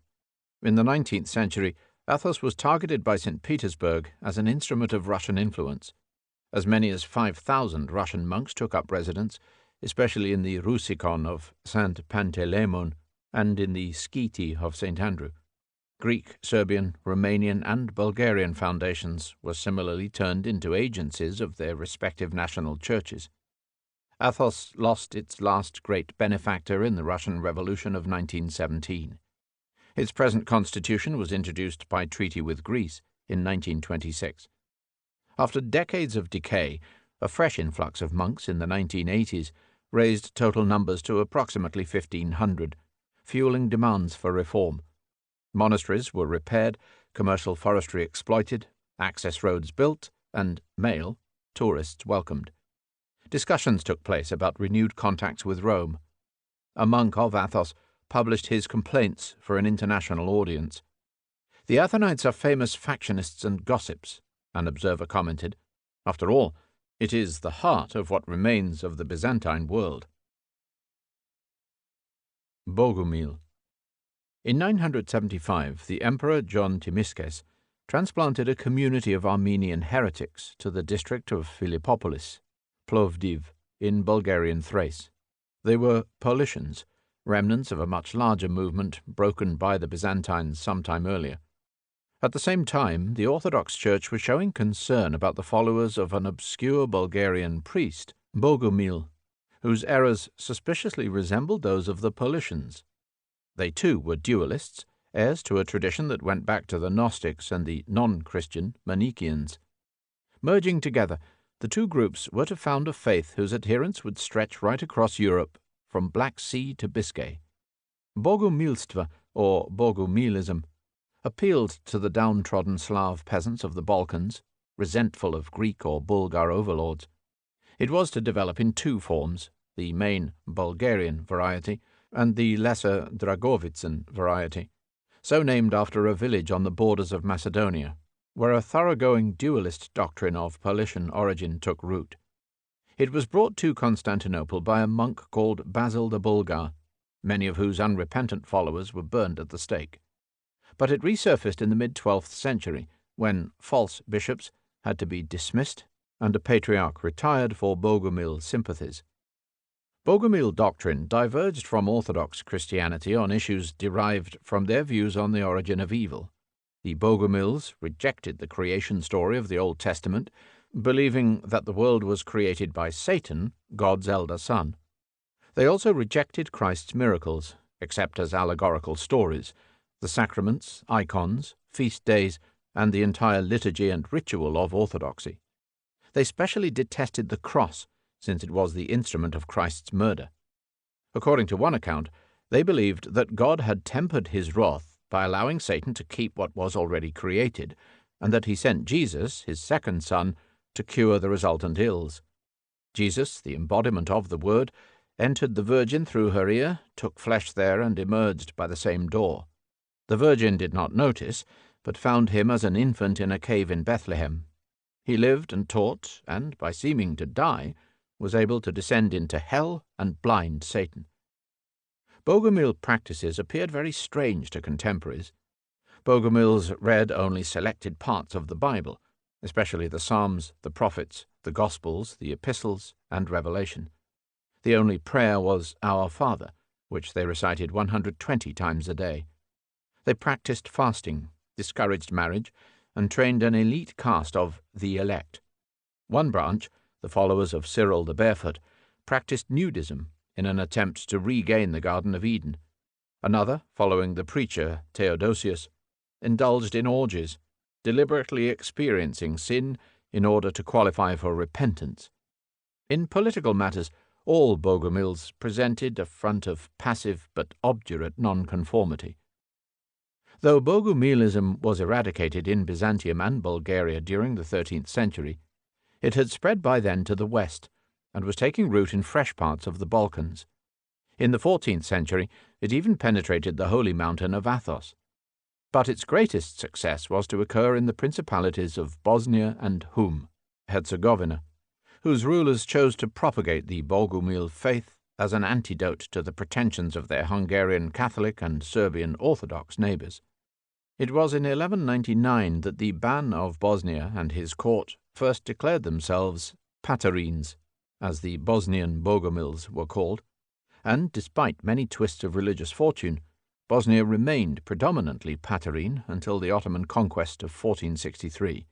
In the 19th century, Athos was targeted by St. Petersburg as an instrument of Russian influence. As many as 5,000 Russian monks took up residence, especially in the Roussicon of St. Panteleimon and in the Skete of St. Andrew. Greek, Serbian, Romanian, and Bulgarian foundations were similarly turned into agencies of their respective national churches. Athos lost its last great benefactor in the Russian Revolution of 1917. Its present constitution was introduced by treaty with Greece in 1926. After decades of decay, a fresh influx of monks in the 1980s raised total numbers to approximately 1,500, fueling demands for reform. Monasteries were repaired, commercial forestry exploited, access roads built, and male tourists welcomed. Discussions took place about renewed contacts with Rome. A monk of Athos published his complaints for an international audience. "The Athonites are famous factionists and gossips," an observer commented. "After all, it is the heart of what remains of the Byzantine world." Bogumil. In 975, the Emperor John Themistokes transplanted a community of Armenian heretics to the district of Philippopolis, Plovdiv, in Bulgarian Thrace. They were Paulicians, remnants of a much larger movement broken by the Byzantines some time earlier. At the same time, the Orthodox Church was showing concern about the followers of an obscure Bulgarian priest, Bogumil, whose errors suspiciously resembled those of the Paulicians. They too were dualists, heirs to a tradition that went back to the Gnostics and the non-Christian Manichaeans. Merging together, the two groups were to found a faith whose adherents would stretch right across Europe, from Black Sea to Biscay. Bogumilstvo, or Bogumilism, appealed to the downtrodden Slav peasants of the Balkans, resentful of Greek or Bulgar overlords. It was to develop in 2 forms, the main Bulgarian variety and the lesser Dragovitsan variety, so named after a village on the borders of Macedonia, where a thoroughgoing dualist doctrine of Paulician origin took root. It was brought to Constantinople by a monk called Basil the Bulgar, many of whose unrepentant followers were burned at the stake. But it resurfaced in the mid-12th century, when false bishops had to be dismissed and a patriarch retired for Bogumil sympathies. Bogumil doctrine diverged from Orthodox Christianity on issues derived from their views on the origin of evil. The Bogumils rejected the creation story of the Old Testament, believing that the world was created by Satan, God's elder son. They also rejected Christ's miracles, except as allegorical stories, the sacraments, icons, feast days, and the entire liturgy and ritual of orthodoxy. They specially detested the cross, since it was the instrument of Christ's murder. According to one account, they believed that God had tempered his wrath by allowing Satan to keep what was already created, and that he sent Jesus, his second son, to cure the resultant ills. Jesus, the embodiment of the Word, entered the Virgin through her ear, took flesh there, and emerged by the same door. The Virgin did not notice, but found him as an infant in a cave in Bethlehem. He lived and taught, and, by seeming to die, was able to descend into hell and blind Satan. Bogomil practices appeared very strange to contemporaries. Bogomils read only selected parts of the Bible, especially the Psalms, the Prophets, the Gospels, the Epistles, and Revelation. The only prayer was Our Father, which they recited 120 times a day. They practiced fasting, discouraged marriage, and trained an elite caste of the elect. One branch, the followers of Cyril the Barefoot, practiced nudism in an attempt to regain the Garden of Eden. Another, following the preacher Theodosius, indulged in orgies, deliberately experiencing sin in order to qualify for repentance. In political matters, all Bogomils presented a front of passive but obdurate nonconformity. Though Bogomilism was eradicated in Byzantium and Bulgaria during the 13th century, it had spread by then to the west and was taking root in fresh parts of the Balkans. In the 14th century, it even penetrated the holy mountain of Athos. But its greatest success was to occur in the principalities of Bosnia and Herzegovina, whose rulers chose to propagate the Bogomil faith as an antidote to the pretensions of their Hungarian Catholic and Serbian Orthodox neighbors. It was in 1199 that the Ban of Bosnia and his court first declared themselves Patarines, as the Bosnian Bogomils were called, and, despite many twists of religious fortune, Bosnia remained predominantly Patarine until the Ottoman conquest of 1463.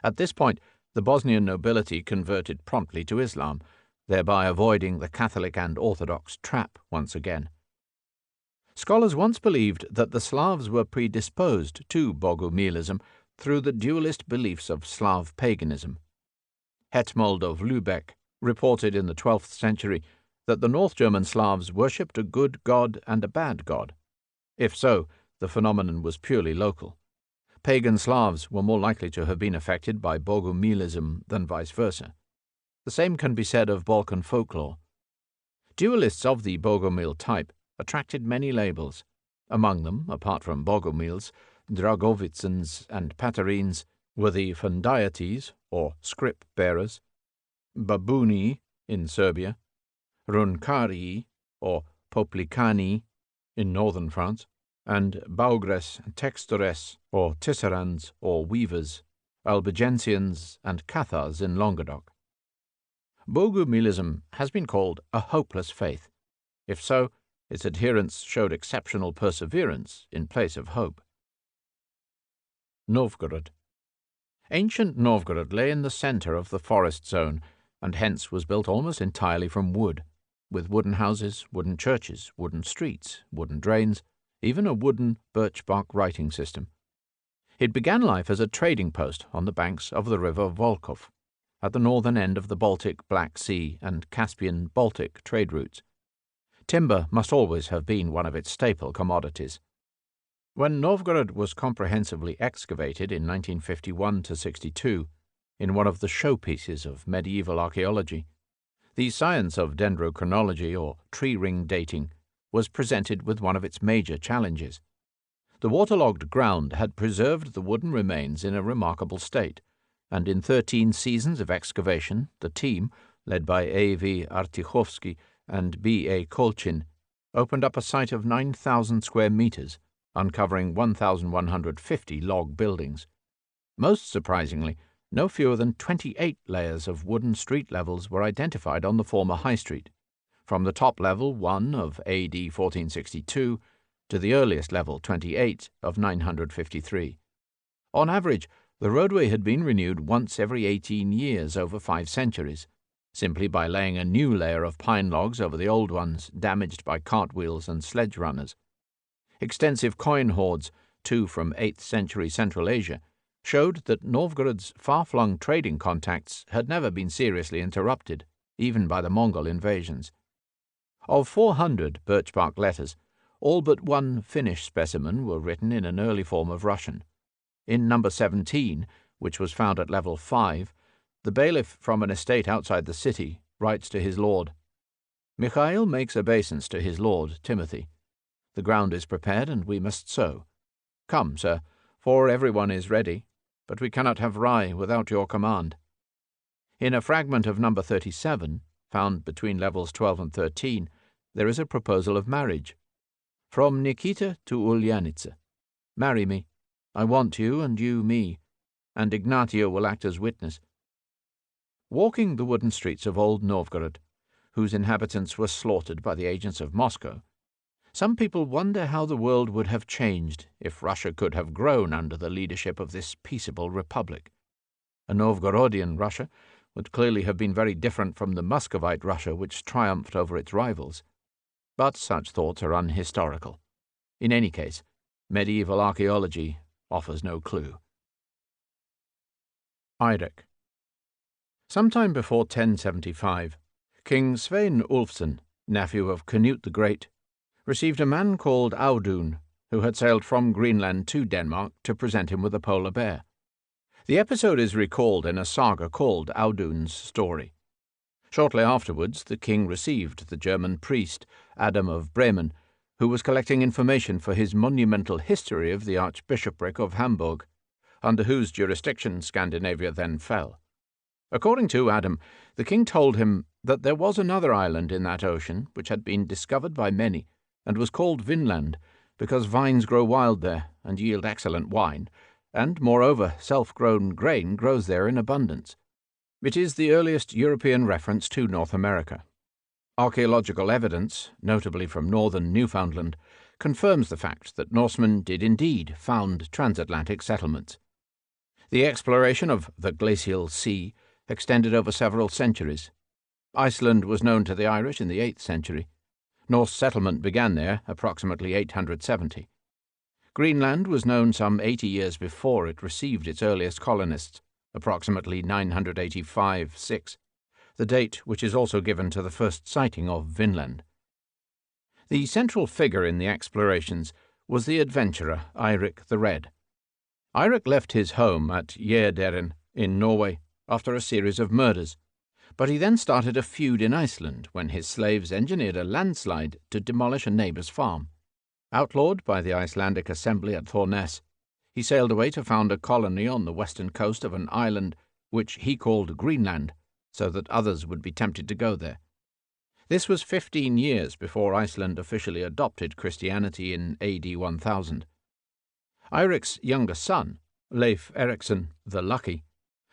At this point, the Bosnian nobility converted promptly to Islam, thereby avoiding the Catholic and Orthodox trap once again. Scholars once believed that the Slavs were predisposed to Bogomilism through the dualist beliefs of Slav paganism. Hetmold of Lübeck reported in the 12th century that the North German Slavs worshipped a good god and a bad god. If so, the phenomenon was purely local. Pagan Slavs were more likely to have been affected by Bogomilism than vice versa. The same can be said of Balkan folklore. Dualists of the Bogomil type attracted many labels. Among them, apart from Bogomils, Dragovicens, and Patarines, were the Fundaites, or scrip-bearers, Babuni in Serbia, Runcarii, or Poplicani in northern France, and Baugres textores, or tisserans, or weavers, Albigensians, and Cathars in Languedoc. Bogomilism has been called a hopeless faith. If so, its adherents showed exceptional perseverance in place of hope. Novgorod. Ancient Novgorod lay in the center of the forest zone, and hence was built almost entirely from wood, with wooden houses, wooden churches, wooden streets, wooden drains, even a wooden birch-bark writing system. It began life as a trading post on the banks of the river Volkhov, at the northern end of the Baltic, Black Sea, and Caspian-Baltic trade routes. Timber must always have been one of its staple commodities. When Novgorod was comprehensively excavated in 1951–62, in one of the showpieces of medieval archaeology, the science of dendrochronology, or tree-ring dating, was presented with one of its major challenges. The waterlogged ground had preserved the wooden remains in a remarkable state, and in 13 seasons of excavation, the team, led by A.V. Artichovsky and B.A. Kolchin, opened up a site of 9,000 square meters, uncovering 1,150 log buildings. Most surprisingly, no fewer than 28 layers of wooden street levels were identified on the former High Street, from the top level 1 of AD 1462 to the earliest level 28 of 953. On average, The roadway had been renewed once every 18 years over 5 centuries, simply by laying a new layer of pine logs over the old ones damaged by cartwheels and sledge runners. Extensive coin hoards, too from 8th century Central Asia, showed that Novgorod's far-flung trading contacts had never been seriously interrupted, even by the Mongol invasions. Of 400 birch-bark letters, all but one Finnish specimen were written in an early form of Russian. In number 17, which was found at level 5, the bailiff from an estate outside the city writes to his lord, "Mikhail makes obeisance to his lord, Timothy. The ground is prepared, and we must sow. Come, sir, for everyone is ready, but we cannot have rye without your command." In a fragment of number 37, found between levels 12 and 13, there is a proposal of marriage. "From Nikita to Ulyanitsa. Marry me. I want you, and you me, and Ignatio will act as witness." Walking the wooden streets of Old Novgorod, whose inhabitants were slaughtered by the agents of Moscow, some people wonder how the world would have changed if Russia could have grown under the leadership of this peaceable republic. A Novgorodian Russia would clearly have been very different from the Muscovite Russia which triumphed over its rivals. But such thoughts are unhistorical. In any case, medieval archaeology offers no clue. Eirik. Sometime before 1075, King Svein Ulfson, nephew of Canute the Great, received a man called Audun, who had sailed from Greenland to Denmark to present him with a polar bear. The episode is recalled in a saga called Audun's Story. Shortly afterwards, the king received the German priest, Adam of Bremen, who was collecting information for his monumental history of the Archbishopric of Hamburg, under whose jurisdiction Scandinavia then fell. According to Adam, the king told him that there was another island in that ocean which had been discovered by many, and was called Vinland, because vines grow wild there and yield excellent wine, and, moreover, self-grown grain grows there in abundance. It is the earliest European reference to North America. Archaeological evidence, notably from northern Newfoundland, confirms the fact that Norsemen did indeed found transatlantic settlements. The exploration of the glacial sea extended over several centuries. Iceland was known to the Irish in the 8th century. Norse settlement began there approximately 870. Greenland was known some 80 years before it received its earliest colonists, approximately 985-6, the date which is also given to the first sighting of Vinland. The central figure in the explorations was the adventurer Eirik the Red. Eirik left his home at Gjerderen in Norway after a series of murders, but he then started a feud in Iceland when his slaves engineered a landslide to demolish a neighbour's farm. Outlawed by the Icelandic Assembly at Thorness, he sailed away to found a colony on the western coast of an island which he called Greenland, so that others would be tempted to go there. This was 15 years before Iceland officially adopted Christianity in AD 1000. Eirik's younger son, Leif Erikson the Lucky,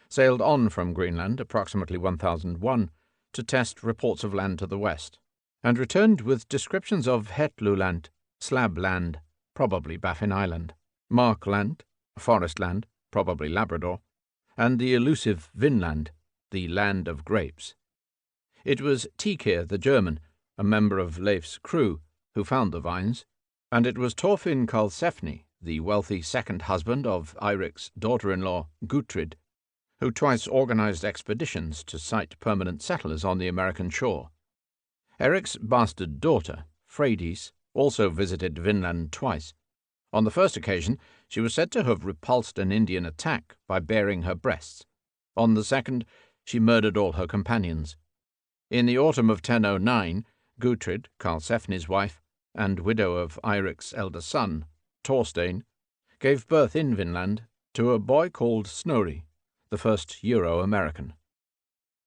sailed on from Greenland approximately 1001 to test reports of land to the west, and returned with descriptions of Hetluland, Slabland, probably Baffin Island, Markland, forest land, probably Labrador, and the elusive Vinland, the land of grapes. It was Tikir the German, a member of Leif's crew, who found the vines, and it was Thorfinn Karlsefni, the wealthy second husband of Eirik's daughter-in-law, Gutrid, who twice organized expeditions to site permanent settlers on the American shore. Eric's bastard daughter, Freydis, also visited Vinland twice. On the first occasion, she was said to have repulsed an Indian attack by baring her breasts. On the second, she murdered all her companions. In the autumn of 1009, Gutrid, Karlsefni's wife, and widow of Eirik's elder son, Thorstein, gave birth in Vinland to a boy called Snorri, the first Euro-American.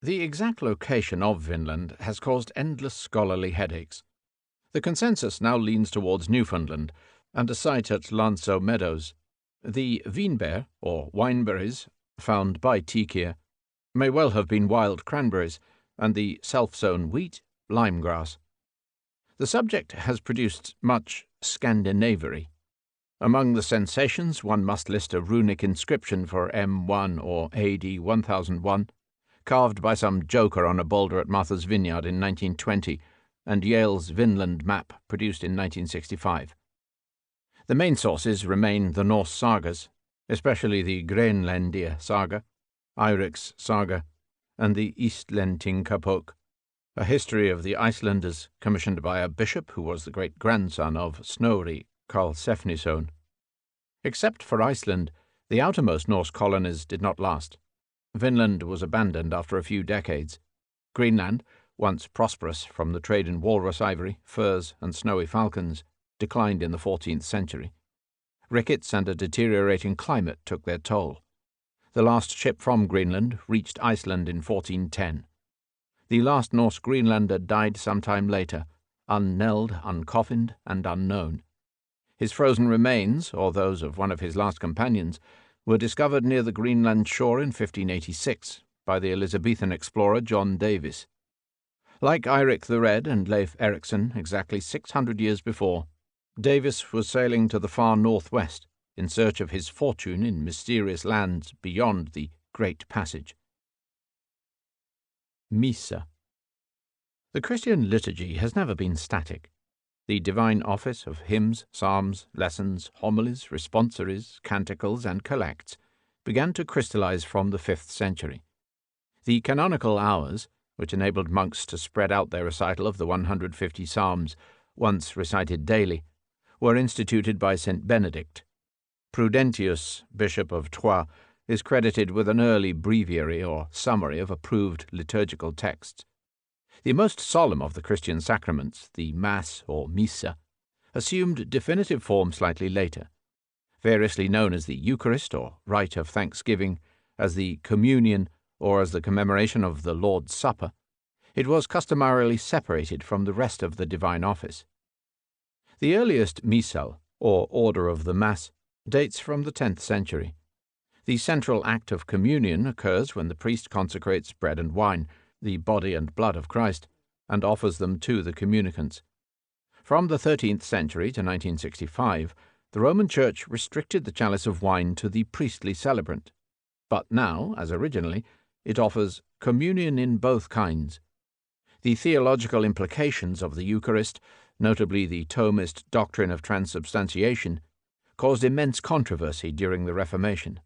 The exact location of Vinland has caused endless scholarly headaches. The consensus now leans towards Newfoundland and a site at Lanso Meadows. The Wienbeer, or wineberries, found by Tikir, may well have been wild cranberries, and the self-sown wheat, limegrass. The subject has produced much Scandinavery. Among the sensations, one must list a runic inscription for M1 or AD 1001, carved by some joker on a boulder at Martha's Vineyard in 1920, and Yale's Vinland map produced in 1965. The main sources remain the Norse sagas, especially the Grenlandia saga, Eirik's saga, and the Íslendingabók, a history of the Icelanders commissioned by a bishop who was the great-grandson of Snorri Karlsefnisson. Except for Iceland, the outermost Norse colonies did not last. Vinland was abandoned after a few decades. Greenland, once prosperous from the trade in walrus ivory, furs, and snowy falcons, declined in the 14th century. Rickets and a deteriorating climate took their toll. The last ship from Greenland reached Iceland in 1410. The last Norse Greenlander died some time later, unknelled, uncoffined, and unknown. His frozen remains, or those of one of his last companions, were discovered near the Greenland shore in 1586 by the Elizabethan explorer John Davies. Like Eirik the Red and Leif Erikson exactly 600 years before, Davies was sailing to the far northwest in search of his fortune in mysterious lands beyond the Great Passage. Missa. The Christian liturgy has never been static. The divine office of hymns, psalms, lessons, homilies, responsories, canticles, and collects began to crystallize from the 5th century. The canonical hours, which enabled monks to spread out their recital of the 150 psalms, once recited daily, were instituted by St. Benedict. Prudentius, Bishop of Troyes, is credited with an early breviary or summary of approved liturgical texts. The most solemn of the Christian sacraments, the Mass or Missa, assumed definitive form slightly later. Variously known as the Eucharist or Rite of Thanksgiving, as the Communion, or as the commemoration of the Lord's Supper, it was customarily separated from the rest of the divine office. The earliest Missal, or order of the Mass, dates from the 10th century. The central act of communion occurs when the priest consecrates bread and wine, the body and blood of Christ, and offers them to the communicants. From the 13th century to 1965, the Roman Church restricted the chalice of wine to the priestly celebrant. But now, as originally, it offers communion in both kinds. The theological implications of the Eucharist, notably the Thomist doctrine of transubstantiation, caused immense controversy during the Reformation.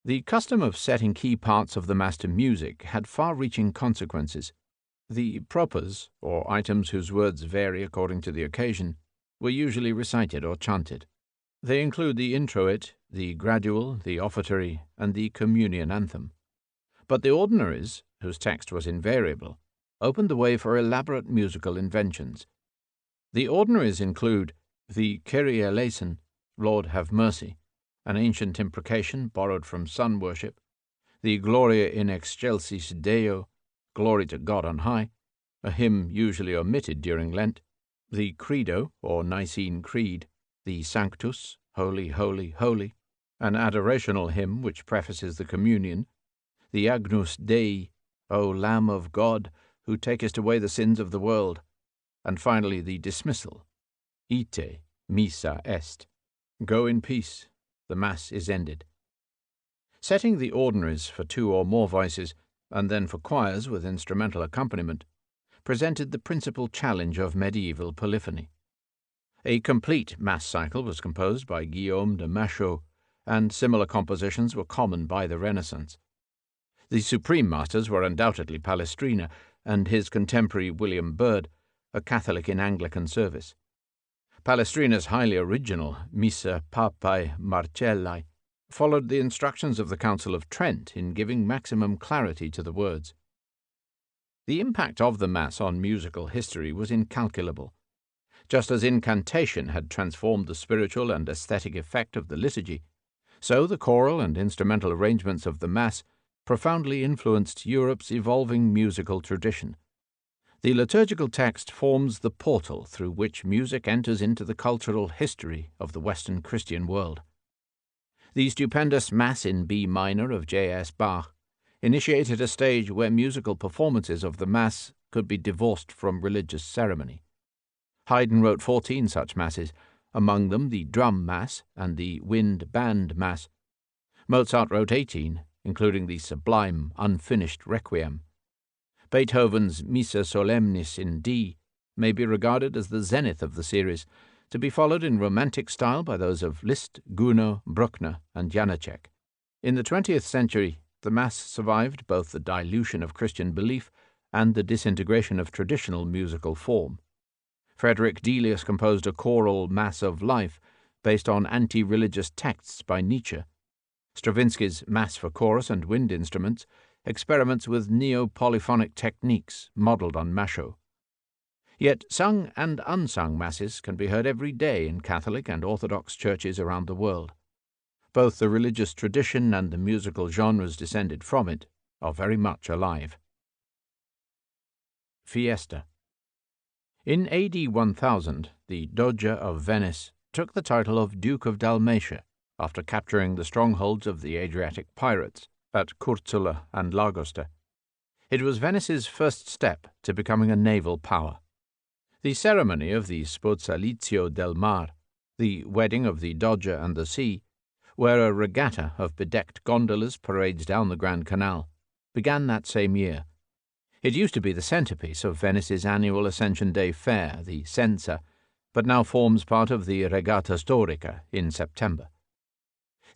The custom of setting key parts of the Mass to music had far-reaching consequences. The propers, or items whose words vary according to the occasion, were usually recited or chanted. They include the introit, the gradual, the offertory, and the communion anthem. But the ordinaries, whose text was invariable, opened the way for elaborate musical inventions. The ordinaries include the Kyrie eleison, Lord have mercy, an ancient imprecation borrowed from sun worship, the Gloria in excelsis Deo, glory to God on high, a hymn usually omitted during Lent, the Credo, or Nicene Creed, the Sanctus, Holy, Holy, Holy, an adorational hymn which prefaces the Communion, the Agnus Dei, O Lamb of God, who takest away the sins of the world, and finally the dismissal, Ite, missa est, go in peace, the Mass is ended. Setting the ordinaries for 2 or more voices, and then for choirs with instrumental accompaniment, presented the principal challenge of medieval polyphony. A complete Mass cycle was composed by Guillaume de Machaut, and similar compositions were common by the Renaissance. The supreme masters were undoubtedly Palestrina and his contemporary William Byrd, a Catholic in Anglican service. Palestrina's highly original Missa Papae Marcellae followed the instructions of the Council of Trent in giving maximum clarity to the words. The impact of the Mass on musical history was incalculable. Just as incantation had transformed the spiritual and aesthetic effect of the liturgy, so the choral and instrumental arrangements of the Mass profoundly influenced Europe's evolving musical tradition. The liturgical text forms the portal through which music enters into the cultural history of the Western Christian world. The stupendous Mass in B minor of J.S. Bach initiated a stage where musical performances of the Mass could be divorced from religious ceremony. Haydn wrote 14 such Masses, among them the Drum Mass and the Wind Band Mass. Mozart wrote 18, including the sublime, unfinished Requiem. Beethoven's Missa Solemnis in D may be regarded as the zenith of the series, to be followed in romantic style by those of Liszt, Gounod, Bruckner, and Janacek. In the 20th century, the Mass survived both the dilution of Christian belief and the disintegration of traditional musical form. Frederick Delius composed a choral Mass of Life based on anti-religious texts by Nietzsche. Stravinsky's Mass for chorus and wind instruments experiments with neo-polyphonic techniques modelled on Machaut. Yet sung and unsung Masses can be heard every day in Catholic and Orthodox churches around the world. Both the religious tradition and the musical genres descended from it are very much alive. Fiesta. In AD 1000, the Doge of Venice took the title of Duke of Dalmatia after capturing the strongholds of the Adriatic pirates at Curzola and Lagosta. It was Venice's first step to becoming a naval power. The ceremony of the Sposalizio del Mar, the wedding of the Doge and the sea, where a regatta of bedecked gondolas parades down the Grand Canal, began that same year. It used to be the centerpiece of Venice's annual Ascension Day fair, the Sensa, but now forms part of the Regata Storica in September.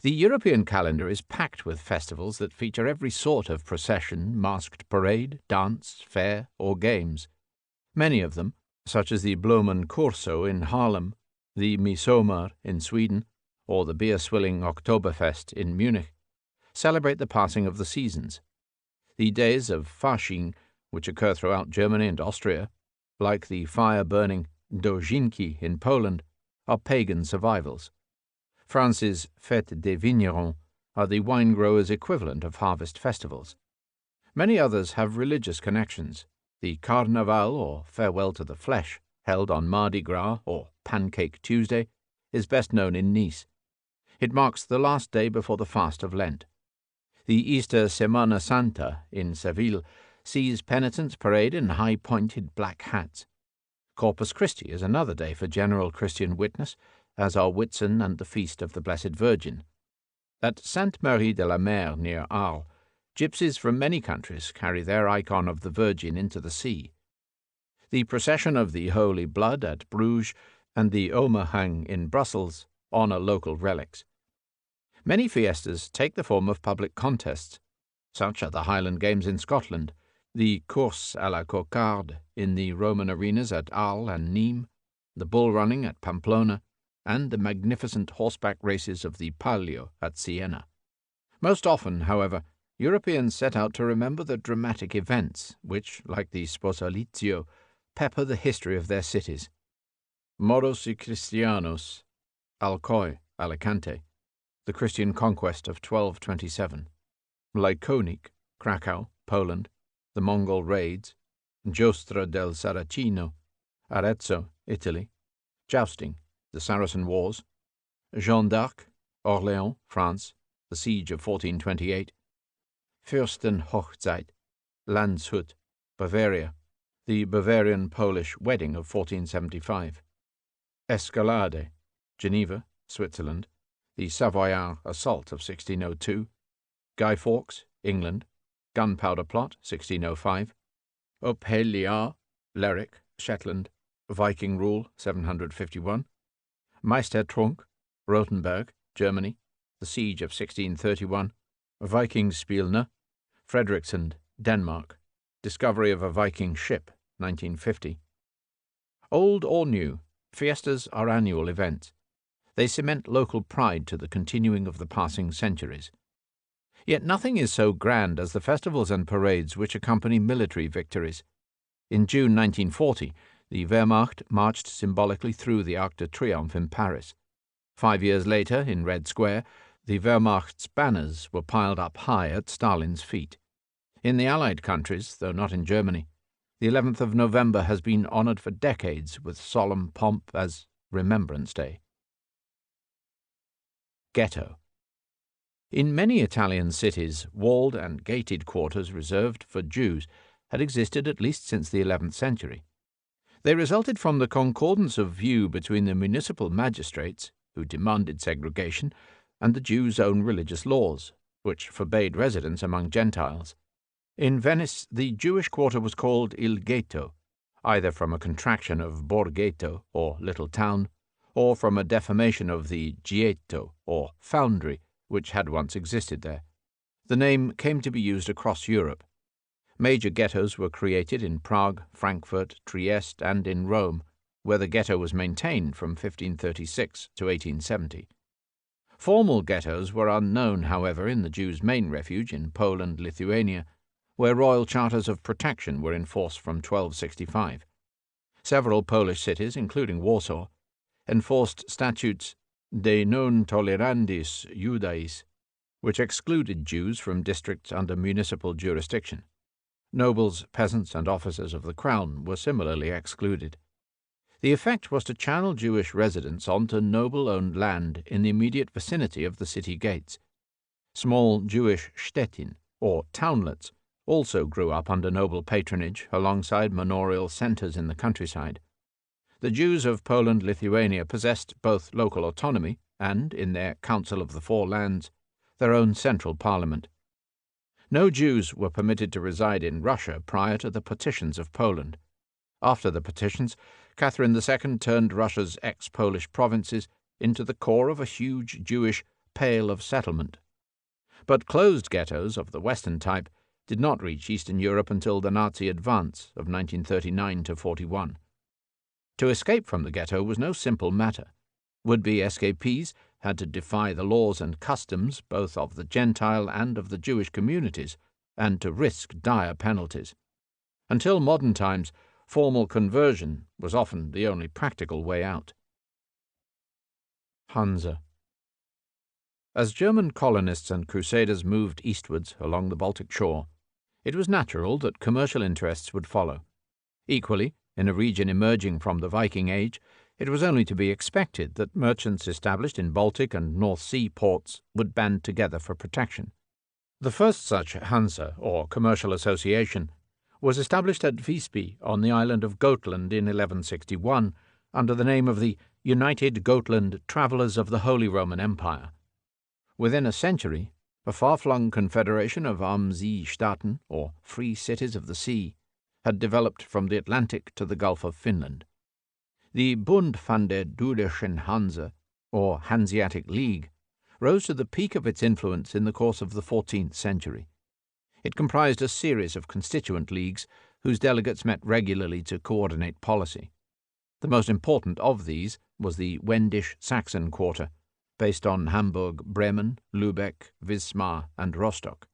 The European calendar is packed with festivals that feature every sort of procession, masked parade, dance, fair, or games. Many of them, such as the Blumen Corso in Haarlem, the Midsommar in Sweden, or the beer-swilling Oktoberfest in Munich, celebrate the passing of the seasons. The days of Fasching, which occur throughout Germany and Austria, like the fire-burning Dożynki in Poland, are pagan survivals. France's Fête des Vignerons are the wine-growers' equivalent of harvest festivals. Many others have religious connections. The Carnaval, or Farewell to the Flesh, held on Mardi Gras, or Pancake Tuesday, is best known in Nice. It marks the last day before the fast of Lent. The Easter Semana Santa in Seville sees penitents parade in high-pointed black hats. Corpus Christi is another day for general Christian witness, as are Whitsun and the Feast of the Blessed Virgin. At Sainte-Marie de la Mer near Arles, Gypsies from many countries carry their icon of the Virgin into the sea. The procession of the Holy Blood at Bruges and the Omerhang in Brussels honour local relics. Many fiestas take the form of public contests. Such are the Highland Games in Scotland, the Course à la Cocarde in the Roman arenas at Arles and Nîmes, the bull running at Pamplona, and the magnificent horseback races of the Palio at Siena. Most often, however, Europeans set out to remember the dramatic events which, like the Sposalizio, pepper the history of their cities. Moros y Cristianos, Alcoy, Alicante, the Christian conquest of 1227. Lykonik, Krakow, Poland, the Mongol raids. Giostra del Saracino, Arezzo, Italy. Jousting, the Saracen Wars. Jeanne d'Arc, Orléans, France, the siege of 1428. Fürstenhochzeit, Landshut, Bavaria, the Bavarian-Polish wedding of 1475. Escalade, Geneva, Switzerland, the Savoyard assault of 1602. Guy Fawkes, England, Gunpowder Plot, 1605. Uphelliar, Lerwick, Shetland, Viking Rule, 751. Meistertrunk, Rothenburg, Germany, the siege of 1631. Vikingspielner, Frederiksund, Denmark, discovery of a Viking ship, 1950. Old or new, fiestas are annual events. They cement local pride to the continuing of the passing centuries. Yet nothing is so grand as the festivals and parades which accompany military victories. In June 1940, the Wehrmacht marched symbolically through the Arc de Triomphe in Paris. 5 years later, in Red Square, the Wehrmacht's banners were piled up high at Stalin's feet. In the Allied countries, though not in Germany, the 11th of November has been honoured for decades with solemn pomp as Remembrance Day. Ghetto. In many Italian cities, walled and gated quarters reserved for Jews had existed at least since the 11th century. They resulted from the concordance of view between the municipal magistrates, who demanded segregation, and the Jews' own religious laws, which forbade residence among Gentiles. In Venice, the Jewish quarter was called Il Ghetto, either from a contraction of Borghetto, or little town, or from a deformation of the Gietto, or foundry, which had once existed there. The name came to be used across Europe. Major ghettos were created in Prague, Frankfurt, Trieste, and in Rome, where the ghetto was maintained from 1536 to 1870. Formal ghettos were unknown, however, in the Jews' main refuge in Poland, Lithuania, where royal charters of protection were in force from 1265. Several Polish cities, including Warsaw, enforced statutes de non tolerandis Judaeis, which excluded Jews from districts under municipal jurisdiction. Nobles, peasants, and officers of the crown were similarly excluded. The effect was to channel Jewish residents onto noble-owned land in the immediate vicinity of the city gates. Small Jewish Städten, or townlets, also grew up under noble patronage alongside manorial centres in the countryside. The Jews of Poland-Lithuania possessed both local autonomy and, in their Council of the Four Lands, their own central parliament. No Jews were permitted to reside in Russia prior to the partitions of Poland. After the partitions, Catherine II turned Russia's ex-Polish provinces into the core of a huge Jewish Pale of settlement. But closed ghettos of the Western type did not reach Eastern Europe until the Nazi advance of 1939–41. To escape from the ghetto was no simple matter. Would-be escapees had to defy the laws and customs both of the Gentile and of the Jewish communities, and to risk dire penalties. Until modern times, formal conversion was often the only practical way out. Hansa. As German colonists and crusaders moved eastwards along the Baltic shore, it was natural that commercial interests would follow. Equally, in a region emerging from the Viking Age, it was only to be expected that merchants established in Baltic and North Sea ports would band together for protection. The first such Hansa, or commercial association, was established at Visby on the island of Gotland in 1161 under the name of the United Gotland Travellers of the Holy Roman Empire. Within a century, a far-flung confederation of Am See-Staaten, or free cities of the sea, had developed from the Atlantic to the Gulf of Finland. The Bund van der Duderschen Hanse, or Hanseatic League, rose to the peak of its influence in the course of the 14th century. It comprised a series of constituent leagues whose delegates met regularly to coordinate policy. The most important of these was the Wendish-Saxon quarter, based on Hamburg, Bremen, Lübeck, Wismar, and Rostock.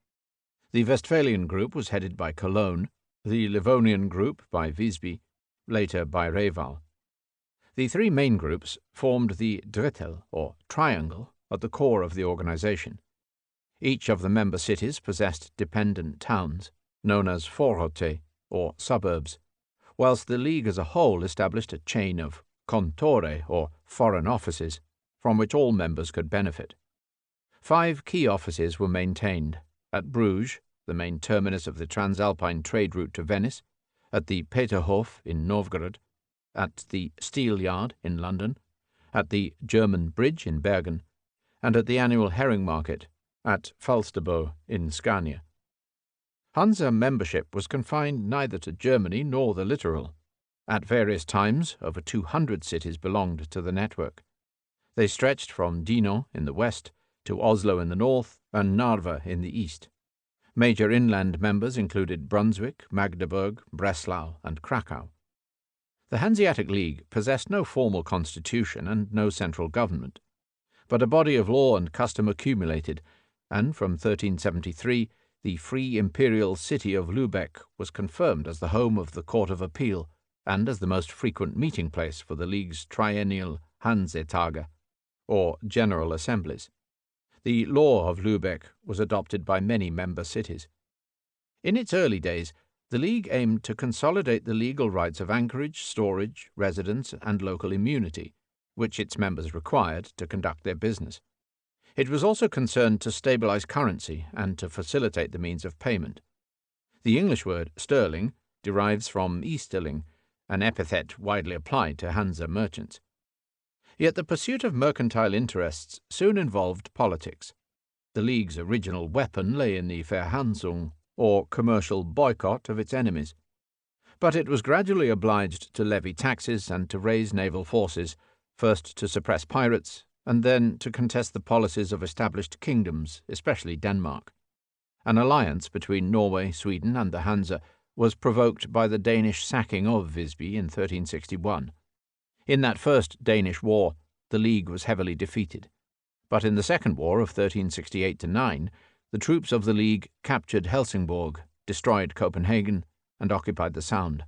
The Westphalian group was headed by Cologne, the Livonian group by Visby, later by Reval. The three main groups formed the Drittel, or triangle, at the core of the organization. Each of the member cities possessed dependent towns, known as Vororte, or suburbs, whilst the League as a whole established a chain of contore, or foreign offices, from which all members could benefit. 5 key offices were maintained: at Bruges, the main terminus of the Transalpine trade route to Venice, at the Peterhof in Novgorod, at the Steel Yard in London, at the German Bridge in Bergen, and at the annual herring market at Falsterbo in Scania. Hansa membership was confined neither to Germany nor the littoral. At various times, over 200 cities belonged to the network. They stretched from Dinant in the west to Oslo in the north and Narva in the east. Major inland members included Brunswick, Magdeburg, Breslau, and Krakow. The Hanseatic League possessed no formal constitution and no central government, but a body of law and custom accumulated, and from 1373 the free imperial city of Lübeck was confirmed as the home of the Court of Appeal and as the most frequent meeting place for the League's triennial Hansetage, or General Assemblies. The law of Lübeck was adopted by many member cities. In its early days, the League aimed to consolidate the legal rights of anchorage, storage, residence, and local immunity, which its members required to conduct their business. It was also concerned to stabilize currency and to facilitate the means of payment. The English word sterling derives from Easterling, an epithet widely applied to Hansa merchants. Yet the pursuit of mercantile interests soon involved politics. The League's original weapon lay in the Verhansung, or commercial boycott of its enemies. But it was gradually obliged to levy taxes and to raise naval forces, first to suppress pirates, and then to contest the policies of established kingdoms, especially Denmark. An alliance between Norway, Sweden, and the Hansa was provoked by the Danish sacking of Visby in 1361. In that first Danish war, the League was heavily defeated. But in the Second War of 1368-9, the troops of the League captured Helsingborg, destroyed Copenhagen, and occupied the Sound.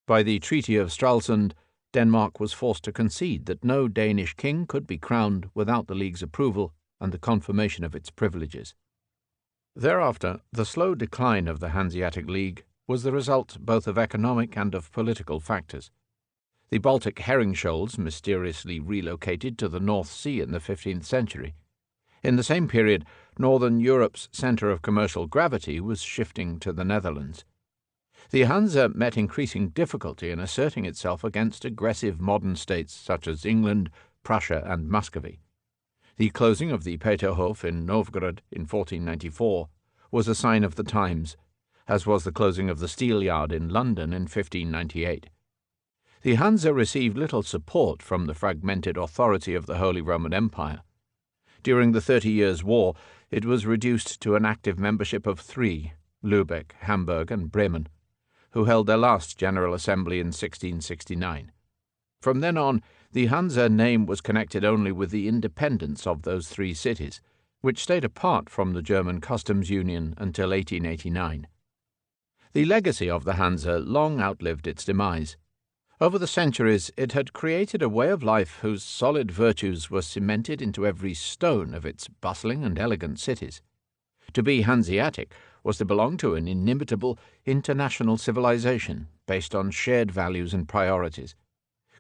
By the Treaty of Stralsund, Denmark was forced to concede that no Danish king could be crowned without the League's approval and the confirmation of its privileges. Thereafter, the slow decline of the Hanseatic League was the result both of economic and of political factors. The Baltic herring shoals mysteriously relocated to the North Sea in the 15th century. In the same period, Northern Europe's centre of commercial gravity was shifting to the Netherlands. The Hansa met increasing difficulty in asserting itself against aggressive modern states such as England, Prussia, and Muscovy. The closing of the Peterhof in Novgorod in 1494 was a sign of the times, as was the closing of the Steelyard in London in 1598. The Hansa received little support from the fragmented authority of the Holy Roman Empire. During the 30 Years' War, it was reduced to an active membership of 3, Lübeck, Hamburg, and Bremen, who held their last General Assembly in 1669. From then on, the Hansa name was connected only with the independence of those 3 cities, which stayed apart from the German customs union until 1889. The legacy of the Hansa long outlived its demise. Over the centuries, it had created a way of life whose solid virtues were cemented into every stone of its bustling and elegant cities. To be Hanseatic was to belong to an inimitable international civilization based on shared values and priorities.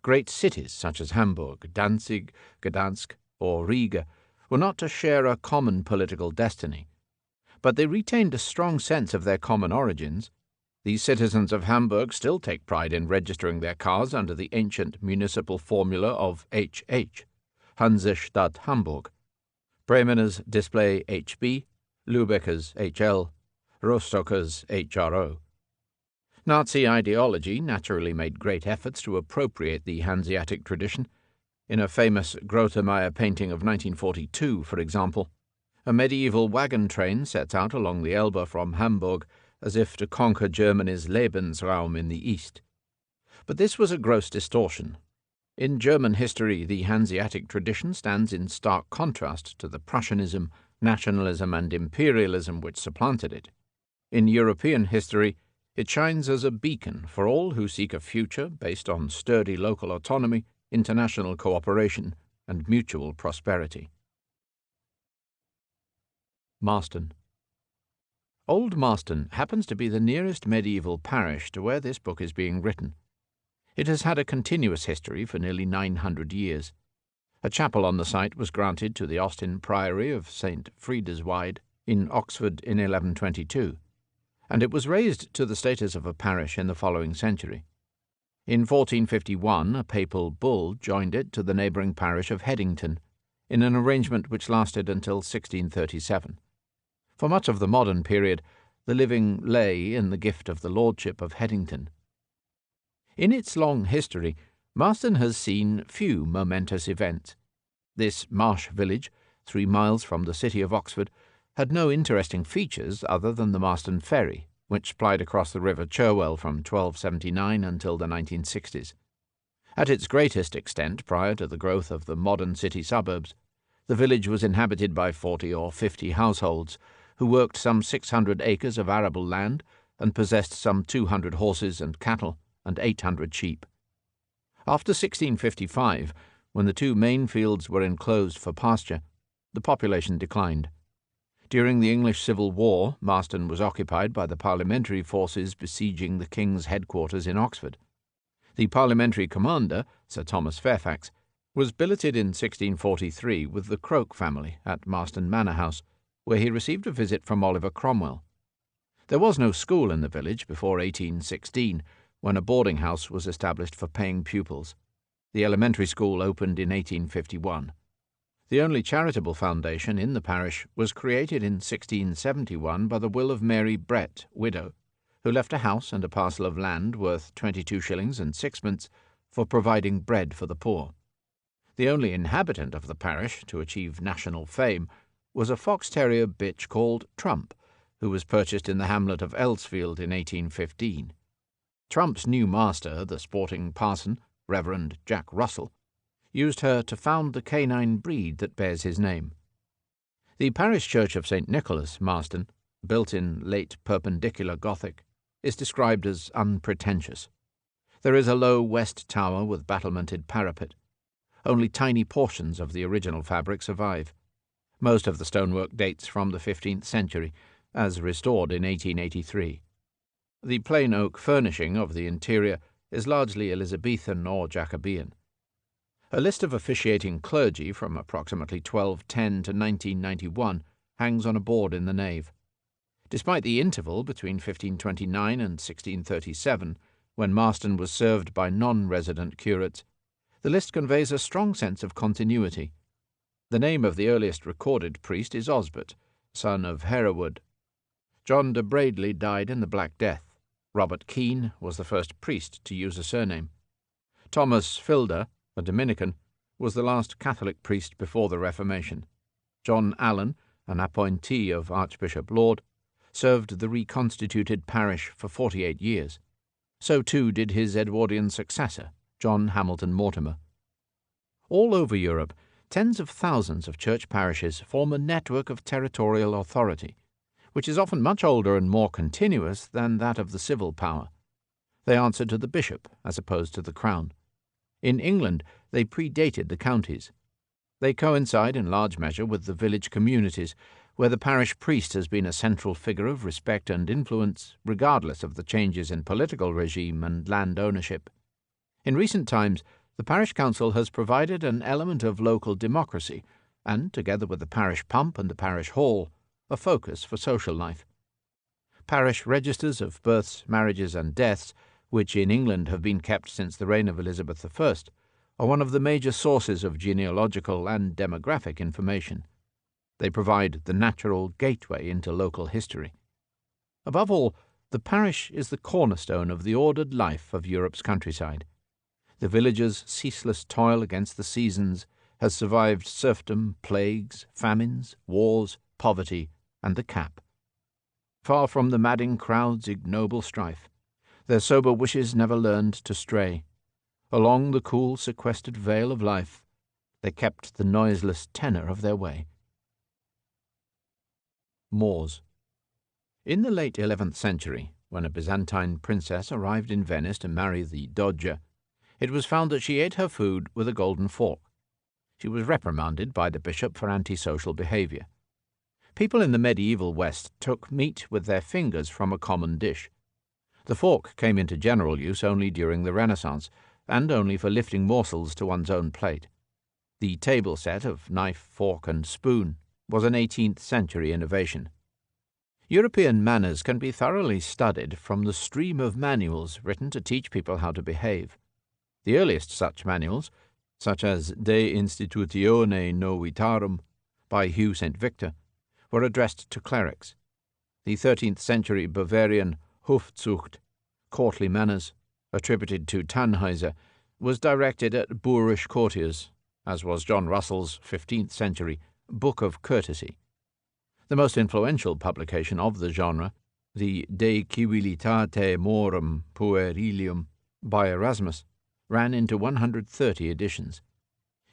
Great cities such as Hamburg, Danzig, Gdansk, or Riga were not to share a common political destiny, but they retained a strong sense of their common origins. These citizens of Hamburg still take pride in registering their cars under the ancient municipal formula of HH, Hansestadt Hamburg. Bremeners display HB, Lübeckers HL, Rostockers HRO. Nazi ideology naturally made great efforts to appropriate the Hanseatic tradition. In a famous Grothe-Meyer painting of 1942, for example, a medieval wagon train sets out along the Elbe from Hamburg as if to conquer Germany's Lebensraum in the east. But this was a gross distortion. In German history, the Hanseatic tradition stands in stark contrast to the Prussianism, nationalism, and imperialism which supplanted it. In European history, it shines as a beacon for all who seek a future based on sturdy local autonomy, international cooperation, and mutual prosperity. Marston. Old Marston happens to be the nearest medieval parish to where this book is being written. It has had a continuous history for nearly 900 years. A chapel on the site was granted to the Austin Priory of St. Friedesweide in Oxford in 1122, and it was raised to the status of a parish in the following century. In 1451, a papal bull joined it to the neighbouring parish of Headington, in an arrangement which lasted until 1637. For much of the modern period, the living lay in the gift of the lordship of Headington. In its long history, Marston has seen few momentous events. This marsh village, 3 miles from the city of Oxford, had no interesting features other than the Marston Ferry, which plied across the River Cherwell from 1279 until the 1960s. At its greatest extent prior to the growth of the modern city suburbs, the village was inhabited by 40 or 50 households, who worked some 600 acres of arable land and possessed some 200 horses and cattle and 800 sheep. After 1655, when the 2 main fields were enclosed for pasture, the population declined. During the English Civil War, Marston was occupied by the parliamentary forces besieging the King's headquarters in Oxford. The parliamentary commander, Sir Thomas Fairfax, was billeted in 1643 with the Croke family at Marston Manor House, where he received a visit from Oliver Cromwell. There was no school in the village before 1816, when a boarding house was established for paying pupils. The elementary school opened in 1851. The only charitable foundation in the parish was created in 1671 by the will of Mary Brett, widow, who left a house and a parcel of land worth 22 shillings and sixpence for providing bread for the poor. The only inhabitant of the parish to achieve national fame was a fox terrier bitch called Trump, who was purchased in the hamlet of Elsfield in 1815. Trump's new master, the sporting parson, Reverend Jack Russell, used her to found the canine breed that bears his name. The parish church of St. Nicholas, Marston, built in late Perpendicular Gothic, is described as unpretentious. There is a low west tower with battlemented parapet. Only tiny portions of the original fabric survive. Most of the stonework dates from the 15th century, as restored in 1883. The plain oak furnishing of the interior is largely Elizabethan or Jacobean. A list of officiating clergy from approximately 1210 to 1991 hangs on a board in the nave. Despite the interval between 1529 and 1637, when Marston was served by non-resident curates, the list conveys a strong sense of continuity. The name of the earliest recorded priest is Osbert, son of Hereward. John de Bradley died in the Black Death. Robert Keane was the first priest to use a surname. Thomas Filder, a Dominican, was the last Catholic priest before the Reformation. John Allen, an appointee of Archbishop Laud, served the reconstituted parish for 48 years. So too did his Edwardian successor, John Hamilton Mortimer. All over Europe, tens of thousands of church parishes form a network of territorial authority, which is often much older and more continuous than that of the civil power. They answer to the bishop as opposed to the crown. In England, they predated the counties. They coincide in large measure with the village communities, where the parish priest has been a central figure of respect and influence, regardless of the changes in political regime and land ownership. In recent times, the parish council has provided an element of local democracy and, together with the parish pump and the parish hall, a focus for social life. Parish registers of births, marriages and deaths, which in England have been kept since the reign of Elizabeth I, are one of the major sources of genealogical and demographic information. They provide the natural gateway into local history. Above all, the parish is the cornerstone of the ordered life of Europe's countryside. The villagers' ceaseless toil against the seasons has survived serfdom, plagues, famines, wars, poverty, and the cap. Far from the madding crowd's ignoble strife, their sober wishes never learned to stray. Along the cool, sequestered vale of life, they kept the noiseless tenor of their way. Moors. In the late 11th century, when a Byzantine princess arrived in Venice to marry the Doge, it was found that she ate her food with a golden fork. She was reprimanded by the bishop for antisocial behavior. People in the medieval West took meat with their fingers from a common dish. The fork came into general use only during the Renaissance, and only for lifting morsels to one's own plate. The table set of knife, fork, and spoon was an 18th century innovation. European manners can be thoroughly studied from the stream of manuals written to teach people how to behave. The earliest such manuals, such as De Institutione Novitarum by Hugh St. Victor, were addressed to clerics. The 13th century Bavarian Hofzucht, courtly manners, attributed to Tannhäuser, was directed at boorish courtiers, as was John Russell's 15th century Book of Courtesy. The most influential publication of the genre, the De Civilitate Morum Puerilium by Erasmus, ran into 130 editions.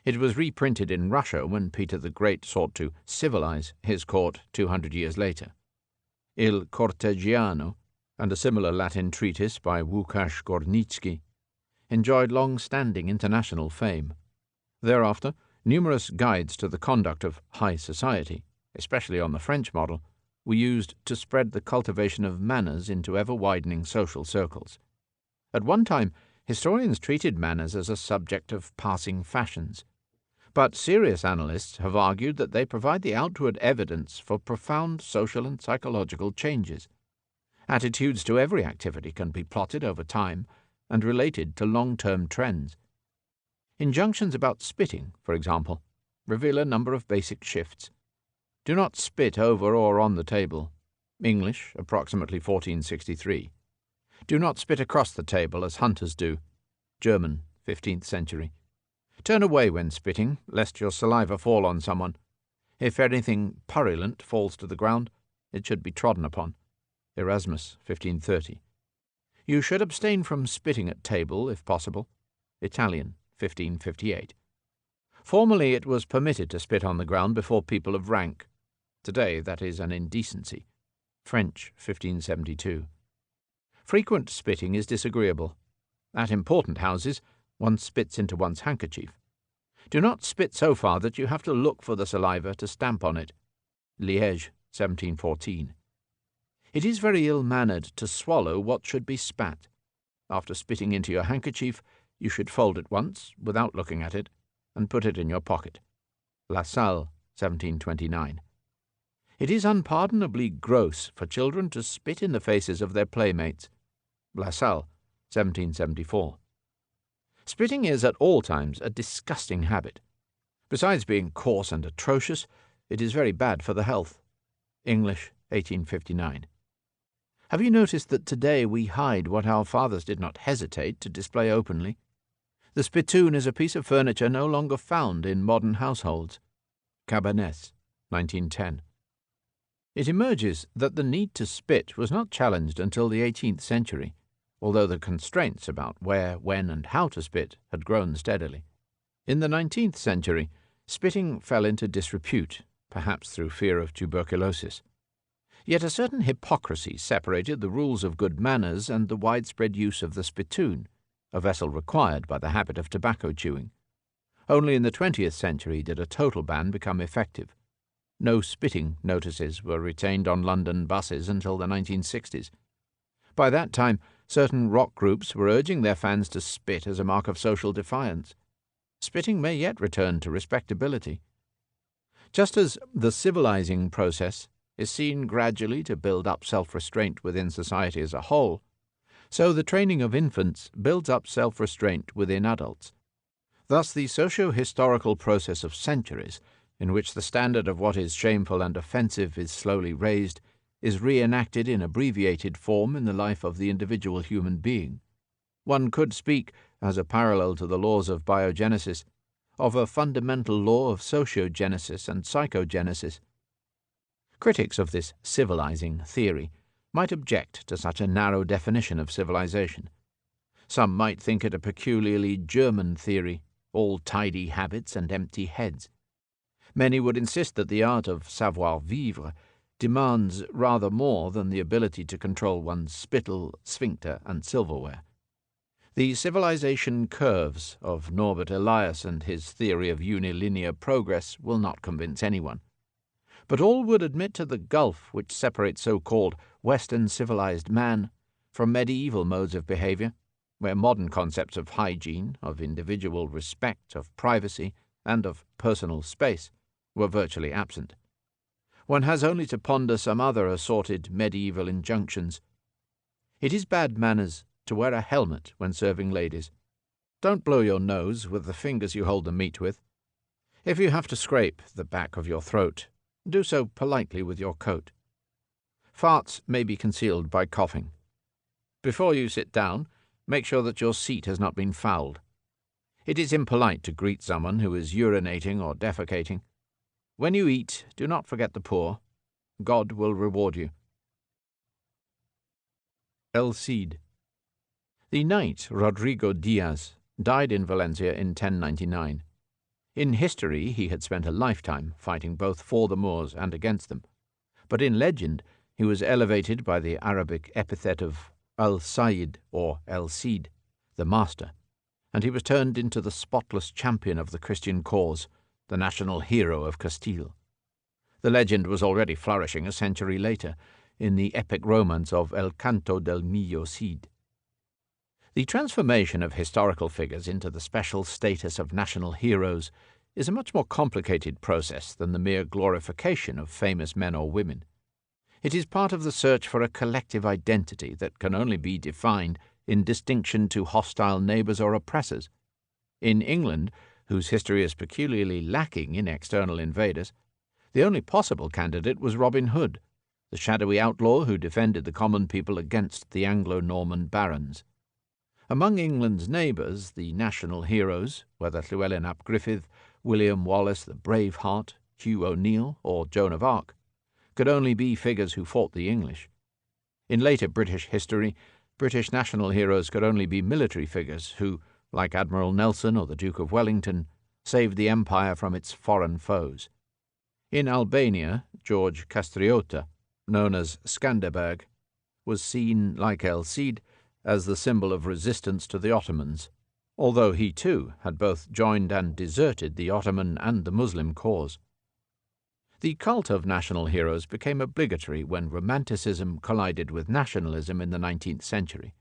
It was reprinted in Russia when Peter the Great sought to civilize his court 200 years later. Il Cortegiano, and a similar Latin treatise by Łukasz Gornicki, enjoyed long-standing international fame. Thereafter, numerous guides to the conduct of high society, especially on the French model, were used to spread the cultivation of manners into ever-widening social circles. At one time, historians treated manners as a subject of passing fashions, but serious analysts have argued that they provide the outward evidence for profound social and psychological changes. Attitudes to every activity can be plotted over time and related to long-term trends. Injunctions about spitting, for example, reveal a number of basic shifts. Do not spit over or on the table. English, approximately 1463. Do not spit across the table as hunters do. German, 15th century. Turn away when spitting, lest your saliva fall on someone. If anything purulent falls to the ground, it should be trodden upon. Erasmus, 1530. You should abstain from spitting at table, if possible. Italian, 1558. Formerly it was permitted to spit on the ground before people of rank. Today that is an indecency. French, 1572. Frequent spitting is disagreeable. At important houses, one spits into one's handkerchief. Do not spit so far that you have to look for the saliva to stamp on it. Liège, 1714. It is very ill-mannered to swallow what should be spat. After spitting into your handkerchief, you should fold it once, without looking at it, and put it in your pocket. La Salle, 1729. It is unpardonably gross for children to spit in the faces of their playmates. La Salle, 1774. Spitting is at all times a disgusting habit. Besides being coarse and atrocious, it is very bad for the health. English, 1859. Have you noticed that today we hide what our fathers did not hesitate to display openly? The spittoon is a piece of furniture no longer found in modern households. Cabanès, 1910. It emerges that the need to spit was not challenged until the 18th century, although the constraints about where, when, and how to spit had grown steadily. In the 19th century, spitting fell into disrepute, perhaps through fear of tuberculosis. Yet a certain hypocrisy separated the rules of good manners and the widespread use of the spittoon, a vessel required by the habit of tobacco chewing. Only in the 20th century did a total ban become effective. No spitting notices were retained on London buses until the 1960s. By that time, certain rock groups were urging their fans to spit as a mark of social defiance. Spitting may yet return to respectability. Just as the civilizing process is seen gradually to build up self-restraint within society as a whole, so the training of infants builds up self-restraint within adults. Thus the socio-historical process of centuries, in which the standard of what is shameful and offensive is slowly raised, is reenacted in abbreviated form in the life of the individual human being. One could speak, as a parallel to the laws of biogenesis, of a fundamental law of sociogenesis and psychogenesis. Critics of this civilizing theory might object to such a narrow definition of civilization. Some might think it a peculiarly German theory, all tidy habits and empty heads. Many would insist that the art of savoir-vivre demands rather more than the ability to control one's spittle, sphincter, and silverware. The civilization curves of Norbert Elias and his theory of unilinear progress will not convince anyone. But all would admit to the gulf which separates so-called Western civilized man from medieval modes of behavior, where modern concepts of hygiene, of individual respect, of privacy, and of personal space were virtually absent. One has only to ponder some other assorted medieval injunctions. It is bad manners to wear a helmet when serving ladies. Don't blow your nose with the fingers you hold the meat with. If you have to scrape the back of your throat, do so politely with your coat. Farts may be concealed by coughing. Before you sit down, make sure that your seat has not been fouled. It is impolite to greet someone who is urinating or defecating. When you eat, do not forget the poor. God will reward you. El Cid. The knight Rodrigo Diaz died in Valencia in 1099. In history he had spent a lifetime fighting both for the Moors and against them, but in legend he was elevated by the Arabic epithet of Al-Sayyid or El Cid, the master, and he was turned into the spotless champion of the Christian cause, the national hero of Castile. The legend was already flourishing a century later in the epic romance of El Canto del Millo Cid. The transformation of historical figures into the special status of national heroes is a much more complicated process than the mere glorification of famous men or women. It is part of the search for a collective identity that can only be defined in distinction to hostile neighbours or oppressors. In England, whose history is peculiarly lacking in external invaders, the only possible candidate was Robin Hood, the shadowy outlaw who defended the common people against the Anglo-Norman barons. Among England's neighbours, the national heroes, whether Llewellyn ap Griffith, William Wallace the Braveheart, Hugh O'Neill, or Joan of Arc, could only be figures who fought the English. In later British history, British national heroes could only be military figures who, like Admiral Nelson or the Duke of Wellington, saved the empire from its foreign foes. In Albania, George Castriota, known as Skanderberg, was seen, like El Cid, as the symbol of resistance to the Ottomans, although he too had both joined and deserted the Ottoman and the Muslim cause. The cult of national heroes became obligatory when Romanticism collided with nationalism in the 19th century.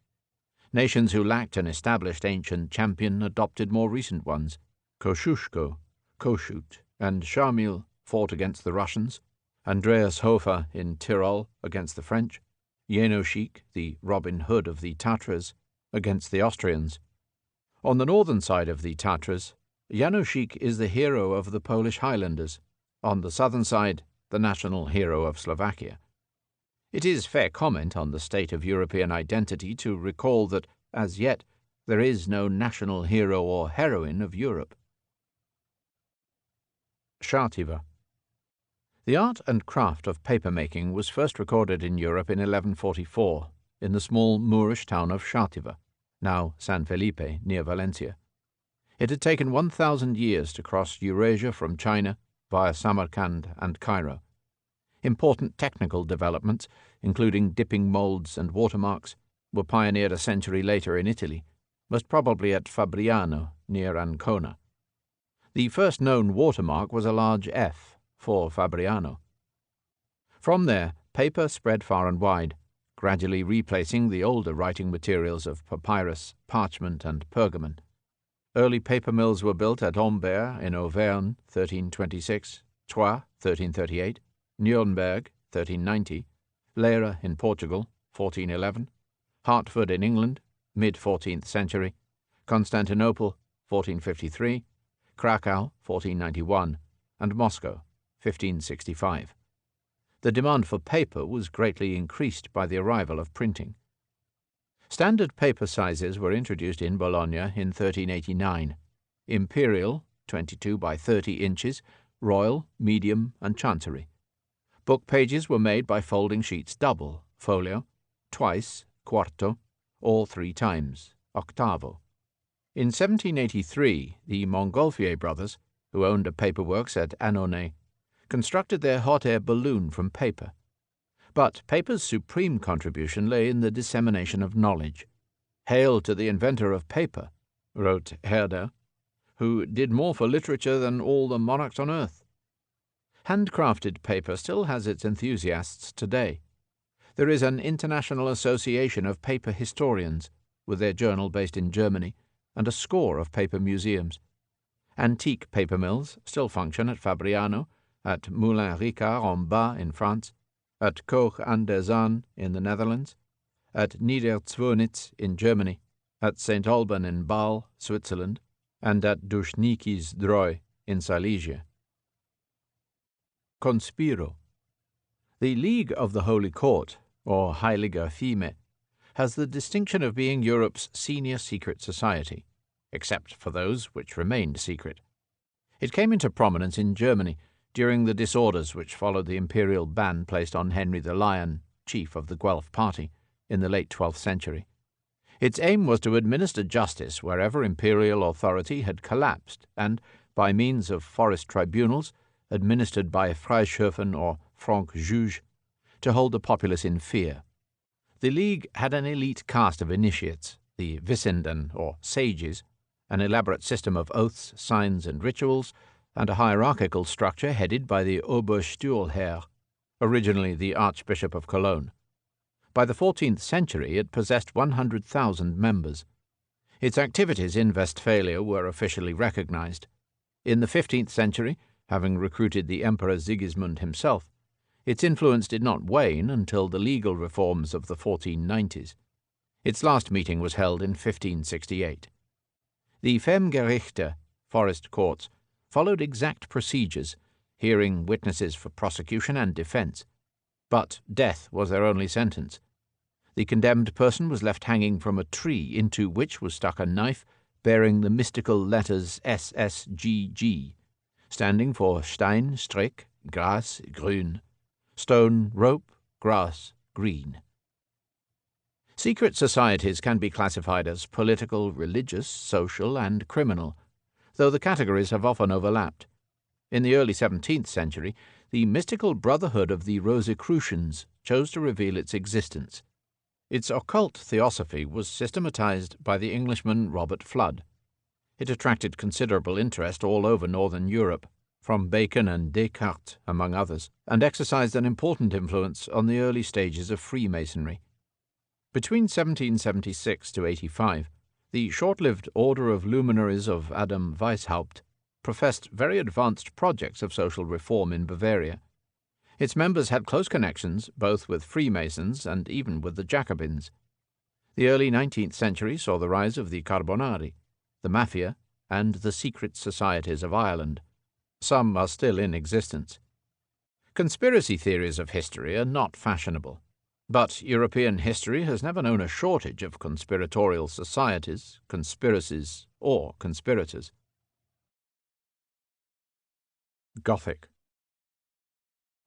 Nations who lacked an established ancient champion adopted more recent ones. Kosciuszko, Kossuth, and Shamil fought against the Russians, Andreas Hofer in Tyrol against the French, Janoschik, the Robin Hood of the Tatras, against the Austrians. On the northern side of the Tatras, Janoschik is the hero of the Polish Highlanders, on the southern side, the national hero of Slovakia. It is fair comment on the state of European identity to recall that, as yet, there is no national hero or heroine of Europe. Šativa. The art and craft of paper-making was first recorded in Europe in 1144, in the small Moorish town of Šativa, now San Felipe, near Valencia. It had taken 1,000 years to cross Eurasia from China via Samarkand and Cairo. Important technical developments, including dipping moulds and watermarks, were pioneered a century later in Italy, most probably at Fabriano, near Ancona. The first known watermark was a large F for Fabriano. From there, paper spread far and wide, gradually replacing the older writing materials of papyrus, parchment, and pergamon. Early paper mills were built at Ambert in Auvergne, 1326, Troyes, 1338, Nuremberg, 1390, Leira in Portugal, 1411, Hertford in England, mid-14th century, Constantinople, 1453, Krakow, 1491, and Moscow, 1565. The demand for paper was greatly increased by the arrival of printing. Standard paper sizes were introduced in Bologna in 1389, imperial, 22 by 30 inches, royal, medium, and chancery. Book pages were made by folding sheets double, folio, twice, quarto, or 3 times, octavo. In 1783, the Montgolfier brothers, who owned a paperworks at Annonay, constructed their hot air balloon from paper. But paper's supreme contribution lay in the dissemination of knowledge. "Hail to the inventor of paper," wrote Herder, "who did more for literature than all the monarchs on earth." Handcrafted paper still has its enthusiasts today. There is an international association of paper historians, with their journal based in Germany, and a score of paper museums. Antique paper mills still function at Fabriano, at Moulin Ricard en Bas in France, at Koch an der Zaan in the Netherlands, at Niederzwonitz in Germany, at St. Alban in Bâle, Switzerland, and at Duschniki's Droi in Silesia. Conspiro. The League of the Holy Court, or Heiliger Fime, has the distinction of being Europe's senior secret society, except for those which remained secret. It came into prominence in Germany during the disorders which followed the imperial ban placed on Henry the Lion, chief of the Guelph party, in the late 12th century. Its aim was to administer justice wherever imperial authority had collapsed and, by means of forest tribunals, administered by Freishofen or Franc Juge, to hold the populace in fear. The League had an elite caste of initiates, the Wissenden or sages, an elaborate system of oaths, signs, and rituals, and a hierarchical structure headed by the Obersturlherr, originally the Archbishop of Cologne. By the 14th century it possessed 100,000 members. Its activities in Westphalia were officially recognized. In the 15th century, having recruited the Emperor Sigismund himself, its influence did not wane until the legal reforms of the 1490s. Its last meeting was held in 1568. The Femgerichte, forest courts, followed exact procedures, hearing witnesses for prosecution and defence, but death was their only sentence. The condemned person was left hanging from a tree into which was stuck a knife bearing the mystical letters SSGG, standing for Stein, Strick, Gras, Grün, stone, rope, grass, green. Secret societies can be classified as political, religious, social, and criminal, though the categories have often overlapped. In the early 17th century, the mystical Brotherhood of the Rosicrucians chose to reveal its existence. Its occult theosophy was systematized by the Englishman Robert Flood. It attracted considerable interest all over northern Europe, from Bacon and Descartes, among others, and exercised an important influence on the early stages of Freemasonry. Between 1776 to 85, the short-lived Order of Luminaries of Adam Weishaupt professed very advanced projects of social reform in Bavaria. Its members had close connections both with Freemasons and even with the Jacobins. The early 19th century saw the rise of the Carbonari, the Mafia, and the secret societies of Ireland. Some are still in existence. Conspiracy theories of history are not fashionable, but European history has never known a shortage of conspiratorial societies, conspiracies, or conspirators. Gothic.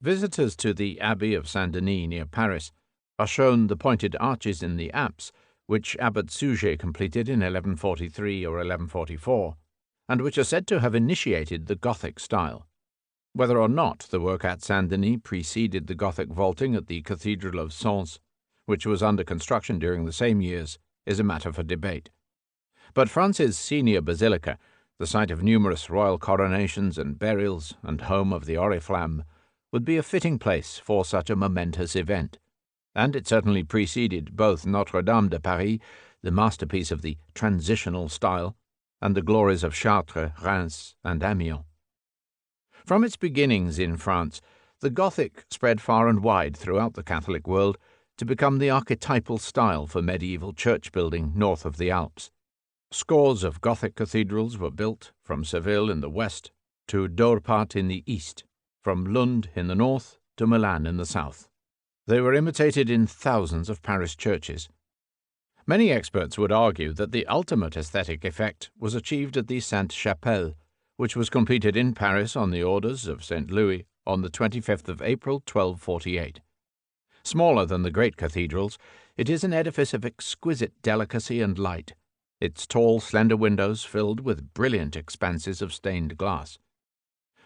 Visitors to the Abbey of Saint-Denis near Paris are shown the pointed arches in the apse which Abbot Suger completed in 1143 or 1144, and which are said to have initiated the Gothic style. Whether or not the work at Saint-Denis preceded the Gothic vaulting at the Cathedral of Sens, which was under construction during the same years, is a matter for debate. But France's senior basilica, the site of numerous royal coronations and burials and home of the Oriflamme, would be a fitting place for such a momentous event, and it certainly preceded both Notre-Dame de Paris, the masterpiece of the transitional style, and the glories of Chartres, Reims, and Amiens. From its beginnings in France, the Gothic spread far and wide throughout the Catholic world to become the archetypal style for medieval church building north of the Alps. Scores of Gothic cathedrals were built, from Seville in the west to Dorpat in the east, from Lund in the north to Milan in the south. They were imitated in thousands of parish churches. Many experts would argue that the ultimate aesthetic effect was achieved at the Sainte-Chapelle, which was completed in Paris on the orders of St. Louis on the 25th of April, 1248. Smaller than the great cathedrals, it is an edifice of exquisite delicacy and light, its tall, slender windows filled with brilliant expanses of stained glass.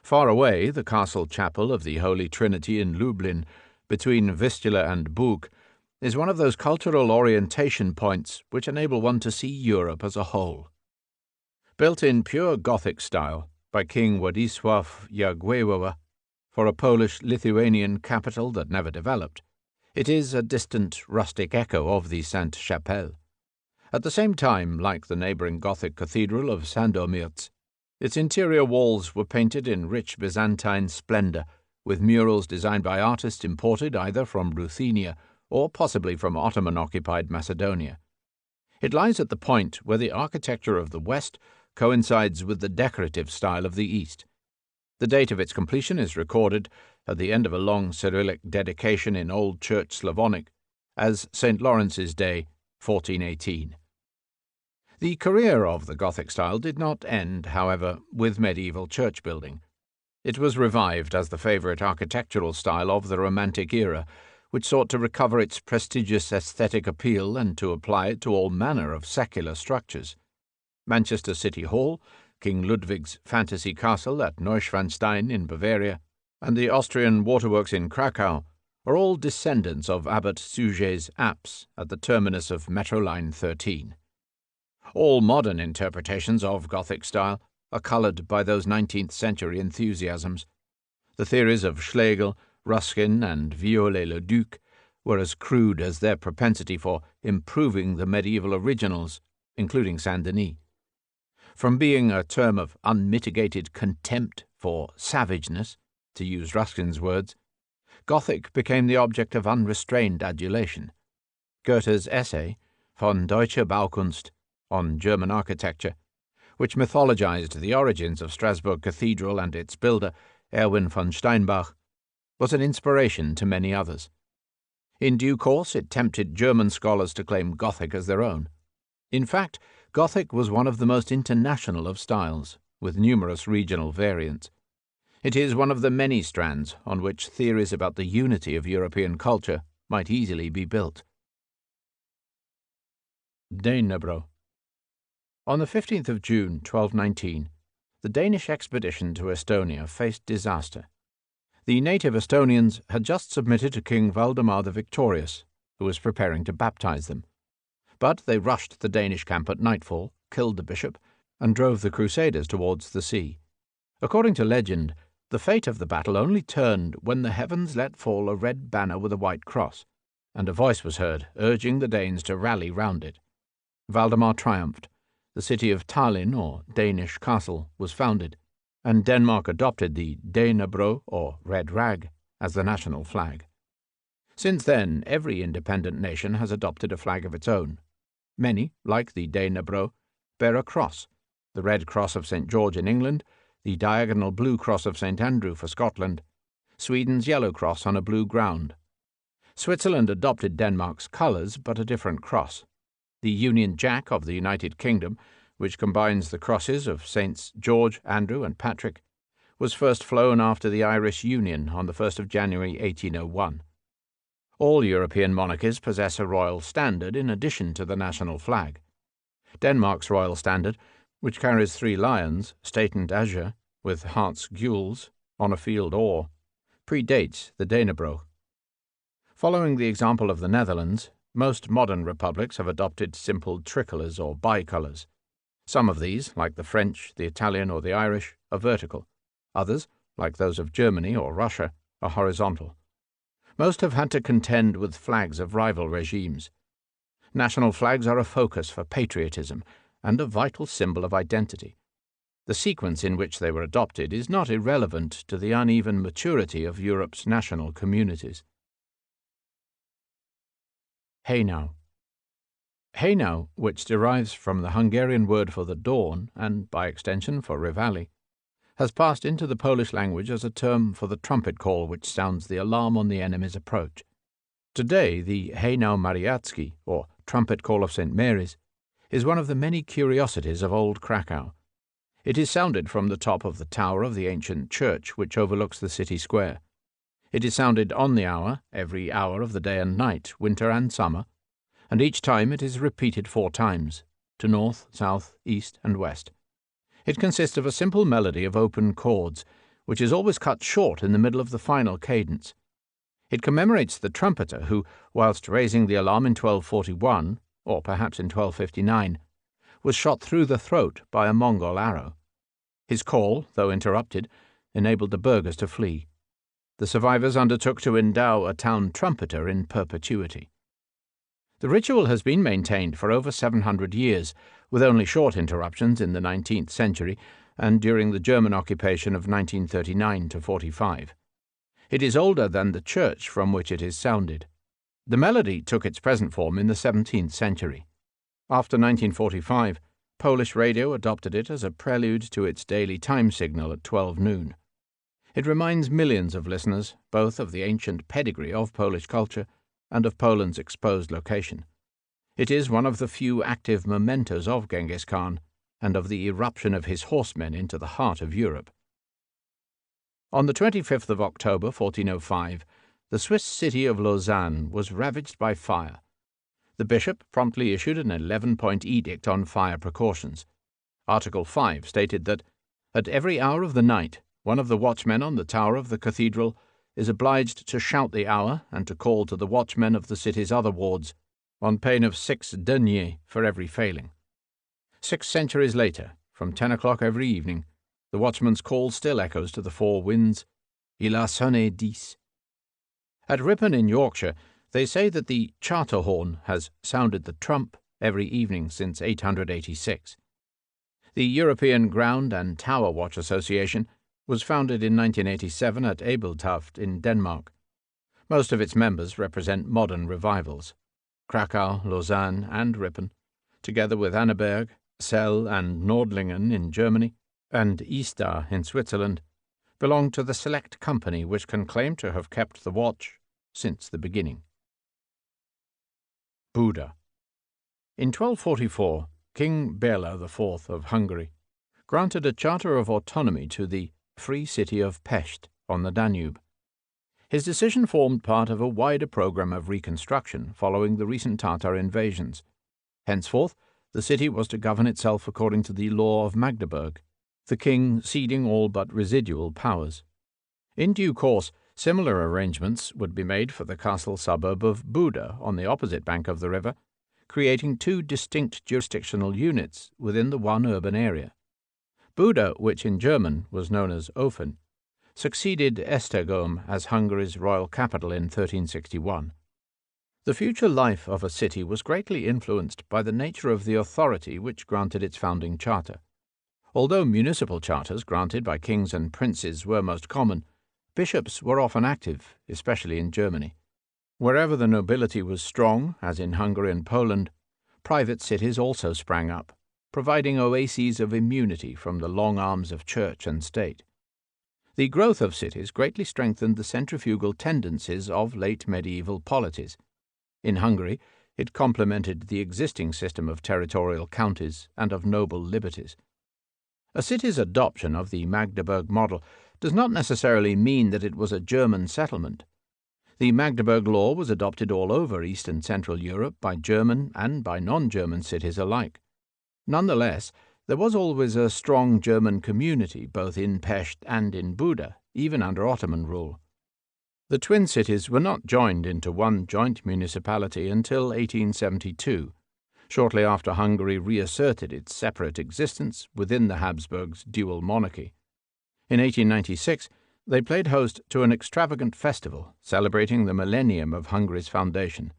Far away, the castle chapel of the Holy Trinity in Lublin, between Vistula and Bug, is one of those cultural orientation points which enable one to see Europe as a whole. Built in pure Gothic style by King Władysław Jagiełło for a Polish-Lithuanian capital that never developed, it is a distant, rustic echo of the Sainte-Chapelle. At the same time, like the neighbouring Gothic cathedral of Sandomierz, its interior walls were painted in rich Byzantine splendour, with murals designed by artists imported either from Ruthenia or possibly from Ottoman-occupied Macedonia. It lies at the point where the architecture of the West coincides with the decorative style of the East. The date of its completion is recorded, at the end of a long Cyrillic dedication in Old Church Slavonic, as St. Lawrence's Day, 1418. The career of the Gothic style did not end, however, with medieval church building. It was revived as the favourite architectural style of the Romantic era, which sought to recover its prestigious aesthetic appeal and to apply it to all manner of secular structures. Manchester City Hall, King Ludwig's fantasy castle at Neuschwanstein in Bavaria, and the Austrian waterworks in Krakow are all descendants of Abbot Suger's apse at the terminus of Metro Line 13. All modern interpretations of Gothic style are coloured by those 19th-century enthusiasms. The theories of Schlegel, Ruskin, and Viollet-le-Duc were as crude as their propensity for improving the medieval originals, including Saint-Denis. From being a term of unmitigated contempt for savageness, to use Ruskin's words, Gothic became the object of unrestrained adulation. Goethe's essay, von Deutscher Baukunst on German architecture, which mythologized the origins of Strasbourg Cathedral and its builder, Erwin von Steinbach, was an inspiration to many others. In due course, it tempted German scholars to claim Gothic as their own. In fact, Gothic was one of the most international of styles, with numerous regional variants. It is one of the many strands on which theories about the unity of European culture might easily be built. Danebro. On the 15th of June, 1219, the Danish expedition to Estonia faced disaster. The native Estonians had just submitted to King Valdemar the Victorious, who was preparing to baptize them. But they rushed the Danish camp at nightfall, killed the bishop, and drove the crusaders towards the sea. According to legend, the fate of the battle only turned when the heavens let fall a red banner with a white cross, and a voice was heard urging the Danes to rally round it. Valdemar triumphed. The city of Tallinn, or Danish castle, was founded, and Denmark adopted the Danebro, or red rag, as the national flag. Since then, every independent nation has adopted a flag of its own. Many, like the Danebro, bear a cross: the red cross of St. George in England, the diagonal blue cross of St. Andrew for Scotland, Sweden's yellow cross on a blue ground. Switzerland adopted Denmark's colours, but a different cross. The Union Jack of the United Kingdom, which combines the crosses of Saints George, Andrew, and Patrick, was first flown after the Irish Union on the 1st of January 1801. All European monarchies possess a royal standard in addition to the national flag. Denmark's royal standard, which carries 3 lions, stained azure, with heart's gules, on a field or, predates the Danebro. Following the example of the Netherlands, most modern republics have adopted simple tricolours or bicolours. Some of these, like the French, the Italian, or the Irish, are vertical. Others, like those of Germany or Russia, are horizontal. Most have had to contend with flags of rival regimes. National flags are a focus for patriotism and a vital symbol of identity. The sequence in which they were adopted is not irrelevant to the uneven maturity of Europe's national communities. Haynau. Haynau, which derives from the Hungarian word for the dawn and, by extension, for Rivali, has passed into the Polish language as a term for the trumpet call which sounds the alarm on the enemy's approach. Today, the Haynau Mariacki, or trumpet call of St. Mary's, is one of the many curiosities of old Krakow. It is sounded from the top of the tower of the ancient church which overlooks the city square. It is sounded on the hour, every hour of the day and night, winter and summer, and each time it is repeated 4 times, to north, south, east, and west. It consists of a simple melody of open chords, which is always cut short in the middle of the final cadence. It commemorates the trumpeter who, whilst raising the alarm in 1241, or perhaps in 1259, was shot through the throat by a Mongol arrow. His call, though interrupted, enabled the burghers to flee. The survivors undertook to endow a town trumpeter in perpetuity. The ritual has been maintained for over 700 years, with only short interruptions in the 19th century and during the German occupation of 1939 to 45. It is older than the church from which it is sounded. The melody took its present form in the 17th century. After 1945, Polish radio adopted it as a prelude to its daily time signal at 12 noon. It reminds millions of listeners both of the ancient pedigree of Polish culture and of Poland's exposed location. It is one of the few active mementos of Genghis Khan and of the eruption of his horsemen into the heart of Europe. On the 25th of October, 1405, the Swiss city of Lausanne was ravaged by fire. The bishop promptly issued an 11-point edict on fire precautions. Article 5 stated that, at every hour of the night, one of the watchmen on the tower of the cathedral is obliged to shout the hour and to call to the watchmen of the city's other wards, on pain of 6 deniers for every failing. 6 centuries later, from 10 o'clock every evening, the watchman's call still echoes to the 4 winds, Il a sonné 10. At Ripon in Yorkshire, they say that the charter horn has sounded the trump every evening since 886. The European Ground and Tower Watch Association was founded in 1987 at Ebeltoft in Denmark. Most of its members represent modern revivals. Krakow, Lausanne, and Rippen, together with Annaberg, Celle, and Nordlingen in Germany, and Istar in Switzerland, belong to the select company which can claim to have kept the watch since the beginning. Buda. In 1244, King Bela IV of Hungary granted a charter of autonomy to the Free City of Pest on the Danube. His decision formed part of a wider program of reconstruction following the recent Tatar invasions. Henceforth, the city was to govern itself according to the law of Magdeburg, the king ceding all but residual powers. In due course, similar arrangements would be made for the castle suburb of Buda on the opposite bank of the river, creating two distinct jurisdictional units within the one urban area. Buda, which in German was known as Ofen, succeeded Esztergom as Hungary's royal capital in 1361. The future life of a city was greatly influenced by the nature of the authority which granted its founding charter. Although municipal charters granted by kings and princes were most common, bishops were often active, especially in Germany. Wherever the nobility was strong, as in Hungary and Poland, private cities also sprang up, providing oases of immunity from the long arms of church and state. The growth of cities greatly strengthened the centrifugal tendencies of late medieval polities. In Hungary, it complemented the existing system of territorial counties and of noble liberties. A city's adoption of the Magdeburg model does not necessarily mean that it was a German settlement. The Magdeburg law was adopted all over East and Central Europe by German and by non-German cities alike. Nonetheless, there was always a strong German community both in Pest and in Buda, even under Ottoman rule. The twin cities were not joined into one joint municipality until 1872, shortly after Hungary reasserted its separate existence within the Habsburgs' dual monarchy. In 1896, they played host to an extravagant festival celebrating the millennium of Hungary's foundation.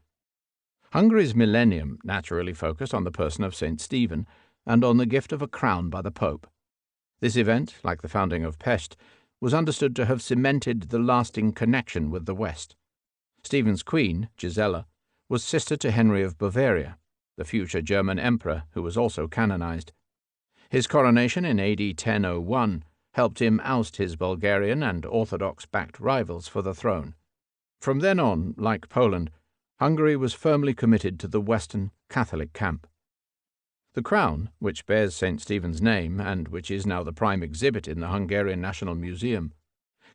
Hungary's millennium naturally focused on the person of St. Stephen and on the gift of a crown by the Pope. This event, like the founding of Pest, was understood to have cemented the lasting connection with the West. Stephen's queen, Gisela, was sister to Henry of Bavaria, the future German emperor who was also canonized. His coronation in AD 1001 helped him oust his Bulgarian and Orthodox-backed rivals for the throne. From then on, like Poland, Hungary was firmly committed to the Western Catholic camp. The crown, which bears St. Stephen's name and which is now the prime exhibit in the Hungarian National Museum,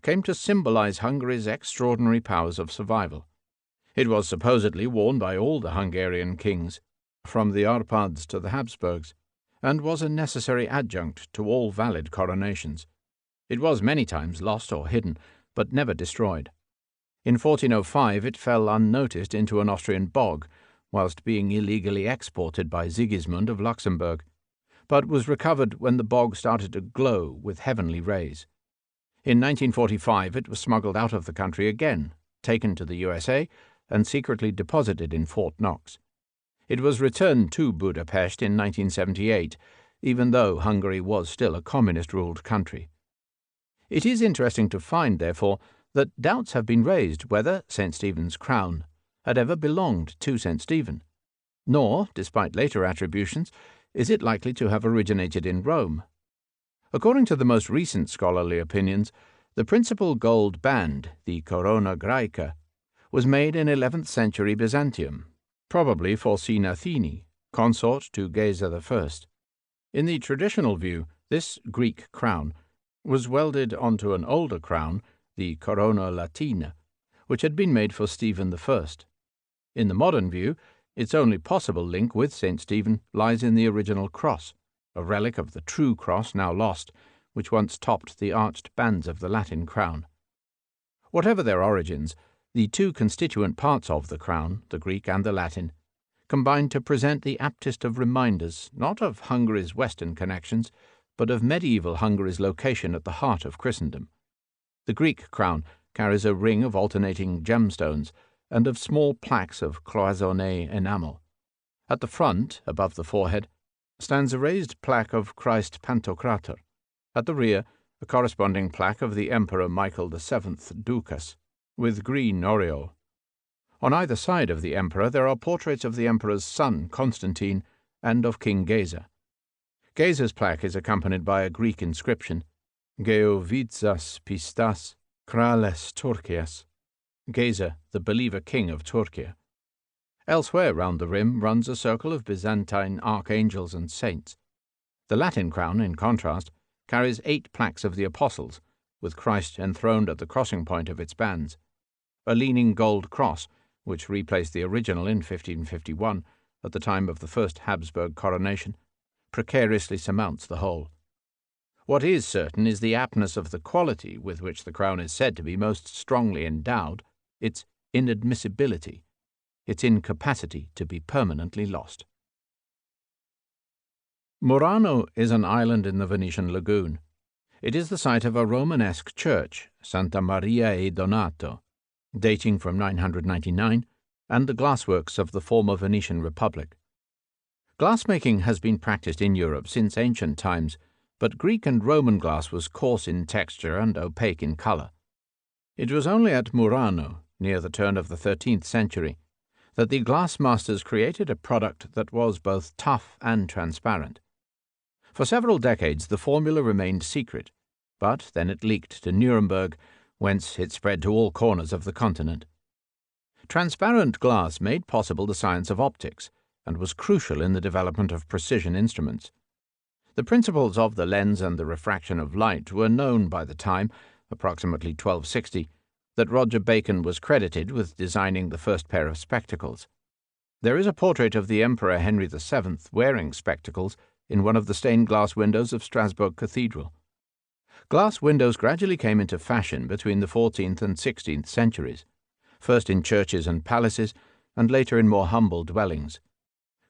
came to symbolize Hungary's extraordinary powers of survival. It was supposedly worn by all the Hungarian kings, from the Arpads to the Habsburgs, and was a necessary adjunct to all valid coronations. It was many times lost or hidden, but never destroyed. In 1405 it fell unnoticed into an Austrian bog, whilst being illegally exported by Sigismund of Luxembourg, but was recovered when the bog started to glow with heavenly rays. In 1945 it was smuggled out of the country again, taken to the USA, and secretly deposited in Fort Knox. It was returned to Budapest in 1978, even though Hungary was still a communist-ruled country. It is interesting to find, therefore, that doubts have been raised whether St. Stephen's crown had ever belonged to St. Stephen. Nor, despite later attributions, is it likely to have originated in Rome. According to the most recent scholarly opinions, the principal gold band, the corona graeca, was made in 11th century Byzantium, probably for Sinathini, consort to Geza I. In the traditional view, this Greek crown was welded onto an older crown, the corona latina, which had been made for Stephen I. In the modern view, its only possible link with St. Stephen lies in the original cross, a relic of the true cross now lost, which once topped the arched bands of the Latin crown. Whatever their origins, the two constituent parts of the crown, the Greek and the Latin, combined to present the aptest of reminders not of Hungary's Western connections, but of medieval Hungary's location at the heart of Christendom. The Greek crown carries a ring of alternating gemstones and of small plaques of cloisonné enamel. At the front, above the forehead, stands a raised plaque of Christ Pantocrator. At the rear, a corresponding plaque of the Emperor Michael VII Ducas, with green aureole. On either side of the emperor there are portraits of the emperor's son, Constantine, and of King Geza. Geza's plaque is accompanied by a Greek inscription, Geovizas pistas krales Turkias, Geza, the believer king of Turkey. Elsewhere round the rim runs a circle of Byzantine archangels and saints. The Latin crown, in contrast, carries 8 plaques of the apostles, with Christ enthroned at the crossing point of its bands. A leaning gold cross, which replaced the original in 1551, at the time of the first Habsburg coronation, precariously surmounts the whole. What is certain is the aptness of the quality with which the crown is said to be most strongly endowed, its inadmissibility, its incapacity to be permanently lost. Murano is an island in the Venetian lagoon. It is the site of a Romanesque church, Santa Maria e Donato, dating from 999, and the glassworks of the former Venetian Republic. Glassmaking has been practiced in Europe since ancient times, but Greek and Roman glass was coarse in texture and opaque in color. It was only at Murano, near the turn of the 13th century, that the glass masters created a product that was both tough and transparent. For several decades the formula remained secret, but then it leaked to Nuremberg, whence it spread to all corners of the continent. Transparent glass made possible the science of optics, and was crucial in the development of precision instruments. The principles of the lens and the refraction of light were known by the time, approximately 1260, that Roger Bacon was credited with designing the first pair of spectacles. There is a portrait of the Emperor Henry VII wearing spectacles in one of the stained-glass windows of Strasbourg Cathedral. Glass windows gradually came into fashion between the 14th and 16th centuries, first in churches and palaces, and later in more humble dwellings.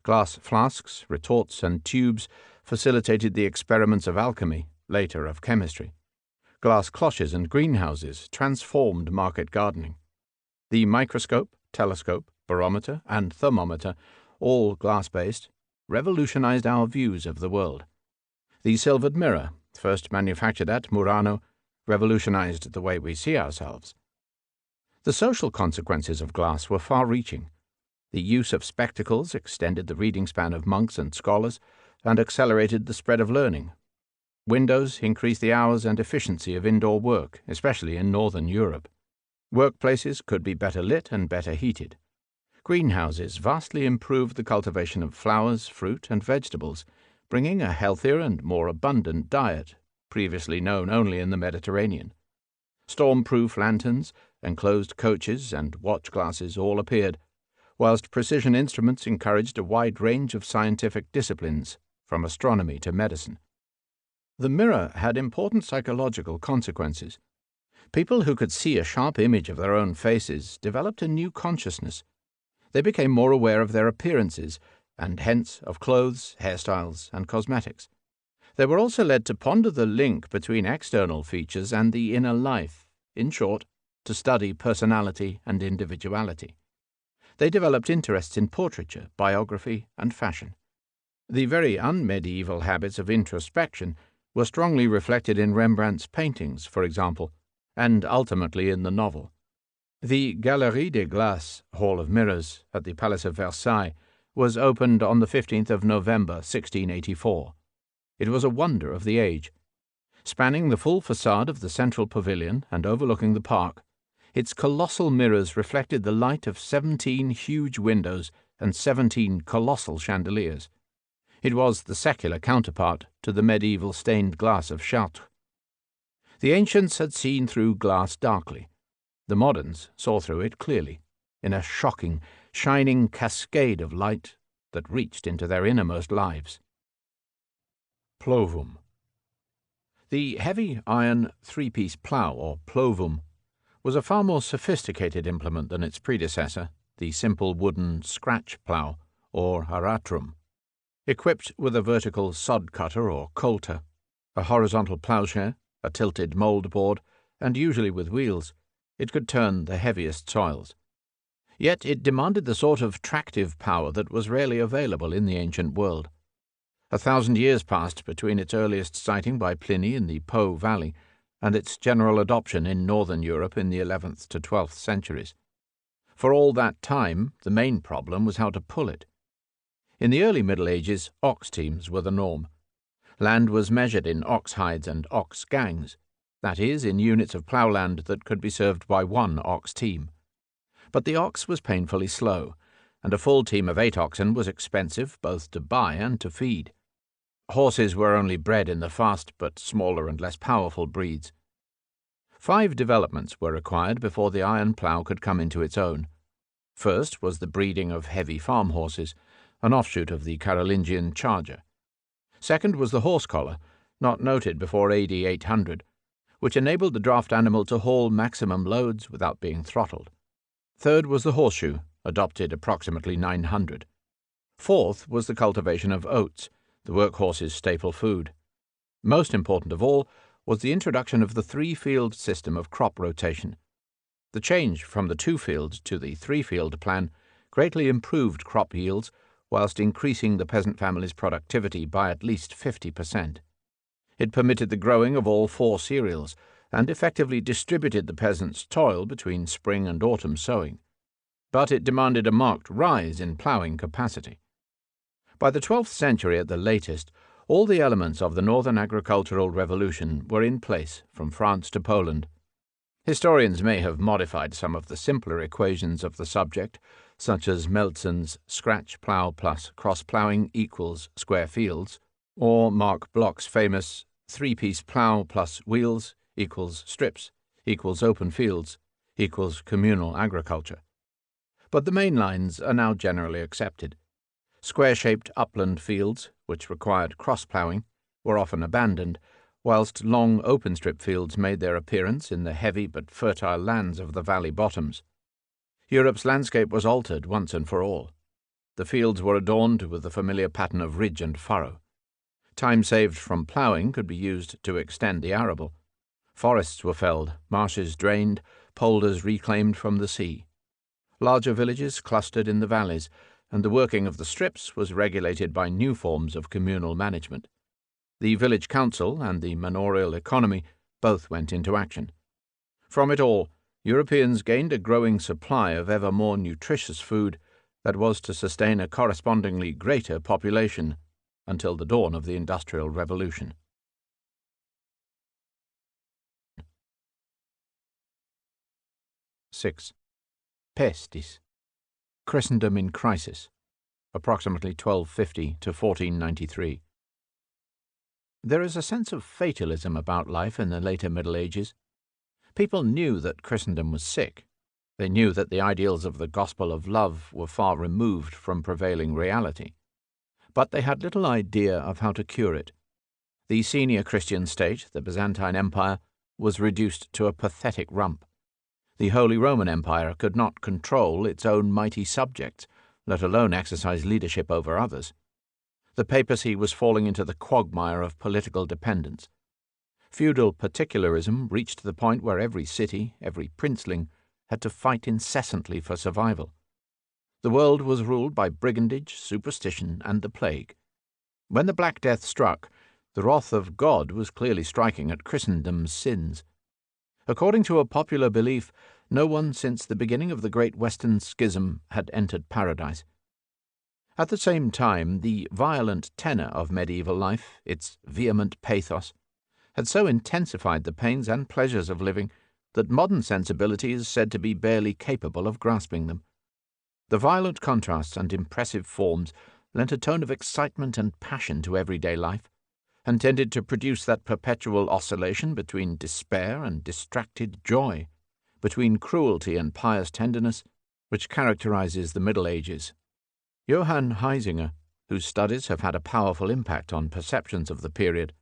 Glass flasks, retorts, and tubes facilitated the experiments of alchemy, later of chemistry. Glass cloches and greenhouses transformed market gardening. The microscope, telescope, barometer, and thermometer, all glass-based, revolutionized our views of the world. The silvered mirror, first manufactured at Murano, revolutionized the way we see ourselves. The social consequences of glass were far-reaching. The use of spectacles extended the reading span of monks and scholars and accelerated the spread of learning. Windows increased the hours and efficiency of indoor work, especially in northern Europe. Workplaces could be better lit and better heated. Greenhouses vastly improved the cultivation of flowers, fruit, and vegetables, bringing a healthier and more abundant diet, previously known only in the Mediterranean. Storm-proof lanterns, enclosed coaches, and watch-glasses all appeared, whilst precision instruments encouraged a wide range of scientific disciplines, from astronomy to medicine. The mirror had important psychological consequences. People who could see a sharp image of their own faces developed a new consciousness. They became more aware of their appearances, and hence of clothes, hairstyles, and cosmetics. They were also led to ponder the link between external features and the inner life, in short, to study personality and individuality. They developed interests in portraiture, biography, and fashion. The very unmedieval habits of introspection were strongly reflected in Rembrandt's paintings, for example, and ultimately in the novel. The Galerie des Glaces, Hall of Mirrors, at the Palace of Versailles, was opened on the 15th of November, 1684. It was a wonder of the age. Spanning the full facade of the central pavilion and overlooking the park, its colossal mirrors reflected the light of 17 huge windows and 17 colossal chandeliers. It was the secular counterpart to the medieval stained glass of Chartres. The ancients had seen through glass darkly. The moderns saw through it clearly, in a shocking, shining cascade of light that reached into their innermost lives. Plovum. The heavy iron three-piece plough, or plovum, was a far more sophisticated implement than its predecessor, the simple wooden scratch plough, or aratrum. Equipped with a vertical sod cutter or coulter, a horizontal ploughshare, a tilted mould board, and usually with wheels, it could turn the heaviest soils. Yet it demanded the sort of tractive power that was rarely available in the ancient world. 1,000 years passed between its earliest sighting by Pliny in the Po Valley and its general adoption in northern Europe in the 11th to 12th centuries. For all that time, the main problem was how to pull it. In the early Middle Ages, ox teams were the norm. Land was measured in ox hides and ox gangs, that is, in units of ploughland that could be served by one ox team. But the ox was painfully slow, and a full team of 8 oxen was expensive both to buy and to feed. Horses were only bred in the fast but smaller and less powerful breeds. 5 developments were required before the iron plough could come into its own. First was the breeding of heavy farm horses, an offshoot of the Carolingian charger. Second was the horse collar, not noted before AD 800, which enabled the draft animal to haul maximum loads without being throttled. Third was the horseshoe, adopted approximately 900. Fourth was the cultivation of oats, the workhorse's staple food. Most important of all was the introduction of the 3-field system of crop rotation. The change from the 2-field to the 3-field plan greatly improved crop yields whilst increasing the peasant family's productivity by at least 50%. It permitted the growing of all 4 cereals and effectively distributed the peasants' toil between spring and autumn sowing. But it demanded a marked rise in ploughing capacity. By the 12th century at the latest, all the elements of the Northern Agricultural Revolution were in place from France to Poland. Historians may have modified some of the simpler equations of the subject, such as Meltson's scratch plough plus cross-ploughing equals square fields, or Mark Bloch's famous 3-piece plough plus wheels equals strips equals open fields equals communal agriculture. But the main lines are now generally accepted. Square-shaped upland fields, which required cross-ploughing, were often abandoned, whilst long open-strip fields made their appearance in the heavy but fertile lands of the valley bottoms. Europe's landscape was altered once and for all. The fields were adorned with the familiar pattern of ridge and furrow. Time saved from ploughing could be used to extend the arable. Forests were felled, marshes drained, polders reclaimed from the sea. Larger villages clustered in the valleys, and the working of the strips was regulated by new forms of communal management. The village council and the manorial economy both went into action. From it all, Europeans gained a growing supply of ever more nutritious food that was to sustain a correspondingly greater population until the dawn of the Industrial Revolution. '6. Pestis. Christendom in crisis, approximately 1250 to 1493. There is a sense of fatalism about life in the later Middle Ages. People knew that Christendom was sick. They knew that the ideals of the gospel of love were far removed from prevailing reality. But they had little idea of how to cure it. The senior Christian state, the Byzantine Empire, was reduced to a pathetic rump. The Holy Roman Empire could not control its own mighty subjects, let alone exercise leadership over others. The papacy was falling into the quagmire of political dependence. Feudal particularism reached the point where every city, every princeling, had to fight incessantly for survival. The world was ruled by brigandage, superstition, and the plague. When the Black Death struck, the wrath of God was clearly striking at Christendom's sins. According to a popular belief, no one since the beginning of the Great Western Schism had entered paradise. At the same time, the violent tenor of medieval life, its vehement pathos, had so intensified the pains and pleasures of living that modern sensibility is said to be barely capable of grasping them. The violent contrasts and impressive forms lent a tone of excitement and passion to everyday life, and tended to produce that perpetual oscillation between despair and distracted joy, between cruelty and pious tenderness, which characterizes the Middle Ages. Johann Heisinger, whose studies have had a powerful impact on perceptions of the period,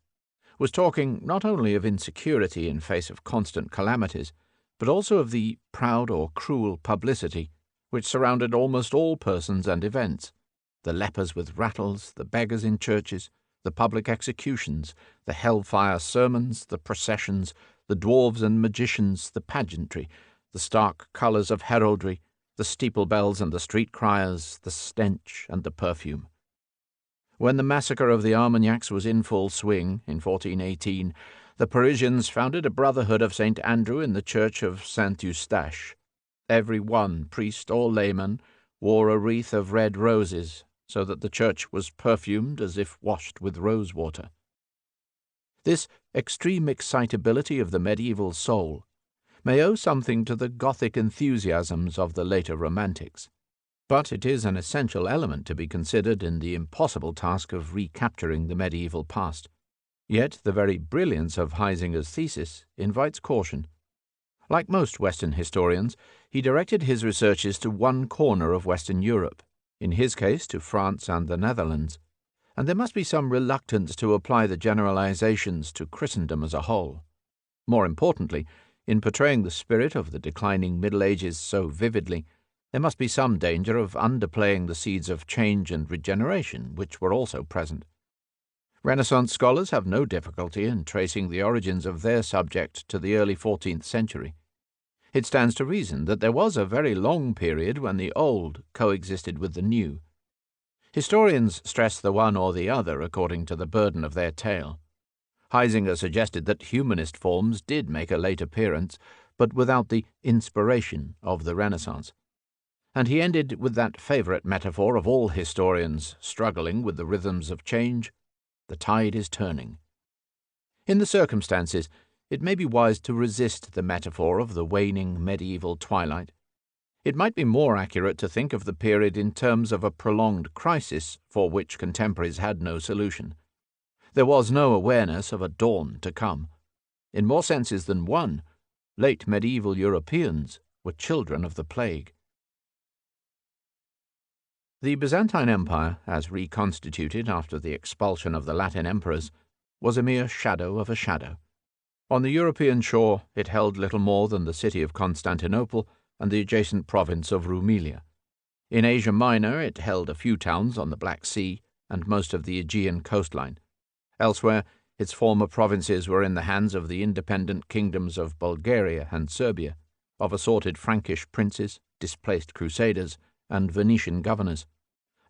was talking not only of insecurity in face of constant calamities, but also of the proud or cruel publicity which surrounded almost all persons and events: the lepers with rattles, the beggars in churches, the public executions, the hellfire sermons, the processions, the dwarves and magicians, the pageantry, the stark colours of heraldry, the steeple bells and the street criers, the stench and the perfume. When the massacre of the Armagnacs was in full swing, in 1418, the Parisians founded a brotherhood of St. Andrew in the church of Saint-Eustache. every one, priest or layman, wore a wreath of red roses, so that the church was perfumed as if washed with rose water. This extreme excitability of the medieval soul may owe something to the Gothic enthusiasms of the later Romantics, but it is an essential element to be considered in the impossible task of recapturing the medieval past. Yet the very brilliance of Heisinger's thesis invites caution. Like most Western historians, he directed his researches to one corner of Western Europe, in his case to France and the Netherlands, and there must be some reluctance to apply the generalizations to Christendom as a whole. More importantly, in portraying the spirit of the declining Middle Ages so vividly, there must be some danger of underplaying the seeds of change and regeneration which were also present. Renaissance scholars have no difficulty in tracing the origins of their subject to the early 14th century. It stands to reason that there was a very long period when the old coexisted with the new. Historians stress the one or the other according to the burden of their tale. Heisinger suggested that humanist forms did make a late appearance, but without the inspiration of the Renaissance. And he ended with that favourite metaphor of all historians struggling with the rhythms of change: the tide is turning. In the circumstances, it may be wise to resist the metaphor of the waning medieval twilight. It might be more accurate to think of the period in terms of a prolonged crisis for which contemporaries had no solution. There was no awareness of a dawn to come. In more senses than one, late medieval Europeans were children of the plague. The Byzantine Empire, as reconstituted after the expulsion of the Latin emperors, was a mere shadow of a shadow. On the European shore it held little more than the city of Constantinople and the adjacent province of Rumelia. In Asia Minor it held a few towns on the Black Sea and most of the Aegean coastline. Elsewhere, its former provinces were in the hands of the independent kingdoms of Bulgaria and Serbia, of assorted Frankish princes, displaced crusaders, and Venetian governors,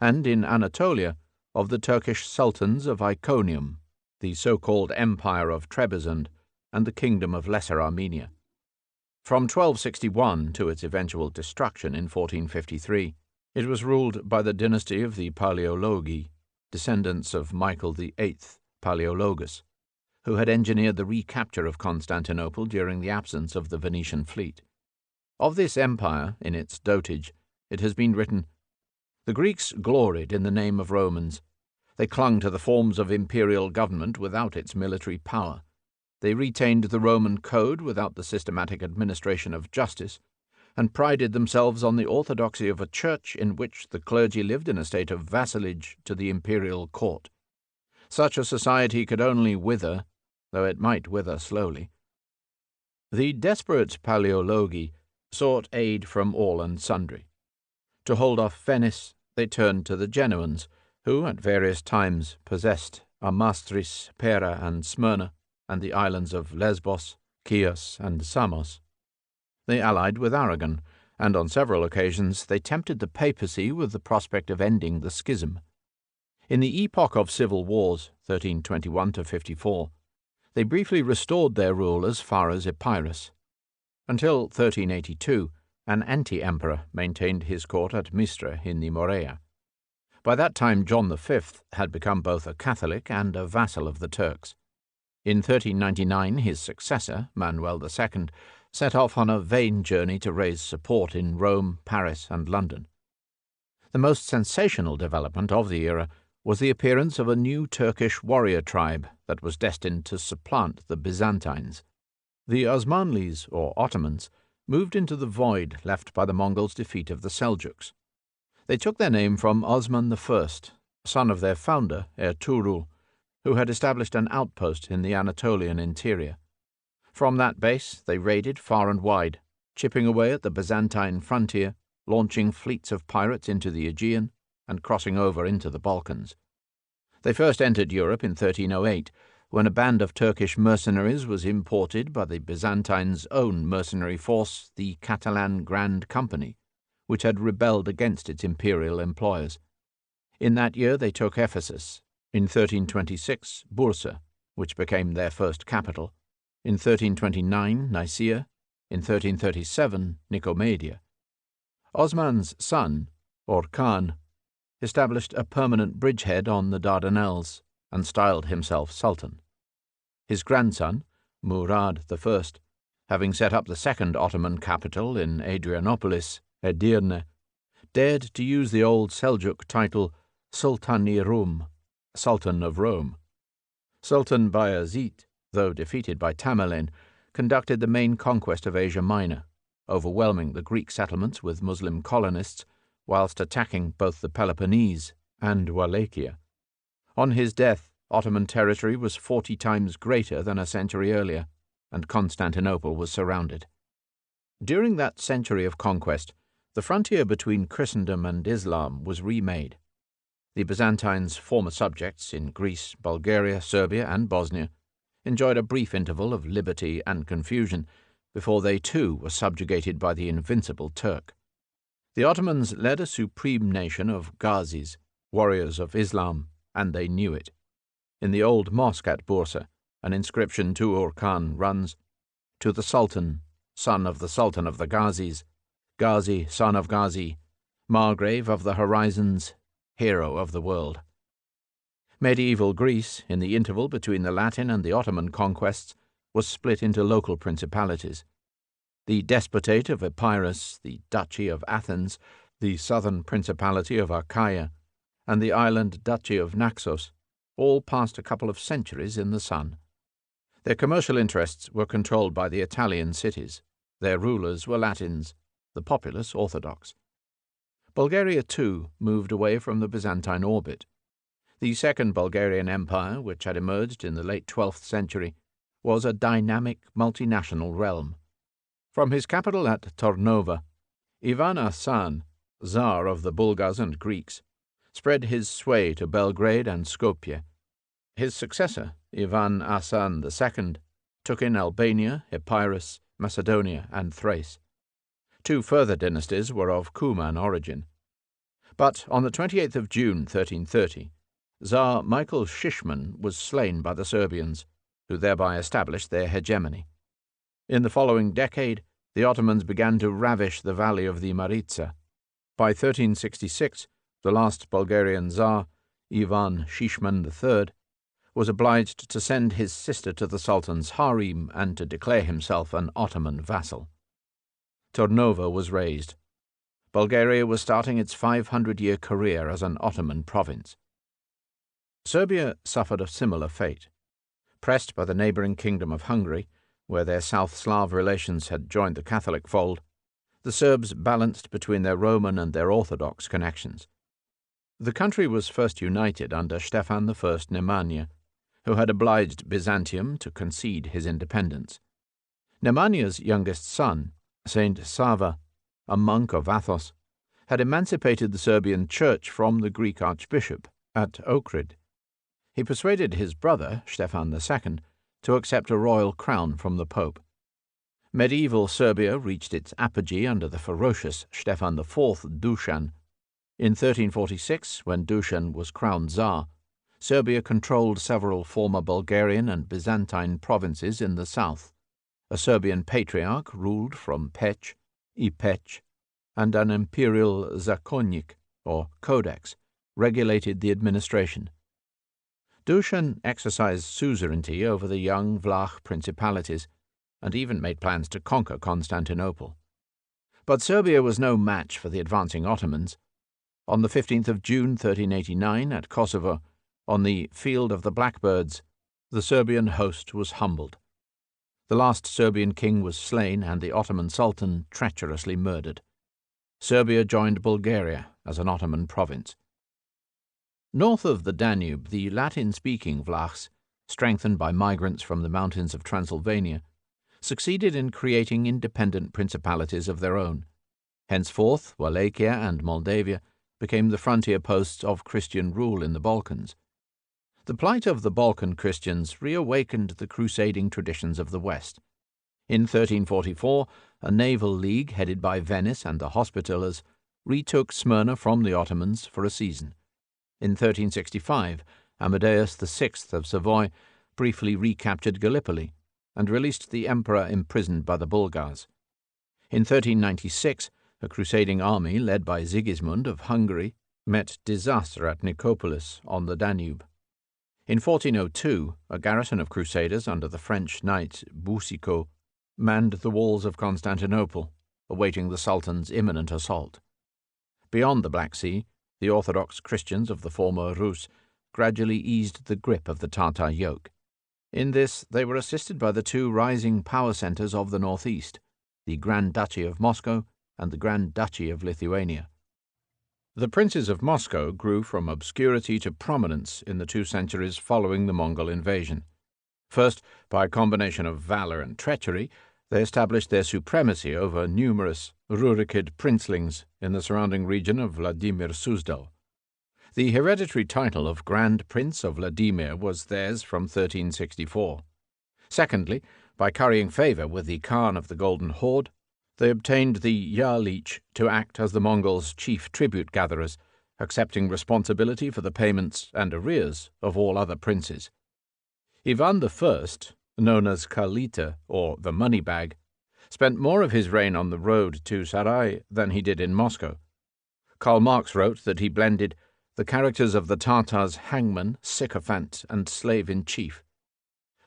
and in Anatolia of the Turkish sultans of Iconium, the so-called Empire of Trebizond, and the Kingdom of Lesser Armenia. From 1261 to its eventual destruction in 1453, it was ruled by the dynasty of the Palaeologi, descendants of Michael VIII Palaeologus, who had engineered the recapture of Constantinople during the absence of the Venetian fleet. Of this empire, in its dotage, it has been written, "The Greeks gloried in the name of Romans. They clung to the forms of imperial government without its military power. They retained the Roman code without the systematic administration of justice, and prided themselves on the orthodoxy of a church in which the clergy lived in a state of vassalage to the imperial court. Such a society could only wither, though it might wither slowly." The desperate Palaeologi sought aid from all and sundry. To hold off Venice, they turned to the Genoans, who at various times possessed Amastris, Pera, and Smyrna, and the islands of Lesbos, Chios, and Samos. They allied with Aragon, and on several occasions they tempted the papacy with the prospect of ending the schism. In the epoch of civil wars, 1321–54, they briefly restored their rule as far as Epirus. Until 1382, an anti-emperor maintained his court at Mistra in the Morea. By that time John V had become both a Catholic and a vassal of the Turks. In 1399 his successor, Manuel II, set off on a vain journey to raise support in Rome, Paris, and London. The most sensational development of the era was the appearance of a new Turkish warrior tribe that was destined to supplant the Byzantines. The Osmanlis, or Ottomans, moved into the void left by the Mongols' defeat of the Seljuks. They took their name from Osman I, son of their founder, Ertuğrul, who had established an outpost in the Anatolian interior. From that base they raided far and wide, chipping away at the Byzantine frontier, launching fleets of pirates into the Aegean, and crossing over into the Balkans. They first entered Europe in 1308, when a band of Turkish mercenaries was imported by the Byzantines' own mercenary force, the Catalan Grand Company, which had rebelled against its imperial employers. In that year they took Ephesus, in 1326 Bursa, which became their first capital, in 1329 Nicaea, in 1337 Nicomedia, Osman's son, Orkhan, established a permanent bridgehead on the Dardanelles and styled himself Sultan. His grandson, Murad I, having set up the second Ottoman capital in Adrianopolis, Edirne, dared to use the old Seljuk title Sultan-i Rum, Sultan of Rome. Sultan Bayezid, though defeated by Tamerlane, conducted the main conquest of Asia Minor, overwhelming the Greek settlements with Muslim colonists whilst attacking both the Peloponnese and Wallachia. On his death, Ottoman territory was 40 times greater than a century earlier, and Constantinople was surrounded. During that century of conquest, the frontier between Christendom and Islam was remade. The Byzantines' former subjects in Greece, Bulgaria, Serbia, and Bosnia enjoyed a brief interval of liberty and confusion before they too were subjugated by the invincible Turk. The Ottomans led a supreme nation of Ghazis, warriors of Islam, and they knew it. In the old mosque at Bursa, an inscription to Orkhan runs, "To the Sultan, son of the Ghazis, Ghazi, son of Ghazi, Margrave of the horizons, hero of the world." Medieval Greece, in the interval between the Latin and the Ottoman conquests, was split into local principalities. The Despotate of Epirus, the Duchy of Athens, the southern Principality of Achaia, and the island Duchy of Naxos all passed a couple of centuries in the sun. Their commercial interests were controlled by the Italian cities. Their rulers were Latins, the populace Orthodox. Bulgaria, too, moved away from the Byzantine orbit. The Second Bulgarian Empire, which had emerged in the late 12th century, was a dynamic multinational realm. From his capital at Tornova, Ivan Asan, Tsar of the Bulgars and Greeks, spread his sway to Belgrade and Skopje. His successor, Ivan Asan II, took in Albania, Epirus, Macedonia, and Thrace. 2 further dynasties were of Cuman origin. But on the 28th of June 1330, Tsar Michael Shishman was slain by the Serbians, who thereby established their hegemony. In the following decade, the Ottomans began to ravish the valley of the Maritsa. By 1366, the last Bulgarian Tsar, Ivan Shishman III, was obliged to send his sister to the Sultan's harem and to declare himself an Ottoman vassal. Tornova was razed. Bulgaria was starting its 500-year career as an Ottoman province. Serbia suffered a similar fate. Pressed by the neighbouring kingdom of Hungary, where their South Slav relations had joined the Catholic fold, the Serbs balanced between their Roman and their Orthodox connections. The country was first united under Stefan I Nemanja, who had obliged Byzantium to concede his independence. Nemanja's youngest son, Saint Sava, a monk of Athos, had emancipated the Serbian Church from the Greek archbishop at Ohrid. He persuaded his brother, Stefan II, to accept a royal crown from the Pope. Medieval Serbia reached its apogee under the ferocious Stefan IV Dušan. In 1346, when Dušan was crowned Tsar, Serbia controlled several former Bulgarian and Byzantine provinces in the south. A Serbian patriarch ruled from Peć, Ipeć, and an imperial zakonnik, or codex, regulated the administration. Dušan exercised suzerainty over the young Vlach principalities, and even made plans to conquer Constantinople. But Serbia was no match for the advancing Ottomans. On the 15th of June 1389 at Kosovo, on the Field of the Blackbirds, the Serbian host was humbled. The last Serbian king was slain and the Ottoman Sultan treacherously murdered. Serbia joined Bulgaria as an Ottoman province. North of the Danube, the Latin-speaking Vlachs, strengthened by migrants from the mountains of Transylvania, succeeded in creating independent principalities of their own. Henceforth, Wallachia and Moldavia became the frontier posts of Christian rule in the Balkans. The plight of the Balkan Christians reawakened the crusading traditions of the West. In 1344, a naval league headed by Venice and the Hospitallers retook Smyrna from the Ottomans for a season. In 1365, Amadeus VI of Savoy briefly recaptured Gallipoli and released the emperor imprisoned by the Bulgars. In 1396, a crusading army led by Sigismund of Hungary, met disaster at Nicopolis on the Danube. In 1402, a garrison of crusaders under the French knight Boucicaut manned the walls of Constantinople, awaiting the Sultan's imminent assault. Beyond the Black Sea, the Orthodox Christians of the former Rus gradually eased the grip of the Tatar yoke. In this, they were assisted by the two rising power centers of the northeast, the Grand Duchy of Moscow and the Grand Duchy of Lithuania. The princes of Moscow grew from obscurity to prominence in the 2 centuries following the Mongol invasion. First, by a combination of valor and treachery, they established their supremacy over numerous Rurikid princelings in the surrounding region of Vladimir Suzdal. The hereditary title of Grand Prince of Vladimir was theirs from 1364. Secondly, by currying favor with the Khan of the Golden Horde, they obtained the Yarlich to act as the Mongols' chief tribute gatherers, accepting responsibility for the payments and arrears of all other princes. Ivan I, known as Kalita, or the money bag, spent more of his reign on the road to Sarai than he did in Moscow. Karl Marx wrote that he blended the characters of the Tatars' hangman, sycophant, and slave-in-chief.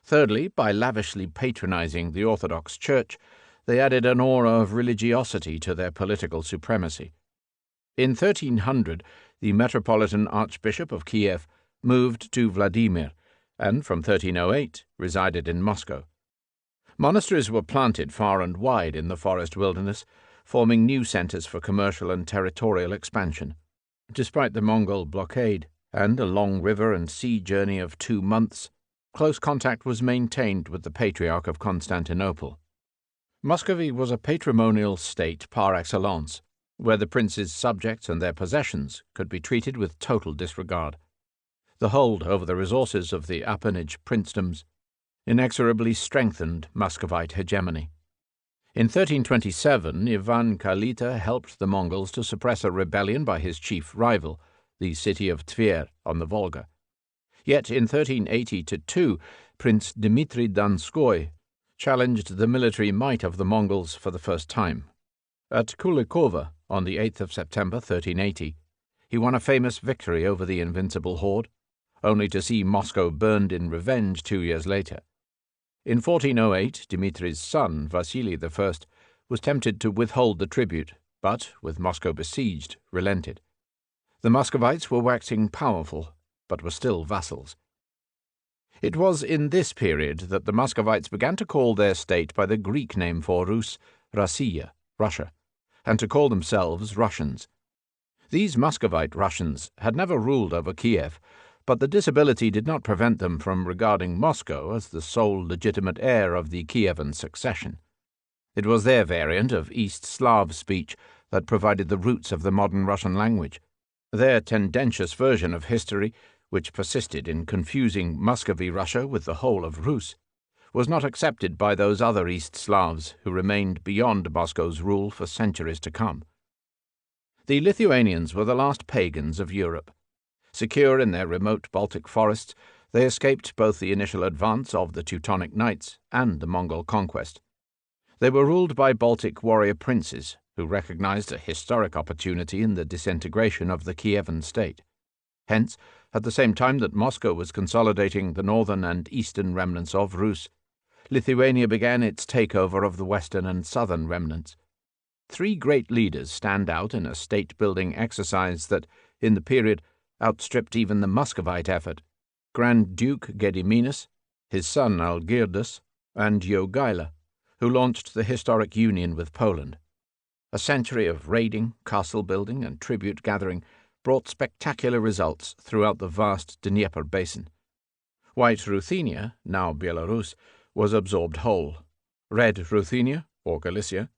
Thirdly, by lavishly patronizing the Orthodox Church, they added an aura of religiosity to their political supremacy. In 1300, the Metropolitan Archbishop of Kiev moved to Vladimir, and from 1308 resided in Moscow. Monasteries were planted far and wide in the forest wilderness, forming new centers for commercial and territorial expansion. Despite the Mongol blockade and a long river and sea journey of 2 months, close contact was maintained with the Patriarch of Constantinople. Muscovy was a patrimonial state par excellence, where the prince's subjects and their possessions could be treated with total disregard. The hold over the resources of the appanage princedoms inexorably strengthened Muscovite hegemony. In 1327, Ivan Kalita helped the Mongols to suppress a rebellion by his chief rival, the city of Tver on the Volga. Yet in 1382, Prince Dmitry Donskoy challenged the military might of the Mongols for the first time. At Kulikova, on the 8th of September 1380, he won a famous victory over the invincible horde, only to see Moscow burned in revenge 2 years later. In 1408, Dmitry's son, Vasily I, was tempted to withhold the tribute, but, with Moscow besieged, relented. The Muscovites were waxing powerful, but were still vassals. It was in this period that the Muscovites began to call their state by the Greek name for Rus, Rossiya, Russia, and to call themselves Russians. These Muscovite Russians had never ruled over Kiev, but the disability did not prevent them from regarding Moscow as the sole legitimate heir of the Kievan succession. It was their variant of East Slav speech that provided the roots of the modern Russian language. Their tendentious version of history, which persisted in confusing Muscovy Russia with the whole of Rus, was not accepted by those other East Slavs who remained beyond Moscow's rule for centuries to come. The Lithuanians were the last pagans of Europe. Secure in their remote Baltic forests, they escaped both the initial advance of the Teutonic Knights and the Mongol conquest. They were ruled by Baltic warrior princes who recognized a historic opportunity in the disintegration of the Kievan state. Hence, at the same time that Moscow was consolidating the northern and eastern remnants of Rus, Lithuania began its takeover of the western and southern remnants. 3 great leaders stand out in a state-building exercise that, in the period, outstripped even the Muscovite effort: Grand Duke Gediminas, his son Algirdas, and Jogaila, who launched the historic union with Poland. A century of raiding, castle-building, and tribute-gathering brought spectacular results throughout the vast Dnieper basin. White Ruthenia, now Belarus, was absorbed whole. Red Ruthenia, or Galicia,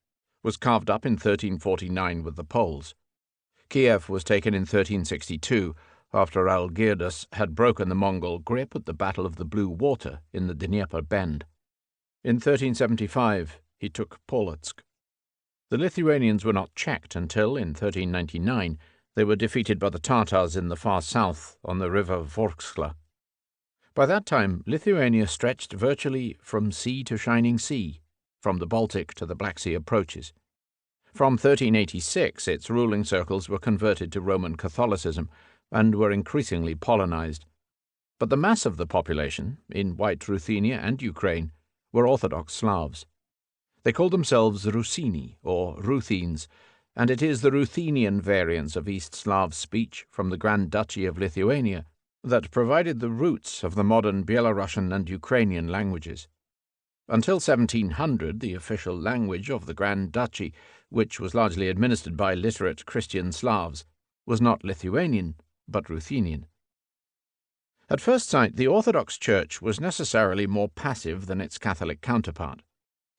was carved up in 1349 with the Poles. Kiev was taken in 1362, after Algirdas had broken the Mongol grip at the Battle of the Blue Water in the Dnieper Bend. In 1375, he took Polotsk. The Lithuanians were not checked until, in 1399, they were defeated by the Tatars in the far south on the river Vorskla. By that time, Lithuania stretched virtually from sea to shining sea, from the Baltic to the Black Sea approaches. From 1386, its ruling circles were converted to Roman Catholicism and were increasingly Polonized. But the mass of the population, in White Ruthenia and Ukraine, were Orthodox Slavs. They called themselves Rusini, or Ruthines, and it is the Ruthenian variants of East Slav speech from the Grand Duchy of Lithuania that provided the roots of the modern Belarusian and Ukrainian languages. Until 1700, the official language of the Grand Duchy, which was largely administered by literate Christian Slavs, was not Lithuanian, but Ruthenian. At first sight, the Orthodox Church was necessarily more passive than its Catholic counterpart.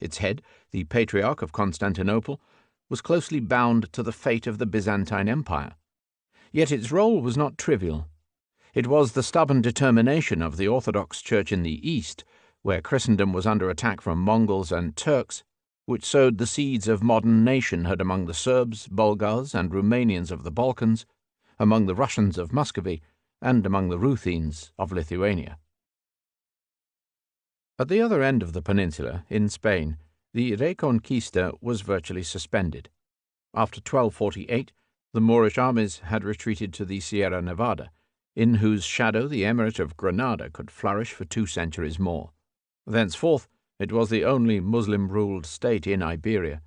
Its head, the Patriarch of Constantinople, was closely bound to the fate of the Byzantine Empire. Yet its role was not trivial. It was the stubborn determination of the Orthodox Church in the East, where Christendom was under attack from Mongols and Turks, which sowed the seeds of modern nationhood among the Serbs, Bulgars, and Romanians of the Balkans, among the Russians of Muscovy, and among the Ruthines of Lithuania. At the other end of the peninsula, in Spain, the Reconquista was virtually suspended. After 1248, the Moorish armies had retreated to the Sierra Nevada, in whose shadow the Emirate of Granada could flourish for 2 centuries more. Thenceforth, it was the only Muslim-ruled state in Iberia.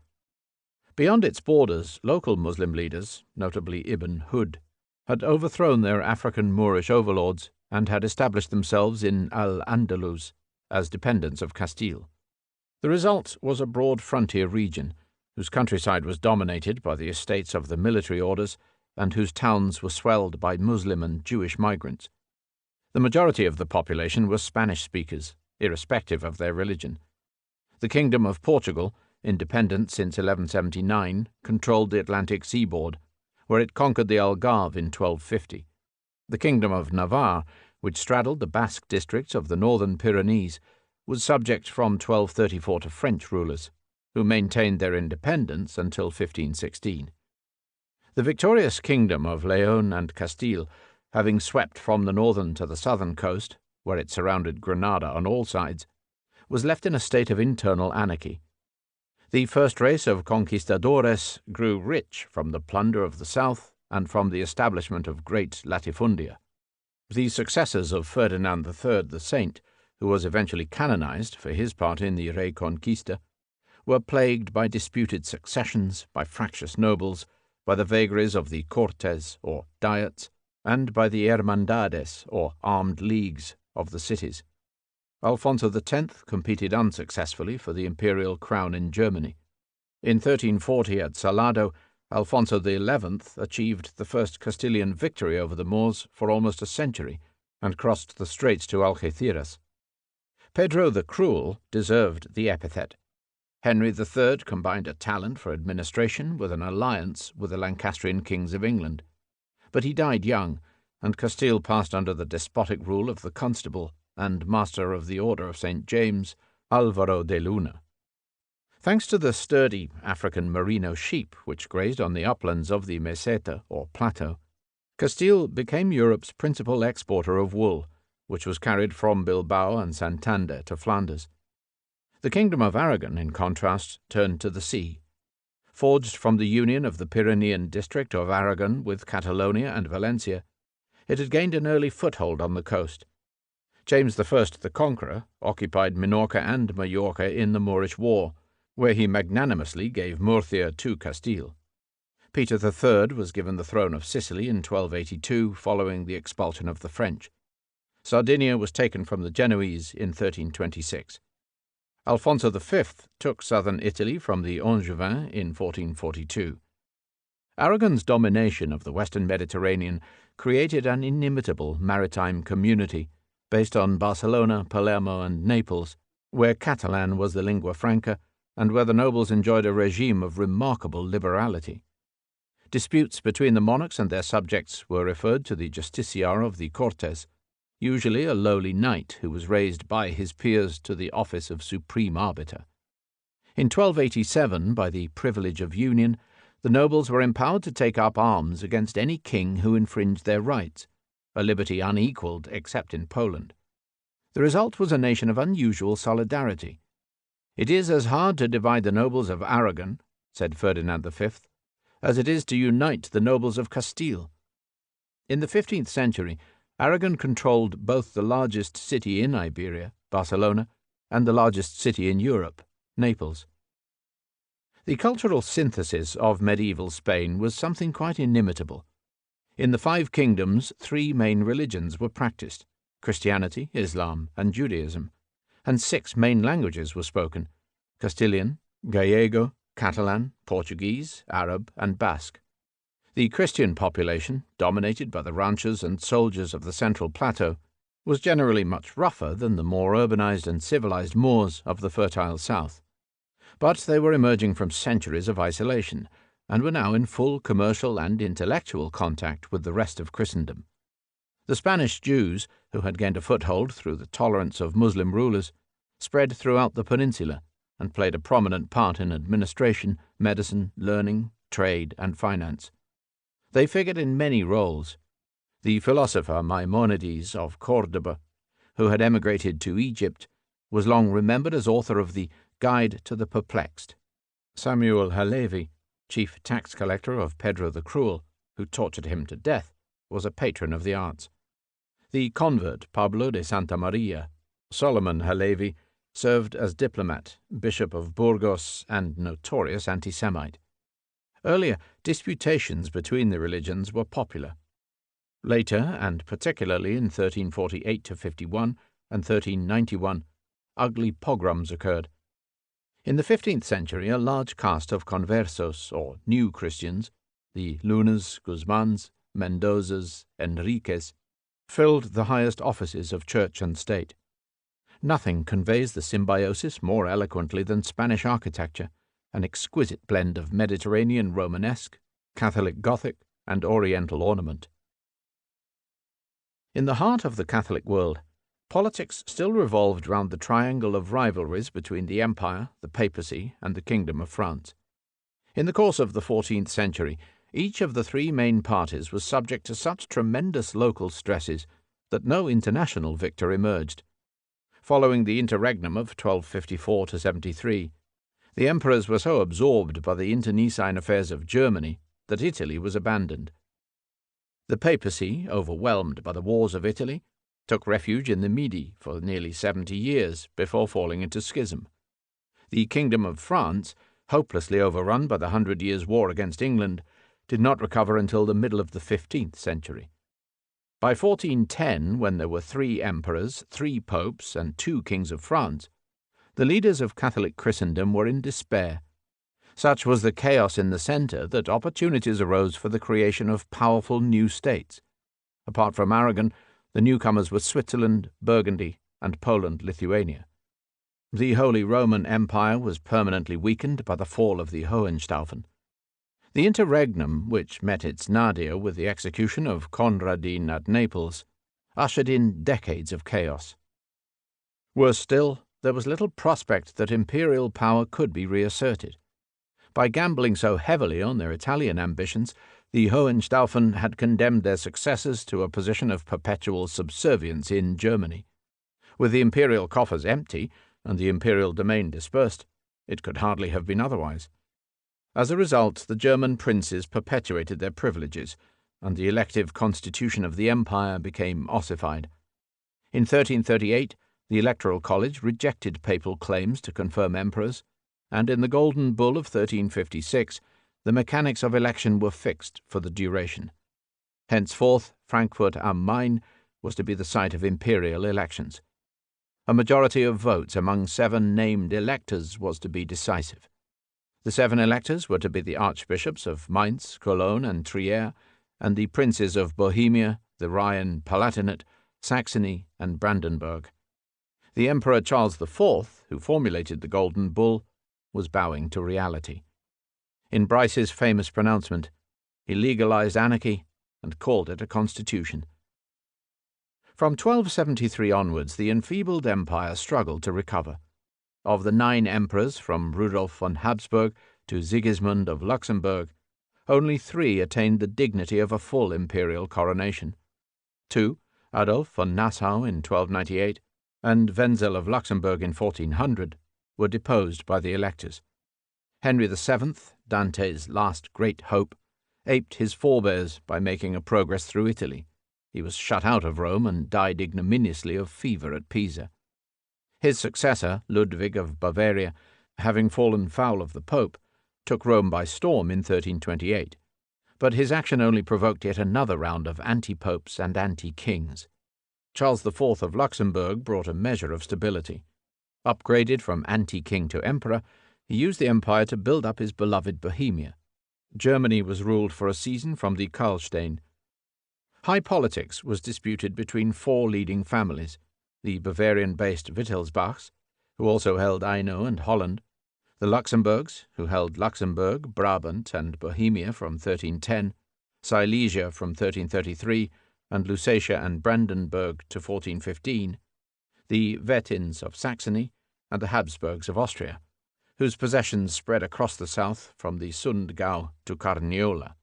Beyond its borders, local Muslim leaders, notably Ibn Hud, had overthrown their African Moorish overlords and had established themselves in Al-Andalus as dependents of Castile. The result was a broad frontier region, whose countryside was dominated by the estates of the military orders and whose towns were swelled by Muslim and Jewish migrants. The majority of the population were Spanish speakers, irrespective of their religion. The Kingdom of Portugal, independent since 1179, controlled the Atlantic seaboard, where it conquered the Algarve in 1250. The Kingdom of Navarre, which straddled the Basque districts of the northern Pyrenees, was subject from 1234 to French rulers, who maintained their independence until 1516. The victorious Kingdom of Leon and Castile, having swept from the northern to the southern coast, where it surrounded Granada on all sides, was left in a state of internal anarchy. The first race of conquistadores grew rich from the plunder of the south and from the establishment of great latifundia. The successors of Ferdinand III the Saint, who was eventually canonized for his part in the Reconquista, were plagued by disputed successions, by fractious nobles, by the vagaries of the Cortes, or diets, and by the Hermandades, or armed leagues, of the cities. Alfonso X competed unsuccessfully for the imperial crown in Germany. In 1340 at Salado, Alfonso XI achieved the first Castilian victory over the Moors for almost a century and crossed the straits to Algeciras. Pedro the Cruel deserved the epithet. Henry III combined a talent for administration with an alliance with the Lancastrian kings of England. But he died young, and Castile passed under the despotic rule of the Constable and Master of the Order of St. James, Álvaro de Luna. Thanks to the sturdy African merino sheep which grazed on the uplands of the Meseta, or plateau, Castile became Europe's principal exporter of wool, which was carried from Bilbao and Santander to Flanders. The Kingdom of Aragon, in contrast, turned to the sea. Forged from the union of the Pyrenean district of Aragon with Catalonia and Valencia, it had gained an early foothold on the coast. James I the Conqueror occupied Minorca and Majorca in the Moorish War, where he magnanimously gave Murcia to Castile. Peter III was given the throne of Sicily in 1282 following the expulsion of the French. Sardinia was taken from the Genoese in 1326. Alfonso V took southern Italy from the Angevins in 1442. Aragon's domination of the western Mediterranean created an inimitable maritime community based on Barcelona, Palermo, and Naples, where Catalan was the lingua franca and where the nobles enjoyed a regime of remarkable liberality. Disputes between the monarchs and their subjects were referred to the justiciar of the Cortes, usually a lowly knight who was raised by his peers to the office of supreme arbiter. In 1287, by the privilege of union, the nobles were empowered to take up arms against any king who infringed their rights, a liberty unequalled except in Poland. The result was a nation of unusual solidarity. It is as hard to divide the nobles of Aragon, said Ferdinand V, as it is to unite the nobles of Castile. In the 15th century, Aragon controlled both the largest city in Iberia, Barcelona, and the largest city in Europe, Naples. The cultural synthesis of medieval Spain was something quite inimitable. In the 5 kingdoms, 3 main religions were practiced: Christianity, Islam, and Judaism, and 6 main languages were spoken: Castilian, Gallego, Catalan, Portuguese, Arab, and Basque. The Christian population, dominated by the ranchers and soldiers of the Central Plateau, was generally much rougher than the more urbanized and civilized Moors of the fertile south. But they were emerging from centuries of isolation, and were now in full commercial and intellectual contact with the rest of Christendom. The Spanish Jews, who had gained a foothold through the tolerance of Muslim rulers, spread throughout the peninsula and played a prominent part in administration, medicine, learning, trade, and finance. They figured in many roles. The philosopher Maimonides of Córdoba, who had emigrated to Egypt, was long remembered as author of the Guide to the Perplexed. Samuel Halevi, chief tax collector of Pedro the Cruel, who tortured him to death, was a patron of the arts. The convert Pablo de Santa Maria, Solomon Halevi, served as diplomat, bishop of Burgos, and notorious anti-Semite. Earlier, disputations between the religions were popular. Later, and particularly in 1348–51 and 1391, ugly pogroms occurred. In the 15th century, a large caste of conversos, or new Christians, the Lunas, Guzmans, Mendozas, Enriques, filled the highest offices of church and state. Nothing conveys the symbiosis more eloquently than Spanish architecture, an exquisite blend of Mediterranean Romanesque, Catholic Gothic, and Oriental ornament. In the heart of the Catholic world, politics still revolved round the triangle of rivalries between the Empire, the Papacy, and the Kingdom of France. In the course of the 14th century, each of the 3 main parties was subject to such tremendous local stresses that no international victor emerged. Following the interregnum of 1254–73, the emperors were so absorbed by the internecine affairs of Germany that Italy was abandoned. The papacy, overwhelmed by the wars of Italy, took refuge in the Midi for nearly 70 years before falling into schism. The Kingdom of France, hopelessly overrun by the 100 Years' War against England, did not recover until the middle of the 15th century. By 1410, when there were 3 emperors, 3 popes, and 2 kings of France, the leaders of Catholic Christendom were in despair. Such was the chaos in the centre that opportunities arose for the creation of powerful new states. Apart from Aragon, the newcomers were Switzerland, Burgundy, and Poland-Lithuania. The Holy Roman Empire was permanently weakened by the fall of the Hohenstaufen. The interregnum, which met its nadir with the execution of Conradin at Naples, ushered in decades of chaos. Worse still, there was little prospect that imperial power could be reasserted. By gambling so heavily on their Italian ambitions, the Hohenstaufen had condemned their successors to a position of perpetual subservience in Germany. With the imperial coffers empty and the imperial domain dispersed, it could hardly have been otherwise. As a result, the German princes perpetuated their privileges, and the elective constitution of the empire became ossified. In 1338, the Electoral College rejected papal claims to confirm emperors, and in the Golden Bull of 1356, the mechanics of election were fixed for the duration. Henceforth, Frankfurt am Main was to be the site of imperial elections. A majority of votes among 7 named electors was to be decisive. The 7 electors were to be the archbishops of Mainz, Cologne, and Trier, and the princes of Bohemia, the Rhine Palatinate, Saxony, and Brandenburg. The Emperor Charles IV, who formulated the Golden Bull, was bowing to reality. In Bryce's famous pronouncement, he legalized anarchy and called it a constitution. From 1273 onwards, the enfeebled empire struggled to recover. Of the 9 emperors, from Rudolf von Habsburg to Sigismund of Luxembourg, only 3 attained the dignity of a full imperial coronation. 2, Adolf von Nassau in 1298 and Wenzel of Luxembourg in 1400, were deposed by the electors. Henry VII, Dante's last great hope, aped his forebears by making a progress through Italy. He was shut out of Rome and died ignominiously of fever at Pisa. His successor, Ludwig of Bavaria, having fallen foul of the Pope, took Rome by storm in 1328, but his action only provoked yet another round of anti-popes and anti-kings. Charles IV of Luxembourg brought a measure of stability. Upgraded from anti-king to emperor, he used the empire to build up his beloved Bohemia. Germany was ruled for a season from the Karlstein. High politics was disputed between four leading families: the Bavarian-based Wittelsbachs, who also held Hainaut and Holland; the Luxembourgs, who held Luxembourg, Brabant, and Bohemia from 1310, Silesia from 1333, and Lusatia and Brandenburg to 1415; the Wetins of Saxony, and the Habsburgs of Austria, whose possessions spread across the south from the Sundgau to Carniola.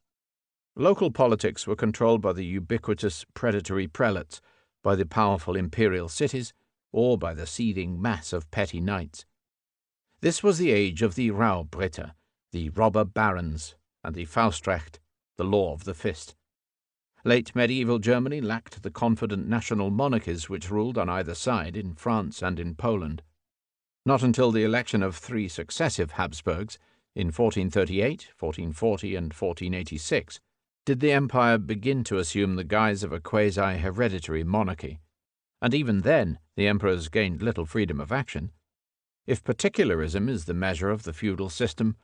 Local politics were controlled by the ubiquitous predatory prelates, by the powerful imperial cities, or by the seething mass of petty knights. This was the age of the Raubritter, the robber barons, and the Faustrecht, the law of the fist. Late medieval Germany lacked the confident national monarchies which ruled on either side in France and in Poland. Not until the election of three successive Habsburgs, in 1438, 1440, and 1486, did the empire begin to assume the guise of a quasi-hereditary monarchy, and even then the emperors gained little freedom of action. If particularism is the measure of the feudal system,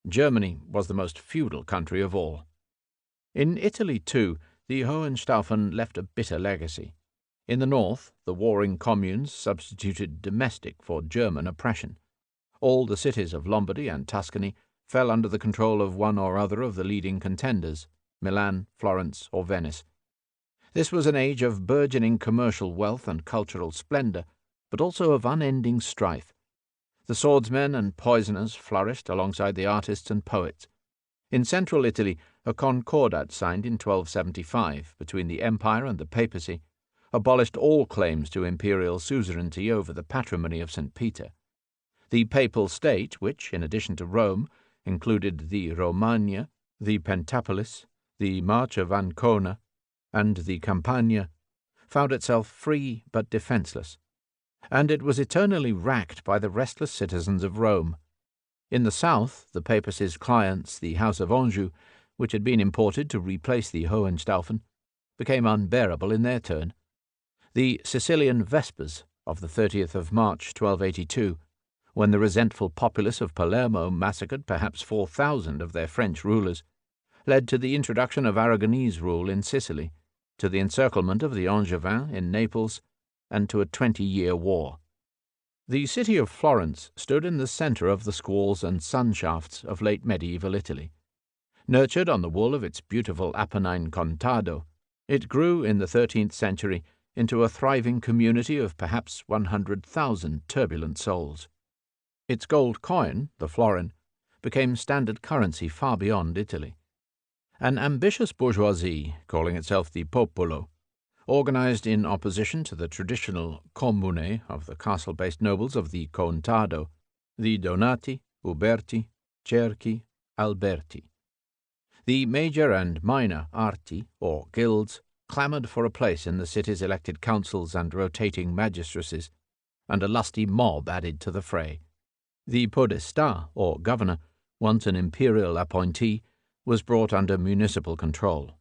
Germany was the most feudal country of all. In Italy, too, the Hohenstaufen left a bitter legacy. In the north, the warring communes substituted domestic for German oppression. All the cities of Lombardy and Tuscany fell under the control of one or other of the leading contenders, Milan, Florence, or Venice. This was an age of burgeoning commercial wealth and cultural splendor, but also of unending strife. The swordsmen and poisoners flourished alongside the artists and poets. In central Italy, a concordat signed in 1275 between the Empire and the Papacy abolished all claims to imperial suzerainty over the patrimony of St. Peter. The Papal State, which, in addition to Rome, included the Romagna, the Pentapolis, the March of Ancona, and the Campania, found itself free but defenceless, and it was eternally racked by the restless citizens of Rome. In the south, the papacy's clients, the House of Anjou, which had been imported to replace the Hohenstaufen, became unbearable in their turn. The Sicilian Vespers of the 30th of March, 1282, when the resentful populace of Palermo massacred perhaps 4,000 of their French rulers, led to the introduction of Aragonese rule in Sicily, to the encirclement of the Angevins in Naples, and to a 20-year war. The city of Florence stood in the centre of the squalls and sunshafts of late medieval Italy. Nurtured on the wool of its beautiful Apennine contado, it grew in the 13th century into a thriving community of perhaps 100,000 turbulent souls. Its gold coin, the florin, became standard currency far beyond Italy. An ambitious bourgeoisie, calling itself the popolo, organized in opposition to the traditional comune of the castle-based nobles of the contado, the Donati, Uberti, Cerchi, Alberti. The major and minor arti, or guilds, clamoured for a place in the city's elected councils and rotating magistracies, and a lusty mob added to the fray. The podestà, or governor, once an imperial appointee, was brought under municipal control.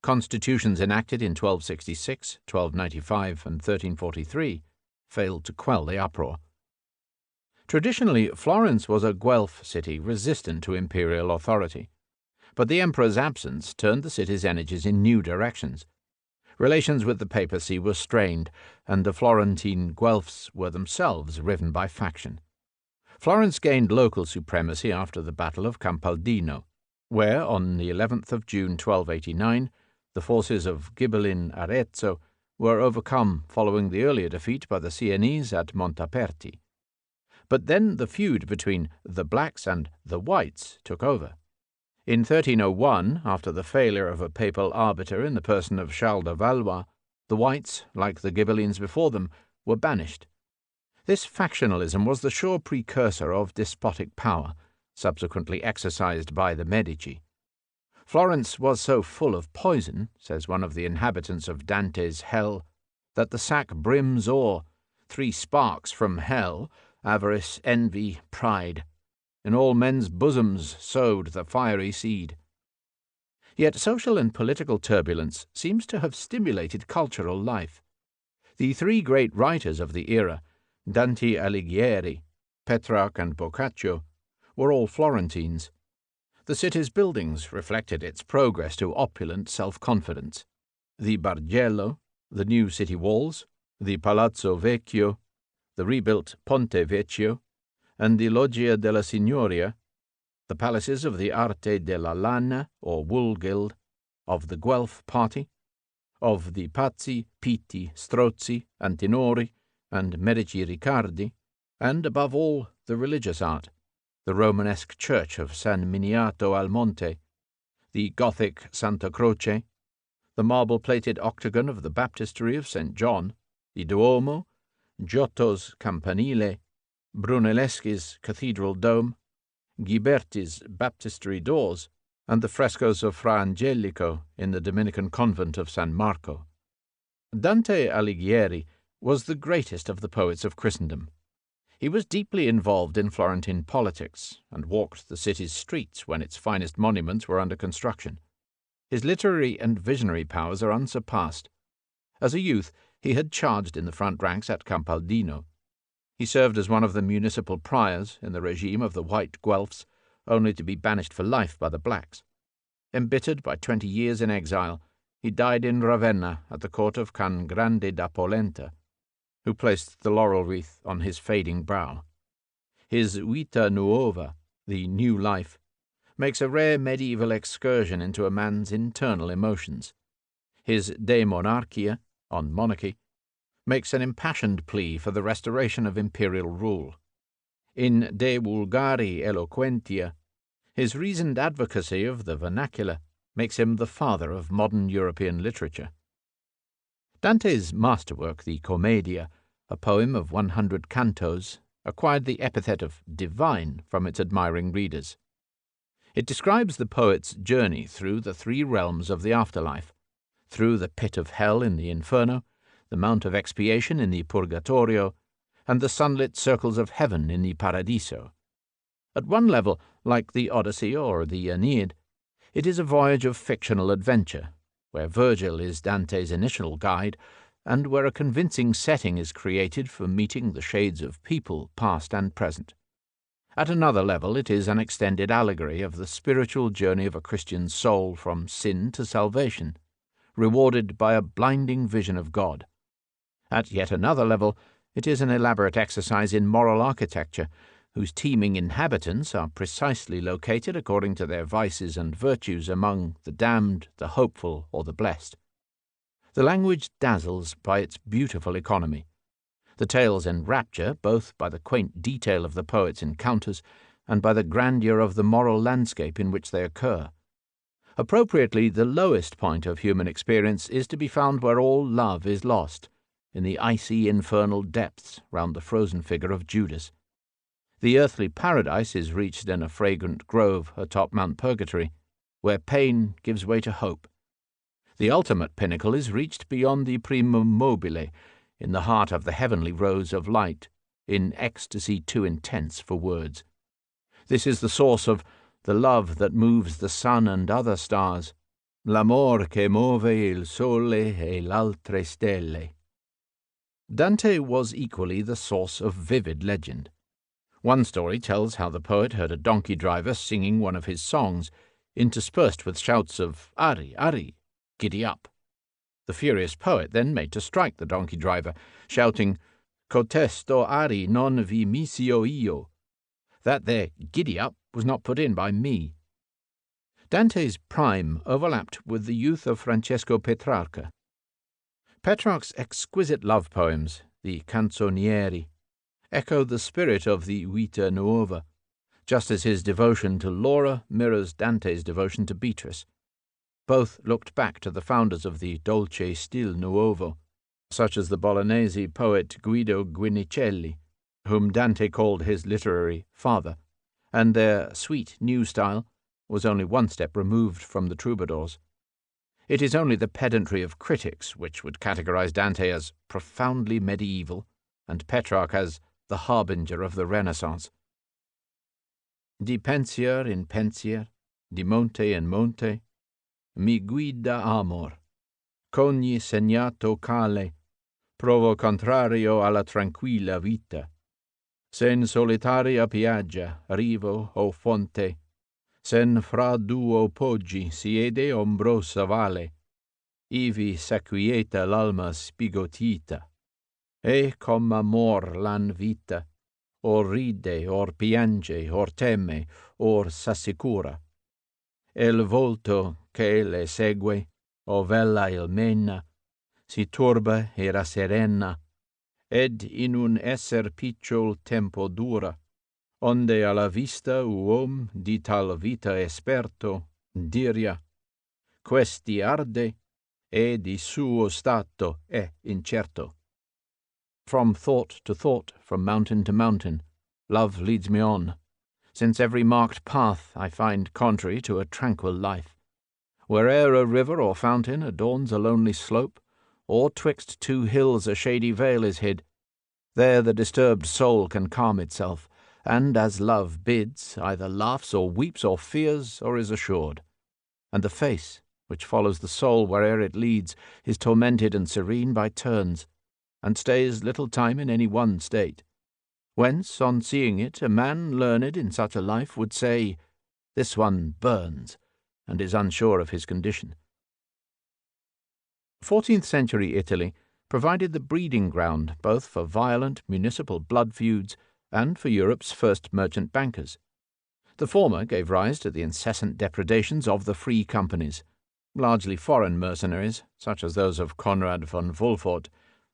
Constitutions enacted in 1266, 1295, and 1343 failed to quell the uproar. Traditionally, Florence was a Guelph city resistant to imperial authority, but the emperor's absence turned the city's energies in new directions. Relations with the papacy were strained, and the Florentine Guelphs were themselves riven by faction. Florence gained local supremacy after the Battle of Campaldino, where, on the 11th of June 1289, the forces of Ghibellin Arezzo were overcome following the earlier defeat by the Siennese at Montaperti. But then the feud between the blacks and the whites took over. In 1301, after the failure of a papal arbiter in the person of Charles de Valois, the whites, like the Ghibellines before them, were banished. This factionalism was the sure precursor of despotic power, subsequently exercised by the Medici. Florence was so full of poison, says one of the inhabitants of Dante's hell, that the sack brims o'er, 3 sparks from hell, avarice, envy, pride. In all men's bosoms sowed the fiery seed. Yet social and political turbulence seems to have stimulated cultural life. The 3 great writers of the era, Dante Alighieri, Petrarch, and Boccaccio, were all Florentines. The city's buildings reflected its progress to opulent self-confidence. The Bargello, the new city walls, the Palazzo Vecchio, the rebuilt Ponte Vecchio, and the Loggia della Signoria, the palaces of the Arte della Lana, or Wool Guild, of the Guelph party, of the Pazzi, Pitti, Strozzi, Antinori, and Medici Riccardi, and, above all, the religious art, the Romanesque church of San Miniato al Monte, the Gothic Santa Croce, the marble-plated octagon of the baptistery of St. John, the Duomo, Giotto's Campanile, Brunelleschi's cathedral dome, Ghiberti's baptistery doors, and the frescoes of Fra Angelico in the Dominican convent of San Marco. Dante Alighieri was the greatest of the poets of Christendom. He was deeply involved in Florentine politics and walked the city's streets when its finest monuments were under construction. His literary and visionary powers are unsurpassed. As a youth, he had charged in the front ranks at Campaldino. He served as one of the municipal priors in the regime of the White Guelphs, only to be banished for life by the Blacks. Embittered by 20 years in exile, he died in Ravenna at the court of Can Grande da Polenta, who placed the laurel wreath on his fading brow. His Vita Nuova, the new life, makes a rare medieval excursion into a man's internal emotions. His De Monarchia, on monarchy, makes an impassioned plea for the restoration of imperial rule. In De Vulgari Eloquentia, his reasoned advocacy of the vernacular makes him the father of modern European literature. Dante's masterwork, the Commedia, a poem of 100 cantos, acquired the epithet of divine from its admiring readers. It describes the poet's journey through the 3 realms of the afterlife, through the pit of hell in the Inferno, the Mount of Expiation in the Purgatorio, and the sunlit circles of heaven in the Paradiso. At one level, like the Odyssey or the Aeneid, it is a voyage of fictional adventure, where Virgil is Dante's initial guide, and where a convincing setting is created for meeting the shades of people, past and present. At another level, it is an extended allegory of the spiritual journey of a Christian soul from sin to salvation, rewarded by a blinding vision of God. At yet another level, it is an elaborate exercise in moral architecture, whose teeming inhabitants are precisely located according to their vices and virtues among the damned, the hopeful, or the blessed. The language dazzles by its beautiful economy. The tales enrapture both by the quaint detail of the poet's encounters and by the grandeur of the moral landscape in which they occur. Appropriately, the lowest point of human experience is to be found where all love is lost, in the icy infernal depths round the frozen figure of Judas. The earthly paradise is reached in a fragrant grove atop Mount Purgatory, where pain gives way to hope. The ultimate pinnacle is reached beyond the primum mobile, in the heart of the heavenly rose of light, in ecstasy too intense for words. This is the source of the love that moves the sun and other stars, l'amor che move il sole e l'altre stelle. Dante was equally the source of vivid legend. One story tells how the poet heard a donkey driver singing one of his songs, interspersed with shouts of "Ari, Ari, giddy up." The furious poet then made to strike the donkey driver, shouting, "Cotesto Ari non vi misio io." That there "giddy up" was not put in by me. Dante's prime overlapped with the youth of Francesco Petrarca. Petrarch's exquisite love poems, the Canzonieri, echo the spirit of the Vita Nuova, just as his devotion to Laura mirrors Dante's devotion to Beatrice. Both looked back to the founders of the Dolce Stil Nuovo, such as the Bolognese poet Guido Guinicelli, whom Dante called his literary father, and their sweet new style was only one step removed from the troubadours. It is only the pedantry of critics which would categorize Dante as profoundly medieval and Petrarch as the harbinger of the Renaissance. Di pensier in pensier, di monte in monte, mi guida amor, c'ogni segnato cale, provo contrario alla tranquilla vita. Sen solitaria piaggia, rivo o fonte, sen fra duo poggi siede ombrosa valle, ivi s'acquieta l'alma spigotita, e com amor l'an vita, or ride, or piange, or teme, or s'assicura. El volto che le segue, o vella il mena, si turba e rasserena, ed in un esser picciol tempo dura, onde alla vista uom di tal vita esperto diria, questi arde, e di suo stato è incerto. From thought to thought, from mountain to mountain, love leads me on, since every marked path I find contrary to a tranquil life. Where'er a river or fountain adorns a lonely slope, or twixt two hills a shady vale is hid, there the disturbed soul can calm itself, and as love bids, either laughs or weeps or fears or is assured. And the face, which follows the soul where'er it leads, is tormented and serene by turns, and stays little time in any one state. Whence, on seeing it, a man learned in such a life would say, this one burns, and is unsure of his condition. 14th century Italy provided the breeding ground both for violent municipal blood feuds and for Europe's first merchant bankers. The former gave rise to the incessant depredations of the free companies, largely foreign mercenaries, such as those of Conrad von Wolfort,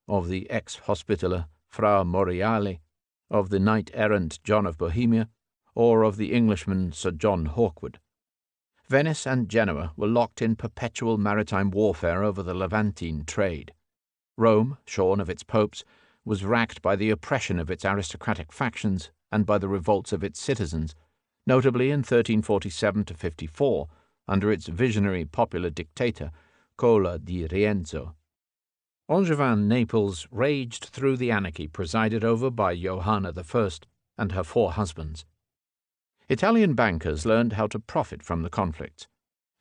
of the ex-hospitaller Fra Moriale, of the knight-errant John of Bohemia, or of the Englishman Sir John Hawkwood. Venice and Genoa were locked in perpetual maritime warfare over the Levantine trade. Rome, shorn of its popes, was racked by the oppression of its aristocratic factions and by the revolts of its citizens, notably in 1347–54, under its visionary popular dictator, Cola di Rienzo. Angevin Naples raged through the anarchy presided over by Johanna I and her 4 husbands. Italian bankers learned how to profit from the conflicts.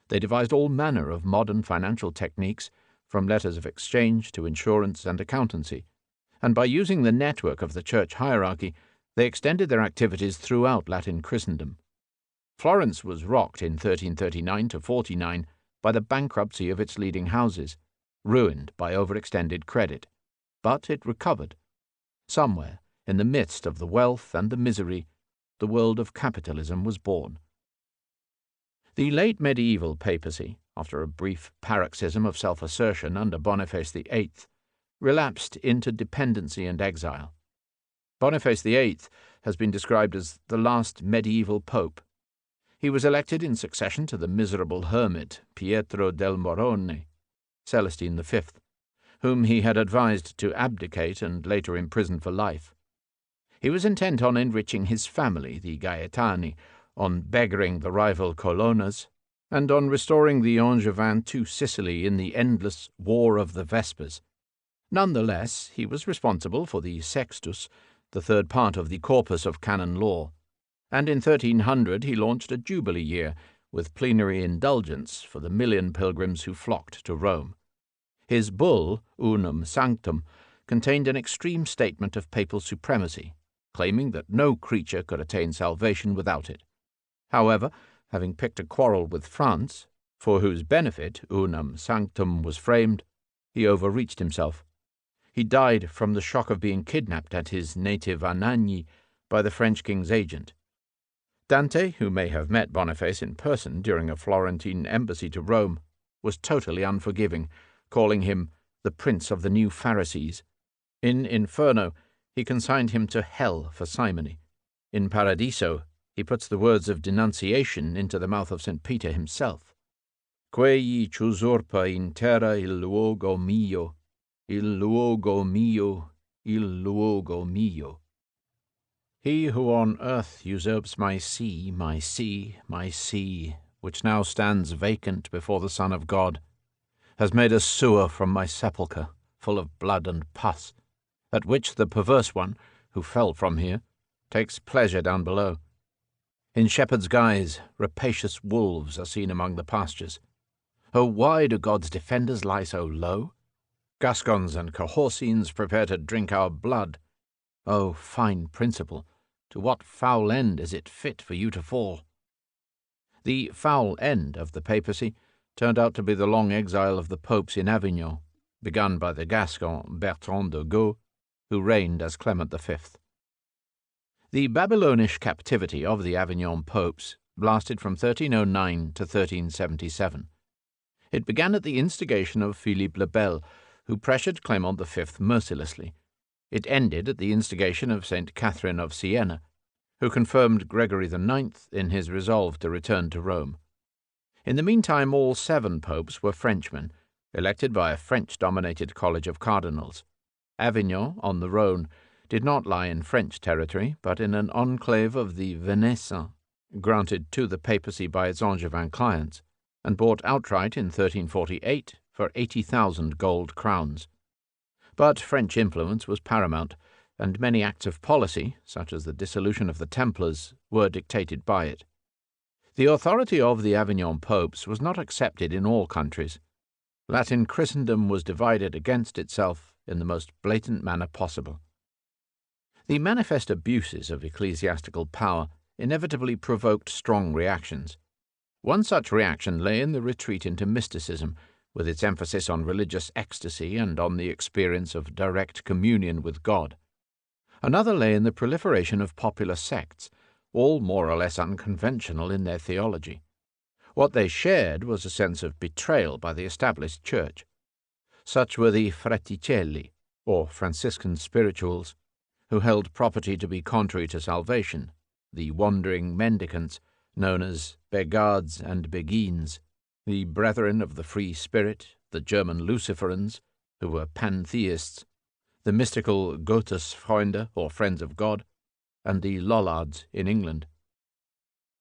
They devised all manner of modern financial techniques, from letters of exchange to insurance and accountancy, and by using the network of the church hierarchy, they extended their activities throughout Latin Christendom. Florence was rocked in 1339–49 by the bankruptcy of its leading houses, ruined by overextended credit, but it recovered. Somewhere, in the midst of the wealth and the misery, the world of capitalism was born. The late medieval papacy, after a brief paroxysm of self-assertion under Boniface VIII, relapsed into dependency and exile. Boniface VIII has been described as the last medieval pope. He was elected in succession to the miserable hermit Pietro del Morone, Celestine V, whom he had advised to abdicate and later imprisoned for life. He was intent on enriching his family, the Gaetani, on beggaring the rival Colonnas, and on restoring the Angevins to Sicily in the endless War of the Vespers. Nonetheless, he was responsible for the Sextus, the third part of the corpus of canon law, and in 1300 he launched a jubilee year with plenary indulgence for the 1,000,000 pilgrims who flocked to Rome. His bull, Unum Sanctum, contained an extreme statement of papal supremacy, claiming that no creature could attain salvation without it. However, having picked a quarrel with France, for whose benefit Unum Sanctum was framed, he overreached himself. He died from the shock of being kidnapped at his native Anagni by the French king's agent. Dante, who may have met Boniface in person during a Florentine embassy to Rome, was totally unforgiving, calling him the Prince of the New Pharisees. In Inferno, he consigned him to hell for simony. In Paradiso, he puts the words of denunciation into the mouth of St. Peter himself. Quei c'usurpa in terra il luogo mio, il luogo mio, il luogo mio. He who on earth usurps my see, my see, my see, which now stands vacant before the Son of God, has made a sewer from my sepulchre, full of blood and pus, at which the perverse one, who fell from here, takes pleasure down below. In shepherd's guise, rapacious wolves are seen among the pastures. Oh, why do God's defenders lie so low? Gascons and Cahorsines prepare to drink our blood. Oh, fine principle, to what foul end is it fit for you to fall? The foul end of the papacy turned out to be the long exile of the popes in Avignon, begun by the Gascon Bertrand de Goux, who reigned as Clement V. The Babylonish captivity of the Avignon popes lasted from 1309 to 1377. It began at the instigation of Philippe le Bel, who pressured Clement V mercilessly. It ended at the instigation of St. Catherine of Siena, who confirmed Gregory IX in his resolve to return to Rome. In the meantime, all 7 popes were Frenchmen, elected by a French-dominated college of cardinals. Avignon, on the Rhone, did not lie in French territory, but in an enclave of the Venaissin, granted to the papacy by its Angevin clients, and bought outright in 1348 for 80,000 gold crowns. But French influence was paramount, and many acts of policy, such as the dissolution of the Templars, were dictated by it. The authority of the Avignon popes was not accepted in all countries. Latin Christendom was divided against itself in the most blatant manner possible. The manifest abuses of ecclesiastical power inevitably provoked strong reactions. One such reaction lay in the retreat into mysticism, with its emphasis on religious ecstasy and on the experience of direct communion with God. Another lay in the proliferation of popular sects, all more or less unconventional in their theology. What they shared was a sense of betrayal by the established church. Such were the Fraticelli, or Franciscan spirituals, who held property to be contrary to salvation, the wandering mendicants, known as Begards and Beguines, the Brethren of the Free Spirit, the German Luciferans, who were pantheists, the mystical Gottesfreunde, or Friends of God, and the Lollards in England.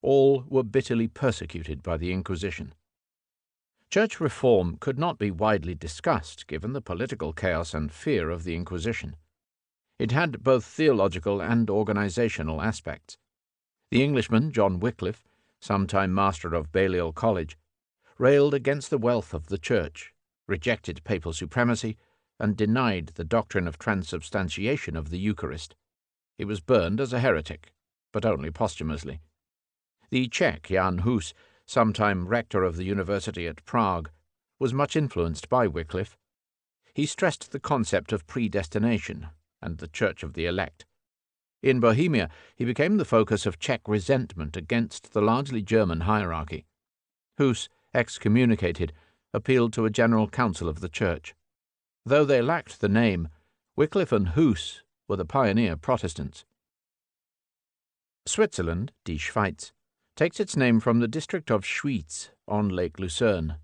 All were bitterly persecuted by the Inquisition. Church reform could not be widely discussed given the political chaos and fear of the Inquisition. It had both theological and organizational aspects. The Englishman John Wycliffe, sometime master of Balliol College, railed against the wealth of the Church, rejected papal supremacy, and denied the doctrine of transubstantiation of the Eucharist. He was burned as a heretic, but only posthumously. The Czech Jan Hus, sometime rector of the university at Prague, was much influenced by Wycliffe. He stressed the concept of predestination and the Church of the Elect. In Bohemia, he became the focus of Czech resentment against the largely German hierarchy. Hus, excommunicated, appealed to a general council of the Church. Though they lacked the name, Wycliffe and Hus were the pioneer Protestants. Switzerland, Die Schweiz, takes its name from the district of Schwyz on Lake Lucerne,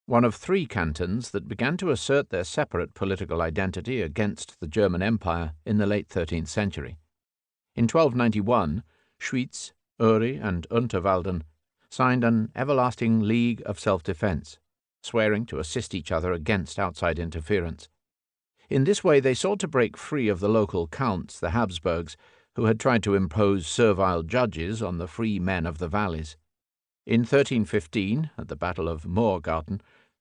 one of 3 cantons that began to assert their separate political identity against the German Empire in the late 13th century. In 1291, Schwyz, Uri, and Unterwalden signed an everlasting league of self-defense, swearing to assist each other against outside interference. In this way they sought to break free of the local counts, the Habsburgs, who had tried to impose servile judges on the free men of the valleys. In 1315, at the Battle of Moorgarten,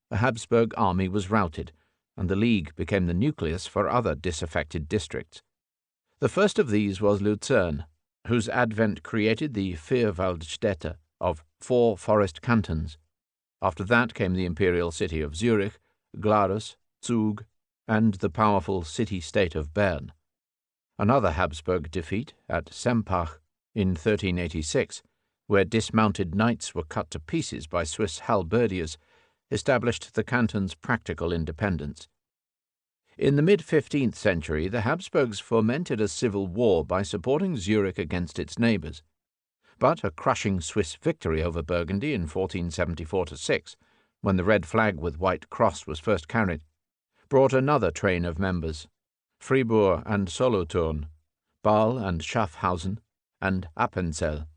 the Habsburg army was routed, and the League became the nucleus for other disaffected districts. The first of these was Luzerne, whose advent created the Vierwaldstädte of 4 forest cantons. After that came the imperial city of Zurich, Glarus, Zug, and the powerful city-state of Bern. Another Habsburg defeat at Sempach in 1386, where dismounted knights were cut to pieces by Swiss halberdiers, established the canton's practical independence. In the mid-15th century, the Habsburgs fomented a civil war by supporting Zurich against its neighbours. But a crushing Swiss victory over Burgundy in 1474-6, when the red flag with white cross was first carried, brought another train of members. Fribourg and Solothurn, Bâle and Schaffhausen, and Appenzell.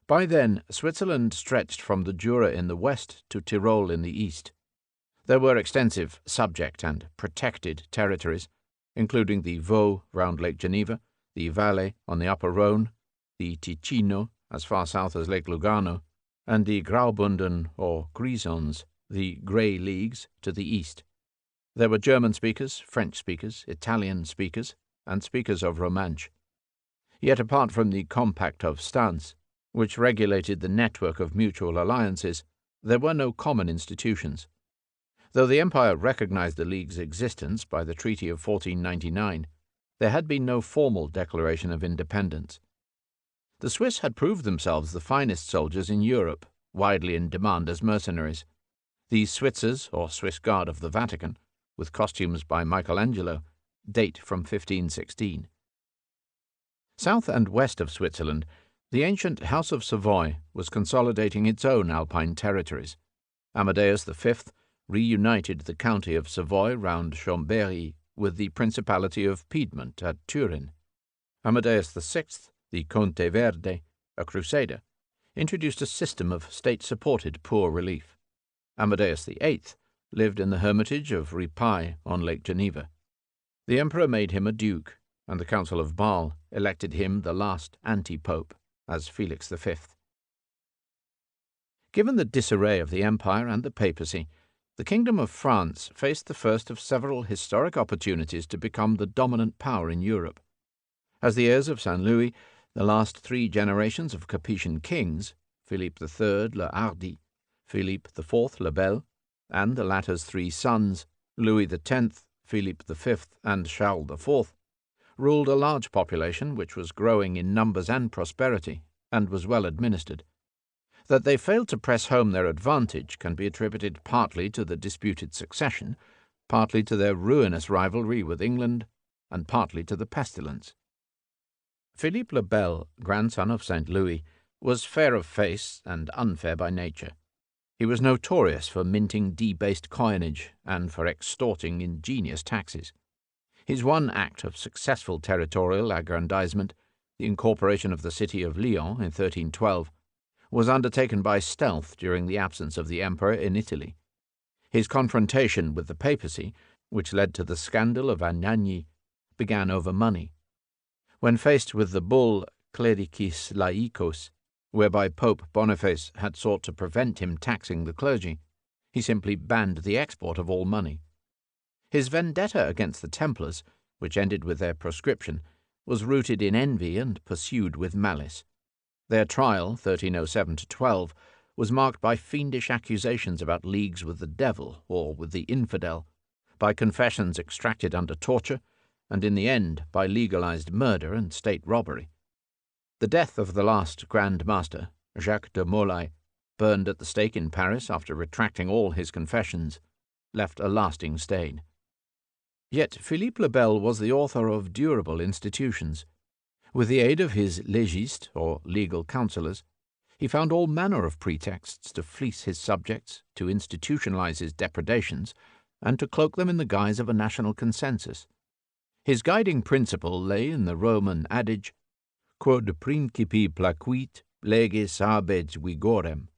By then, Switzerland stretched from the Jura in the west to Tyrol in the east. There were extensive subject and protected territories, including the Vaud round Lake Geneva, the Valais on the upper Rhone, the Ticino as far south as Lake Lugano, and the Graubunden or Grisons, the Grey Leagues, to the east. There were German speakers, French speakers, Italian speakers, and speakers of Romansh. Yet apart from the Compact of Stans, which regulated the network of mutual alliances, there were no common institutions. Though the Empire recognized the League's existence by the Treaty of 1499, there had been no formal declaration of independence. The Swiss had proved themselves the finest soldiers in Europe, widely in demand as mercenaries. The Switzers, or Swiss Guard of the Vatican, with costumes by Michelangelo, date from 1516. South and west of Switzerland, the ancient House of Savoy was consolidating its own alpine territories. Amadeus V reunited the county of Savoy round Chambéry with the Principality of Piedmont at Turin. Amadeus VI, the Conte Verde, a crusader, introduced a system of state-supported poor relief. Amadeus VIII lived in the hermitage of Ripaille on Lake Geneva. The emperor made him a duke, and the Council of Bâle elected him the last anti-pope, as Felix V. Given the disarray of the empire and the papacy, the Kingdom of France faced the first of several historic opportunities to become the dominant power in Europe. As the heirs of St. Louis, the last three generations of Capetian kings, Philippe III le Hardi, Philippe IV le Bel, and the latter's three sons, Louis X, Philippe V, and Charles IV, ruled a large population which was growing in numbers and prosperity, and was well administered. That they failed to press home their advantage can be attributed partly to the disputed succession, partly to their ruinous rivalry with England, and partly to the pestilence. Philippe le Bel, grandson of St. Louis, was fair of face and unfair by nature. He was notorious for minting debased coinage and for extorting ingenious taxes. His one act of successful territorial aggrandizement, the incorporation of the city of Lyon in 1312, was undertaken by stealth during the absence of the emperor in Italy. His confrontation with the papacy, which led to the scandal of Anagni, began over money. When faced with the bull Clericis Laicos, whereby Pope Boniface had sought to prevent him taxing the clergy, he simply banned the export of all money. His vendetta against the Templars, which ended with their proscription, was rooted in envy and pursued with malice. Their trial, 1307-12, was marked by fiendish accusations about leagues with the devil or with the infidel, by confessions extracted under torture, and in the end by legalized murder and state robbery. The death of the last Grand Master, Jacques de Molay, burned at the stake in Paris after retracting all his confessions, left a lasting stain. Yet Philippe le Bel was the author of durable institutions. With the aid of his légistes, or legal counsellors, he found all manner of pretexts to fleece his subjects, to institutionalize his depredations, and to cloak them in the guise of a national consensus. His guiding principle lay in the Roman adage, quod principi placuit, leges habet vigorem.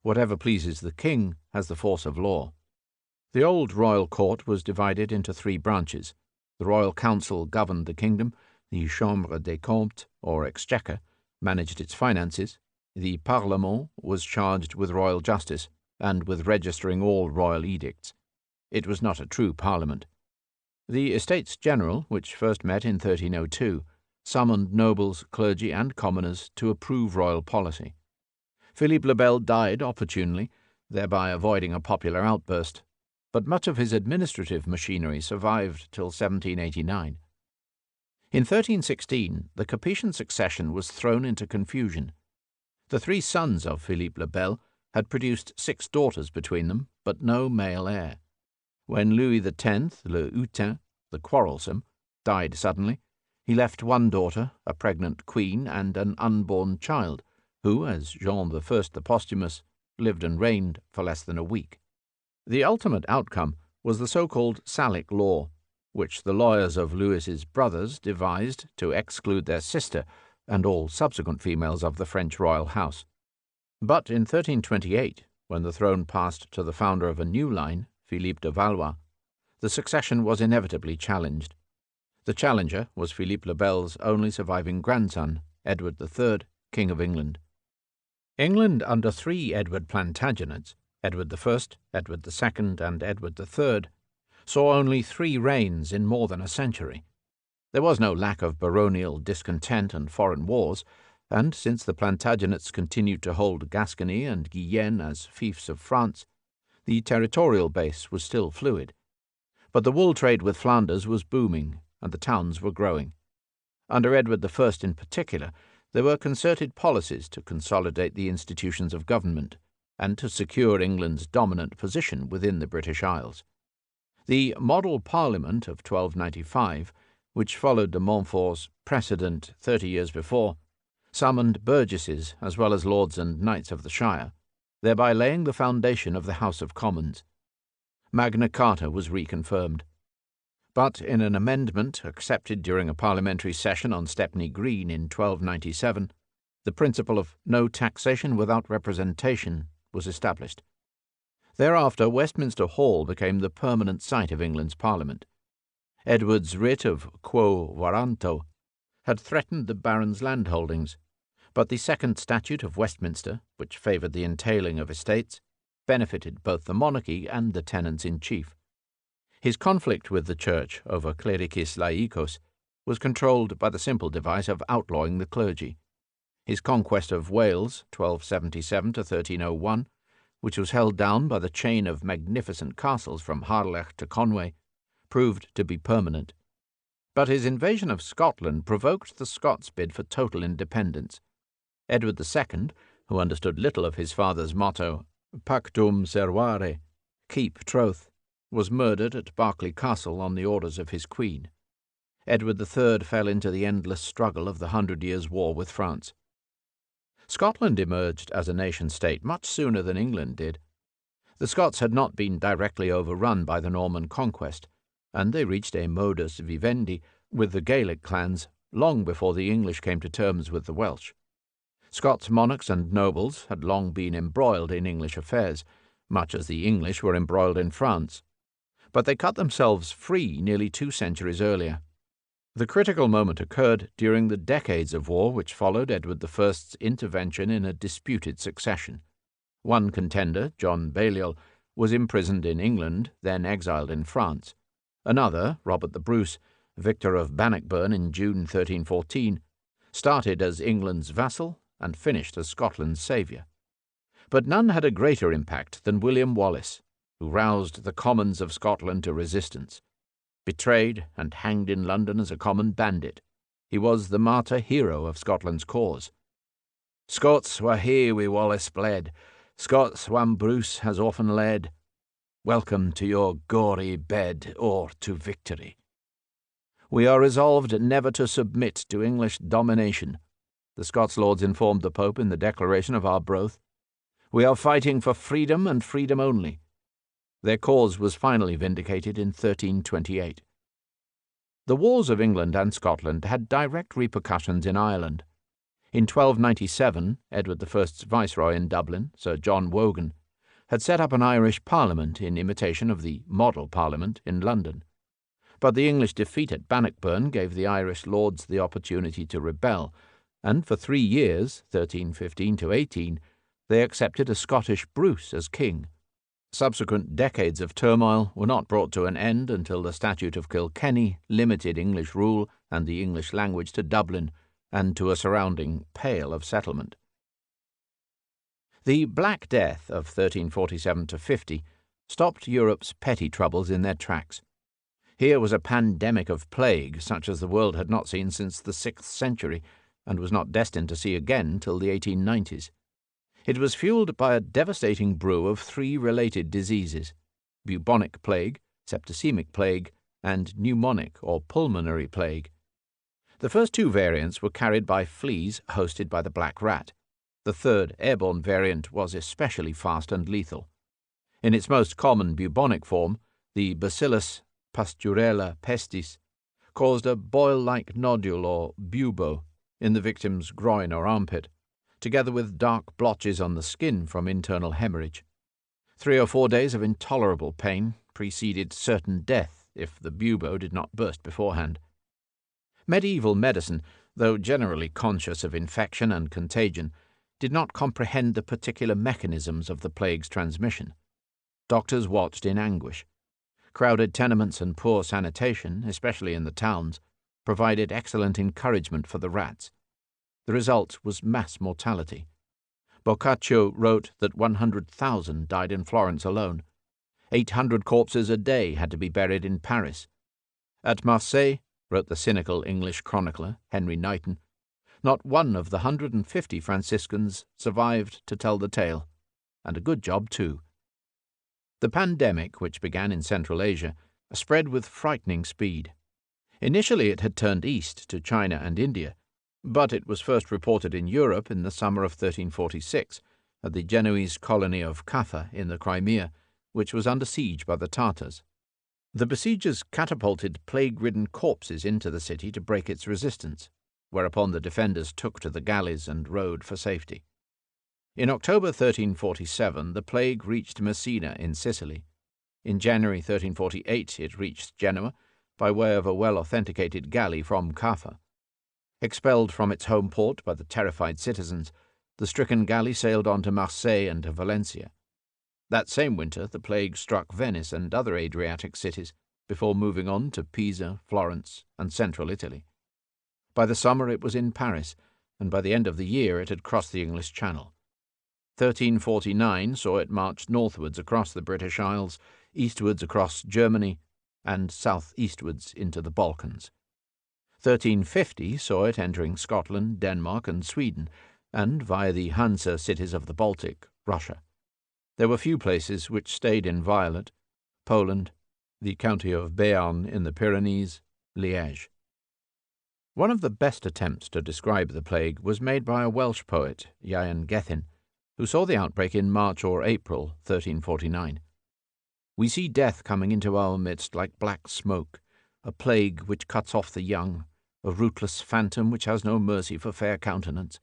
Whatever pleases the king has the force of law. The old royal court was divided into three branches. The royal council governed the kingdom, the Chambre des Comptes, or Exchequer, managed its finances, the Parlement was charged with royal justice, and with registering all royal edicts. It was not a true parliament. The Estates General, which first met in 1302, summoned nobles, clergy, and commoners to approve royal policy. Philippe le Bel died opportunely, thereby avoiding a popular outburst, but much of his administrative machinery survived till 1789. In 1316, the Capetian succession was thrown into confusion. The three sons of Philippe le Bel had produced 6 daughters between them, but no male heir. When Louis X, le Hutin, the quarrelsome, died suddenly, he left one daughter, a pregnant queen, and an unborn child, who, as Jean I the Posthumous, lived and reigned for less than a week. The ultimate outcome was the so-called Salic law, which the lawyers of Louis's brothers devised to exclude their sister, and all subsequent females of the French royal house. But in 1328, when the throne passed to the founder of a new line, Philippe de Valois, the succession was inevitably challenged. The challenger was Philippe le Bel's only surviving grandson, Edward III, King of England. England under three Edward Plantagenets, Edward I, Edward II, and Edward III, saw only three reigns in more than a century. There was no lack of baronial discontent and foreign wars, and since the Plantagenets continued to hold Gascony and Guyenne as fiefs of France, the territorial base was still fluid. But the wool trade with Flanders was booming, and the towns were growing. Under Edward I in particular, there were concerted policies to consolidate the institutions of government and to secure England's dominant position within the British Isles. The Model Parliament of 1295, which followed de Montfort's precedent 30 years before, summoned burgesses as well as lords and knights of the shire, thereby laying the foundation of the House of Commons. Magna Carta was reconfirmed. But in an amendment accepted during a parliamentary session on Stepney Green in 1297, the principle of no taxation without representation was established. Thereafter, Westminster Hall became the permanent site of England's Parliament. Edward's writ of quo warranto had threatened the barons' landholdings, but the Second Statute of Westminster, which favoured the entailing of estates, benefited both the monarchy and the tenants-in-chief. His conflict with the Church over clericis laicos was controlled by the simple device of outlawing the clergy. His conquest of Wales, 1277 to 1301, which was held down by the chain of magnificent castles from Harlech to Conway, proved to be permanent. But his invasion of Scotland provoked the Scots' bid for total independence. Edward II, who understood little of his father's motto, Pactum servare, keep troth, was murdered at Berkeley Castle on the orders of his queen. Edward III fell into the endless struggle of the 100 Years' War with France. Scotland emerged as a nation-state much sooner than England did. The Scots had not been directly overrun by the Norman Conquest, and they reached a modus vivendi with the Gaelic clans long before the English came to terms with the Welsh. Scots monarchs and nobles had long been embroiled in English affairs, much as the English were embroiled in France. But they cut themselves free nearly 2 centuries earlier. The critical moment occurred during the decades of war which followed Edward I's intervention in a disputed succession. One contender, John Balliol, was imprisoned in England, then exiled in France. Another, Robert the Bruce, victor of Bannockburn in June 1314, started as England's vassal and finished as Scotland's saviour. But none had a greater impact than William Wallace, who roused the commons of Scotland to resistance. Betrayed and hanged in London as a common bandit, he was the martyr hero of Scotland's cause. Scots wha hae wi Wallace bled, Scots wham Bruce has often led, welcome to your gory bed or to victory. We are resolved never to submit to English domination, the Scots lords informed the Pope in the declaration of Arbroath. We are fighting for freedom and freedom only. Their cause was finally vindicated in 1328. The wars of England and Scotland had direct repercussions in Ireland. In 1297, Edward I's viceroy in Dublin, Sir John Wogan, had set up an Irish Parliament in imitation of the Model Parliament in London. But the English defeat at Bannockburn gave the Irish lords the opportunity to rebel, and for 3 years, 1315 to 18, they accepted a Scottish Bruce as king. Subsequent decades of turmoil were not brought to an end until the Statute of Kilkenny limited English rule and the English language to Dublin and to a surrounding Pale of settlement. The Black Death of 1347–50 stopped Europe's petty troubles in their tracks. Here was a pandemic of plague such as the world had not seen since the 6th century and was not destined to see again till the 1890s. It was fueled by a devastating brew of 3 related diseases: bubonic plague, septicemic plague, and pneumonic or pulmonary plague. The first 2 variants were carried by fleas hosted by the black rat. The third, airborne variant was especially fast and lethal. In its most common bubonic form, the Bacillus pasturella pestis caused a boil-like nodule or bubo in the victim's groin or armpit, together with dark blotches on the skin from internal hemorrhage. 3 or 4 days of intolerable pain preceded certain death if the bubo did not burst beforehand. Medieval medicine, though generally conscious of infection and contagion, did not comprehend the particular mechanisms of the plague's transmission. Doctors watched in anguish. Crowded tenements and poor sanitation, especially in the towns, provided excellent encouragement for the rats. The result was mass mortality. Boccaccio wrote that 100,000 died in Florence alone. 800 corpses a day had to be buried in Paris. At Marseille, wrote the cynical English chronicler Henry Knighton, not one of the 150 Franciscans survived to tell the tale, and a good job too. The pandemic, which began in Central Asia, spread with frightening speed. Initially it had turned east to China and India, but it was first reported in Europe in the summer of 1346 at the Genoese colony of Kaffa in the Crimea, which was under siege by the Tartars. The besiegers catapulted plague-ridden corpses into the city to break its resistance, whereupon the defenders took to the galleys and rowed for safety. In October 1347 the plague reached Messina in Sicily. In January 1348 it reached Genoa by way of a well-authenticated galley from Kaffa. Expelled from its home port by the terrified citizens, the stricken galley sailed on to Marseille and to Valencia. That same winter the plague struck Venice and other Adriatic cities, before moving on to Pisa, Florence, and central Italy. By the summer it was in Paris, and by the end of the year it had crossed the English Channel. 1349 saw it march northwards across the British Isles, eastwards across Germany, and south-eastwards into the Balkans. 1350 saw it entering Scotland, Denmark, and Sweden, and, via the Hansa cities of the Baltic, Russia. There were few places which stayed inviolate: Poland, the county of Béarn in the Pyrenees, Liège. One of the best attempts to describe the plague was made by a Welsh poet, Ieuan Gethin, who saw the outbreak in March or April 1349. "We see death coming into our midst like black smoke, a plague which cuts off the young, a rootless phantom which has no mercy for fair countenance.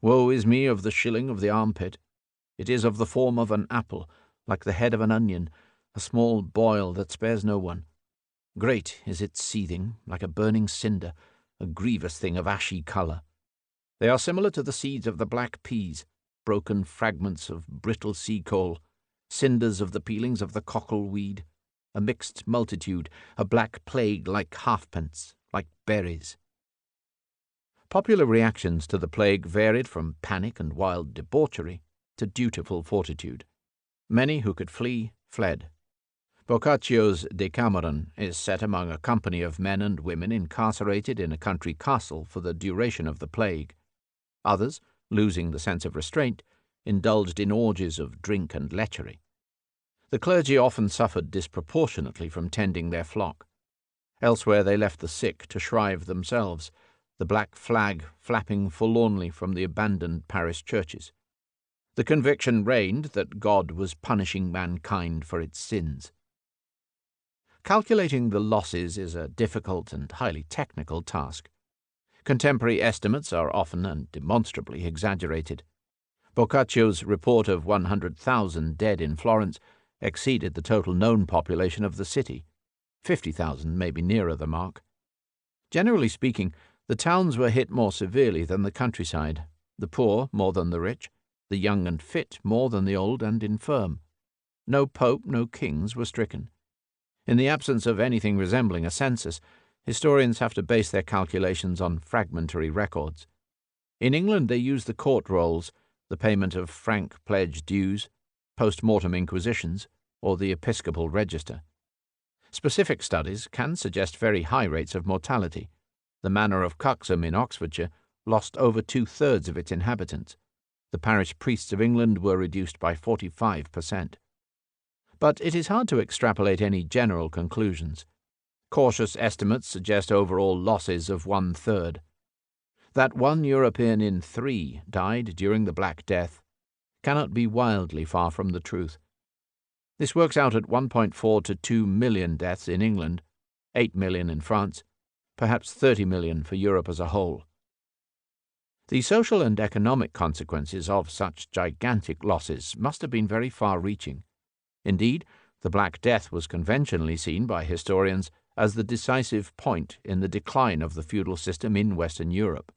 Woe is me of the shilling of the armpit. It is of the form of an apple, like the head of an onion, a small boil that spares no one. Great is its seething, like a burning cinder, a grievous thing of ashy colour. They are similar to the seeds of the black peas, broken fragments of brittle sea-coal, cinders of the peelings of the cockle weed, a mixed multitude, a black plague like halfpence, like berries." Popular reactions to the plague varied from panic and wild debauchery to dutiful fortitude. Many who could flee fled. Boccaccio's Decameron is set among a company of men and women incarcerated in a country castle for the duration of the plague. Others, losing the sense of restraint, indulged in orgies of drink and lechery. The clergy often suffered disproportionately from tending their flock. Elsewhere they left the sick to shrive themselves, the black flag flapping forlornly from the abandoned parish churches. The conviction reigned that God was punishing mankind for its sins. Calculating the losses is a difficult and highly technical task. Contemporary estimates are often and demonstrably exaggerated. Boccaccio's report of 100,000 dead in Florence exceeded the total known population of the city. 50,000 may be nearer the mark. Generally speaking, the towns were hit more severely than the countryside, the poor more than the rich, the young and fit more than the old and infirm. No pope, no kings were stricken. In the absence of anything resembling a census, historians have to base their calculations on fragmentary records. In England they use the court rolls, the payment of frank pledge dues, post-mortem inquisitions, or the episcopal register. Specific studies can suggest very high rates of mortality. The manor of Cuxham in Oxfordshire lost over 2/3 of its inhabitants. The parish priests of England were reduced by 45%. But it is hard to extrapolate any general conclusions. Cautious estimates suggest overall losses of 1/3. That 1 European in 3 died during the Black Death cannot be wildly far from the truth. This works out at 1.4 to 2 million deaths in England, 8 million in France, perhaps 30 million for Europe as a whole. The social and economic consequences of such gigantic losses must have been very far-reaching. Indeed, the Black Death was conventionally seen by historians as the decisive point in the decline of the feudal system in Western Europe.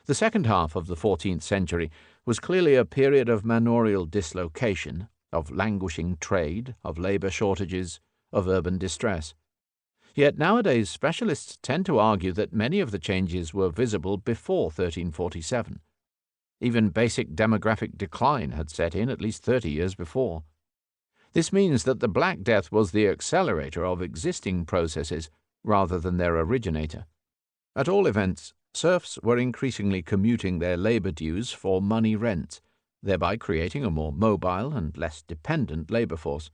The second half of the 14th century was clearly a period of manorial dislocation, of languishing trade, of labour shortages, of urban distress. Yet nowadays specialists tend to argue that many of the changes were visible before 1347. Even basic demographic decline had set in at least 30 years before. This means that the Black Death was the accelerator of existing processes rather than their originator. At all events, serfs were increasingly commuting their labour dues for money rents, thereby creating a more mobile and less dependent labour force.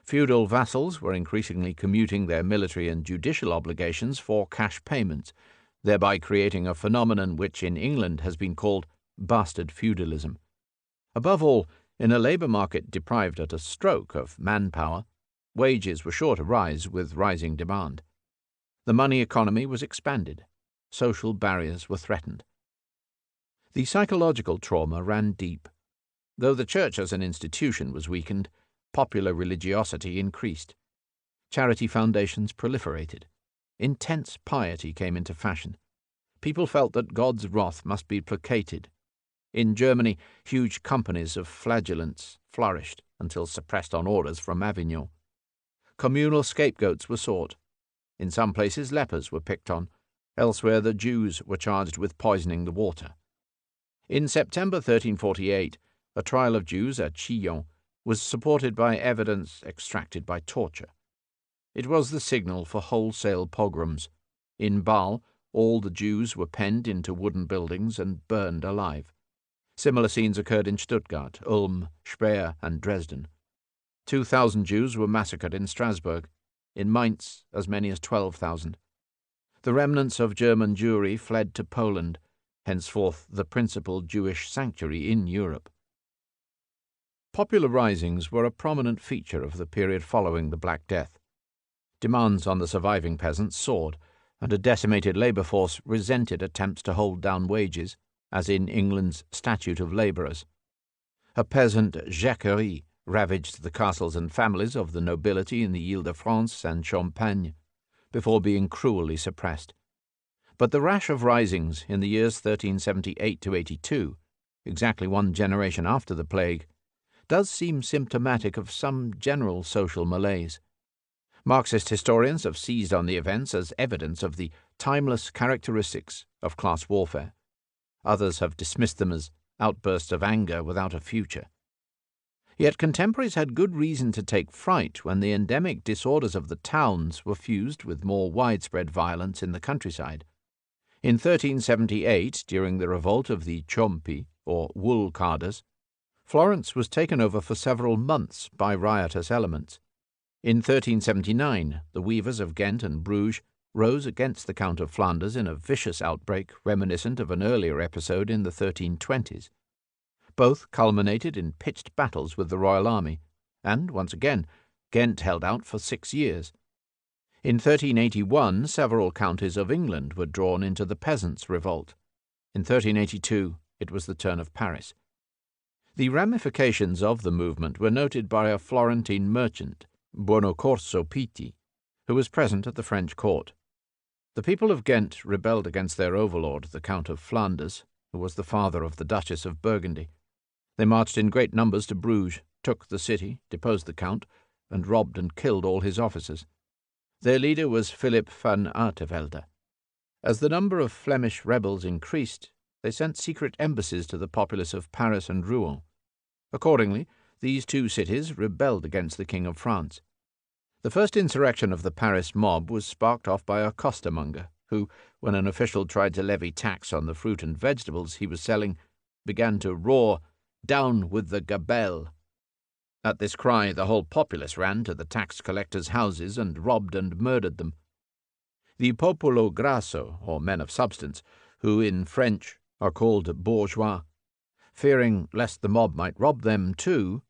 Feudal vassals were increasingly commuting their military and judicial obligations for cash payments, thereby creating a phenomenon which in England has been called bastard feudalism. Above all, in a labour market deprived at a stroke of manpower, wages were sure to rise with rising demand. The money economy was expanded. Social barriers were threatened. The psychological trauma ran deep. Though the church as an institution was weakened, popular religiosity increased. Charity foundations proliferated. Intense piety came into fashion. People felt that God's wrath must be placated. In Germany, huge companies of flagellants flourished until suppressed on orders from Avignon. Communal scapegoats were sought. In some places lepers were picked on. Elsewhere the Jews were charged with poisoning the water. In September 1348, a trial of Jews at Chillon was supported by evidence extracted by torture. It was the signal for wholesale pogroms. In Bâle, all the Jews were penned into wooden buildings and burned alive. Similar scenes occurred in Stuttgart, Ulm, Speyer, and Dresden. 2,000 Jews were massacred in Strasbourg. In Mainz, as many as 12,000. The remnants of German Jewry fled to Poland, henceforth the principal Jewish sanctuary in Europe. Popular risings were a prominent feature of the period following the Black Death. Demands on the surviving peasants soared, and a decimated labour force resented attempts to hold down wages, as in England's Statute of Labourers. A peasant jacquerie ravaged the castles and families of the nobility in the Ile-de-France and Champagne, before being cruelly suppressed. But the rash of risings in the years 1378 to 82, exactly one generation after the plague, does seem symptomatic of some general social malaise. Marxist historians have seized on the events as evidence of the timeless characteristics of class warfare. Others have dismissed them as outbursts of anger without a future. Yet contemporaries had good reason to take fright when the endemic disorders of the towns were fused with more widespread violence in the countryside. In 1378, during the revolt of the Ciompi, or wool carders, Florence was taken over for several months by riotous elements. In 1379, the weavers of Ghent and Bruges rose against the Count of Flanders in a vicious outbreak reminiscent of an earlier episode in the 1320s. Both culminated in pitched battles with the royal army, and, once again, Ghent held out for 6 years. In 1381, several counties of England were drawn into the peasants' revolt. In 1382, it was the turn of Paris. The ramifications of the movement were noted by a Florentine merchant, Buonaccorso Pitti, who was present at the French court. The people of Ghent rebelled against their overlord, the Count of Flanders, who was the father of the Duchess of Burgundy. They marched in great numbers to Bruges, took the city, deposed the Count, and robbed and killed all his officers. Their leader was Philip van Artevelde. As the number of Flemish rebels increased, they sent secret embassies to the populace of Paris and Rouen. Accordingly, these two cities rebelled against the King of France. The first insurrection of the Paris mob was sparked off by a costermonger, who, when an official tried to levy tax on the fruit and vegetables he was selling, began to roar, "Down with the gabelle!" At this cry the whole populace ran to the tax collectors' houses and robbed and murdered them. The popolo grasso, or men of substance, who in French are called bourgeois, fearing lest the mob might rob them too,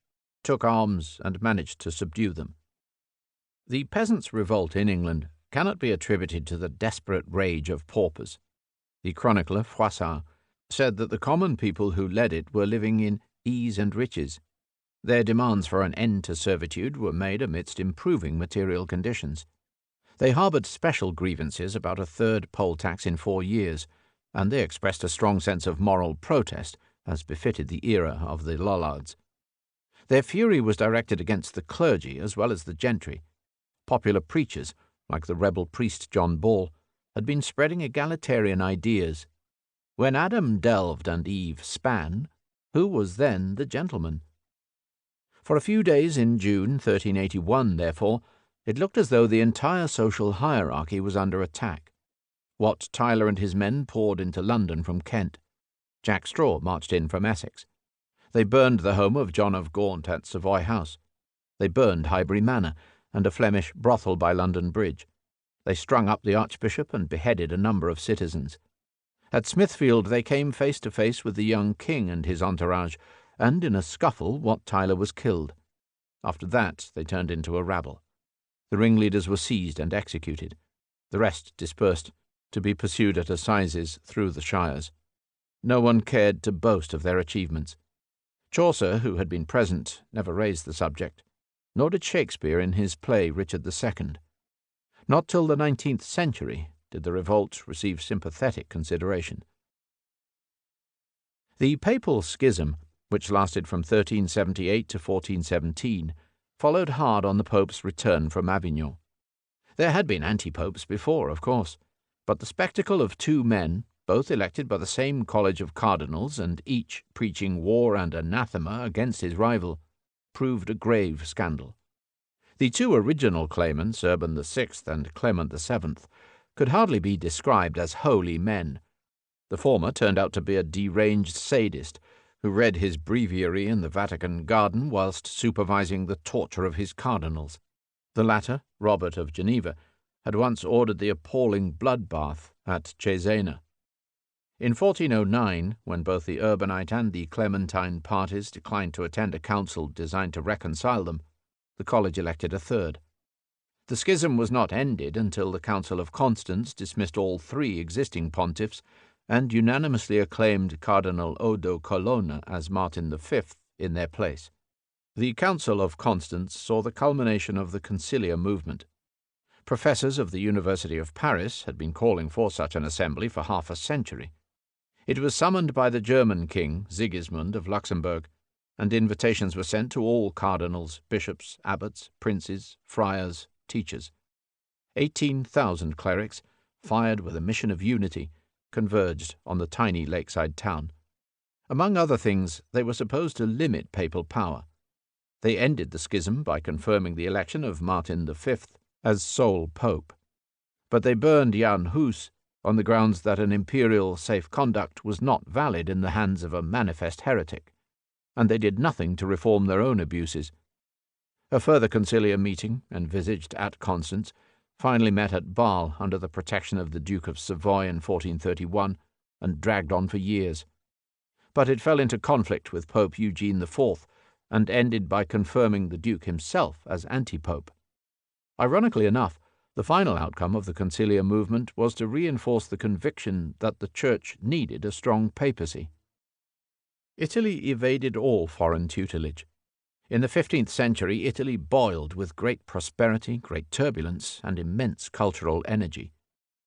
took arms and managed to subdue them. The peasants' revolt in England cannot be attributed to the desperate rage of paupers. The chronicler Froissart said that the common people who led it were living in ease and riches. Their demands for an end to servitude were made amidst improving material conditions. They harboured special grievances about a third poll tax in 4 years, and they expressed a strong sense of moral protest, as befitted the era of the Lollards. Their fury was directed against the clergy as well as the gentry. Popular preachers, like the rebel priest John Ball, had been spreading egalitarian ideas. When Adam delved and Eve span, who was then the gentleman? For a few days in June 1381, therefore, it looked as though the entire social hierarchy was under attack. Wat Tyler and his men poured into London from Kent. Jack Straw marched in from Essex. They burned the home of John of Gaunt at Savoy House. They burned Highbury Manor and a Flemish brothel by London Bridge. They strung up the Archbishop and beheaded a number of citizens. At Smithfield they came face to face with the young king and his entourage, and in a scuffle Wat Tyler was killed. After that they turned into a rabble. The ringleaders were seized and executed. The rest dispersed, to be pursued at assizes through the shires. No one cared to boast of their achievements. Chaucer, who had been present, never raised the subject, nor did Shakespeare in his play Richard II. Not till the 19th century did the revolt receive sympathetic consideration. The Papal Schism, which lasted from 1378 to 1417, followed hard on the Pope's return from Avignon. There had been anti-popes before, of course, but the spectacle of 2 men, both elected by the same college of cardinals and each preaching war and anathema against his rival, proved a grave scandal. The 2 original claimants, Urban VI and Clement VII, could hardly be described as holy men. The former turned out to be a deranged sadist who read his breviary in the Vatican garden whilst supervising the torture of his cardinals. The latter, Robert of Geneva, had once ordered the appalling bloodbath at Cesena. In 1409, when both the Urbanite and the Clementine parties declined to attend a council designed to reconcile them, the college elected a third. The schism was not ended until the Council of Constance dismissed all 3 existing pontiffs and unanimously acclaimed Cardinal Odo Colonna as Martin V in their place. The Council of Constance saw the culmination of the conciliar movement. Professors of the University of Paris had been calling for such an assembly for half a century. It was summoned by the German king, Sigismund of Luxembourg, and invitations were sent to all cardinals, bishops, abbots, princes, friars, teachers. 18,000 clerics, fired with a mission of unity, converged on the tiny lakeside town. Among other things, they were supposed to limit papal power. They ended the schism by confirming the election of Martin V as sole pope. But they burned Jan Hus on the grounds that an imperial safe conduct was not valid in the hands of a manifest heretic, and they did nothing to reform their own abuses. A further conciliar meeting, envisaged at Constance, finally met at Bâle under the protection of the Duke of Savoy in 1431, and dragged on for years. But it fell into conflict with Pope Eugene IV, and ended by confirming the Duke himself as anti-pope. Ironically enough, the final outcome of the conciliar movement was to reinforce the conviction that the Church needed a strong papacy. Italy evaded all foreign tutelage. In the 15th century, Italy boiled with great prosperity, great turbulence, and immense cultural energy.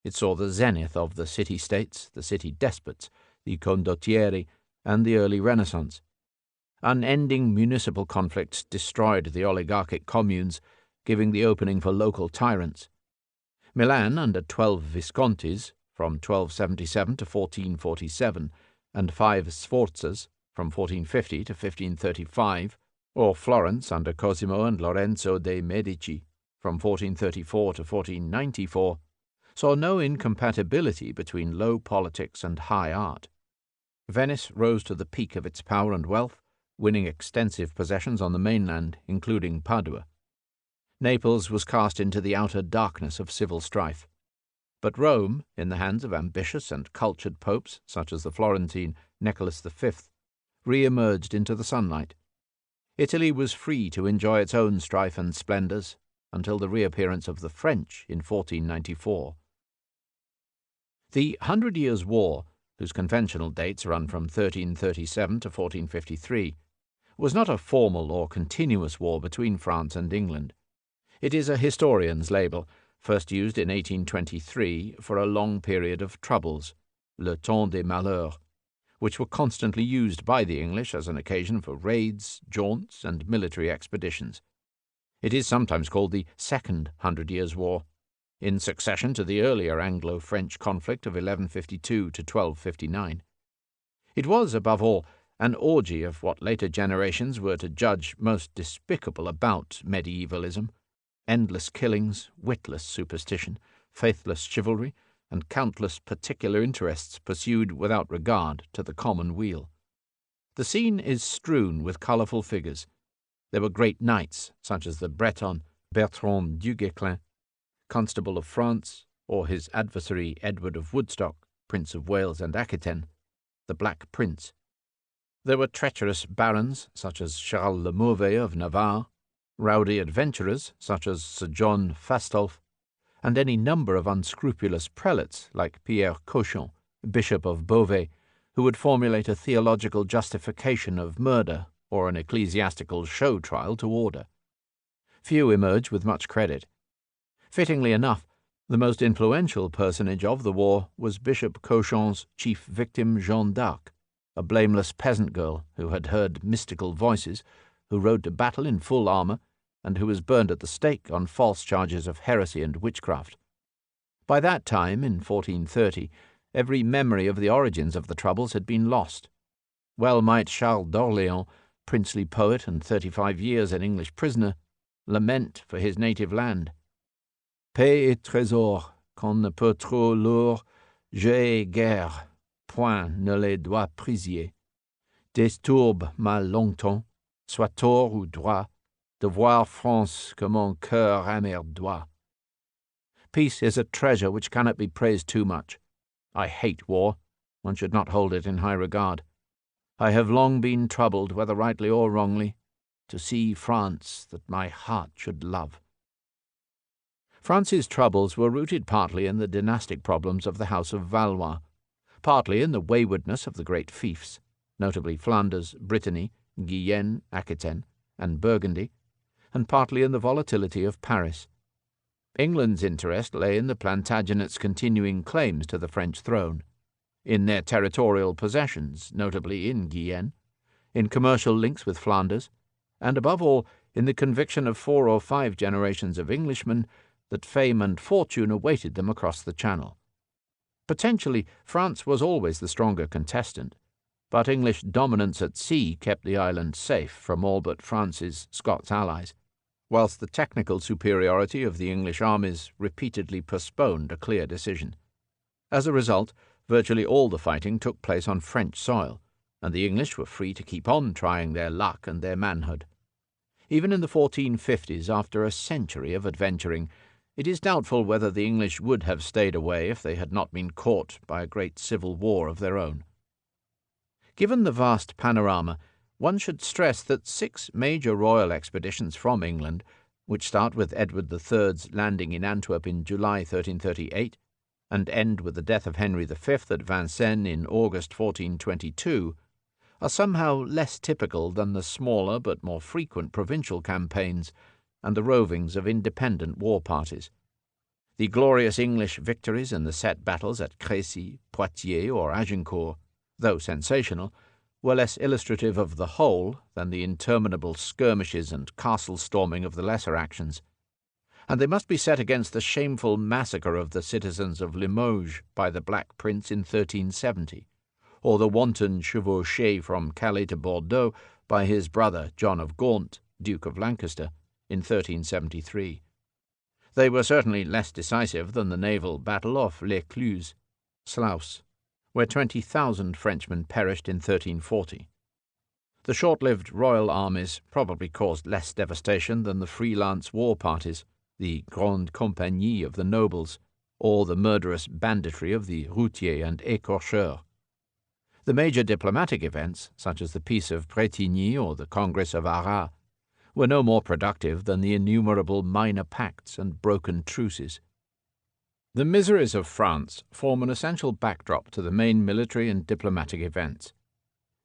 It saw the zenith of the city-states, the city despots, the condottieri, and the early Renaissance. Unending municipal conflicts destroyed the oligarchic communes, giving the opening for local tyrants. Milan, under 12 Viscontis, from 1277 to 1447, and 5 Sforzas, from 1450 to 1535, or Florence under Cosimo and Lorenzo de' Medici, from 1434 to 1494, saw no incompatibility between low politics and high art. Venice rose to the peak of its power and wealth, winning extensive possessions on the mainland, including Padua. Naples was cast into the outer darkness of civil strife. But Rome, in the hands of ambitious and cultured popes such as the Florentine Nicholas V, re-emerged into the sunlight. Italy was free to enjoy its own strife and splendours until the reappearance of the French in 1494. The 100 Years' War whose conventional dates run from 1337 to 1453, was not a formal or continuous war between France and England. It is a historian's label, first used in 1823 for a long period of troubles, le temps des malheurs, which were constantly used by the English as an occasion for raids, jaunts, and military expeditions. It is sometimes called the Second 100 Years' War, in succession to the earlier Anglo-French conflict of 1152 to 1259. It was, above all, an orgy of what later generations were to judge most despicable about medievalism: endless killings, witless superstition, faithless chivalry, and countless particular interests pursued without regard to the common weal. The scene is strewn with colourful figures. There were great knights, such as the Breton Bertrand du Guesclin, Constable of France, or his adversary Edward of Woodstock, Prince of Wales and Aquitaine, the Black Prince. There were treacherous barons, such as Charles le Mauvais of Navarre, rowdy adventurers, such as Sir John Fastolf, and any number of unscrupulous prelates, like Pierre Cauchon, Bishop of Beauvais, who would formulate a theological justification of murder or an ecclesiastical show trial to order. Few emerge with much credit. Fittingly enough, the most influential personage of the war was Bishop Cauchon's chief victim, Jeanne d'Arc, a blameless peasant girl who had heard mystical voices, who rode to battle in full armour, and who was burned at the stake on false charges of heresy and witchcraft. By that time, in 1430, every memory of the origins of the troubles had been lost. Well might Charles d'Orléans, princely poet and 35 years an English prisoner, lament for his native land. Paix et trésor, qu'on ne peut trop lourd, jeu et guerre, point ne les doit prisier. Destourbe mal longtemps, soit tort ou droit, de voir France que mon cœur amer doit. Peace is a treasure which cannot be praised too much. I hate war. One should not hold it in high regard. I have long been troubled, whether rightly or wrongly, to see France that my heart should love. France's troubles were rooted partly in the dynastic problems of the House of Valois, partly in the waywardness of the great fiefs, notably Flanders, Brittany, Guyenne, Aquitaine, and Burgundy, and partly in the volatility of Paris. England's interest lay in the Plantagenets' continuing claims to the French throne, in their territorial possessions, notably in Guyenne, in commercial links with Flanders, and above all in the conviction of 4 or 5 generations of Englishmen that fame and fortune awaited them across the Channel. Potentially, France was always the stronger contestant, but English dominance at sea kept the island safe from all but France's Scots allies, whilst the technical superiority of the English armies repeatedly postponed a clear decision. As a result, virtually all the fighting took place on French soil, and the English were free to keep on trying their luck and their manhood. Even in the 1450s, after a century of adventuring, it is doubtful whether the English would have stayed away if they had not been caught by a great civil war of their own. Given the vast panorama, one should stress that 6 major royal expeditions from England, which start with Edward III's landing in Antwerp in July 1338, and end with the death of Henry V at Vincennes in August 1422, are somehow less typical than the smaller but more frequent provincial campaigns and the rovings of independent war parties. The glorious English victories in the set battles at Crécy, Poitiers, or Agincourt, though sensational, were less illustrative of the whole than the interminable skirmishes and castle-storming of the lesser actions, and they must be set against the shameful massacre of the citizens of Limoges by the Black Prince in 1370, or the wanton chevauchée from Calais to Bordeaux by his brother John of Gaunt, Duke of Lancaster, in 1373. They were certainly less decisive than the naval battle of l'Ecluse, Sluys, where 20,000 Frenchmen perished in 1340. The short-lived royal armies probably caused less devastation than the freelance war parties, the Grande Compagnie of the nobles, or the murderous banditry of the routiers and écorcheurs. The major diplomatic events, such as the Peace of Bretigny or the Congress of Arras, were no more productive than the innumerable minor pacts and broken truces. The miseries of France form an essential backdrop to the main military and diplomatic events.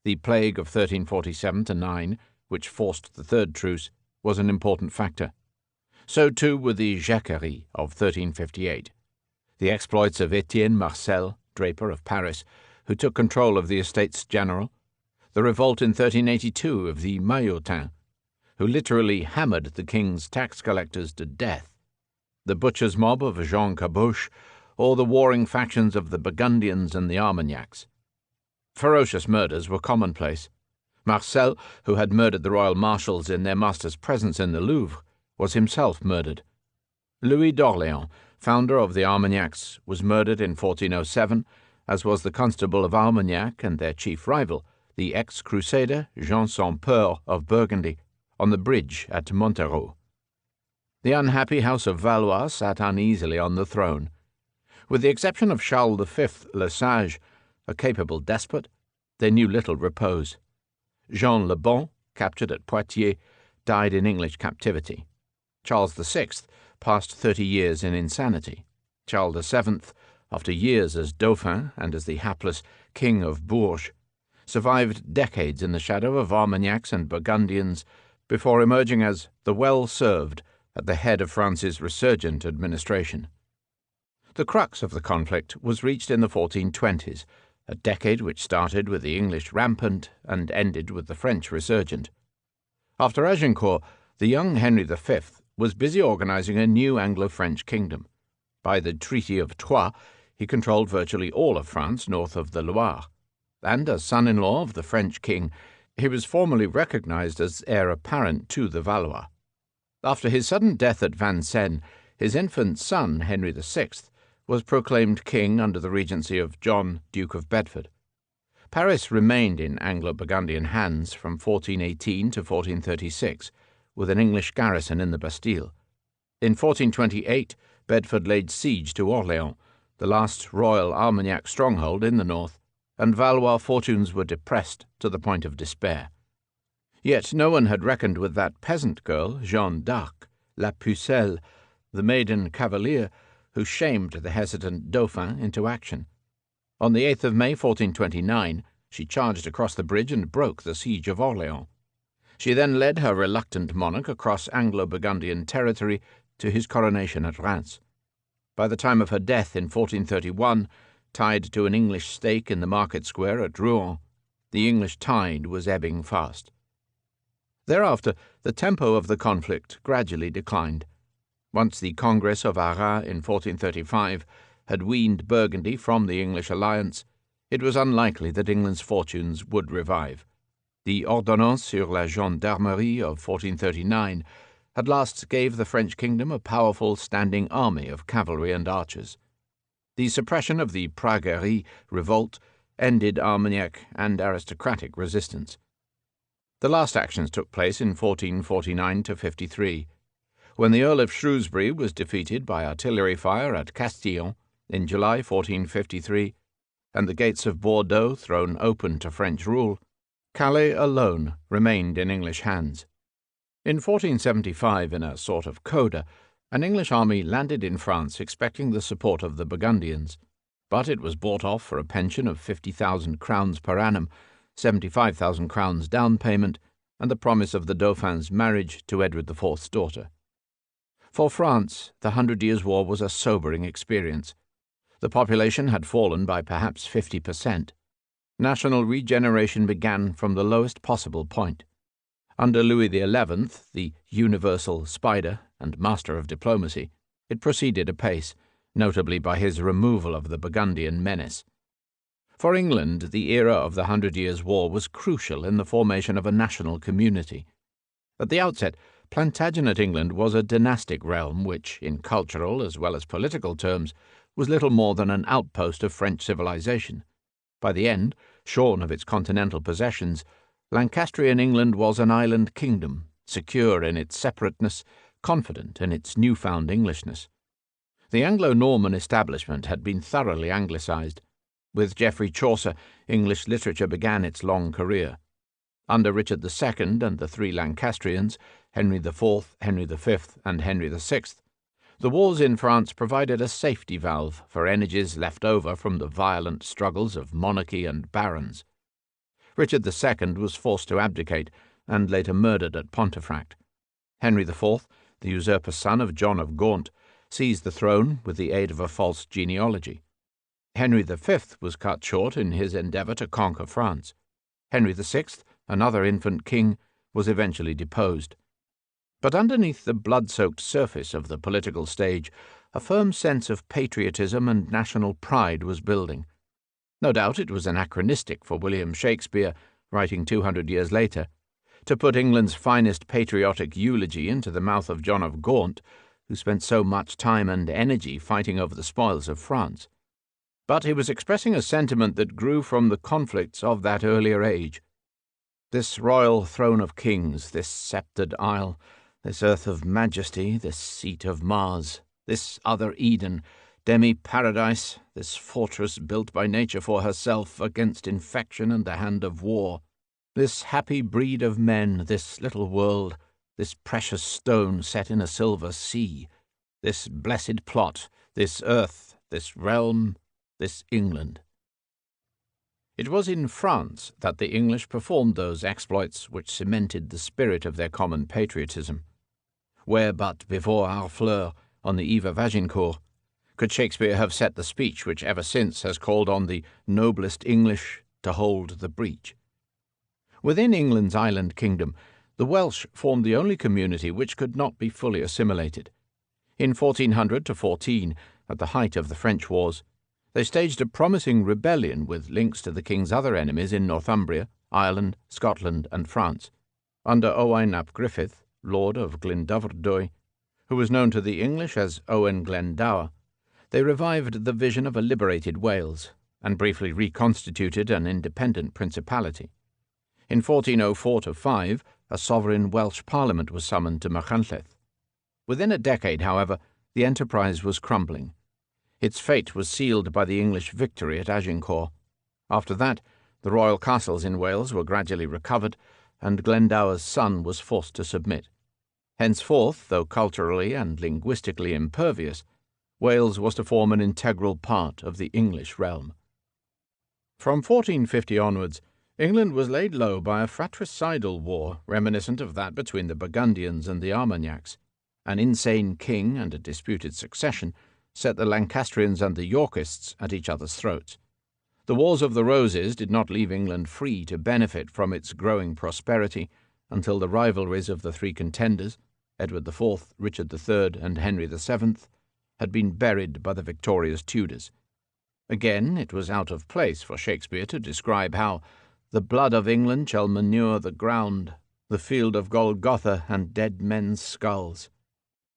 The plague of 1347-9, which forced the Third Truce, was an important factor. So too were the Jacqueries of 1358, the exploits of Etienne Marcel, draper of Paris, who took control of the Estates General, the revolt in 1382 of the Maillotins, who literally hammered the king's tax collectors to death, the butcher's mob of Jean Caboche, or the warring factions of the Burgundians and the Armagnacs. Ferocious murders were commonplace. Marcel, who had murdered the royal marshals in their master's presence in the Louvre, was himself murdered. Louis d'Orléans, founder of the Armagnacs, was murdered in 1407, as was the Constable of Armagnac and their chief rival, the ex-crusader Jean Sans Peur of Burgundy, on the bridge at Montereau. The unhappy House of Valois sat uneasily on the throne. With the exception of Charles V le Sage, a capable despot, they knew little repose. Jean le Bon, captured at Poitiers, died in English captivity. Charles VI passed 30 years in insanity. Charles VII, after years as Dauphin and as the hapless King of Bourges, survived decades in the shadow of Armagnacs and Burgundians before emerging as the well-served at the head of France's resurgent administration. The crux of the conflict was reached in the 1420s, a decade which started with the English rampant and ended with the French resurgent. After Agincourt, the young Henry V was busy organizing a new Anglo-French kingdom. By the Treaty of Troyes, he controlled virtually all of France north of the Loire, and as son-in-law of the French king, he was formally recognized as heir apparent to the Valois. After his sudden death at Vincennes, his infant son, Henry VI, was proclaimed king under the regency of John, Duke of Bedford. Paris remained in Anglo-Burgundian hands from 1418 to 1436, with an English garrison in the Bastille. In 1428, Bedford laid siege to Orléans, the last royal Armagnac stronghold in the north, and Valois fortunes were depressed to the point of despair. Yet no one had reckoned with that peasant girl, Jeanne d'Arc, La Pucelle, the maiden cavalier, who shamed the hesitant Dauphin into action. On the 8th of May 1429, she charged across the bridge and broke the siege of Orléans. She then led her reluctant monarch across Anglo-Burgundian territory to his coronation at Reims. By the time of her death in 1431, tied to an English stake in the market square at Rouen, the English tide was ebbing fast. Thereafter, the tempo of the conflict gradually declined. Once the Congress of Arras in 1435 had weaned Burgundy from the English alliance, it was unlikely that England's fortunes would revive. The Ordonnance sur la Gendarmerie of 1439 at last gave the French kingdom a powerful standing army of cavalry and archers. The suppression of the Praguerie revolt ended Armagnac and aristocratic resistance. The last actions took place in 1449-53, when the Earl of Shrewsbury was defeated by artillery fire at Castillon in July 1453, and the gates of Bordeaux thrown open to French rule. Calais alone remained in English hands. In 1475, in a sort of coda, an English army landed in France expecting the support of the Burgundians, but it was bought off for a pension of 50,000 crowns per annum, 75,000 crowns down payment, and the promise of the Dauphin's marriage to Edward IV's daughter. For France, the 100 Years' War was a sobering experience. The population had fallen by perhaps 50%. National regeneration began from the lowest possible point. Under Louis XI, the universal spider and master of diplomacy, it proceeded apace, notably by his removal of the Burgundian menace. For England, the era of the 100 Years' War was crucial in the formation of a national community. At the outset, Plantagenet England was a dynastic realm which, in cultural as well as political terms, was little more than an outpost of French civilization. By the end, shorn of its continental possessions, Lancastrian England was an island kingdom, secure in its separateness, confident in its newfound Englishness. The Anglo-Norman establishment had been thoroughly Anglicized. With Geoffrey Chaucer, English literature began its long career. Under Richard II and the three Lancastrians, Henry IV, Henry V, and Henry VI, The wars in France provided a safety valve for energies left over from the violent struggles of monarchy and barons. Richard II was forced to abdicate and later murdered at Pontefract. Henry IV, the usurper son of John of Gaunt, seized the throne with the aid of a false genealogy. Henry V was cut short in his endeavour to conquer France. Henry VI, another infant king, was eventually deposed. But underneath the blood-soaked surface of the political stage, a firm sense of patriotism and national pride was building. No doubt it was anachronistic for William Shakespeare, writing 200 years later, to put England's finest patriotic eulogy into the mouth of John of Gaunt, who spent so much time and energy fighting over the spoils of France. But he was expressing a sentiment that grew from the conflicts of that earlier age. This royal throne of kings, this sceptred isle, this earth of majesty, this seat of Mars, this other Eden, demi-paradise, this fortress built by nature for herself against infection and the hand of war, this happy breed of men, this little world, this precious stone set in a silver sea, this blessed plot, this earth, this realm, this England. It was in France that the English performed those exploits which cemented the spirit of their common patriotism. Where but before Harfleur, on the eve of Agincourt, could Shakespeare have set the speech which ever since has called on the noblest English to hold the breach? Within England's island kingdom, the Welsh formed the only community which could not be fully assimilated. In 1400–14, at the height of the French wars, they staged a promising rebellion with links to the king's other enemies in Northumbria, Ireland, Scotland, and France. Under Owain ap Griffith, Lord of Glyndwrdwy, who was known to the English as Owen Glendower, they revived the vision of a liberated Wales, and briefly reconstituted an independent principality. In 1404–5, a sovereign Welsh parliament was summoned to Machynlleth. Within a decade, however, the enterprise was crumbling. Its fate was sealed by the English victory at Agincourt. After that, the royal castles in Wales were gradually recovered, and Glendower's son was forced to submit. Henceforth, though culturally and linguistically impervious, Wales was to form an integral part of the English realm. From 1450 onwards, England was laid low by a fratricidal war reminiscent of that between the Burgundians and the Armagnacs. An insane king and a disputed succession set the Lancastrians and the Yorkists at each other's throats. The Wars of the Roses did not leave England free to benefit from its growing prosperity until the rivalries of the three contenders, Edward IV, Richard III, and Henry VII, had been buried by the victorious Tudors. Again, it was out of place for Shakespeare to describe how the blood of England shall manure the ground, the field of Golgotha and dead men's skulls.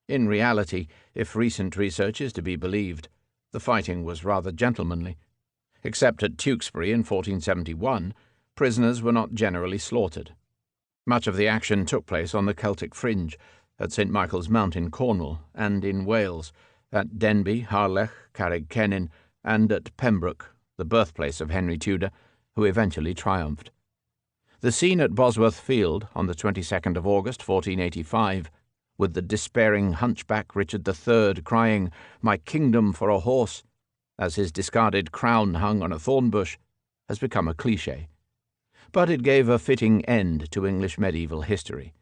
In reality, if recent research is to be believed, the fighting was rather gentlemanly. Except at Tewkesbury in 1471, prisoners were not generally slaughtered. Much of the action took place on the Celtic fringe, at St. Michael's Mount in Cornwall, and in Wales, at Denbigh, Harlech, Carrigkennin, and at Pembroke, the birthplace of Henry Tudor, who eventually triumphed. The scene at Bosworth Field on the 22nd of August, 1485, with the despairing hunchback Richard III crying, "My kingdom for a horse," as his discarded crown hung on a thorn bush, has become a cliché. But it gave a fitting end to English medieval history.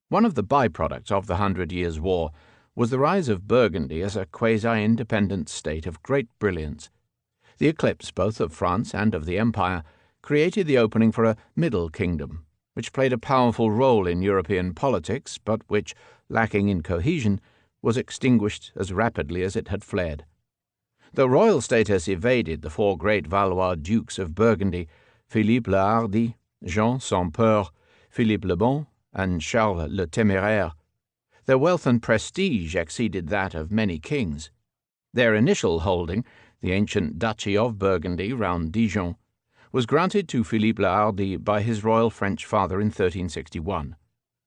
One of the byproducts of the 100 Years' War was the rise of Burgundy as a quasi-independent state of great brilliance. The eclipse both of France and of the Empire created the opening for a middle kingdom, which played a powerful role in European politics, but which, lacking in cohesion, was extinguished as rapidly as it had fled. The royal status evaded the four great Valois dukes of Burgundy, Philippe le Hardi, Jean sans peur, Philippe le Bon, and Charles le Téméraire. Their wealth and prestige exceeded that of many kings. Their initial holding, the ancient Duchy of Burgundy round Dijon, was granted to Philippe le Hardi by his royal French father in 1361.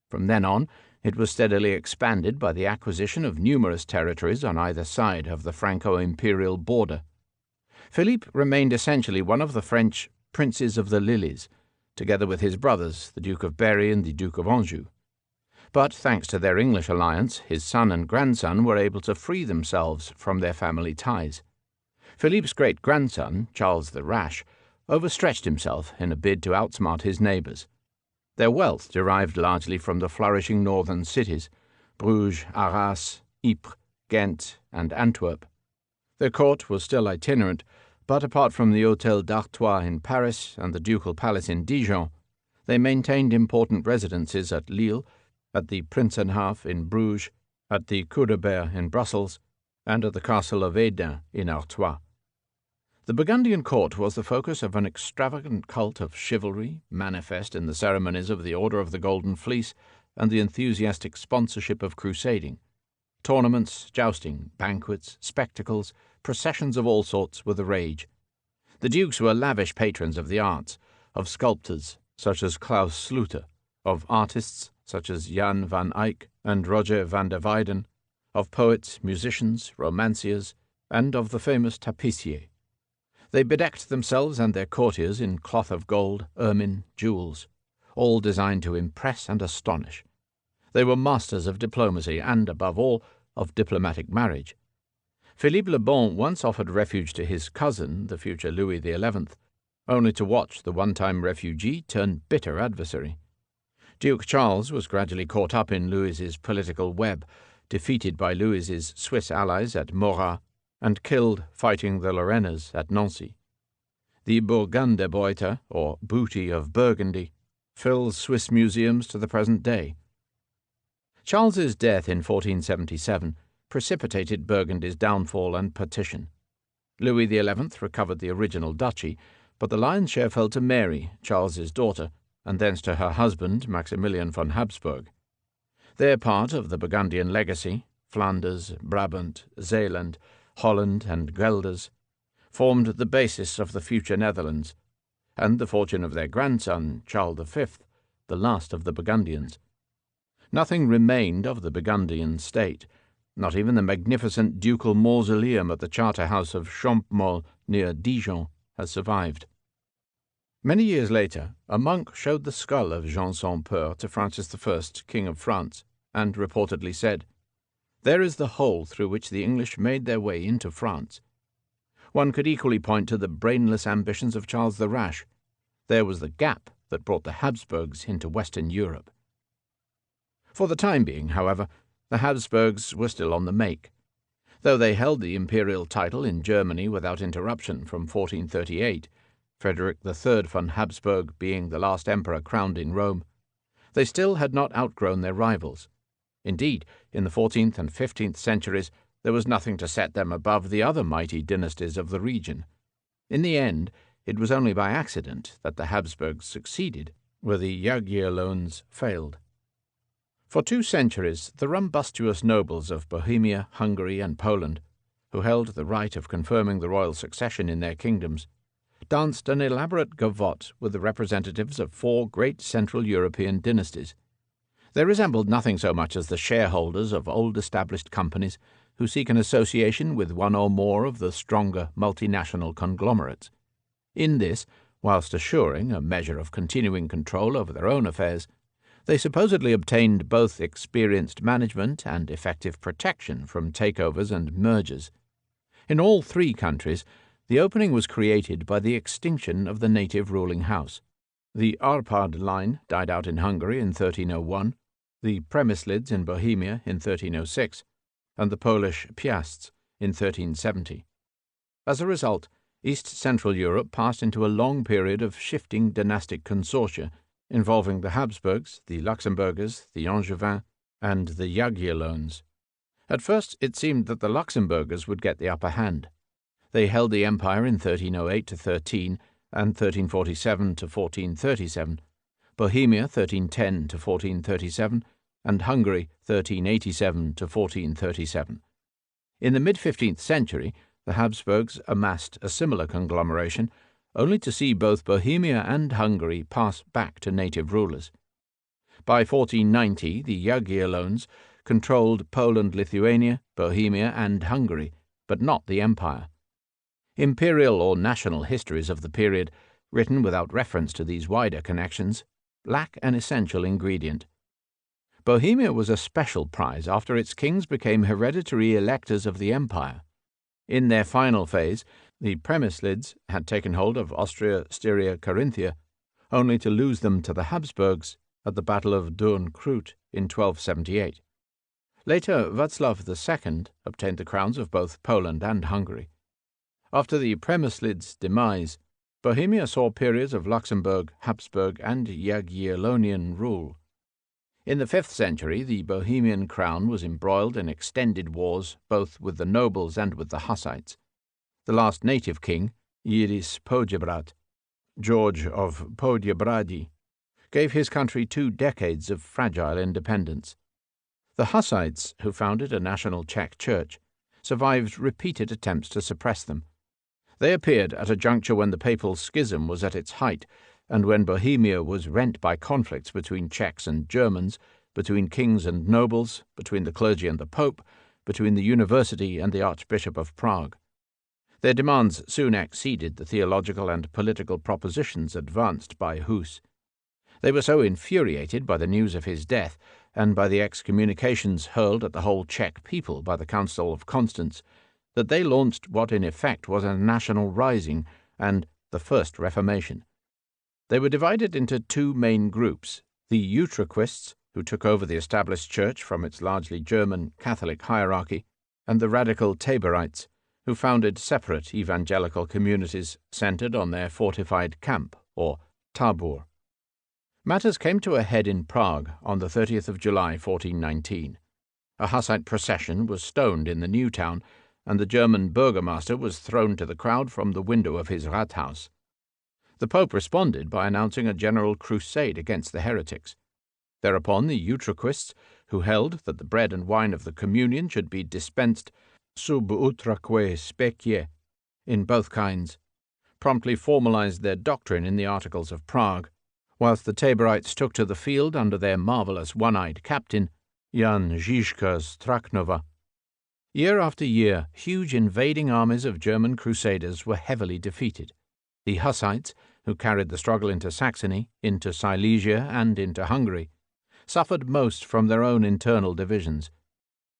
From then on, it was steadily expanded by the acquisition of numerous territories on either side of the Franco-imperial border. Philippe remained essentially one of the French princes of the lilies, together with his brothers, the Duke of Berry and the Duke of Anjou. But thanks to their English alliance, his son and grandson were able to free themselves from their family ties. Philippe's great-grandson, Charles the Rash, overstretched himself in a bid to outsmart his neighbours. Their wealth derived largely from the flourishing northern cities, Bruges, Arras, Ypres, Ghent, and Antwerp. Their court was still itinerant, but apart from the Hôtel d'Artois in Paris and the Ducal Palace in Dijon, they maintained important residences at Lille, at the Prinsenhof in Bruges, at the Coudeberg in Brussels, and at the Castle of Edin in Artois. The Burgundian court was the focus of an extravagant cult of chivalry, manifest in the ceremonies of the Order of the Golden Fleece and the enthusiastic sponsorship of crusading. Tournaments, jousting, banquets, spectacles, processions of all sorts were the rage. The dukes were lavish patrons of the arts, of sculptors such as Klaus Sluter, of artists such as Jan van Eyck and Roger van der Weyden, of poets, musicians, romanciers, and of the famous tapissier. They bedecked themselves and their courtiers in cloth of gold, ermine, jewels, all designed to impress and astonish. They were masters of diplomacy and, above all, of diplomatic marriage. Philippe le Bon once offered refuge to his cousin, the future Louis XI, only to watch the one-time refugee turn bitter adversary. Duke Charles was gradually caught up in Louis's political web, defeated by Louis's Swiss allies at Morat, and killed fighting the Lorrainers at Nancy. The Burgunderbeute, or booty of Burgundy, fills Swiss museums to the present day. Charles's death in 1477 precipitated Burgundy's downfall and partition. Louis XI recovered the original duchy, but the lion's share fell to Mary, Charles's daughter, and thence to her husband, Maximilian von Habsburg. Their part of the Burgundian legacy, Flanders, Brabant, Zeeland, Holland, and Guelders, formed the basis of the future Netherlands, and the fortune of their grandson, Charles V, the last of the Burgundians. Nothing remained of the Burgundian state, not even the magnificent ducal mausoleum at the charter house of Champmol near Dijon has survived. Many years later, a monk showed the skull of Jean Sans Peur to Francis I, King of France, and reportedly said, "There is the hole through which the English made their way into France." One could equally point to the brainless ambitions of Charles the Rash. There was the gap that brought the Habsburgs into Western Europe. For the time being, however, the Habsburgs were still on the make. Though they held the imperial title in Germany without interruption from 1438, Frederick III von Habsburg being the last emperor crowned in Rome, they still had not outgrown their rivals. Indeed, in the 14th and 15th centuries, there was nothing to set them above the other mighty dynasties of the region. In the end, it was only by accident that the Habsburgs succeeded where the Jagiellones failed. For 2 centuries, the rumbustious nobles of Bohemia, Hungary, and Poland, who held the right of confirming the royal succession in their kingdoms, danced an elaborate gavotte with the representatives of 4 great Central European dynasties. They resembled nothing so much as the shareholders of old-established companies who seek an association with one or more of the stronger multinational conglomerates. In this, whilst assuring a measure of continuing control over their own affairs, they supposedly obtained both experienced management and effective protection from takeovers and mergers. In all 3 countries, the opening was created by the extinction of the native ruling house. The Arpad line died out in Hungary in 1301, the Premislids in Bohemia in 1306, and the Polish Piasts in 1370. As a result, East Central Europe passed into a long period of shifting dynastic consortia involving the Habsburgs, the Luxemburgers, the Angevins, and the Jagiellones. At first it seemed that the Luxemburgers would get the upper hand. They held the empire in 1308 to 13 and 1347 to 1437, Bohemia 1310 to 1437, and Hungary 1387 to 1437. In the mid-15th century, the Habsburgs amassed a similar conglomeration, only to see both Bohemia and Hungary pass back to native rulers. By 1490, the Jagiellones controlled Poland, Lithuania, Bohemia, and Hungary, but not the empire. Imperial or national histories of the period, written without reference to these wider connections, lack an essential ingredient. Bohemia was a special prize after its kings became hereditary electors of the empire. In their final phase, the Premislids had taken hold of Austria, Styria, Carinthia, only to lose them to the Habsburgs at the Battle of Dürnkruth in 1278. Later, Václav II obtained the crowns of both Poland and Hungary. After the Premislids' demise, Bohemia saw periods of Luxembourg, Habsburg, and Jagiellonian rule. In the 5th century, the Bohemian crown was embroiled in extended wars both with the nobles and with the Hussites. The last native king, Jiris Podjebrad, George of Podjebrady, gave his country 2 decades of fragile independence. The Hussites, who founded a national Czech church, survived repeated attempts to suppress them. They appeared at a juncture when the papal schism was at its height, and when Bohemia was rent by conflicts between Czechs and Germans, between kings and nobles, between the clergy and the Pope, between the university and the Archbishop of Prague. Their demands soon exceeded the theological and political propositions advanced by Hus. They were so infuriated by the news of his death, and by the excommunications hurled at the whole Czech people by the Council of Constance, that they launched what in effect was a national rising and the First Reformation. They were divided into 2 main groups: the Utraquists, who took over the established church from its largely German Catholic hierarchy, and the radical Taborites, who founded separate evangelical communities centered on their fortified camp, or tabor. Matters came to a head in Prague on the 30th of July, 1419. A Hussite procession was stoned in the new town, and the German burgomaster was thrown to the crowd from the window of his Rathaus. The Pope responded by announcing a general crusade against the heretics. Thereupon the Utraquists, who held that the bread and wine of the communion should be dispensed sub utraque specie, in both kinds, promptly formalized their doctrine in the Articles of Prague, whilst the Taborites took to the field under their marvelous one-eyed captain, Jan Žižka z Traknova. Year after year, huge invading armies of German crusaders were heavily defeated. The Hussites, who carried the struggle into Saxony, into Silesia, and into Hungary, suffered most from their own internal divisions.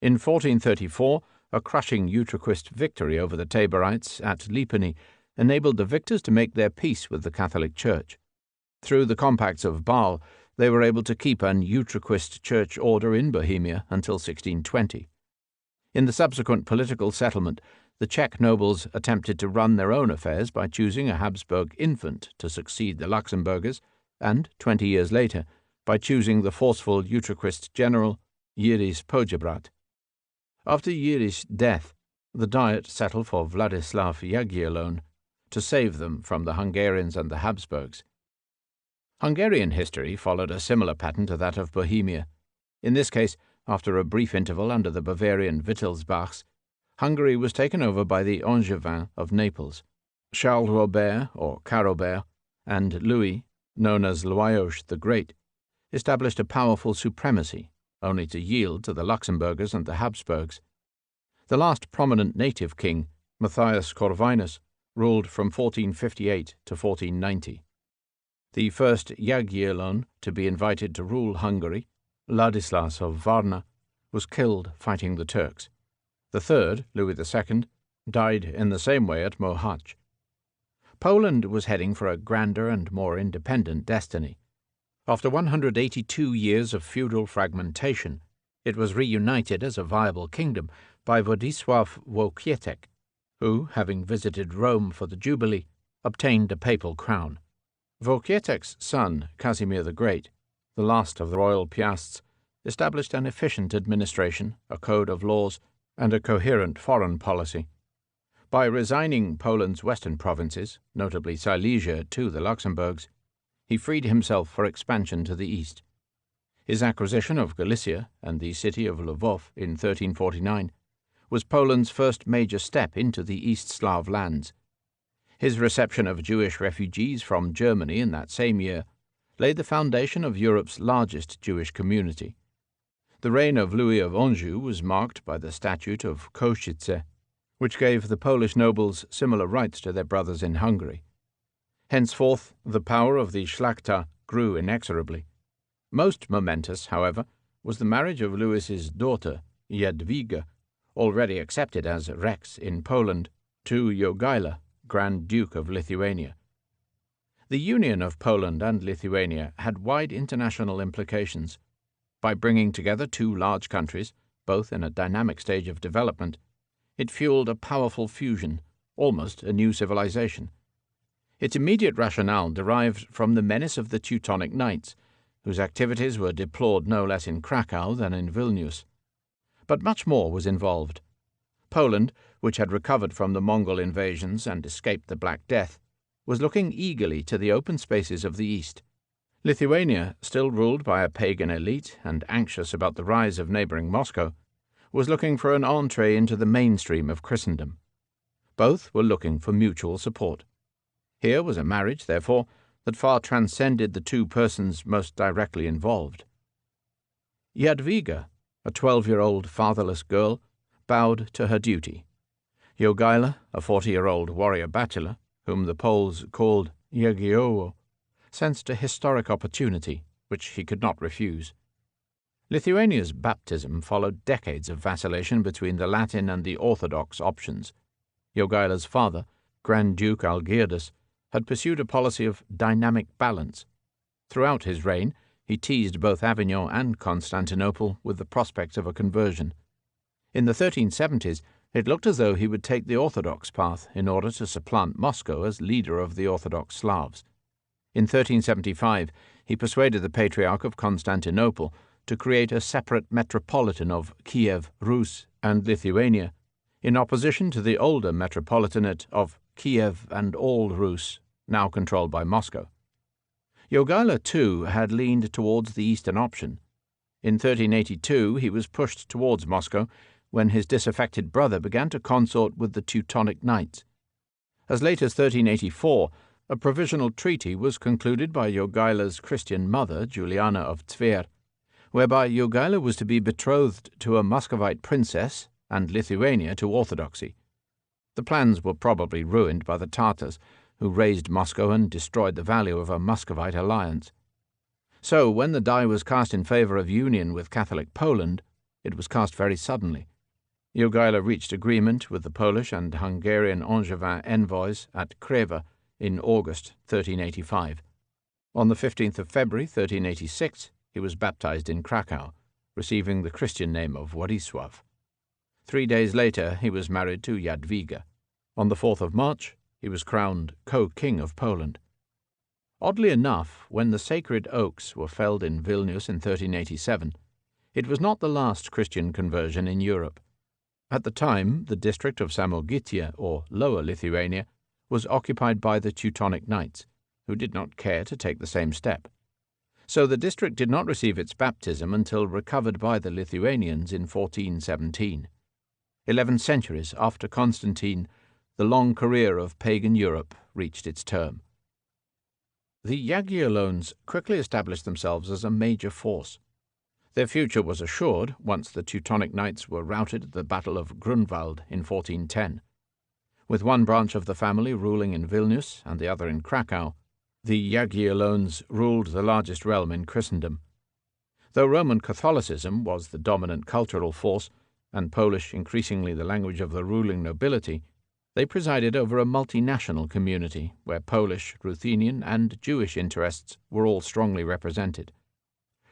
In 1434, a crushing Utraquist victory over the Taborites at Lipany enabled the victors to make their peace with the Catholic Church. Through the compacts of Bâle, they were able to keep an Utraquist church order in Bohemia until 1620. In the subsequent political settlement, the Czech nobles attempted to run their own affairs by choosing a Habsburg infant to succeed the Luxemburgers, and, 20 years later, by choosing the forceful Utraquist general Jiris Podjebrad. After Jiris' death, the Diet settled for Vladislav Jagiellon to save them from the Hungarians and the Habsburgs. Hungarian history followed a similar pattern to that of Bohemia. In this case, after a brief interval under the Bavarian Wittelsbachs, Hungary was taken over by the Angevins of Naples. Charles Robert, or Carobert, and Louis, known as Lajos the Great, established a powerful supremacy, only to yield to the Luxemburgers and the Habsburgs. The last prominent native king, Matthias Corvinus, ruled from 1458 to 1490. The first Jagiellon to be invited to rule Hungary, Ladislas of Varna, was killed fighting the Turks. The third, Louis II, died in the same way at Mohács. Poland was heading for a grander and more independent destiny. After 182 years of feudal fragmentation, it was reunited as a viable kingdom by Władysław Łokietek, who, having visited Rome for the Jubilee, obtained a papal crown. Włokietek's son, Casimir the Great, the last of the royal Piasts, established an efficient administration, a code of laws, and a coherent foreign policy. By resigning Poland's western provinces, notably Silesia, to the Luxembourgs, he freed himself for expansion to the east. His acquisition of Galicia and the city of Lwów in 1349 was Poland's first major step into the East Slav lands. His reception of Jewish refugees from Germany in that same year laid the foundation of Europe's largest Jewish community. The reign of Louis of Anjou was marked by the Statute of Košice, which gave the Polish nobles similar rights to their brothers in Hungary. Henceforth, the power of the Szlachta grew inexorably. Most momentous, however, was the marriage of Louis's daughter, Jadwiga, already accepted as Rex in Poland, to Jogaila, Grand Duke of Lithuania. The union of Poland and Lithuania had wide international implications. By bringing together two large countries, both in a dynamic stage of development, it fueled a powerful fusion, almost a new civilization. Its immediate rationale derived from the menace of the Teutonic Knights, whose activities were deplored no less in Krakow than in Vilnius. But much more was involved. Poland, which had recovered from the Mongol invasions and escaped the Black Death, was looking eagerly to the open spaces of the East. Lithuania, still ruled by a pagan elite and anxious about the rise of neighboring Moscow, was looking for an entree into the mainstream of Christendom. Both were looking for mutual support. Here was a marriage, therefore, that far transcended the two persons most directly involved. Jadwiga, a 12-year-old fatherless girl, bowed to her duty. Jogaila, a 40-year-old warrior bachelor, whom the Poles called Jagiełło, sensed a historic opportunity which he could not refuse. Lithuania's baptism followed decades of vacillation between the Latin and the Orthodox options. Jogaila's father, Grand Duke Algirdas, had pursued a policy of dynamic balance. Throughout his reign, he teased both Avignon and Constantinople with the prospect of a conversion. In the 1370s, it looked as though he would take the Orthodox path in order to supplant Moscow as leader of the Orthodox Slavs. In 1375, he persuaded the Patriarch of Constantinople to create a separate metropolitan of Kiev, Rus, and Lithuania, in opposition to the older metropolitanate of Kiev and all Rus, now controlled by Moscow. Jogaila, too, had leaned towards the eastern option. In 1382, he was pushed towards Moscow when his disaffected brother began to consort with the Teutonic Knights. As late as 1384, a provisional treaty was concluded by Jogaila's Christian mother, Juliana of Tver, whereby Jogaila was to be betrothed to a Muscovite princess and Lithuania to orthodoxy. The plans were probably ruined by the Tatars, who razed Moscow and destroyed the value of a Muscovite alliance. So, when the die was cast in favor of union with Catholic Poland, it was cast very suddenly. Jogaila reached agreement with the Polish and Hungarian Angevin envoys at Kreva in August 1385. On the 15th of February 1386, he was baptized in Krakow, receiving the Christian name of Władysław. 3 days later, he was married to Jadwiga. On the 4th of March, he was crowned co-king of Poland. Oddly enough, when the sacred oaks were felled in Vilnius in 1387, it was not the last Christian conversion in Europe. At the time, the district of Samogitia, or Lower Lithuania, was occupied by the Teutonic Knights, who did not care to take the same step. So the district did not receive its baptism until recovered by the Lithuanians in 1417. 11 centuries after Constantine, the long career of pagan Europe reached its term. The Jagiellones quickly established themselves as a major force. Their future was assured once the Teutonic Knights were routed at the Battle of Grunwald in 1410. With one branch of the family ruling in Vilnius and the other in Krakow, the Jagiellones ruled the largest realm in Christendom. Though Roman Catholicism was the dominant cultural force, and Polish increasingly the language of the ruling nobility, they presided over a multinational community where Polish, Ruthenian, and Jewish interests were all strongly represented.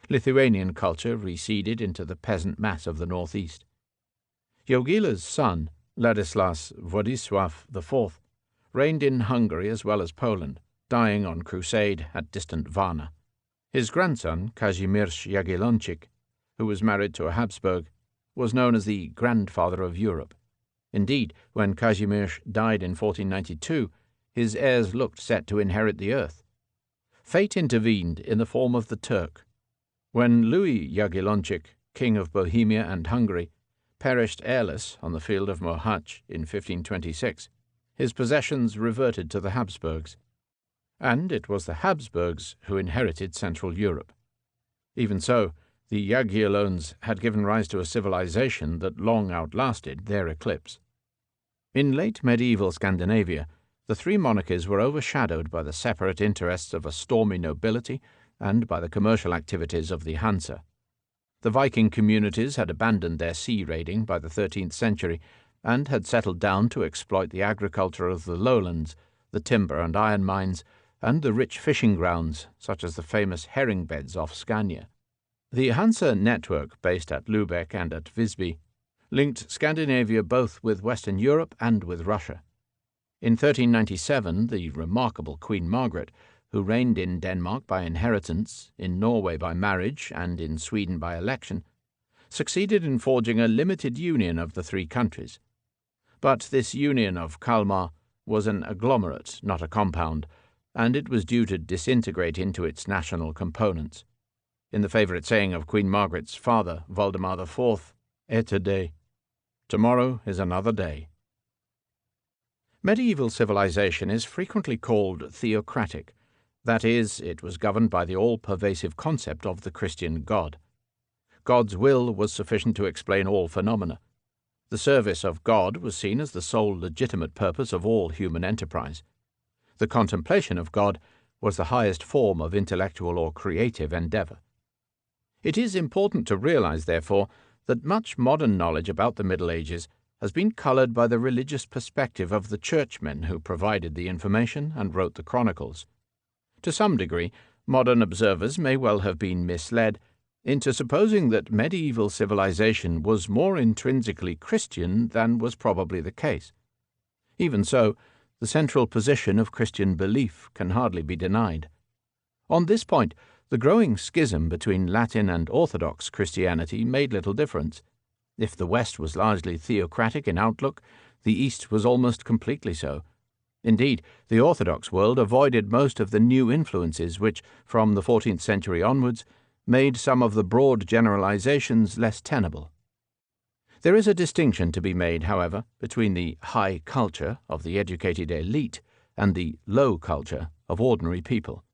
Lithuanian culture receded into the peasant mass of the northeast. Jogaila's son, Ladislas Władysław IV, reigned in Hungary as well as Poland, dying on crusade at distant Varna. His grandson, Kazimierz Jagiellończyk, who was married to a Habsburg, was known as the grandfather of Europe. Indeed, when Kazimierz died in 1492, his heirs looked set to inherit the earth. Fate intervened in the form of the Turk. When Louis Jagiellończyk, king of Bohemia and Hungary, perished heirless on the field of Mohacs in 1526, his possessions reverted to the Habsburgs, and it was the Habsburgs who inherited Central Europe. Even so, the Jagiellones had given rise to a civilization that long outlasted their eclipse. In late medieval Scandinavia, the three monarchies were overshadowed by the separate interests of a stormy nobility and by the commercial activities of the Hansa. The Viking communities had abandoned their sea raiding by the 13th century and had settled down to exploit the agriculture of the lowlands, the timber and iron mines, and the rich fishing grounds, such as the famous herring beds off Scania. The Hansa network, based at Lübeck and at Visby, linked Scandinavia both with Western Europe and with Russia. In 1397, the remarkable Queen Margaret, who reigned in Denmark by inheritance, in Norway by marriage, and in Sweden by election, succeeded in forging a limited union of the three countries. But this union of Kalmar was an agglomerate, not a compound, and it was due to disintegrate into its national components. In the favourite saying of Queen Margaret's father, Valdemar IV, "Et day," tomorrow is another day. Medieval civilization is frequently called theocratic. That is, it was governed by the all-pervasive concept of the Christian God. God's will was sufficient to explain all phenomena. The service of God was seen as the sole legitimate purpose of all human enterprise. The contemplation of God was the highest form of intellectual or creative endeavour. It is important to realize, therefore, that much modern knowledge about the Middle Ages has been coloured by the religious perspective of the churchmen who provided the information and wrote the chronicles. To some degree, modern observers may well have been misled into supposing that medieval civilization was more intrinsically Christian than was probably the case. Even so, the central position of Christian belief can hardly be denied. On this point, the growing schism between Latin and Orthodox Christianity made little difference. If the West was largely theocratic in outlook, the East was almost completely so. Indeed, the Orthodox world avoided most of the new influences which, from the 14th century onwards, made some of the broad generalizations less tenable. There is a distinction to be made, however, between the high culture of the educated elite and the low culture of ordinary people.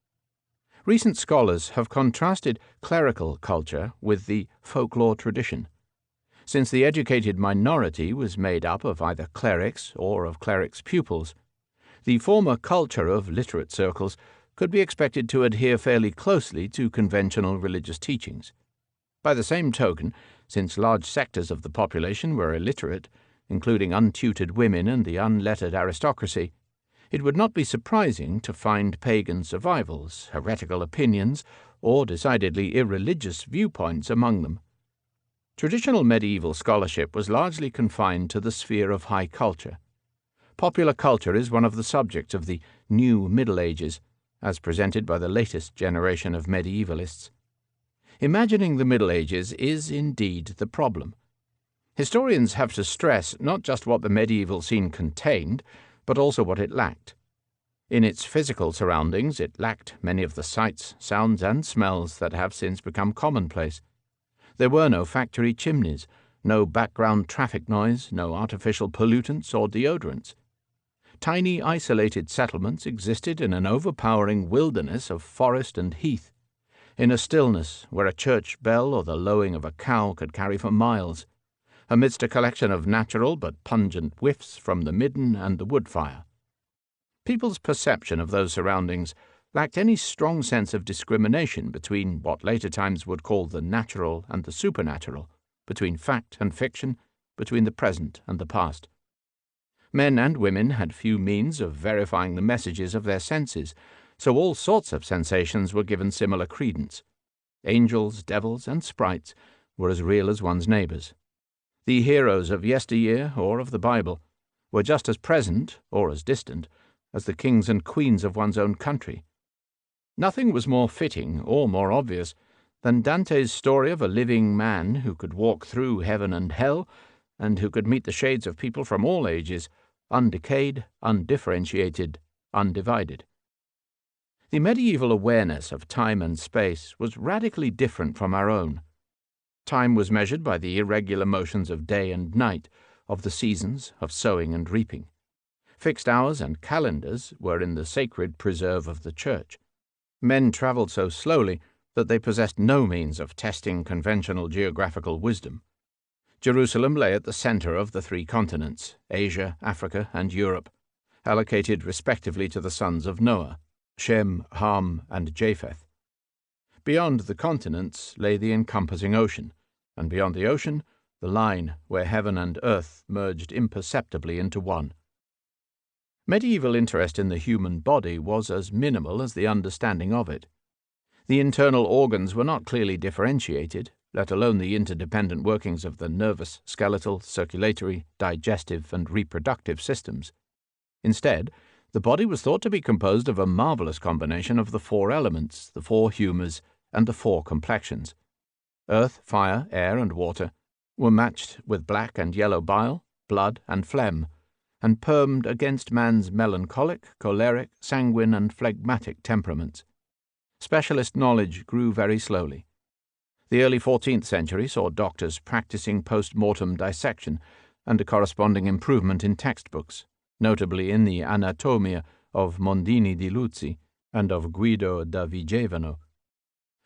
Recent scholars have contrasted clerical culture with the folklore tradition. Since the educated minority was made up of either clerics or of clerics' pupils, the former culture of literate circles could be expected to adhere fairly closely to conventional religious teachings. By the same token, since large sectors of the population were illiterate, including untutored women and the unlettered aristocracy, it would not be surprising to find pagan survivals, heretical opinions, or decidedly irreligious viewpoints among them. Traditional medieval scholarship was largely confined to the sphere of high culture. Popular culture is one of the subjects of the new Middle Ages, as presented by the latest generation of medievalists. Imagining the Middle Ages is indeed the problem. Historians have to stress not just what the medieval scene contained, but also what it lacked. In its physical surroundings, it lacked many of the sights, sounds, and smells that have since become commonplace. There were no factory chimneys, no background traffic noise, no artificial pollutants or deodorants. Tiny isolated settlements existed in an overpowering wilderness of forest and heath, in a stillness where a church bell or the lowing of a cow could carry for miles, amidst a collection of natural but pungent whiffs from the midden and the wood fire. People's perception of those surroundings lacked any strong sense of discrimination between what later times would call the natural and the supernatural, between fact and fiction, between the present and the past. Men and women had few means of verifying the messages of their senses, so all sorts of sensations were given similar credence. Angels, devils, and sprites were as real as one's neighbours. The heroes of yesteryear or of the Bible were just as present, or as distant, as the kings and queens of one's own country. Nothing was more fitting or more obvious than Dante's story of a living man who could walk through heaven and hell, and who could meet the shades of people from all ages, undecayed, undifferentiated, undivided. The medieval awareness of time and space was radically different from our own. Time was measured by the irregular motions of day and night, of the seasons, of sowing and reaping. Fixed hours and calendars were in the sacred preserve of the Church. Men travelled so slowly that they possessed no means of testing conventional geographical wisdom. Jerusalem lay at the centre of the three continents, Asia, Africa, and Europe, allocated respectively to the sons of Noah, Shem, Ham, and Japheth. Beyond the continents lay the encompassing ocean, and beyond the ocean, the line where heaven and earth merged imperceptibly into one. Medieval interest in the human body was as minimal as the understanding of it. The internal organs were not clearly differentiated, let alone the interdependent workings of the nervous, skeletal, circulatory, digestive, and reproductive systems. Instead, the body was thought to be composed of a marvelous combination of the four elements, the four humours, and the four complexions. Earth, fire, air, and water were matched with black and yellow bile, blood, and phlegm, and permed against man's melancholic, choleric, sanguine, and phlegmatic temperaments. Specialist knowledge grew very slowly. The early 14th century saw doctors practicing post-mortem dissection and a corresponding improvement in textbooks, notably in the Anatomia of Mondini di Luzzi and of Guido da Vigevano.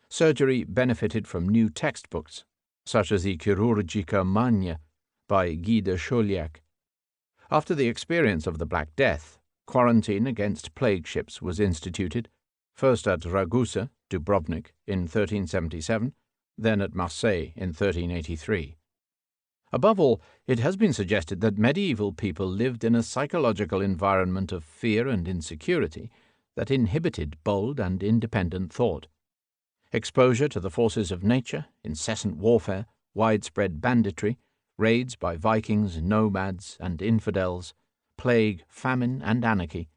Surgery benefited from new textbooks, such as the Chirurgica Magna by Guy de Chauliac. After the experience of the Black Death, quarantine against plague ships was instituted, first at Ragusa, Dubrovnik, in 1377, then at Marseille in 1383. Above all, it has been suggested that medieval people lived in a psychological environment of fear and insecurity that inhibited bold and independent thought. Exposure to the forces of nature, incessant warfare, widespread banditry, raids by Vikings, nomads, and infidels, plague, famine, and anarchy,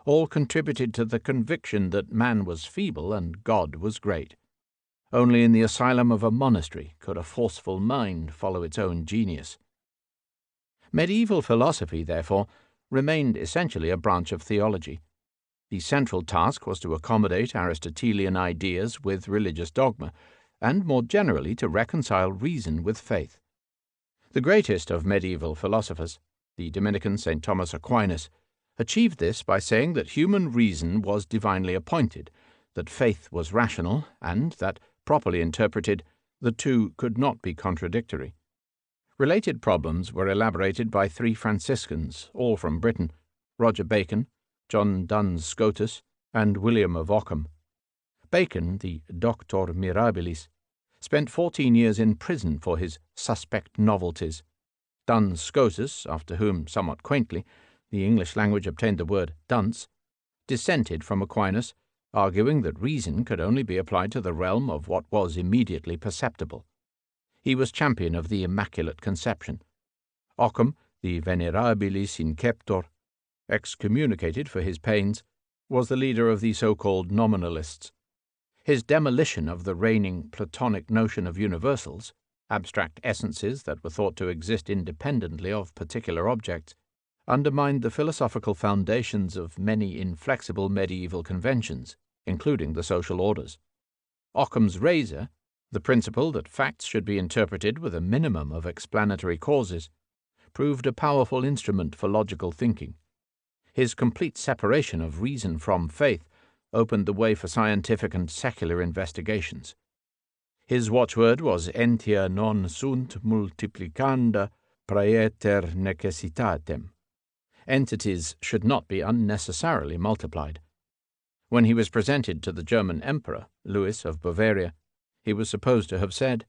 all contributed to the conviction that man was feeble and God was great. Only in the asylum of a monastery could a forceful mind follow its own genius. Medieval philosophy, therefore, remained essentially a branch of theology. The central task was to accommodate Aristotelian ideas with religious dogma, and more generally to reconcile reason with faith. The greatest of medieval philosophers, the Dominican St. Thomas Aquinas, achieved this by saying that human reason was divinely appointed, that faith was rational, and that, properly interpreted, the two could not be contradictory. Related problems were elaborated by three Franciscans, all from Britain, Roger Bacon, John Duns Scotus, and William of Ockham. Bacon, the Doctor Mirabilis, spent 14 years in prison for his suspect novelties. Duns Scotus, after whom, somewhat quaintly, the English language obtained the word dunce, dissented from Aquinas, arguing that reason could only be applied to the realm of what was immediately perceptible. He was champion of the Immaculate Conception. Ockham, the Venerabilis Inceptor, excommunicated for his pains, was the leader of the so-called nominalists. His demolition of the reigning Platonic notion of universals, abstract essences that were thought to exist independently of particular objects, undermined the philosophical foundations of many inflexible medieval conventions, including the social orders. Ockham's razor, the principle that facts should be interpreted with a minimum of explanatory causes, proved a powerful instrument for logical thinking. His complete separation of reason from faith opened the way for scientific and secular investigations. His watchword was entia non sunt multiplicanda praeter necessitatem. Entities should not be unnecessarily multiplied. When he was presented to the German Emperor, Louis of Bavaria, he was supposed to have said,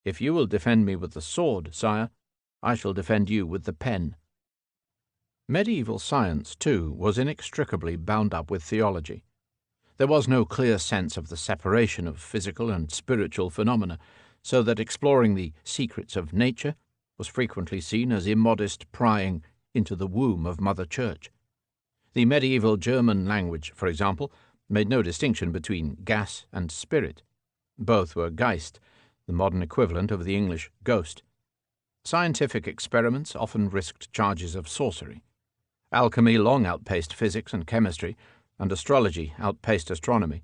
"If you will defend me with the sword, sire, I shall defend you with the pen." Medieval science, too, was inextricably bound up with theology. There was no clear sense of the separation of physical and spiritual phenomena, so that exploring the secrets of nature was frequently seen as immodest prying into the womb of Mother Church. The medieval German language, for example, made no distinction between gas and spirit. Both were Geist, the modern equivalent of the English ghost. Scientific experiments often risked charges of sorcery. Alchemy long outpaced physics and chemistry, and astrology outpaced astronomy.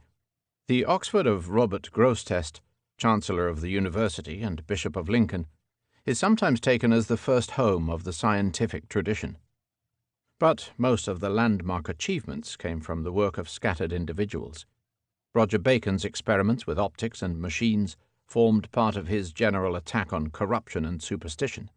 The Oxford of Robert Grosseteste, Chancellor of the University and Bishop of Lincoln, is sometimes taken as the first home of the scientific tradition. But most of the landmark achievements came from the work of scattered individuals. Roger Bacon's experiments with optics and machines formed part of his general attack on corruption and superstition.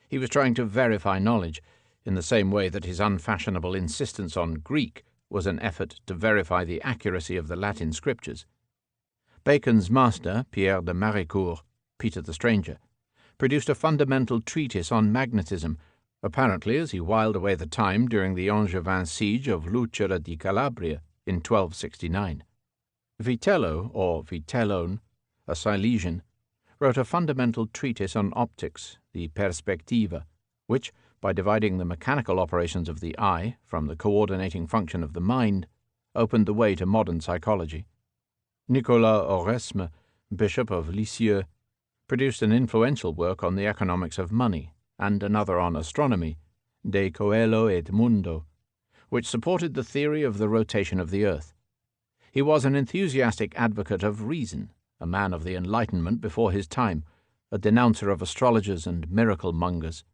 He was trying to verify knowledge in the same way that his unfashionable insistence on Greek was an effort to verify the accuracy of the Latin scriptures. Bacon's master, Pierre de Maricourt, Peter the Stranger, produced a fundamental treatise on magnetism, apparently as he whiled away the time during the Angevin siege of Lucera di Calabria in 1269. Vitello, or Vitellone, a Silesian, wrote a fundamental treatise on optics, the Perspectiva, which, by dividing the mechanical operations of the eye from the coordinating function of the mind, opened the way to modern psychology. Nicolas Oresme, Bishop of Lisieux, produced an influential work on the economics of money, and another on astronomy, De Coelo et Mundo, which supported the theory of the rotation of the earth. He was an enthusiastic advocate of reason, a man of the Enlightenment before his time, a denouncer of astrologers and miracle-mongers.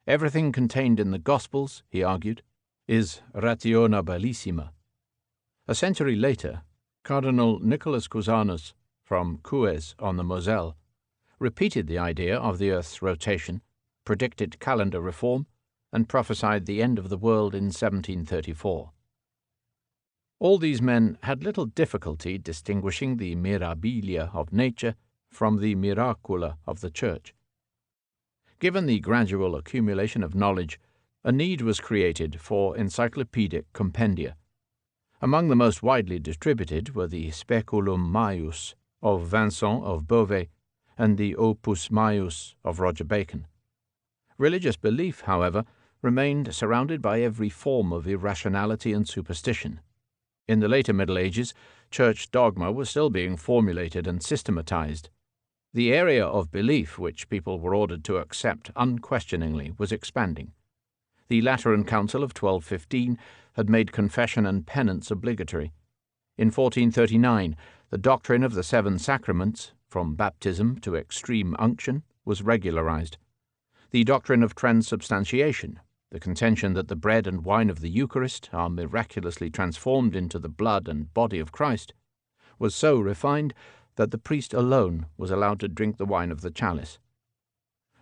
Everything contained in the Gospels, he argued, is rationabilissima. A century later, Cardinal Nicholas Cusanus, from Cues on the Moselle, repeated the idea of the earth's rotation, predicted calendar reform, and prophesied the end of the world in 1734. All these men had little difficulty distinguishing the mirabilia of nature from the miracula of the Church. Given the gradual accumulation of knowledge, a need was created for encyclopedic compendia. Among the most widely distributed were the Speculum Maius of Vincent of Beauvais and the Opus Maius of Roger Bacon. Religious belief, however, remained surrounded by every form of irrationality and superstition. In the later Middle Ages, church dogma was still being formulated and systematized. The area of belief which people were ordered to accept unquestioningly was expanding. The Lateran Council of 1215 had made confession and penance obligatory. In 1439, the doctrine of the seven sacraments, from baptism to extreme unction, was regularized. The doctrine of transubstantiation, the contention that the bread and wine of the Eucharist are miraculously transformed into the blood and body of Christ, was so refined that the priest alone was allowed to drink the wine of the chalice.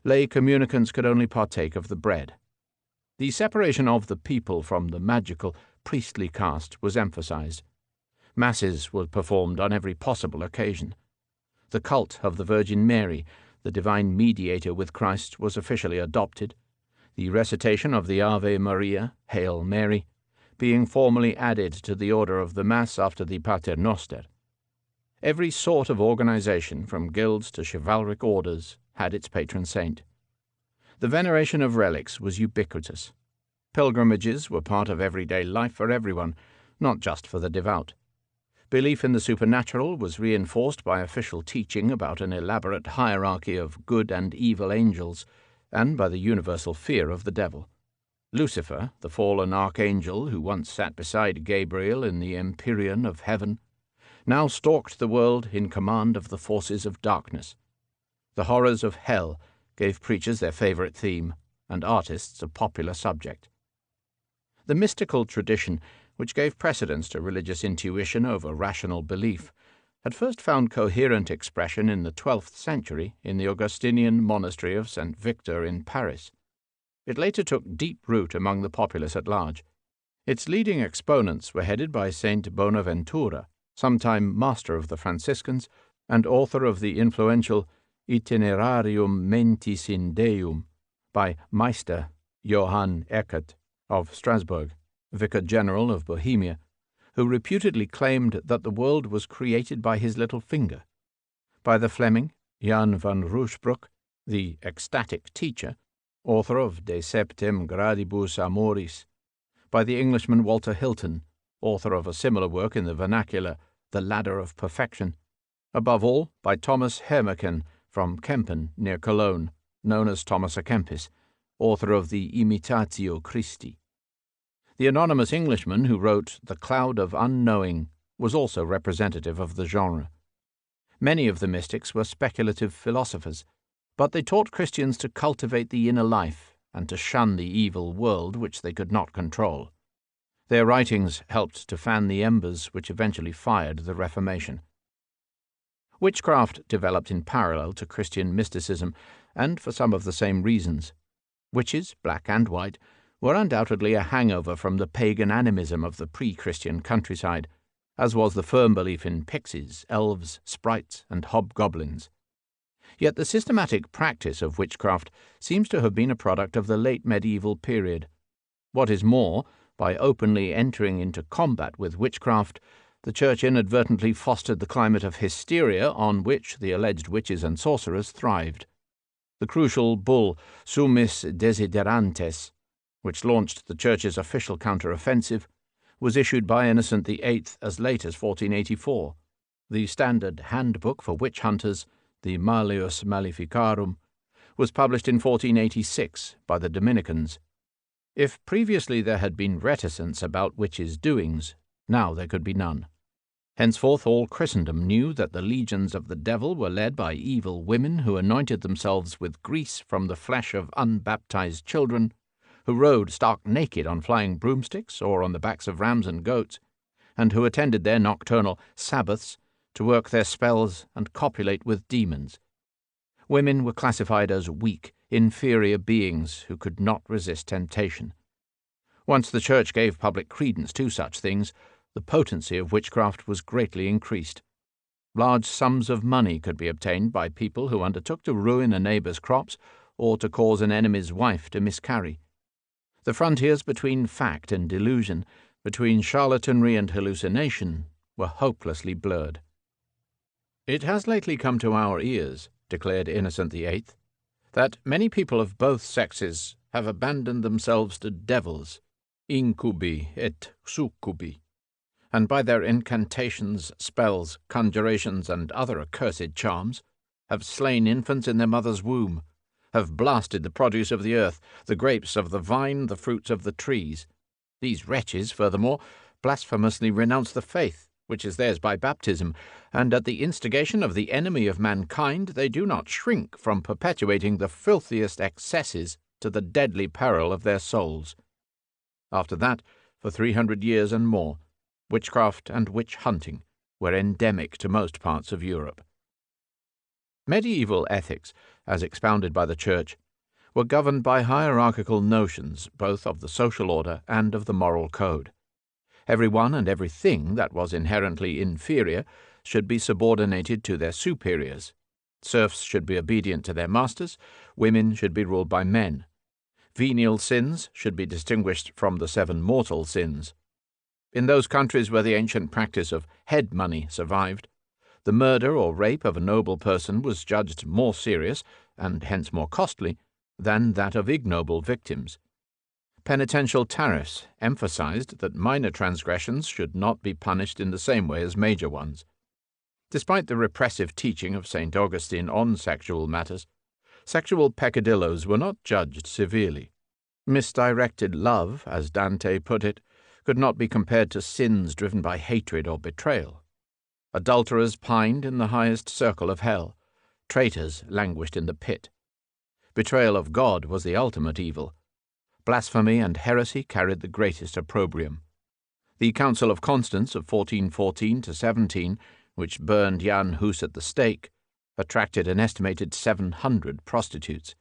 Lay communicants could only partake of the bread. The separation of the people from the magical, priestly caste was emphasized. Masses were performed on every possible occasion. The cult of the Virgin Mary, the divine mediator with Christ, was officially adopted, the recitation of the Ave Maria, Hail Mary, being formally added to the order of the Mass after the Pater Noster. Every sort of organization, from guilds to chivalric orders, had its patron saint. The veneration of relics was ubiquitous. Pilgrimages were part of everyday life for everyone, not just for the devout. Belief in the supernatural was reinforced by official teaching about an elaborate hierarchy of good and evil angels, and by the universal fear of the devil. Lucifer, the fallen archangel who once sat beside Gabriel in the empyrean of heaven, now stalked the world in command of the forces of darkness. The horrors of hell gave preachers their favorite theme, and artists a popular subject. The mystical tradition, which gave precedence to religious intuition over rational belief, had first found coherent expression in the 12th century in the Augustinian monastery of St. Victor in Paris. It later took deep root among the populace at large. Its leading exponents were headed by Saint Bonaventura, sometime master of the Franciscans and author of the influential Itinerarium Mentis in Deum, by Meister Johann Eckert of Strasbourg, Vicar General of Bohemia, who reputedly claimed that the world was created by his little finger; by the Fleming, Jan van Ruysbroek, the ecstatic teacher, author of De Septem Gradibus Amoris; by the Englishman Walter Hilton, author of a similar work in the vernacular, The Ladder of Perfection; above all, by Thomas Hermeken from Kempen, near Cologne, known as Thomas à Kempis, author of the Imitatio Christi. The anonymous Englishman who wrote The Cloud of Unknowing was also representative of the genre. Many of the mystics were speculative philosophers, but they taught Christians to cultivate the inner life and to shun the evil world which they could not control. Their writings helped to fan the embers which eventually fired the Reformation. Witchcraft developed in parallel to Christian mysticism, and for some of the same reasons. Witches, black and white, were undoubtedly a hangover from the pagan animism of the pre-Christian countryside, as was the firm belief in pixies, elves, sprites, and hobgoblins. Yet the systematic practice of witchcraft seems to have been a product of the late medieval period. What is more, by openly entering into combat with witchcraft, the Church inadvertently fostered the climate of hysteria on which the alleged witches and sorcerers thrived. The crucial bull Summis Desiderantes, which launched the Church's official counter-offensive, was issued by Innocent VIII as late as 1484. The standard handbook for witch hunters, the Malleus Maleficarum, was published in 1486 by the Dominicans. If previously there had been reticence about witches' doings, now there could be none. Henceforth all Christendom knew that the legions of the devil were led by evil women who anointed themselves with grease from the flesh of unbaptized children, who rode stark naked on flying broomsticks or on the backs of rams and goats, and who attended their nocturnal Sabbaths to work their spells and copulate with demons. Women were classified as weak, inferior beings who could not resist temptation. Once the Church gave public credence to such things, the potency of witchcraft was greatly increased. Large sums of money could be obtained by people who undertook to ruin a neighbour's crops or to cause an enemy's wife to miscarry. The frontiers between fact and delusion, between charlatanry and hallucination, were hopelessly blurred. "It has lately come to our ears," declared Innocent VIII, "that many people of both sexes have abandoned themselves to devils, incubi et succubi, and by their incantations, spells, conjurations, and other accursed charms, have slain infants in their mother's womb, have blasted the produce of the earth, the grapes of the vine, the fruits of the trees. These wretches, furthermore, blasphemously renounce the faith, which is theirs by baptism, and at the instigation of the enemy of mankind they do not shrink from perpetuating the filthiest excesses to the deadly peril of their souls." After that, for 300 years and more, witchcraft and witch-hunting were endemic to most parts of Europe. Medieval ethics, as expounded by the Church, were governed by hierarchical notions both of the social order and of the moral code. Every one and everything that was inherently inferior should be subordinated to their superiors. Serfs should be obedient to their masters, women should be ruled by men. Venial sins should be distinguished from the 7 mortal sins. In those countries where the ancient practice of head money survived, the murder or rape of a noble person was judged more serious, and hence more costly, than that of ignoble victims. Penitential tariffs emphasized that minor transgressions should not be punished in the same way as major ones. Despite the repressive teaching of St. Augustine on sexual matters, sexual peccadilloes were not judged severely. Misdirected love, as Dante put it, could not be compared to sins driven by hatred or betrayal. Adulterers pined in the highest circle of hell. Traitors languished in the pit. Betrayal of God was the ultimate evil. Blasphemy and heresy carried the greatest opprobrium. The Council of Constance of 1414-17, which burned Jan Hus at the stake, attracted an estimated 700 prostitutes.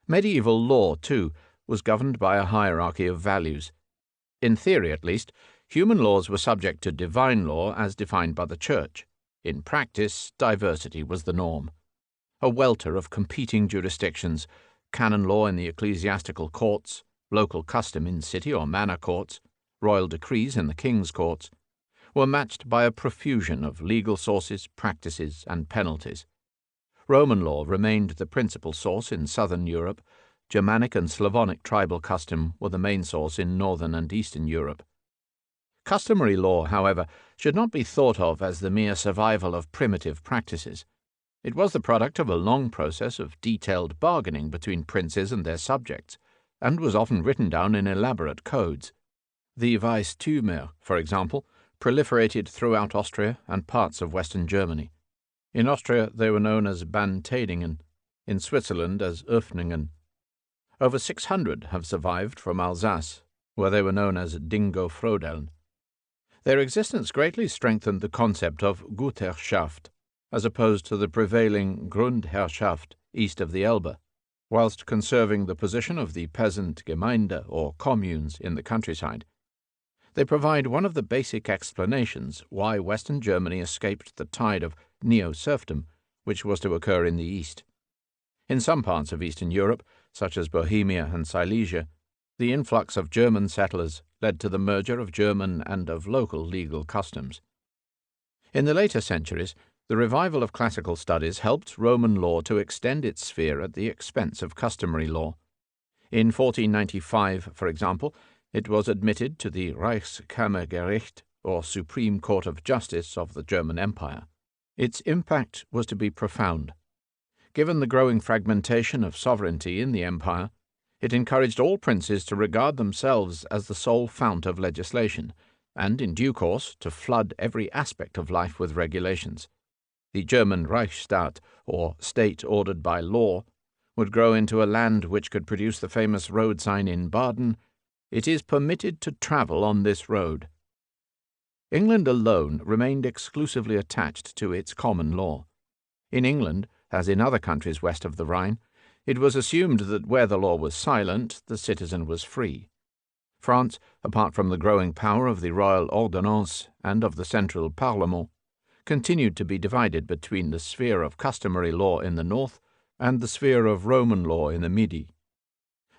Medieval law, too, was governed by a hierarchy of values. In theory, at least, human laws were subject to divine law as defined by the Church. In practice, diversity was the norm. A welter of competing jurisdictions, canon law in the ecclesiastical courts, local custom in city or manor courts, royal decrees in the king's courts, were matched by a profusion of legal sources, practices, and penalties. Roman law remained the principal source in southern Europe. Germanic and Slavonic tribal custom were the main source in northern and eastern Europe. Customary law, however, should not be thought of as the mere survival of primitive practices. It was the product of a long process of detailed bargaining between princes and their subjects, and was often written down in elaborate codes. The Weistümer, for example, proliferated throughout Austria and parts of western Germany. In Austria they were known as Bantadingen, in Switzerland as Öffningen. Over 600 have survived from Alsace, where they were known as Dingo-Frodeln. Their existence greatly strengthened the concept of Gutsherrschaft, as opposed to the prevailing Grundherrschaft east of the Elbe, whilst conserving the position of the peasant Gemeinde or communes in the countryside. They provide one of the basic explanations why Western Germany escaped the tide of neo-serfdom, which was to occur in the East. In some parts of Eastern Europe, such as Bohemia and Silesia, the influx of German settlers led to the merger of German and of local legal customs. In the later centuries, the revival of classical studies helped Roman law to extend its sphere at the expense of customary law. In 1495, for example, it was admitted to the Reichskammergericht, or Supreme Court of Justice of the German Empire. Its impact was to be profound. Given the growing fragmentation of sovereignty in the empire, it encouraged all princes to regard themselves as the sole fount of legislation, and in due course to flood every aspect of life with regulations. The German Reichsstaat, or state ordered by law, would grow into a land which could produce the famous road sign in Baden, "It is permitted to travel on this road." England alone remained exclusively attached to its common law. In England, as in other countries west of the Rhine, it was assumed that where the law was silent, the citizen was free. France, apart from the growing power of the Royal Ordonnance and of the Central Parlement, continued to be divided between the sphere of customary law in the north and the sphere of Roman law in the Midi.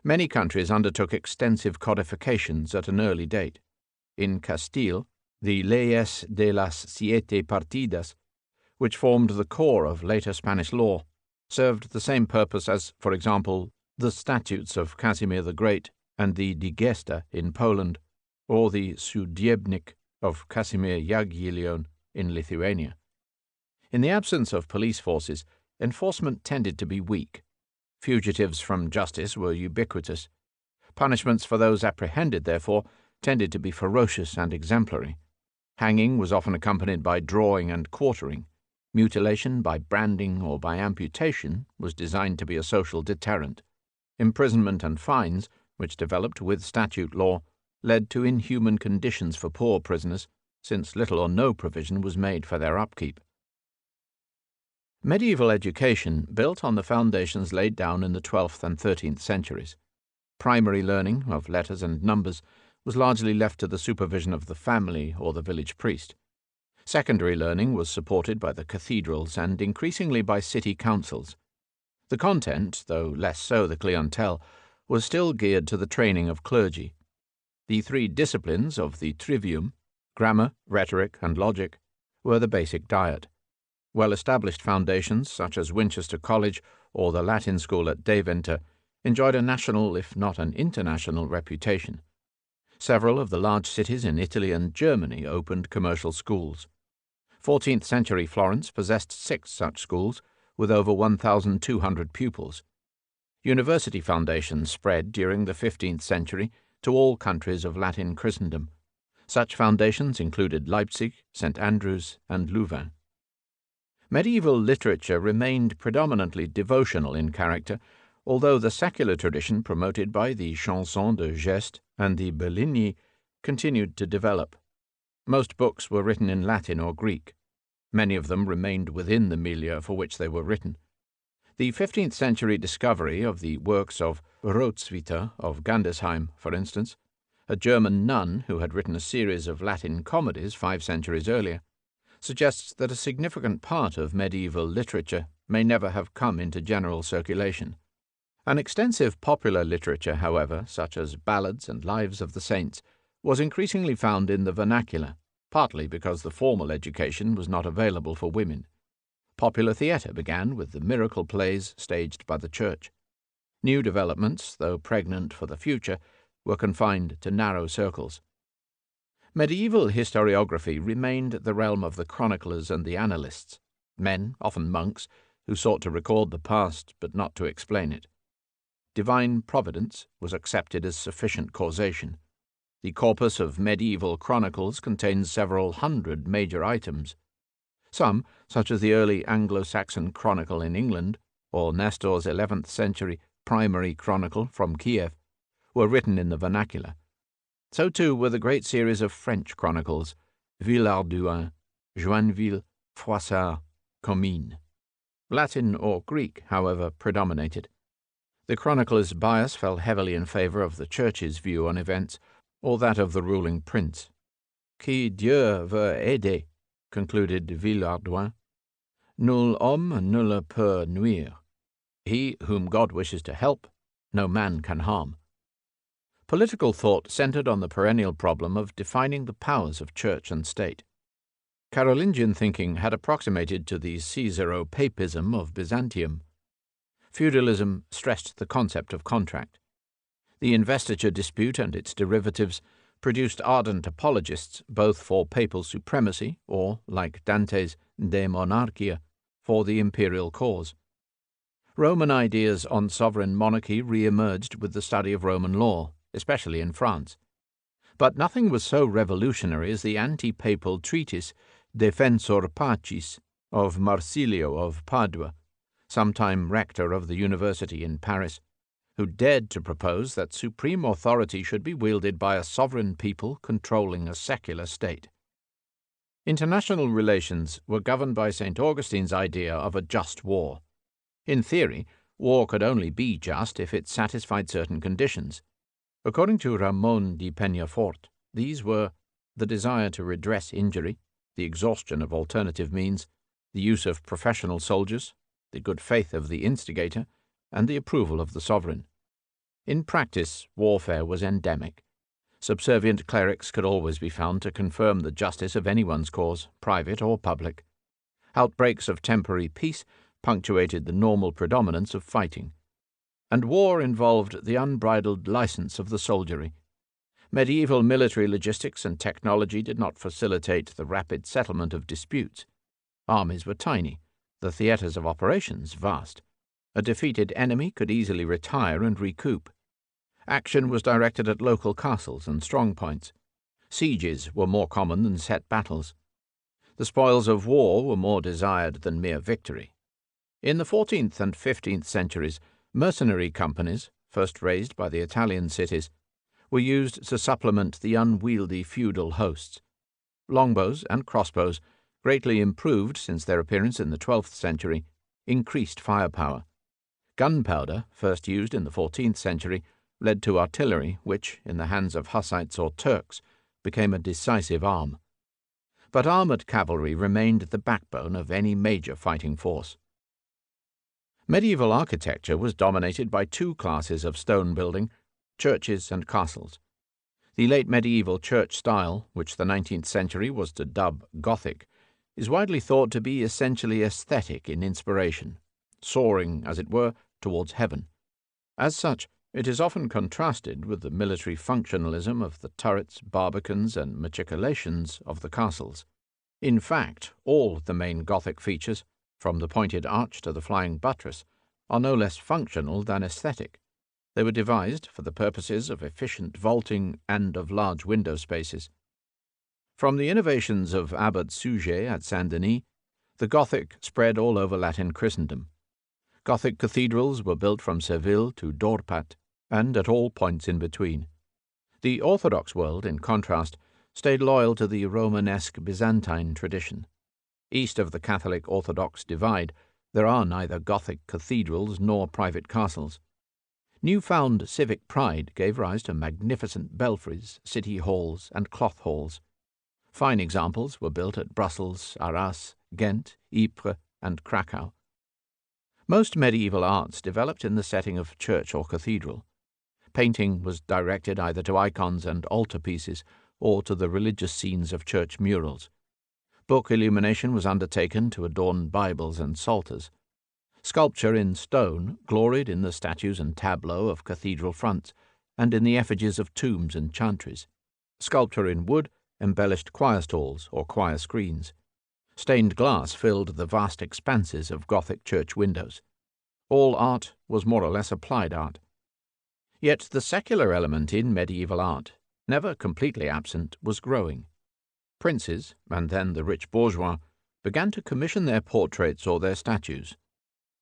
Many countries undertook extensive codifications at an early date. In Castile, the Leyes de las Siete Partidas, which formed the core of later Spanish law, served the same purpose as, for example, the statutes of Casimir the Great and the Digesta in Poland, or the Sudiebnik of Casimir Jagiellon in Lithuania. In the absence of police forces, enforcement tended to be weak. Fugitives from justice were ubiquitous. Punishments for those apprehended, therefore, tended to be ferocious and exemplary. Hanging was often accompanied by drawing and quartering. Mutilation by branding or by amputation was designed to be a social deterrent. Imprisonment and fines, which developed with statute law, led to inhuman conditions for poor prisoners, since little or no provision was made for their upkeep. Medieval education built on the foundations laid down in the 12th and 13th centuries. Primary learning of letters and numbers was largely left to the supervision of the family or the village priest. Secondary learning was supported by the cathedrals and increasingly by city councils. The content, though less so the clientele, was still geared to the training of clergy. The three disciplines of the trivium, grammar, rhetoric, and logic, were the basic diet. Well-established foundations, such as Winchester College or the Latin School at Deventer, enjoyed a national, if not an international, reputation. Several of the large cities in Italy and Germany opened commercial schools. 14th century Florence possessed 6 such schools, with over 1,200 pupils. University foundations spread during the 15th century to all countries of Latin Christendom. Such foundations included Leipzig, St. Andrews, and Louvain. Medieval literature remained predominantly devotional in character, although the secular tradition promoted by the Chansons de Geste and the Bellini continued to develop. Most books were written in Latin or Greek. Many of them remained within the milieu for which they were written. The 15th century discovery of the works of Roswitha of Gandersheim, for instance, a German nun who had written a series of Latin comedies 5 centuries earlier, suggests that a significant part of medieval literature may never have come into general circulation. An extensive popular literature, however, such as ballads and lives of the saints, was increasingly found in the vernacular, partly because the formal education was not available for women. Popular theatre began with the miracle plays staged by the Church. New developments, though pregnant for the future, were confined to narrow circles. Medieval historiography remained the realm of the chroniclers and the annalists, men, often monks, who sought to record the past but not to explain it. Divine providence was accepted as sufficient causation. The corpus of medieval chronicles contains several hundred major items. Some, such as the early Anglo-Saxon Chronicle in England, or Nestor's 11th century primary chronicle from Kiev, were written in the vernacular. So too were the great series of French chronicles, Villehardouin, Joinville, Froissart, Comines. Latin or Greek, however, predominated. The chronicler's bias fell heavily in favor of the Church's view on events, or that of the ruling prince. Qui Dieu veut aider, concluded Villehardouin, nul homme ne le peut nuire. He whom God wishes to help, no man can harm. Political thought centered on the perennial problem of defining the powers of church and state. Carolingian thinking had approximated to the Caesaro-papism of Byzantium. Feudalism stressed the concept of contract. The investiture dispute and its derivatives produced ardent apologists both for papal supremacy or, like Dante's De Monarchia, for the imperial cause. Roman ideas on sovereign monarchy re-emerged with the study of Roman law, especially in France. But nothing was so revolutionary as the anti-papal treatise Defensor Pacis of Marsilio of Padua, sometime rector of the university in Paris, who dared to propose that supreme authority should be wielded by a sovereign people controlling a secular state. International relations were governed by St. Augustine's idea of a just war. In theory, war could only be just if it satisfied certain conditions. According to Ramon de Peñafort, these were the desire to redress injury, the exhaustion of alternative means, the use of professional soldiers, the good faith of the instigator, and the approval of the sovereign. In practice, warfare was endemic. Subservient clerics could always be found to confirm the justice of anyone's cause, private or public. Outbreaks of temporary peace punctuated the normal predominance of fighting. And war involved the unbridled license of the soldiery. Medieval military logistics and technology did not facilitate the rapid settlement of disputes. Armies were tiny, the theatres of operations vast. A defeated enemy could easily retire and recoup. Action was directed at local castles and strong points. Sieges were more common than set battles. The spoils of war were more desired than mere victory. In the 14th and 15th centuries, mercenary companies, first raised by the Italian cities, were used to supplement the unwieldy feudal hosts. Longbows and crossbows, greatly improved since their appearance in the 12th century, increased firepower. Gunpowder, first used in the 14th century, led to artillery which, in the hands of Hussites or Turks, became a decisive arm. But armoured cavalry remained the backbone of any major fighting force. Medieval architecture was dominated by two classes of stone building, churches and castles. The late medieval church style, which the 19th century was to dub Gothic, is widely thought to be essentially aesthetic in inspiration, soaring, as it were, towards heaven. As such, it is often contrasted with the military functionalism of the turrets, barbicans, and machicolations of the castles. In fact, all the main Gothic features, from the pointed arch to the flying buttress, are no less functional than aesthetic. They were devised for the purposes of efficient vaulting and of large window spaces. From the innovations of Abbot Suger at Saint-Denis, the Gothic spread all over Latin Christendom. Gothic cathedrals were built from Seville to Dorpat, and at all points in between. The Orthodox world, in contrast, stayed loyal to the Romanesque Byzantine tradition. East of the Catholic-Orthodox divide, there are neither Gothic cathedrals nor private castles. Newfound civic pride gave rise to magnificent belfries, city halls, and cloth halls. Fine examples were built at Brussels, Arras, Ghent, Ypres, and Krakow. Most medieval arts developed in the setting of church or cathedral. Painting was directed either to icons and altarpieces or to the religious scenes of church murals. Book illumination was undertaken to adorn Bibles and psalters. Sculpture in stone gloried in the statues and tableaux of cathedral fronts and in the effigies of tombs and chantries. Sculpture in wood embellished choir stalls or choir screens. Stained glass filled the vast expanses of Gothic church windows. All art was more or less applied art. Yet the secular element in medieval art, never completely absent, was growing. Princes, and then the rich bourgeois, began to commission their portraits or their statues.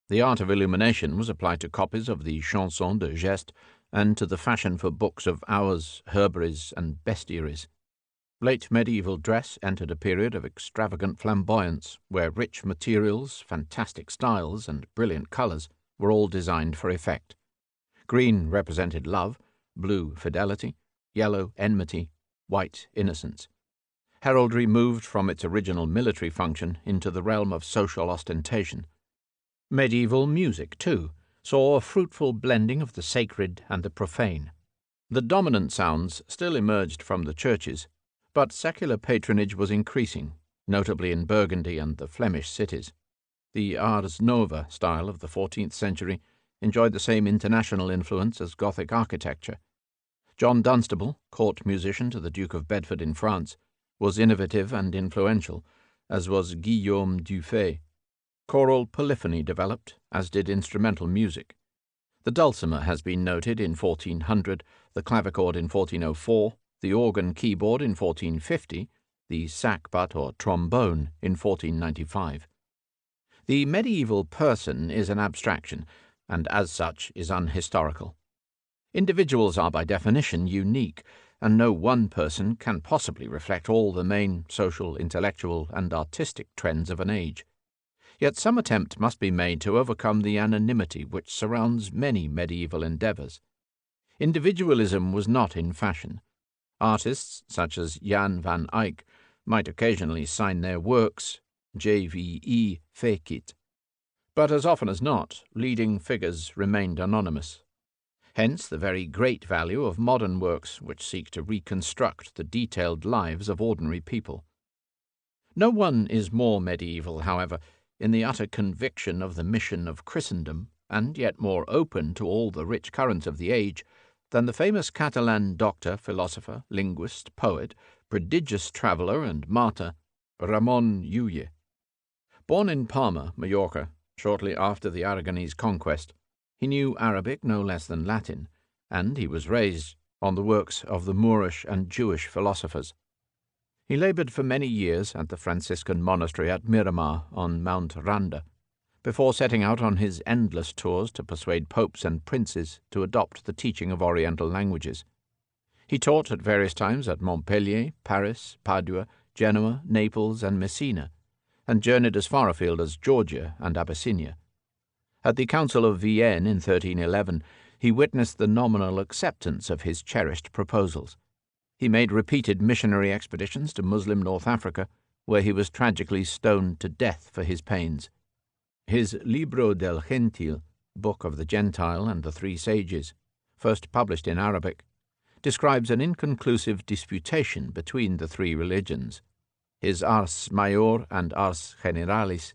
The art of illumination was applied to copies of the Chansons de Geste and to the fashion for books of hours, herbaries, and bestiaries. Late medieval dress entered a period of extravagant flamboyance, where rich materials, fantastic styles, and brilliant colours were all designed for effect. Green represented love, blue fidelity, yellow enmity, white innocence. Heraldry moved from its original military function into the realm of social ostentation. Medieval music, too, saw a fruitful blending of the sacred and the profane. The dominant sounds still emerged from the churches, but secular patronage was increasing, notably in Burgundy and the Flemish cities. The Ars Nova style of the 14th century enjoyed the same international influence as Gothic architecture. John Dunstable, court musician to the Duke of Bedford in France, was innovative and influential, as was Guillaume Dufay. Choral polyphony developed, as did instrumental music. The dulcimer has been noted in 1400, the clavichord in 1404, the organ keyboard in 1450, the sackbut or trombone in 1495. The medieval person is an abstraction, and as such is unhistorical. Individuals are by definition unique, and no one person can possibly reflect all the main social, intellectual, and artistic trends of an age. Yet some attempt must be made to overcome the anonymity which surrounds many medieval endeavours. Individualism was not in fashion. Artists such as Jan van Eyck might occasionally sign their works JVE Fecit, but as often as not, leading figures remained anonymous. Hence the very great value of modern works which seek to reconstruct the detailed lives of ordinary people. No one is more medieval, however, in the utter conviction of the mission of Christendom, and yet more open to all the rich currents of the age, than the famous Catalan doctor, philosopher, linguist, poet, prodigious traveller and martyr, Ramon Llull. Born in Palma, Majorca, shortly after the Aragonese conquest, he knew Arabic no less than Latin, and he was raised on the works of the Moorish and Jewish philosophers. He laboured for many years at the Franciscan monastery at Miramar on Mount Randa, before setting out on his endless tours to persuade popes and princes to adopt the teaching of Oriental languages. He taught at various times at Montpellier, Paris, Padua, Genoa, Naples, and Messina, and journeyed as far afield as Georgia and Abyssinia. At the Council of Vienne in 1311, he witnessed the nominal acceptance of his cherished proposals. He made repeated missionary expeditions to Muslim North Africa, where he was tragically stoned to death for his pains. His Libro del Gentil, Book of the Gentile and the Three Sages, first published in Arabic, describes an inconclusive disputation between the three religions. His Ars Major and Ars Generalis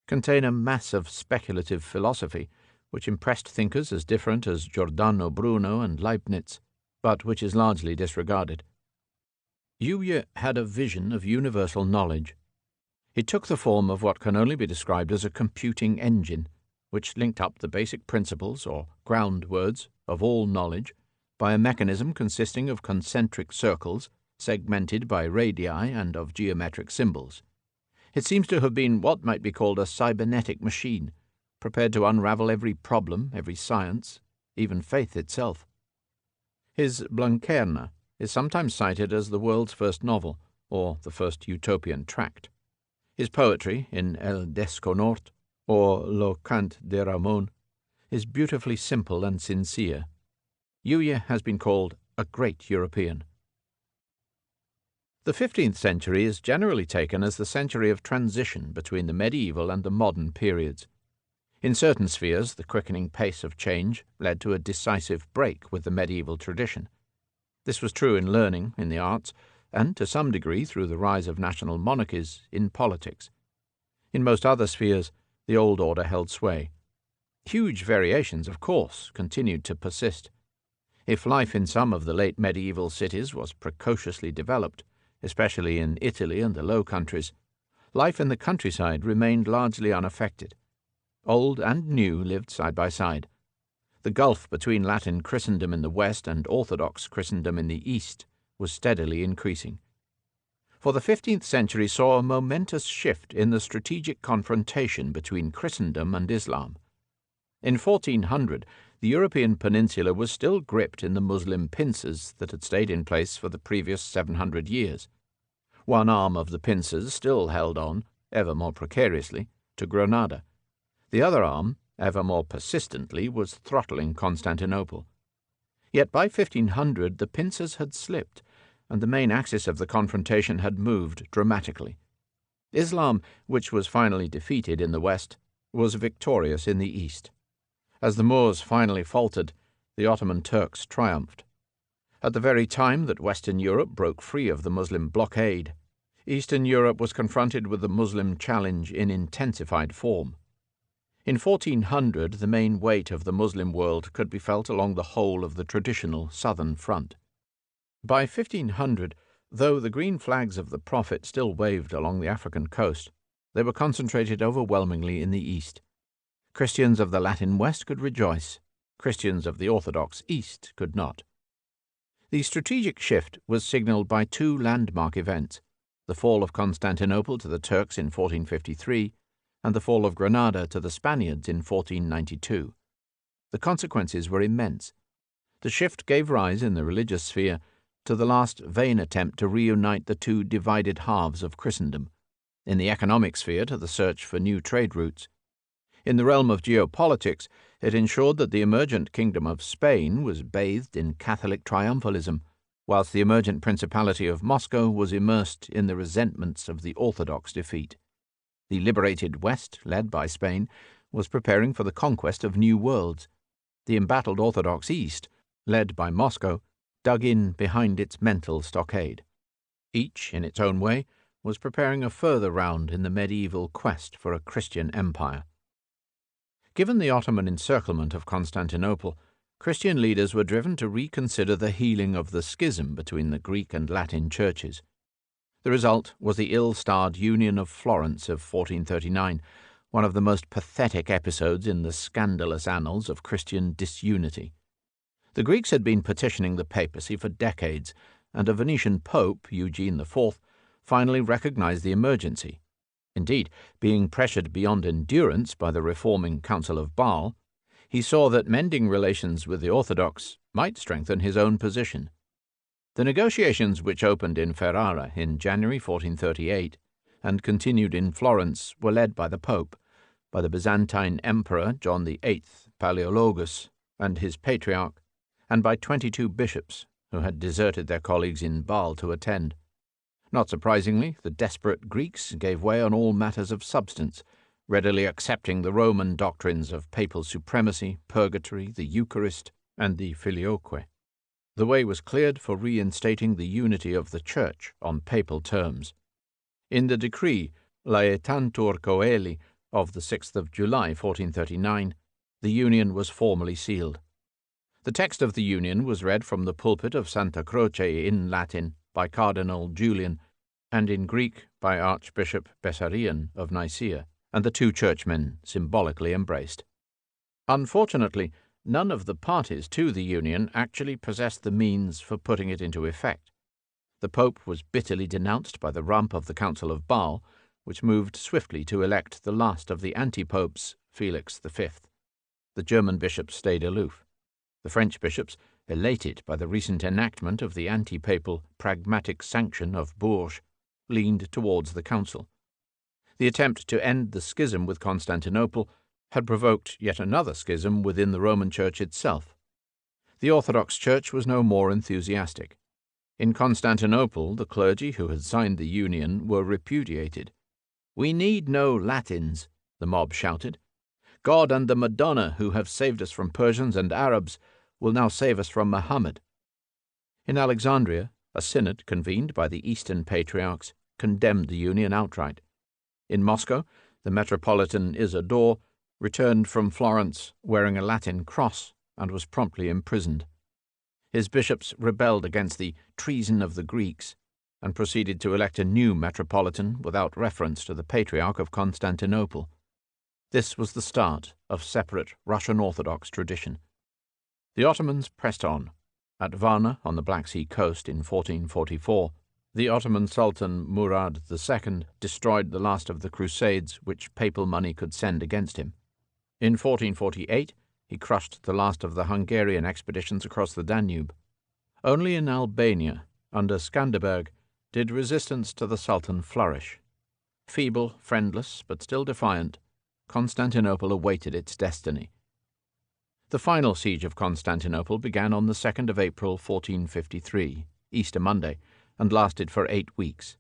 contain a mass of speculative philosophy which impressed thinkers as different as Giordano Bruno and Leibniz, but which is largely disregarded. Llull had a vision of universal knowledge. It took the form of what can only be described as a computing engine, which linked up the basic principles or ground words of all knowledge by a mechanism consisting of concentric circles segmented by radii and of geometric symbols. It seems to have been what might be called a cybernetic machine, prepared to unravel every problem, every science, even faith itself. His Blanquerna is sometimes cited as the world's first novel, or the first utopian tract. His poetry, in El Desconort, or Lo Cant de Ramon, is beautifully simple and sincere. Llull has been called a great European. The 15th century is generally taken as the century of transition between the medieval and the modern periods. In certain spheres, the quickening pace of change led to a decisive break with the medieval tradition. This was true in learning, in the arts, and to some degree through the rise of national monarchies in politics. In most other spheres, the old order held sway. Huge variations, of course, continued to persist. If life in some of the late medieval cities was precociously developed, especially in Italy and the Low Countries, life in the countryside remained largely unaffected. Old and new lived side by side. The gulf between Latin Christendom in the west and Orthodox Christendom in the east was steadily increasing. For the 15th century saw a momentous shift in the strategic confrontation between Christendom and Islam. In 1400, the European peninsula was still gripped in the Muslim pincers that had stayed in place for the previous 700 years. One arm of the pincers still held on, ever more precariously, to Granada. The other arm, ever more persistently, was throttling Constantinople. Yet by 1500 the pincers had slipped, and the main axis of the confrontation had moved dramatically. Islam, which was finally defeated in the west, was victorious in the east. As the Moors finally faltered, the Ottoman Turks triumphed. At the very time that Western Europe broke free of the Muslim blockade, Eastern Europe was confronted with the Muslim challenge in intensified form. In 1400, the main weight of the Muslim world could be felt along the whole of the traditional southern front. By 1500, though the green flags of the Prophet still waved along the African coast, they were concentrated overwhelmingly in the east. Christians of the Latin West could rejoice. Christians of the Orthodox East could not. The strategic shift was signalled by two landmark events: the fall of Constantinople to the Turks in 1453 and the fall of Granada to the Spaniards in 1492. The consequences were immense. The shift gave rise in the religious sphere to the last vain attempt to reunite the two divided halves of Christendom, in the economic sphere to the search for new trade routes. In the realm of geopolitics, it ensured that the emergent kingdom of Spain was bathed in Catholic triumphalism, whilst the emergent principality of Moscow was immersed in the resentments of the Orthodox defeat. The liberated West, led by Spain, was preparing for the conquest of new worlds. The embattled Orthodox East, led by Moscow, dug in behind its mental stockade. Each, in its own way, was preparing a further round in the medieval quest for a Christian empire. Given the Ottoman encirclement of Constantinople, Christian leaders were driven to reconsider the healing of the schism between the Greek and Latin churches. The result was the ill-starred Union of Florence of 1439, one of the most pathetic episodes in the scandalous annals of Christian disunity. The Greeks had been petitioning the papacy for decades, and a Venetian pope, Eugene IV, finally recognized the emergency. Indeed, being pressured beyond endurance by the reforming Council of Bâle, he saw that mending relations with the Orthodox might strengthen his own position. The negotiations, which opened in Ferrara in January 1438 and continued in Florence, were led by the Pope, by the Byzantine Emperor John VIII Palaeologus and his patriarch, and by 22 bishops who had deserted their colleagues in Bâle to attend. Not surprisingly, the desperate Greeks gave way on all matters of substance, readily accepting the Roman doctrines of papal supremacy, purgatory, the Eucharist, and the Filioque. The way was cleared for reinstating the unity of the Church on papal terms. In the decree Laetantur Coeli of the 6th of July 1439, the union was formally sealed. The text of the union was read from the pulpit of Santa Croce in Latin by Cardinal Julian, and in Greek by Archbishop Bessarion of Nicaea, and the two churchmen symbolically embraced. Unfortunately, none of the parties to the union actually possessed the means for putting it into effect. The Pope was bitterly denounced by the rump of the Council of Bâle, which moved swiftly to elect the last of the anti-popes, Felix V. The German bishops stayed aloof. The French bishops, elated by the recent enactment of the anti-papal pragmatic sanction of Bourges, leaned towards the council. The attempt to end the schism with Constantinople had provoked yet another schism within the Roman Church itself. The Orthodox Church was no more enthusiastic. In Constantinople, the clergy who had signed the union were repudiated. "We need no Latins," the mob shouted. "God and the Madonna, who have saved us from Persians and Arabs, will now save us from Muhammad." In Alexandria, a synod convened by the Eastern patriarchs condemned the union outright. In Moscow, the Metropolitan Isidore returned from Florence wearing a Latin cross and was promptly imprisoned. His bishops rebelled against the treason of the Greeks and proceeded to elect a new metropolitan without reference to the Patriarch of Constantinople. This was the start of separate Russian Orthodox tradition. The Ottomans pressed on. At Varna, on the Black Sea coast in 1444, the Ottoman Sultan Murad II destroyed the last of the crusades which papal money could send against him. In 1448, he crushed the last of the Hungarian expeditions across the Danube. Only in Albania, under Skanderberg, did resistance to the Sultan flourish. Feeble, friendless, but still defiant, Constantinople awaited its destiny. The final siege of Constantinople began on the 2nd of April 1453, Easter Monday, and lasted for 8 weeks.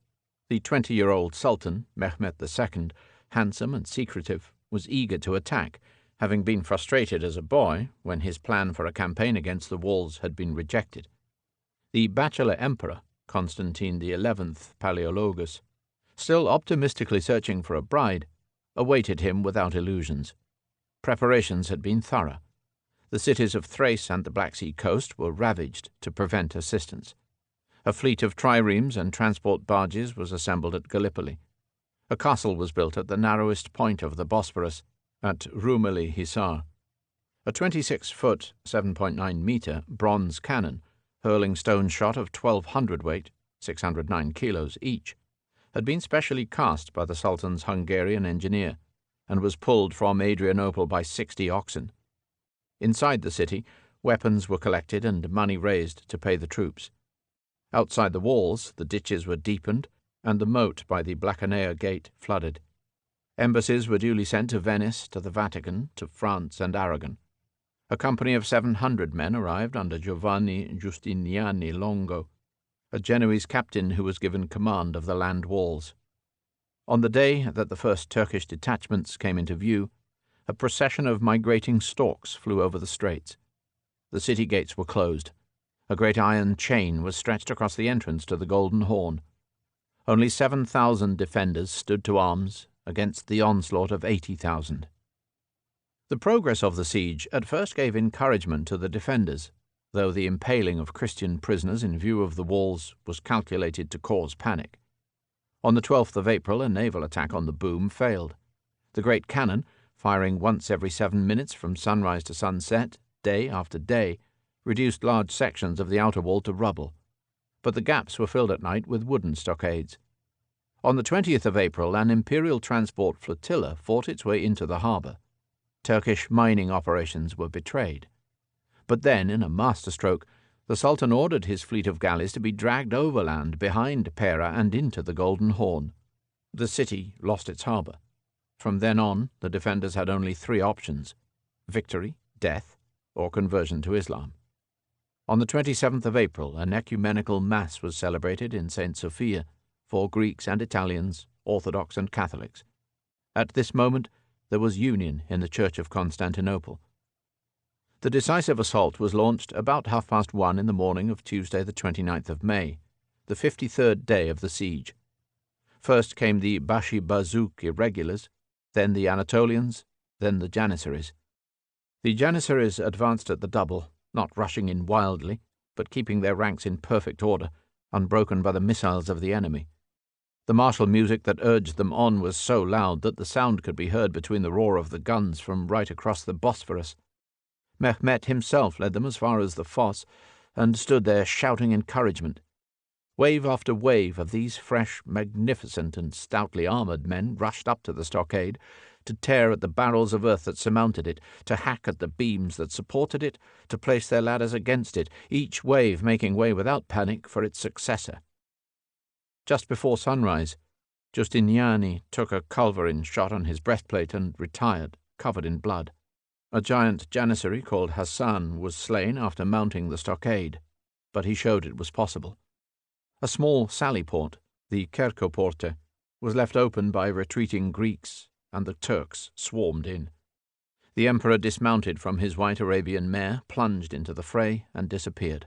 The 20-year-old Sultan, Mehmet II, handsome and secretive, was eager to attack, having been frustrated as a boy when his plan for a campaign against the walls had been rejected. The bachelor emperor, Constantine XI Palaeologus, still optimistically searching for a bride, awaited him without illusions. Preparations had been thorough. The cities of Thrace and the Black Sea coast were ravaged to prevent assistance. A fleet of triremes and transport barges was assembled at Gallipoli. A castle was built at the narrowest point of the Bosphorus, at Rumeli Hisar. A 26-foot, 7.9-metre bronze cannon, hurling stone shot of 1,200 weight, 609 kilos each, had been specially cast by the Sultan's Hungarian engineer, and was pulled from Adrianople by 60 oxen. Inside the city, weapons were collected and money raised to pay the troops. Outside the walls, the ditches were deepened, and the moat by the Blacanea Gate flooded. Embassies were duly sent to Venice, to the Vatican, to France and Aragon. A company of 700 men arrived under Giovanni Giustiniani Longo, a Genoese captain who was given command of the land walls. On the day that the first Turkish detachments came into view, a procession of migrating storks flew over the straits. The city gates were closed. A great iron chain was stretched across the entrance to the Golden Horn. Only 7,000 defenders stood to arms against the onslaught of 80,000. The progress of the siege at first gave encouragement to the defenders, though the impaling of Christian prisoners in view of the walls was calculated to cause panic. On the 12th of April, a naval attack on the boom failed. The great cannon, firing once every 7 minutes from sunrise to sunset, day after day, reduced large sections of the outer wall to rubble, but the gaps were filled at night with wooden stockades. On the 20th of April, an imperial transport flotilla fought its way into the harbour. Turkish mining operations were betrayed. But then, in a masterstroke, the Sultan ordered his fleet of galleys to be dragged overland behind Pera and into the Golden Horn. The city lost its harbour. From then on, the defenders had only 3 options: victory, death, or conversion to Islam. On the 27th of April, an ecumenical mass was celebrated in St. Sophia for Greeks and Italians, Orthodox and Catholics. At this moment, there was union in the Church of Constantinople. The decisive assault was launched about 1:30 in the morning of Tuesday the 29th of May, the 53rd day of the siege. First came the Bashi Bazouk irregulars, then the Anatolians, then the Janissaries. The Janissaries advanced at the double, not rushing in wildly, but keeping their ranks in perfect order, unbroken by the missiles of the enemy. The martial music that urged them on was so loud that the sound could be heard between the roar of the guns from right across the Bosphorus. Mehmet himself led them as far as the fosse, and stood there shouting encouragement. Wave after wave of these fresh, magnificent, and stoutly armoured men rushed up to the stockade, to tear at the barrels of earth that surmounted it, to hack at the beams that supported it, to place their ladders against it, each wave making way without panic for its successor. Just before sunrise, Giustiniani took a culverin shot on his breastplate and retired, covered in blood. A giant janissary called Hassan was slain after mounting the stockade, but he showed it was possible. A small sally port, the Kerkoporte, was left open by retreating Greeks, and the Turks swarmed in. The emperor dismounted from his white Arabian mare, plunged into the fray, and disappeared.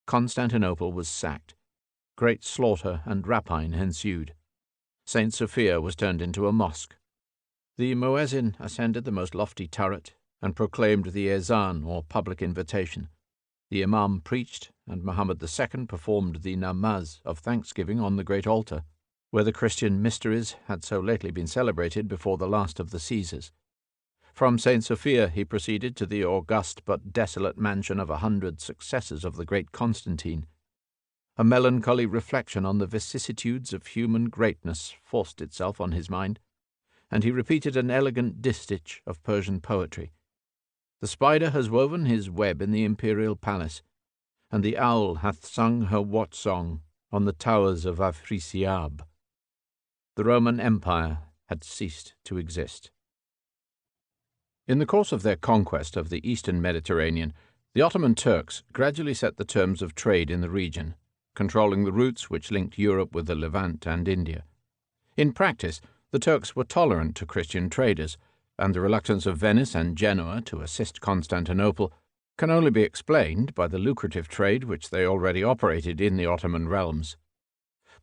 Constantinople was sacked. Great slaughter and rapine ensued. St. Sophia was turned into a mosque. The muezzin ascended the most lofty turret and proclaimed the ezan, or public invitation. The imam preached, and Muhammad II performed the namaz of thanksgiving on the great altar, where the Christian mysteries had so lately been celebrated before the last of the Caesars. From St. Sophia he proceeded to the august but desolate mansion of 100 successors of the great Constantine. A melancholy reflection on the vicissitudes of human greatness forced itself on his mind, and he repeated an elegant distich of Persian poetry. The spider has woven his web in the imperial palace, and the owl hath sung her watch song on the towers of Afrasiab. The Roman Empire had ceased to exist. In the course of their conquest of the eastern Mediterranean, the Ottoman Turks gradually set the terms of trade in the region, controlling the routes which linked Europe with the Levant and India. In practice, the Turks were tolerant to Christian traders, and the reluctance of Venice and Genoa to assist Constantinople can only be explained by the lucrative trade which they already operated in the Ottoman realms.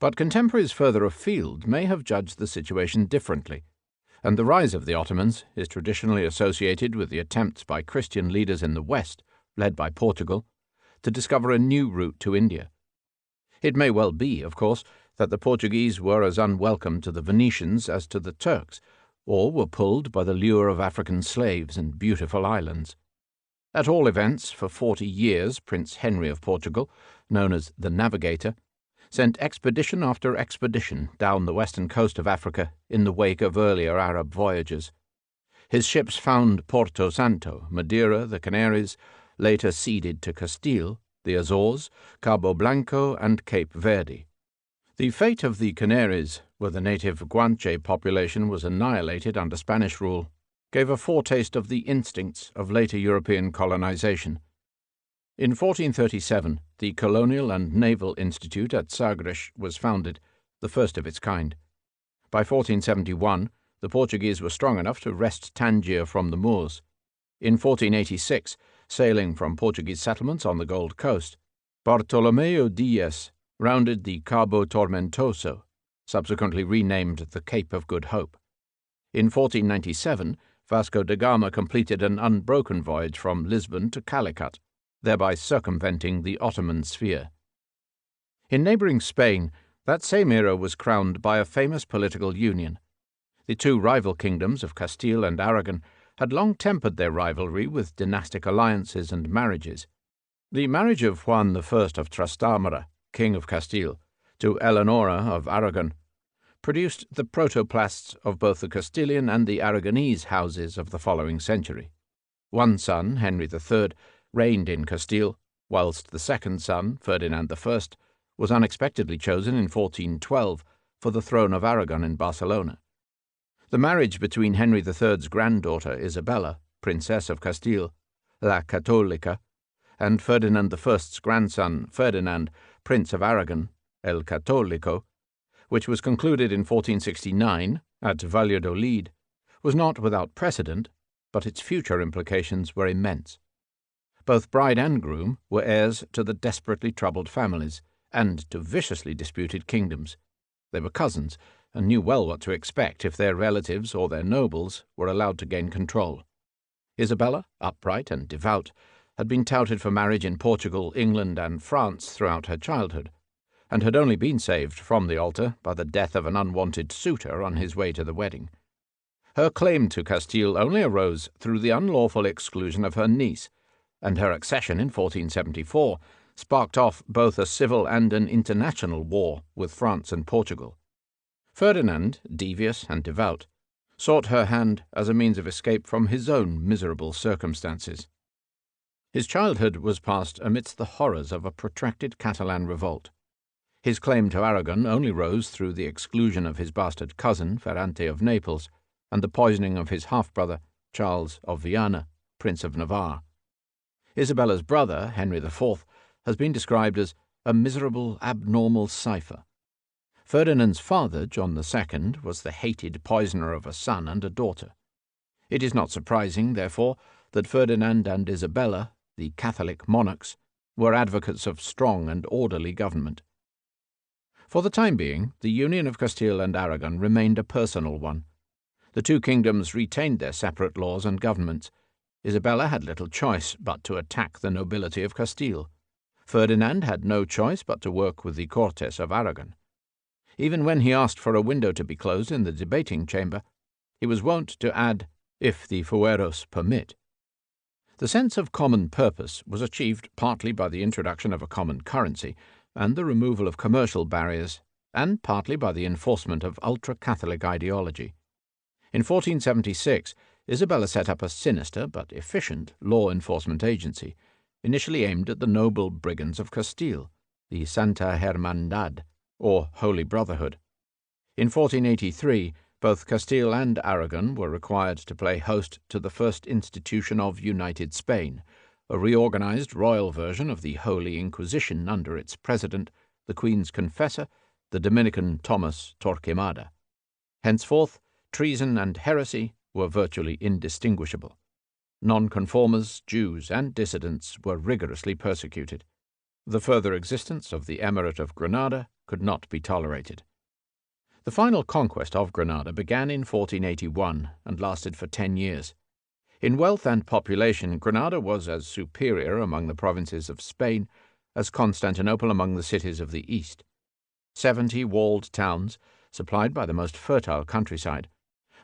But contemporaries further afield may have judged the situation differently, and the rise of the Ottomans is traditionally associated with the attempts by Christian leaders in the West, led by Portugal, to discover a new route to India. It may well be, of course, that the Portuguese were as unwelcome to the Venetians as to the Turks, or were pulled by the lure of African slaves and beautiful islands. At all events, for 40 years Prince Henry of Portugal, known as the Navigator, sent expedition after expedition down the western coast of Africa in the wake of earlier Arab voyages. His ships found Porto Santo, Madeira, the Canaries, later ceded to Castile, the Azores, Cabo Blanco, and Cape Verde. The fate of the Canaries, where the native Guanche population was annihilated under Spanish rule, gave a foretaste of the instincts of later European colonization. In 1437, the Colonial and Naval Institute at Sagres was founded, the first of its kind. By 1471, the Portuguese were strong enough to wrest Tangier from the Moors. In 1486, sailing from Portuguese settlements on the Gold Coast, Bartolomeu Dias rounded the Cabo Tormentoso, subsequently renamed the Cape of Good Hope. In 1497, Vasco da Gama completed an unbroken voyage from Lisbon to Calicut, thereby circumventing the Ottoman sphere. In neighbouring Spain, that same era was crowned by a famous political union. The two rival kingdoms of Castile and Aragon had long tempered their rivalry with dynastic alliances and marriages. The marriage of Juan I of Trastamara, King of Castile, to Eleonora of Aragon produced the protoplasts of both the Castilian and the Aragonese houses of the following century. One son, Henry III, reigned in Castile, whilst the second son, Ferdinand I, was unexpectedly chosen in 1412 for the throne of Aragon in Barcelona. The marriage between Henry III's granddaughter Isabella, Princess of Castile, La Católica, and Ferdinand I's grandson Ferdinand, Prince of Aragon, El Católico, which was concluded in 1469 at Valladolid, was not without precedent, but its future implications were immense. Both bride and groom were heirs to the desperately troubled families and to viciously disputed kingdoms. They were cousins and knew well what to expect if their relatives or their nobles were allowed to gain control. Isabella, upright and devout, had been touted for marriage in Portugal, England, and France throughout her childhood, and had only been saved from the altar by the death of an unwanted suitor on his way to the wedding. Her claim to Castile only arose through the unlawful exclusion of her niece, and her accession in 1474 sparked off both a civil and an international war with France and Portugal. Ferdinand, devious and devout, sought her hand as a means of escape from his own miserable circumstances. His childhood was passed amidst the horrors of a protracted Catalan revolt. His claim to Aragon only rose through the exclusion of his bastard cousin, Ferrante of Naples, and the poisoning of his half-brother, Charles of Viana, Prince of Navarre. Isabella's brother, Henry IV, has been described as a miserable, abnormal cipher. Ferdinand's father, John II, was the hated poisoner of a son and a daughter. It is not surprising, therefore, that Ferdinand and Isabella, the Catholic monarchs, were advocates of strong and orderly government. For the time being, the union of Castile and Aragon remained a personal one. The two kingdoms retained their separate laws and governments. Isabella had little choice but to attack the nobility of Castile. Ferdinand had no choice but to work with the Cortes of Aragon. Even when he asked for a window to be closed in the debating chamber, he was wont to add, "if the fueros permit." The sense of common purpose was achieved partly by the introduction of a common currency and the removal of commercial barriers, and partly by the enforcement of ultra-Catholic ideology. In 1476, Isabella set up a sinister but efficient law enforcement agency, initially aimed at the noble brigands of Castile, the Santa Hermandad, or Holy Brotherhood. In 1483, Both Castile and Aragon were required to play host to the first institution of United Spain, a reorganized royal version of the Holy Inquisition under its president, the Queen's confessor, the Dominican Thomas Torquemada. Henceforth, treason and heresy were virtually indistinguishable. Nonconformers, Jews, and dissidents were rigorously persecuted. The further existence of the Emirate of Granada could not be tolerated. The final conquest of Granada began in 1481 and lasted for 10 years. In wealth and population, Granada was as superior among the provinces of Spain as Constantinople among the cities of the East. 70 walled towns, supplied by the most fertile countryside,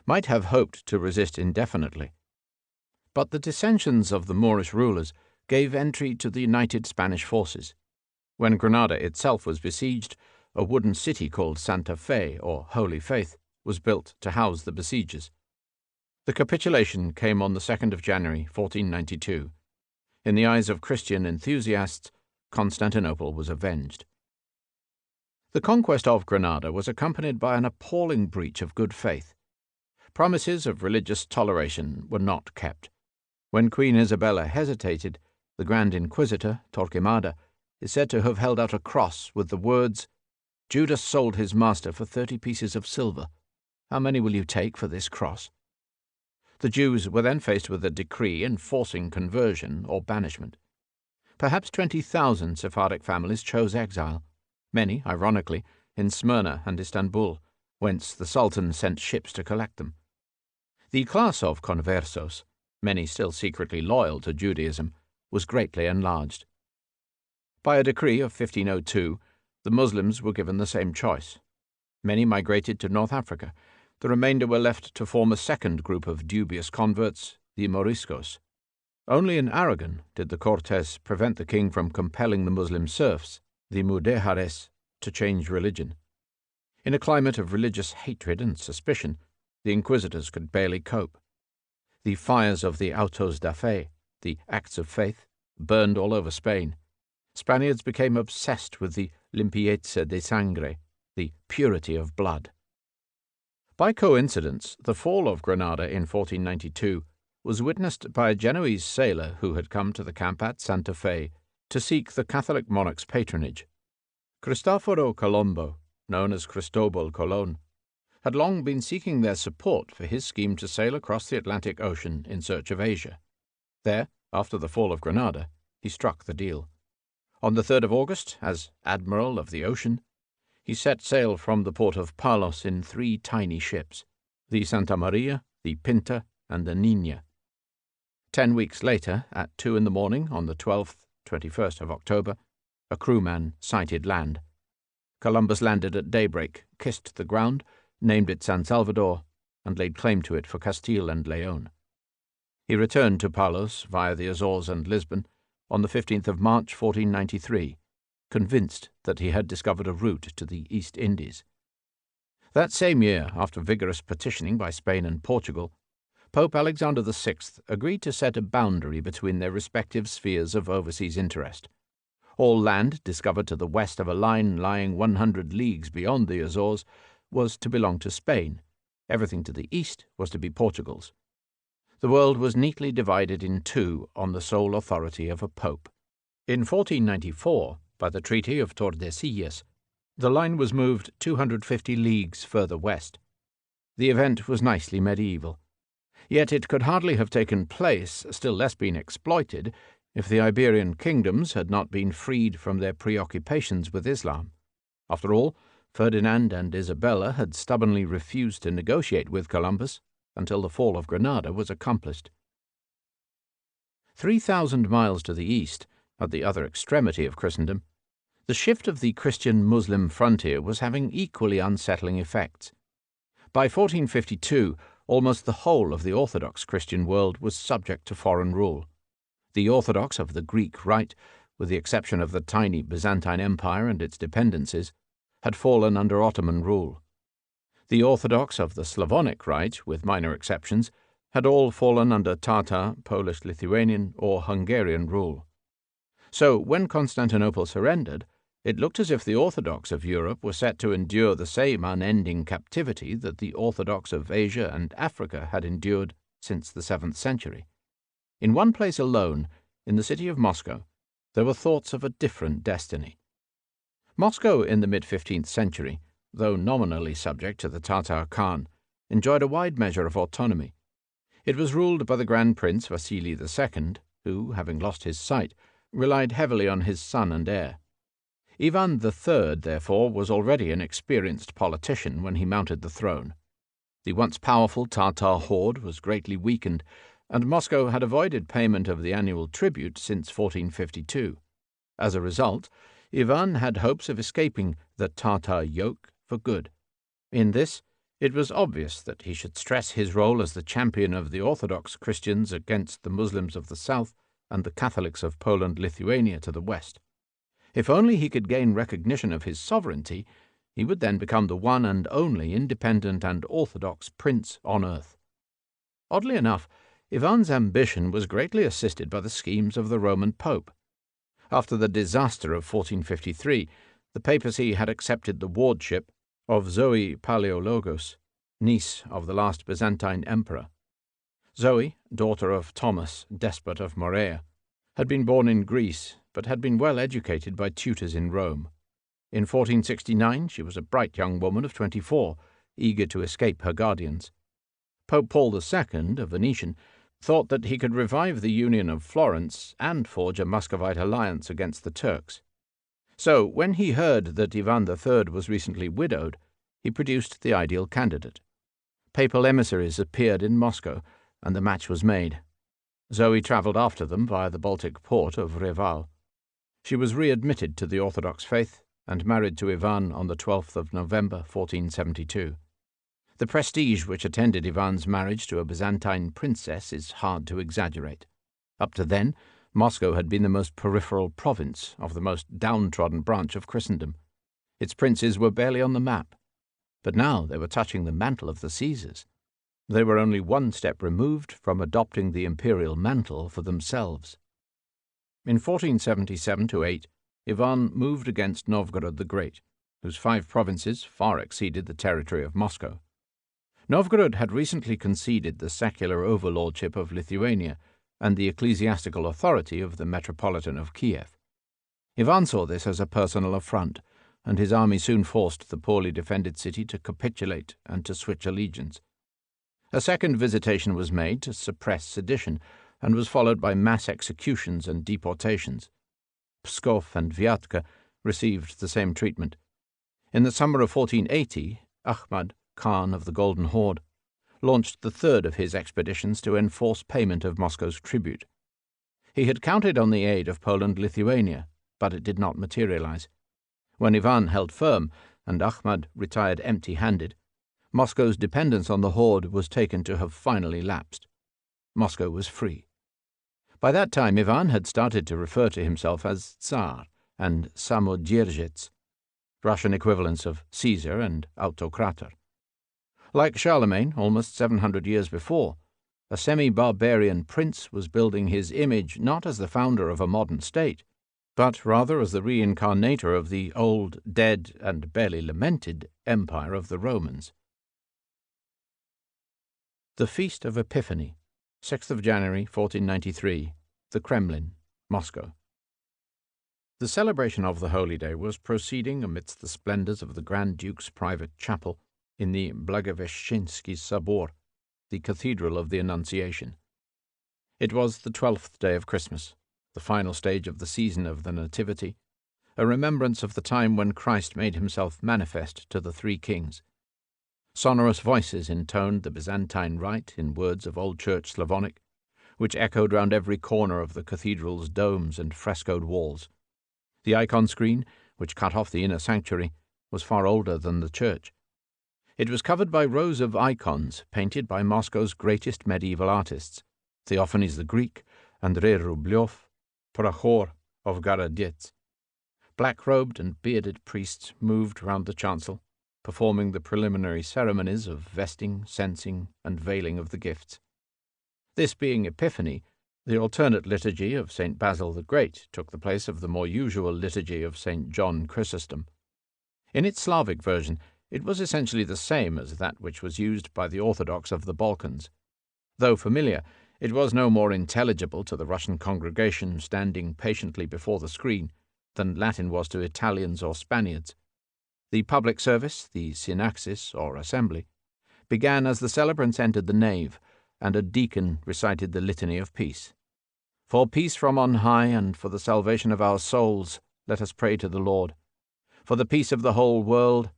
might have hoped to resist indefinitely. But the dissensions of the Moorish rulers gave entry to the united Spanish forces. When Granada itself was besieged, a wooden city called Santa Fe, or Holy Faith, was built to house the besiegers. The capitulation came on the 2nd of January, 1492. In the eyes of Christian enthusiasts, Constantinople was avenged. The conquest of Granada was accompanied by an appalling breach of good faith. Promises of religious toleration were not kept. When Queen Isabella hesitated, the Grand Inquisitor, Torquemada, is said to have held out a cross with the words, "Judas sold his master for 30 pieces of silver. How many will you take for this cross?" The Jews were then faced with a decree enforcing conversion or banishment. Perhaps 20,000 Sephardic families chose exile, many, ironically, in Smyrna and Istanbul, whence the Sultan sent ships to collect them. The class of conversos, many still secretly loyal to Judaism, was greatly enlarged. By a decree of 1502, the Muslims were given the same choice. Many migrated to North Africa. The remainder were left to form a second group of dubious converts, the Moriscos. Only in Aragon did the Cortes prevent the king from compelling the Muslim serfs, the Mudejares, to change religion. In a climate of religious hatred and suspicion, the inquisitors could barely cope. The fires of the autos da fe, the acts of faith, burned all over Spain. Spaniards became obsessed with the limpieza de sangre, the purity of blood. By coincidence, the fall of Granada in 1492 was witnessed by a Genoese sailor who had come to the camp at Santa Fe to seek the Catholic monarch's patronage. Cristoforo Colombo, known as Cristobal Colon, had long been seeking their support for his scheme to sail across the Atlantic Ocean in search of Asia. There, after the fall of Granada, he struck the deal. On the 3rd of August, as Admiral of the Ocean, he set sail from the port of Palos in 3 tiny ships, the Santa Maria, the Pinta, and the Nina. 10 weeks later, at 2 in the morning on the 12th, 21st of October, a crewman sighted land. Columbus landed at daybreak, kissed the ground, named it San Salvador, and laid claim to it for Castile and Leon. He returned to Palos via the Azores and Lisbon on the 15th of March, 1493, convinced that he had discovered a route to the East Indies. That same year, after vigorous petitioning by Spain and Portugal, Pope Alexander VI agreed to set a boundary between their respective spheres of overseas interest. All land discovered to the west of a line lying 100 leagues beyond the Azores was to belong to Spain. Everything to the east was to be Portugal's. The world was neatly divided in two on the sole authority of a pope. In 1494, by the Treaty of Tordesillas, the line was moved 250 leagues further west. The event was nicely medieval. Yet it could hardly have taken place, still less been exploited, if the Iberian kingdoms had not been freed from their preoccupations with Islam. After all, Ferdinand and Isabella had stubbornly refused to negotiate with Columbus until the fall of Granada was accomplished. 3,000 miles to the east, at the other extremity of Christendom, the shift of the Christian-Muslim frontier was having equally unsettling effects. By 1452, almost the whole of the Orthodox Christian world was subject to foreign rule. The Orthodox of the Greek Rite, with the exception of the tiny Byzantine Empire and its dependencies, had fallen under Ottoman rule. The Orthodox of the Slavonic Rite, with minor exceptions, had all fallen under Tatar, Polish-Lithuanian, or Hungarian rule. So, when Constantinople surrendered, It looked as if the Orthodox of Europe were set to endure the same unending captivity that the Orthodox of Asia and Africa had endured since the 7th century. In one place alone, in the city of Moscow, there were thoughts of a different destiny. Moscow in the mid-15th century, though nominally subject to the Tatar Khan, enjoyed a wide measure of autonomy. It was ruled by the Grand Prince Vasily II, who, having lost his sight, relied heavily on his son and heir. Ivan III, therefore, was already an experienced politician when he mounted the throne. The once powerful Tatar horde was greatly weakened, and Moscow had avoided payment of the annual tribute since 1452. As a result, Ivan had hopes of escaping the Tatar yoke for good. In this, it was obvious that he should stress his role as the champion of the Orthodox Christians against the Muslims of the south and the Catholics of Poland-Lithuania to the west. If only he could gain recognition of his sovereignty, he would then become the one and only independent and orthodox prince on earth. Oddly enough, Ivan's ambition was greatly assisted by the schemes of the Roman Pope. After the disaster of 1453, the papacy had accepted the wardship of Zoe Palaiologos, niece of the last Byzantine emperor. Zoe, daughter of Thomas, despot of Morea, had been born in Greece, but had been well educated by tutors in Rome. In 1469 she was a bright young woman of 24, eager to escape her guardians. Pope Paul II, a Venetian, thought that he could revive the Union of Florence and forge a Muscovite alliance against the Turks. So, when he heard that Ivan III was recently widowed, he produced the ideal candidate. Papal emissaries appeared in Moscow, and the match was made. Zoe travelled after them via the Baltic port of Reval. She was readmitted to the Orthodox faith and married to Ivan on the 12th of November 1472. The prestige which attended Ivan's marriage to a Byzantine princess is hard to exaggerate. Up to then, Moscow had been the most peripheral province of the most downtrodden branch of Christendom. Its princes were barely on the map. But now they were touching the mantle of the Caesars. They were only one step removed from adopting the imperial mantle for themselves. In 1477-8, Ivan moved against Novgorod the Great, whose 5 provinces far exceeded the territory of Moscow. Novgorod had recently conceded the secular overlordship of Lithuania and the ecclesiastical authority of the Metropolitan of Kiev. Ivan saw this as a personal affront, and his army soon forced the poorly defended city to capitulate and to switch allegiance. A second visitation was made to suppress sedition, and was followed by mass executions and deportations. Pskov and Vyatka received the same treatment. In the summer of 1480, Ahmad, Khan of the Golden Horde, launched the third of his expeditions to enforce payment of Moscow's tribute. He had counted on the aid of Poland-Lithuania, but it did not materialize. When Ivan held firm and Ahmad retired empty-handed, Moscow's dependence on the horde was taken to have finally lapsed. Moscow was free. By that time Ivan had started to refer to himself as Tsar and Samodzierżec, Russian equivalents of Caesar and Autokrator. Like Charlemagne, almost 700 years before, a semi-barbarian prince was building his image not as the founder of a modern state, but rather as the reincarnator of the old, dead, and barely lamented empire of the Romans. The Feast of Epiphany, 6th of January, 1493, the Kremlin, Moscow. The celebration of the holy day was proceeding amidst the splendors of the Grand Duke's private chapel in the Blagoveshchinsky Sabor, the Cathedral of the Annunciation. It was the 12th day of Christmas, the final stage of the season of the Nativity, a remembrance of the time when Christ made himself manifest to the 3 kings. Sonorous voices intoned the Byzantine rite in words of Old Church Slavonic, which echoed round every corner of the cathedral's domes and frescoed walls. The icon screen, which cut off the inner sanctuary, was far older than the church. It was covered by rows of icons painted by Moscow's greatest medieval artists, Theophanes the Greek, Andrei Rublev, Prokhor of Gorodets. Black-robed and bearded priests moved round the chancel, performing the preliminary ceremonies of vesting, censing, and veiling of the gifts. This being Epiphany, The alternate liturgy of St. Basil the Great took the place of the more usual liturgy of St. John Chrysostom. In its Slavic version, it was essentially the same as that which was used by the Orthodox of the Balkans. Though familiar, it was no more intelligible to the Russian congregation standing patiently before the screen than Latin was to Italians or Spaniards. The public service, the synaxis, or assembly, began as the celebrants entered the nave, and a deacon recited the Litany of Peace. For peace from on high, and for the salvation of our souls, let us pray to the Lord. For the peace of the whole world.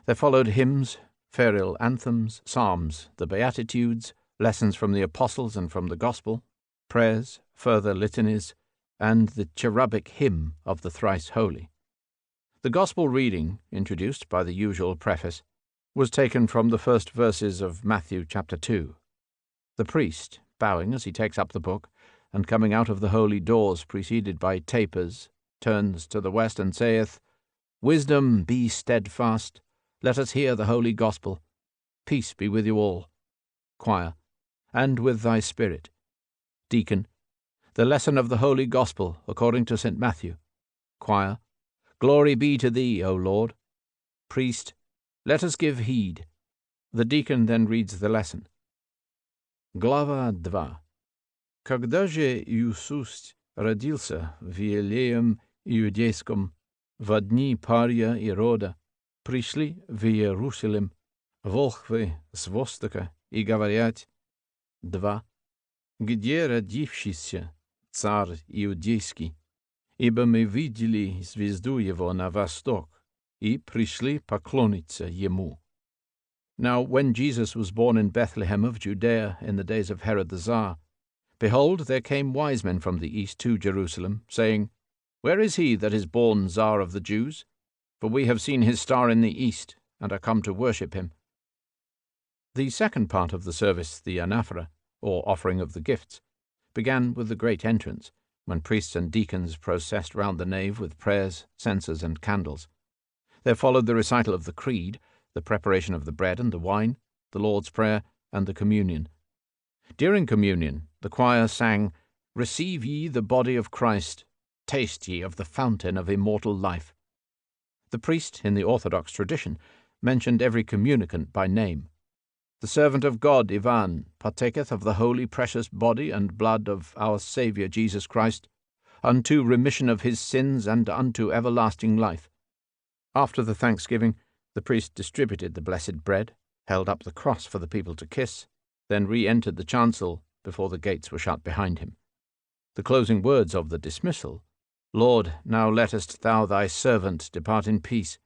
There followed hymns, ferial anthems, psalms, the Beatitudes, lessons from the Apostles and from the Gospel, prayers, further litanies, and the cherubic hymn of the Thrice Holy. The Gospel reading, introduced by the usual preface, was taken from the first verses of Matthew chapter 2. The priest, bowing as he takes up the book, and coming out of the holy doors preceded by tapers, turns to the west and saith, Wisdom, be steadfast. Let us hear the holy gospel. Peace be with you all. Choir, and with thy spirit. Deacon, the lesson of the holy gospel according to St. Matthew. Choir, glory be to thee, O Lord. Priest, let us give heed. The deacon then reads the lesson. Glava 2. Когда же Иисус родился в Елеем Иудейском, во дни Пария Ирода, пришли в Иерусалим волхвы с востока и говорят, 2. Где родившийся царь Иудейский? Ибо мы видели звезду его на восток, и пришли поклониться ему. Now when Jesus was born in Bethlehem of Judea in the days of Herod the Czar, behold, there came wise men from the east to Jerusalem, saying, Where is he that is born Czar of the Jews? For we have seen his star in the east, and are come to worship him. The second part of the service, the anaphora, or offering of the gifts, began with the great entrance, when priests and deacons processed round the nave with prayers, censers, and candles. There followed the recital of the creed, the preparation of the bread and the wine, the Lord's Prayer, and the communion. During communion, the choir sang, Receive ye the body of Christ, taste ye of the fountain of immortal life. The priest, in the Orthodox tradition, mentioned every communicant by name. The servant of God, Ivan, partaketh of the holy precious body and blood of our Saviour Jesus Christ, unto remission of his sins and unto everlasting life. After the thanksgiving, the priest distributed the blessed bread, held up the cross for the people to kiss, then re-entered the chancel before the gates were shut behind him. The closing words of the dismissal, Lord, now lettest thou thy servant depart in peace,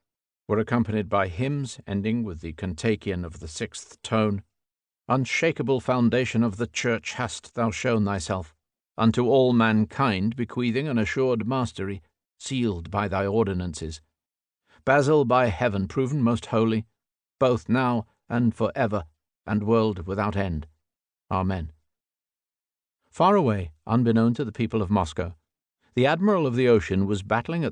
were accompanied by hymns ending with the Kontakion of the sixth tone. Unshakable foundation of the Church hast thou shown thyself, unto all mankind bequeathing an assured mastery, sealed by thy ordinances. Basil by heaven proven most holy, both now and for ever, and world without end. Amen. Far away, unbeknown to the people of Moscow, the Admiral of the Ocean was battling at that